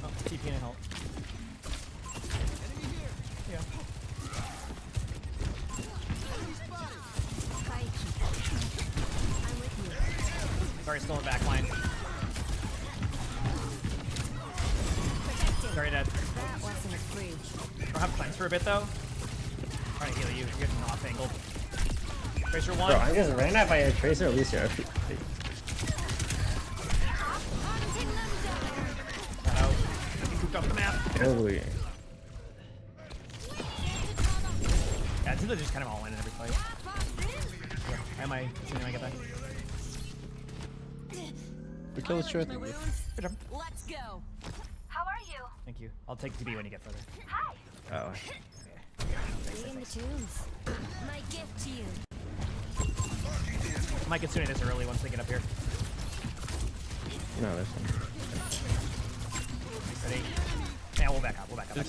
Oh, TP and help. Yeah. Sorry, still in back line. Sorry, dead. That wasn't free. Don't have plans for a bit though. Trying to heal you. You're getting off angled. Tracer one. Bro, I'm just ran out by a Tracer Alicia. Uh-oh. He cooped off the map. Holy. Yeah, it seems like just kind of all in every fight. Yeah. Am I? Assuming I get back. We kill the strength. Good job. Let's go. How are you? Thank you. I'll take TB when you get further. Hi. Oh. Reading the tunes. My gift to you. Might get Tsune this early once they get up here. No, there's one. Ready? Yeah, we'll back up. We'll back up.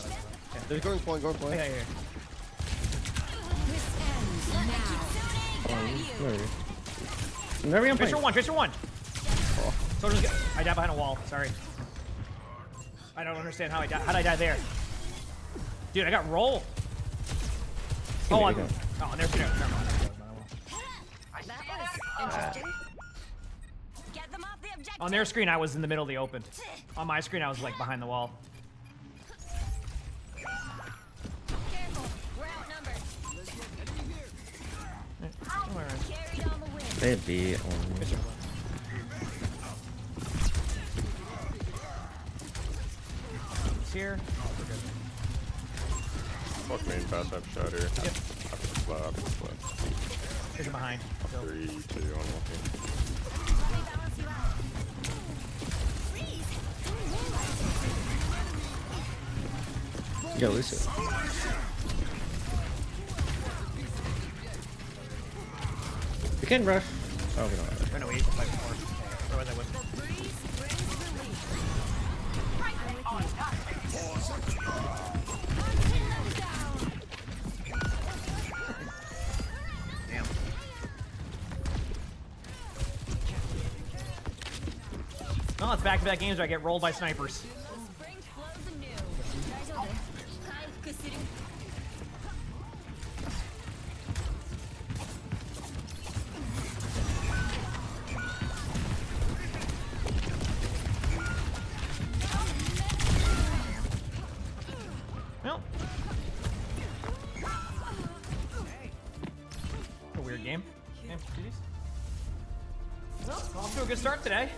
They're going point. Yeah, yeah. This ends now. Never even Tracer one. Tracer one. Oh. Soldier's good. I died behind a wall. Sorry. I don't understand how I died. How'd I die there? Dude, I got rolled. Oh, and there's no. That was interesting. Get them off the objective. On their screen, I was in the middle of the open. On my screen, I was like behind the wall. Careful. We're outnumbered. Carried on the wind. They beat on me. Here. Oh, we're good. Fuck main pass up shatter. Yep. After the flat. Here's behind. 3, 2, 1 walking. Yo, Lucio. We can rush. Oh, we don't have it. No, we need to fight before. Otherwise, I wouldn't. Damn. Well, it's back-to-back games where I get rolled by snipers. Well, a weird game. Yeah, GG's. Well, off to a good start today.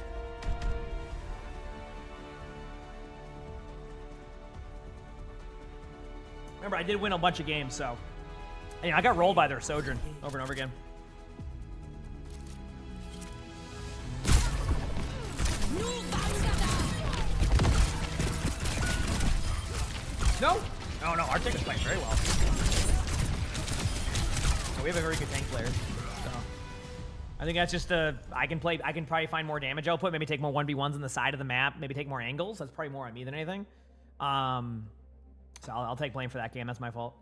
Remember, I did win a bunch of games, so I got rolled by their Sojourn over and over again. No! Oh no, our team is playing very well. We have a very good tank player. So I think that's just I can probably find more damage output, maybe take more 1v1s on the side of the map, maybe take more angles. That's probably more on me than anything. So I'll take blame for that game. That's my fault.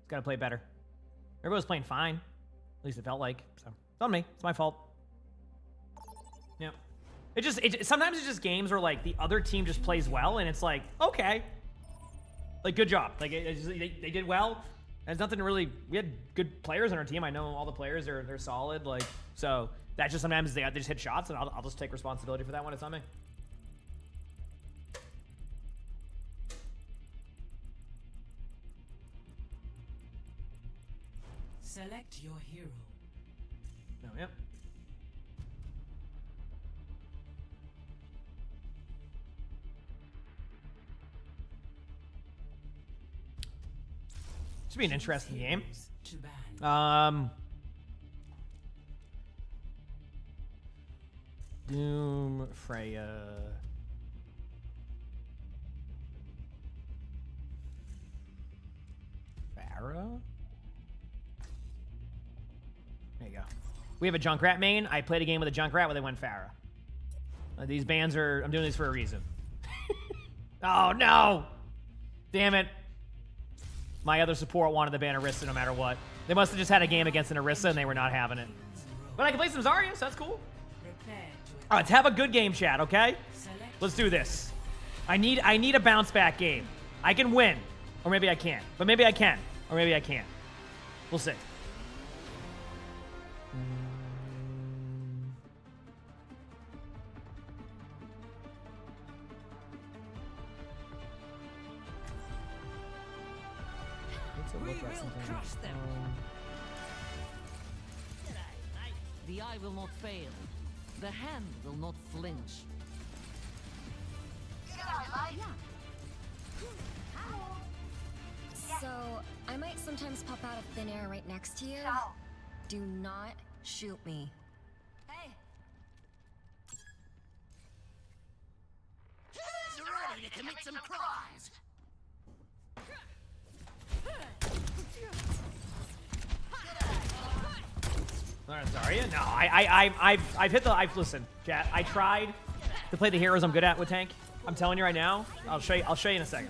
Gotta play better. Everybody was playing fine. At least it felt like, so. It's on me. It's my fault. Yeah. Sometimes it's just games where like the other team just plays well, and it's like, okay, like good job. Like they did well. There's nothing really. We had good players on our team. I know all the players they're solid. Like so that's just sometimes they just hit shots, and I'll just take responsibility for that when it's on me. Select your hero. Oh, yep. Should be an interesting game. Doom, Freya. Pharah? There you go. We have a Junkrat main. I played a game with a Junkrat where they went Pharah. These bans are... I'm doing this for a reason. Oh, no! Damn it. My other support wanted to ban Orisa no matter what. They must have just had a game against an Orisa and they were not having it. But I can play some Zarya, so that's cool. All right, let's have a good game, chat, okay? Let's do this. I need a bounce back game. I can win, or maybe I can't. But maybe I can, or maybe I can't. We'll see. We will crush them. The eye will not fail. The hand will not flinch. So, I might sometimes pop out of thin air right next to you. Do not shoot me. Hey! Who's ready to commit some crimes? Alright, Zarya? No, I've hit the... Listen, chat, I tried to play the heroes I'm good at with tank. I'm telling you right now. I'll show you in a second.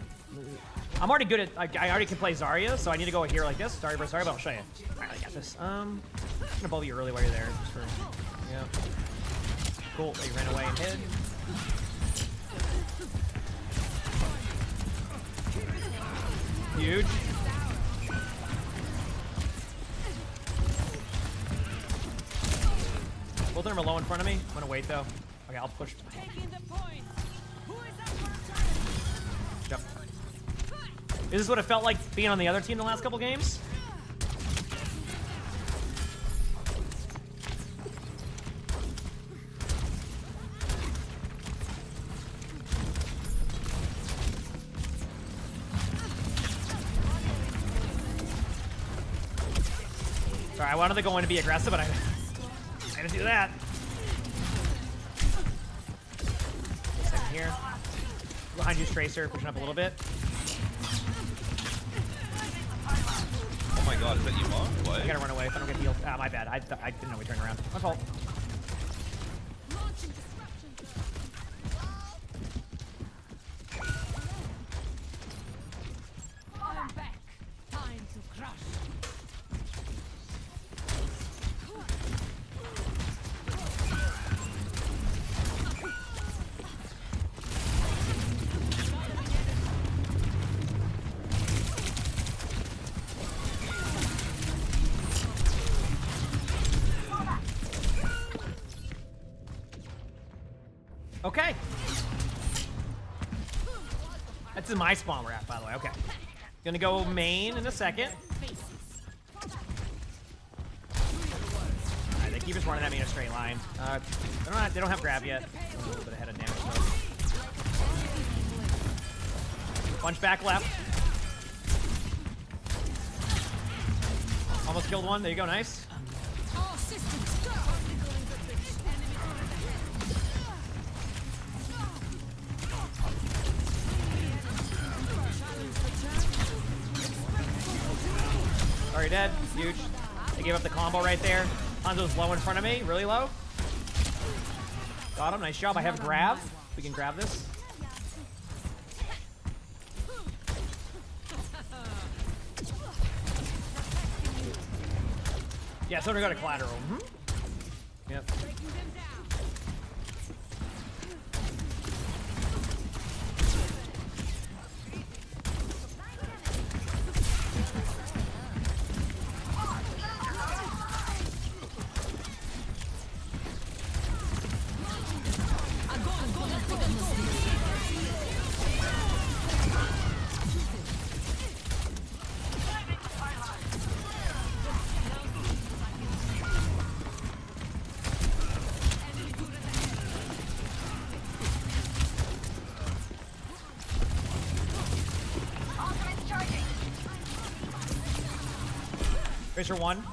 I'm already good at... I already can play Zarya, so I need to go a hero like this. Sorry, but I'll show you. Alright, I got this. I'm gonna bully you early while you're there. Just for... Yeah. Cool. You ran away and hid. Huge. Both of them are low in front of me. I'm gonna wait though. Okay, I'll push. Yep. Is this what it felt like being on the other team the last couple games? Sorry, I wanted to go in to be aggressive, but I didn't do that. Second here. Behind you, Tracer, pushing up a little bit. Oh my god, is that you, Mark? What? I gotta run away if I don't get healed. Ah, my bad. I didn't know we turned around. My fault. I'm back. Time to crush. Okay. That's in my spawn we're at, by the way. Okay. Gonna go main in a second. Alright, they keep just running at me in a straight line. They don't have grab yet. A little bit ahead of damage though. Punch back left. Almost killed one. There you go. Nice. Already dead. Huge. They gave up the combo right there. Hanzo's low in front of me. Really low. Got him. Nice job. I have grab. We can grab this. Yeah, so we got a collateral. Yep. Tracer 1.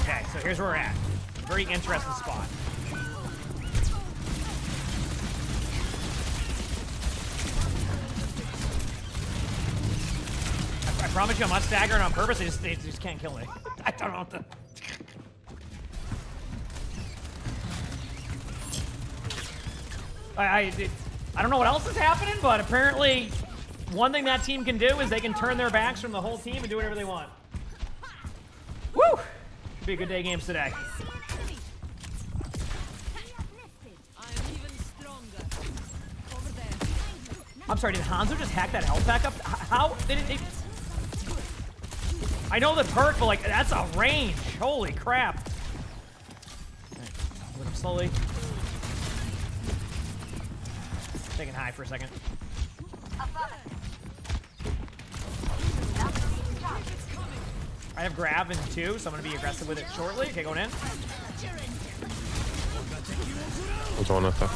Okay, so here's where we're at. Very interesting spot. I promise you I'm not staggering on purpose, they just can't kill me. I don't know what the... I don't know what else is happening, but apparently one thing that team can do is they can turn their backs from the whole team and do whatever they want. Woo! Should be a good day of games today. I'm sorry, did Hanzo just hack that health pack up? How? I know the perk, but like, that's a range. Holy crap. Right, moving up slowly. Taking high for a second. I have grab in 2, so I'm going to be aggressive with it shortly. Okay, going in. There's one up there.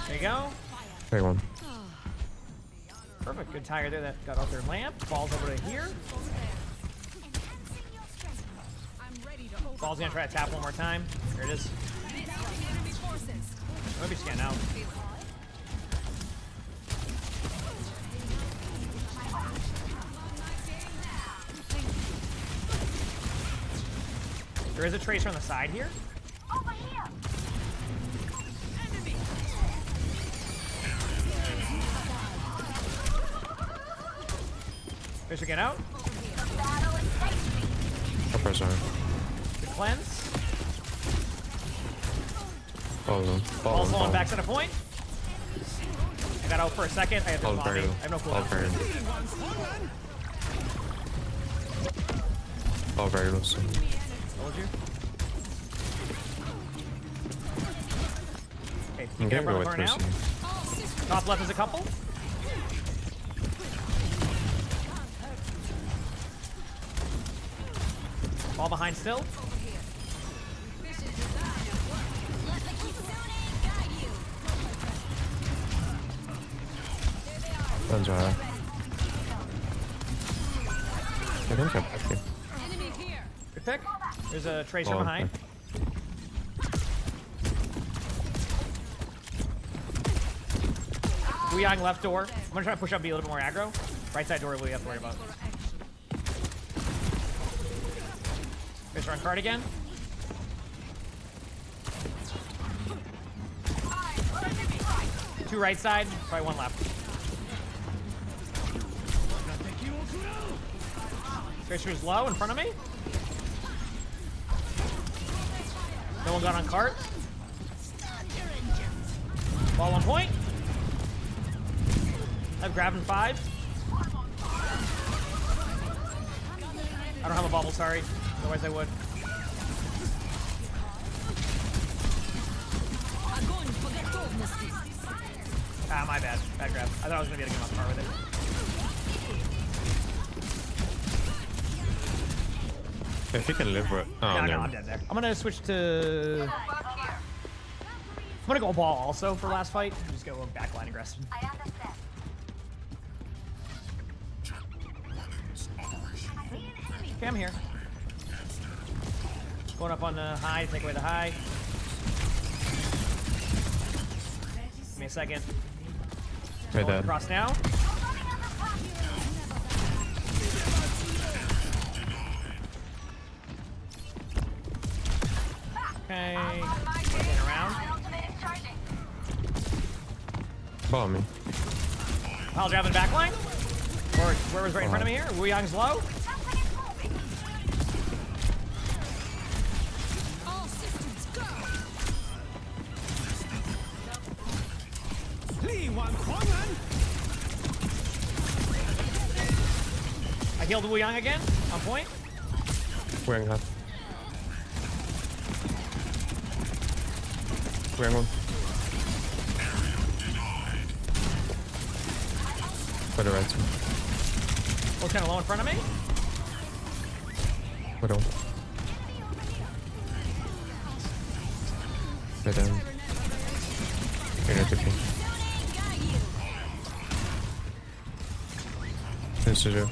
There you go. Big one. Perfect. Good tire there that got out their lamp. Falls over to here. Ball's gonna try to tap one more time. There it is. Maybe she's getting out. There is a tracer on the side here. Tracer get out. Upper zone. Good cleanse. Ball's on back center point. I got out for a second. I have no very I have no cooldown. All very low. Told you. Okay, you get up front of the corner now. Top left is a couple. Ball behind still. Guns are high. I think I'm happy. Good pick. There's a tracer behind. Booyang left door. I'm gonna try to push up and be a little bit more aggro. Right side door we have to worry about. Tracer on card again. Two right side, probably one left. Tracer's low in front of me. No one got on cart. Ball on point. I'm grabbing 5. I don't have a bubble, sorry. Otherwise I would. Ah, my bad. Bad grab. I thought I was gonna be able to get on par with it. If you can live with... Oh, no, I'm dead there. I'm gonna switch to... I'm gonna go ball also for last fight. Just go backline aggressive. Okay, I'm here. Going up on the high, take away the high. Give me a second. Right there. Across now. Okay. Getting around. Follow me. Pile driving back line? Or where was right in front of me here? Wu Yang's low? All systems go. I healed Wu Yang again. On point. Wearing half. Wearing one. By the right. What's kind of low in front of me? Widow. Stay down. You're not tipping. This is you.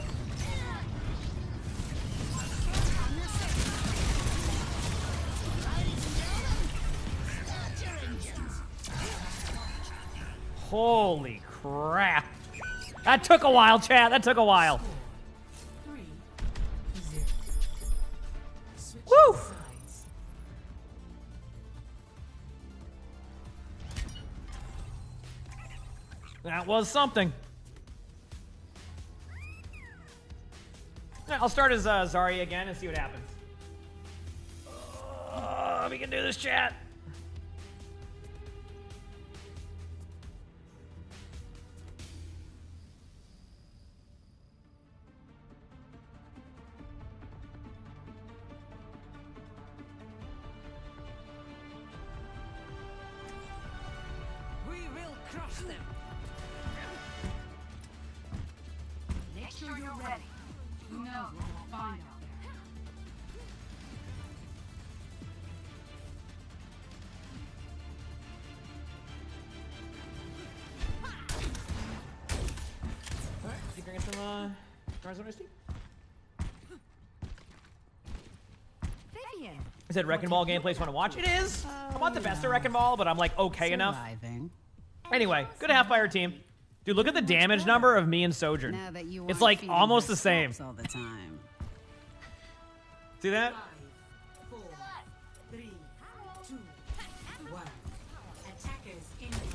Holy crap. That took a while, chat. That took a while. Woo! That was something. I'll start as Zarya again and see what happens. We can do this, chat. We will crush them. Make sure you're ready. Who knows what we'll find out there. Alright, you bring some Horizon Misty? Vivian. I said Wrecking Ball gameplays want to watch. It is. I'm not the best at Wrecking Ball, but I'm like okay enough. Anyway, good half by our team. Dude, look at the damage number of me and Sojourn. It's like almost the same. All the time. See that? 4, 3, 2, 1. Attackers incoming.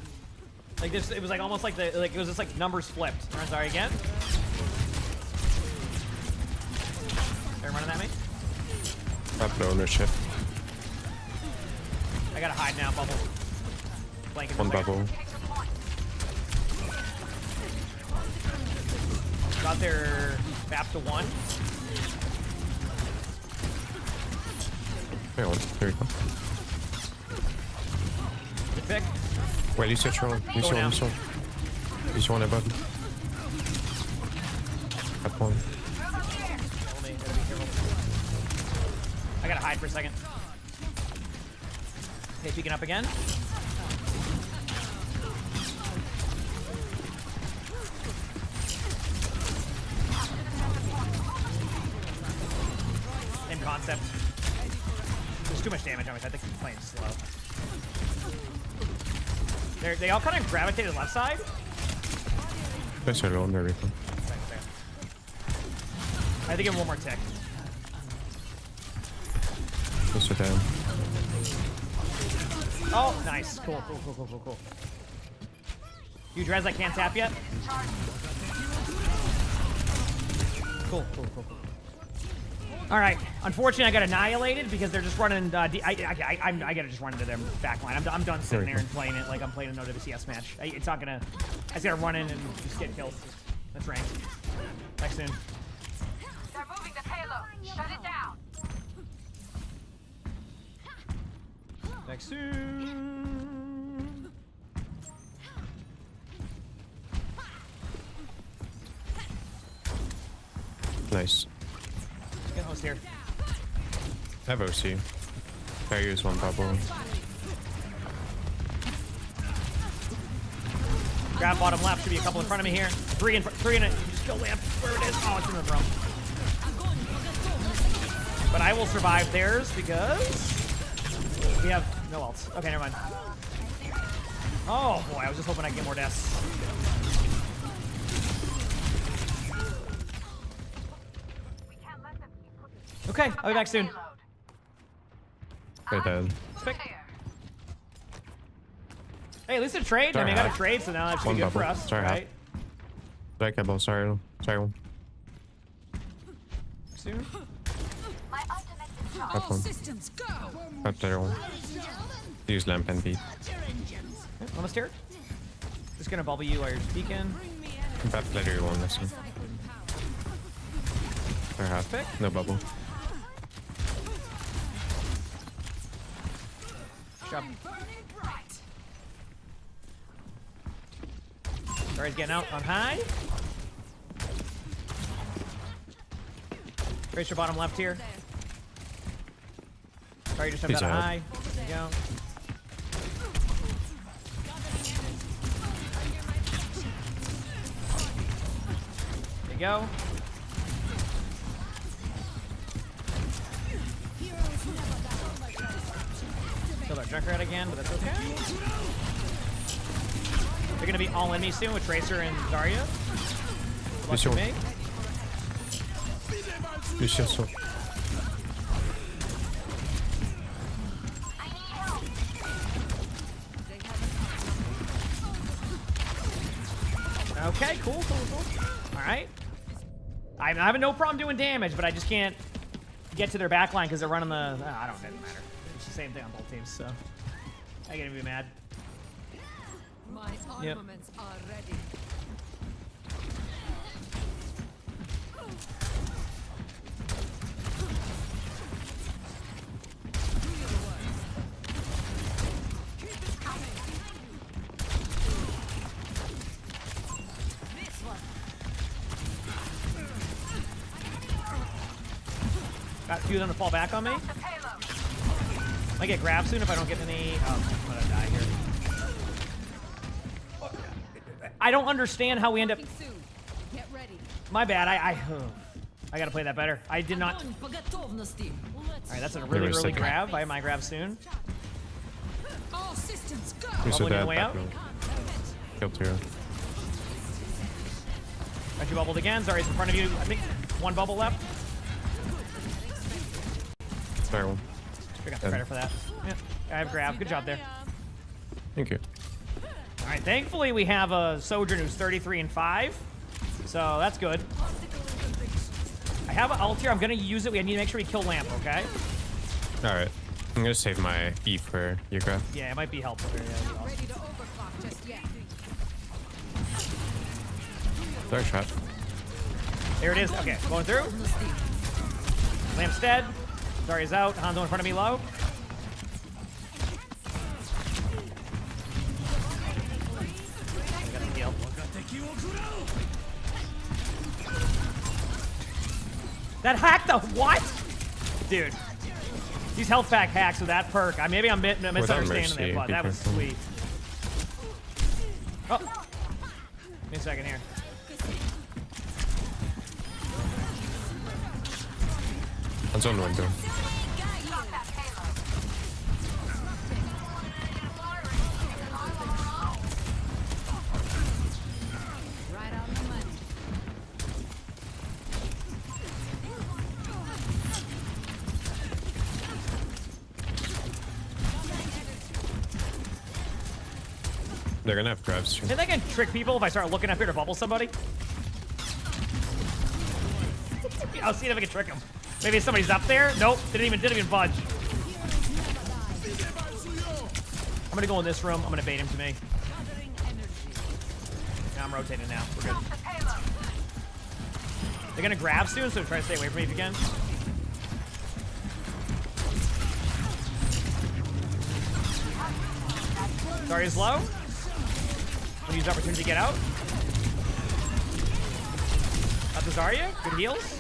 Like this, it was like almost like it was just like numbers flipped. I'm sorry again. They're running at me. Up no ownership. I gotta hide now, bubble. Blanket One bubble. Got their map to 1. Here one. Here we go. Good pick. Wait, use your troll. Use your one. Use one above. Up one. I gotta hide for a second. Okay, peeking up again. Same concept. There's too much damage on me, so I think he's playing slow. They all kind of gravitated left side. That's a low and everything. I think give him one more tick. Just down. Oh, nice. Cool. Huge res I can't tap yet. Cool. All right. Unfortunately, I got annihilated because they're just running. I gotta just run into their back line. I'm done sitting there and playing it like I'm playing an OWCS match. It's not gonna. I just gotta run in and just get killed. That's ranked. Back soon. They're moving the payload. Shut it down. Back soon. Nice. Get host here. I have OC. I use one bubble. Grab bottom left. Should be a couple in front of me here. Three in it. Just go left. Where it is. Oh, it's in the room. But I will survive theirs because we have no else. Okay, never mind. Oh boy, I was just hoping I'd get more deaths. Okay, I'll be back soon. They're dead. Hey, at least a trade. I mean, I got a trade, so now that should be good for us, right? Sorry, Kebo. Sorry. Sorry. Soon. All systems go. Got the one. Use lamp and beat. Almost here. Just gonna bubble you while you're speaking. Bad later you won't listen. Or half. No bubble. Shove. Sorry, he's getting out on high. Tracer bottom left here. Sorry, just jumped out of high. There you go. There you go. Killed our Junkrat again, but that's okay. They're gonna be all in me soon with Tracer and Zarya. Luck for me. Okay, cool. All right. I'm having no problem doing damage, but I just can't get to their backline because they're running the. I don't. It doesn't matter. It's the same thing on both teams, so I get to be mad. My armaments are ready. Got a few of them to fall back on me. Might get grabbed soon if I don't get any. Oh, I'm gonna die here. I don't understand how we end up. Get ready. My bad. I gotta play that better. I did not. All right, that's a really early grab. I have my grab soon. All systems go. Bubbling your way out. Killed two. Got you bubbled again. Zarya's in front of you. I think one bubble left. Sorry, one. I got the credit for that. Yeah, I have grab. Good job there. Thank you. All right, thankfully we have a Sojourn who's 33 and 5, so that's good. I have an ult here. I'm gonna use it. We need to make sure we kill Lamp, okay? All right. I'm gonna save my E for your grab. Yeah, it might be helpful here. Yeah, awesome. Sorry, shot. There it is. Okay, going through. Lamp's dead. Zarya's out. Hanzo in front of me low. I got the heal. That hack though, what? Dude. These health pack hacks with that perk. Maybe I'm misunderstanding it, but that was sweet. Oh. Give me a second here. One's on the window. Right on the money. They're gonna have grabs too. Think I can trick people if I start looking up here to bubble somebody? I'll see if I can trick them. Maybe somebody's up there. Nope, didn't even budge. I'm gonna go in this room. I'm gonna bait him to me. Now I'm rotating now. We're good. They're gonna grab soon, so try to stay away from me if you can. Zarya's low. I'm gonna use the opportunity to get out. Got the Zarya. Good heals.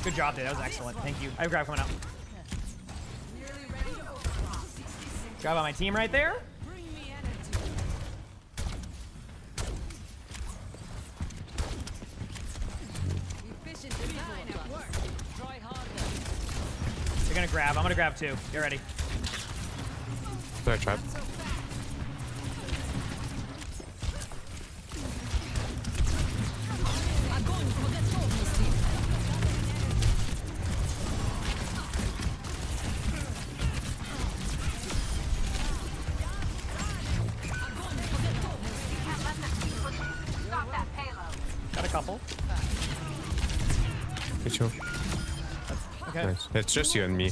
Good job, dude. That was excellent. Thank you. I have grab coming up. Grab on my team right there. They're gonna grab. I'm gonna grab too. Get ready. Sorry, trap. Sure. Okay. Nice. It's just you and me.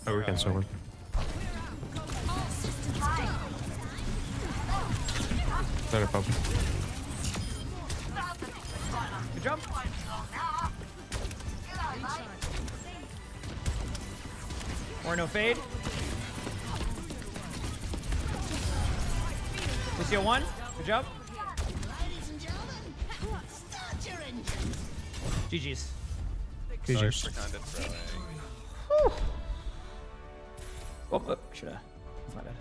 Oh, we can someone. Not a problem. Good job. Or no fade. Lucio 1. Good job. GG's. GG's. Oh, shoulda. That's my bad.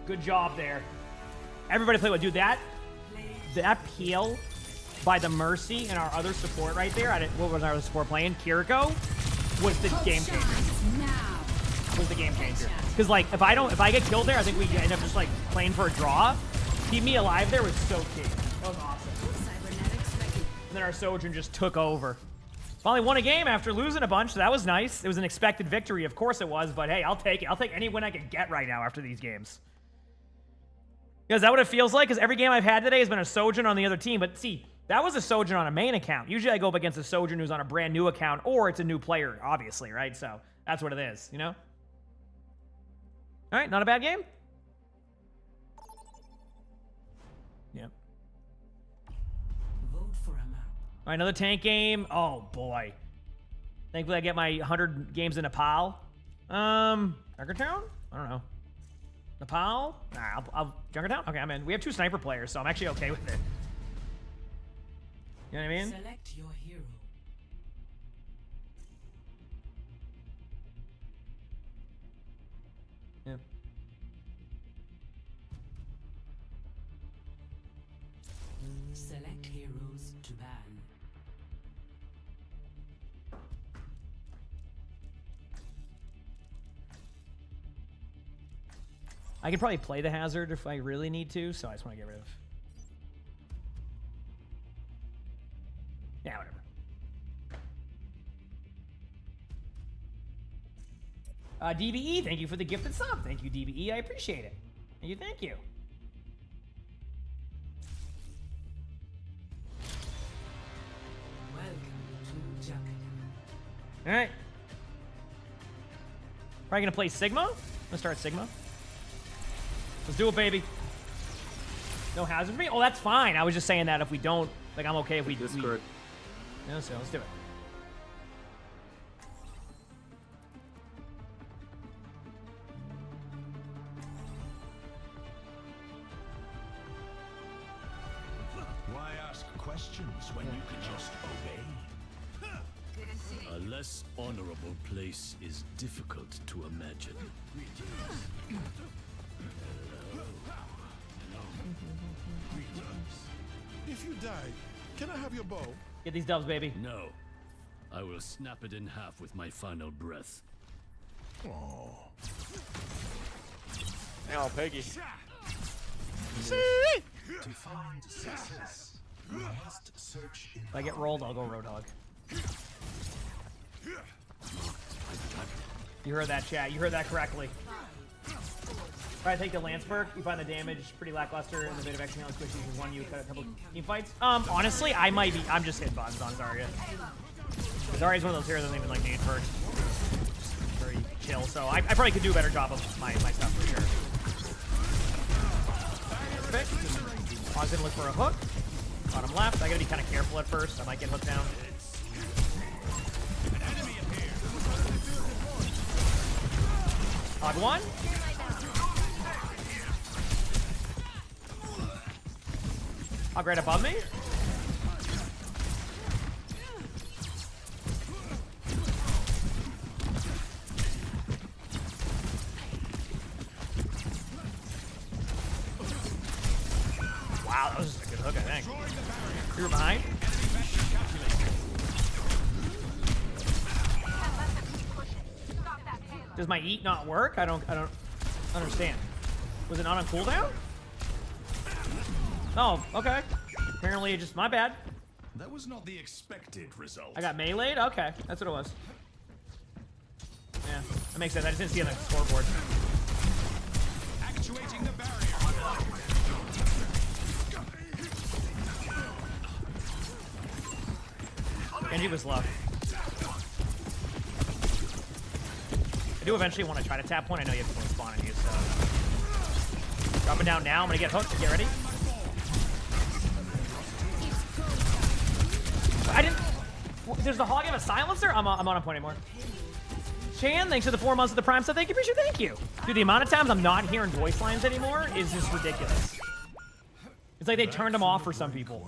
Good job there. Everybody play well. Dude, that peel by the Mercy and our other support right there. What was our other support playing? Kiriko was the game changer. Was the game changer. Because like if I get killed there, I think we end up just like playing for a draw. Keep me alive there was so key. That was awesome. And then our Sojourn just took over. Finally won a game after losing a bunch, so that was nice. It was an expected victory, of course it was, but hey, I'll take it. I'll take any win I can get right now after these games. Is that what it feels like? Because every game I've had today has been a Sojourn on the other team, but see, that was a Sojourn on a main account. Usually I go up against a Sojourn who's on a brand new account, or it's a new player, obviously, right? So that's what it is, you know? All right, not a bad game. Yep. Vote for a map. All right, another tank game. Oh, boy. Thankfully, I get my 100 games in Nepal. Junkertown? I don't know. Nepal? Nah, I'll Junkertown? Okay, I'm in. We have 2 sniper players, so I'm actually okay with it. You know what I mean? Select your hero. Yeah. Select heroes to ban. I could probably play the hazard if I really need to, so I just want to get rid of. Yeah, whatever. DBE, thank you for the gifted sub. Thank you, DBE. I appreciate it. Thank you, thank you. Welcome to Junkertown. All right. Probably gonna play Sigma. I'm gonna start Sigma. Let's do it, baby. No hazard for me? Oh, that's fine. I was just saying that if we don't, like, I'm okay if we Discord. No, so let's do it. Why ask questions when you can just obey? A less honorable place is difficult to imagine. If you die, can I have your bow? Get these dubs, baby. No. I will snap it in half with my final breath. Oh. Oh, Peggy. To find success, you must search in. If I get rolled, I'll go Roadhog. You heard that, chat. You heard that correctly. All right, take the Lanceberg. You find the damage pretty lackluster in the bit of executing on squishies with one you cut a couple team fights. Honestly, I'm just hitting buttons on Zarya. Zarya's one of those heroes that doesn't even like need perks. Very chill, so I probably could do a better job of my stuff for sure. Perfect. I was gonna look for a hook. Bottom left. I gotta be kind of careful at first. I might get hooked down. Hog 1. Hog right above me. Wow, that was just a good hook, I think. You were behind? Does my eat not work? I don't understand. Was it not on cooldown? Oh, okay. Apparently it just my bad. That was not the expected result. I got meleeed? Okay, that's what it was. Yeah, that makes sense. I just didn't see it on the scoreboard. Actuating the barrier. Genji was low. I do eventually want to try to tap point. I know you have to spawn on you, so. Dropping down now. I'm going to get hooked. Get ready. I didn't. Does the hog have a silencer? I'm on a point anymore. Chan, thanks for the 4 months of the Prime, so thank you, appreciate thank you. Dude, the amount of times I'm not hearing voice lines anymore is just ridiculous. It's like they turned them off for some people.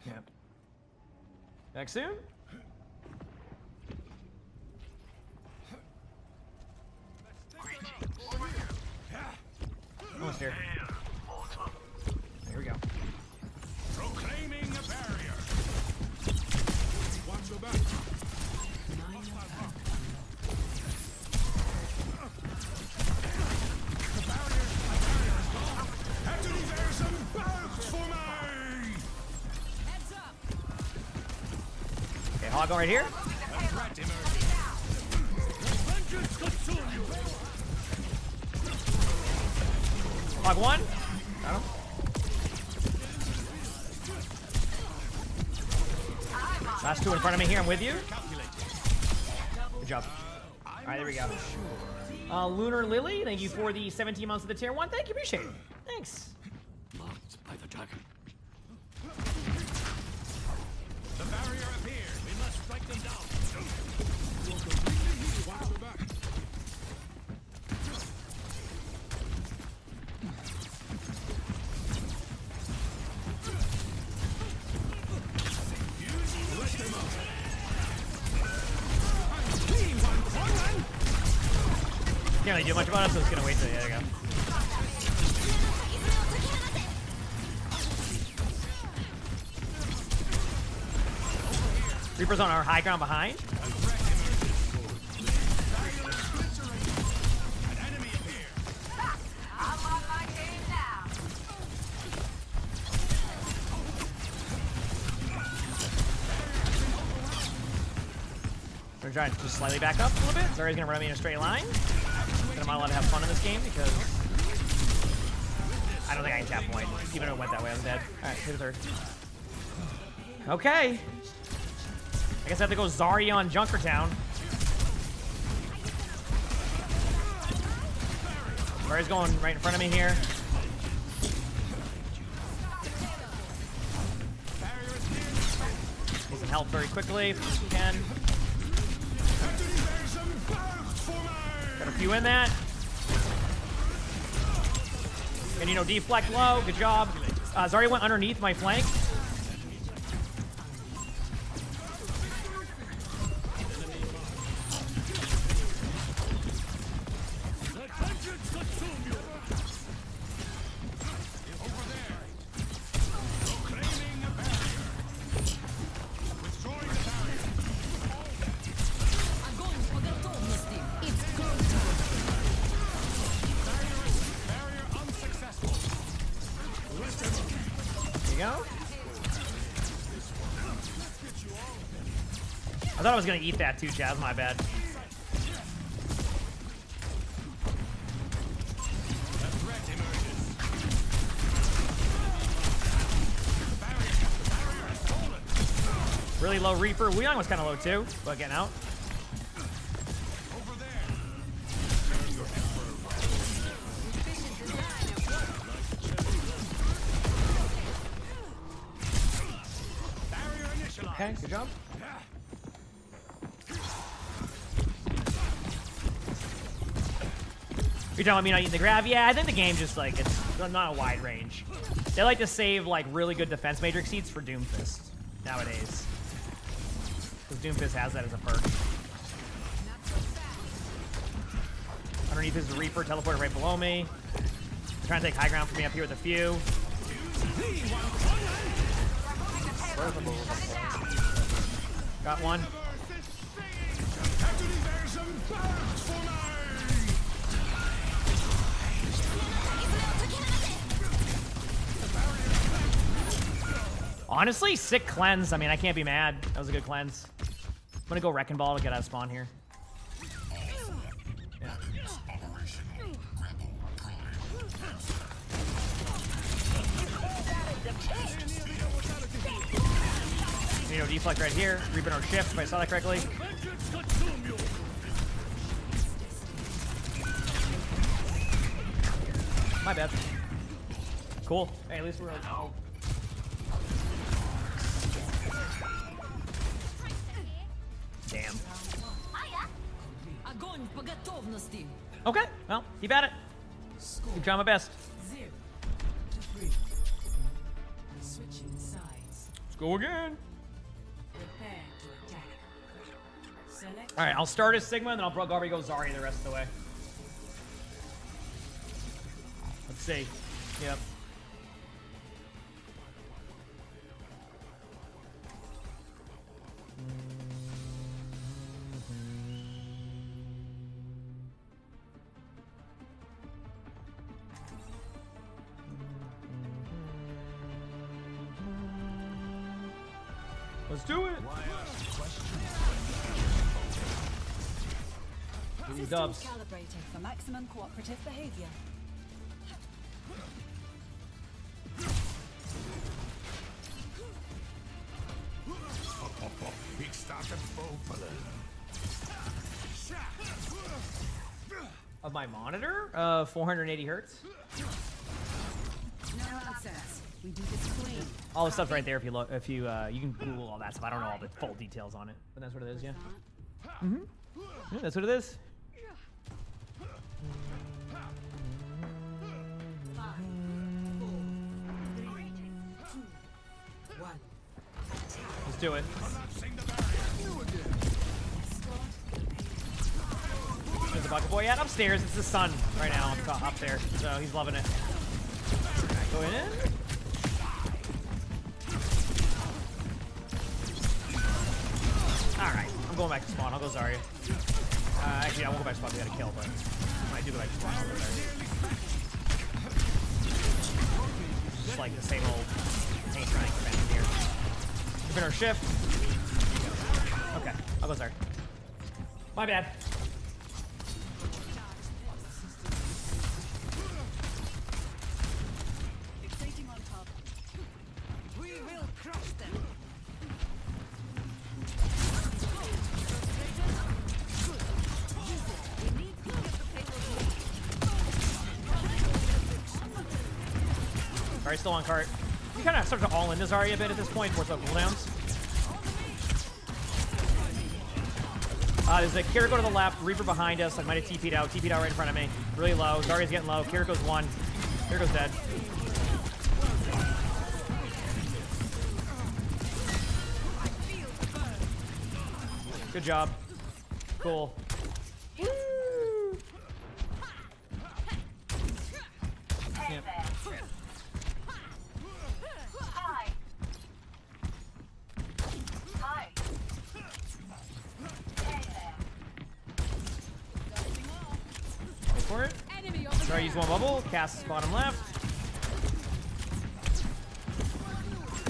Yeah. Back soon? Almost here. Here we go. Proclaiming a barrier. Watch your back. The barrier is gone. Anthony, there's some bugs for me. Heads up. Okay, hog going right here. Vengeance consume you. Hog one. Got him. Last two in front of me here. I'm with you. Good job. All right, there we go. Lunar Lily, thank you for the 17 months of the tier 1. Thank you, appreciate it. Thanks. Marked by the dragon. The barrier appeared. We must strike them down. Watch your back. Can't really do much about it, so it's gonna wait till there you go. Reaper's on our high ground behind. We're trying to just slightly back up a little bit. Zari's gonna run me in a straight line. I'm not allowed to have fun in this game because I don't think I can tap point. Even if it went that way, I was dead. Alright, here's the third. Okay. I guess I have to go Zari on Junkertown. Zari's going right in front of me here. Need some help very quickly if you can. Got a few in that. And you know, deflect low. Good job. Zari went underneath my flank. I thought I was gonna eat that too, Chaz. My bad. Really low Reaper. Weon was kind of low too, but getting out. Okay, good job. You're telling me not eating the grab? Yeah, I think the game just like, it's not a wide range. They like to save like really good defense matrix seats for Doomfist nowadays. Because Doomfist has that as a perk. Underneath is the Reaper, teleported right below me. Trying to take high ground for me up here with a few. Got one. Honestly, sick cleanse. I mean, I can't be mad. That was a good cleanse. I'm gonna go Wrecking Ball to get out of spawn here. Yeah. You know, deflect right here. Reaping our shift, if I saw that correctly. My bad. Cool. Hey, at least we're oh. Damn. Okay, well, keep at it. Keep trying my best. Let's go again. Alright, I'll start as Sigma and then I'll probably go Zarya the rest of the way. Let's see. Yep. Let's do it. Dubs. Calibrated for maximum cooperative behavior. Of my monitor? 480 hertz. No access. We do this clean. All the stuff's right there if you look. If you you can Google all that stuff. I don't know all the full details on it, but that's what it is. Yeah. Yeah, that's what it is. Let's do it. There's a bucket boy yet upstairs. It's the sun right now up there, so he's loving it. Go in. Alright, I'm going back to spawn. I'll go Zarya. Actually, I won't go back to spawn. We got a kill, but when I do go back to spawn, I'll go Zarya. Just like the same old tank trying to defend here. Keeping our shift. Okay, I'll go Zarya. My bad. Alright, still on cart. You kind of start to all in this Zarya a bit at this point, force up cooldowns. There's a Kiriko to the left, Reaper behind us. I might have TP'd out right in front of me. Really low. Zarya's getting low. Kiriko's one. Kiriko's dead. Good job. Cool. Yep. Wait for it. Try to use one bubble. Cast bottom left.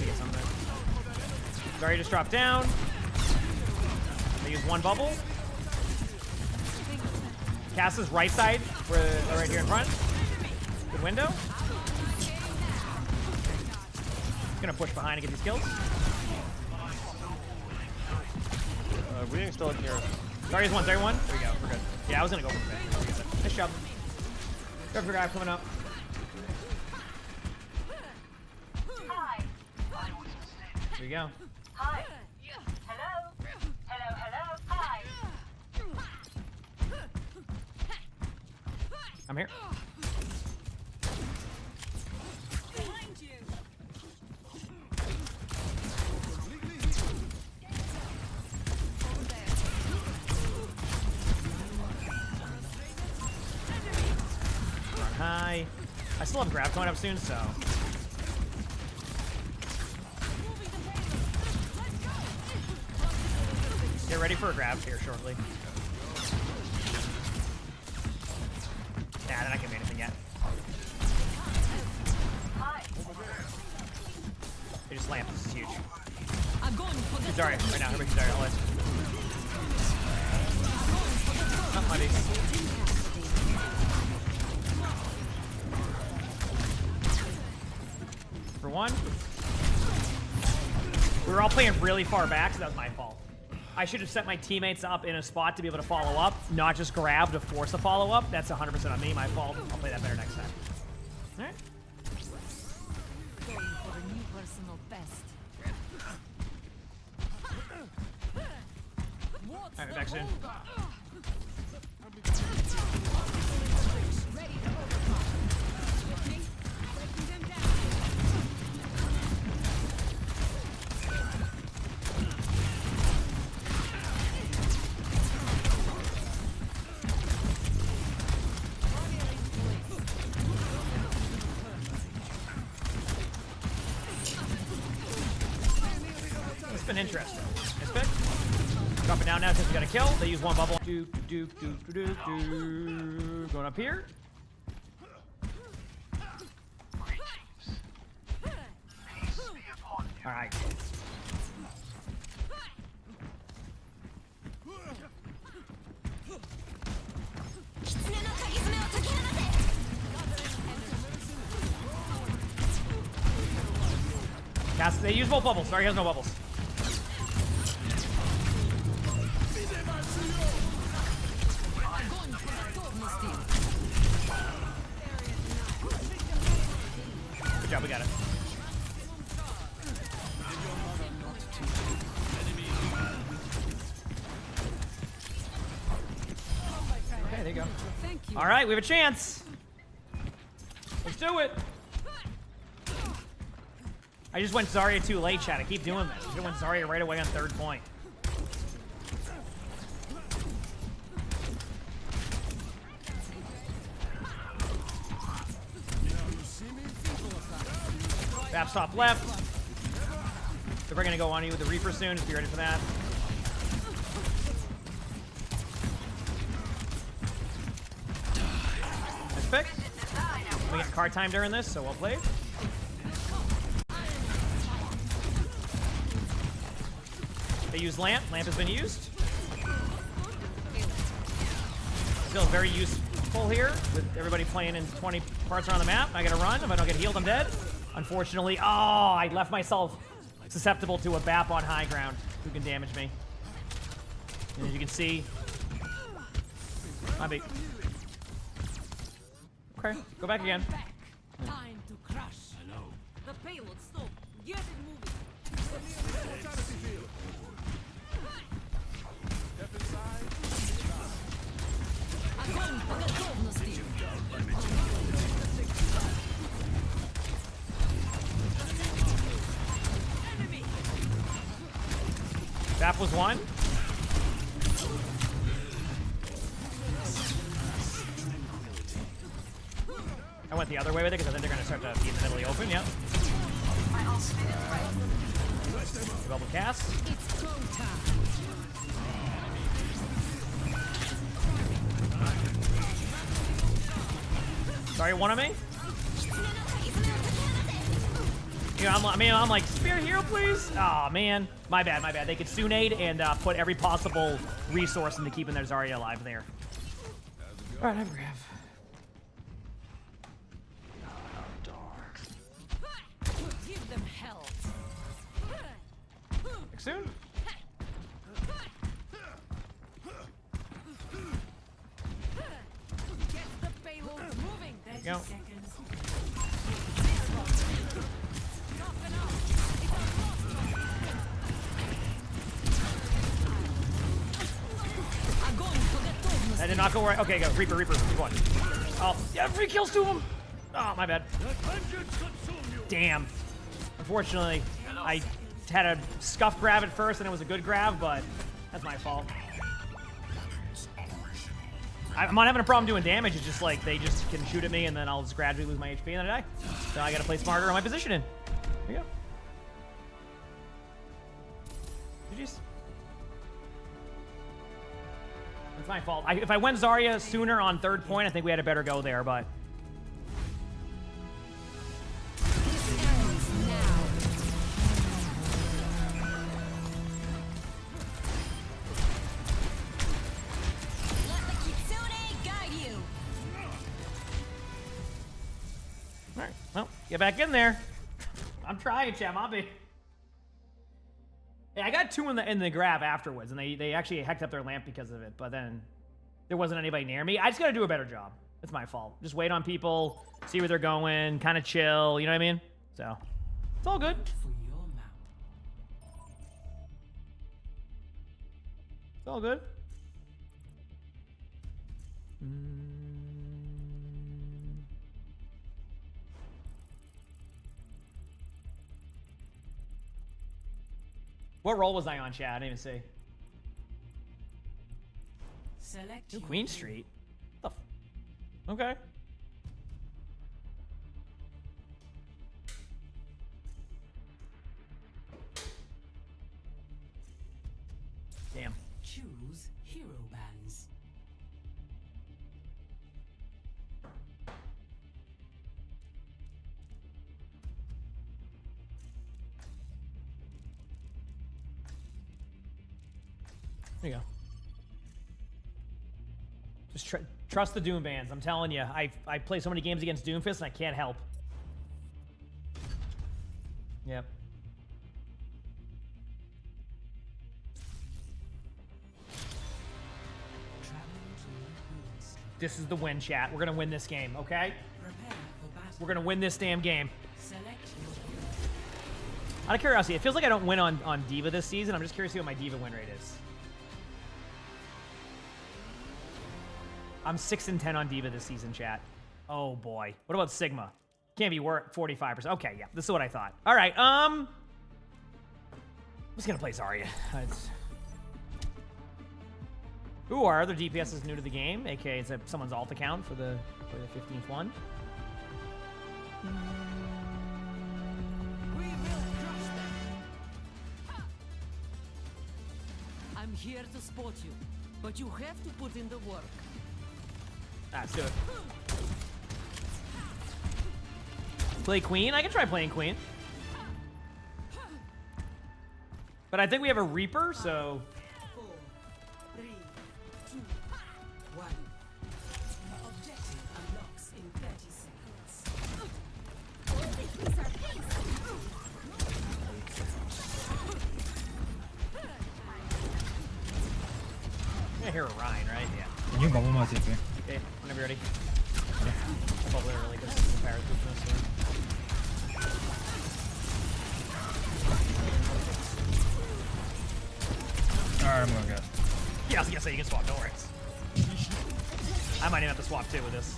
Get some of that. Sorry, just drop down. I use one bubble. Cast is right side, right here in front. Good window. Gonna push behind and get these kills. Reading's still in here. Zarya's one, Zarya one. There we go, we're good. Yeah, I was gonna go for it. Nice job. Grab your guy coming up. There you go. Hi. Hello. Hello, hello. Hi. I'm here. Behind you. Run high. I still have grab coming up soon, so. Get ready for a grab here shortly. Nah, they're not gonna do anything yet. They just lamp. This is huge. Good Zarya right now. Everybody Zarya. Always. Oh, my base. For one. We were all playing really far back, so that was my fault. I should have set my teammates up in a spot to be able to follow up, not just grab to force a follow-up. That's 100% on me, my fault. I'll play that better next time. All right. Going for a new personal best. All right, back soon. It's been interesting. It's been dropping down now since we got a kill. They use one bubble. Going up here. All right. Cast, they use both bubbles. Sorry, he has no bubbles. Good job, we got it. Okay, there you go. All right, we have a chance. Let's do it. I just went Zarya too late, chat. I keep doing this. I just went Zarya right away on third point. Bap stop left. So we're gonna go on you with the Reaper soon. Just be ready for that. Nice pick. We get card time during this, so well played. They use Lamp. Lamp has been used. Still very useful here with everybody playing in 20 parts around the map. I gotta run. If I don't get healed, I'm dead. Unfortunately, oh, I left myself susceptible to a BAP on high ground who can damage me. And as you can see, my big. Okay, go back again. Time to crush. I know. The payload stop. Get it moving. That was one. I went the other way with it because I think they're going to start to be in the middle of the open. Yep. Double cast. It's go time. Sorry, one of me? You know, I'm like, Spirit Hero, please? Aw, oh, man. My bad, my bad. They could Tsunade and put every possible resource into keeping their Zarya alive there. All right, I have grab. Give them hell. Soon? Get the payload moving. There you go. That did not go right. Okay, go. Reaper, Reaper. Keep going. Oh, yeah, 3 kills to him. Oh, my bad. Damn. Unfortunately, I had a scuff grab at first and it was a good grab, but that's my fault. I'm not having a problem doing damage. It's just like they just can shoot at me and then I'll just gradually lose my HP and then I die. So I gotta play smarter on my positioning. There you go. GG's. It's my fault. If I went Zarya sooner on third point, I think we had a better go there, but... Alright, well, get back in there. I'm trying, Cham. I'll be... Yeah, I got 2 in the grab afterwards, and they actually hacked up their lamp because of it. But then there wasn't anybody near me. I just gotta do a better job. It's my fault. Just wait on people, see where they're going, kind of chill. You know what I mean? So it's all good. It's all good. What role was I on, chat? I didn't even see. New Queen Street? What the okay. Damn. Choose hero bands. There you go. Just trust the Doom bands. I'm telling you, I play so many games against Doomfist and I can't help. Yep. This is the win, chat. We're gonna win this game, okay? We're gonna win this damn game. Out of curiosity, it feels like I don't win on Diva this season. I'm just curious to see what my Diva win rate is. I'm 6-10 on Diva this season, chat. Oh boy. What about Sigma? Can't be worth 45%. Okay, yeah, this is what I thought. All right, I'm just gonna play Zarya. Who are other DPSs new to the game? AKA, it's someone's alt account for the 15th one. I'm here to support you, but you have to put in the work. Let's do it. Play Queen? I can try playing Queen. But I think we have a Reaper, so... 4, 3, 2, 1. Objective unlocks in 30 I hear Orion, right? Yeah. You got one more TP. Okay, whenever you're ready. Probably really good power quickness. Alright, I'm gonna go. Yeah, I was gonna say you can swap, no worries. I might even have to swap too with this.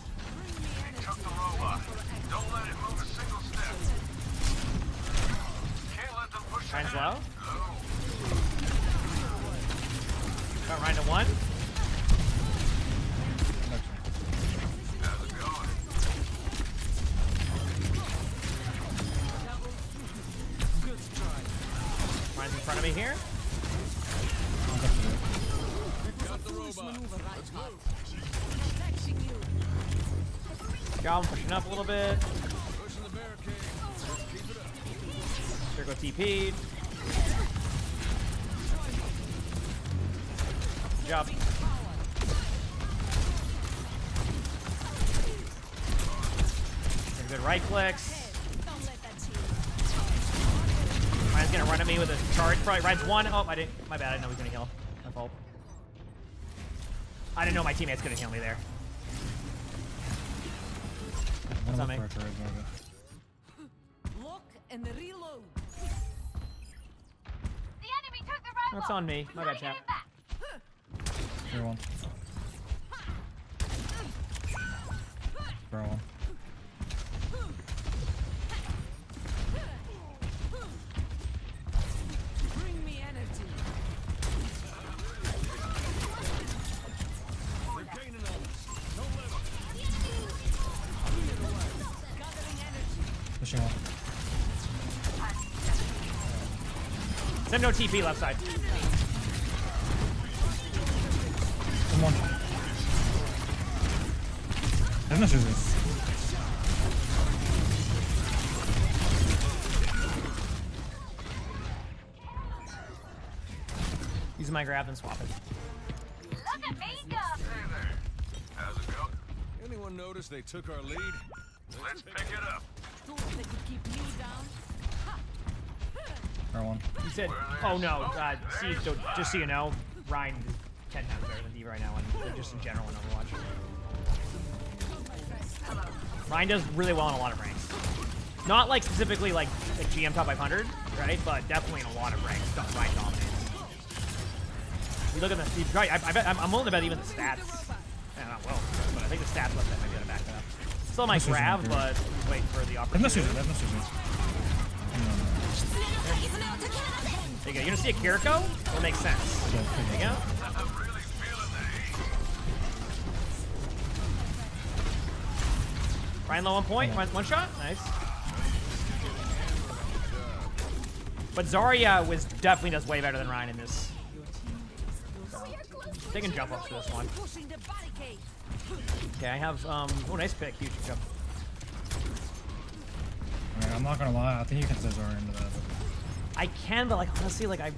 He took the robot. Don't let it move a single step. Can't let them push Ryan's ahead. low. Got Ryan to 1. How's it going? Good try. Ryan's in front of me here. Got the robot. Let's move. Attaching you. Goblin pushing up a little bit. Pushing the barricade. Let's keep it up. Here go TP'd. Good job. Good right clicks. Ryan's gonna run at me with a charge. Probably Ryan's 1. Oh, I didn't. My bad. I didn't know he was gonna heal him. My fault. I didn't know my teammate's gonna heal me there. That's on me. Lock and reload. The enemy took the robot. That's on me. My bad, chat. Throw one. Throw one. Bring me energy. We're gaining on us. Don't let them. Gathering energy. Pushing one. Send no TP left side. Come on. There's no scissors. Using my grab and swap it. Look at me go. Hey there. How's it going? Anyone notice they took our lead? Let's pick it up. Tools that could keep me down. Ha! Fair one. You said, oh no, Steve, so just so you know, Ryan is 10 times better than you right now, and just in general in Overwatch. Ryan does really well in a lot of ranks. Not like specifically like GM top 500, right? But definitely in a lot of ranks, Ryan dominates. You look at the Steve, right? I'm willing to bet even the stats. Yeah, not well, but I think the stats left that might be able to back that up. Still might grab, but wait for the opportunity. They have no scissors. There you go. You're gonna see a Kiriko? It'll make sense. There you go. Ryan low on point. One shot. Nice. But Zarya definitely does way better than Ryan in this. They can jump up to this one. Okay, I have oh, nice pick. Huge jump. Alright, I'm not gonna lie. I think you can scissor into that. I can, but like honestly, like I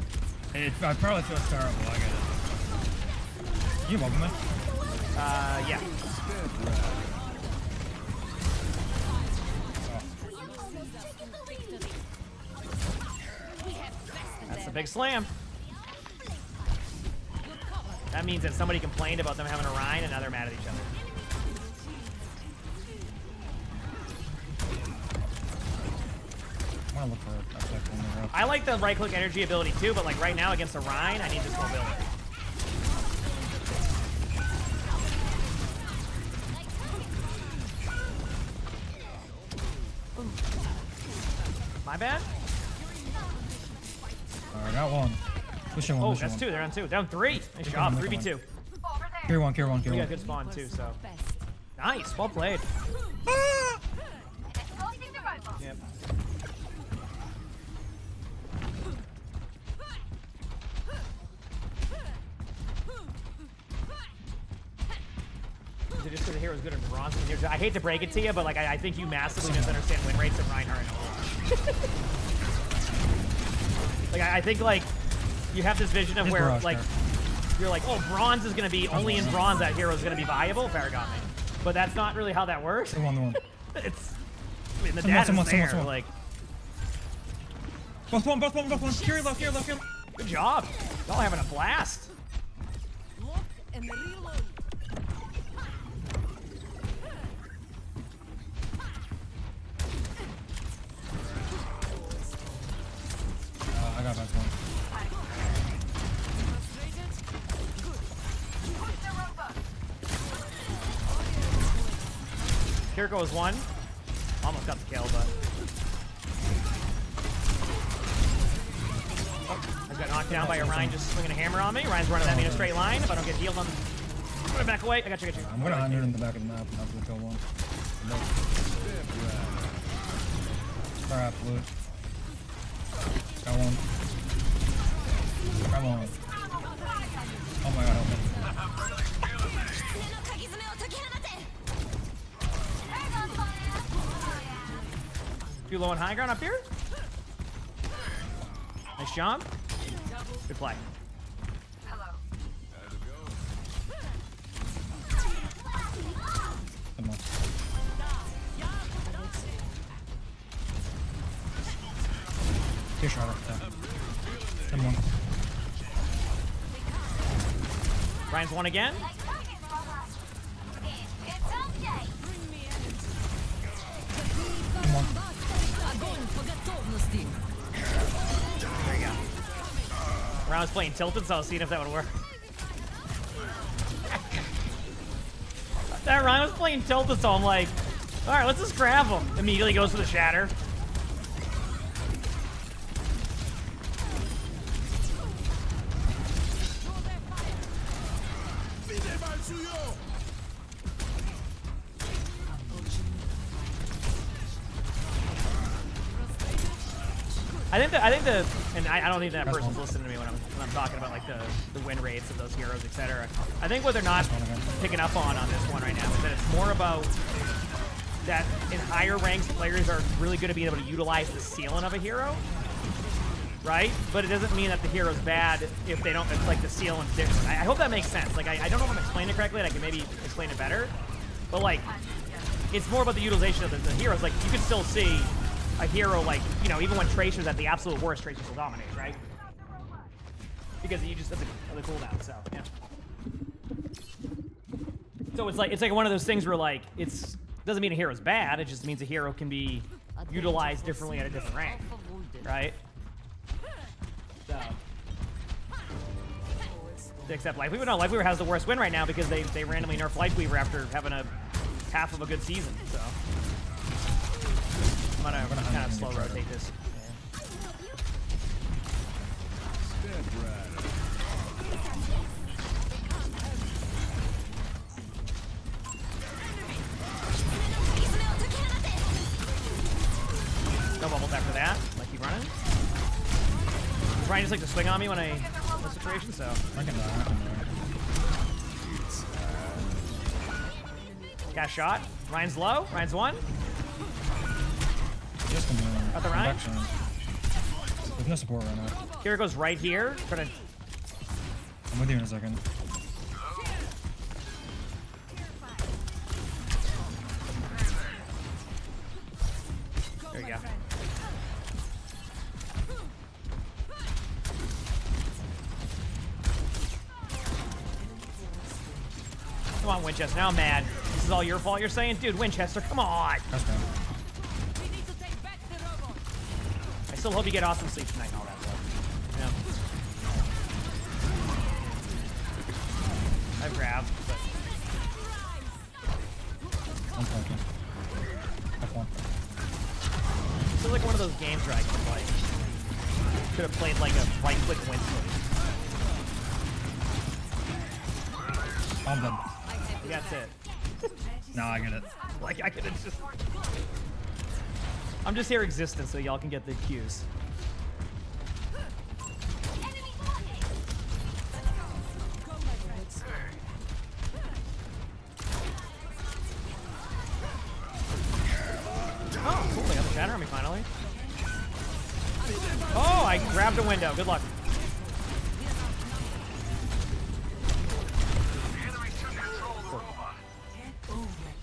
probably feel terrible. I get it. You welcome me? Yeah. That's a big slam. That means that somebody complained about them having a Rhine and now they're mad at each other. I want to look for a second in the rough. I like the right click energy ability too, but like right now against a Rhine, I need this mobility. My bad? Alright, got one. Pushing one. Oh, that's two. They're on two. Down three. Nice job. 3v2. Care one. We got good spawn too, so. Nice. Well played. Yep. Is it just because the hero's good in bronze? I hate to break it to you, but like I think you massively misunderstand win rates of Reinhardt and Overwatch. Like I think like you have this vision of where like you're like, oh, bronze is gonna be only in bronze that hero is gonna be viable. Paragon, but that's not really how that works. The one. It's I mean the data's there. Like both one. Carry left. Good job. Y'all having a blast. Look and reload. I got that one. Kiriko was one. Almost got the kill, but I got knocked down by a Ryan just swinging a hammer on me. Ryan's running at me in a straight line. If I don't get healed, I'm gonna back away. I got you. I'm gonna 100 in the back of the map after the kill one. Alright, blue. Got one. Come on. Oh my god, help me. Too low on high ground up here. Nice job. Good play. Come on. Two shot up there. Come on. Ryan's one again. Come on. There you go. Ryan was playing tilted, so I was seeing if that would work. That Ryan was playing tilted, so I'm like, all right, let's just grab him. Immediately goes for the shatter. I think and I don't think that person's listening to me when I'm talking about like the win rates of those heroes, etc. I think what they're not picking up on this one right now is that it's more about that in higher ranks players are really good at being able to utilize the ceiling of a hero, right? But it doesn't mean that the hero's bad if they don't. It's like the ceiling's different. I hope that makes sense. Like I don't know if I'm explaining it correctly. And I can maybe explain it better, but like it's more about the utilization of the heroes. Like you can still see a hero like, you know, even when Tracer's at the absolute worst, Tracer will dominate, right? Because you just have the cooldown, so yeah. So it's like one of those things where like doesn't mean a hero's bad, it just means a hero can be utilized differently at a different rank, right? So except Lifeweaver, no, Lifeweaver has the worst win right now because they randomly nerf Lifeweaver after having a half of a good season, so I'm gonna kind of slow rotate this. No bubbles after that. Like keep running. Ryan just like to swing on me when I in this situation, so. I can die. Got shot. Ryan's low. Ryan's one. Just come in. Got the Ryan. There's no support right now. Here goes right here. I'm with you in a second. There you go. Come on, Winchester. Now I'm mad. This is all your fault, you're saying? Dude, Winchester, come on. That's bad. I still hope you get awesome sleep tonight and all that stuff. Yeah. I've grabbed, but... I'm flanking. I flank. This is like one of those games where I could have played like a right-click Winston. I'm done. That's it. No, I get it. Like, I could have just... I'm just here existing so y'all can get the cues. Oh, cool. They got the shatter on me finally. Oh, I grabbed a window. Good luck.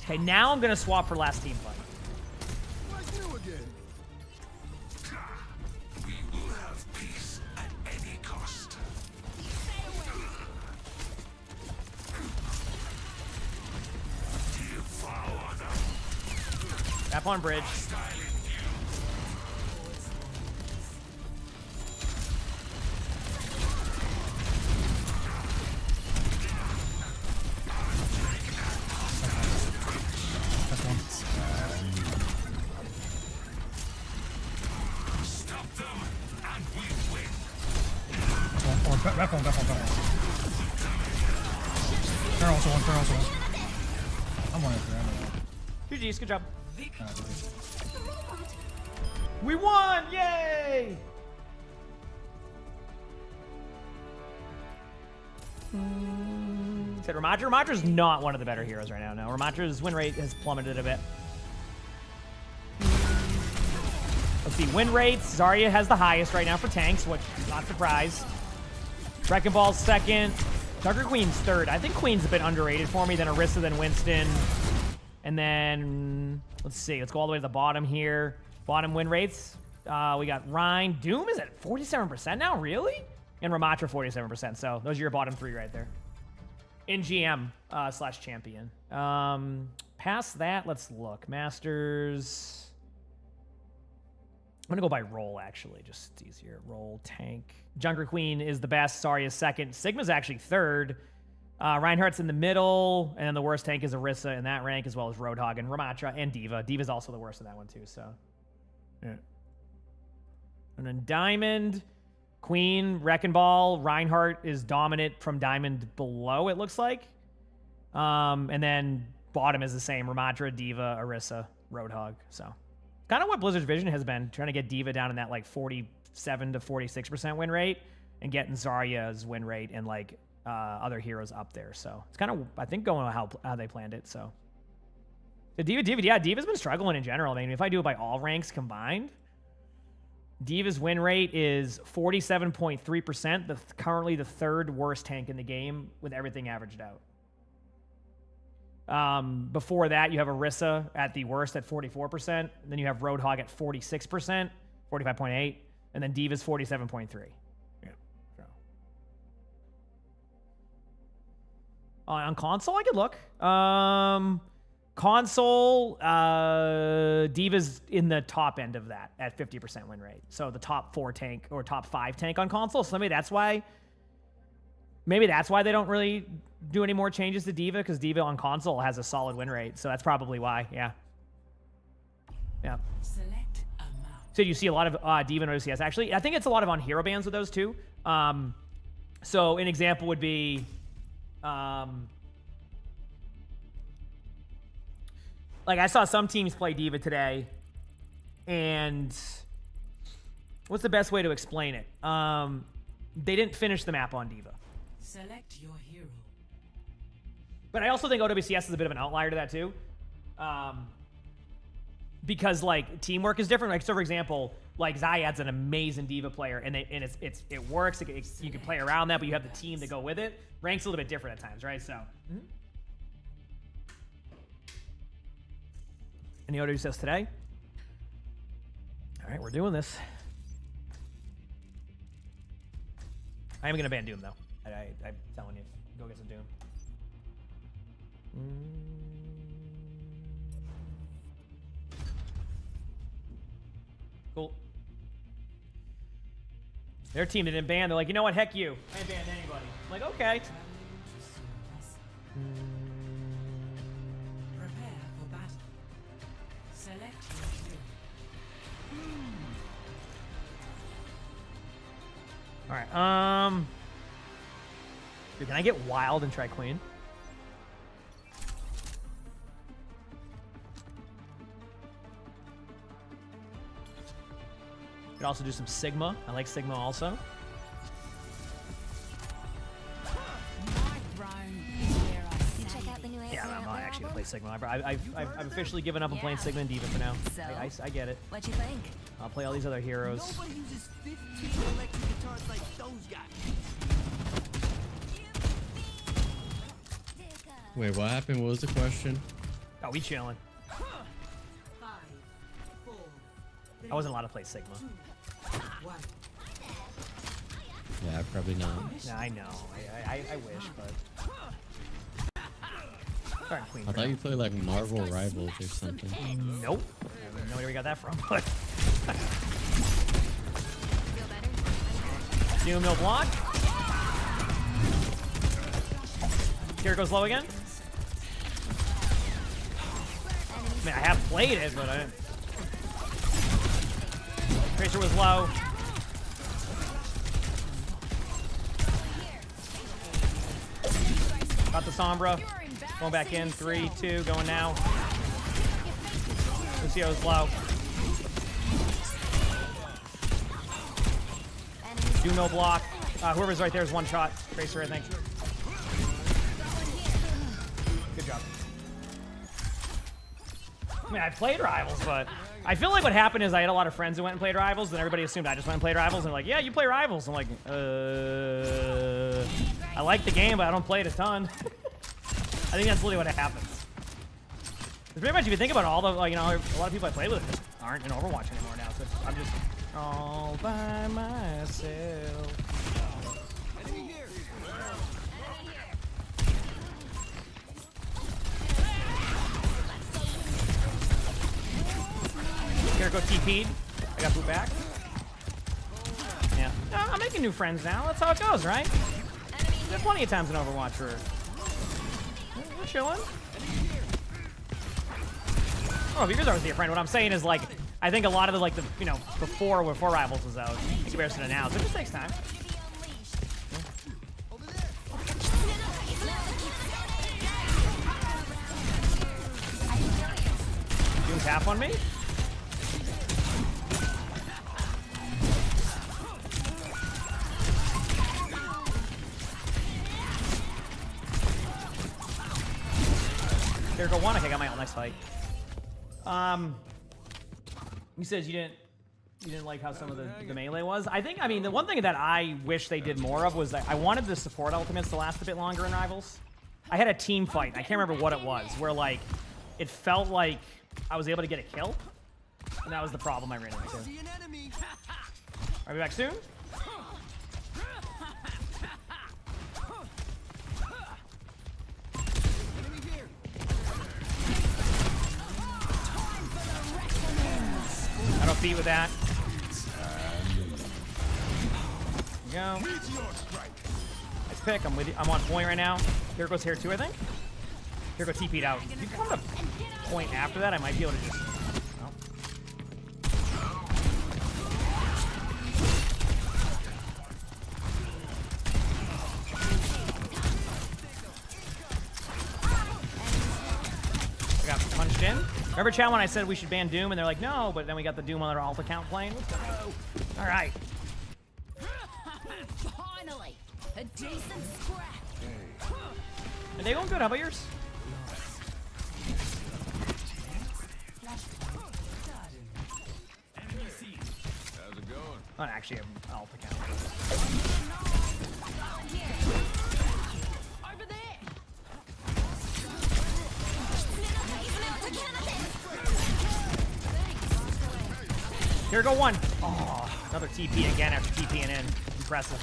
Okay, now I'm gonna swap for last team fight. We will have peace at any cost. Devour them. Tap on bridge. Back one. They're also one. I'm one after. I know that. GG's, good job. We won! Yay! Said Ramatra. Ramatra's not one of the better heroes right now. No, Ramatra's win rate has plummeted a bit. Let's see, win rates. Zarya has the highest right now for tanks, which is not surprised. Wrecking Ball's second. Tucker Queen's third. I think Queen's a bit underrated for me, then Orisa, then Winston. And then, let's see, let's go all the way to the bottom here. Bottom win rates. We got Rhine. Doom is at 47% now, really? And Ramatra 47%, so those are your bottom three right there. In GM / champion. Past that, let's look. Masters. I'm gonna go by role, actually, just it's easier. Role, tank. Junker Queen is the best, Zarya's second. Sigma's actually third. Reinhardt's in the middle, and then the worst tank is Orisa in that rank, as well as Roadhog and Ramatra and D.Va. D.Va's also the worst in that one, too, so. Yeah. And then Diamond, Queen, Wrecking Ball. Reinhardt is dominant from Diamond below, it looks like. And then bottom is the same. Ramatra, D.Va, Orisa, Roadhog, so. Kind of what Blizzard's vision has been, trying to get D.Va down in that like 47 to 46% win rate and getting Zarya's win rate and like other heroes up there. So it's kind of, I think, going how they planned it. So the D.Va's been struggling in general. I mean, if I do it by all ranks combined, D.Va's win rate is 47.3%, currently the third worst tank in the game with everything averaged out. Before that, you have Orisa at the worst at 44%. Then you have Roadhog at 46%, 45.8, and then Diva's 47.3. Yeah. So. On console, I could look. Console, Diva's in the top end of that at 50% win rate. So the top 4 tank or top 5 tank on console. So maybe that's why they don't really do any more changes to Diva, because Diva on console has a solid win rate. So that's probably why. Yeah. Yeah. So you see a lot of Diva and OWCS. Actually, I think it's a lot of on hero bans with those two. So an example would be, like I saw some teams play Diva today, and what's the best way to explain it? They didn't finish the map on Diva. Select your hero. But I also think OWCS is a bit of an outlier to that too. Because like teamwork is different. Like, so for example, like Zayad's an amazing Diva player, and it works. You can play around that, but you have the team to go with it. Rank's a little bit different at times, right? So. Any OWCS today? All right, we're doing this. I am going to ban Doom, though. I'm telling you. Go get some Doom. Cool. Their team didn't ban. They're like, you know what? Heck you. I ain't banned anybody. I'm like, okay. All right. Dude, can I get wild and try Queen? Could also do some Sigma. I like Sigma also. Yeah, I'm not actually gonna play Sigma. I've officially given up on playing Sigma and Diva for now. So, I get it. What you think? I'll play all these other heroes. Nobody uses 15 electric guitars like those guys. Wait, what happened? What was the question? Oh, we chilling. I wasn't allowed to play Sigma. Yeah, probably not. Yeah, I know. I wish, but. Sorry, Queen. I thought you played like Marvel Rivals or something. Nope. I don't know where we got that from, but. Doom, no block. Here goes low again. I mean, I have played it, but I didn't. Tracer was low. Got the Sombra. Going back in. 3, 2, going now. Lucio's low. Do no block. Whoever's right there is one shot. Tracer, I think. Good job. I mean, I played Rivals, but I feel like what happened is I had a lot of friends who went and played Rivals, and everybody assumed I just went and played Rivals, and they're like, yeah, you play Rivals. I'm like, I like the game, but I don't play it a ton. I think that's literally what happens. Because pretty much, if you think about it, all the, like, you know, a lot of people I play with aren't in Overwatch anymore now, so I'm just all by myself. Go TP'd. I got boot back. Yeah. No, I'm making new friends now. That's how it goes, right? There's plenty of times in Overwatch where we're chilling. Oh, if yours always be a friend. What I'm saying is, like, I think a lot of the, like, the, you know, before Rivals was out, in comparison to now, so it just takes time. Doing tap on me? Go one. Okay, I got my ult next fight. He says you didn't like how some of the melee was. I mean, the one thing that I wish they did more of was that I wanted the support ultimates to last a bit longer in Rivals. I had a team fight. I can't remember what it was, where like it felt like I was able to get a kill, and that was the problem I ran into. I'll be back soon. I don't beat with that. There we go. Nice pick. I'm with you. I'm on point right now. Here goes here too, I think. Here goes TP'd out. If you come to point after that, I might be able to just. No. I got punched in. Remember, chat, when I said we should ban Doom, and they're like, no, but then we got the Doom on their alt account playing. Let's go. All right. Finally, a decent scrap. Are they going good? How about yours? How's it going? Oh, actually, I'm alt account. Over there. Here go one. Oh, another TP again after TPing in. Impressive.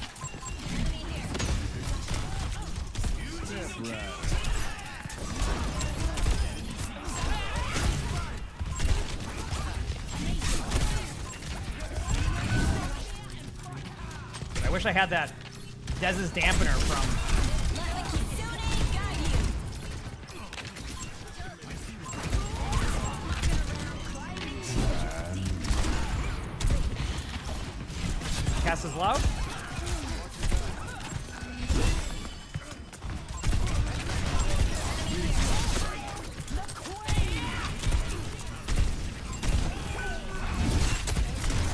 I wish I had that Dez's dampener from. Cast is low.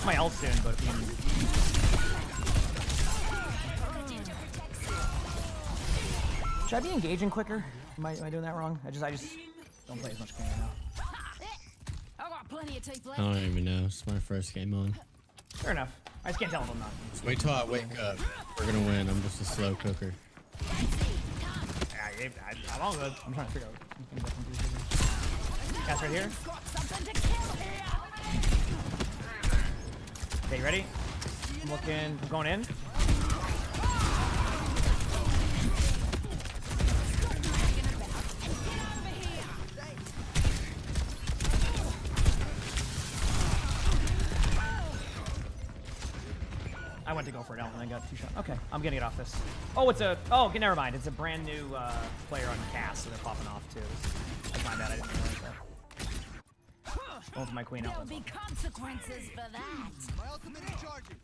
My ult soon, but if you... Should I be engaging quicker? Am I doing that wrong? I just don't play as much game right now. I got plenty of teeth I left. don't even know. It's my first game on. Fair enough. I just can't tell if I'm not. Wait till I wake up. We're gonna win. I'm just a slow cooker. I'm all good. I'm trying to figure out. Cast right here. Okay, you ready? I'm looking. I'm going in. I went to go for it out and I got 2 shots. Okay, I'm gonna get off this. Oh, it's a. Oh, okay, never mind. It's a brand new player on cast, so they're popping off too. That's my bad. I didn't realize that. Going for my queen out. There'll be consequences for that. My ultimate is charging.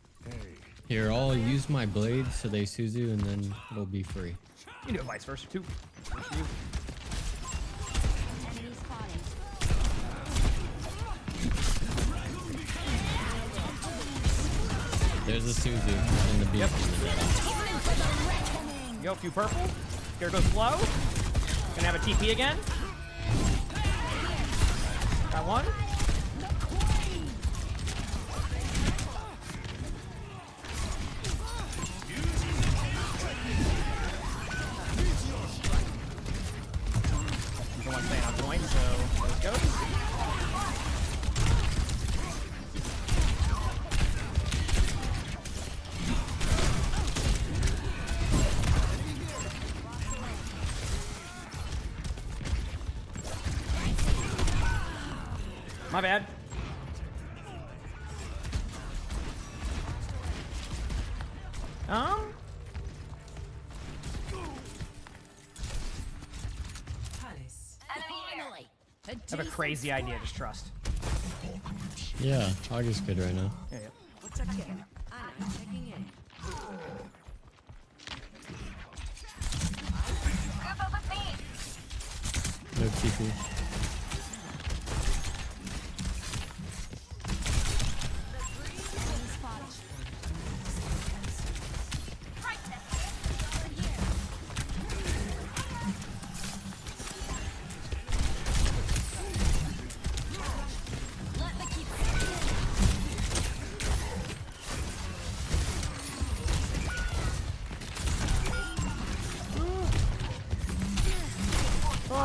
Here, I'll use my blade so they Suzu, and then it'll be free. You can do it vice versa too. First for you. Enemy spotted. There's a Suzu in the beat. Yep. Yo, few purple. Here goes slow. Gonna have a TP again. Got one. The one staying on point, so there it goes. My bad. Finally, I have a crazy idea, just trust. Yeah, Augie's good right now. Yeah, yeah. what's up here? I'm checking in. No TP.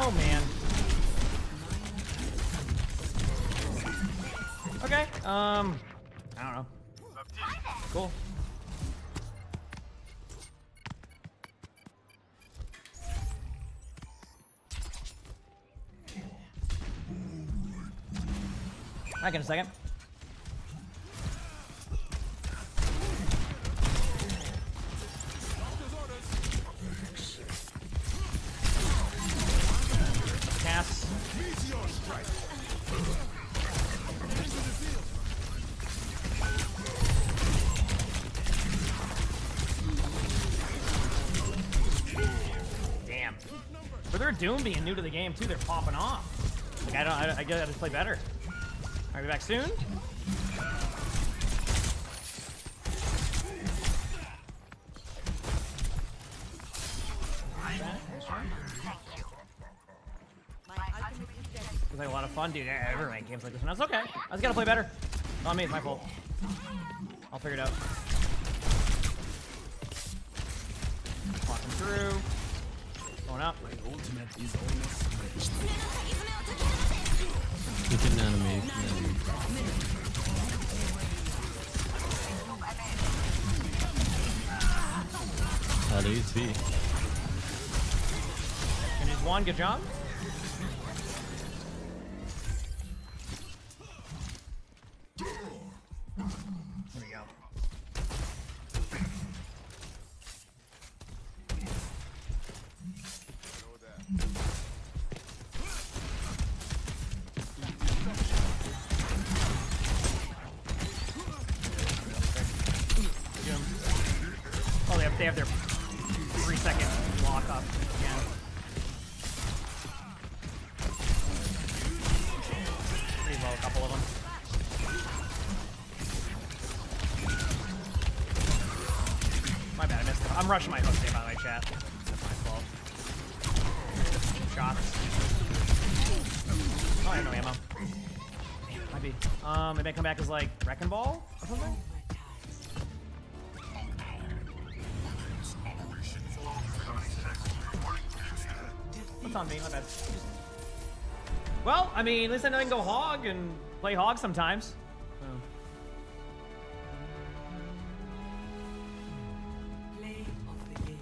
Oh, man. Okay, I don't know. Cool. Back in a second. Cast. Damn. For their Doom being new to the game too, they're popping off. Like I gotta just play better. Alright, be back soon. It was like a lot of fun, dude. I ever rank games like this one. That's okay. I just gotta play better. It's on me, it's my fault. I'll figure it out. Walking through. Going up. My ultimate is almost ready. You can animate. How do you see? And just one, good job. There we go. Oh, they have their 3-second lock up again. Pretty low, a couple of them. My bad, I missed it. I'm rushing my hook day, by the way, chat. That's my fault. Shots. Oh, I have no ammo. Might be. It may come back as like Wrecking Ball or something? What's on me? My bad. Well, I mean, at least I know I can go hog and play hog sometimes. Play of the game.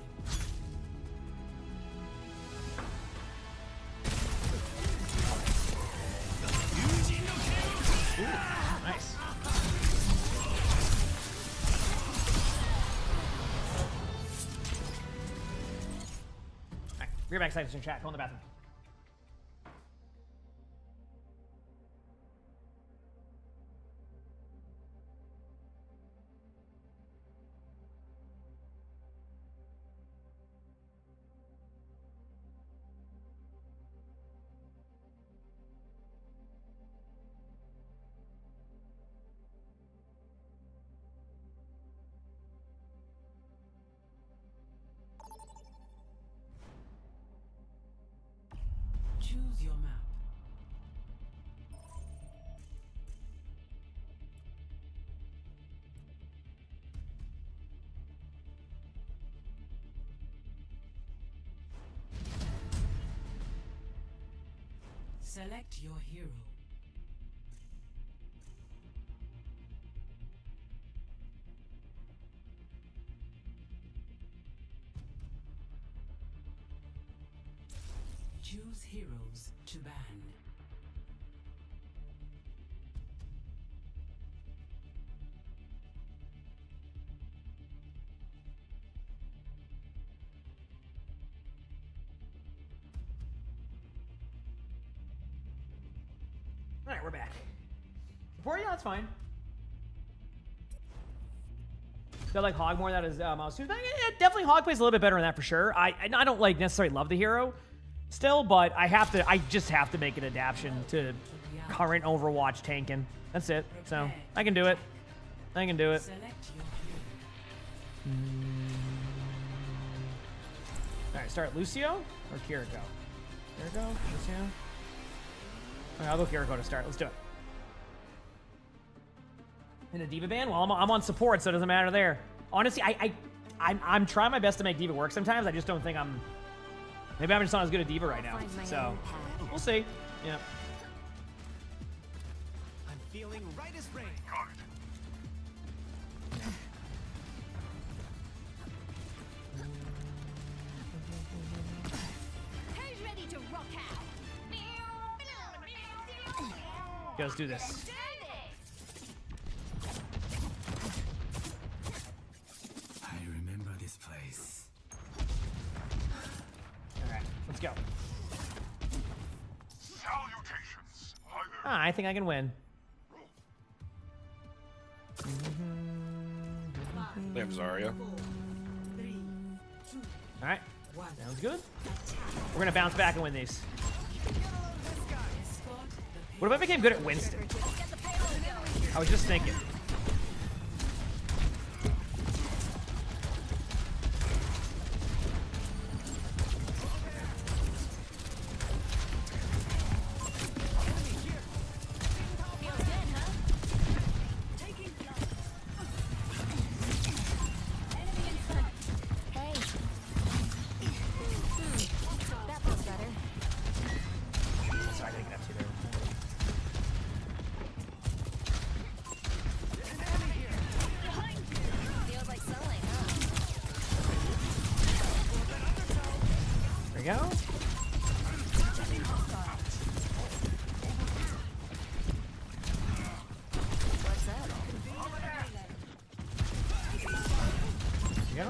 Ooh, nice. Alright, rear back side in chat. Go in the bathroom. Choose your map. Select your hero. Choose heroes to ban. Alright, we're back. Support, yeah, that's fine. Do I like Hog more than that is mouse 2? Yeah, definitely Hog plays a little bit better in that for sure. I don't like necessarily love the hero still, but I just have to make an adaptation to current Overwatch tanking. That's it. So I can do it. I can do it. Alright, start Lucio or Kiriko? Kiriko? Lucio? Okay, I'll go Kiriko to start. Let's do it. In a D.Va ban? Well, I'm on support, so it doesn't matter there. Honestly, I'm trying my best to make D.Va work sometimes. I just don't think I'm Maybe I'm just not as good at Diva right now. So we'll see. Yeah. I'm feeling right as rain. Who's ready to rock out? Okay, let's do this. I remember this place. All right, let's go. Salutations. Ah, I think I can win. Damn Zarya. All right, sounds good. We're gonna bounce back and win these. What if I became good at Winston? I was just thinking. That feels better. Sorry, I didn't get up to there. Feels like sewing, huh? There we go. What's that? There we go.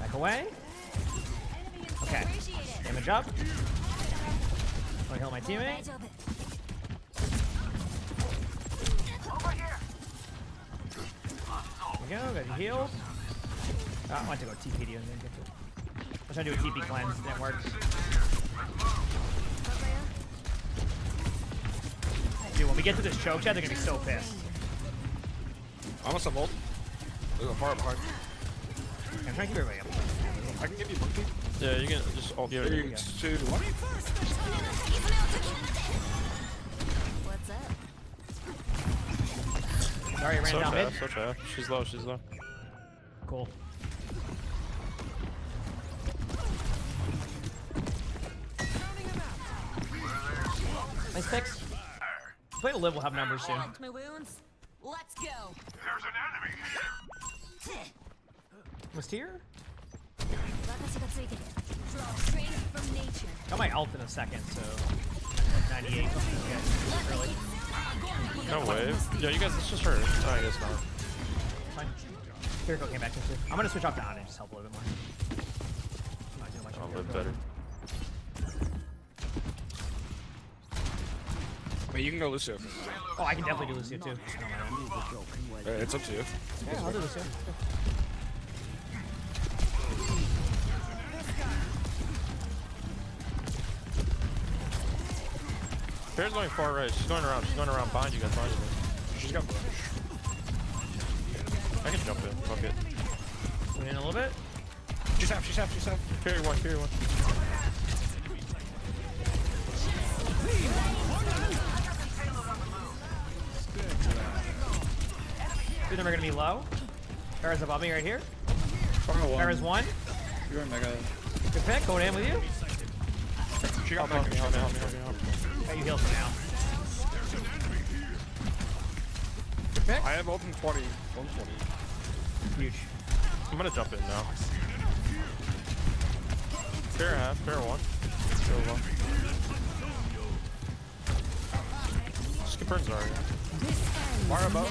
Back away. Okay. Damage up. I'll kill my teammate. There we go. Got healed. Oh, I want to go TP to you and then get to it. I was trying to do a TP cleanse. Didn't work. Dude, when we get to this choke chat, they're gonna be so pissed. I almost have ult. There's a far behind. I'm trying to keep everybody up. I can give you monkey. Yeah, you can just ult. Yeah, 3, 2, 1. What's that? Sorry, I ran So down mid. fast, so fast. She's low, she's low. Cool. Nice picks. Play to live will have numbers soon. My wounds. Let's go. There's an enemy. Was tier? Strength from nature. Got my ult in a second, so 98. Okay, really? No wave. Yeah, you guys, it's just her. Oh, I guess not. Fine. Kiriko came back to too. I'm gonna switch off to Ana and just help a little bit more. I'm not doing much I'll on live Kiriko. better. Wait, you can go Lucio. Oh, I can definitely do Lucio too. I don't mind. It's up to you. Yeah, I'll do Lucio. Fair's going far right. She's going around. She's going around behind you guys. Behind you. She's got flash. I can jump in. Fuck it. Wait in a little bit. She's half. Carry one, carry one. Two of them are gonna be low. Farah's above me right here. Farah's one. You're in mega. Good pick. Going in with you. She got Help me. Okay, you heal for now. Good pick. I have open 20. 120. Huge. I'm gonna jump in now. Fair half, fair one. Fair one. Skip burns already. Far above.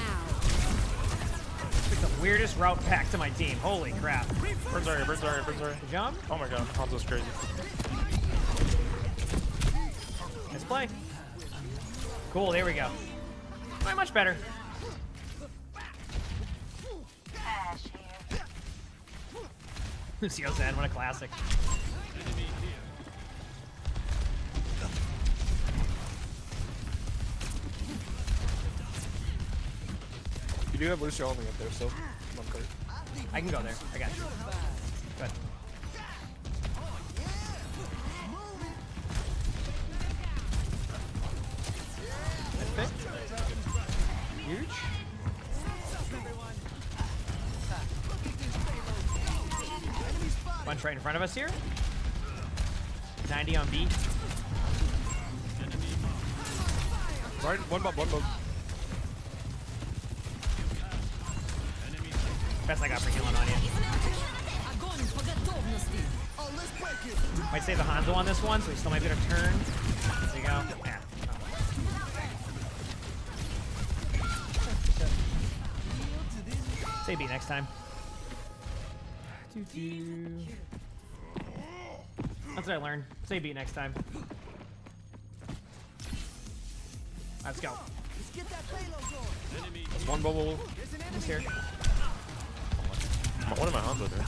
It's the weirdest route pack to my team. Holy crap. Burns already, burns already, burns already. Good job. Oh my god, Hanzo's crazy. Nice play. Cool, there we go. Not much better. Lucio's Zen, what a classic. You do have Lucio only up there, so. I can go there. I got you. Good. push right in front of us here. 90 on B. Right, one bump. Best I got for healing on you. Might save the Hanzo on this one, so he still might get a turn. There you go. Yeah. Say B next time. That's what I learned. Say B next time. Let's go. That's one bubble. He's here. One of my Hanzo there.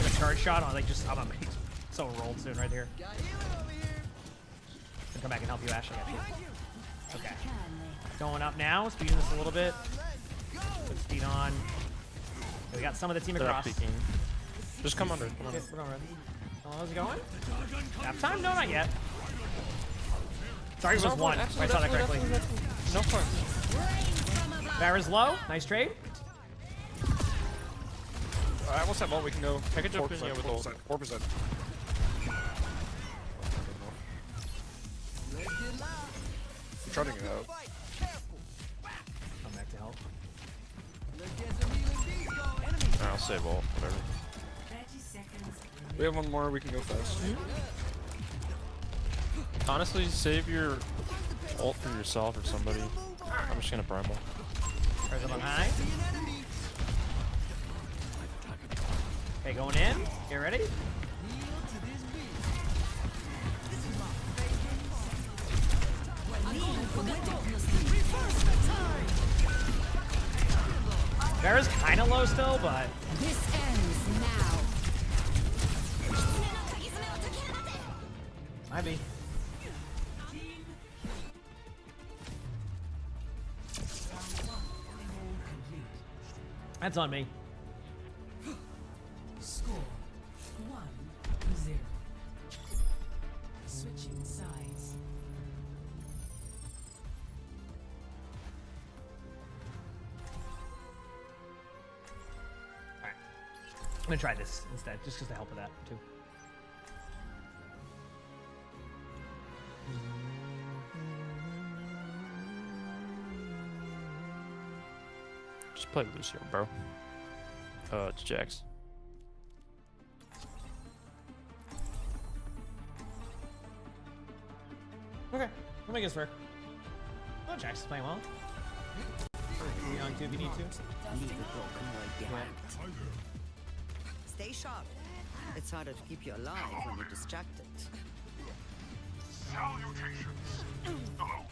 Get a charge shot on, like, just, I'm gonna be so rolled soon right here. I'll come back and help you, Ashley. Okay. Going up now, speeding this a little bit. Put speed on. Okay, we got some of the team They're across. peeking. Just come under. Okay, we're going red. How's it going? Nap time? No, not yet. Sorry, it was one. I saw that correctly. No point. Vara's low. Nice trade. Alright, what's that one we can go? I can jump in here with ult. 4%. I'm trotting it out. Come back to help. I'll save ult, whatever. We have one more, we can go fast. Honestly, save your ult for yourself or somebody. I'm just gonna primal. Pressure on high. Okay, going in. Get ready. Vara's kind of low still, but This ends now. might be. That's on me. Score 1-0. Switching sides. Alright. I'm gonna try this instead, just because to help with that too. Just play Lucio, bro. It's Jax. Okay, we'll make this work. Oh, Jax is playing well. You on 2 if you need to. Stay sharp. It's harder to keep you alive when you're distracted. Salutations. Hello.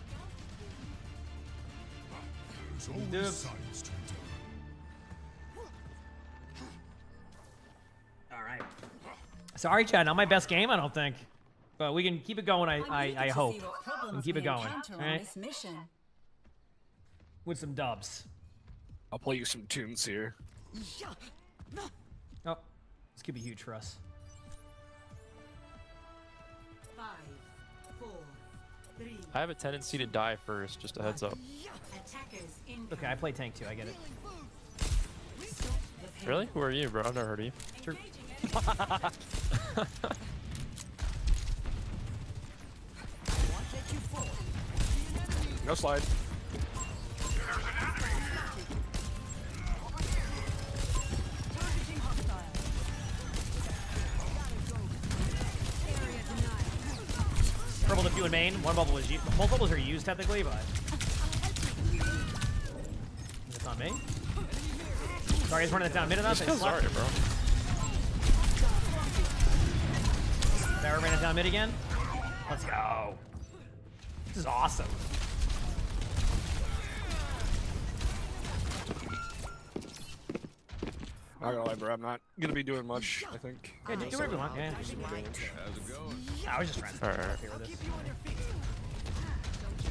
There's always sides to it. Alright. Sorry, Chad, not my best game, I don't think. But we can keep it going, I hope. We can keep it going. Alright? With some dubs. I'll play you some tunes here. Oh, this could be huge for us. 5, 4, 3. I have a tendency to die first, just a heads up. Attackers in. Okay, I play tank too, I get it. Really? Who are you, bro? I've never heard of you. True. No slide. Purple to few in main. One bubble was used. Both bubbles are used technically, but it's on me. Sorry, he's running it down mid enough. Sorry, bro. Barra ran it down mid again. Let's go. This is awesome. Not gonna lie, bro. I'm not gonna be doing much, I think. Yeah, do whatever you want. Yeah. How's it going? I was just trying to Alright. figure this.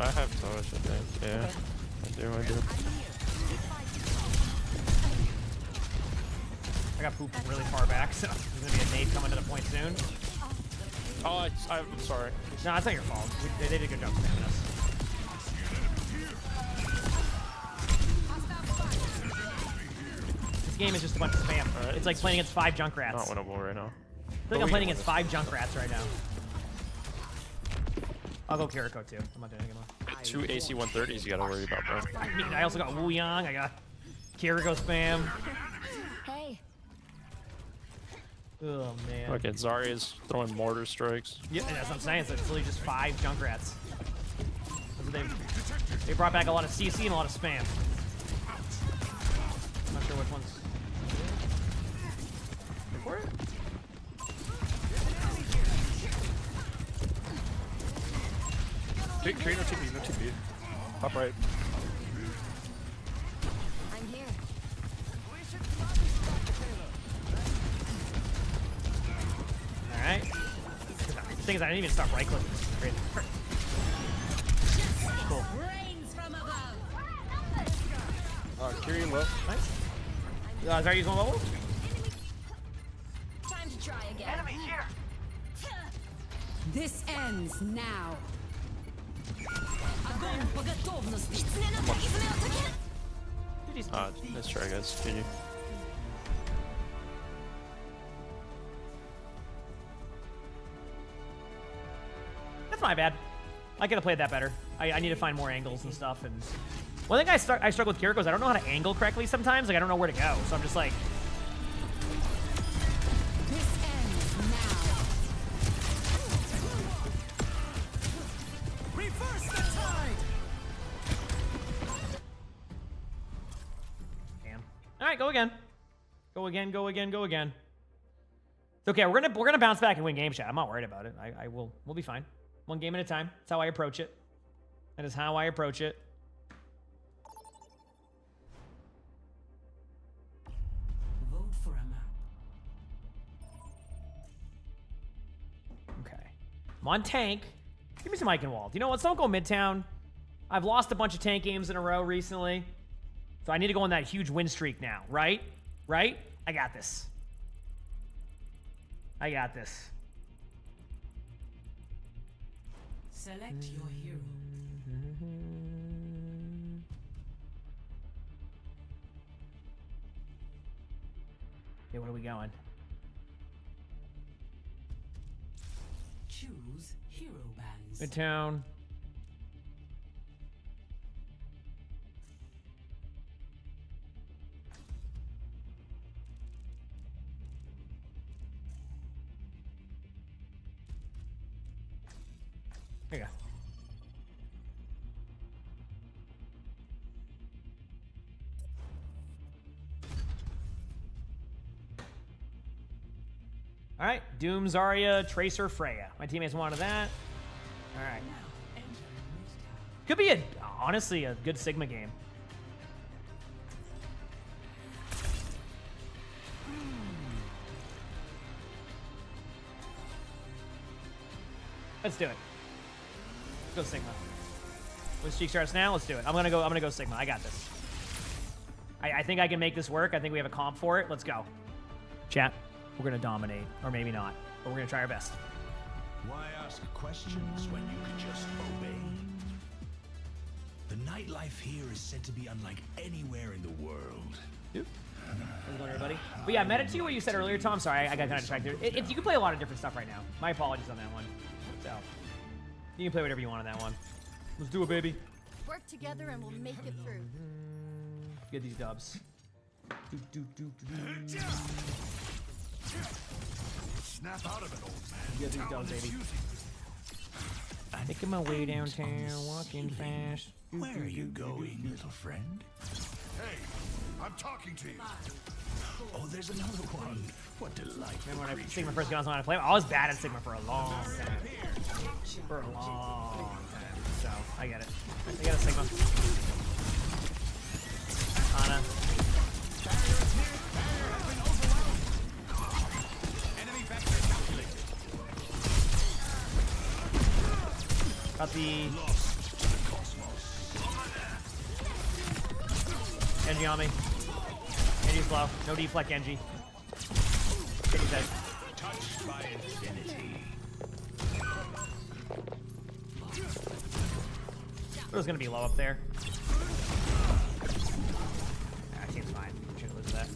I have touch, I think. Yeah. I do. I got pooped really far back, so there's gonna be a nade coming to the point soon. Oh, I'm sorry. No, it's not your fault. They did a good job spamming us. This game is just a bunch of spam. It's like playing against 5 Junkrats. Not winnable right now. I feel like I'm playing against 5 Junkrats right now. I'll go Kiriko too. I'm not doing anything more. 2 AC 130s you gotta worry about, bro. I mean, I also got Wu Yang. I got Kiriko spam. Hey. Oh man. Okay, Zarya's throwing mortar strikes. Yeah, that's what I'm saying. So it's literally just 5 Junkrats. They brought back a lot of CC and a lot of spam. I'm not sure which ones. Go for it. Tree, no TP, no TP. Top right. I'm here. Alright. The thing is, I didn't even stop right clicking. Great. Cool. Kiri low. Nice. Is that using level? Time to try again. Enemy here. This ends now. Nice try, guys. GG. That's my bad. I could have played that better. I need to find more angles and stuff. And one thing I struggle with Kiriko is I don't know how to angle correctly sometimes. Like I don't know where to go. So I'm just like. This ends now. Reverse the tide. Damn. All right, go again. Go again. Go again. Go again. It's okay. We're gonna bounce back and win game chat. I'm not worried about it. We'll be fine. One game at a time. That's how I approach it. That is how I approach it. Vote for a map. Okay. I'm on tank. Give me some Eichenwald. You know what? Don't go Midtown. I've lost a bunch of tank games in a row recently. So I need to go on that huge win streak now, right? Right? I got this. I got this. Select your hero. Okay, where are we going? Choose hero bands. Midtown. There you go. All right, Doom, Zarya, Tracer, Freya. My teammates wanted that. All right. Could be honestly a good Sigma game. Let's do it. Let's go Sigma. When streak starts now, let's do it. I'm gonna go Sigma. I got this. I think I can make this work. I think we have a comp for it. Let's go. Chat. We're gonna dominate, or maybe not, but we're gonna try our best. Why ask questions when you can just obey? The nightlife here is said to be unlike anywhere in the world. How's it going, everybody? But yeah, Meta 2, what you said earlier, Tom. Sorry, I got kind of distracted. You can play a lot of different stuff right now. My apologies on that one. So you can play whatever you want on that one. Let's do it, baby. Work together and we'll make it through. Get these dubs. Snap out of it, old man. Get these dubs, baby. Making my way downtown, walking fast. Where are you going, little friend? Hey, I'm talking to you. Oh, there's another one. What delightful. Remember when Sigma first got on to play? I was bad at Sigma for a long time. For a long time. So, I get it. I get a Sigma. Ana. Got the Genji on me. Genji's low. No deflect Genji. Take his head. Touched by infinity. It was gonna be low up there. That seems fine. Shouldn't lose that.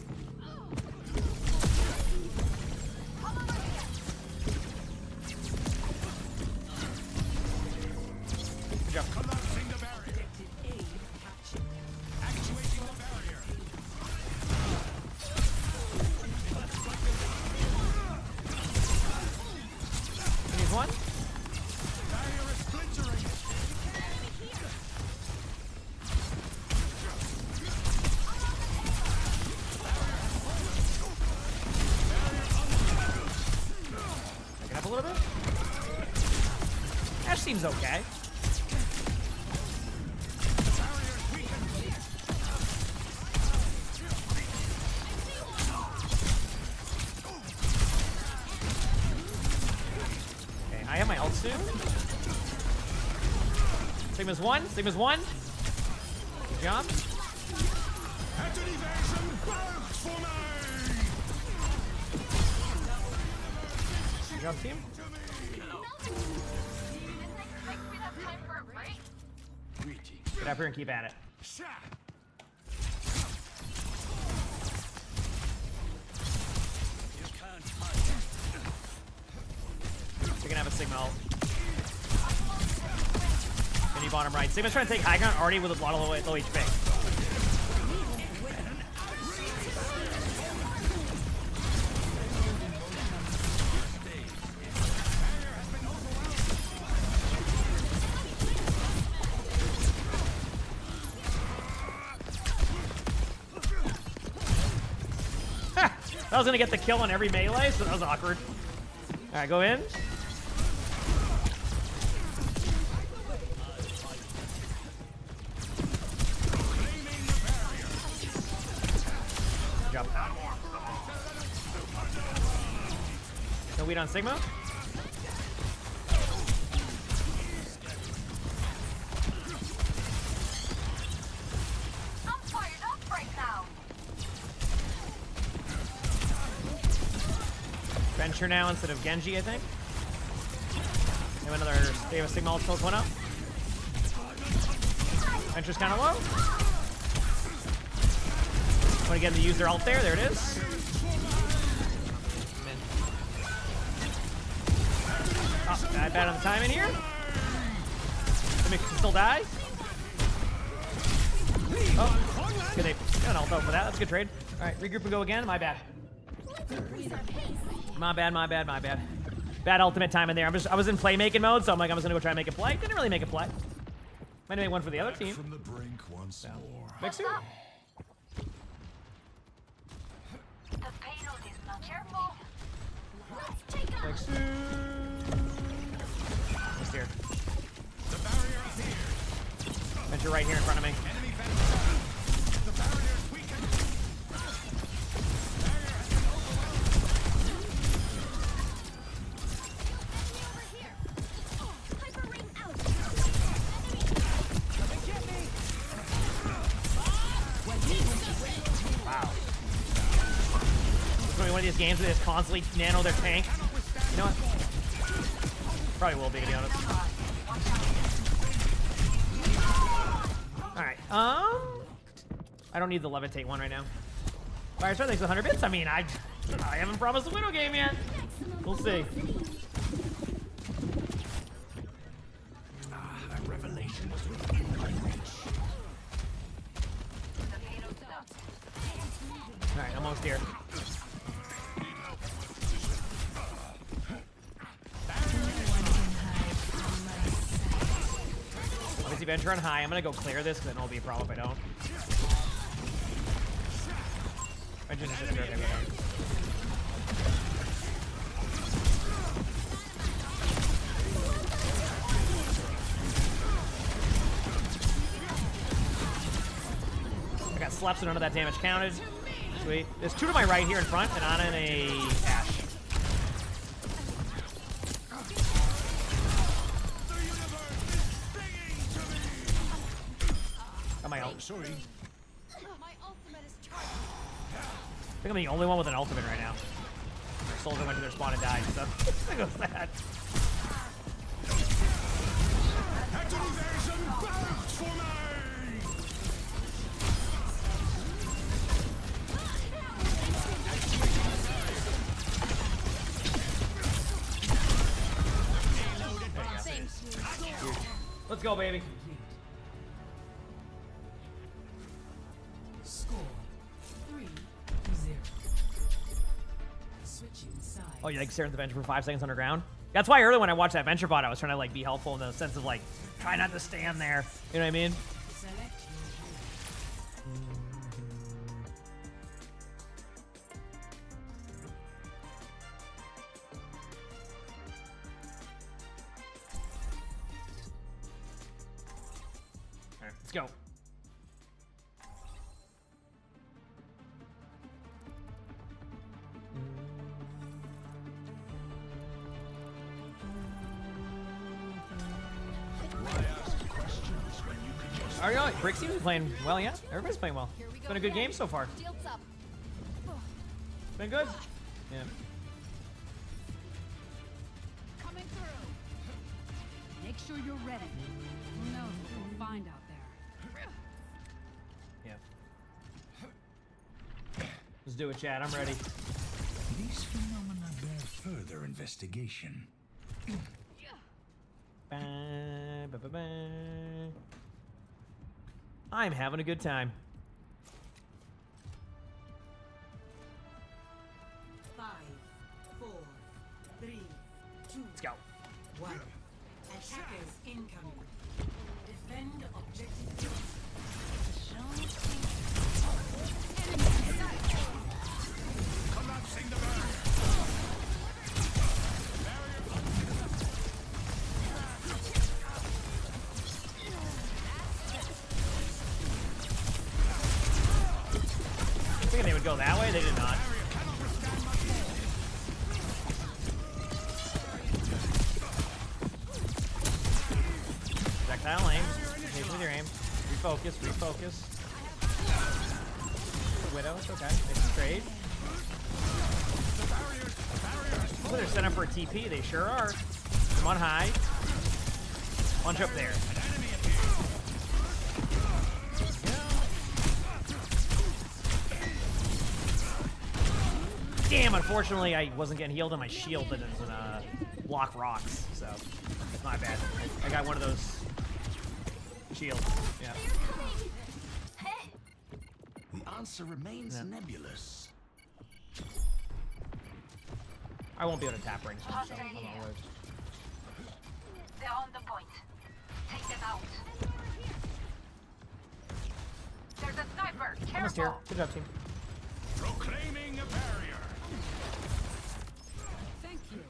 Ashe seems okay. Okay, I have my ult soon. Sigma's one. Sigma's one. Good job. Good job, team. Get up here and keep at it. They can have a Sigma ult. Can you bottom right? Sigma's trying to take high ground already with a lot of low HP. I was gonna get the kill on every melee, so that was awkward. All right, go in. Good job. No weed on Sigma. Venture now instead of Genji, I think. They have another. They have a Sigma ult one up. Venture's kind of low. Want to get them to use their ult there? There it is. Oh, bad on the timing here. They can still die. Oh, good. They got an ult out for that. That's a good trade. All right, regroup and go again. My bad. My bad. Bad ultimate time in there. I was in playmaking mode, so I'm like, I was gonna go try and make a play. Didn't really make a play. Might have made one for the other team. From the brink once more. Mixer? The payload is not careful. Mixer. Just here. The barrier is here. Venture right here in front of me. Enemy Venture. The barrier is weakened. Wow. It's gonna be one of these games where they just constantly nano their tank. You know what? Probably will be, to be honest. Alright, I don't need the levitate one right now. Firestar, thanks for 100 bits. I mean, I haven't promised a Widow game yet. We'll see. That revelation was within my reach. Alright, almost here. Obviously, Venture on high. I'm gonna go clear this because I know it'll be a problem if I don't. Venture's just there. I got slaps and none of that damage counted. Sweet. There's two to my right here in front, and Ana and a Ashe. Got my ult. Sorry. I think I'm the only one with an ultimate right now. Soldier went to their spawn and died, so there goes that. Activation barracks for me! Let's go, baby. Score 3-0. Switching sides. Oh, you like staring at the Venture for 5 seconds underground? That's why earlier when I watched that Venture bot, I was trying to like be helpful in the sense of like, try not to stand there. You know what I mean? Select Let's go. All right, Brick seems to be playing well, yeah? Everybody's playing well. It's been a good game so far. Shields up. Been good. Yeah. Coming through. Make sure you're ready. Who knows what we'll find out there. Yeah. Let's do it, Chad. I'm ready. These phenomena bear further investigation. Ba, ba, ba, ba. I'm having a good time. 5, 4, 3, 2, Let's go. 1. Attackers incoming. Defend objective. Collapsing the barrier. Thinking they would go that way, they did not. Projectile aim. Engage with your aim. Refocus, refocus. The Widow, it's okay. They can trade. Oh, they're set up for a TP. They sure are. Come on high. Punch up there. Damn, unfortunately, I wasn't getting healed on my shield that doesn't block rocks, so that's my bad. I got one of those shields, yeah. The answer remains nebulous. I won't be able to tap range, so I'm not worried. They're on the point. Take them out. There's a sniper. Almost here. Careful. Good job, team. Proclaiming a barrier. Thank you.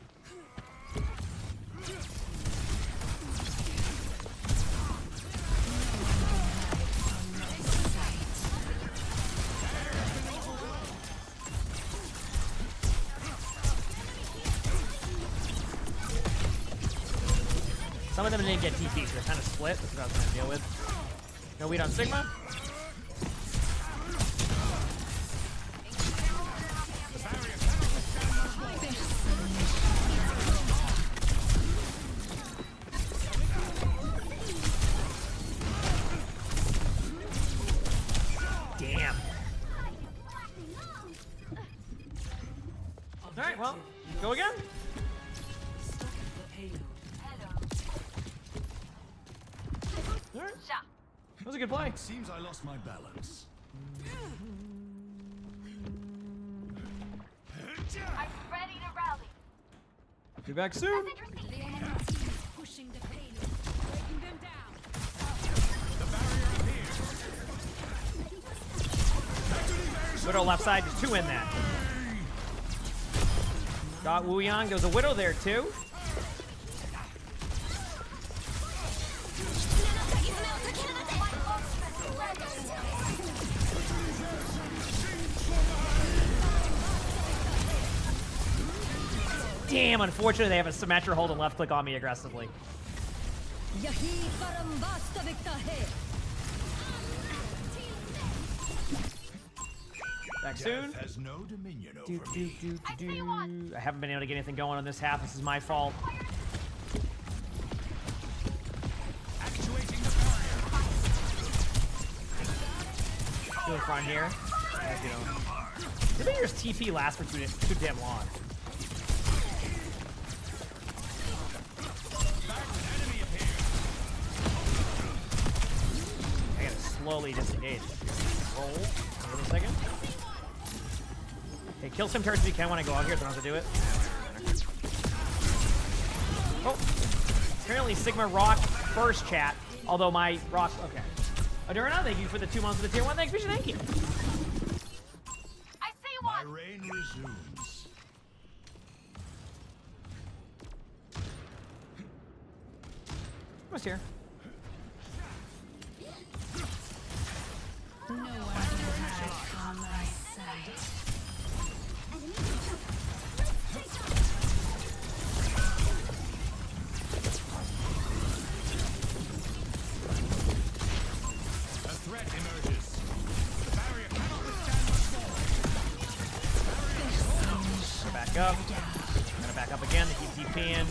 Some of them didn't get TP, so they're kind of split. That's what I was going to deal with. No weed on Sigma. Damn. All right, well, go again. All right. That was a good play. Seems I lost my balance. I'm ready to rally. Be back soon. The enemy team is pushing the payload, breaking them down. Widow left side, there's two in that. Got Wu Yang, there's a Widow there too. Damn, unfortunately they have a Symmetra hold and left click on me aggressively. Back soon. Has no dominion over I haven't been able to get anything going on this half. This is my fault. Actuating the barrier. To the front here. As you know. The Vineyard's TP lasts for too damn long. I gotta slowly disengage. Roll. Wait a second. Okay, kill some turrets if you can when I go out here, so I don't have to do it. Oh. Apparently Sigma Rock first chat, although my Rock, okay. Adurana, thank you for the 2 months of the tier 1. Thank you, thank you. I see one. My reign resumes. Almost here. back up. Gonna back up again to keep TPing.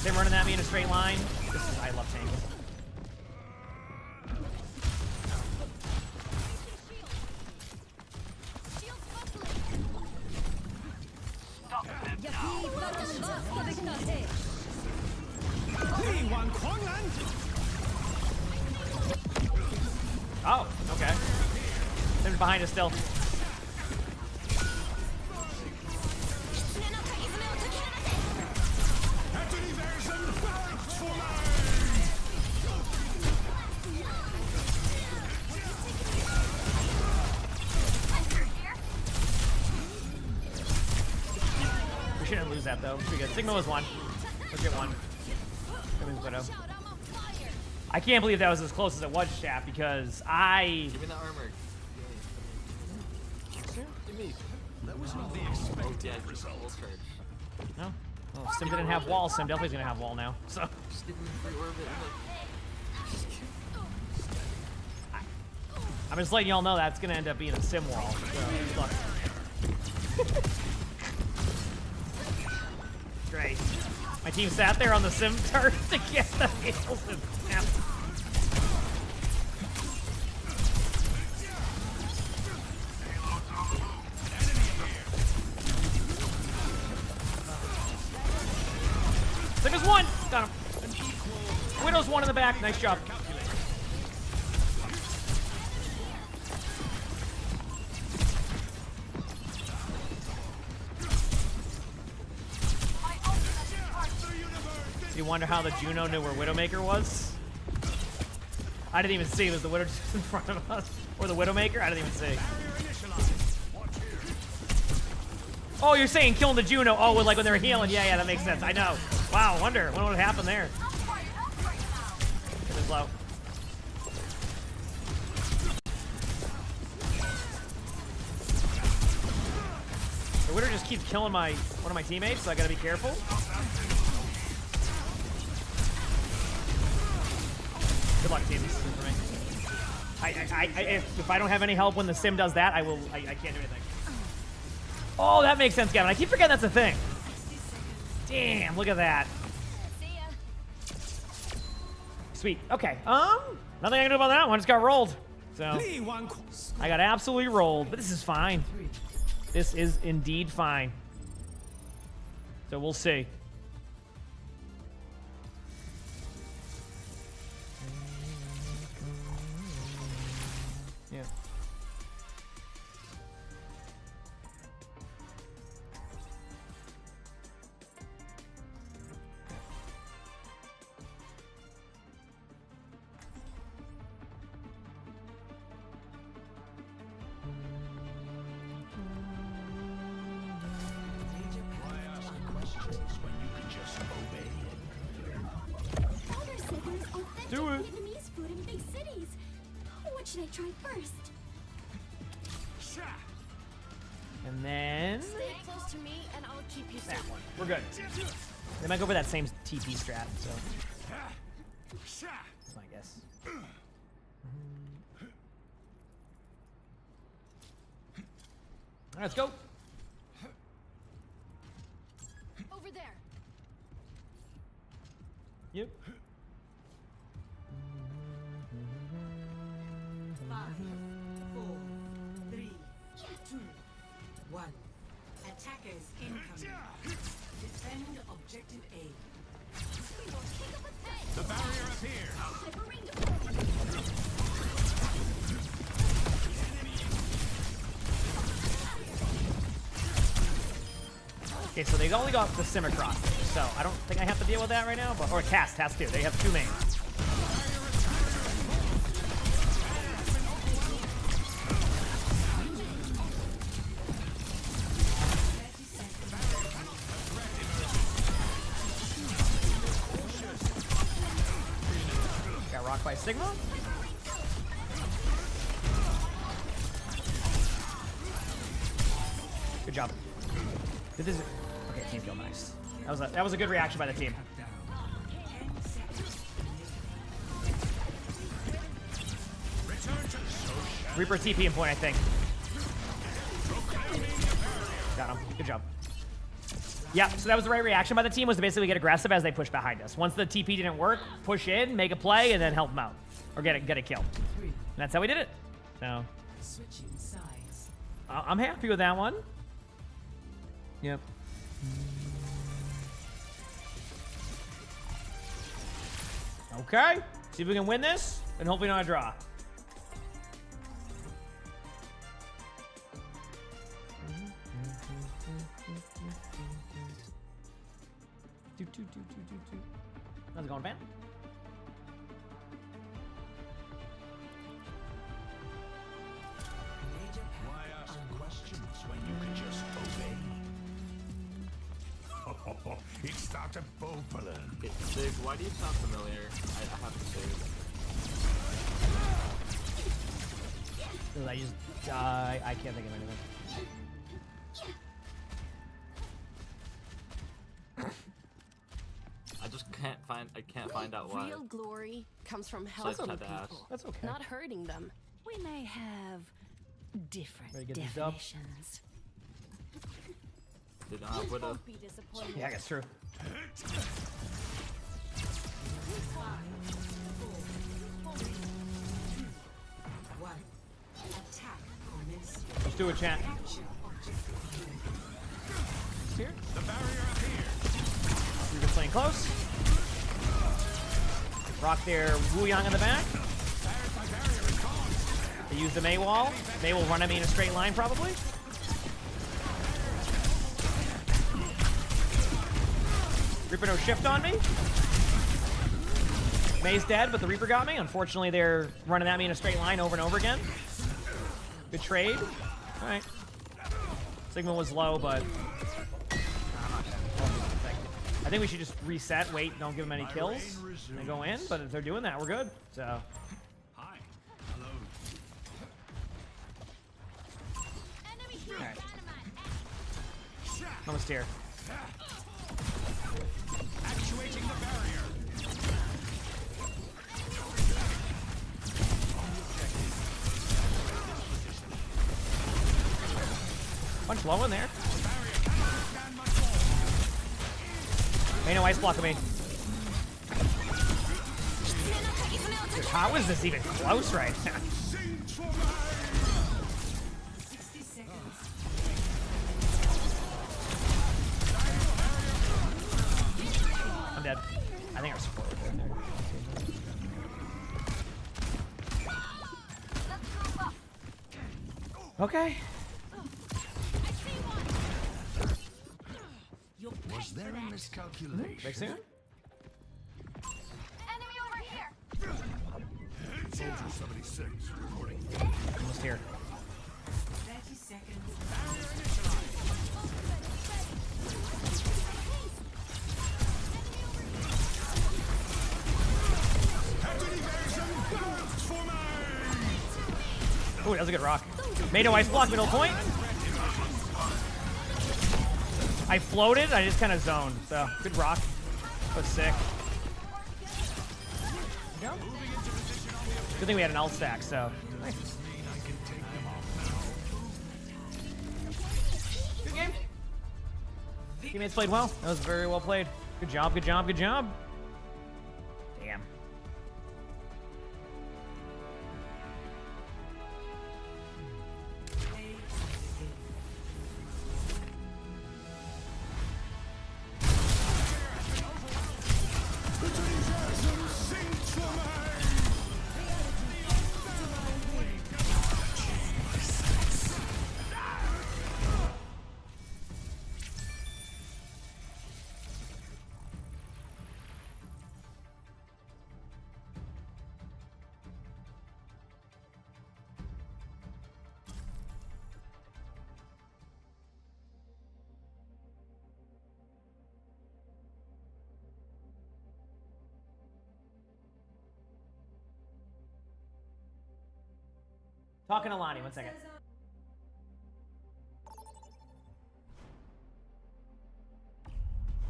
They're running at me in a straight line. I love tanking. Oh, okay. They're behind us still. We shouldn't lose that though. Pretty good. Signal was one. Let's get one. Widow. I can't believe that was as close as it was, chat, because I... Give me the armor. Give me. That was not the expected result. No? Well, Sim didn't have wall. Sim definitely's gonna have wall now. So. Just give me free orbit. I'm just letting y'all know that's gonna end up being a Sim wall. So, good luck. Great. My team sat there on the Sim turret to get the heals and snap. Sigma's one! Got him. Widow's one in the back. Nice job. You wonder how the Juno knew where Widowmaker was? I didn't even see. Was the Widow just in front of us? Or the Widowmaker? I didn't even see. Oh, you're saying killing the Juno. Oh, like when they were healing. Yeah, that makes sense. I know. Wow, wonder what would happen there. It is low. The Widow just keeps killing one of my teammates, so I gotta be careful. Good luck, team. This is for me. If I don't have any help when the Sim does that, I can't do anything. Oh, that makes sense, Gavin. I keep forgetting that's a thing. Damn, look at that. Sweet. Okay. Nothing I can do about that one. Just got rolled. So I got absolutely rolled, but this is fine. This is indeed fine. So we'll see. Yeah. Do it. Vietnamese food in big cities. What should I try first? And then Stay close to me, and I'll keep you safe. that one. We're good. They might go for that same TP strat, so that's my guess. All right, let's go. Over there. Yep. 5, 4, 3, 2, 1. Attackers incoming. Defend objective A. The barrier appears. Okay, so they only got the Sim across, so I don't think I have to deal with that right now, but or Cast has to. They have two mains. Got rocked by Sigma. Good job. This is okay. Team kill, nice. That was a good reaction by the team. Reaper TP in point, I think. Got him. Good job. Yeah, so that was the right reaction by the team, was to basically get aggressive as they push behind us. Once the TP didn't work, push in, make a play, and then help them out. Or get a kill. And that's how we did it. So I'm happy with that one. Yep. Okay. See if we can win this, and hopefully not a draw. How's it going, fam? Why ask questions when you can just obey? It's Dr. Bopalin. Sig, why do you sound familiar? I have to say. Because I just, I can't think of anything. I just can't find out why. Real glory comes from So I just helping had to ask. people, That's okay. not hurting them. We may have different Ready to get this up? definitions. They don't have widow. Be disappointed. Yeah, that's true. Let's do it, chat. Here. The barrier up here. We're just playing close. Rock their Wu Yang in the back. They use the Mei wall. Mei will run at me in a straight line, probably. Reaper no shift on me. Mei's dead, but the Reaper got me. Unfortunately, they're running at me in a straight line over and over again. Good trade. All right. Signal was low, but I think we should just reset, wait, don't give them any kills, and go in. But if they're doing that, we're good. So. Hi. Hello. Alright. Almost here. Actuating the barrier. Punch low in there. Ain't no ice blocking me. Dude, how is this even close right now? I'm dead. I think our support was in there. Okay. Was there a miscalculation? Big soon? Enemy over here. Soldier 76 reporting. Almost here. 30 seconds. Ooh, that was a good rock. Made no ice block, middle point. I floated, I just kind of zoned. So, good rock. That was sick. Good thing we had an ult stack, so. Nice. Good game. Teammates played well. That was very well played. Good job, good job, good job. Damn. Talking to Lonnie, 1 second.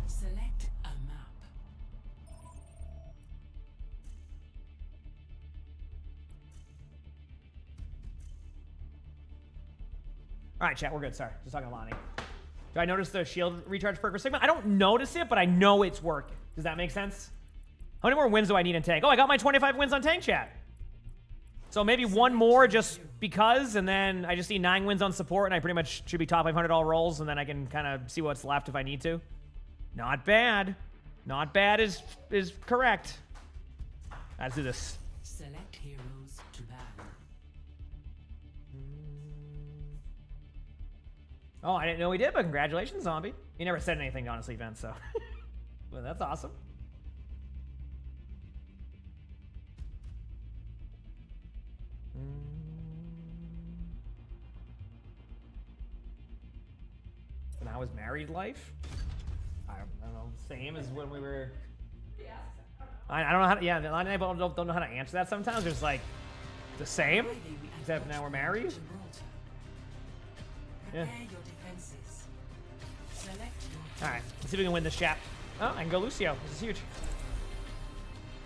Select a map. All right, chat, we're good. Sorry, just talking to Lonnie. Do I notice the shield recharge perk for Sigma? I don't notice it, but I know it's working. Does that make sense? How many more wins do I need in tank? Oh, I got my 25 wins on tank, chat. So maybe one more just because, and then I just need 9 wins on support, and I pretty much should be top 500 all rolls, and then I can kind of see what's left if I need to. Not bad. Not bad is correct. Let's do this. Select heroes to ban. Oh, I didn't know he did, but congratulations, Zombie. He never said anything, honestly, Vince, so. Well, that's awesome. And how is married life? I don't know. Same as when we were. I don't know how to. Yeah, Lonnie and I both don't know how to answer that sometimes. It's like the same, except now we're married. Yeah. All right. Let's see if we can win this chat. Oh, I can go Lucio. This is huge.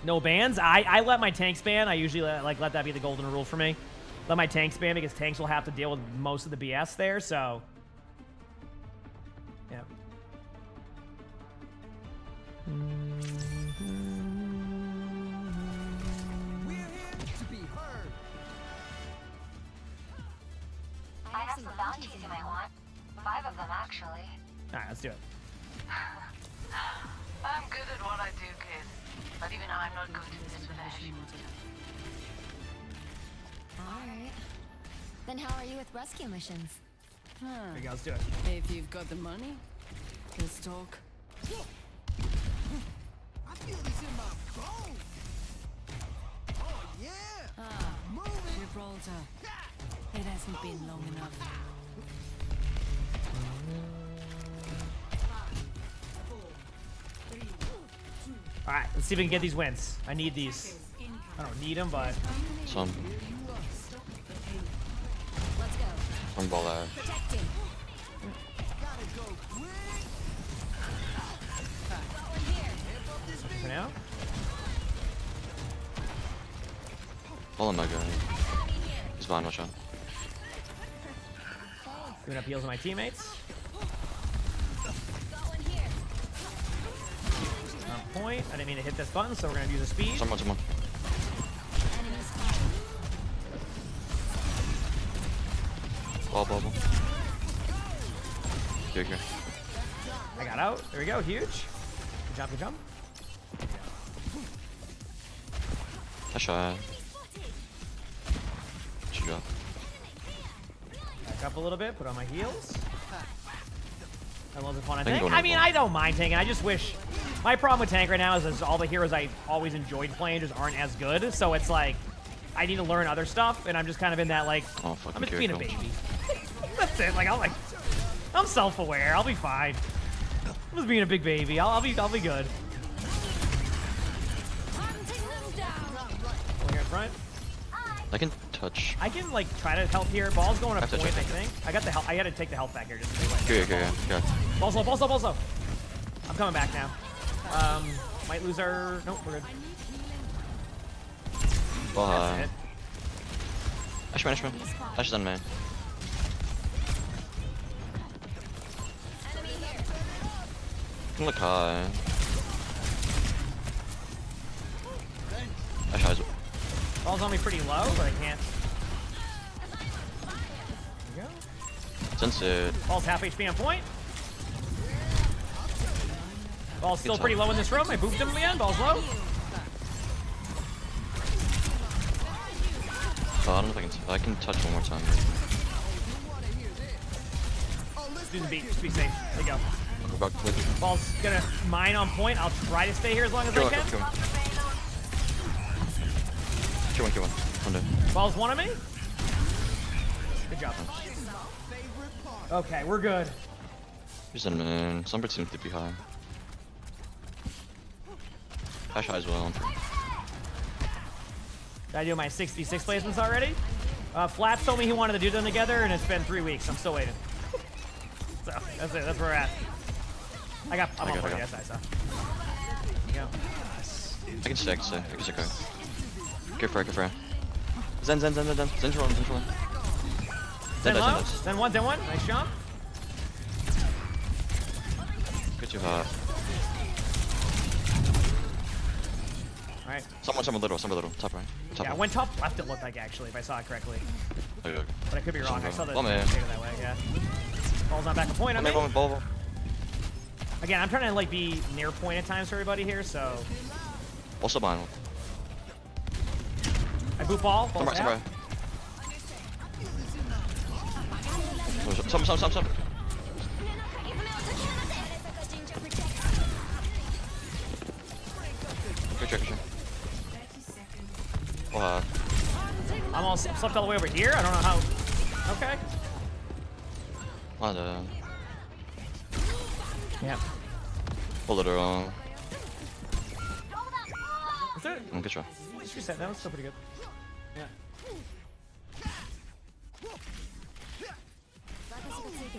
No bans. I let my tanks ban. I usually let that be the golden rule for me. Let my tanks ban because tanks will have to deal with most of the BS there. So. Yeah. We're here to be heard. I have some bounties you might want. 5 of them, actually. All right, let's do it. I'm good at what I do, kid. But even I'm not good at this with Ash. Alright. Then how are you with rescue missions? There you go, let's do it. If you've got the money, let's talk. I feel this in my bones. Oh yeah. Gibraltar. It hasn't been long enough. All right, let's see if we can get these wins. I need these. I don't need them, but. Some. Let's go. One ball there. Protecting. For now. Ball in my guy. He's behind, watch out. Giving up heals on my teammates. On point. I didn't mean to hit this button, so we're gonna use the speed. Someone. Ball. Here. I got out. There we go. Huge. Good jump. I shot. She got. Back up a little bit. Put on my heels. That wasn't fun. I mean, I don't mind tanking. I just wish. My problem with tank right now is all the heroes I always enjoyed playing just aren't as good. So it's like I need to learn other stuff, and I'm just kind of in that like I'm just being a baby. That's it. Like I'm self-aware. I'll be fine. I'm just being a big baby. I'll be good. Here in front. I can touch. I can like try to help here. Ball's going up point, I think. I got the health. I had to take the health back here just to be Good. Balls low. I'm coming back now. Might lose our. Nope, we're good. Ball high. Ashman. Ash is on man. Can look high. Ash highs. Ball's on me pretty low, but I can't. There we go. Censored. Ball's half HP on point. Ball's still pretty low in this room. I booped him again. Ball's low. Oh, I don't know if I can touch one more time. Do the beat. Just be safe. There you go. I'll go back to it. Ball's gonna mine on point. I'll try to stay here as long as I can. Kill one. Under. Ball's one of me. Good job. Okay, we're good. He's in man. Sunbird seems to be high. Ash high as well. Did I do my 66 placements already? Flaps told me he wanted to do them together, and it's been 3 weeks. I'm still waiting. So that's it. That's where we're at. I'm on point. Yes, I saw. There you go. I can stay. I can go. Go for it. Zen. Zen's rolling. Zen low. Zen one. Nice jump. Get too hot. Alright. Someone little. Top right. Top Yeah, I went top left it looked like actually, if I saw it correctly. Okay. But I could be wrong. I saw the man. data that way, yeah. Ball's not back a point on me. Ball. Again, I'm trying to like be near point at times for everybody here, so. Also behind. I boot ball. Ball's out. Somewhere. Some. Good trick. I'm all slept all the way over here. I don't know how. Okay. Yeah. Pull it around. Is it? Good try. Reset. That was still pretty good. Yeah.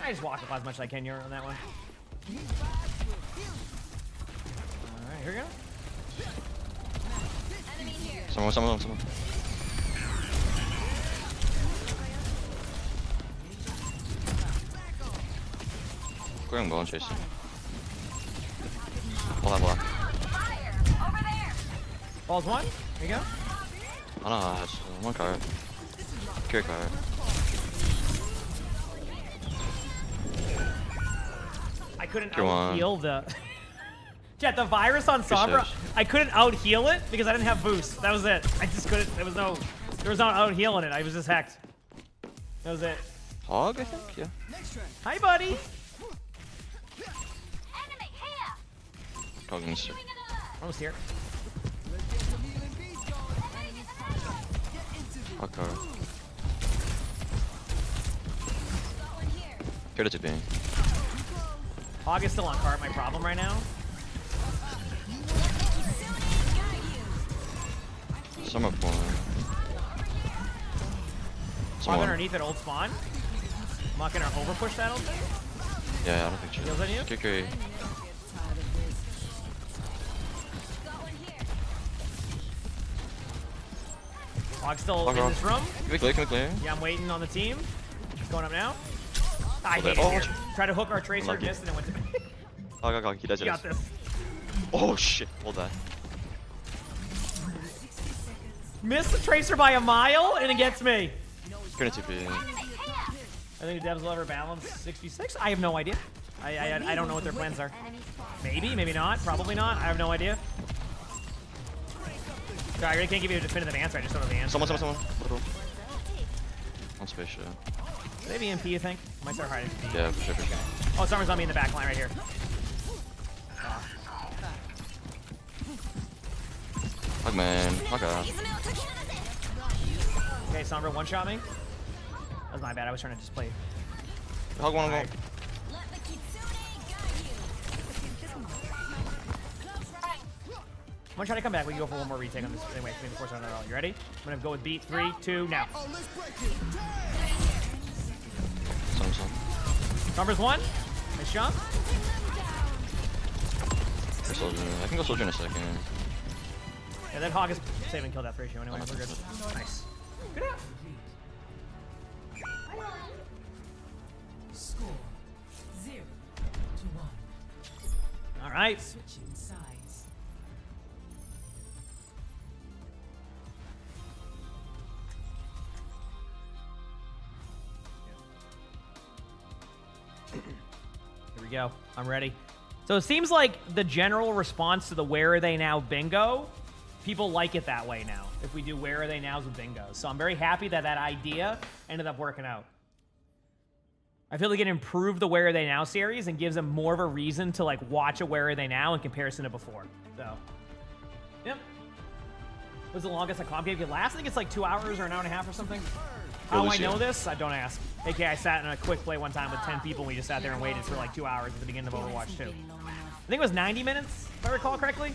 I just walk up as much as I can here on that one. Alright, here we go. Someone. Going ball and chasing. Ball. Ball's one. Here you go. I don't know. It's one card. Carry card. I couldn't out-heal the... Chat, the virus on Sombra, I couldn't out-heal it because I didn't have boost. That was it. I just couldn't, there was no out-healing it. I was just hacked. That was it. Hog, I think? Yeah. Hi, buddy. Hoggins. Almost here. Hog card. Here to be. Hog is still on cart, my problem right now. Summer point. Hog underneath at old spawn. I'm not gonna overpush that old thing. Yeah, I don't think she Heals on you? Kikri. Hog's still in this room. Can we clear? Yeah, I'm waiting on the team. It's going up now. I hate Oh, it here. Try to hook our tracer, Lucky. missed, and it went to me. Oh, he does it. You got this. Oh shit, hold that. Missed the tracer by a mile, and it gets me. Gonna TP. I think the devs will ever balance 66. I have no idea. I don't know what their plans are. Maybe not. Probably not. I have no idea. Sorry, I really can't give you a definitive answer. I just don't know the answer. Someone. Little. On space, yeah. Maybe MP, you think? Might start hiding. Yeah, for sure. Oh, someone's on me in the back line right here. Fuck, man. Fuck off. Okay, Sombra one-shot me. That was my bad. I was trying to just play. Hog one. Right. I'm gonna try to come back. We can go for one more retake on this. Anyway, before starting all. You ready? I'm gonna go with beat 3, 2, now. Numbers 1. Nice jump. I can go soldier in a second. Yeah, that hog is saving kill death ratio anyway. We're good. Nice. Good out. Score 0-1. All right. Switching sides. Here we go. I'm ready. So it seems like the general response to the where are they now bingo, people like it that way now. If we do where are they nows with bingo. So I'm very happy that that idea ended up working out. I feel like it improved the Where Are They Now series and gives them more of a reason to like watch a Where Are They Now in comparison to before. So, yep. What's the longest a comp game could last? I think it's like 2 hours or an hour and a half or something. How do I know this? I don't ask. AK, I sat in a quick play one time with 10 people and we just sat there and waited for like 2 hours at the beginning of Overwatch 2. I think it was 90 minutes, if I recall correctly.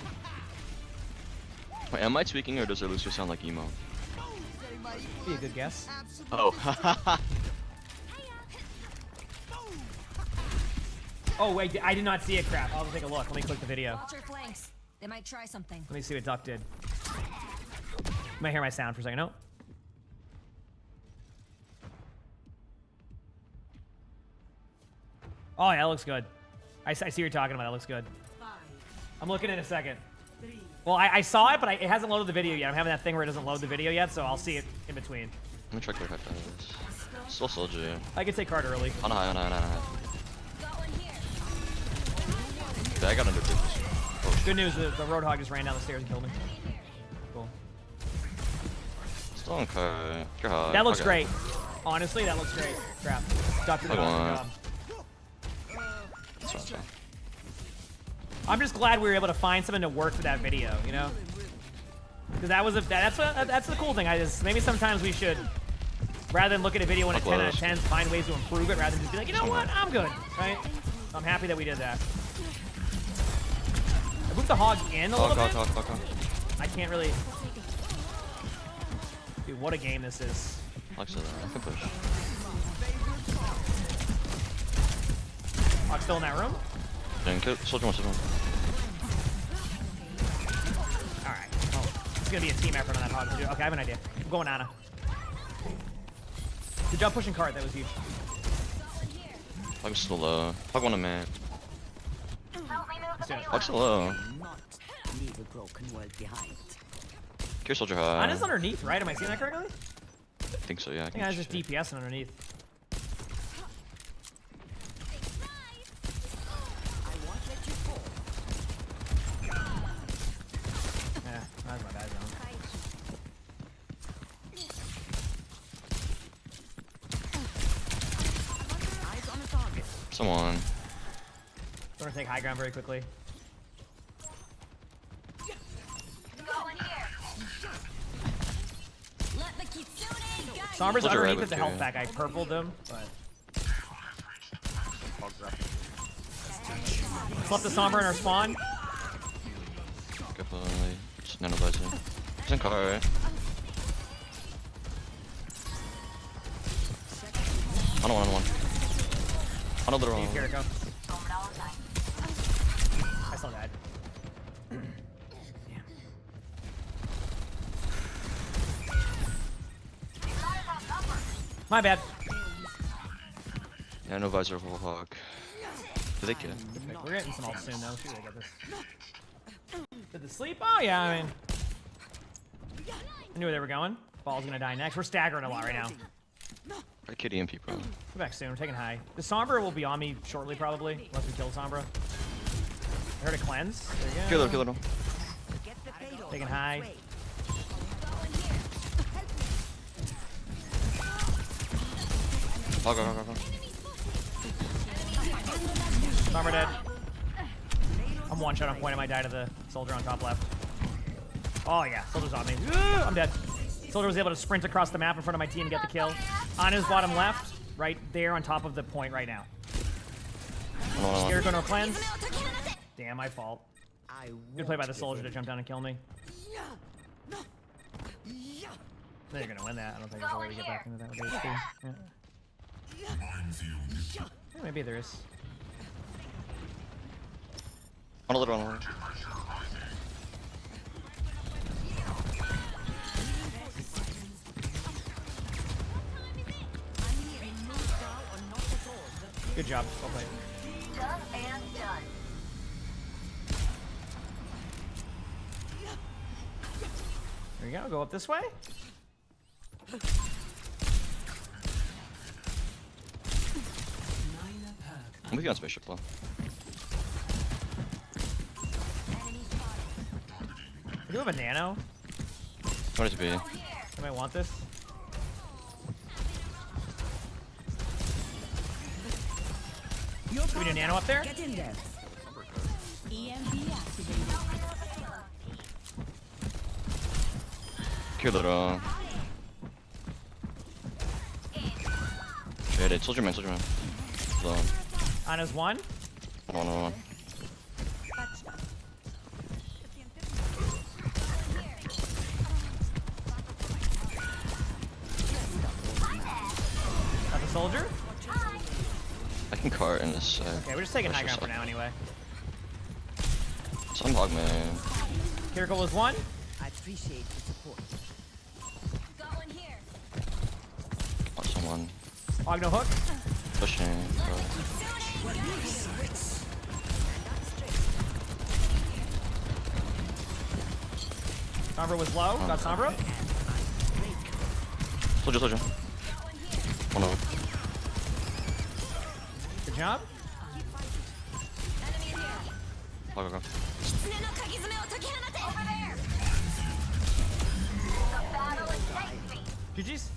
Wait, am I tweaking or does Lucio sound like emo? Be a good guess. Oh. Oh, wait, I did not see it, crap. I'll take a look. Let me click the video. Watch your flanks. They might try something. Let me see what Duck did. You might hear my sound for a second. No. Oh, yeah, that looks good. I see what you're talking about. That looks good. I'm looking in a second. Well, I saw it, but it hasn't loaded the video yet. I'm having that thing where it doesn't load the video yet, so I'll see it in between. Let me check what that is. Still soldier. I can take card early. On high. Yeah, I got under 50. Oh. Good news, the Roadhog just ran down the stairs and killed me. Cool. Still on card. That looks great. Honestly, that looks great. Crap. Dr. did an awesome job. I'm just glad we were able to find something to work for that video, you know? Because that's the cool thing. Maybe sometimes we should, rather than look at a video when it's 10 out of 10, find ways to improve it rather than just be like, you know what, I'm good, right? I'm happy that we did that. I moved the hog in a little bit. I can't really. Dude, what a game this is. Actually, I can push. Hog's still in that room? Soldier one. Alright. Well, it's gonna be a team effort on that hog. Okay, I have an idea. I'm going Ana. Good job pushing cart, that was huge. Hog's still low. Hog won a man. Hog's still low. Leave a broken world behind. Kill soldier high. Ana's underneath, right? Am I seeing that correctly? I think so, yeah. I think Ana's just DPSing underneath. Yeah, that's my bad zone. Someone. I'm gonna take high ground very quickly. Sombra's underneath with the health pack. I purpled them, but. Slept the Sombra in our spawn. Definitely. Just none of us. He's in car, right? On one. On a little one. Here it goes. I still died. My bad. Yeah, no visor for hog. Did they kill? We're getting some ult soon though. See where they got this. Did the sleep? Oh yeah, I mean. I knew where they were going. Ball's gonna die next. We're staggering a lot right now. I kid EMP, bro. We're back soon. We're taking high. The Sombra will be on me shortly, probably. Unless we kill Sombra. I heard a cleanse. There you go. Kill her. Taking high. Go. Sombra dead. I'm one shot on point. I might die to the soldier on top left. Oh yeah, soldier's on me. I'm dead. Soldier was able to sprint across the map in front of my team and get the kill. On his bottom left, right there on top of the point right now. Scared going to cleanse. Damn, my fault. Good play by the soldier to jump down and kill me. They're gonna win that. I don't think there's a way to get back into that with those two. Yeah. Maybe there is. On a little one. Good job. Well played. Done and done. There we go. Go up this way. I'm with you on spaceship, though. Do you have a nano? What is it be? I might want this. Do we need a nano up there? Get in there. EMP activated. Kill it. Shit, soldier man. Zone. Ana's one. One. Got the soldier. I can cart in this. Okay, we're just taking high ground for now anyway. Some hog man. Kiriko was one. I appreciate the support. Oh, someone. Hog no hook. pushing. Sombra was low. Got Sombra. Soldier. One over. Good job. Go. GG's.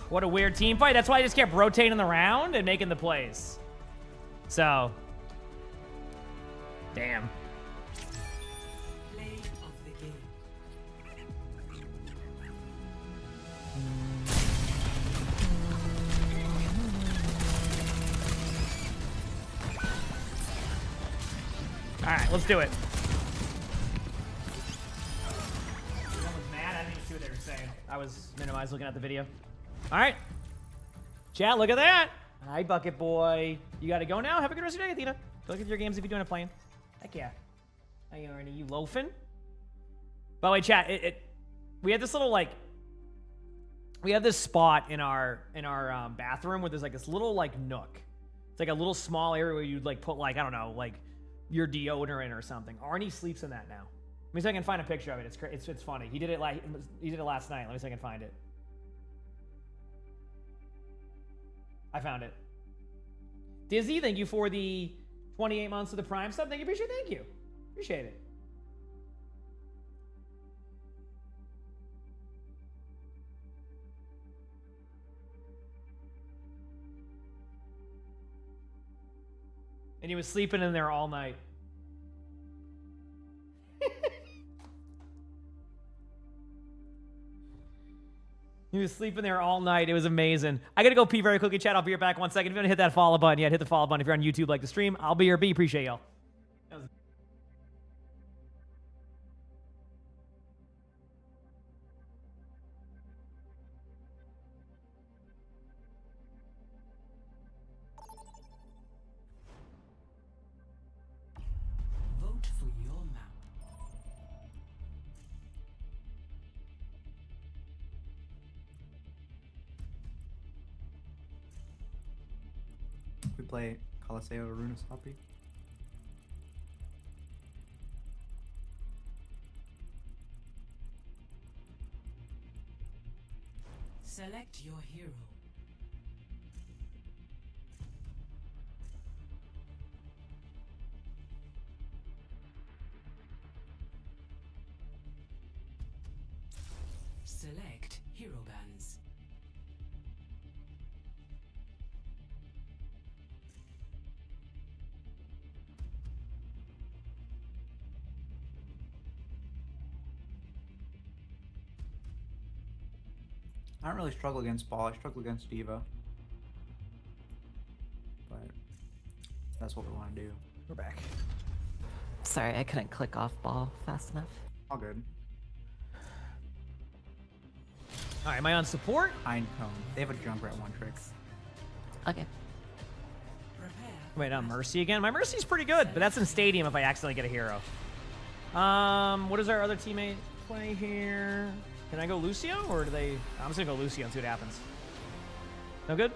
What a weird team fight. That's why I just kept rotating around and making the plays. So. Damn. All right, let's do it. Someone's mad. I didn't even see what they were saying. I was minimized looking at the video. All right. Chat, look at that. Hi, Bucket Boy. You got to go now. Have a good rest of your day, Athena. Go look at your games if you're doing a playing. Heck yeah. How you already? You loafing? By the way, chat, we have this little like, we have this spot in our bathroom where there's like this little like nook. It's like a little small area where you'd like put like, I don't know, like your deodorant or something. Arnie sleeps in that now. Let me see if I can find a picture of it. It's funny. He did it last night. Let me see if I can find it. I found it. Dizzy, thank you for the 28 months of the Prime sub. Thank you, appreciate it. Thank you. Appreciate it. And he was sleeping in there all night. He was sleeping there all night. It was amazing. I gotta go pee very quickly, chat. I'll be right back 1 second. If you want to hit that follow button, yeah, hit the follow button. If you're on YouTube, like the stream, I'll be your B. Appreciate y'all. Vote for your map. We play Coliseo Aruna Sloppy. Select your hero. Select hero bands. I don't really struggle against Ball, I struggle against Diva. But that's what we want to do. We're back. Sorry, I couldn't click off Ball fast enough. All good. All right, am I on support? Cone. They have a Junkrat one trick. Okay. Wait, not Mercy again? My Mercy's pretty good, but that's in Stadium if I accidentally get a hero. What does our other teammate play here? Can I go Lucio, or do they... I'm just gonna go Lucio and see what happens. No good?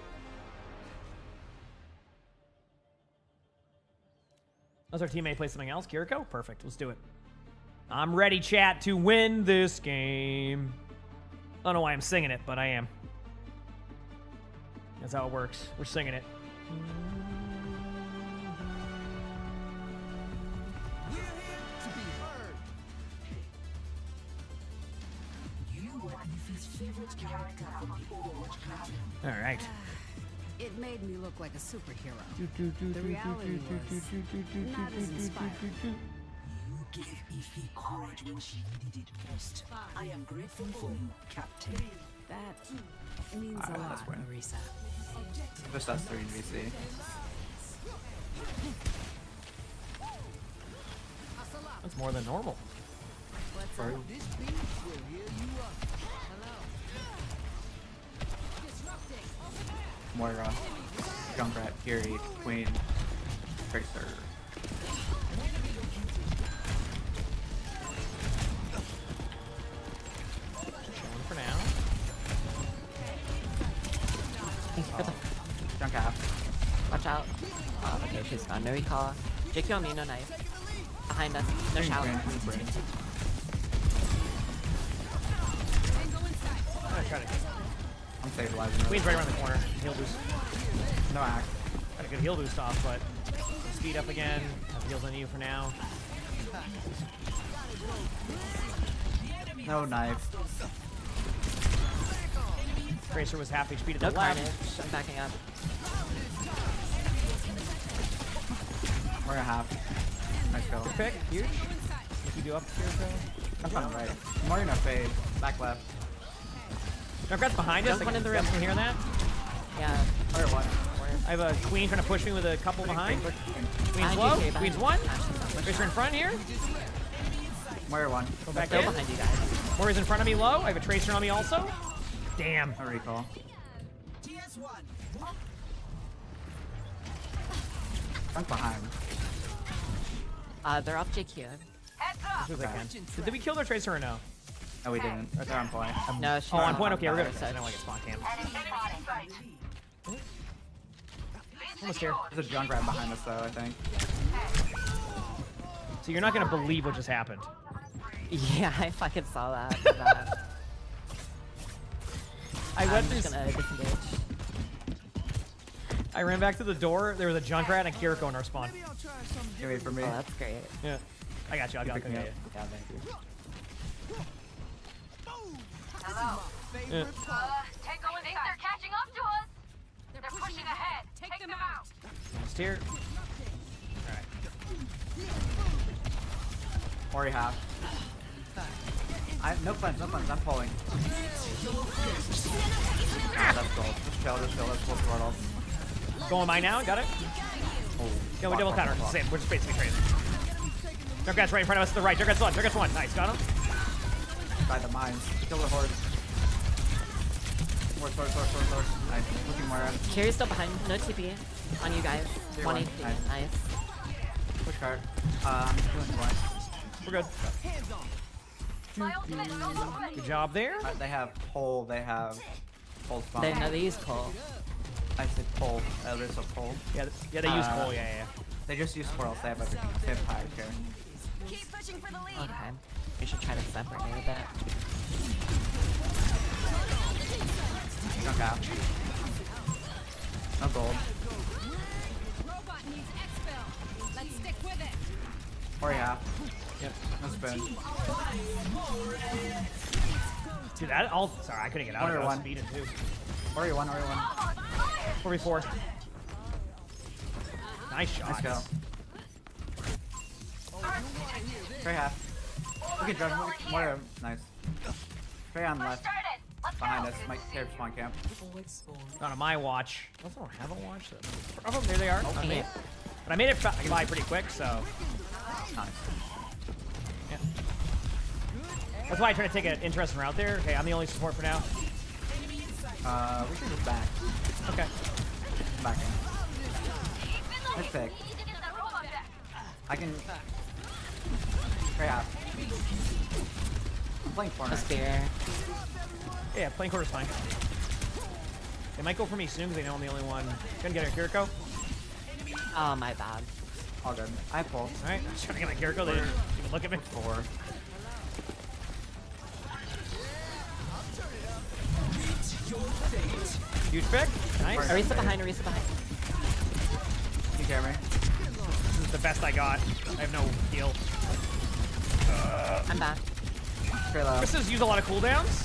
Does our teammate play something else? Kiriko? Perfect, let's do it. I'm ready, chat, to win this game. I don't know why I'm singing it, but I am. That's how it works. We're singing it. All right. It made me look like a superhero. The reality was not as inspiring. You gave Ify courage when she needed it most. I am grateful for you, Captain. That means a lot, Marisa. Just us 3 in VC. That's more than normal. Sorry. Moira, Junkrat, Fury, Queen, Tracer. Chilling for now. Thank you for the Junk half. watch out. Okay, she's gone. No recall. JQ on me, no knife. Behind us. No shout. Tango inside. I'm gonna try to. I'm stabilizing. Queen's right around the corner. Heal boost. No act. Got a good heal boost off, but speed up again. Have heals on you for now. No knife. Tracer was half HP to No the left. carnage. I'm backing up. We're a half. Nice go. Good pick. Huge. If you do up here, That's on the right. More gonna fade. Back left. Junkrat's behind us. Jump one in the room. Can hear that? Yeah. Or one. I have a queen trying to push me with a couple behind. Queen's Behind low. you, Kay, Queen's behind one. you. Tracer in front here. Warrior one. Go back Still in. behind you guys. Warrior's in front of me low. I have a Tracer on me also. Damn. No recall. Junk behind. They're off JQ. As soon as I can. Did we kill their Tracer or no? No, we didn't. They're on point. No, she's Oh, on not point. Okay, we're good. so I don't want to get spawn cam. Almost here. There's a Junkrat behind us, though, I think. So you're not gonna believe what just happened. Yeah, I fucking saw that. I'm just gonna disengage. I ran back to the door. There was a Junkrat and a Kiriko in our spawn. You wait for me. Oh, that's great. Yeah. I got you. I'll You go. pick me up. Yeah, thank you. Hello. Yeah. Tango inside. They're catching up to us. They're pushing ahead. Take them out. Just here. Alright. Ori half. No plans, I'm pulling. Ah, that's gold. Just chill, let's pull throttle. Going mine now? Got it? Oh, Yeah, we double counter. Same. We're just basically trading. Junkrat's right in front of us to the right. Junkrat's one. Junkrat's one. Nice. Got him. By the mines. Kill the horde. Horse. Nice. Looking more. Carrie's still behind. No TP on you guys. Tier 1 one. HP. Nice. Nice. Push card. I'm doing one. We're good. Good job there. They have pole. They have pole spawn. They use Cole. I said pole. There's a pole. Yeah, they use coal. Yeah. They just use squirrels. They have everything. They have fire here. Keep pushing for the lead. Okay. We should try to separate a bit. Junk out. No gold. Robot needs exfil. Let's stick with it. Ori half. Yep. No spin. Dude, that all. Sorry, I couldn't get out of it. I was speeding too. Ori one. 4v4. Nice shot. Let's go. Trey half. Look at Junk. More. Nice. Trey on left. Behind us. Might care spawn camp. Not on my watch. I also don't have a watch. Oh, there they are. Oh, On me. But I made it by pretty quick, so. Nice. Yeah. That's why I try to take an interesting route there. Okay, I'm the only support for now. We should just back. Okay. Back in. Let's pick. I can. Trey half. I'm playing corner. A spear. Yeah, playing quarter's fine. They might go for me soon because they know I'm the only one. Gonna get a Kiriko. Oh, my bad. All good. I have pulse. Alright, I'm just trying to get my Kiriko. They didn't even look at me. 4. Huge pick. Nice. Arisa behind. You hear me? This is the best I got. I have no heal. I'm back. Straight low. Chris's use a lot of cooldowns.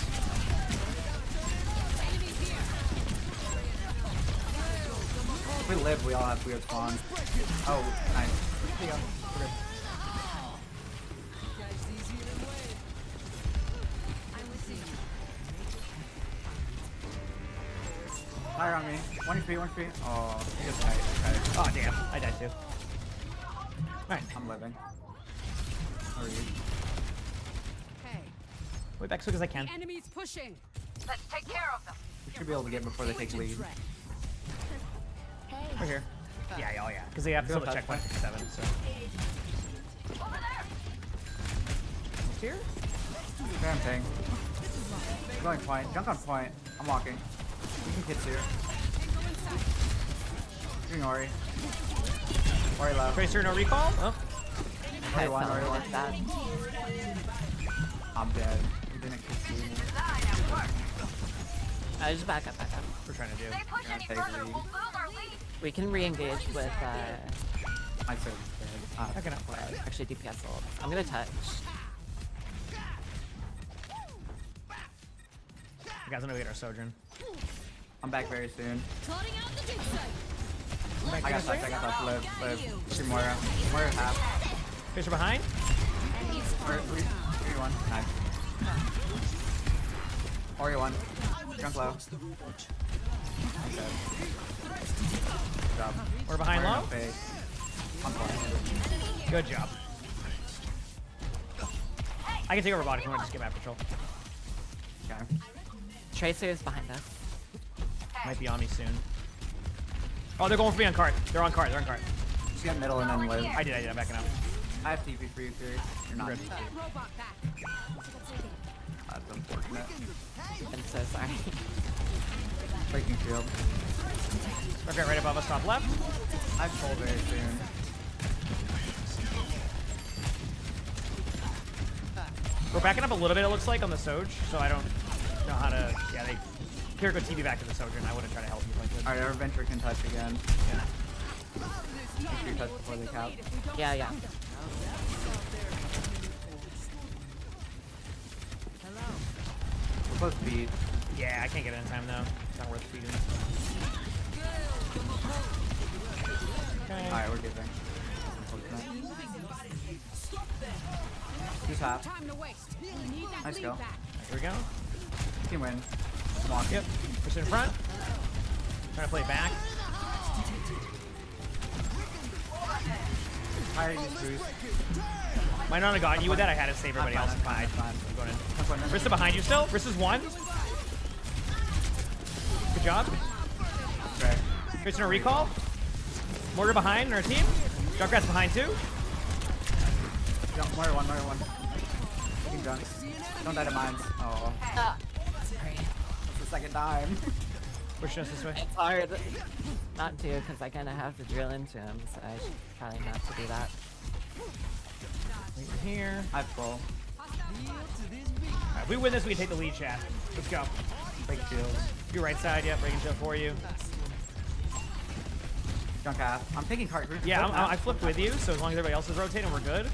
If we live, we all have weird spawns. Oh, nice. Here you go. We're good. Fire on me. 1 HP. Oh, he just died. Oh, damn. I died too. Alright. I'm living. How are you? Okay. Wait back as quick as I can. The enemy's pushing. Let's take care of them. We should be able to get before they take lead. We're here. Yeah, oh yeah. Because they have still the checkpoint at 7, so. Over there. Almost here? Damn thing. I'm going point. Junk on point. I'm walking. You can kids here. Doing Ori. Ori low. Tracer, no recall? Oh. Ori one, Ori one. That. I'm dead. You didn't kiss me. Just back up, back up. We're trying to do. We can re-engage with, My server's dead. I cannot play. Actually, DPS ult. I'm gonna touch. You guys know we get our Sojourn. I'm back very soon. Back I got this way? touch, I got touch. Live. Two Moira. Moira half. Tracer behind. 3-1. Nice. Ori one. Drunk low. Okay. Good job. We're behind Moira low. no fade. I'm fine. Good job. I can take over bot if you want to just get back control. Okay. Tracer is behind us. Might be on me soon. Oh, they're going for me on cart. They're on cart. They're on cart. Just get middle and then live. I did. I'm backing up. I have TP for you, Fury. You're not. Good. That's unfortunate. I'm so sorry. Breaking shield. Okay, right above us, top left. I have full very soon. We're backing up a little bit, it looks like, on the Soj, so I don't know how to. Yeah, they. Kiriko TP back to the Sojourn. I wouldn't try to help you if I could. Alright, our Venture can touch again. Yeah. Make sure you touch before they cap. Yeah, yeah. We're close to beat. Yeah, I can't get it in time though. It's not worth feeding. Okay. Alright, we're giving. Who's half? Nice go. Here we go. You can win. Come on. Yep. Push it in front. Trying to play back. Higher use boost. Might not have gotten you with that. I had to save everybody else. Fine. I'm going in. Rissa behind you still. Rissa's one. Good job. Okay. Tracer, a recall. Mortar behind in our team. Junkrat's behind too. Jump, Moira one. Team drunk. Don't die to mines. Oh. Sorry. That's the second time. Pushing us this way. It's hard not to, because I kind of have to drill into him, so I should try not to do that. Right here. I have full. Alright, if we win this, we can take the lead, chat. Let's go. Break shields. You right side, yep, breaking shield for you. Drunk half. I'm taking cart. Yeah, I flipped with you, so as long as everybody else is rotating, we're good.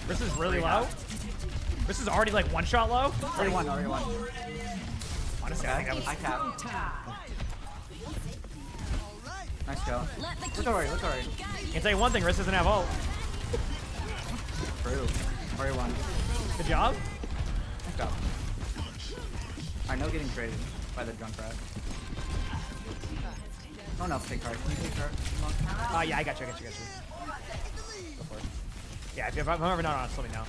This is really low. This is already like one shot low. Already one. Honestly, I think that was. I cap. Nice go. Look already. Can tell you one thing, Riss doesn't have ult. True. Already one. Good job. Nice job. Alright, no getting traded by the drunk rat. No one else take cart. Can you take cart? Yeah, I got you. Go for it. Yeah, if I'm ever not on, let me know.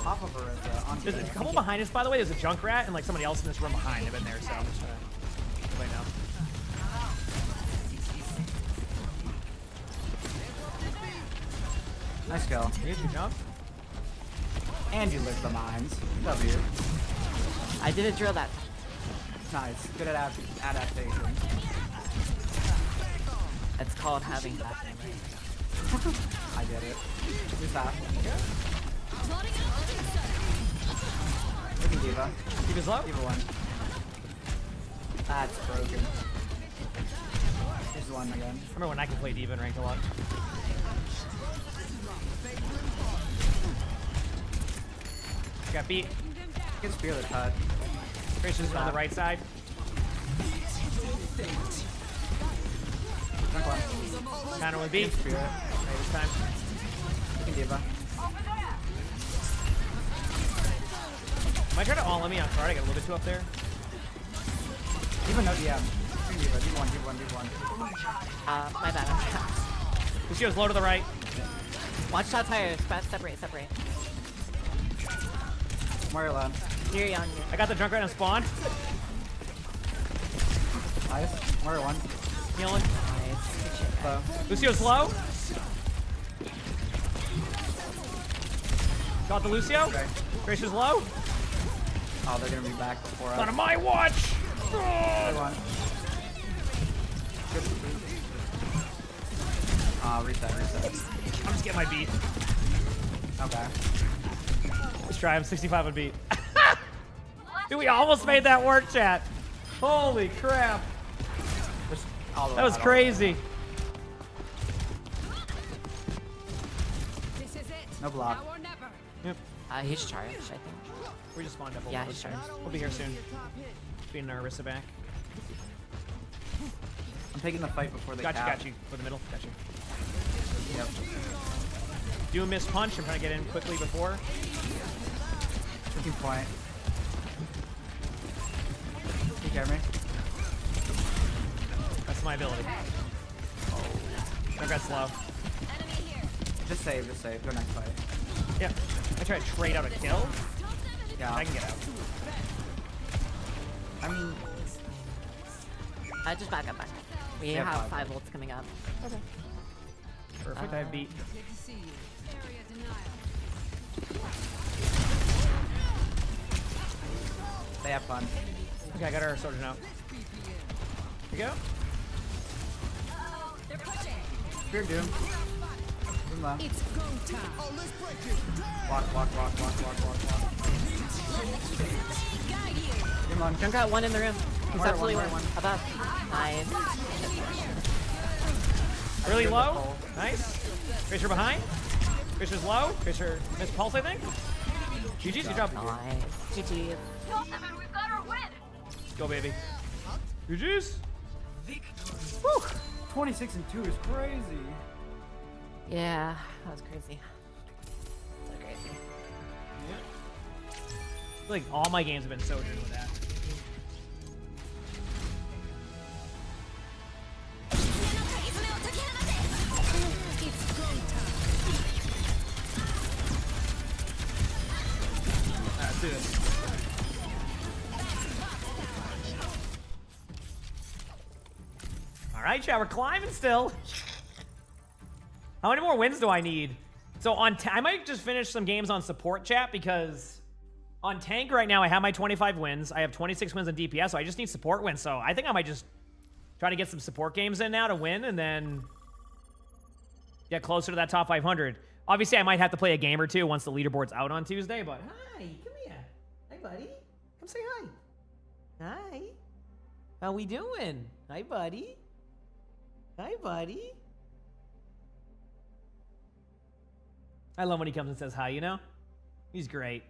Off of her on There's a couple behind us, by the way. There's a Junkrat and like somebody else in this room behind. They've been there, so I'm just trying to everybody know. Nice go. Good job. And you lift the mines. W. I didn't drill that. Nice. Good at adaptation. It's called having back memory. I get it. Who's that? Look at Diva. Diva's low? Diva one. That's broken. Here's one again. Remember when I could play Diva and ranked a lot? Got beat. Get spear the cut. Christian's on the right side. Counter with beat. Spear it. Okay, this time. Look at Diva. Might try to all me on card. I got a little bit too up there. Diva no DM. Diva. Diva one. My bad. Lucio's low to the right. Watch shots higher. Separate. Mario low. Fury on you. I got the Junkrat on spawn. Nice. Mario one. Healing. Nice. Good shit, Low. Lucio's low. Got the Lucio. Okay. Gracious low. Oh, they're gonna be back before us. Not on my watch. Mario one. Good. reset. I'm just getting my beat. Okay. Let's try. I'm 65 on beat. Dude, we almost made that work, chat. Holy crap. That was crazy. This is it. No block. Now or never. Yep. He's charged, I think. We just spawned up. Yeah, he's charged. We'll be here soon. Being Narissa back. I'm taking the fight before they Got you. For the middle. Got you. Yep. Do a missed punch. I'm trying to get in quickly before. 15 point. Take care of me. That's my ability. I got slow. Just save. Go next fight. Yeah. I try to trade out a kill. Yeah. I can get out. I mean, Just back up. We Yeah, have 5 5 ults coming up. Okay. Perfect. I have beat. Good to see you. Area denial. they have fun. Okay, I got our soldier out. Here we go. Fear Doom. Doom left. It's go time. Walk. Doom on. Junk got 1 in the room. He's Water absolutely one. above. Nice. Really low. Nice. Fisher behind. Fisher's low. Fisher missed pulse, I think. GG's, good job. Nice. GG. We've got our win. Let's go, baby. GG's. Woo. 26 and 2 is crazy. Yeah, that was crazy. So crazy. I feel like all my games have been so good with that. Let's do this. All right, chat, we're climbing still. How many more wins do I need? So on, I might just finish some games on support, chat, because on tank right now I have my 25 wins. I have 26 wins on DPS, so I just need support wins. So I think I might just try to get some support games in now to win, and then get closer to that top 500. Obviously, I might have to play a game or two once the leaderboard's out on Tuesday, but hi, come here. Hi, buddy. Come say hi. Hi. How we doing? Hi, buddy. Hi, buddy. I love when he comes and says hi, you know? He's great.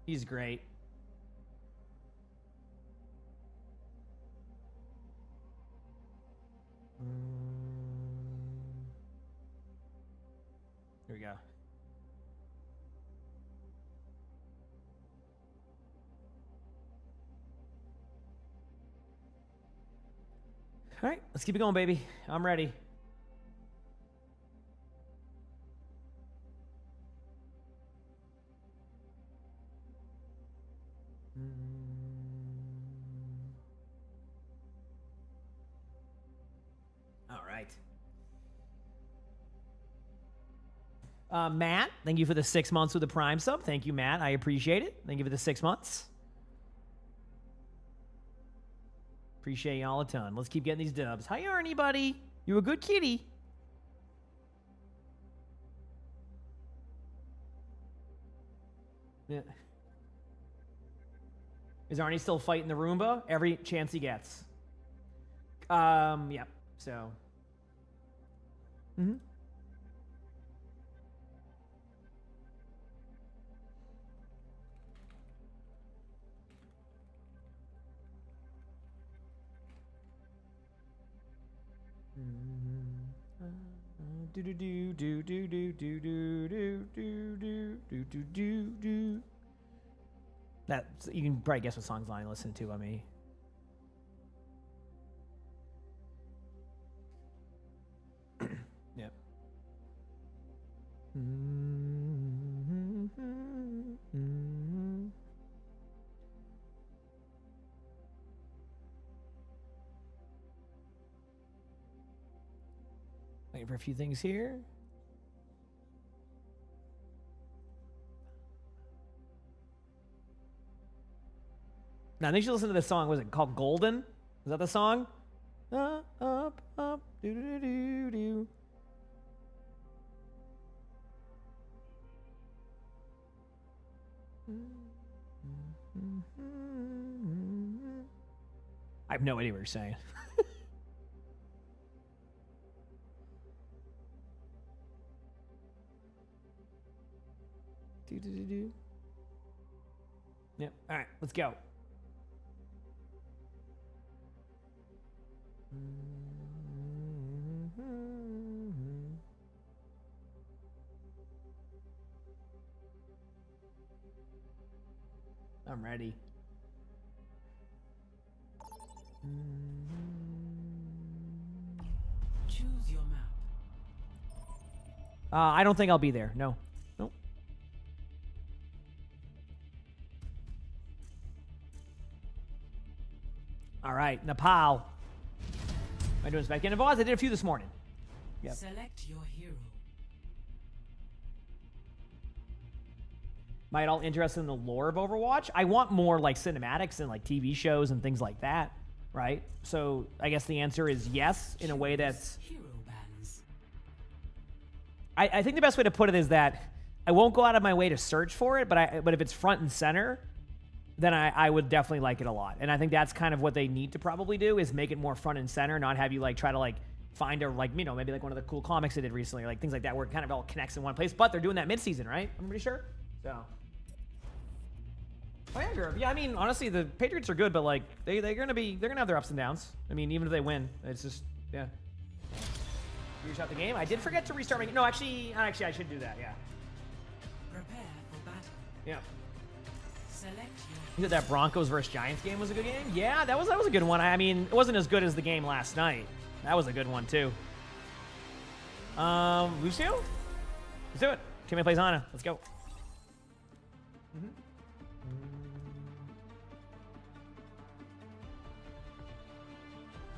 He's great. Here we go. All right, let's keep it going, baby. I'm ready. All right. Matt, thank you for the 6 months with the Prime sub. Thank you, Matt. I appreciate it. Thank you for the 6 months. Appreciate y'all a ton. Let's keep getting these dubs. Hi, Arnie, buddy. You a good kitty. Yeah. Is Arnie still fighting the Roomba? Every chance he gets. Yeah. So. Mm-hmm. Do do do do do do do do do do do do do do do. That you can probably guess what song's line listen to by me. Yep. Waiting for a few things here. Now, I think you should listen to this song. Was it called Golden? Is that the song? Up, up, Do do do do. I have no idea what you're saying. Do do do do. Yep. All right, let's go. I'm ready. Choose your map. I don't think I'll be there. No. Nope. All right, Nepal. Am I doing spec in Voz? I did a few this morning. Yep. Select your hero. Am I at all interested in the lore of Overwatch? I want more like cinematics and like TV shows and things like that, right? So I guess the answer is yes, in a way that's... Hero bands. I think the best way to put it is that I won't go out of my way to search for it, but if it's front and center, then I would definitely like it a lot. And I think that's kind of what they need to probably do, is make it more front and center, not have you like try to like find a, like, you know, maybe like one of the cool comics they did recently, or like things like that, where it kind of all connects in one place. But they're doing that mid-season, right? I'm pretty sure. So... Oh yeah, Europe. Yeah, I mean, honestly, the Patriots are good, but like they're gonna have their ups and downs. I mean, even if they win, it's just, yeah. Restart the game. I did forget to restart my game. No, actually, I should do that. Yeah. Prepare for battle. Yeah. Select your. You said that Broncos versus Giants game was a good game. Yeah, that was a good one. I mean, it wasn't as good as the game last night. That was a good one too. Lucio, let's do it. Teammate plays Ana. Let's go.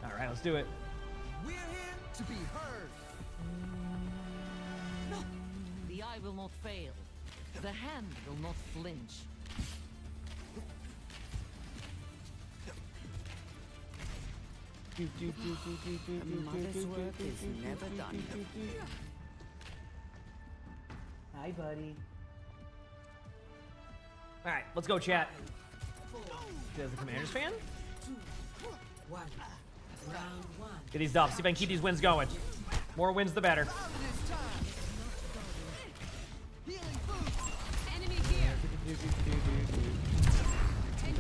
All right, let's do it. We're here to be heard. No, the eye will not fail. The hand will not flinch. A mother's work is never done. Hi, buddy. All right, let's go, chat. As a Commanders fan, 2, 1. Round 1. get these dubs. See if I can keep these wins going. More wins, the better. Enemy here.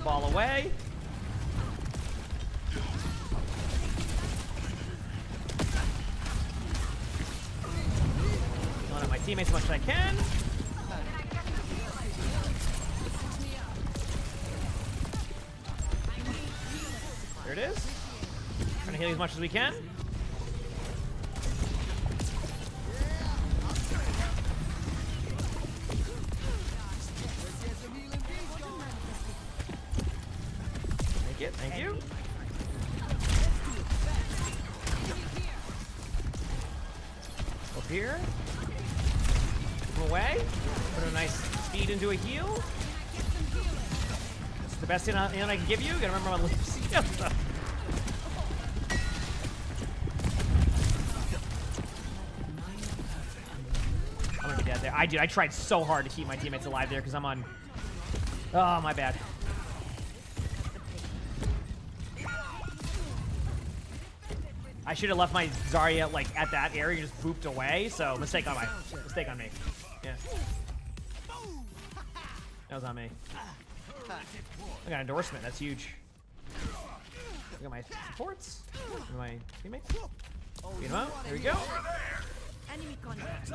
Ball away. Going at my teammates as much as I can. There it is. Trying to heal as much as we can. Thank you. Thank you. Up here. Move away. Put a nice speed into a heal. It's the best thing I can give you. Gotta remember my lips. I'm gonna be dead there. I tried so hard to keep my teammates alive there because I'm on. Oh, my bad. I should have left my Zarya like at that area and just booped away. So mistake on me. Yeah. That was on me. I got an endorsement. That's huge. Look at my supports. Look at my teammates. Beat them out. There we go. Enemy contact.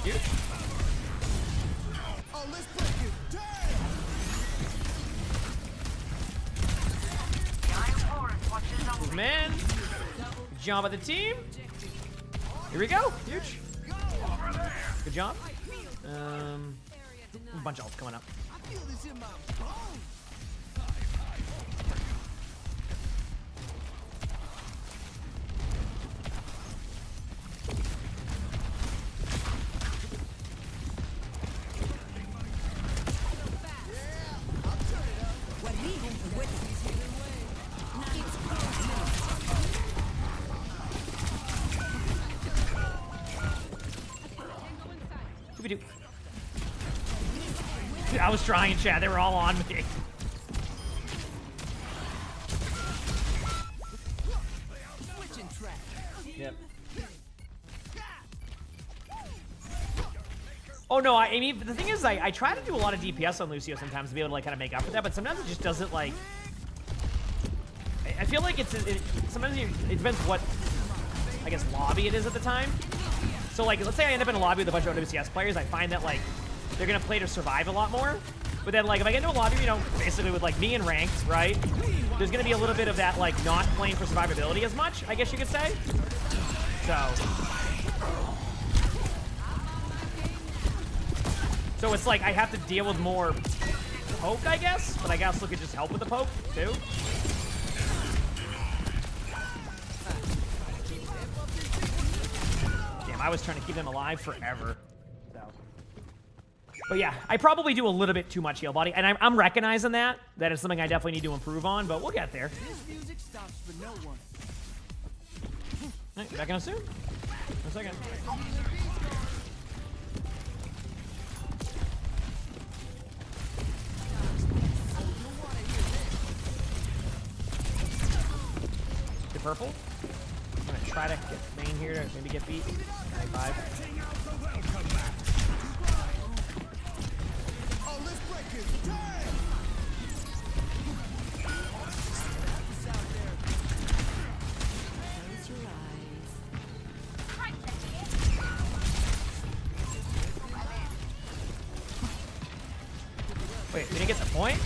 Here. Oh, let's break it down. Move man. Good job by the team. Here we go. Huge. Good job. A bunch of ults coming up. I feel this in my bones. Scooby-Doo. Dude, I was trying, chat. They were all on me. Yep. Oh no, I mean, the thing is, I try to do a lot of DPS on Lucio sometimes to be able to like kind of make up for that, but sometimes it just doesn't like. I feel like sometimes it depends what, I guess, lobby it is at the time. So like, let's say I end up in a lobby with a bunch of OWCS players, I find that like they're gonna play to survive a lot more. But then like if I get into a lobby, you know, basically with like me and ranked, right? There's gonna be a little bit of that like not playing for survivability as much, I guess you could say. So it's like I have to deal with more poke, I guess. But I guess we could just help with the poke too. Damn, I was trying to keep them alive forever. So. But yeah, I probably do a little bit too much heal body, and I'm recognizing that is something I definitely need to improve on. But we'll get there. This music stops for no one. Right, back in a soon. In a second. The purple. I'm gonna try to get main here to maybe get beat. 95. Wait, we didn't get the point?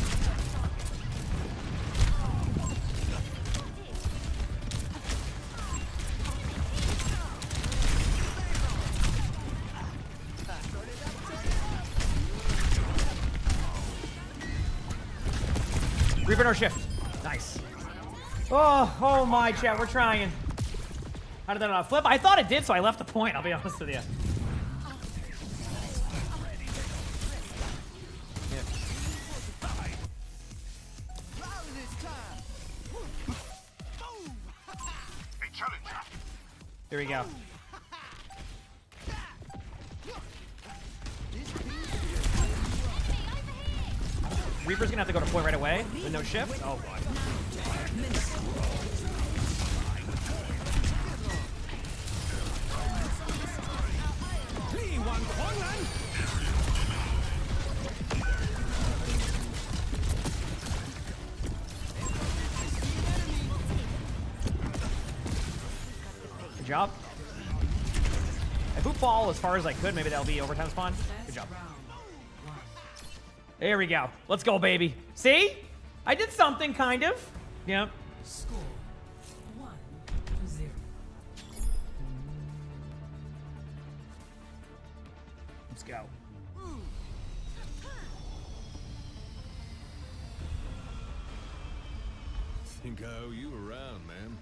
Reaper no shift. Nice. Oh my chat, we're trying. How did that not flip? I thought it did, so I left the point, I'll be honest with you. Here we go. Reaper's gonna have to go to point right away with no shift. Oh boy. Good job. I boot ball as far as I could. Maybe that'll be overtime spawn. Good job. There we go. Let's go, baby. See? I did something, kind of. Yep. Score 1-0. Let's go. Think I owe you around, man.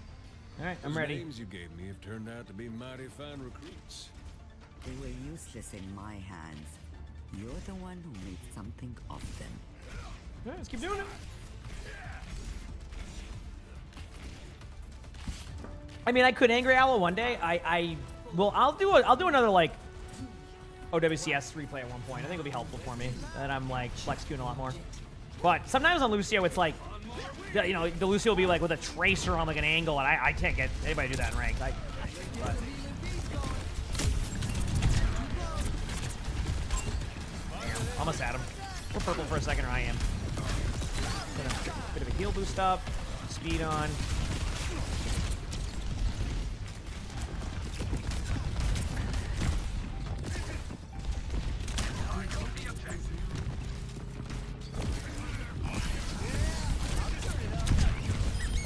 All right, I'm Those ready. names you gave me have turned out to be mighty fine recruits. They were useless in my hands. You're the one who made something of them. Yeah, let's keep doing it. I mean, I could Angry Owl one day. Well, I'll do another like OWCS replay at one point. I think it'll be helpful for me. That I'm like flex queuing a lot more. But sometimes on Lucio, it's like, you know, the Lucio will be like with a tracer on like an angle, and I can't get anybody to do that in ranked. But. Almost at him. We're purple for a second, or I am. Get a bit of a heal boost up. Speed on.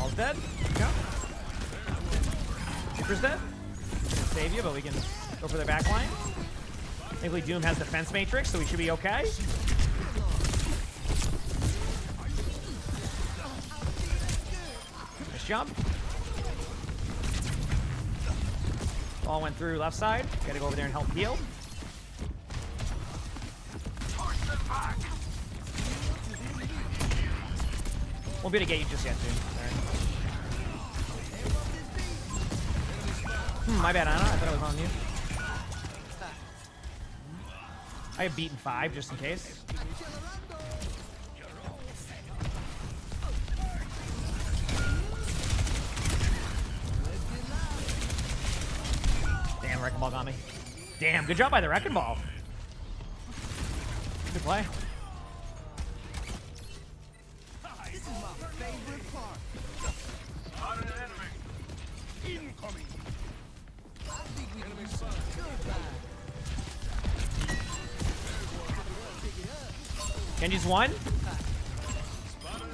All's dead. Go. Reaper's dead. Gonna save you, but we can go for the back line. Thankfully, Doom has defense matrix, so we should be okay. Nice job. Ball went through left side. Gotta go over there and help heal. Won't be able to get you just yet, Doom. Sorry. My bad, Anna. I thought it was on you. I have beaten 5 just in case. Damn, Wrecking Ball got me. Damn, good job by the Wrecking Ball. Good play. This is my favorite part. Spotted an enemy. Incoming. I think we can do something. Genji's 1.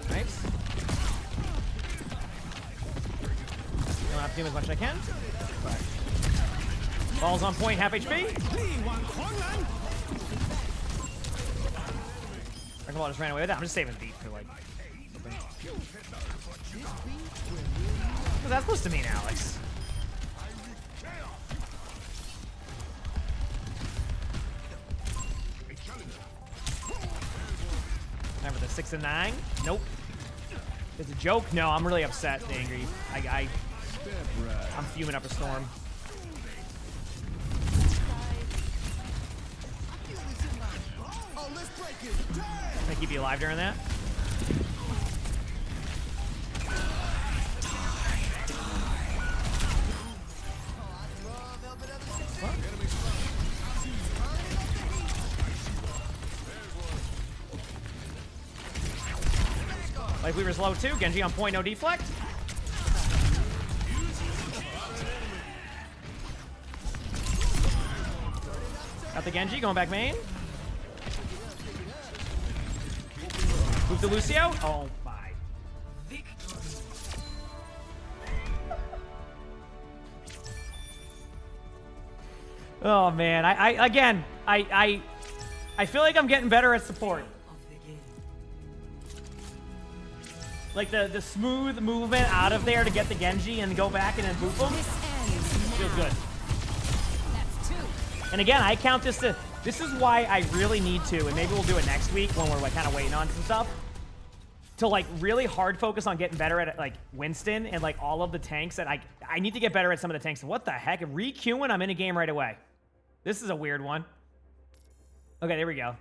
Nice. Don't have to do as much as I can. But ball's on point, half HP. Wrecking Ball just ran away with that. I'm just saving beat for like something. What's that supposed to mean, Alex? Time for the 6 and 9. Nope. It's a joke? No, I'm really upset and angry. I'm fuming up a storm. Can I keep you alive during that? Life Weaver's low too. Genji on point, no deflect. Got the Genji going back main. Move to Lucio. Oh my. Oh man, I feel like I'm getting better at support. Like the smooth movement out of there to get the Genji and go back and then boop him. Feels good. And again, I count this to, this is why I really need to, and maybe we'll do it next week when we're like kind of waiting on some stuff, to like really hard focus on getting better at like Winston and like all of the tanks that I need to get better at some of the tanks. What the heck? Re-queuing, I'm in a game right away. This is a weird one. Okay, there we go.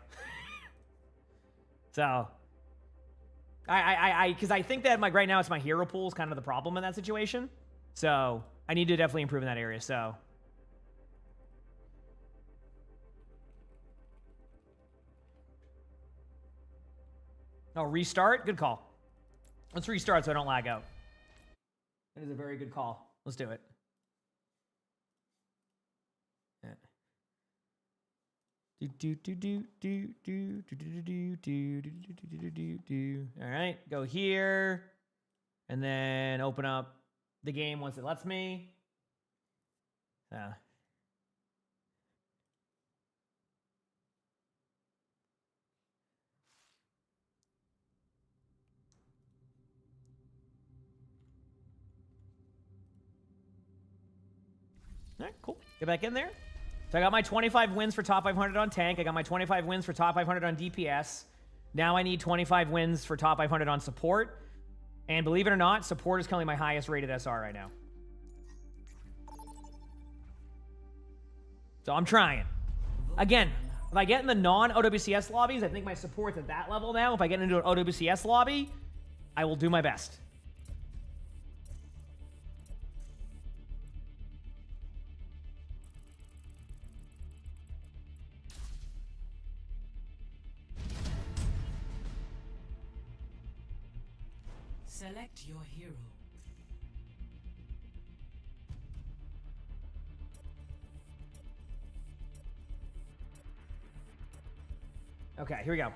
So, because I think that right now it's my hero pool is kind of the problem in that situation. So I need to definitely improve in that area. So. Oh, restart? Good call. Let's restart so I don't lag out. That is a very good call. Let's do it. All right, go here, and then open up the game once it lets me. All right, cool. Get back in there. So I got my 25 wins for top 500 on tank. I got my 25 wins for top 500 on DPS. Now I need 25 wins for top 500 on support. And believe it or not, support is currently my highest rated SR right now. So I'm trying. Again, if I get in the non-OWCS lobbies, I think my support's at that level now. If I get into an OWCS lobby, I will do my best. Select your hero. Okay, here we go.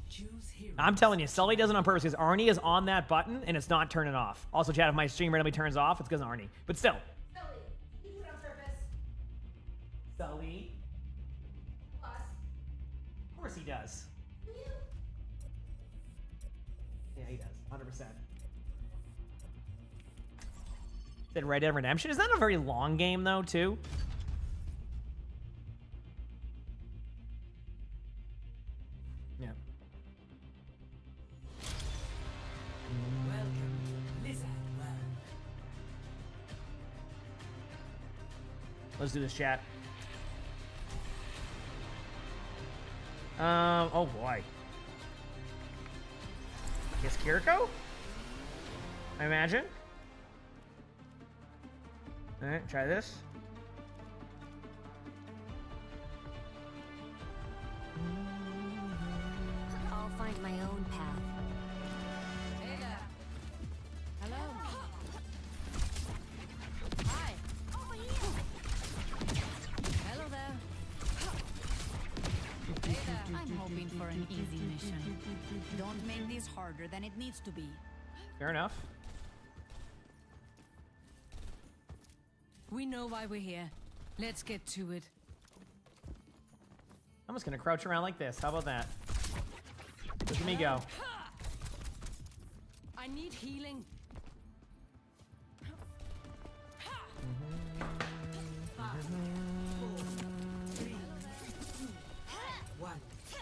Choose hero. I'm telling you, Sully does it on purpose because Arnie is on that button and it's not turning off. Also, chat, if my stream randomly turns off, it's because of Arnie. But still. Sully, he did it on purpose. Sully? Plus. Of course he does. Yeah, he does. 100%. Said Red Dead Redemption. Is that a very long game, though, too? Yeah. Welcome, Lizard World. Let's do this, chat. Oh boy. Guess Kiriko? I imagine. Alright, try this. I'll find my own path. Hey there. Hello. Hi. Hello there. Hey there. I'm hoping for an easy mission. Don't make this harder than it needs to be. Fair enough. We know why we're here. Let's get to it. I'm just gonna crouch around like this. How about that? Look at me go. I need healing.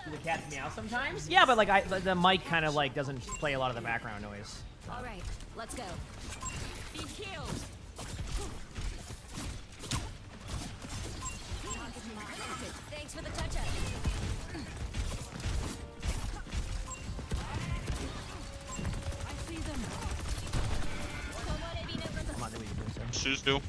Do the cats meow sometimes? Yeah, but like the mic kind of like doesn't play a lot of the background noise. All right, let's go. Be killed. Thanks for the touch-up. I see them. Come on, then we can do so. Shoes do.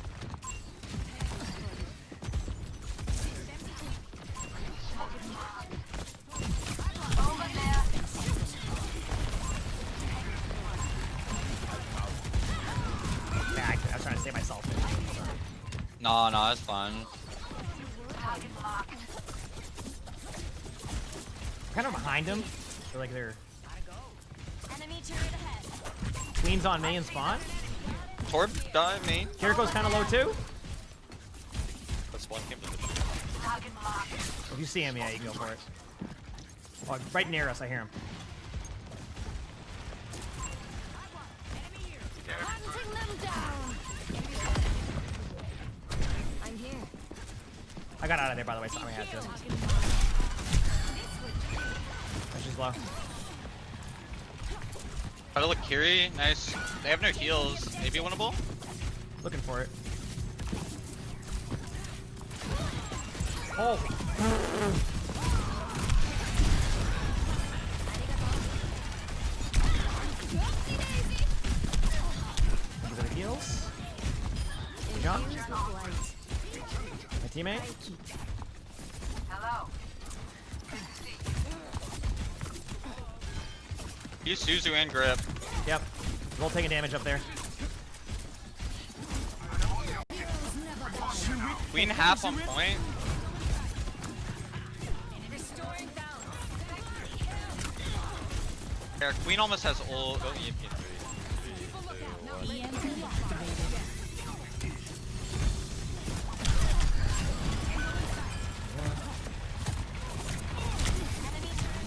Yeah, I was trying to save myself. No, that's fine. Kind of behind him. They're like they're. Enemy turret ahead. Queen's on me and spawn. Torb, die, main. Kiriko's kind of low too. That's one game. If you see him, yeah, you can go for it. Oh, right near us, I hear him. Hunting them down. I'm here. I got out of there, by the way, so I had to. She's low. Try to look Kiri, nice. They have no heals. Maybe winnable? Looking for it. Oh! Look at the heals. Jump. My teammate. Hello. Use Suzu and grip. Yep. Roll taking damage up there. Queen half on point. Yeah, Queen almost has ult. Oh, EMP.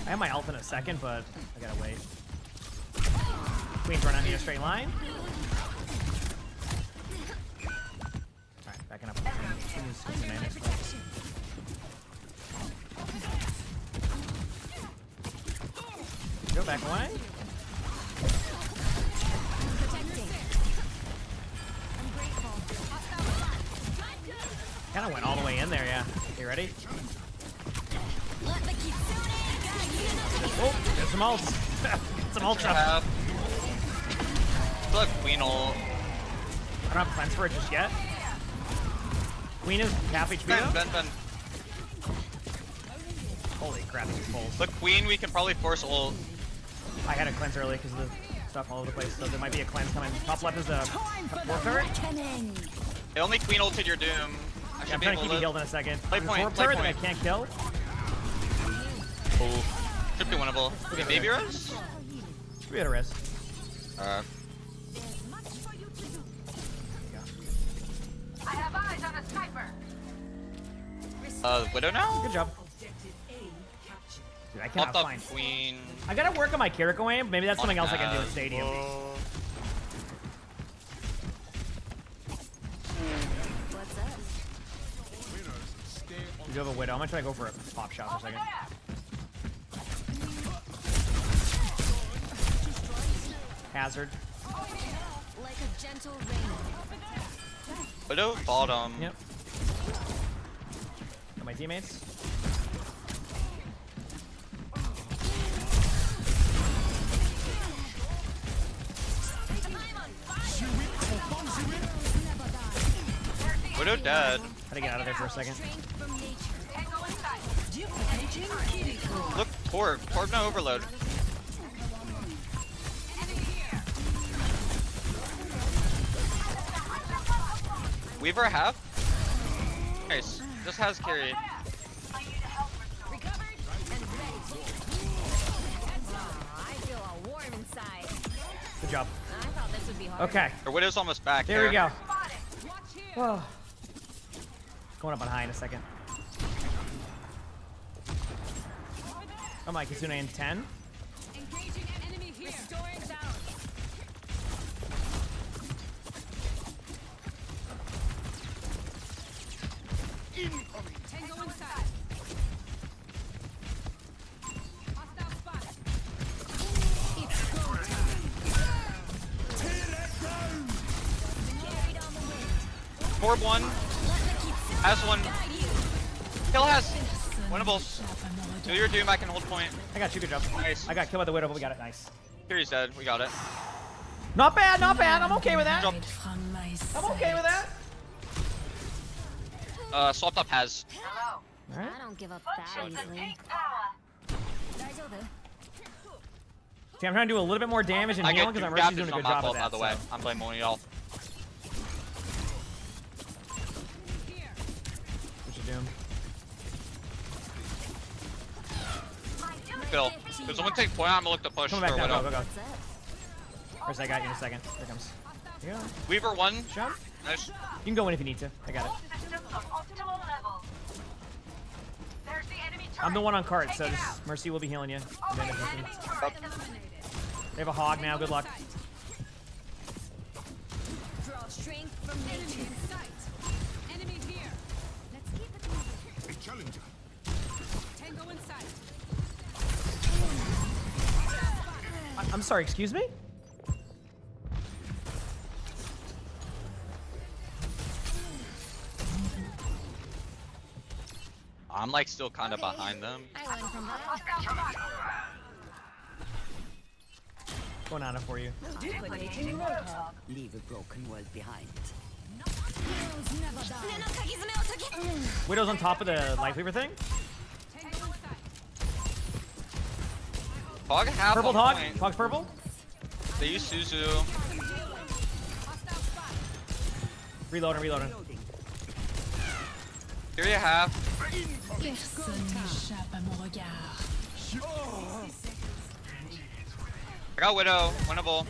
I have my ult in a second, but I gotta wait. Queen's running out in a straight line. Alright, backing up. Go back away. Kinda went all the way in there, yeah. You ready? Oh, there's some ults. Some ultra. Look, Queen ult. I don't have plans for it just yet. Queen is half HP. Ben. Holy crap, these pulls. Look, Queen, we can probably force ult. I had a cleanse early because of the stuff all over the place, so there might be a cleanse coming. Top left is a war turret. They only Queen ulted your Doom. I I'm trying to keep you healed in a second. Play There's a point, warp play turret that I point. can't kill. Cool. Should be winnable. Okay, baby res? Should be at a res. Alright. I have eyes on a sniper. Widow now? Good job. Dude, I cannot Popped up find. Queen. I gotta work on my Kiriko aim. Maybe that's something else I can do in Stadium. What's up? You do have a Widow. I'm gonna try to go for a pop shot for a second. Hazard. Like a gentle rain. Widow bottom. Yep. Got my teammates. Widow dead. Gotta get out of there for a second. Look, Torb. Torb no overload. Weaver half. Nice. This has carry. Good job. I thought this would be hard. Okay. Our Widow's almost back. There we go. Oh. Going up on high in a second. Oh my, Kitsune in 10. Engaging an enemy here. Restoring balance. Incoming. Tango inside. Hostile spot. It's go time. Tear that down. Torb one. Has one. Kill has. Winnable. Do your doom, I can hold point. I got you, good job. Nice. I got killed by the Widow, but we got it. Nice. Carry's dead, we got it. Not bad, not bad. I'm okay with that. Good I'm okay with that. Swapped up has. Alright. I don't give up that easily. See, I'm trying to do a little bit more damage and I heal get because doom my Mercy's doing captures a on good my job of fault, that. by the way. So. I'm blaming y'all. Push your doom. Phil, could someone take point? I'm gonna look to push. Come back for down, Widow. go. Where's I got you in a second. Here comes. Here you go. Weaver one. Jump. Nice. You can go in if you need to. I got it. I'm the one on cart, so just Mercy will be healing you. And then if you can- They have a hog now. Good luck. Draw strength from nature. Enemy here. Let's keep it moving. A challenger. Tango inside. I'm sorry, excuse me? I'm like still kind of behind them. I learned from that. Going on it for you. Leave a broken world behind. Widow's on top of the Life Weaver thing. Hog half Purple on hog. point. Hog's purple. They use Suzu. Reloading, reloading. Here you have. I got Widow. Winnable.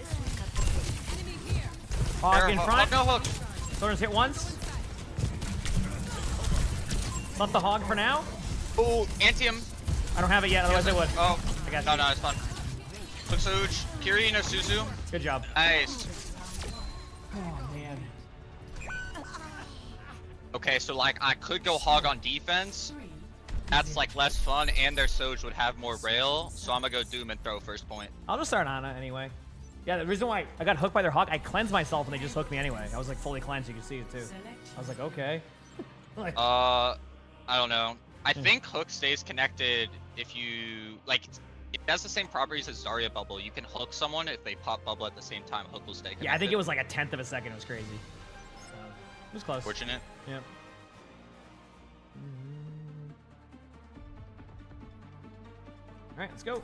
Hog in front. Hog no hook. Thorns hit once. Left the hog for now. Oh, anti-him. I don't have it yet, otherwise I would. Oh, I got no, you. no, it's fine. Took Suge. Kiri, no Suzu. Good job. Nice. Oh, man. Okay, so like I could go hog on defense. That's like less fun, and their Soge would have more rail. So I'm gonna go Doom and throw first point. I'll just start Ana anyway. Yeah, the reason why I got hooked by their hog, I cleansed myself and they just hooked me anyway. I was like fully cleansed, you can see it too. I was like, okay. Like, I don't know. I think hook stays connected if you like. It has the same properties as Zarya bubble. You can hook someone if they pop bubble at the same time. Hook will stay connected. yeah, I think it was like a 1/10 of a second. It was crazy. So, it was close. Fortunate. Yeah. All right, let's go.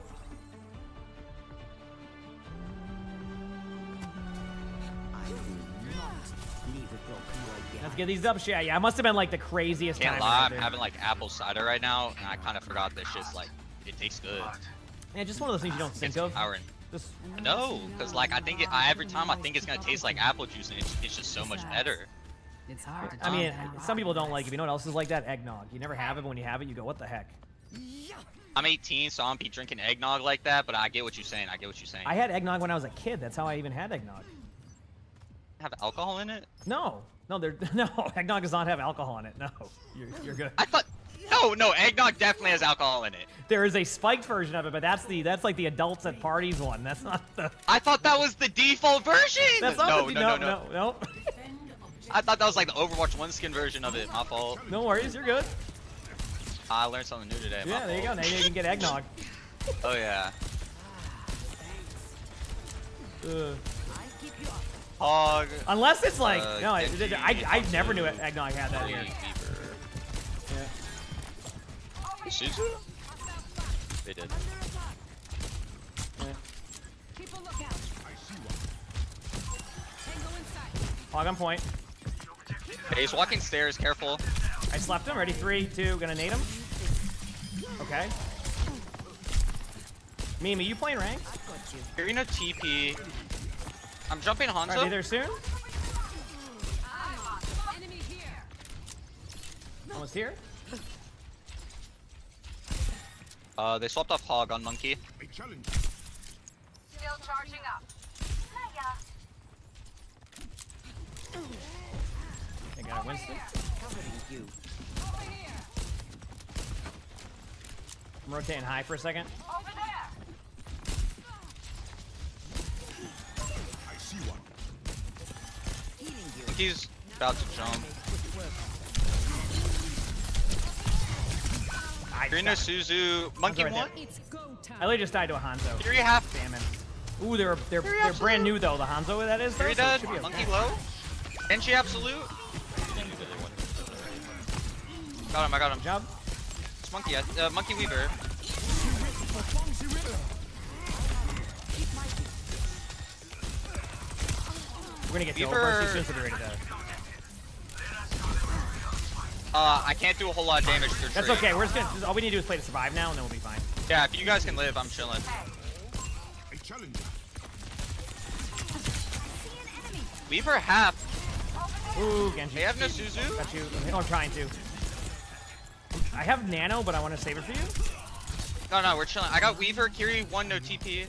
Let's get these up. Yeah, I must have been like the craziest Can't time. lie, out I'm there. having like apple cider right now, and I kind of forgot this shit's like it tastes good. Yeah, just one of those things you don't think It's of. empowering. Just, No, because like I think every time I think it's gonna taste like apple juice, and it's just so much better. It's hard to I mean, some people don't like it. You know what else is like that? Eggnog. You never have it, but when you have it, you go, what the heck? I'm 18, so I don't be drinking eggnog like that, but I get what you're saying. I get what you're saying. I had eggnog when I was a kid. That's how I even had eggnog. Have alcohol in it? No, no, eggnog does not have alcohol in it. No, you're good. I thought no, eggnog definitely has alcohol in it. There is a spiked version of it, but that's like the adults at parties one. That's not the. I thought that was the default version. That's not no. I thought that was like the Overwatch 1 skin version of it. My fault. No worries, you're good. I learned something new today. Yeah, there you go. Now you can get eggnog. Oh yeah. Hog. Unless it's like no, Genji, I never knew it. Hanzo, No, I had that here. Weaver. Yeah. Suzu? They did. Keep a lookout. Tango inside. Hog on point. Okay, he's walking stairs. Careful. I slapped him. Ready? 3, 2. Gonna nade him. Okay. Mimi, you playing ranked? Irina TP. I'm jumping Hanzo. Alright, be there soon. Enemy here. Almost here. They swapped off Hog on Monkey. Still charging up. I got a Winston. You. I'm rotating high for a second. Over there. I see one. Monkey's about to jump. Irina Suzu. Monkey right one. I literally just died to a Hanzo. Fury half. Damn it. Ooh, they're brand new though. The Hanzo that is. Fury though, so it dead. should be okay. Monkey low. Genji absolute. Got him. I got him. Job. It's Monkey. Monkey Weaver. We're gonna get to Weaver- Overwatch soon, so be ready to. I can't do a whole lot of damage through That's tree. okay. We're just gonna. All we need to do is play to survive now, and then we'll be fine. Yeah, if you guys can live, I'm chilling. A challenger. Weaver half. Ooh, Genji. They have no Suzu. Got you. Oh, I'm trying to. I have Nano, but I want to save it for you. No, we're chilling. I got Weaver, Kiri, 1, no TP.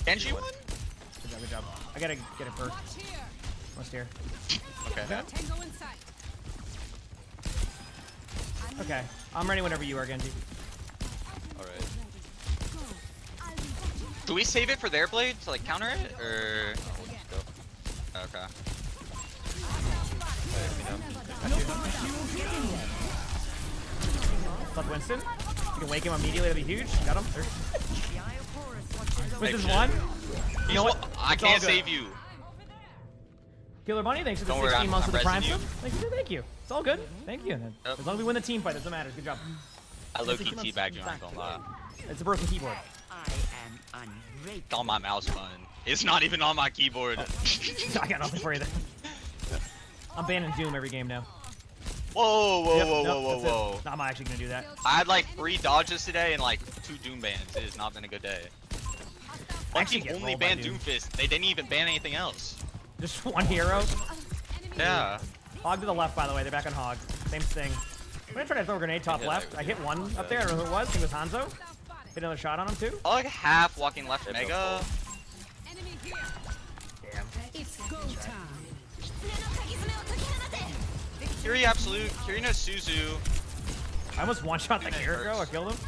Genji 1? Good job. I gotta get it first. Almost here. Okay. Tango inside. Okay. I'm ready whenever you are, Genji. Alright. Do we save it for their blade to like counter it? Or. Okay. Fuck Winston. You can wake him immediately, that'd be huge. Got him. Winston's one. You know what? I It's all can't good. save you. Killer Bunny, thanks for the Don't worry, 16 months I'm with the Prime resing sub. you. Thank you. It's all good. Thank you. As long as we win the team fight, doesn't matter. Good job. I low-key teabagged you, I ain't gonna lie. It's a broken keyboard. I am ungrateful. It's on my mouse button. It's not even on my keyboard. I got nothing for you there. I'm banning Doom every game now. Whoa. No, I'm actually gonna do that. I had like 3 dodges today and like 2 Doom bans. It has not been a good day. One actually team get only rolled by banned Doom. Doomfist. They didn't even ban anything else. Just one hero. Yeah. Hog to the left, by the way. They're back on Hog. Same thing. I'm gonna try to throw a grenade top left. I hit one up there. I don't know who it was. I think it was Hanzo. Hit another shot on him too. I like half walking left mega. Damn. It's go time. Kiri absolute. Kiri no Suzu. I almost one-shot the Kiriko. I killed him.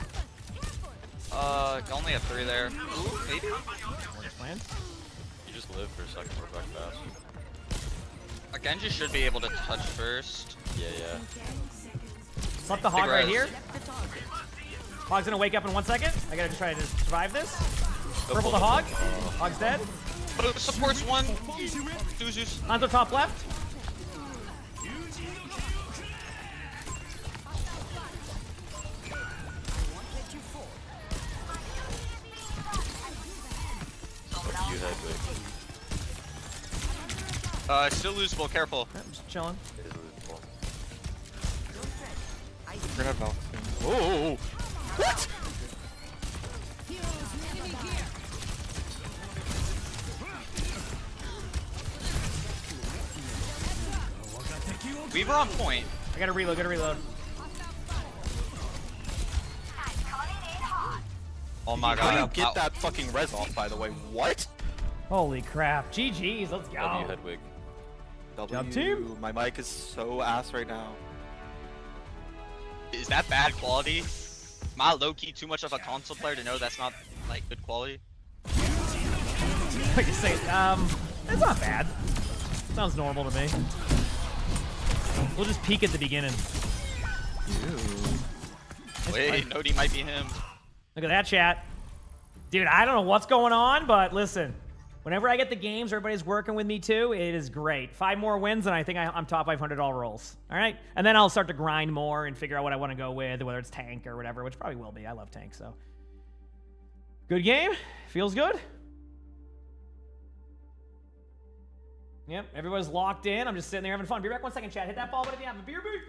Only have 3 there. Ooh, maybe. Plans. You just live for a second, we're back fast. Genji should be able to touch first. Yeah. Slap the Hog Big right res. here. Hog's gonna wake up in 1 second. I gotta just try to survive this. Purple the Hog. Hog's dead. Supports 1. Suzu's. Hanzo top left. You Hedwig. Still losable, careful. I'm just chilling. It is losable. We're gonna have Valk soon. Oh! What? Weaver on point. I gotta reload. Oh my How do you god. get that fucking res off, by the way? What? Holy crap. GG's. Let's go. W Hedwig. Job team. My mic is so ass right now. Is that bad quality? Am I low-key too much of a console player to know that's not like good quality? Like you say, it's not bad. Sounds normal to me. We'll just peek at the beginning. Wait, Nody might be him. Look at that chat. Dude, I don't know what's going on, but listen. Whenever I get the games, everybody's working with me too. It is great. 5 more wins, and I think I'm top 500 all rolls. All right? And then I'll start to grind more and figure out what I want to go with, whether it's tank or whatever, which probably will be. I love tank, so. Good game. Feels good. Yep, everybody's locked in. I'm just sitting there having fun. Be back 1 second, chat. Hit that ball button if you have a beer boot.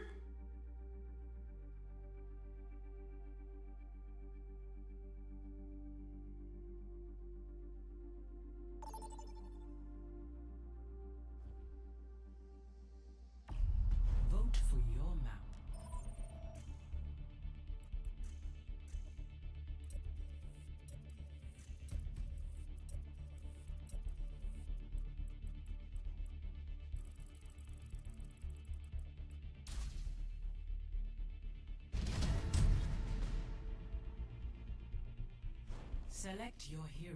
Vote for your map. Select your hero.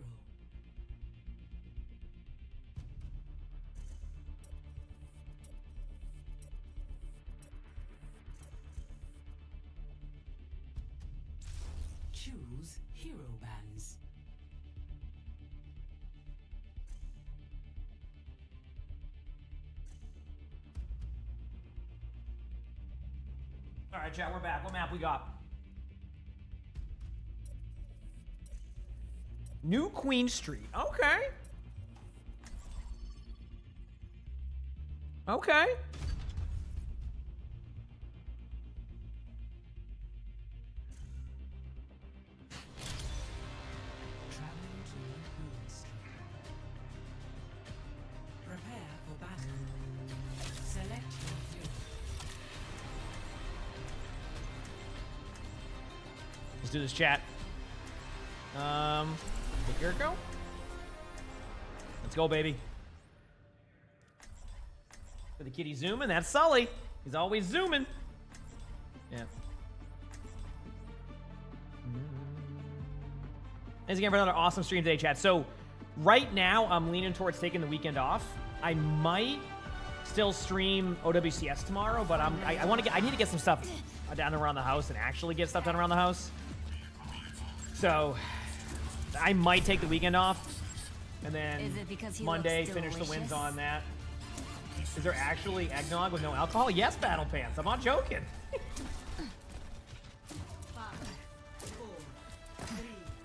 Choose hero bands. All right, chat, we're back. What map we got? New Queen Street. Okay. Okay. Travel to Queen Street. Prepare for battle. Select your hero. Let's do this, chat. Here it go. Let's go, baby. For the kitty zooming, that's Sully. He's always zooming. Yeah. Thanks again for another awesome stream today, chat. So, right now, I'm leaning towards taking the weekend off. I might still stream OWCS tomorrow, but I need to get some stuff done around the house and actually get stuff done around the house. So, I might take the weekend off, and then Monday finish the wins on that. Is there actually eggnog with no alcohol? Yes, Battle Pants. I'm not joking.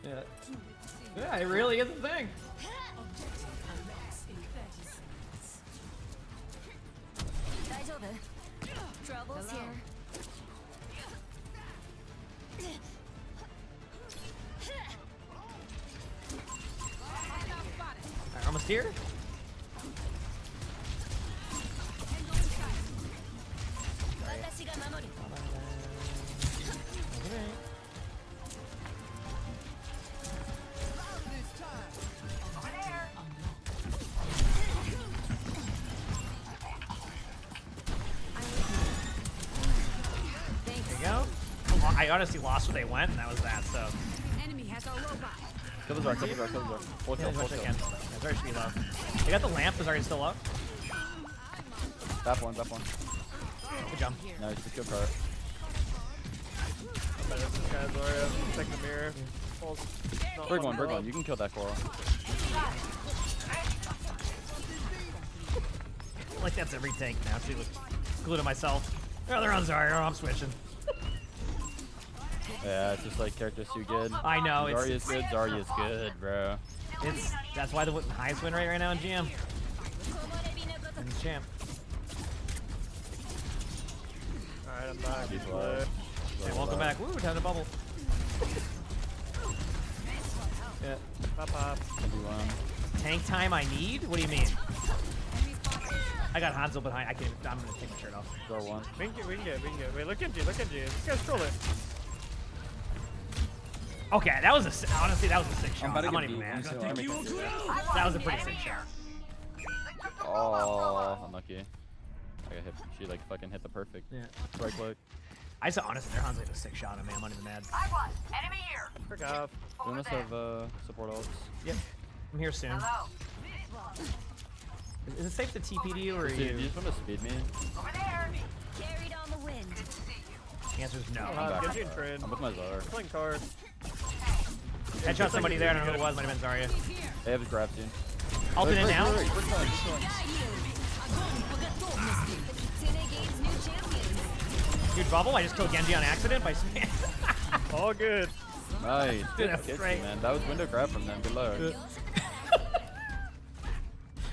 Yeah, it really is a thing. Trouble's here. Alright, almost here. There you go. I honestly lost where they went, and that was that, so. Enemy has a robot. Kill the Zark, kill the Zark, kill the Zark. Full kill, full kill. Yeah, Zark should be low. They got the lamp, is Zark still up? Zap one, zap one. Good job. Nice, good card. This guy's Zarya. Take the mirror. Brig one, you can kill that coral. Like that's every tank now, too. Glue to myself. Oh, they're on Zarya. I'm switching. Yeah, it's just like characters too good. I know. Zarya's good, Zarya's good, bro. That's why the highest win rate right now in GM. And he's champ. Alright, I'm back. Hey, welcome back. Woo, time to bubble. Yeah. Pop. Tank time I need? What do you mean? I got Hanzo behind. I'm gonna take my shirt off. Throw one. We can get. Wait, look at you. This guy's trolling. Okay, that was honestly, that was a sick shot. I'm not even mad. That was a pretty sick shot. Oh, unlucky. I got hit. She like fucking hit the perfect right click. I saw honestly, their Hanzo hit a sick shot on me. I'm not even mad. I want enemy here. Frick off. We must have support ults. Yep. I'm here soon. Is it safe to TPD you or are you? You just want to speed me? Over there. Carried on the wind. The answer is no. Get you in trade. I'm with my Zar. Playing card. Headshot somebody there. I don't know who it was. Might have been Zarya. They have his grab soon. Ulted in now. Huge bubble. I just killed Genji on accident by spam. All good. Nice. Dude, that's Good great. shit, man. That was window grab from them. Good luck.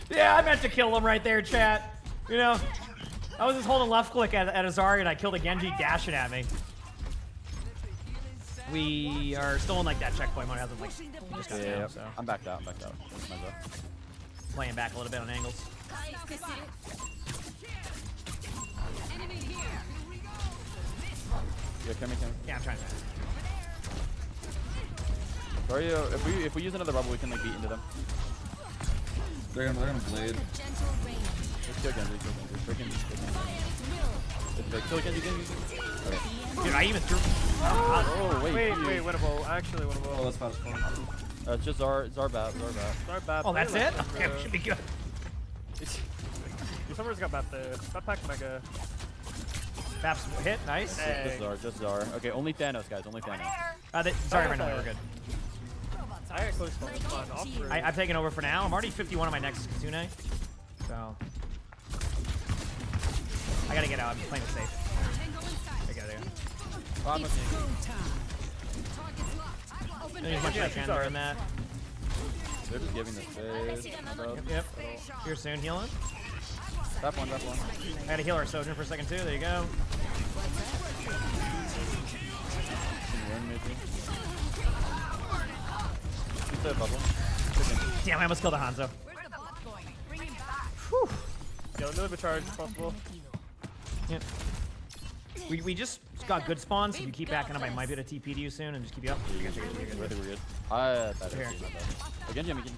Yeah, I meant to kill him right there, chat. You know, I was just holding left click at Azari and I killed a Genji dashing at me. We are still in like that checkpoint mode. Hasn't like just got down, so I'm backed out. That's my go. playing back a little bit on angles. Yeah, come. Yeah, I'm trying to. Sorry, if we use another bubble, we can like beat into them. They're gonna blade. Let's kill Genji. Freaking. Kill Genji. Okay. Dude, I even threw. Oh wait, winnable. Actually winnable. Oh, that's fast. It's just Zarbab. Oh, that's it? Okay, should be good. Someone's got Bap there. Backpack Mega. Bap's hit, nice. Hey. Just Zar. Okay, only Thanos, guys. Only Thanos. Sorry, right now, we're good. I got close to spawn off. I've taken over for now. I'm already 51 on my next Kitsune. So. I gotta get out. I'm just playing it safe. There you go. I'm looking. There's as much as I can during that. They're just giving the space. Yep. Here soon, healing. That one. I gotta heal our Sojourner for a second too. There you go. Damn, I almost killed a Hanzo. Whew. Yo, another charge if possible. Yep. We just got good spawns. So if you keep backing up, I might be able to TP to you soon and just keep you up. We're good. We're good. Here. Again, I'm getting.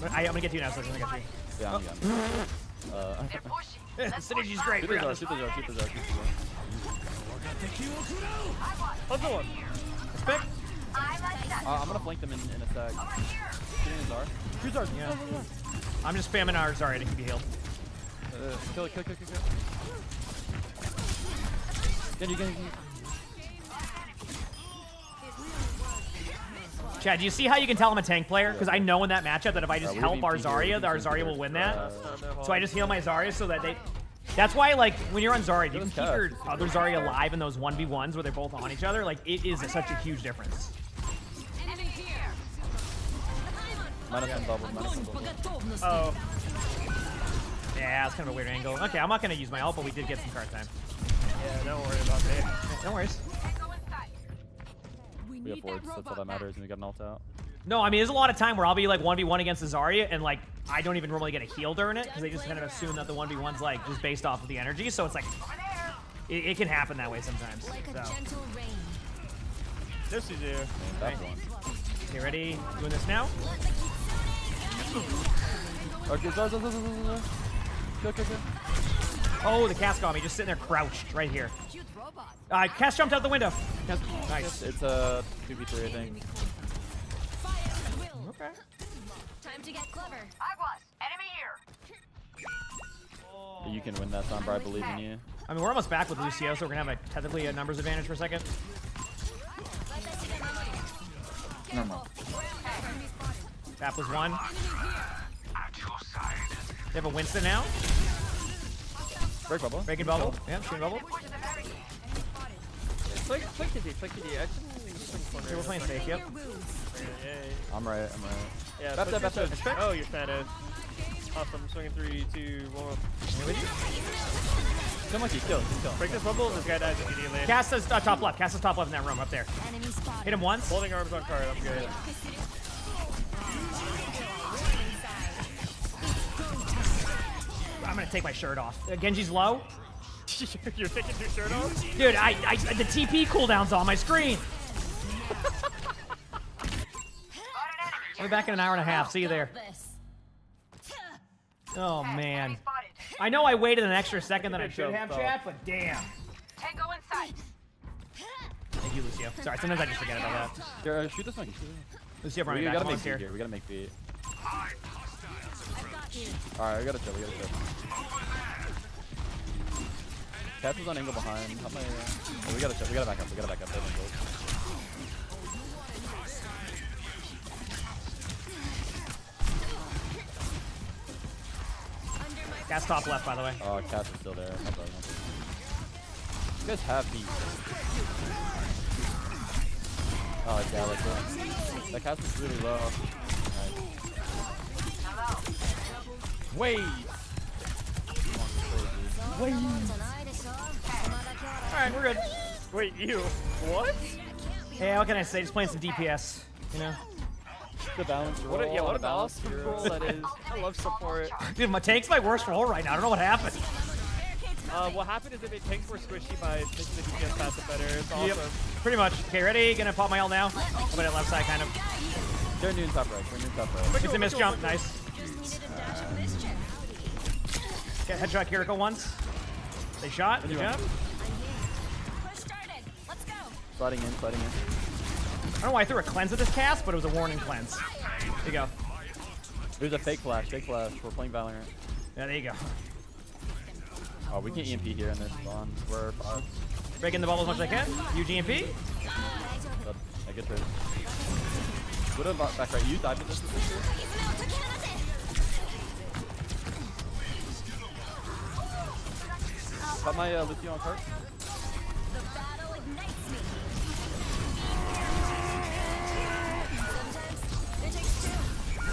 I'm gonna get you now, so I'm gonna get you. Yeah, I'm Synergy's great. Shoot the Zar. What's the one? Respect. I'm gonna flank them in a sec. Shooting Zar. Shoot Zar. Yeah. I'm just spamming our Zarya to keep you healed. Kill. Get you. Chad, do you see how you can tell I'm a tank player? Because I know in that matchup that if I just help our Zarya, our Zarya will win that. So I just heal my Zarya so that they... That's why, like, when you're on Zarya, you can keep your other Zarya alive in those 1v1s where they're both on each other. Like, it is such a huge difference. -1 bubble. Oh. Yeah, it's kind of a weird angle. Okay, I'm not going to use my ult, but we did get some card time. Yeah, don't worry about that. No worries. We have wards, that's all that matters, and we got an ult out. No, I mean, there's a lot of time where I'll be like 1v1 against the Zarya, and like, I don't even normally get a heal during it, because they just kind of assume that the 1v1's like, just based off of the energy, so it's like, it can happen that way sometimes. So. This is you. Okay. You ready? Doing this now? Okay, Zar. Kill. Oh, the cast got me, just sitting there crouched right here. Cast jumped out the window. Nice. It's a 2v3, I think. Okay. Time to get clever. Enemy here. You can win that, Sombra. I believe in you. I mean, we're almost back with Lucio, so we're gonna have technically a numbers advantage for a second. Normal. That was one. They have a Winston now. Break bubble. Breaking bubble. Yeah, shooting bubble. Click TD. Here, we're playing safe, yep. I'm right. Yeah, Back there. Oh, you're Thanos. Awesome. Swinging 3, 2, 1. Come on, kill. Break this bubble, this guy dies immediately. Cast is top left. Cast is top left in that room up there. Hit him once. Holding arms on card, I'm good. I'm gonna take my shirt off. Genji's low. You're taking your shirt off? Dude, the TP cooldown's on my screen. I'll be back in an hour and a half. See you there. Oh, man. I know I waited an extra second than I should have, chat, but damn. Tango in sight. Thank you, Lucio. Sorry, sometimes I just forget about that. Shoot this one. Lucio, bring me We back. gotta I'm make here. beat. We gotta make beat. Alright, we gotta chill. Cass is on angle behind. Oh, we gotta chill. We gotta back up. Gas top left, by the way. Oh, Cass is still there. Not bad, not bad. You guys have these. Oh, yeah, like that. That Cass is really low. Nice. Wait! Wait! Alright, we're good. Wait, you? What? Hey, what can I say? Just playing some DPS, you know? The balance roll. What a balance roll that is. I love support. Dude, my tank's my worst roll right now. I don't know what happened. What happened is if they tanks were squishy by making the DPS passive better. It's awesome. Yep, pretty much. Okay, ready? Gonna pop my ult now. I'll put it left side, kind of. They're noon top right. They're noon top right. It's a miss jump. Nice. Okay, headshot Kiriko once. They shot. Good jump. Sliding in, sliding in. I don't know why I threw a cleanse at this cast, but it was a warning cleanse. There you go. There's a fake flash, fake flash. We're playing Valorant. Yeah, there you go. Oh, we can EMP here in this spawn. We're 5. Breaking the bubble as much as I can. UGMP. I get this. What about back right? You dive with this. Got my Lucio on cart.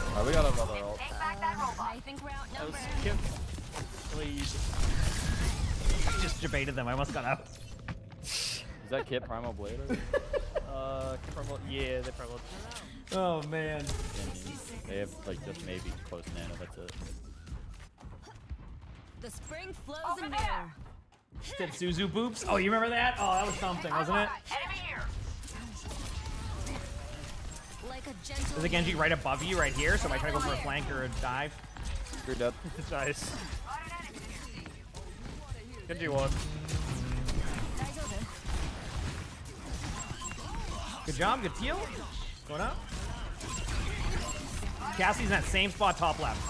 Alright, we got another ult. That was Kip. Really easy. I just debated them. I almost got out. Is that Kit Primal Blade? Primal, yeah, they Primal. Oh man. They have like just maybe close nano. That's it. The spring flows in there. Suzu boops. Oh, you remember that? Oh, that was something, wasn't it? There's a Genji right above you, right here. So I try to go for a flank or a dive. You're dead. Nice. Genji won. Good job, good teal. Going up. Cassie's in that same spot, top left.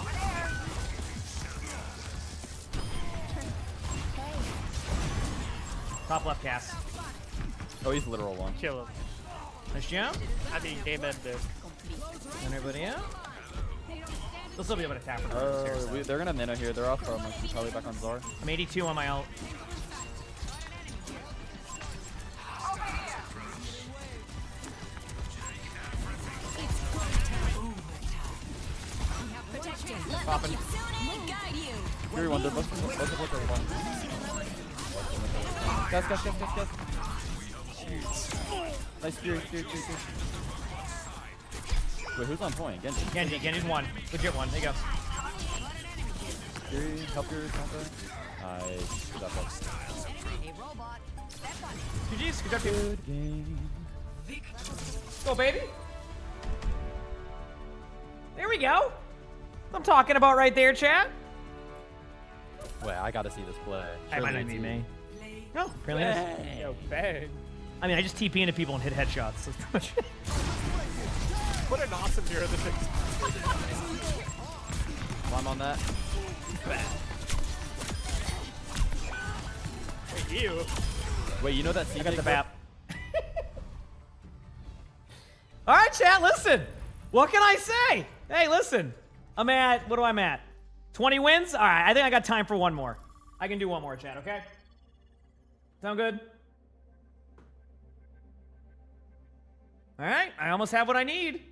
Top left, Cass. Oh, he's literal one. Kill him. Nice jump. I mean, game ender. And everybody out. They'll still be able to tap for the they're gonna nano here. They're off from probably back on Zar. I'm 82 on my ult. Poppin'. Fury one, let's look at one. Gas. Nice Fury. Wait, who's on point? Genji's one. Legit one. There you go. Fury, help your counter. Nice. Good job, folks. GG's. Good job, Good game. Go, baby. There we go. I'm talking about right there, chat. Wait, I gotta see this play. I might not be me. No, apparently it is. Yo, bang. I mean, I just TP into people and hit headshots. That's pretty much it. What an awesome hero this is. Climb on that. Wait, you. Wait, you know that I got the map. All right, chat, listen. What can I say? Hey, listen. I'm at, what am I at? 20 wins? All right, I think I got time for one more. I can do one more, chat, okay? Sound good? All right, I almost have what I need.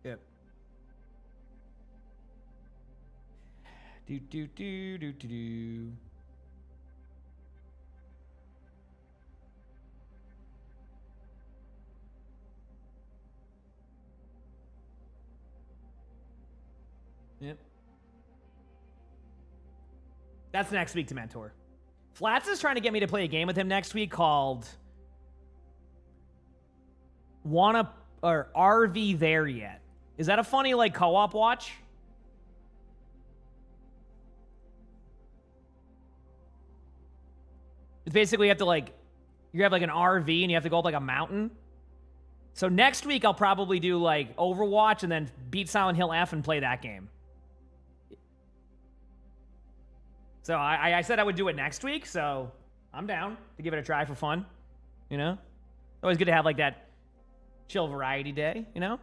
Yep. Do. Yep. That's next week to mentor. Flats is trying to get me to play a game with him next week called RV There Yet. Is that a funny like co-op watch? It's basically you have to like you have like an RV and you have to go up like a mountain. So next week I'll probably do like Overwatch and then beat Silent Hill F and play that game. So I said I would do it next week, so I'm down to give it a try for fun. You know? Always good to have like that Chill variety day, you know?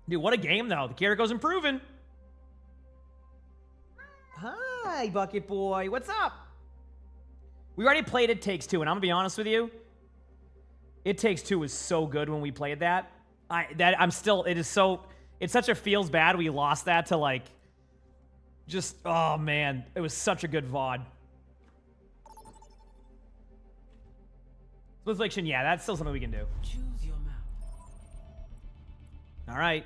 Dude, what a game, though. The Kiriko's improving. Hi, Bucket Boy. What's up? We already played It Takes Two, and I'm gonna be honest with you. It Takes Two was so good when we played that. It's such a feels bad we lost that to, like, just, oh, man. It was such a good VOD. Split Affliction, yeah, that's still something we can do. Choose your mouth. All right.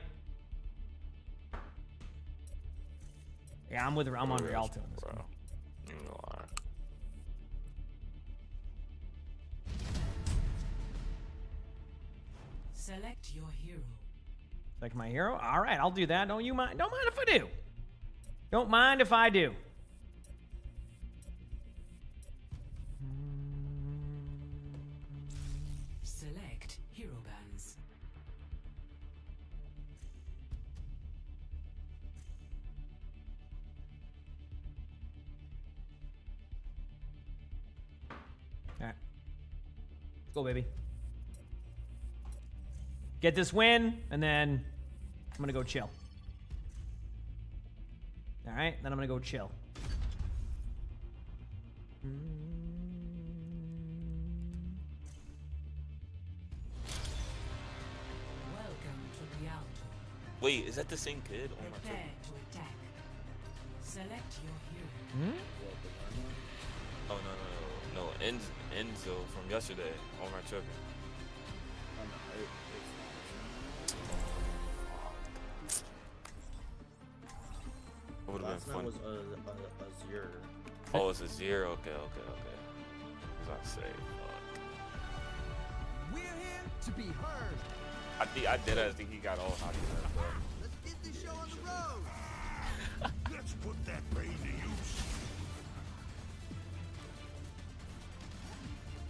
Yeah, I'm on Rialto in this one. Select your hero. Like my hero? All right, I'll do that. Don't mind if I do. Don't mind if I do. Select hero bands. All right. Let's go, baby. Get this win, and then I'm gonna go chill. All right, then I'm gonna go chill. Welcome to Rialto. Wait, is that the same kid? Oh my Prepare god. to attack. Select your hero. Oh no, Enzo from yesterday. Oh my tripping. Would have been fun. was a zero. Oh, it's a 0. Okay. Was I say? We're here to be heard. I think he got all hockey left, bro. Let's get this show on the road. Let's put that brain to use.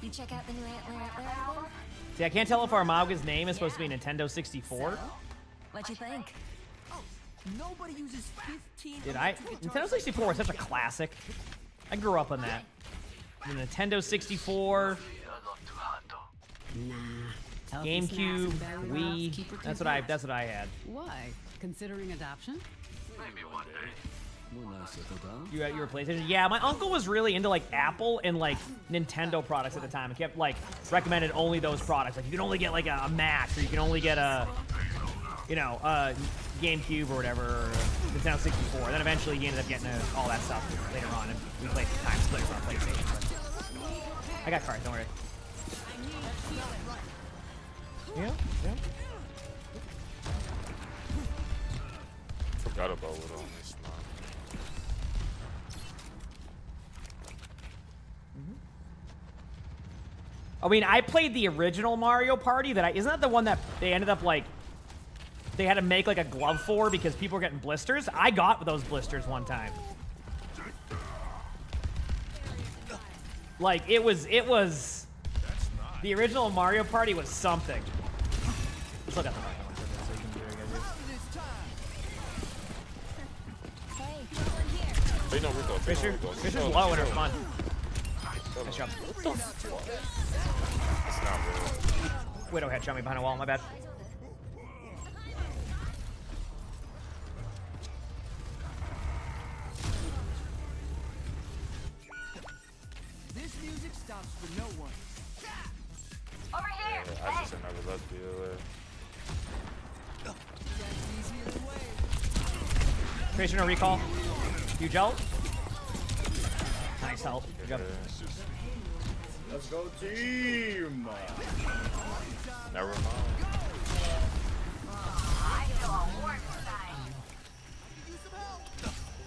You check out the new Antler album? See, I can't tell if Armaga's name is supposed to be Nintendo 64. What'd you think? Nobody uses 15. Did I? Nintendo 64 was such a classic. I grew up on that. The Nintendo 64, GameCube, Wii. That's what I had. Why? Considering adoption? Maybe one day. You were PlayStation? Yeah, my uncle was really into like Apple and like Nintendo products at the time. He kept like recommended only those products. Like you can only get like a Mac, or you can only get a, you know, GameCube or whatever, or Nintendo 64. And then eventually he ended up getting all that stuff later on, and we played time splitters on PlayStation. But I got cards, don't worry. Yeah. Forgot about what on this man. I mean, I played the original Mario Party. Isn't that the one that they ended up like? They had to make like a glove for because people were getting blisters. I got those blisters one time. Like it was the original Mario Party was something. Still got the mic on, so you can do what you gotta do. Wait, no, Rico. Fisher's low and it's fun. Nice job. It's not real. Widow headshot me behind a wall. My bad. This music stops for no one. Over here. Yeah, I just never left the other. Tracer, no recall. Huge ult. Nice ult. Good job. Let's go team. Never mind.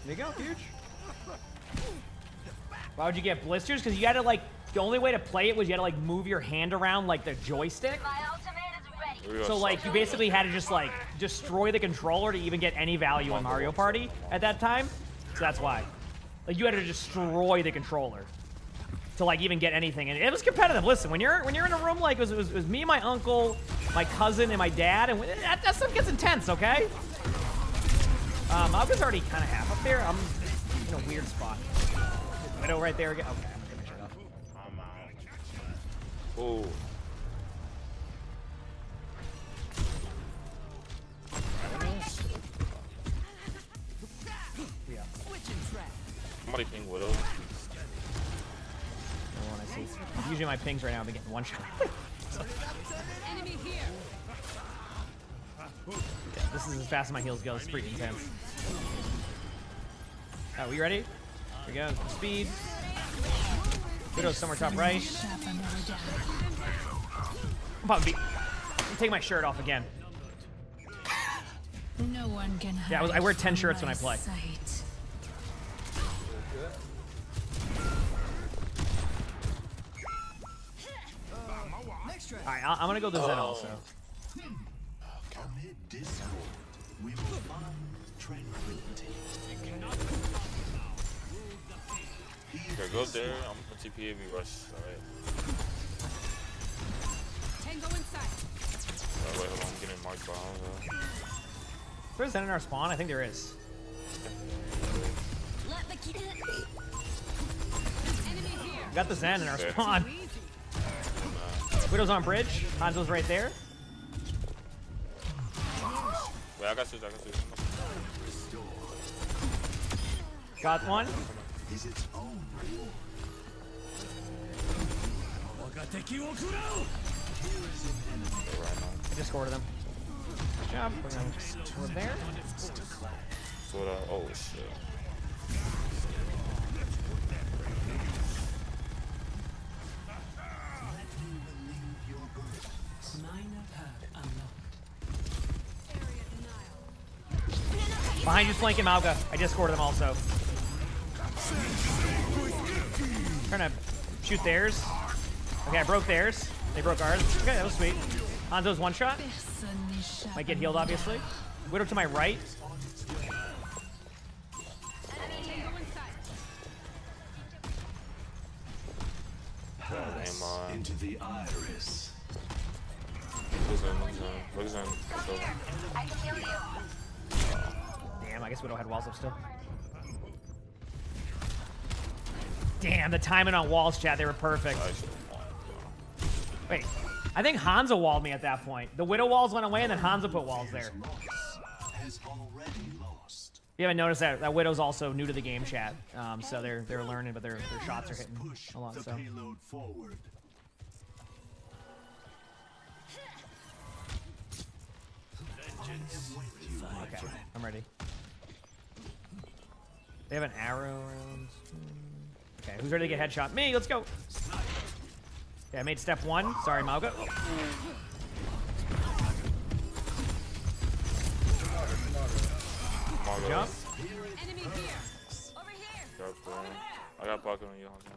There you go, huge. Why would you get blisters? Because you had to like, the only way to play it was you had to like move your hand around like the joystick. So like you basically had to just like destroy the controller to even get any value in Mario Party at that time. So that's why. Like you had to destroy the controller to like even get anything. And it was competitive. Listen, when you're in a room like it was me, my uncle, my cousin, and my dad, and that stuff gets intense, okay? I was already kind of half up there. I'm in a weird spot. Widow right there again. Okay, I'm gonna make sure. Oh. Somebody ping Widow. One I see. Usually my pings right now have been getting one shot. Enemy here. Yeah, this is as fast as my heals go. It's pretty intense. Are we ready? Here we go. Speed. Widow's somewhere top right. I'm about to be. I'm taking my shirt off again. No one can hide. Yeah, I wear 10 shirts when I play. Alright, I'm gonna go to Zen also. Amid discord, we will find tranquility. Okay, go there. I'm gonna TP if we rush. Alright. Tango inside. Wait, hold on. I'm getting marked by Hanzo. Is there a Zen in our spawn? I think there is. We got the Zen in our spawn. Widow's on bridge. Hanzo's right there. Wait, I got you. Got one. Is its own reward. I just scored them. Good job. We're there. Oh shit. Behind you, flanking Malga. I just scored them also. Trying to shoot theirs. Okay, I broke theirs. They broke ours. Okay, that was sweet. Hanzo's one shot. Might get healed, obviously. Widow to my right. Into the iris. Damn, I guess Widow had walls up still. Damn, the timing on walls, chat, they were perfect. Wait, I think Hanzo walled me at that point. The Widow walls went away and then Hanzo put walls there. You haven't noticed that Widow's also new to the game, chat. So they're learning, but their shots are hitting a lot. So. Okay, I'm ready. They have an arrow around. Okay, who's ready to get headshot? Me, let's go. Okay, I made step one. Sorry, Malga. Jump. Enemy here. Over here. I got pocket on you, Hanzo.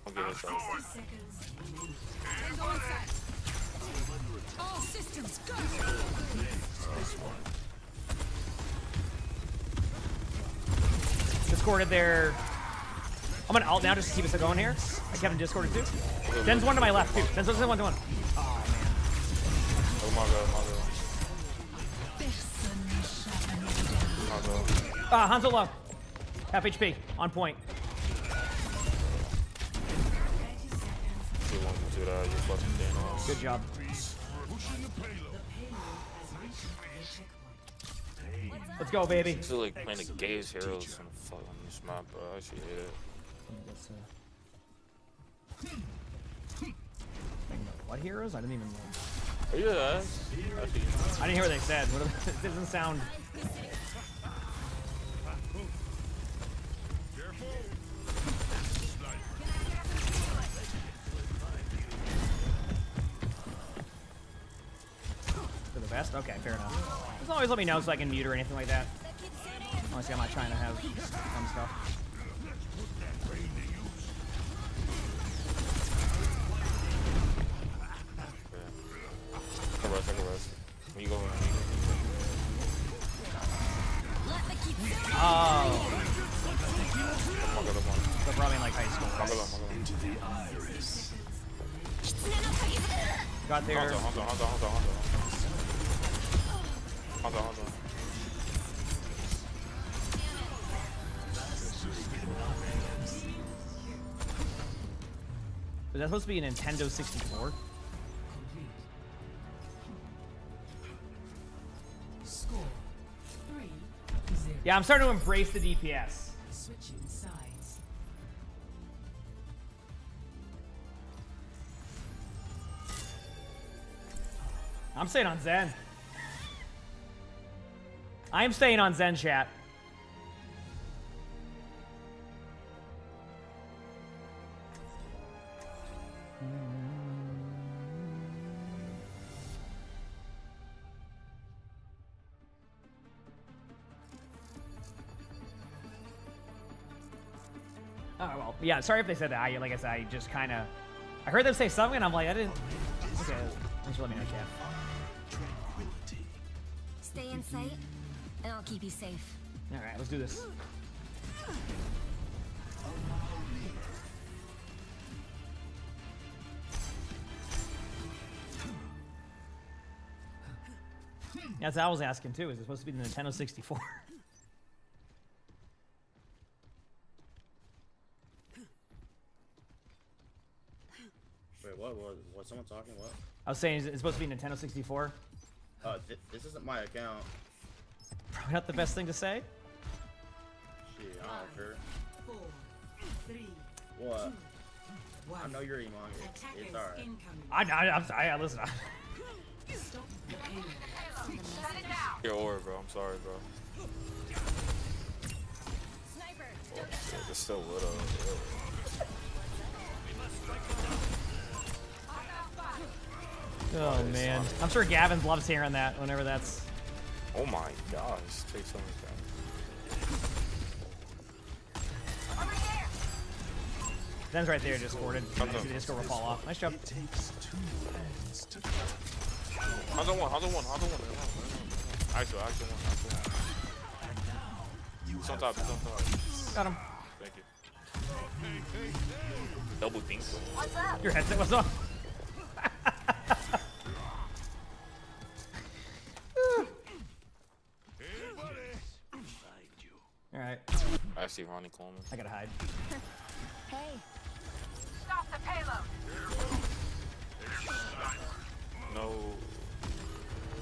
I'll get it shot. Tango inside. All systems go. Discorded there. I'm gonna alt now just to keep us going here. I kept him discorded too. Zen's one to my left too. Zen's one to one. Oh man. Oh my god, Hanzo low. Half HP. On point. Good job. Let's go, baby. This is like playing the gayest heroes on this map, bro. I actually hate it. What heroes? I didn't even know. Are you ass? I didn't hear what they said. It doesn't sound. For the best? Okay, fair enough. Just always let me know so I can mute or anything like that. Honestly, I'm not trying to have some stuff. I can rest. When you go in, oh. So probably in like high school. Into the iris. Got there. Hanzo. Is that supposed to be a Nintendo 64? Yeah, I'm starting to embrace the DPS. Switching sides. I'm staying on Zen. I am staying on Zen, chat. Oh, well, yeah, sorry if they said that. Like I said, I just kind of... I heard them say something, and I'm like, I didn't... Okay, thanks for letting me know, chat. Stay in sight, and I'll keep you safe. All right, let's do this. That's what I was asking, too. Is it supposed to be the Nintendo 64? Wait, what? Someone talking? What? I was saying, is it supposed to be Nintendo 64? This isn't my account. Probably not the best thing to say. Shit, I don't care. 4, 3, What? 2, 1. I know you're emongg. It's alright. I'm sorry. Listen. Stop the payload. Your aura, bro. I'm sorry, bro. Oh, shit, there's still Widow. Oh man, I'm sure Gavin loves hearing that whenever that's. Oh my gosh, take so much time. Zen's right there, discorded. See the Discord will fall off. Nice job. How's the one? Actual one. He's on top. Got him. Thank you. Double dink. What's up? Your headset was on. All right. I see Ronnie Coleman. I gotta hide. Hey. Stop the payload. No.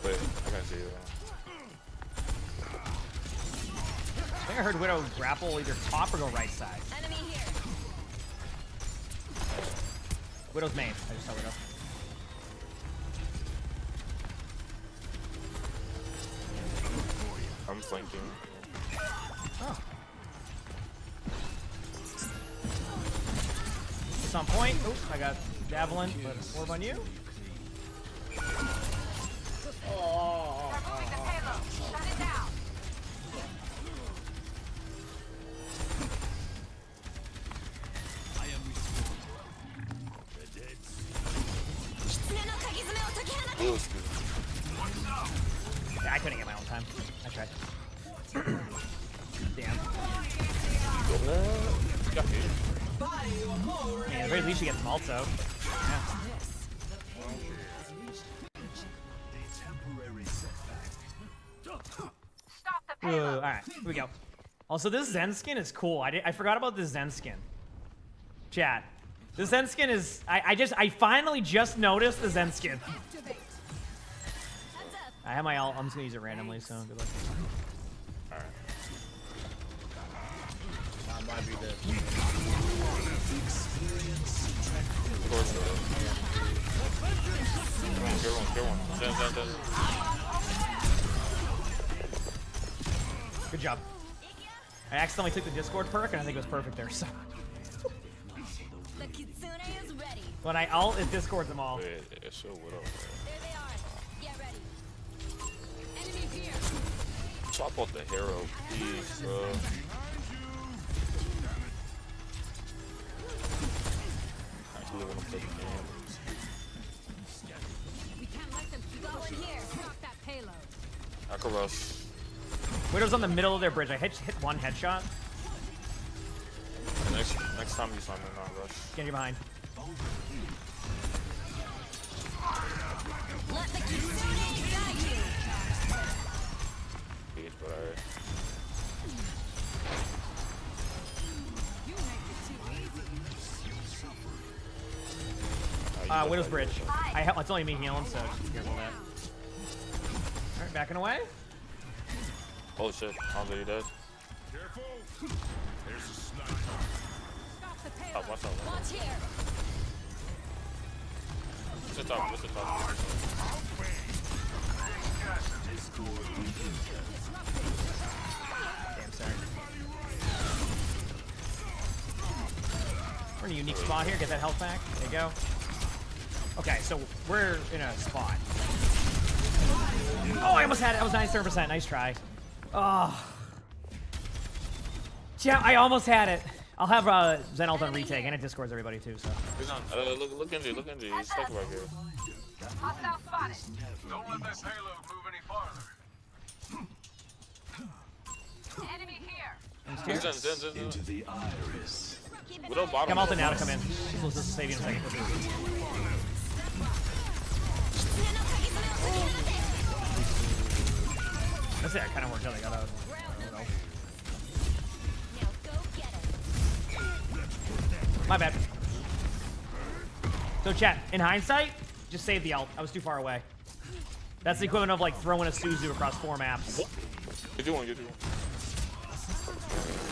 Wait, I gotta see that. I think I heard Widow grapple either top or go right side. Enemy here. Widow's main. I just saw Widow. I'm flanking. Oh. It's on point. Oops, I got Javelin, but orb on you. Removing the payload. Shut it down. I am the dead. Yeah, I couldn't get my own time. I tried. Damn. Yeah, at the very least you get some ults. Yeah. Alright, here we go. Also, this Zen skin is cool. I forgot about this Zen skin. Chat. The Zen skin is... I finally just noticed the Zen skin. I have my ult. I'm just gonna use it randomly, so good luck. Alright. That might be the... Of course, Get one. Zen. Good job. I accidentally took the Discord perk, and I think it was perfect there, so... The Kitsune is ready. When I ult, it Discords them all. Wait, it's so Widow. There they are. Get ready. Enemy here. Swap out the hero, please, bro. I really want to play the game. We can't let them keep going here. Stop that payload. I can rush. Widow's on the middle of their bridge. I hit one headshot. Next time you saw me, not rush. Get you behind. Let the Kitsune guide you. Please, but alright. Widow's bridge. It's only me healing, so just be careful of that. Alright, backing away. Oh shit, I'm already dead. Careful. There's a sniper. Stop the payload. Top, watch out. Watch here. What's the top? What's the top? Damn, sorry. We're in a unique spot here. Get that health back. There you go. Okay, so we're in a spot. Oh, I almost had it. That was 97%. Nice try. Oh. Yeah, I almost had it. I'll have Zen ult on retake, and it discords everybody too, so. He's on. Look into you. Look into you. He's stuck right here. Hostile spotted. Don't let that payload move any farther. Enemy here. Zen. Into the iris. Widow bottom. I'm ulting now to come in. This will save you in a second. That's it. I kind of worked out. I got out. I don't know. My bad. So chat, in hindsight, just save the ult. I was too far away. That's the equivalent of like throwing a Suzu across 4 maps. You're doing.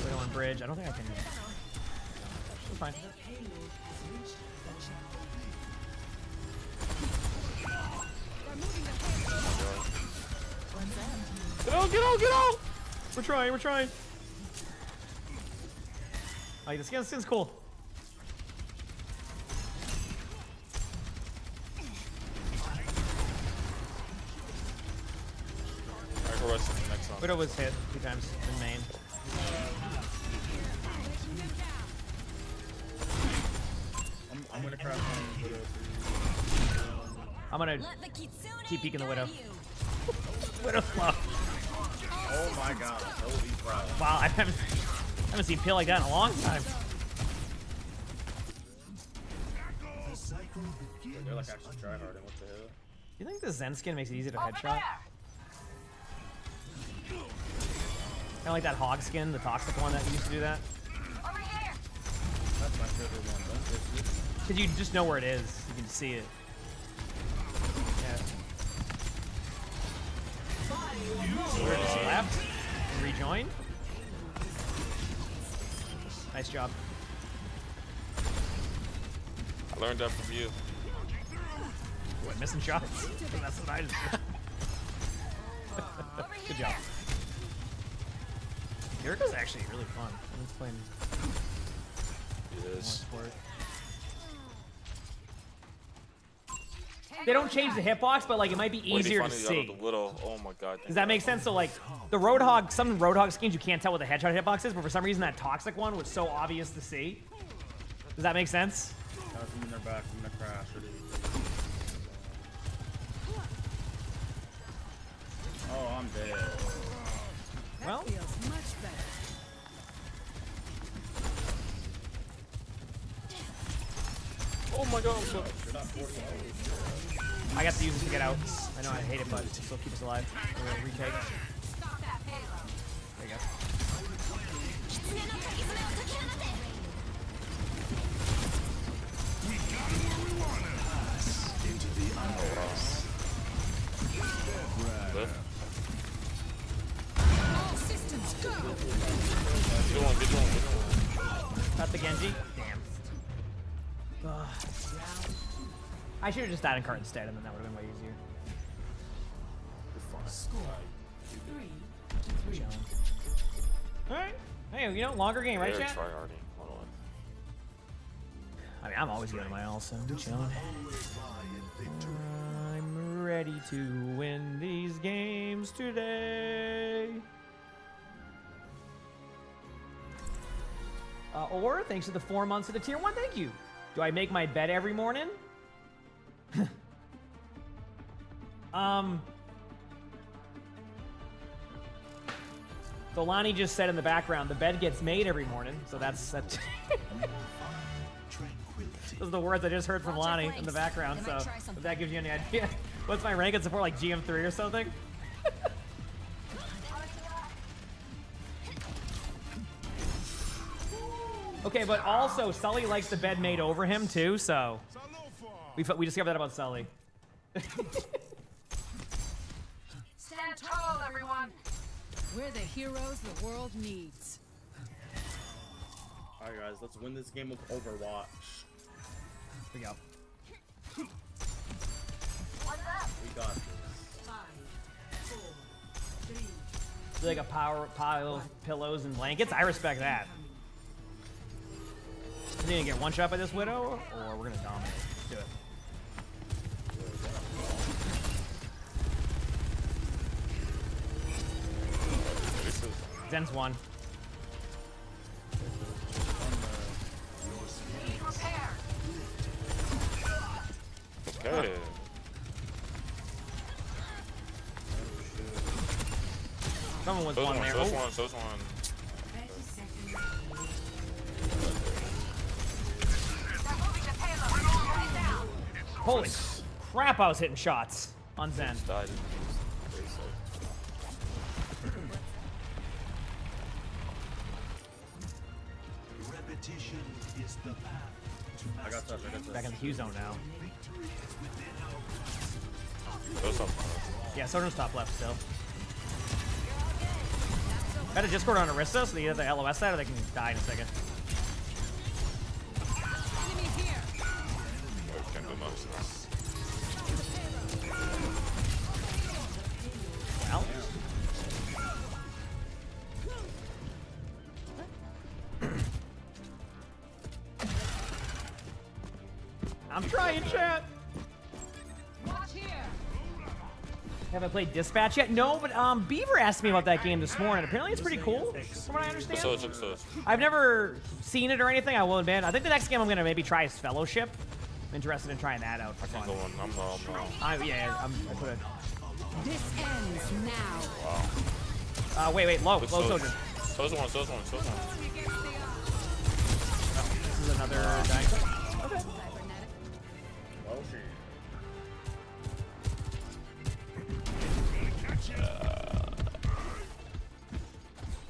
Widow on bridge. I don't think I can. It's fine. Get out! We're trying. Like, the skin's cool. Widow was hit 2 times in main. I'm gonna crash on Widow. I'm gonna keep peeking the Widow. Widow fluff. Oh my god, holy crap. Wow, I haven't seen Peel like that in a long time. They're like actually tryharding. What the hell? You think the Zen skin makes it easy to headshot? Kind of like that hog skin, the toxic one that used to do that. That's my favorite one. Don't diss it. Because you just know where it is. You can see it. Yeah. We're just left and rejoined. Nice job. I learned that from you. What, missing shots? That's what I just did. Good job. Yurika's actually really fun. Let's play him. It is. They don't change the hitbox, but like it might be easier to see. Oh my god. Does that make sense? So like the Roadhog, some Roadhog skins you can't tell what the headshot hitbox is, but for some reason that toxic one was so obvious to see. Does that make sense? I'm in their back. I'm gonna crash. Oh, I'm dead. Well, Feels much better. Oh my god. I got to use this to get out. I know I hate it, but it'll still keep us alive. We'll retake. There you go. Into the iris. All systems go. Get on. Got the Genji. Damn. Ugh. I should have just died in cart instead, and then that would have been way easier. Score 3-3. Alright. Hey, you know, longer game, right, They're chat? tryharding. Hold on. I mean, I'm always giving my all, so I'm chilling. I'm ready to win these games today. Or, thanks to the 4 months of the tier 1, thank you. Do I make my bed every morning? So Lonnie just said in the background, the bed gets made every morning, so that's Those are the words I just heard from Lonnie in the background, so if that gives you any idea. What's my rank in support, like GM3 or something? Okay, but also Sully likes the bed made over him too, so we discovered that about Sully. Stand tall, everyone. We're the heroes the world needs. Alright guys, let's win this game of Overwatch. Here we go. We got this. 5, 4, 3. Like a pile of pillows and blankets. I respect that. We need to get one shot by this Widow, or we're gonna dominate. Let's do it. Zen's one. Okay. Someone was Those one there. Those Oh. ones, those ones. Holy crap, I was hitting shots on Zen. Died. Repetition is the path to I got touch, I got touch. Back in the Q zone now. Those up. Yeah, Sojourn's top left still. Got a Discord on Arista, so they either the LOS side or they can die in a second. Can't do much. Well. I'm trying, chat. Watch here. Haven't played Dispatch yet? No, but Beaver asked me about that game this morning. Apparently it's pretty cool, from what I understand. I've never seen it or anything, I will admit. I think the next game I'm going to maybe try is Fellowship. I'm interested in trying that out for fun. I'm I put it. This ends now. Wow. Wait, low Sojourn. Those ones. This is another dying. Okay.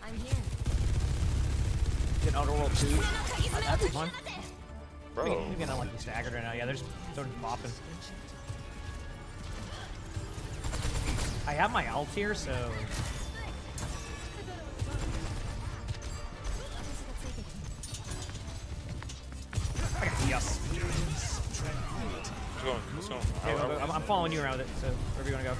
I'm here. Get Outer World 2. That's fun. Bro. You're getting unlucky staggered right now. Yeah, they're just bopping. I have my ult here, so. I got yes. Let's go. Okay, I'm following you around with it, so wherever you want to go.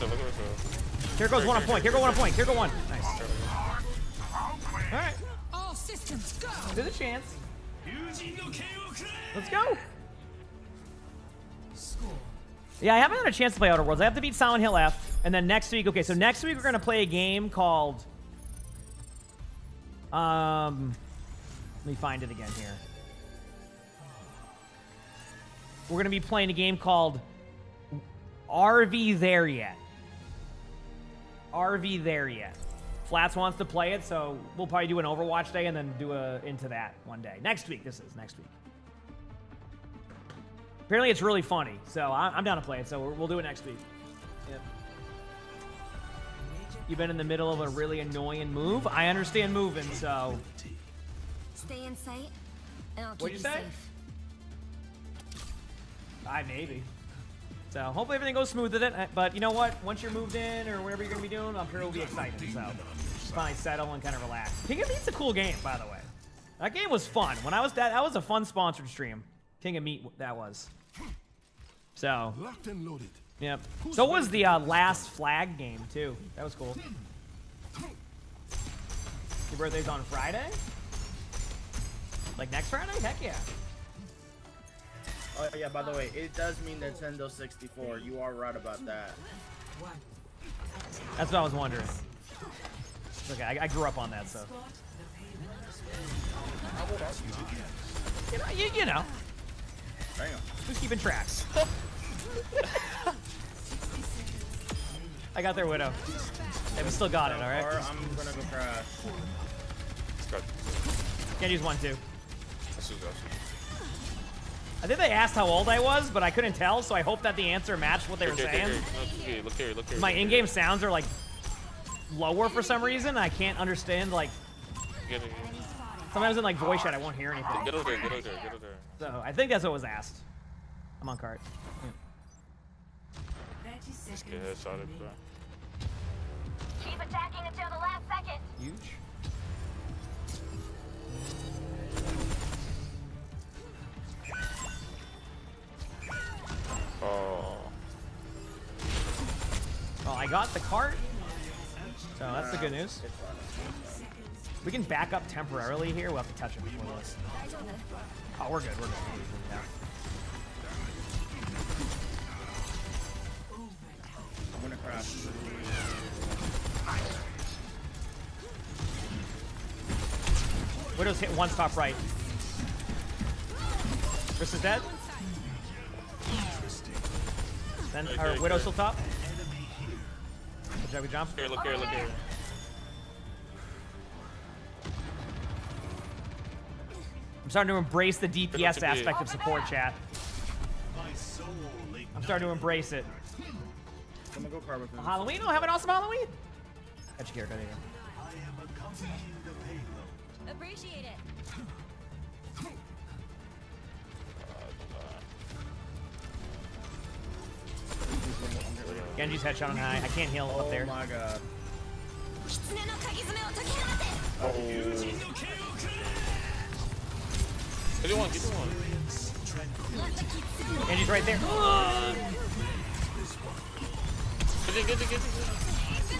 Look at this. Here goes one on point. Here go one on point. Here go one. Nice. All right. All systems go. There's a chance. Let's go. Yeah, I haven't had a chance to play Outer Worlds. I have to beat Silent Hill F, and then next week. Okay, so next week we're gonna play a game called. Let me find it again here. We're gonna be playing a game called RV There Yet. RV There Yet. Flats wants to play it, so we'll probably do an Overwatch day and then do into that one day. Next week, this is next week. Apparently it's really funny, so I'm down to play it, so we'll do it next week. Yep. You've been in the middle of a really annoying move. I understand moving, so. Stay in sight, and I'll keep What'd you say? safe. Maybe. So hopefully everything goes smooth with it. But you know what? Once you're moved in or whatever you're gonna be doing, I'm sure it'll be exciting. So just finally settle and kind of relax. King of Meat's a cool game, by the way. That game was fun. When I was that was a fun sponsored stream. King of Meat, that was. So. Locked and loaded. Yep. So was the last flag game too. That was cool. Your birthday's on Friday? Like next Friday? Heck yeah. Oh yeah, by the way, it does mean Nintendo 64. You are right about that. That's what I was wondering. It's okay, I grew up on that, so. You know. Damn. Who's keeping track? I got their Widow. Yeah, we still got it, alright? Or I'm gonna go crash. Can't use one, too. I think they asked how old I was, but I couldn't tell, so I hope that the answer matched what they were saying. Look here. My in-game sounds are, like, lower for some reason. I can't understand, like... Sometimes in like voice chat, I won't hear anything. Get over there, get over there, get over there. So I think that's what was asked. I'm on cart. Just get headshotted, bro. Keep attacking until the last second. Huge. Oh. Well, I got the cart. So that's the good news. We can back up temporarily here. We'll have to touch it before this. Oh, we're good. We're good. Yeah. I'm gonna crash. Widow's hit one top right. Chris is dead. Then our Widow's still top. Good job, we jump. Here, look here, look here. I'm starting to embrace the DPS aspect of support, chat. I'm starting to embrace it. I'm gonna go car with him. Halloween? Oh, have an awesome Halloween. Catch your character. Appreciate it. Genji's headshot on high. I can't heal up there. Oh my god. Oh. Get one, get one. Genji's right there. Get it.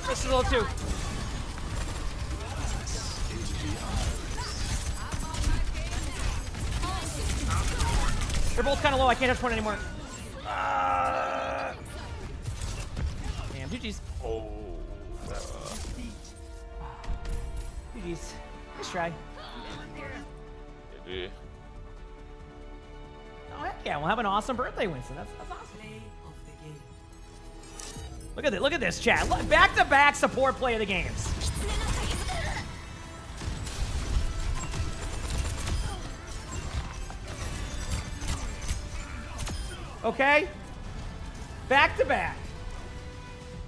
This is level 2. They're both kind of low. I can't touch one anymore. Damn, GG's. Oh. GG's. Nice try. Yeah. Oh, heck yeah. We'll have an awesome birthday, Winston. That's awesome. Look at this, chat. Back-to-back support play of the games. Okay? Back-to-back.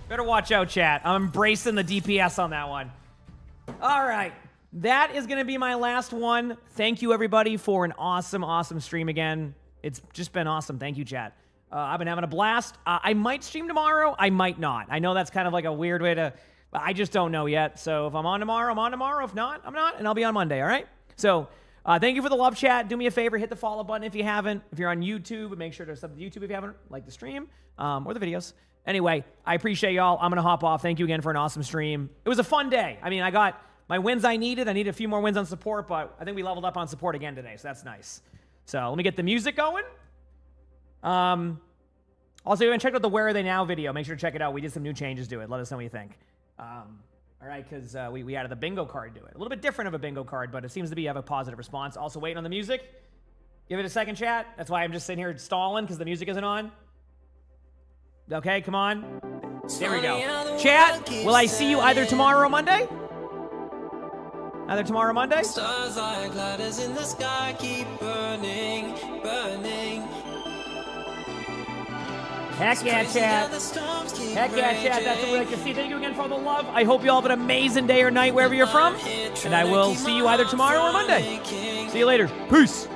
Better watch out, chat. I'm embracing the DPS on that one. All right. That is going to be my last one. Thank you, everybody, for an awesome, awesome stream again. It's just been awesome. Thank you, chat. I've been having a blast. I might stream tomorrow. I might not. I know that's kind of like a weird way to... I just don't know yet. So if I'm on tomorrow, I'm on tomorrow. If not, I'm not. And I'll be on Monday, all right? So thank you for the love, chat. Do me a favor. Hit the follow button if you haven't. If you're on YouTube, make sure to sub to YouTube if you haven't liked the stream or the videos. Anyway, I appreciate y'all. I'm going to hop off. Thank you again for an awesome stream. It was a fun day. I mean, I got my wins I needed. I needed a few more wins on support, but I think we leveled up on support again today, so that's nice. So let me get the music going. Also, you haven't checked out the Where Are They Now video. Make sure to check it out. We did some new changes to it. Let us know what you think. All right, because we added the bingo card to it. A little bit different of a bingo card, but it seems to be have a positive response. Also, waiting on the music. Give it a second, chat. That's why I'm just sitting here stalling, because the music isn't on. Okay, come on. There we go. Chat, will I see you either tomorrow or Monday? Either tomorrow or Monday? Stars like ladders in the sky keep burning, burning. Heck yeah, chat. Heck yeah, chat. That's what we like to see. Thank you again for all the love. I hope you all have an amazing day or night wherever you're from. And I will see you either tomorrow or Monday. See you later. Peace.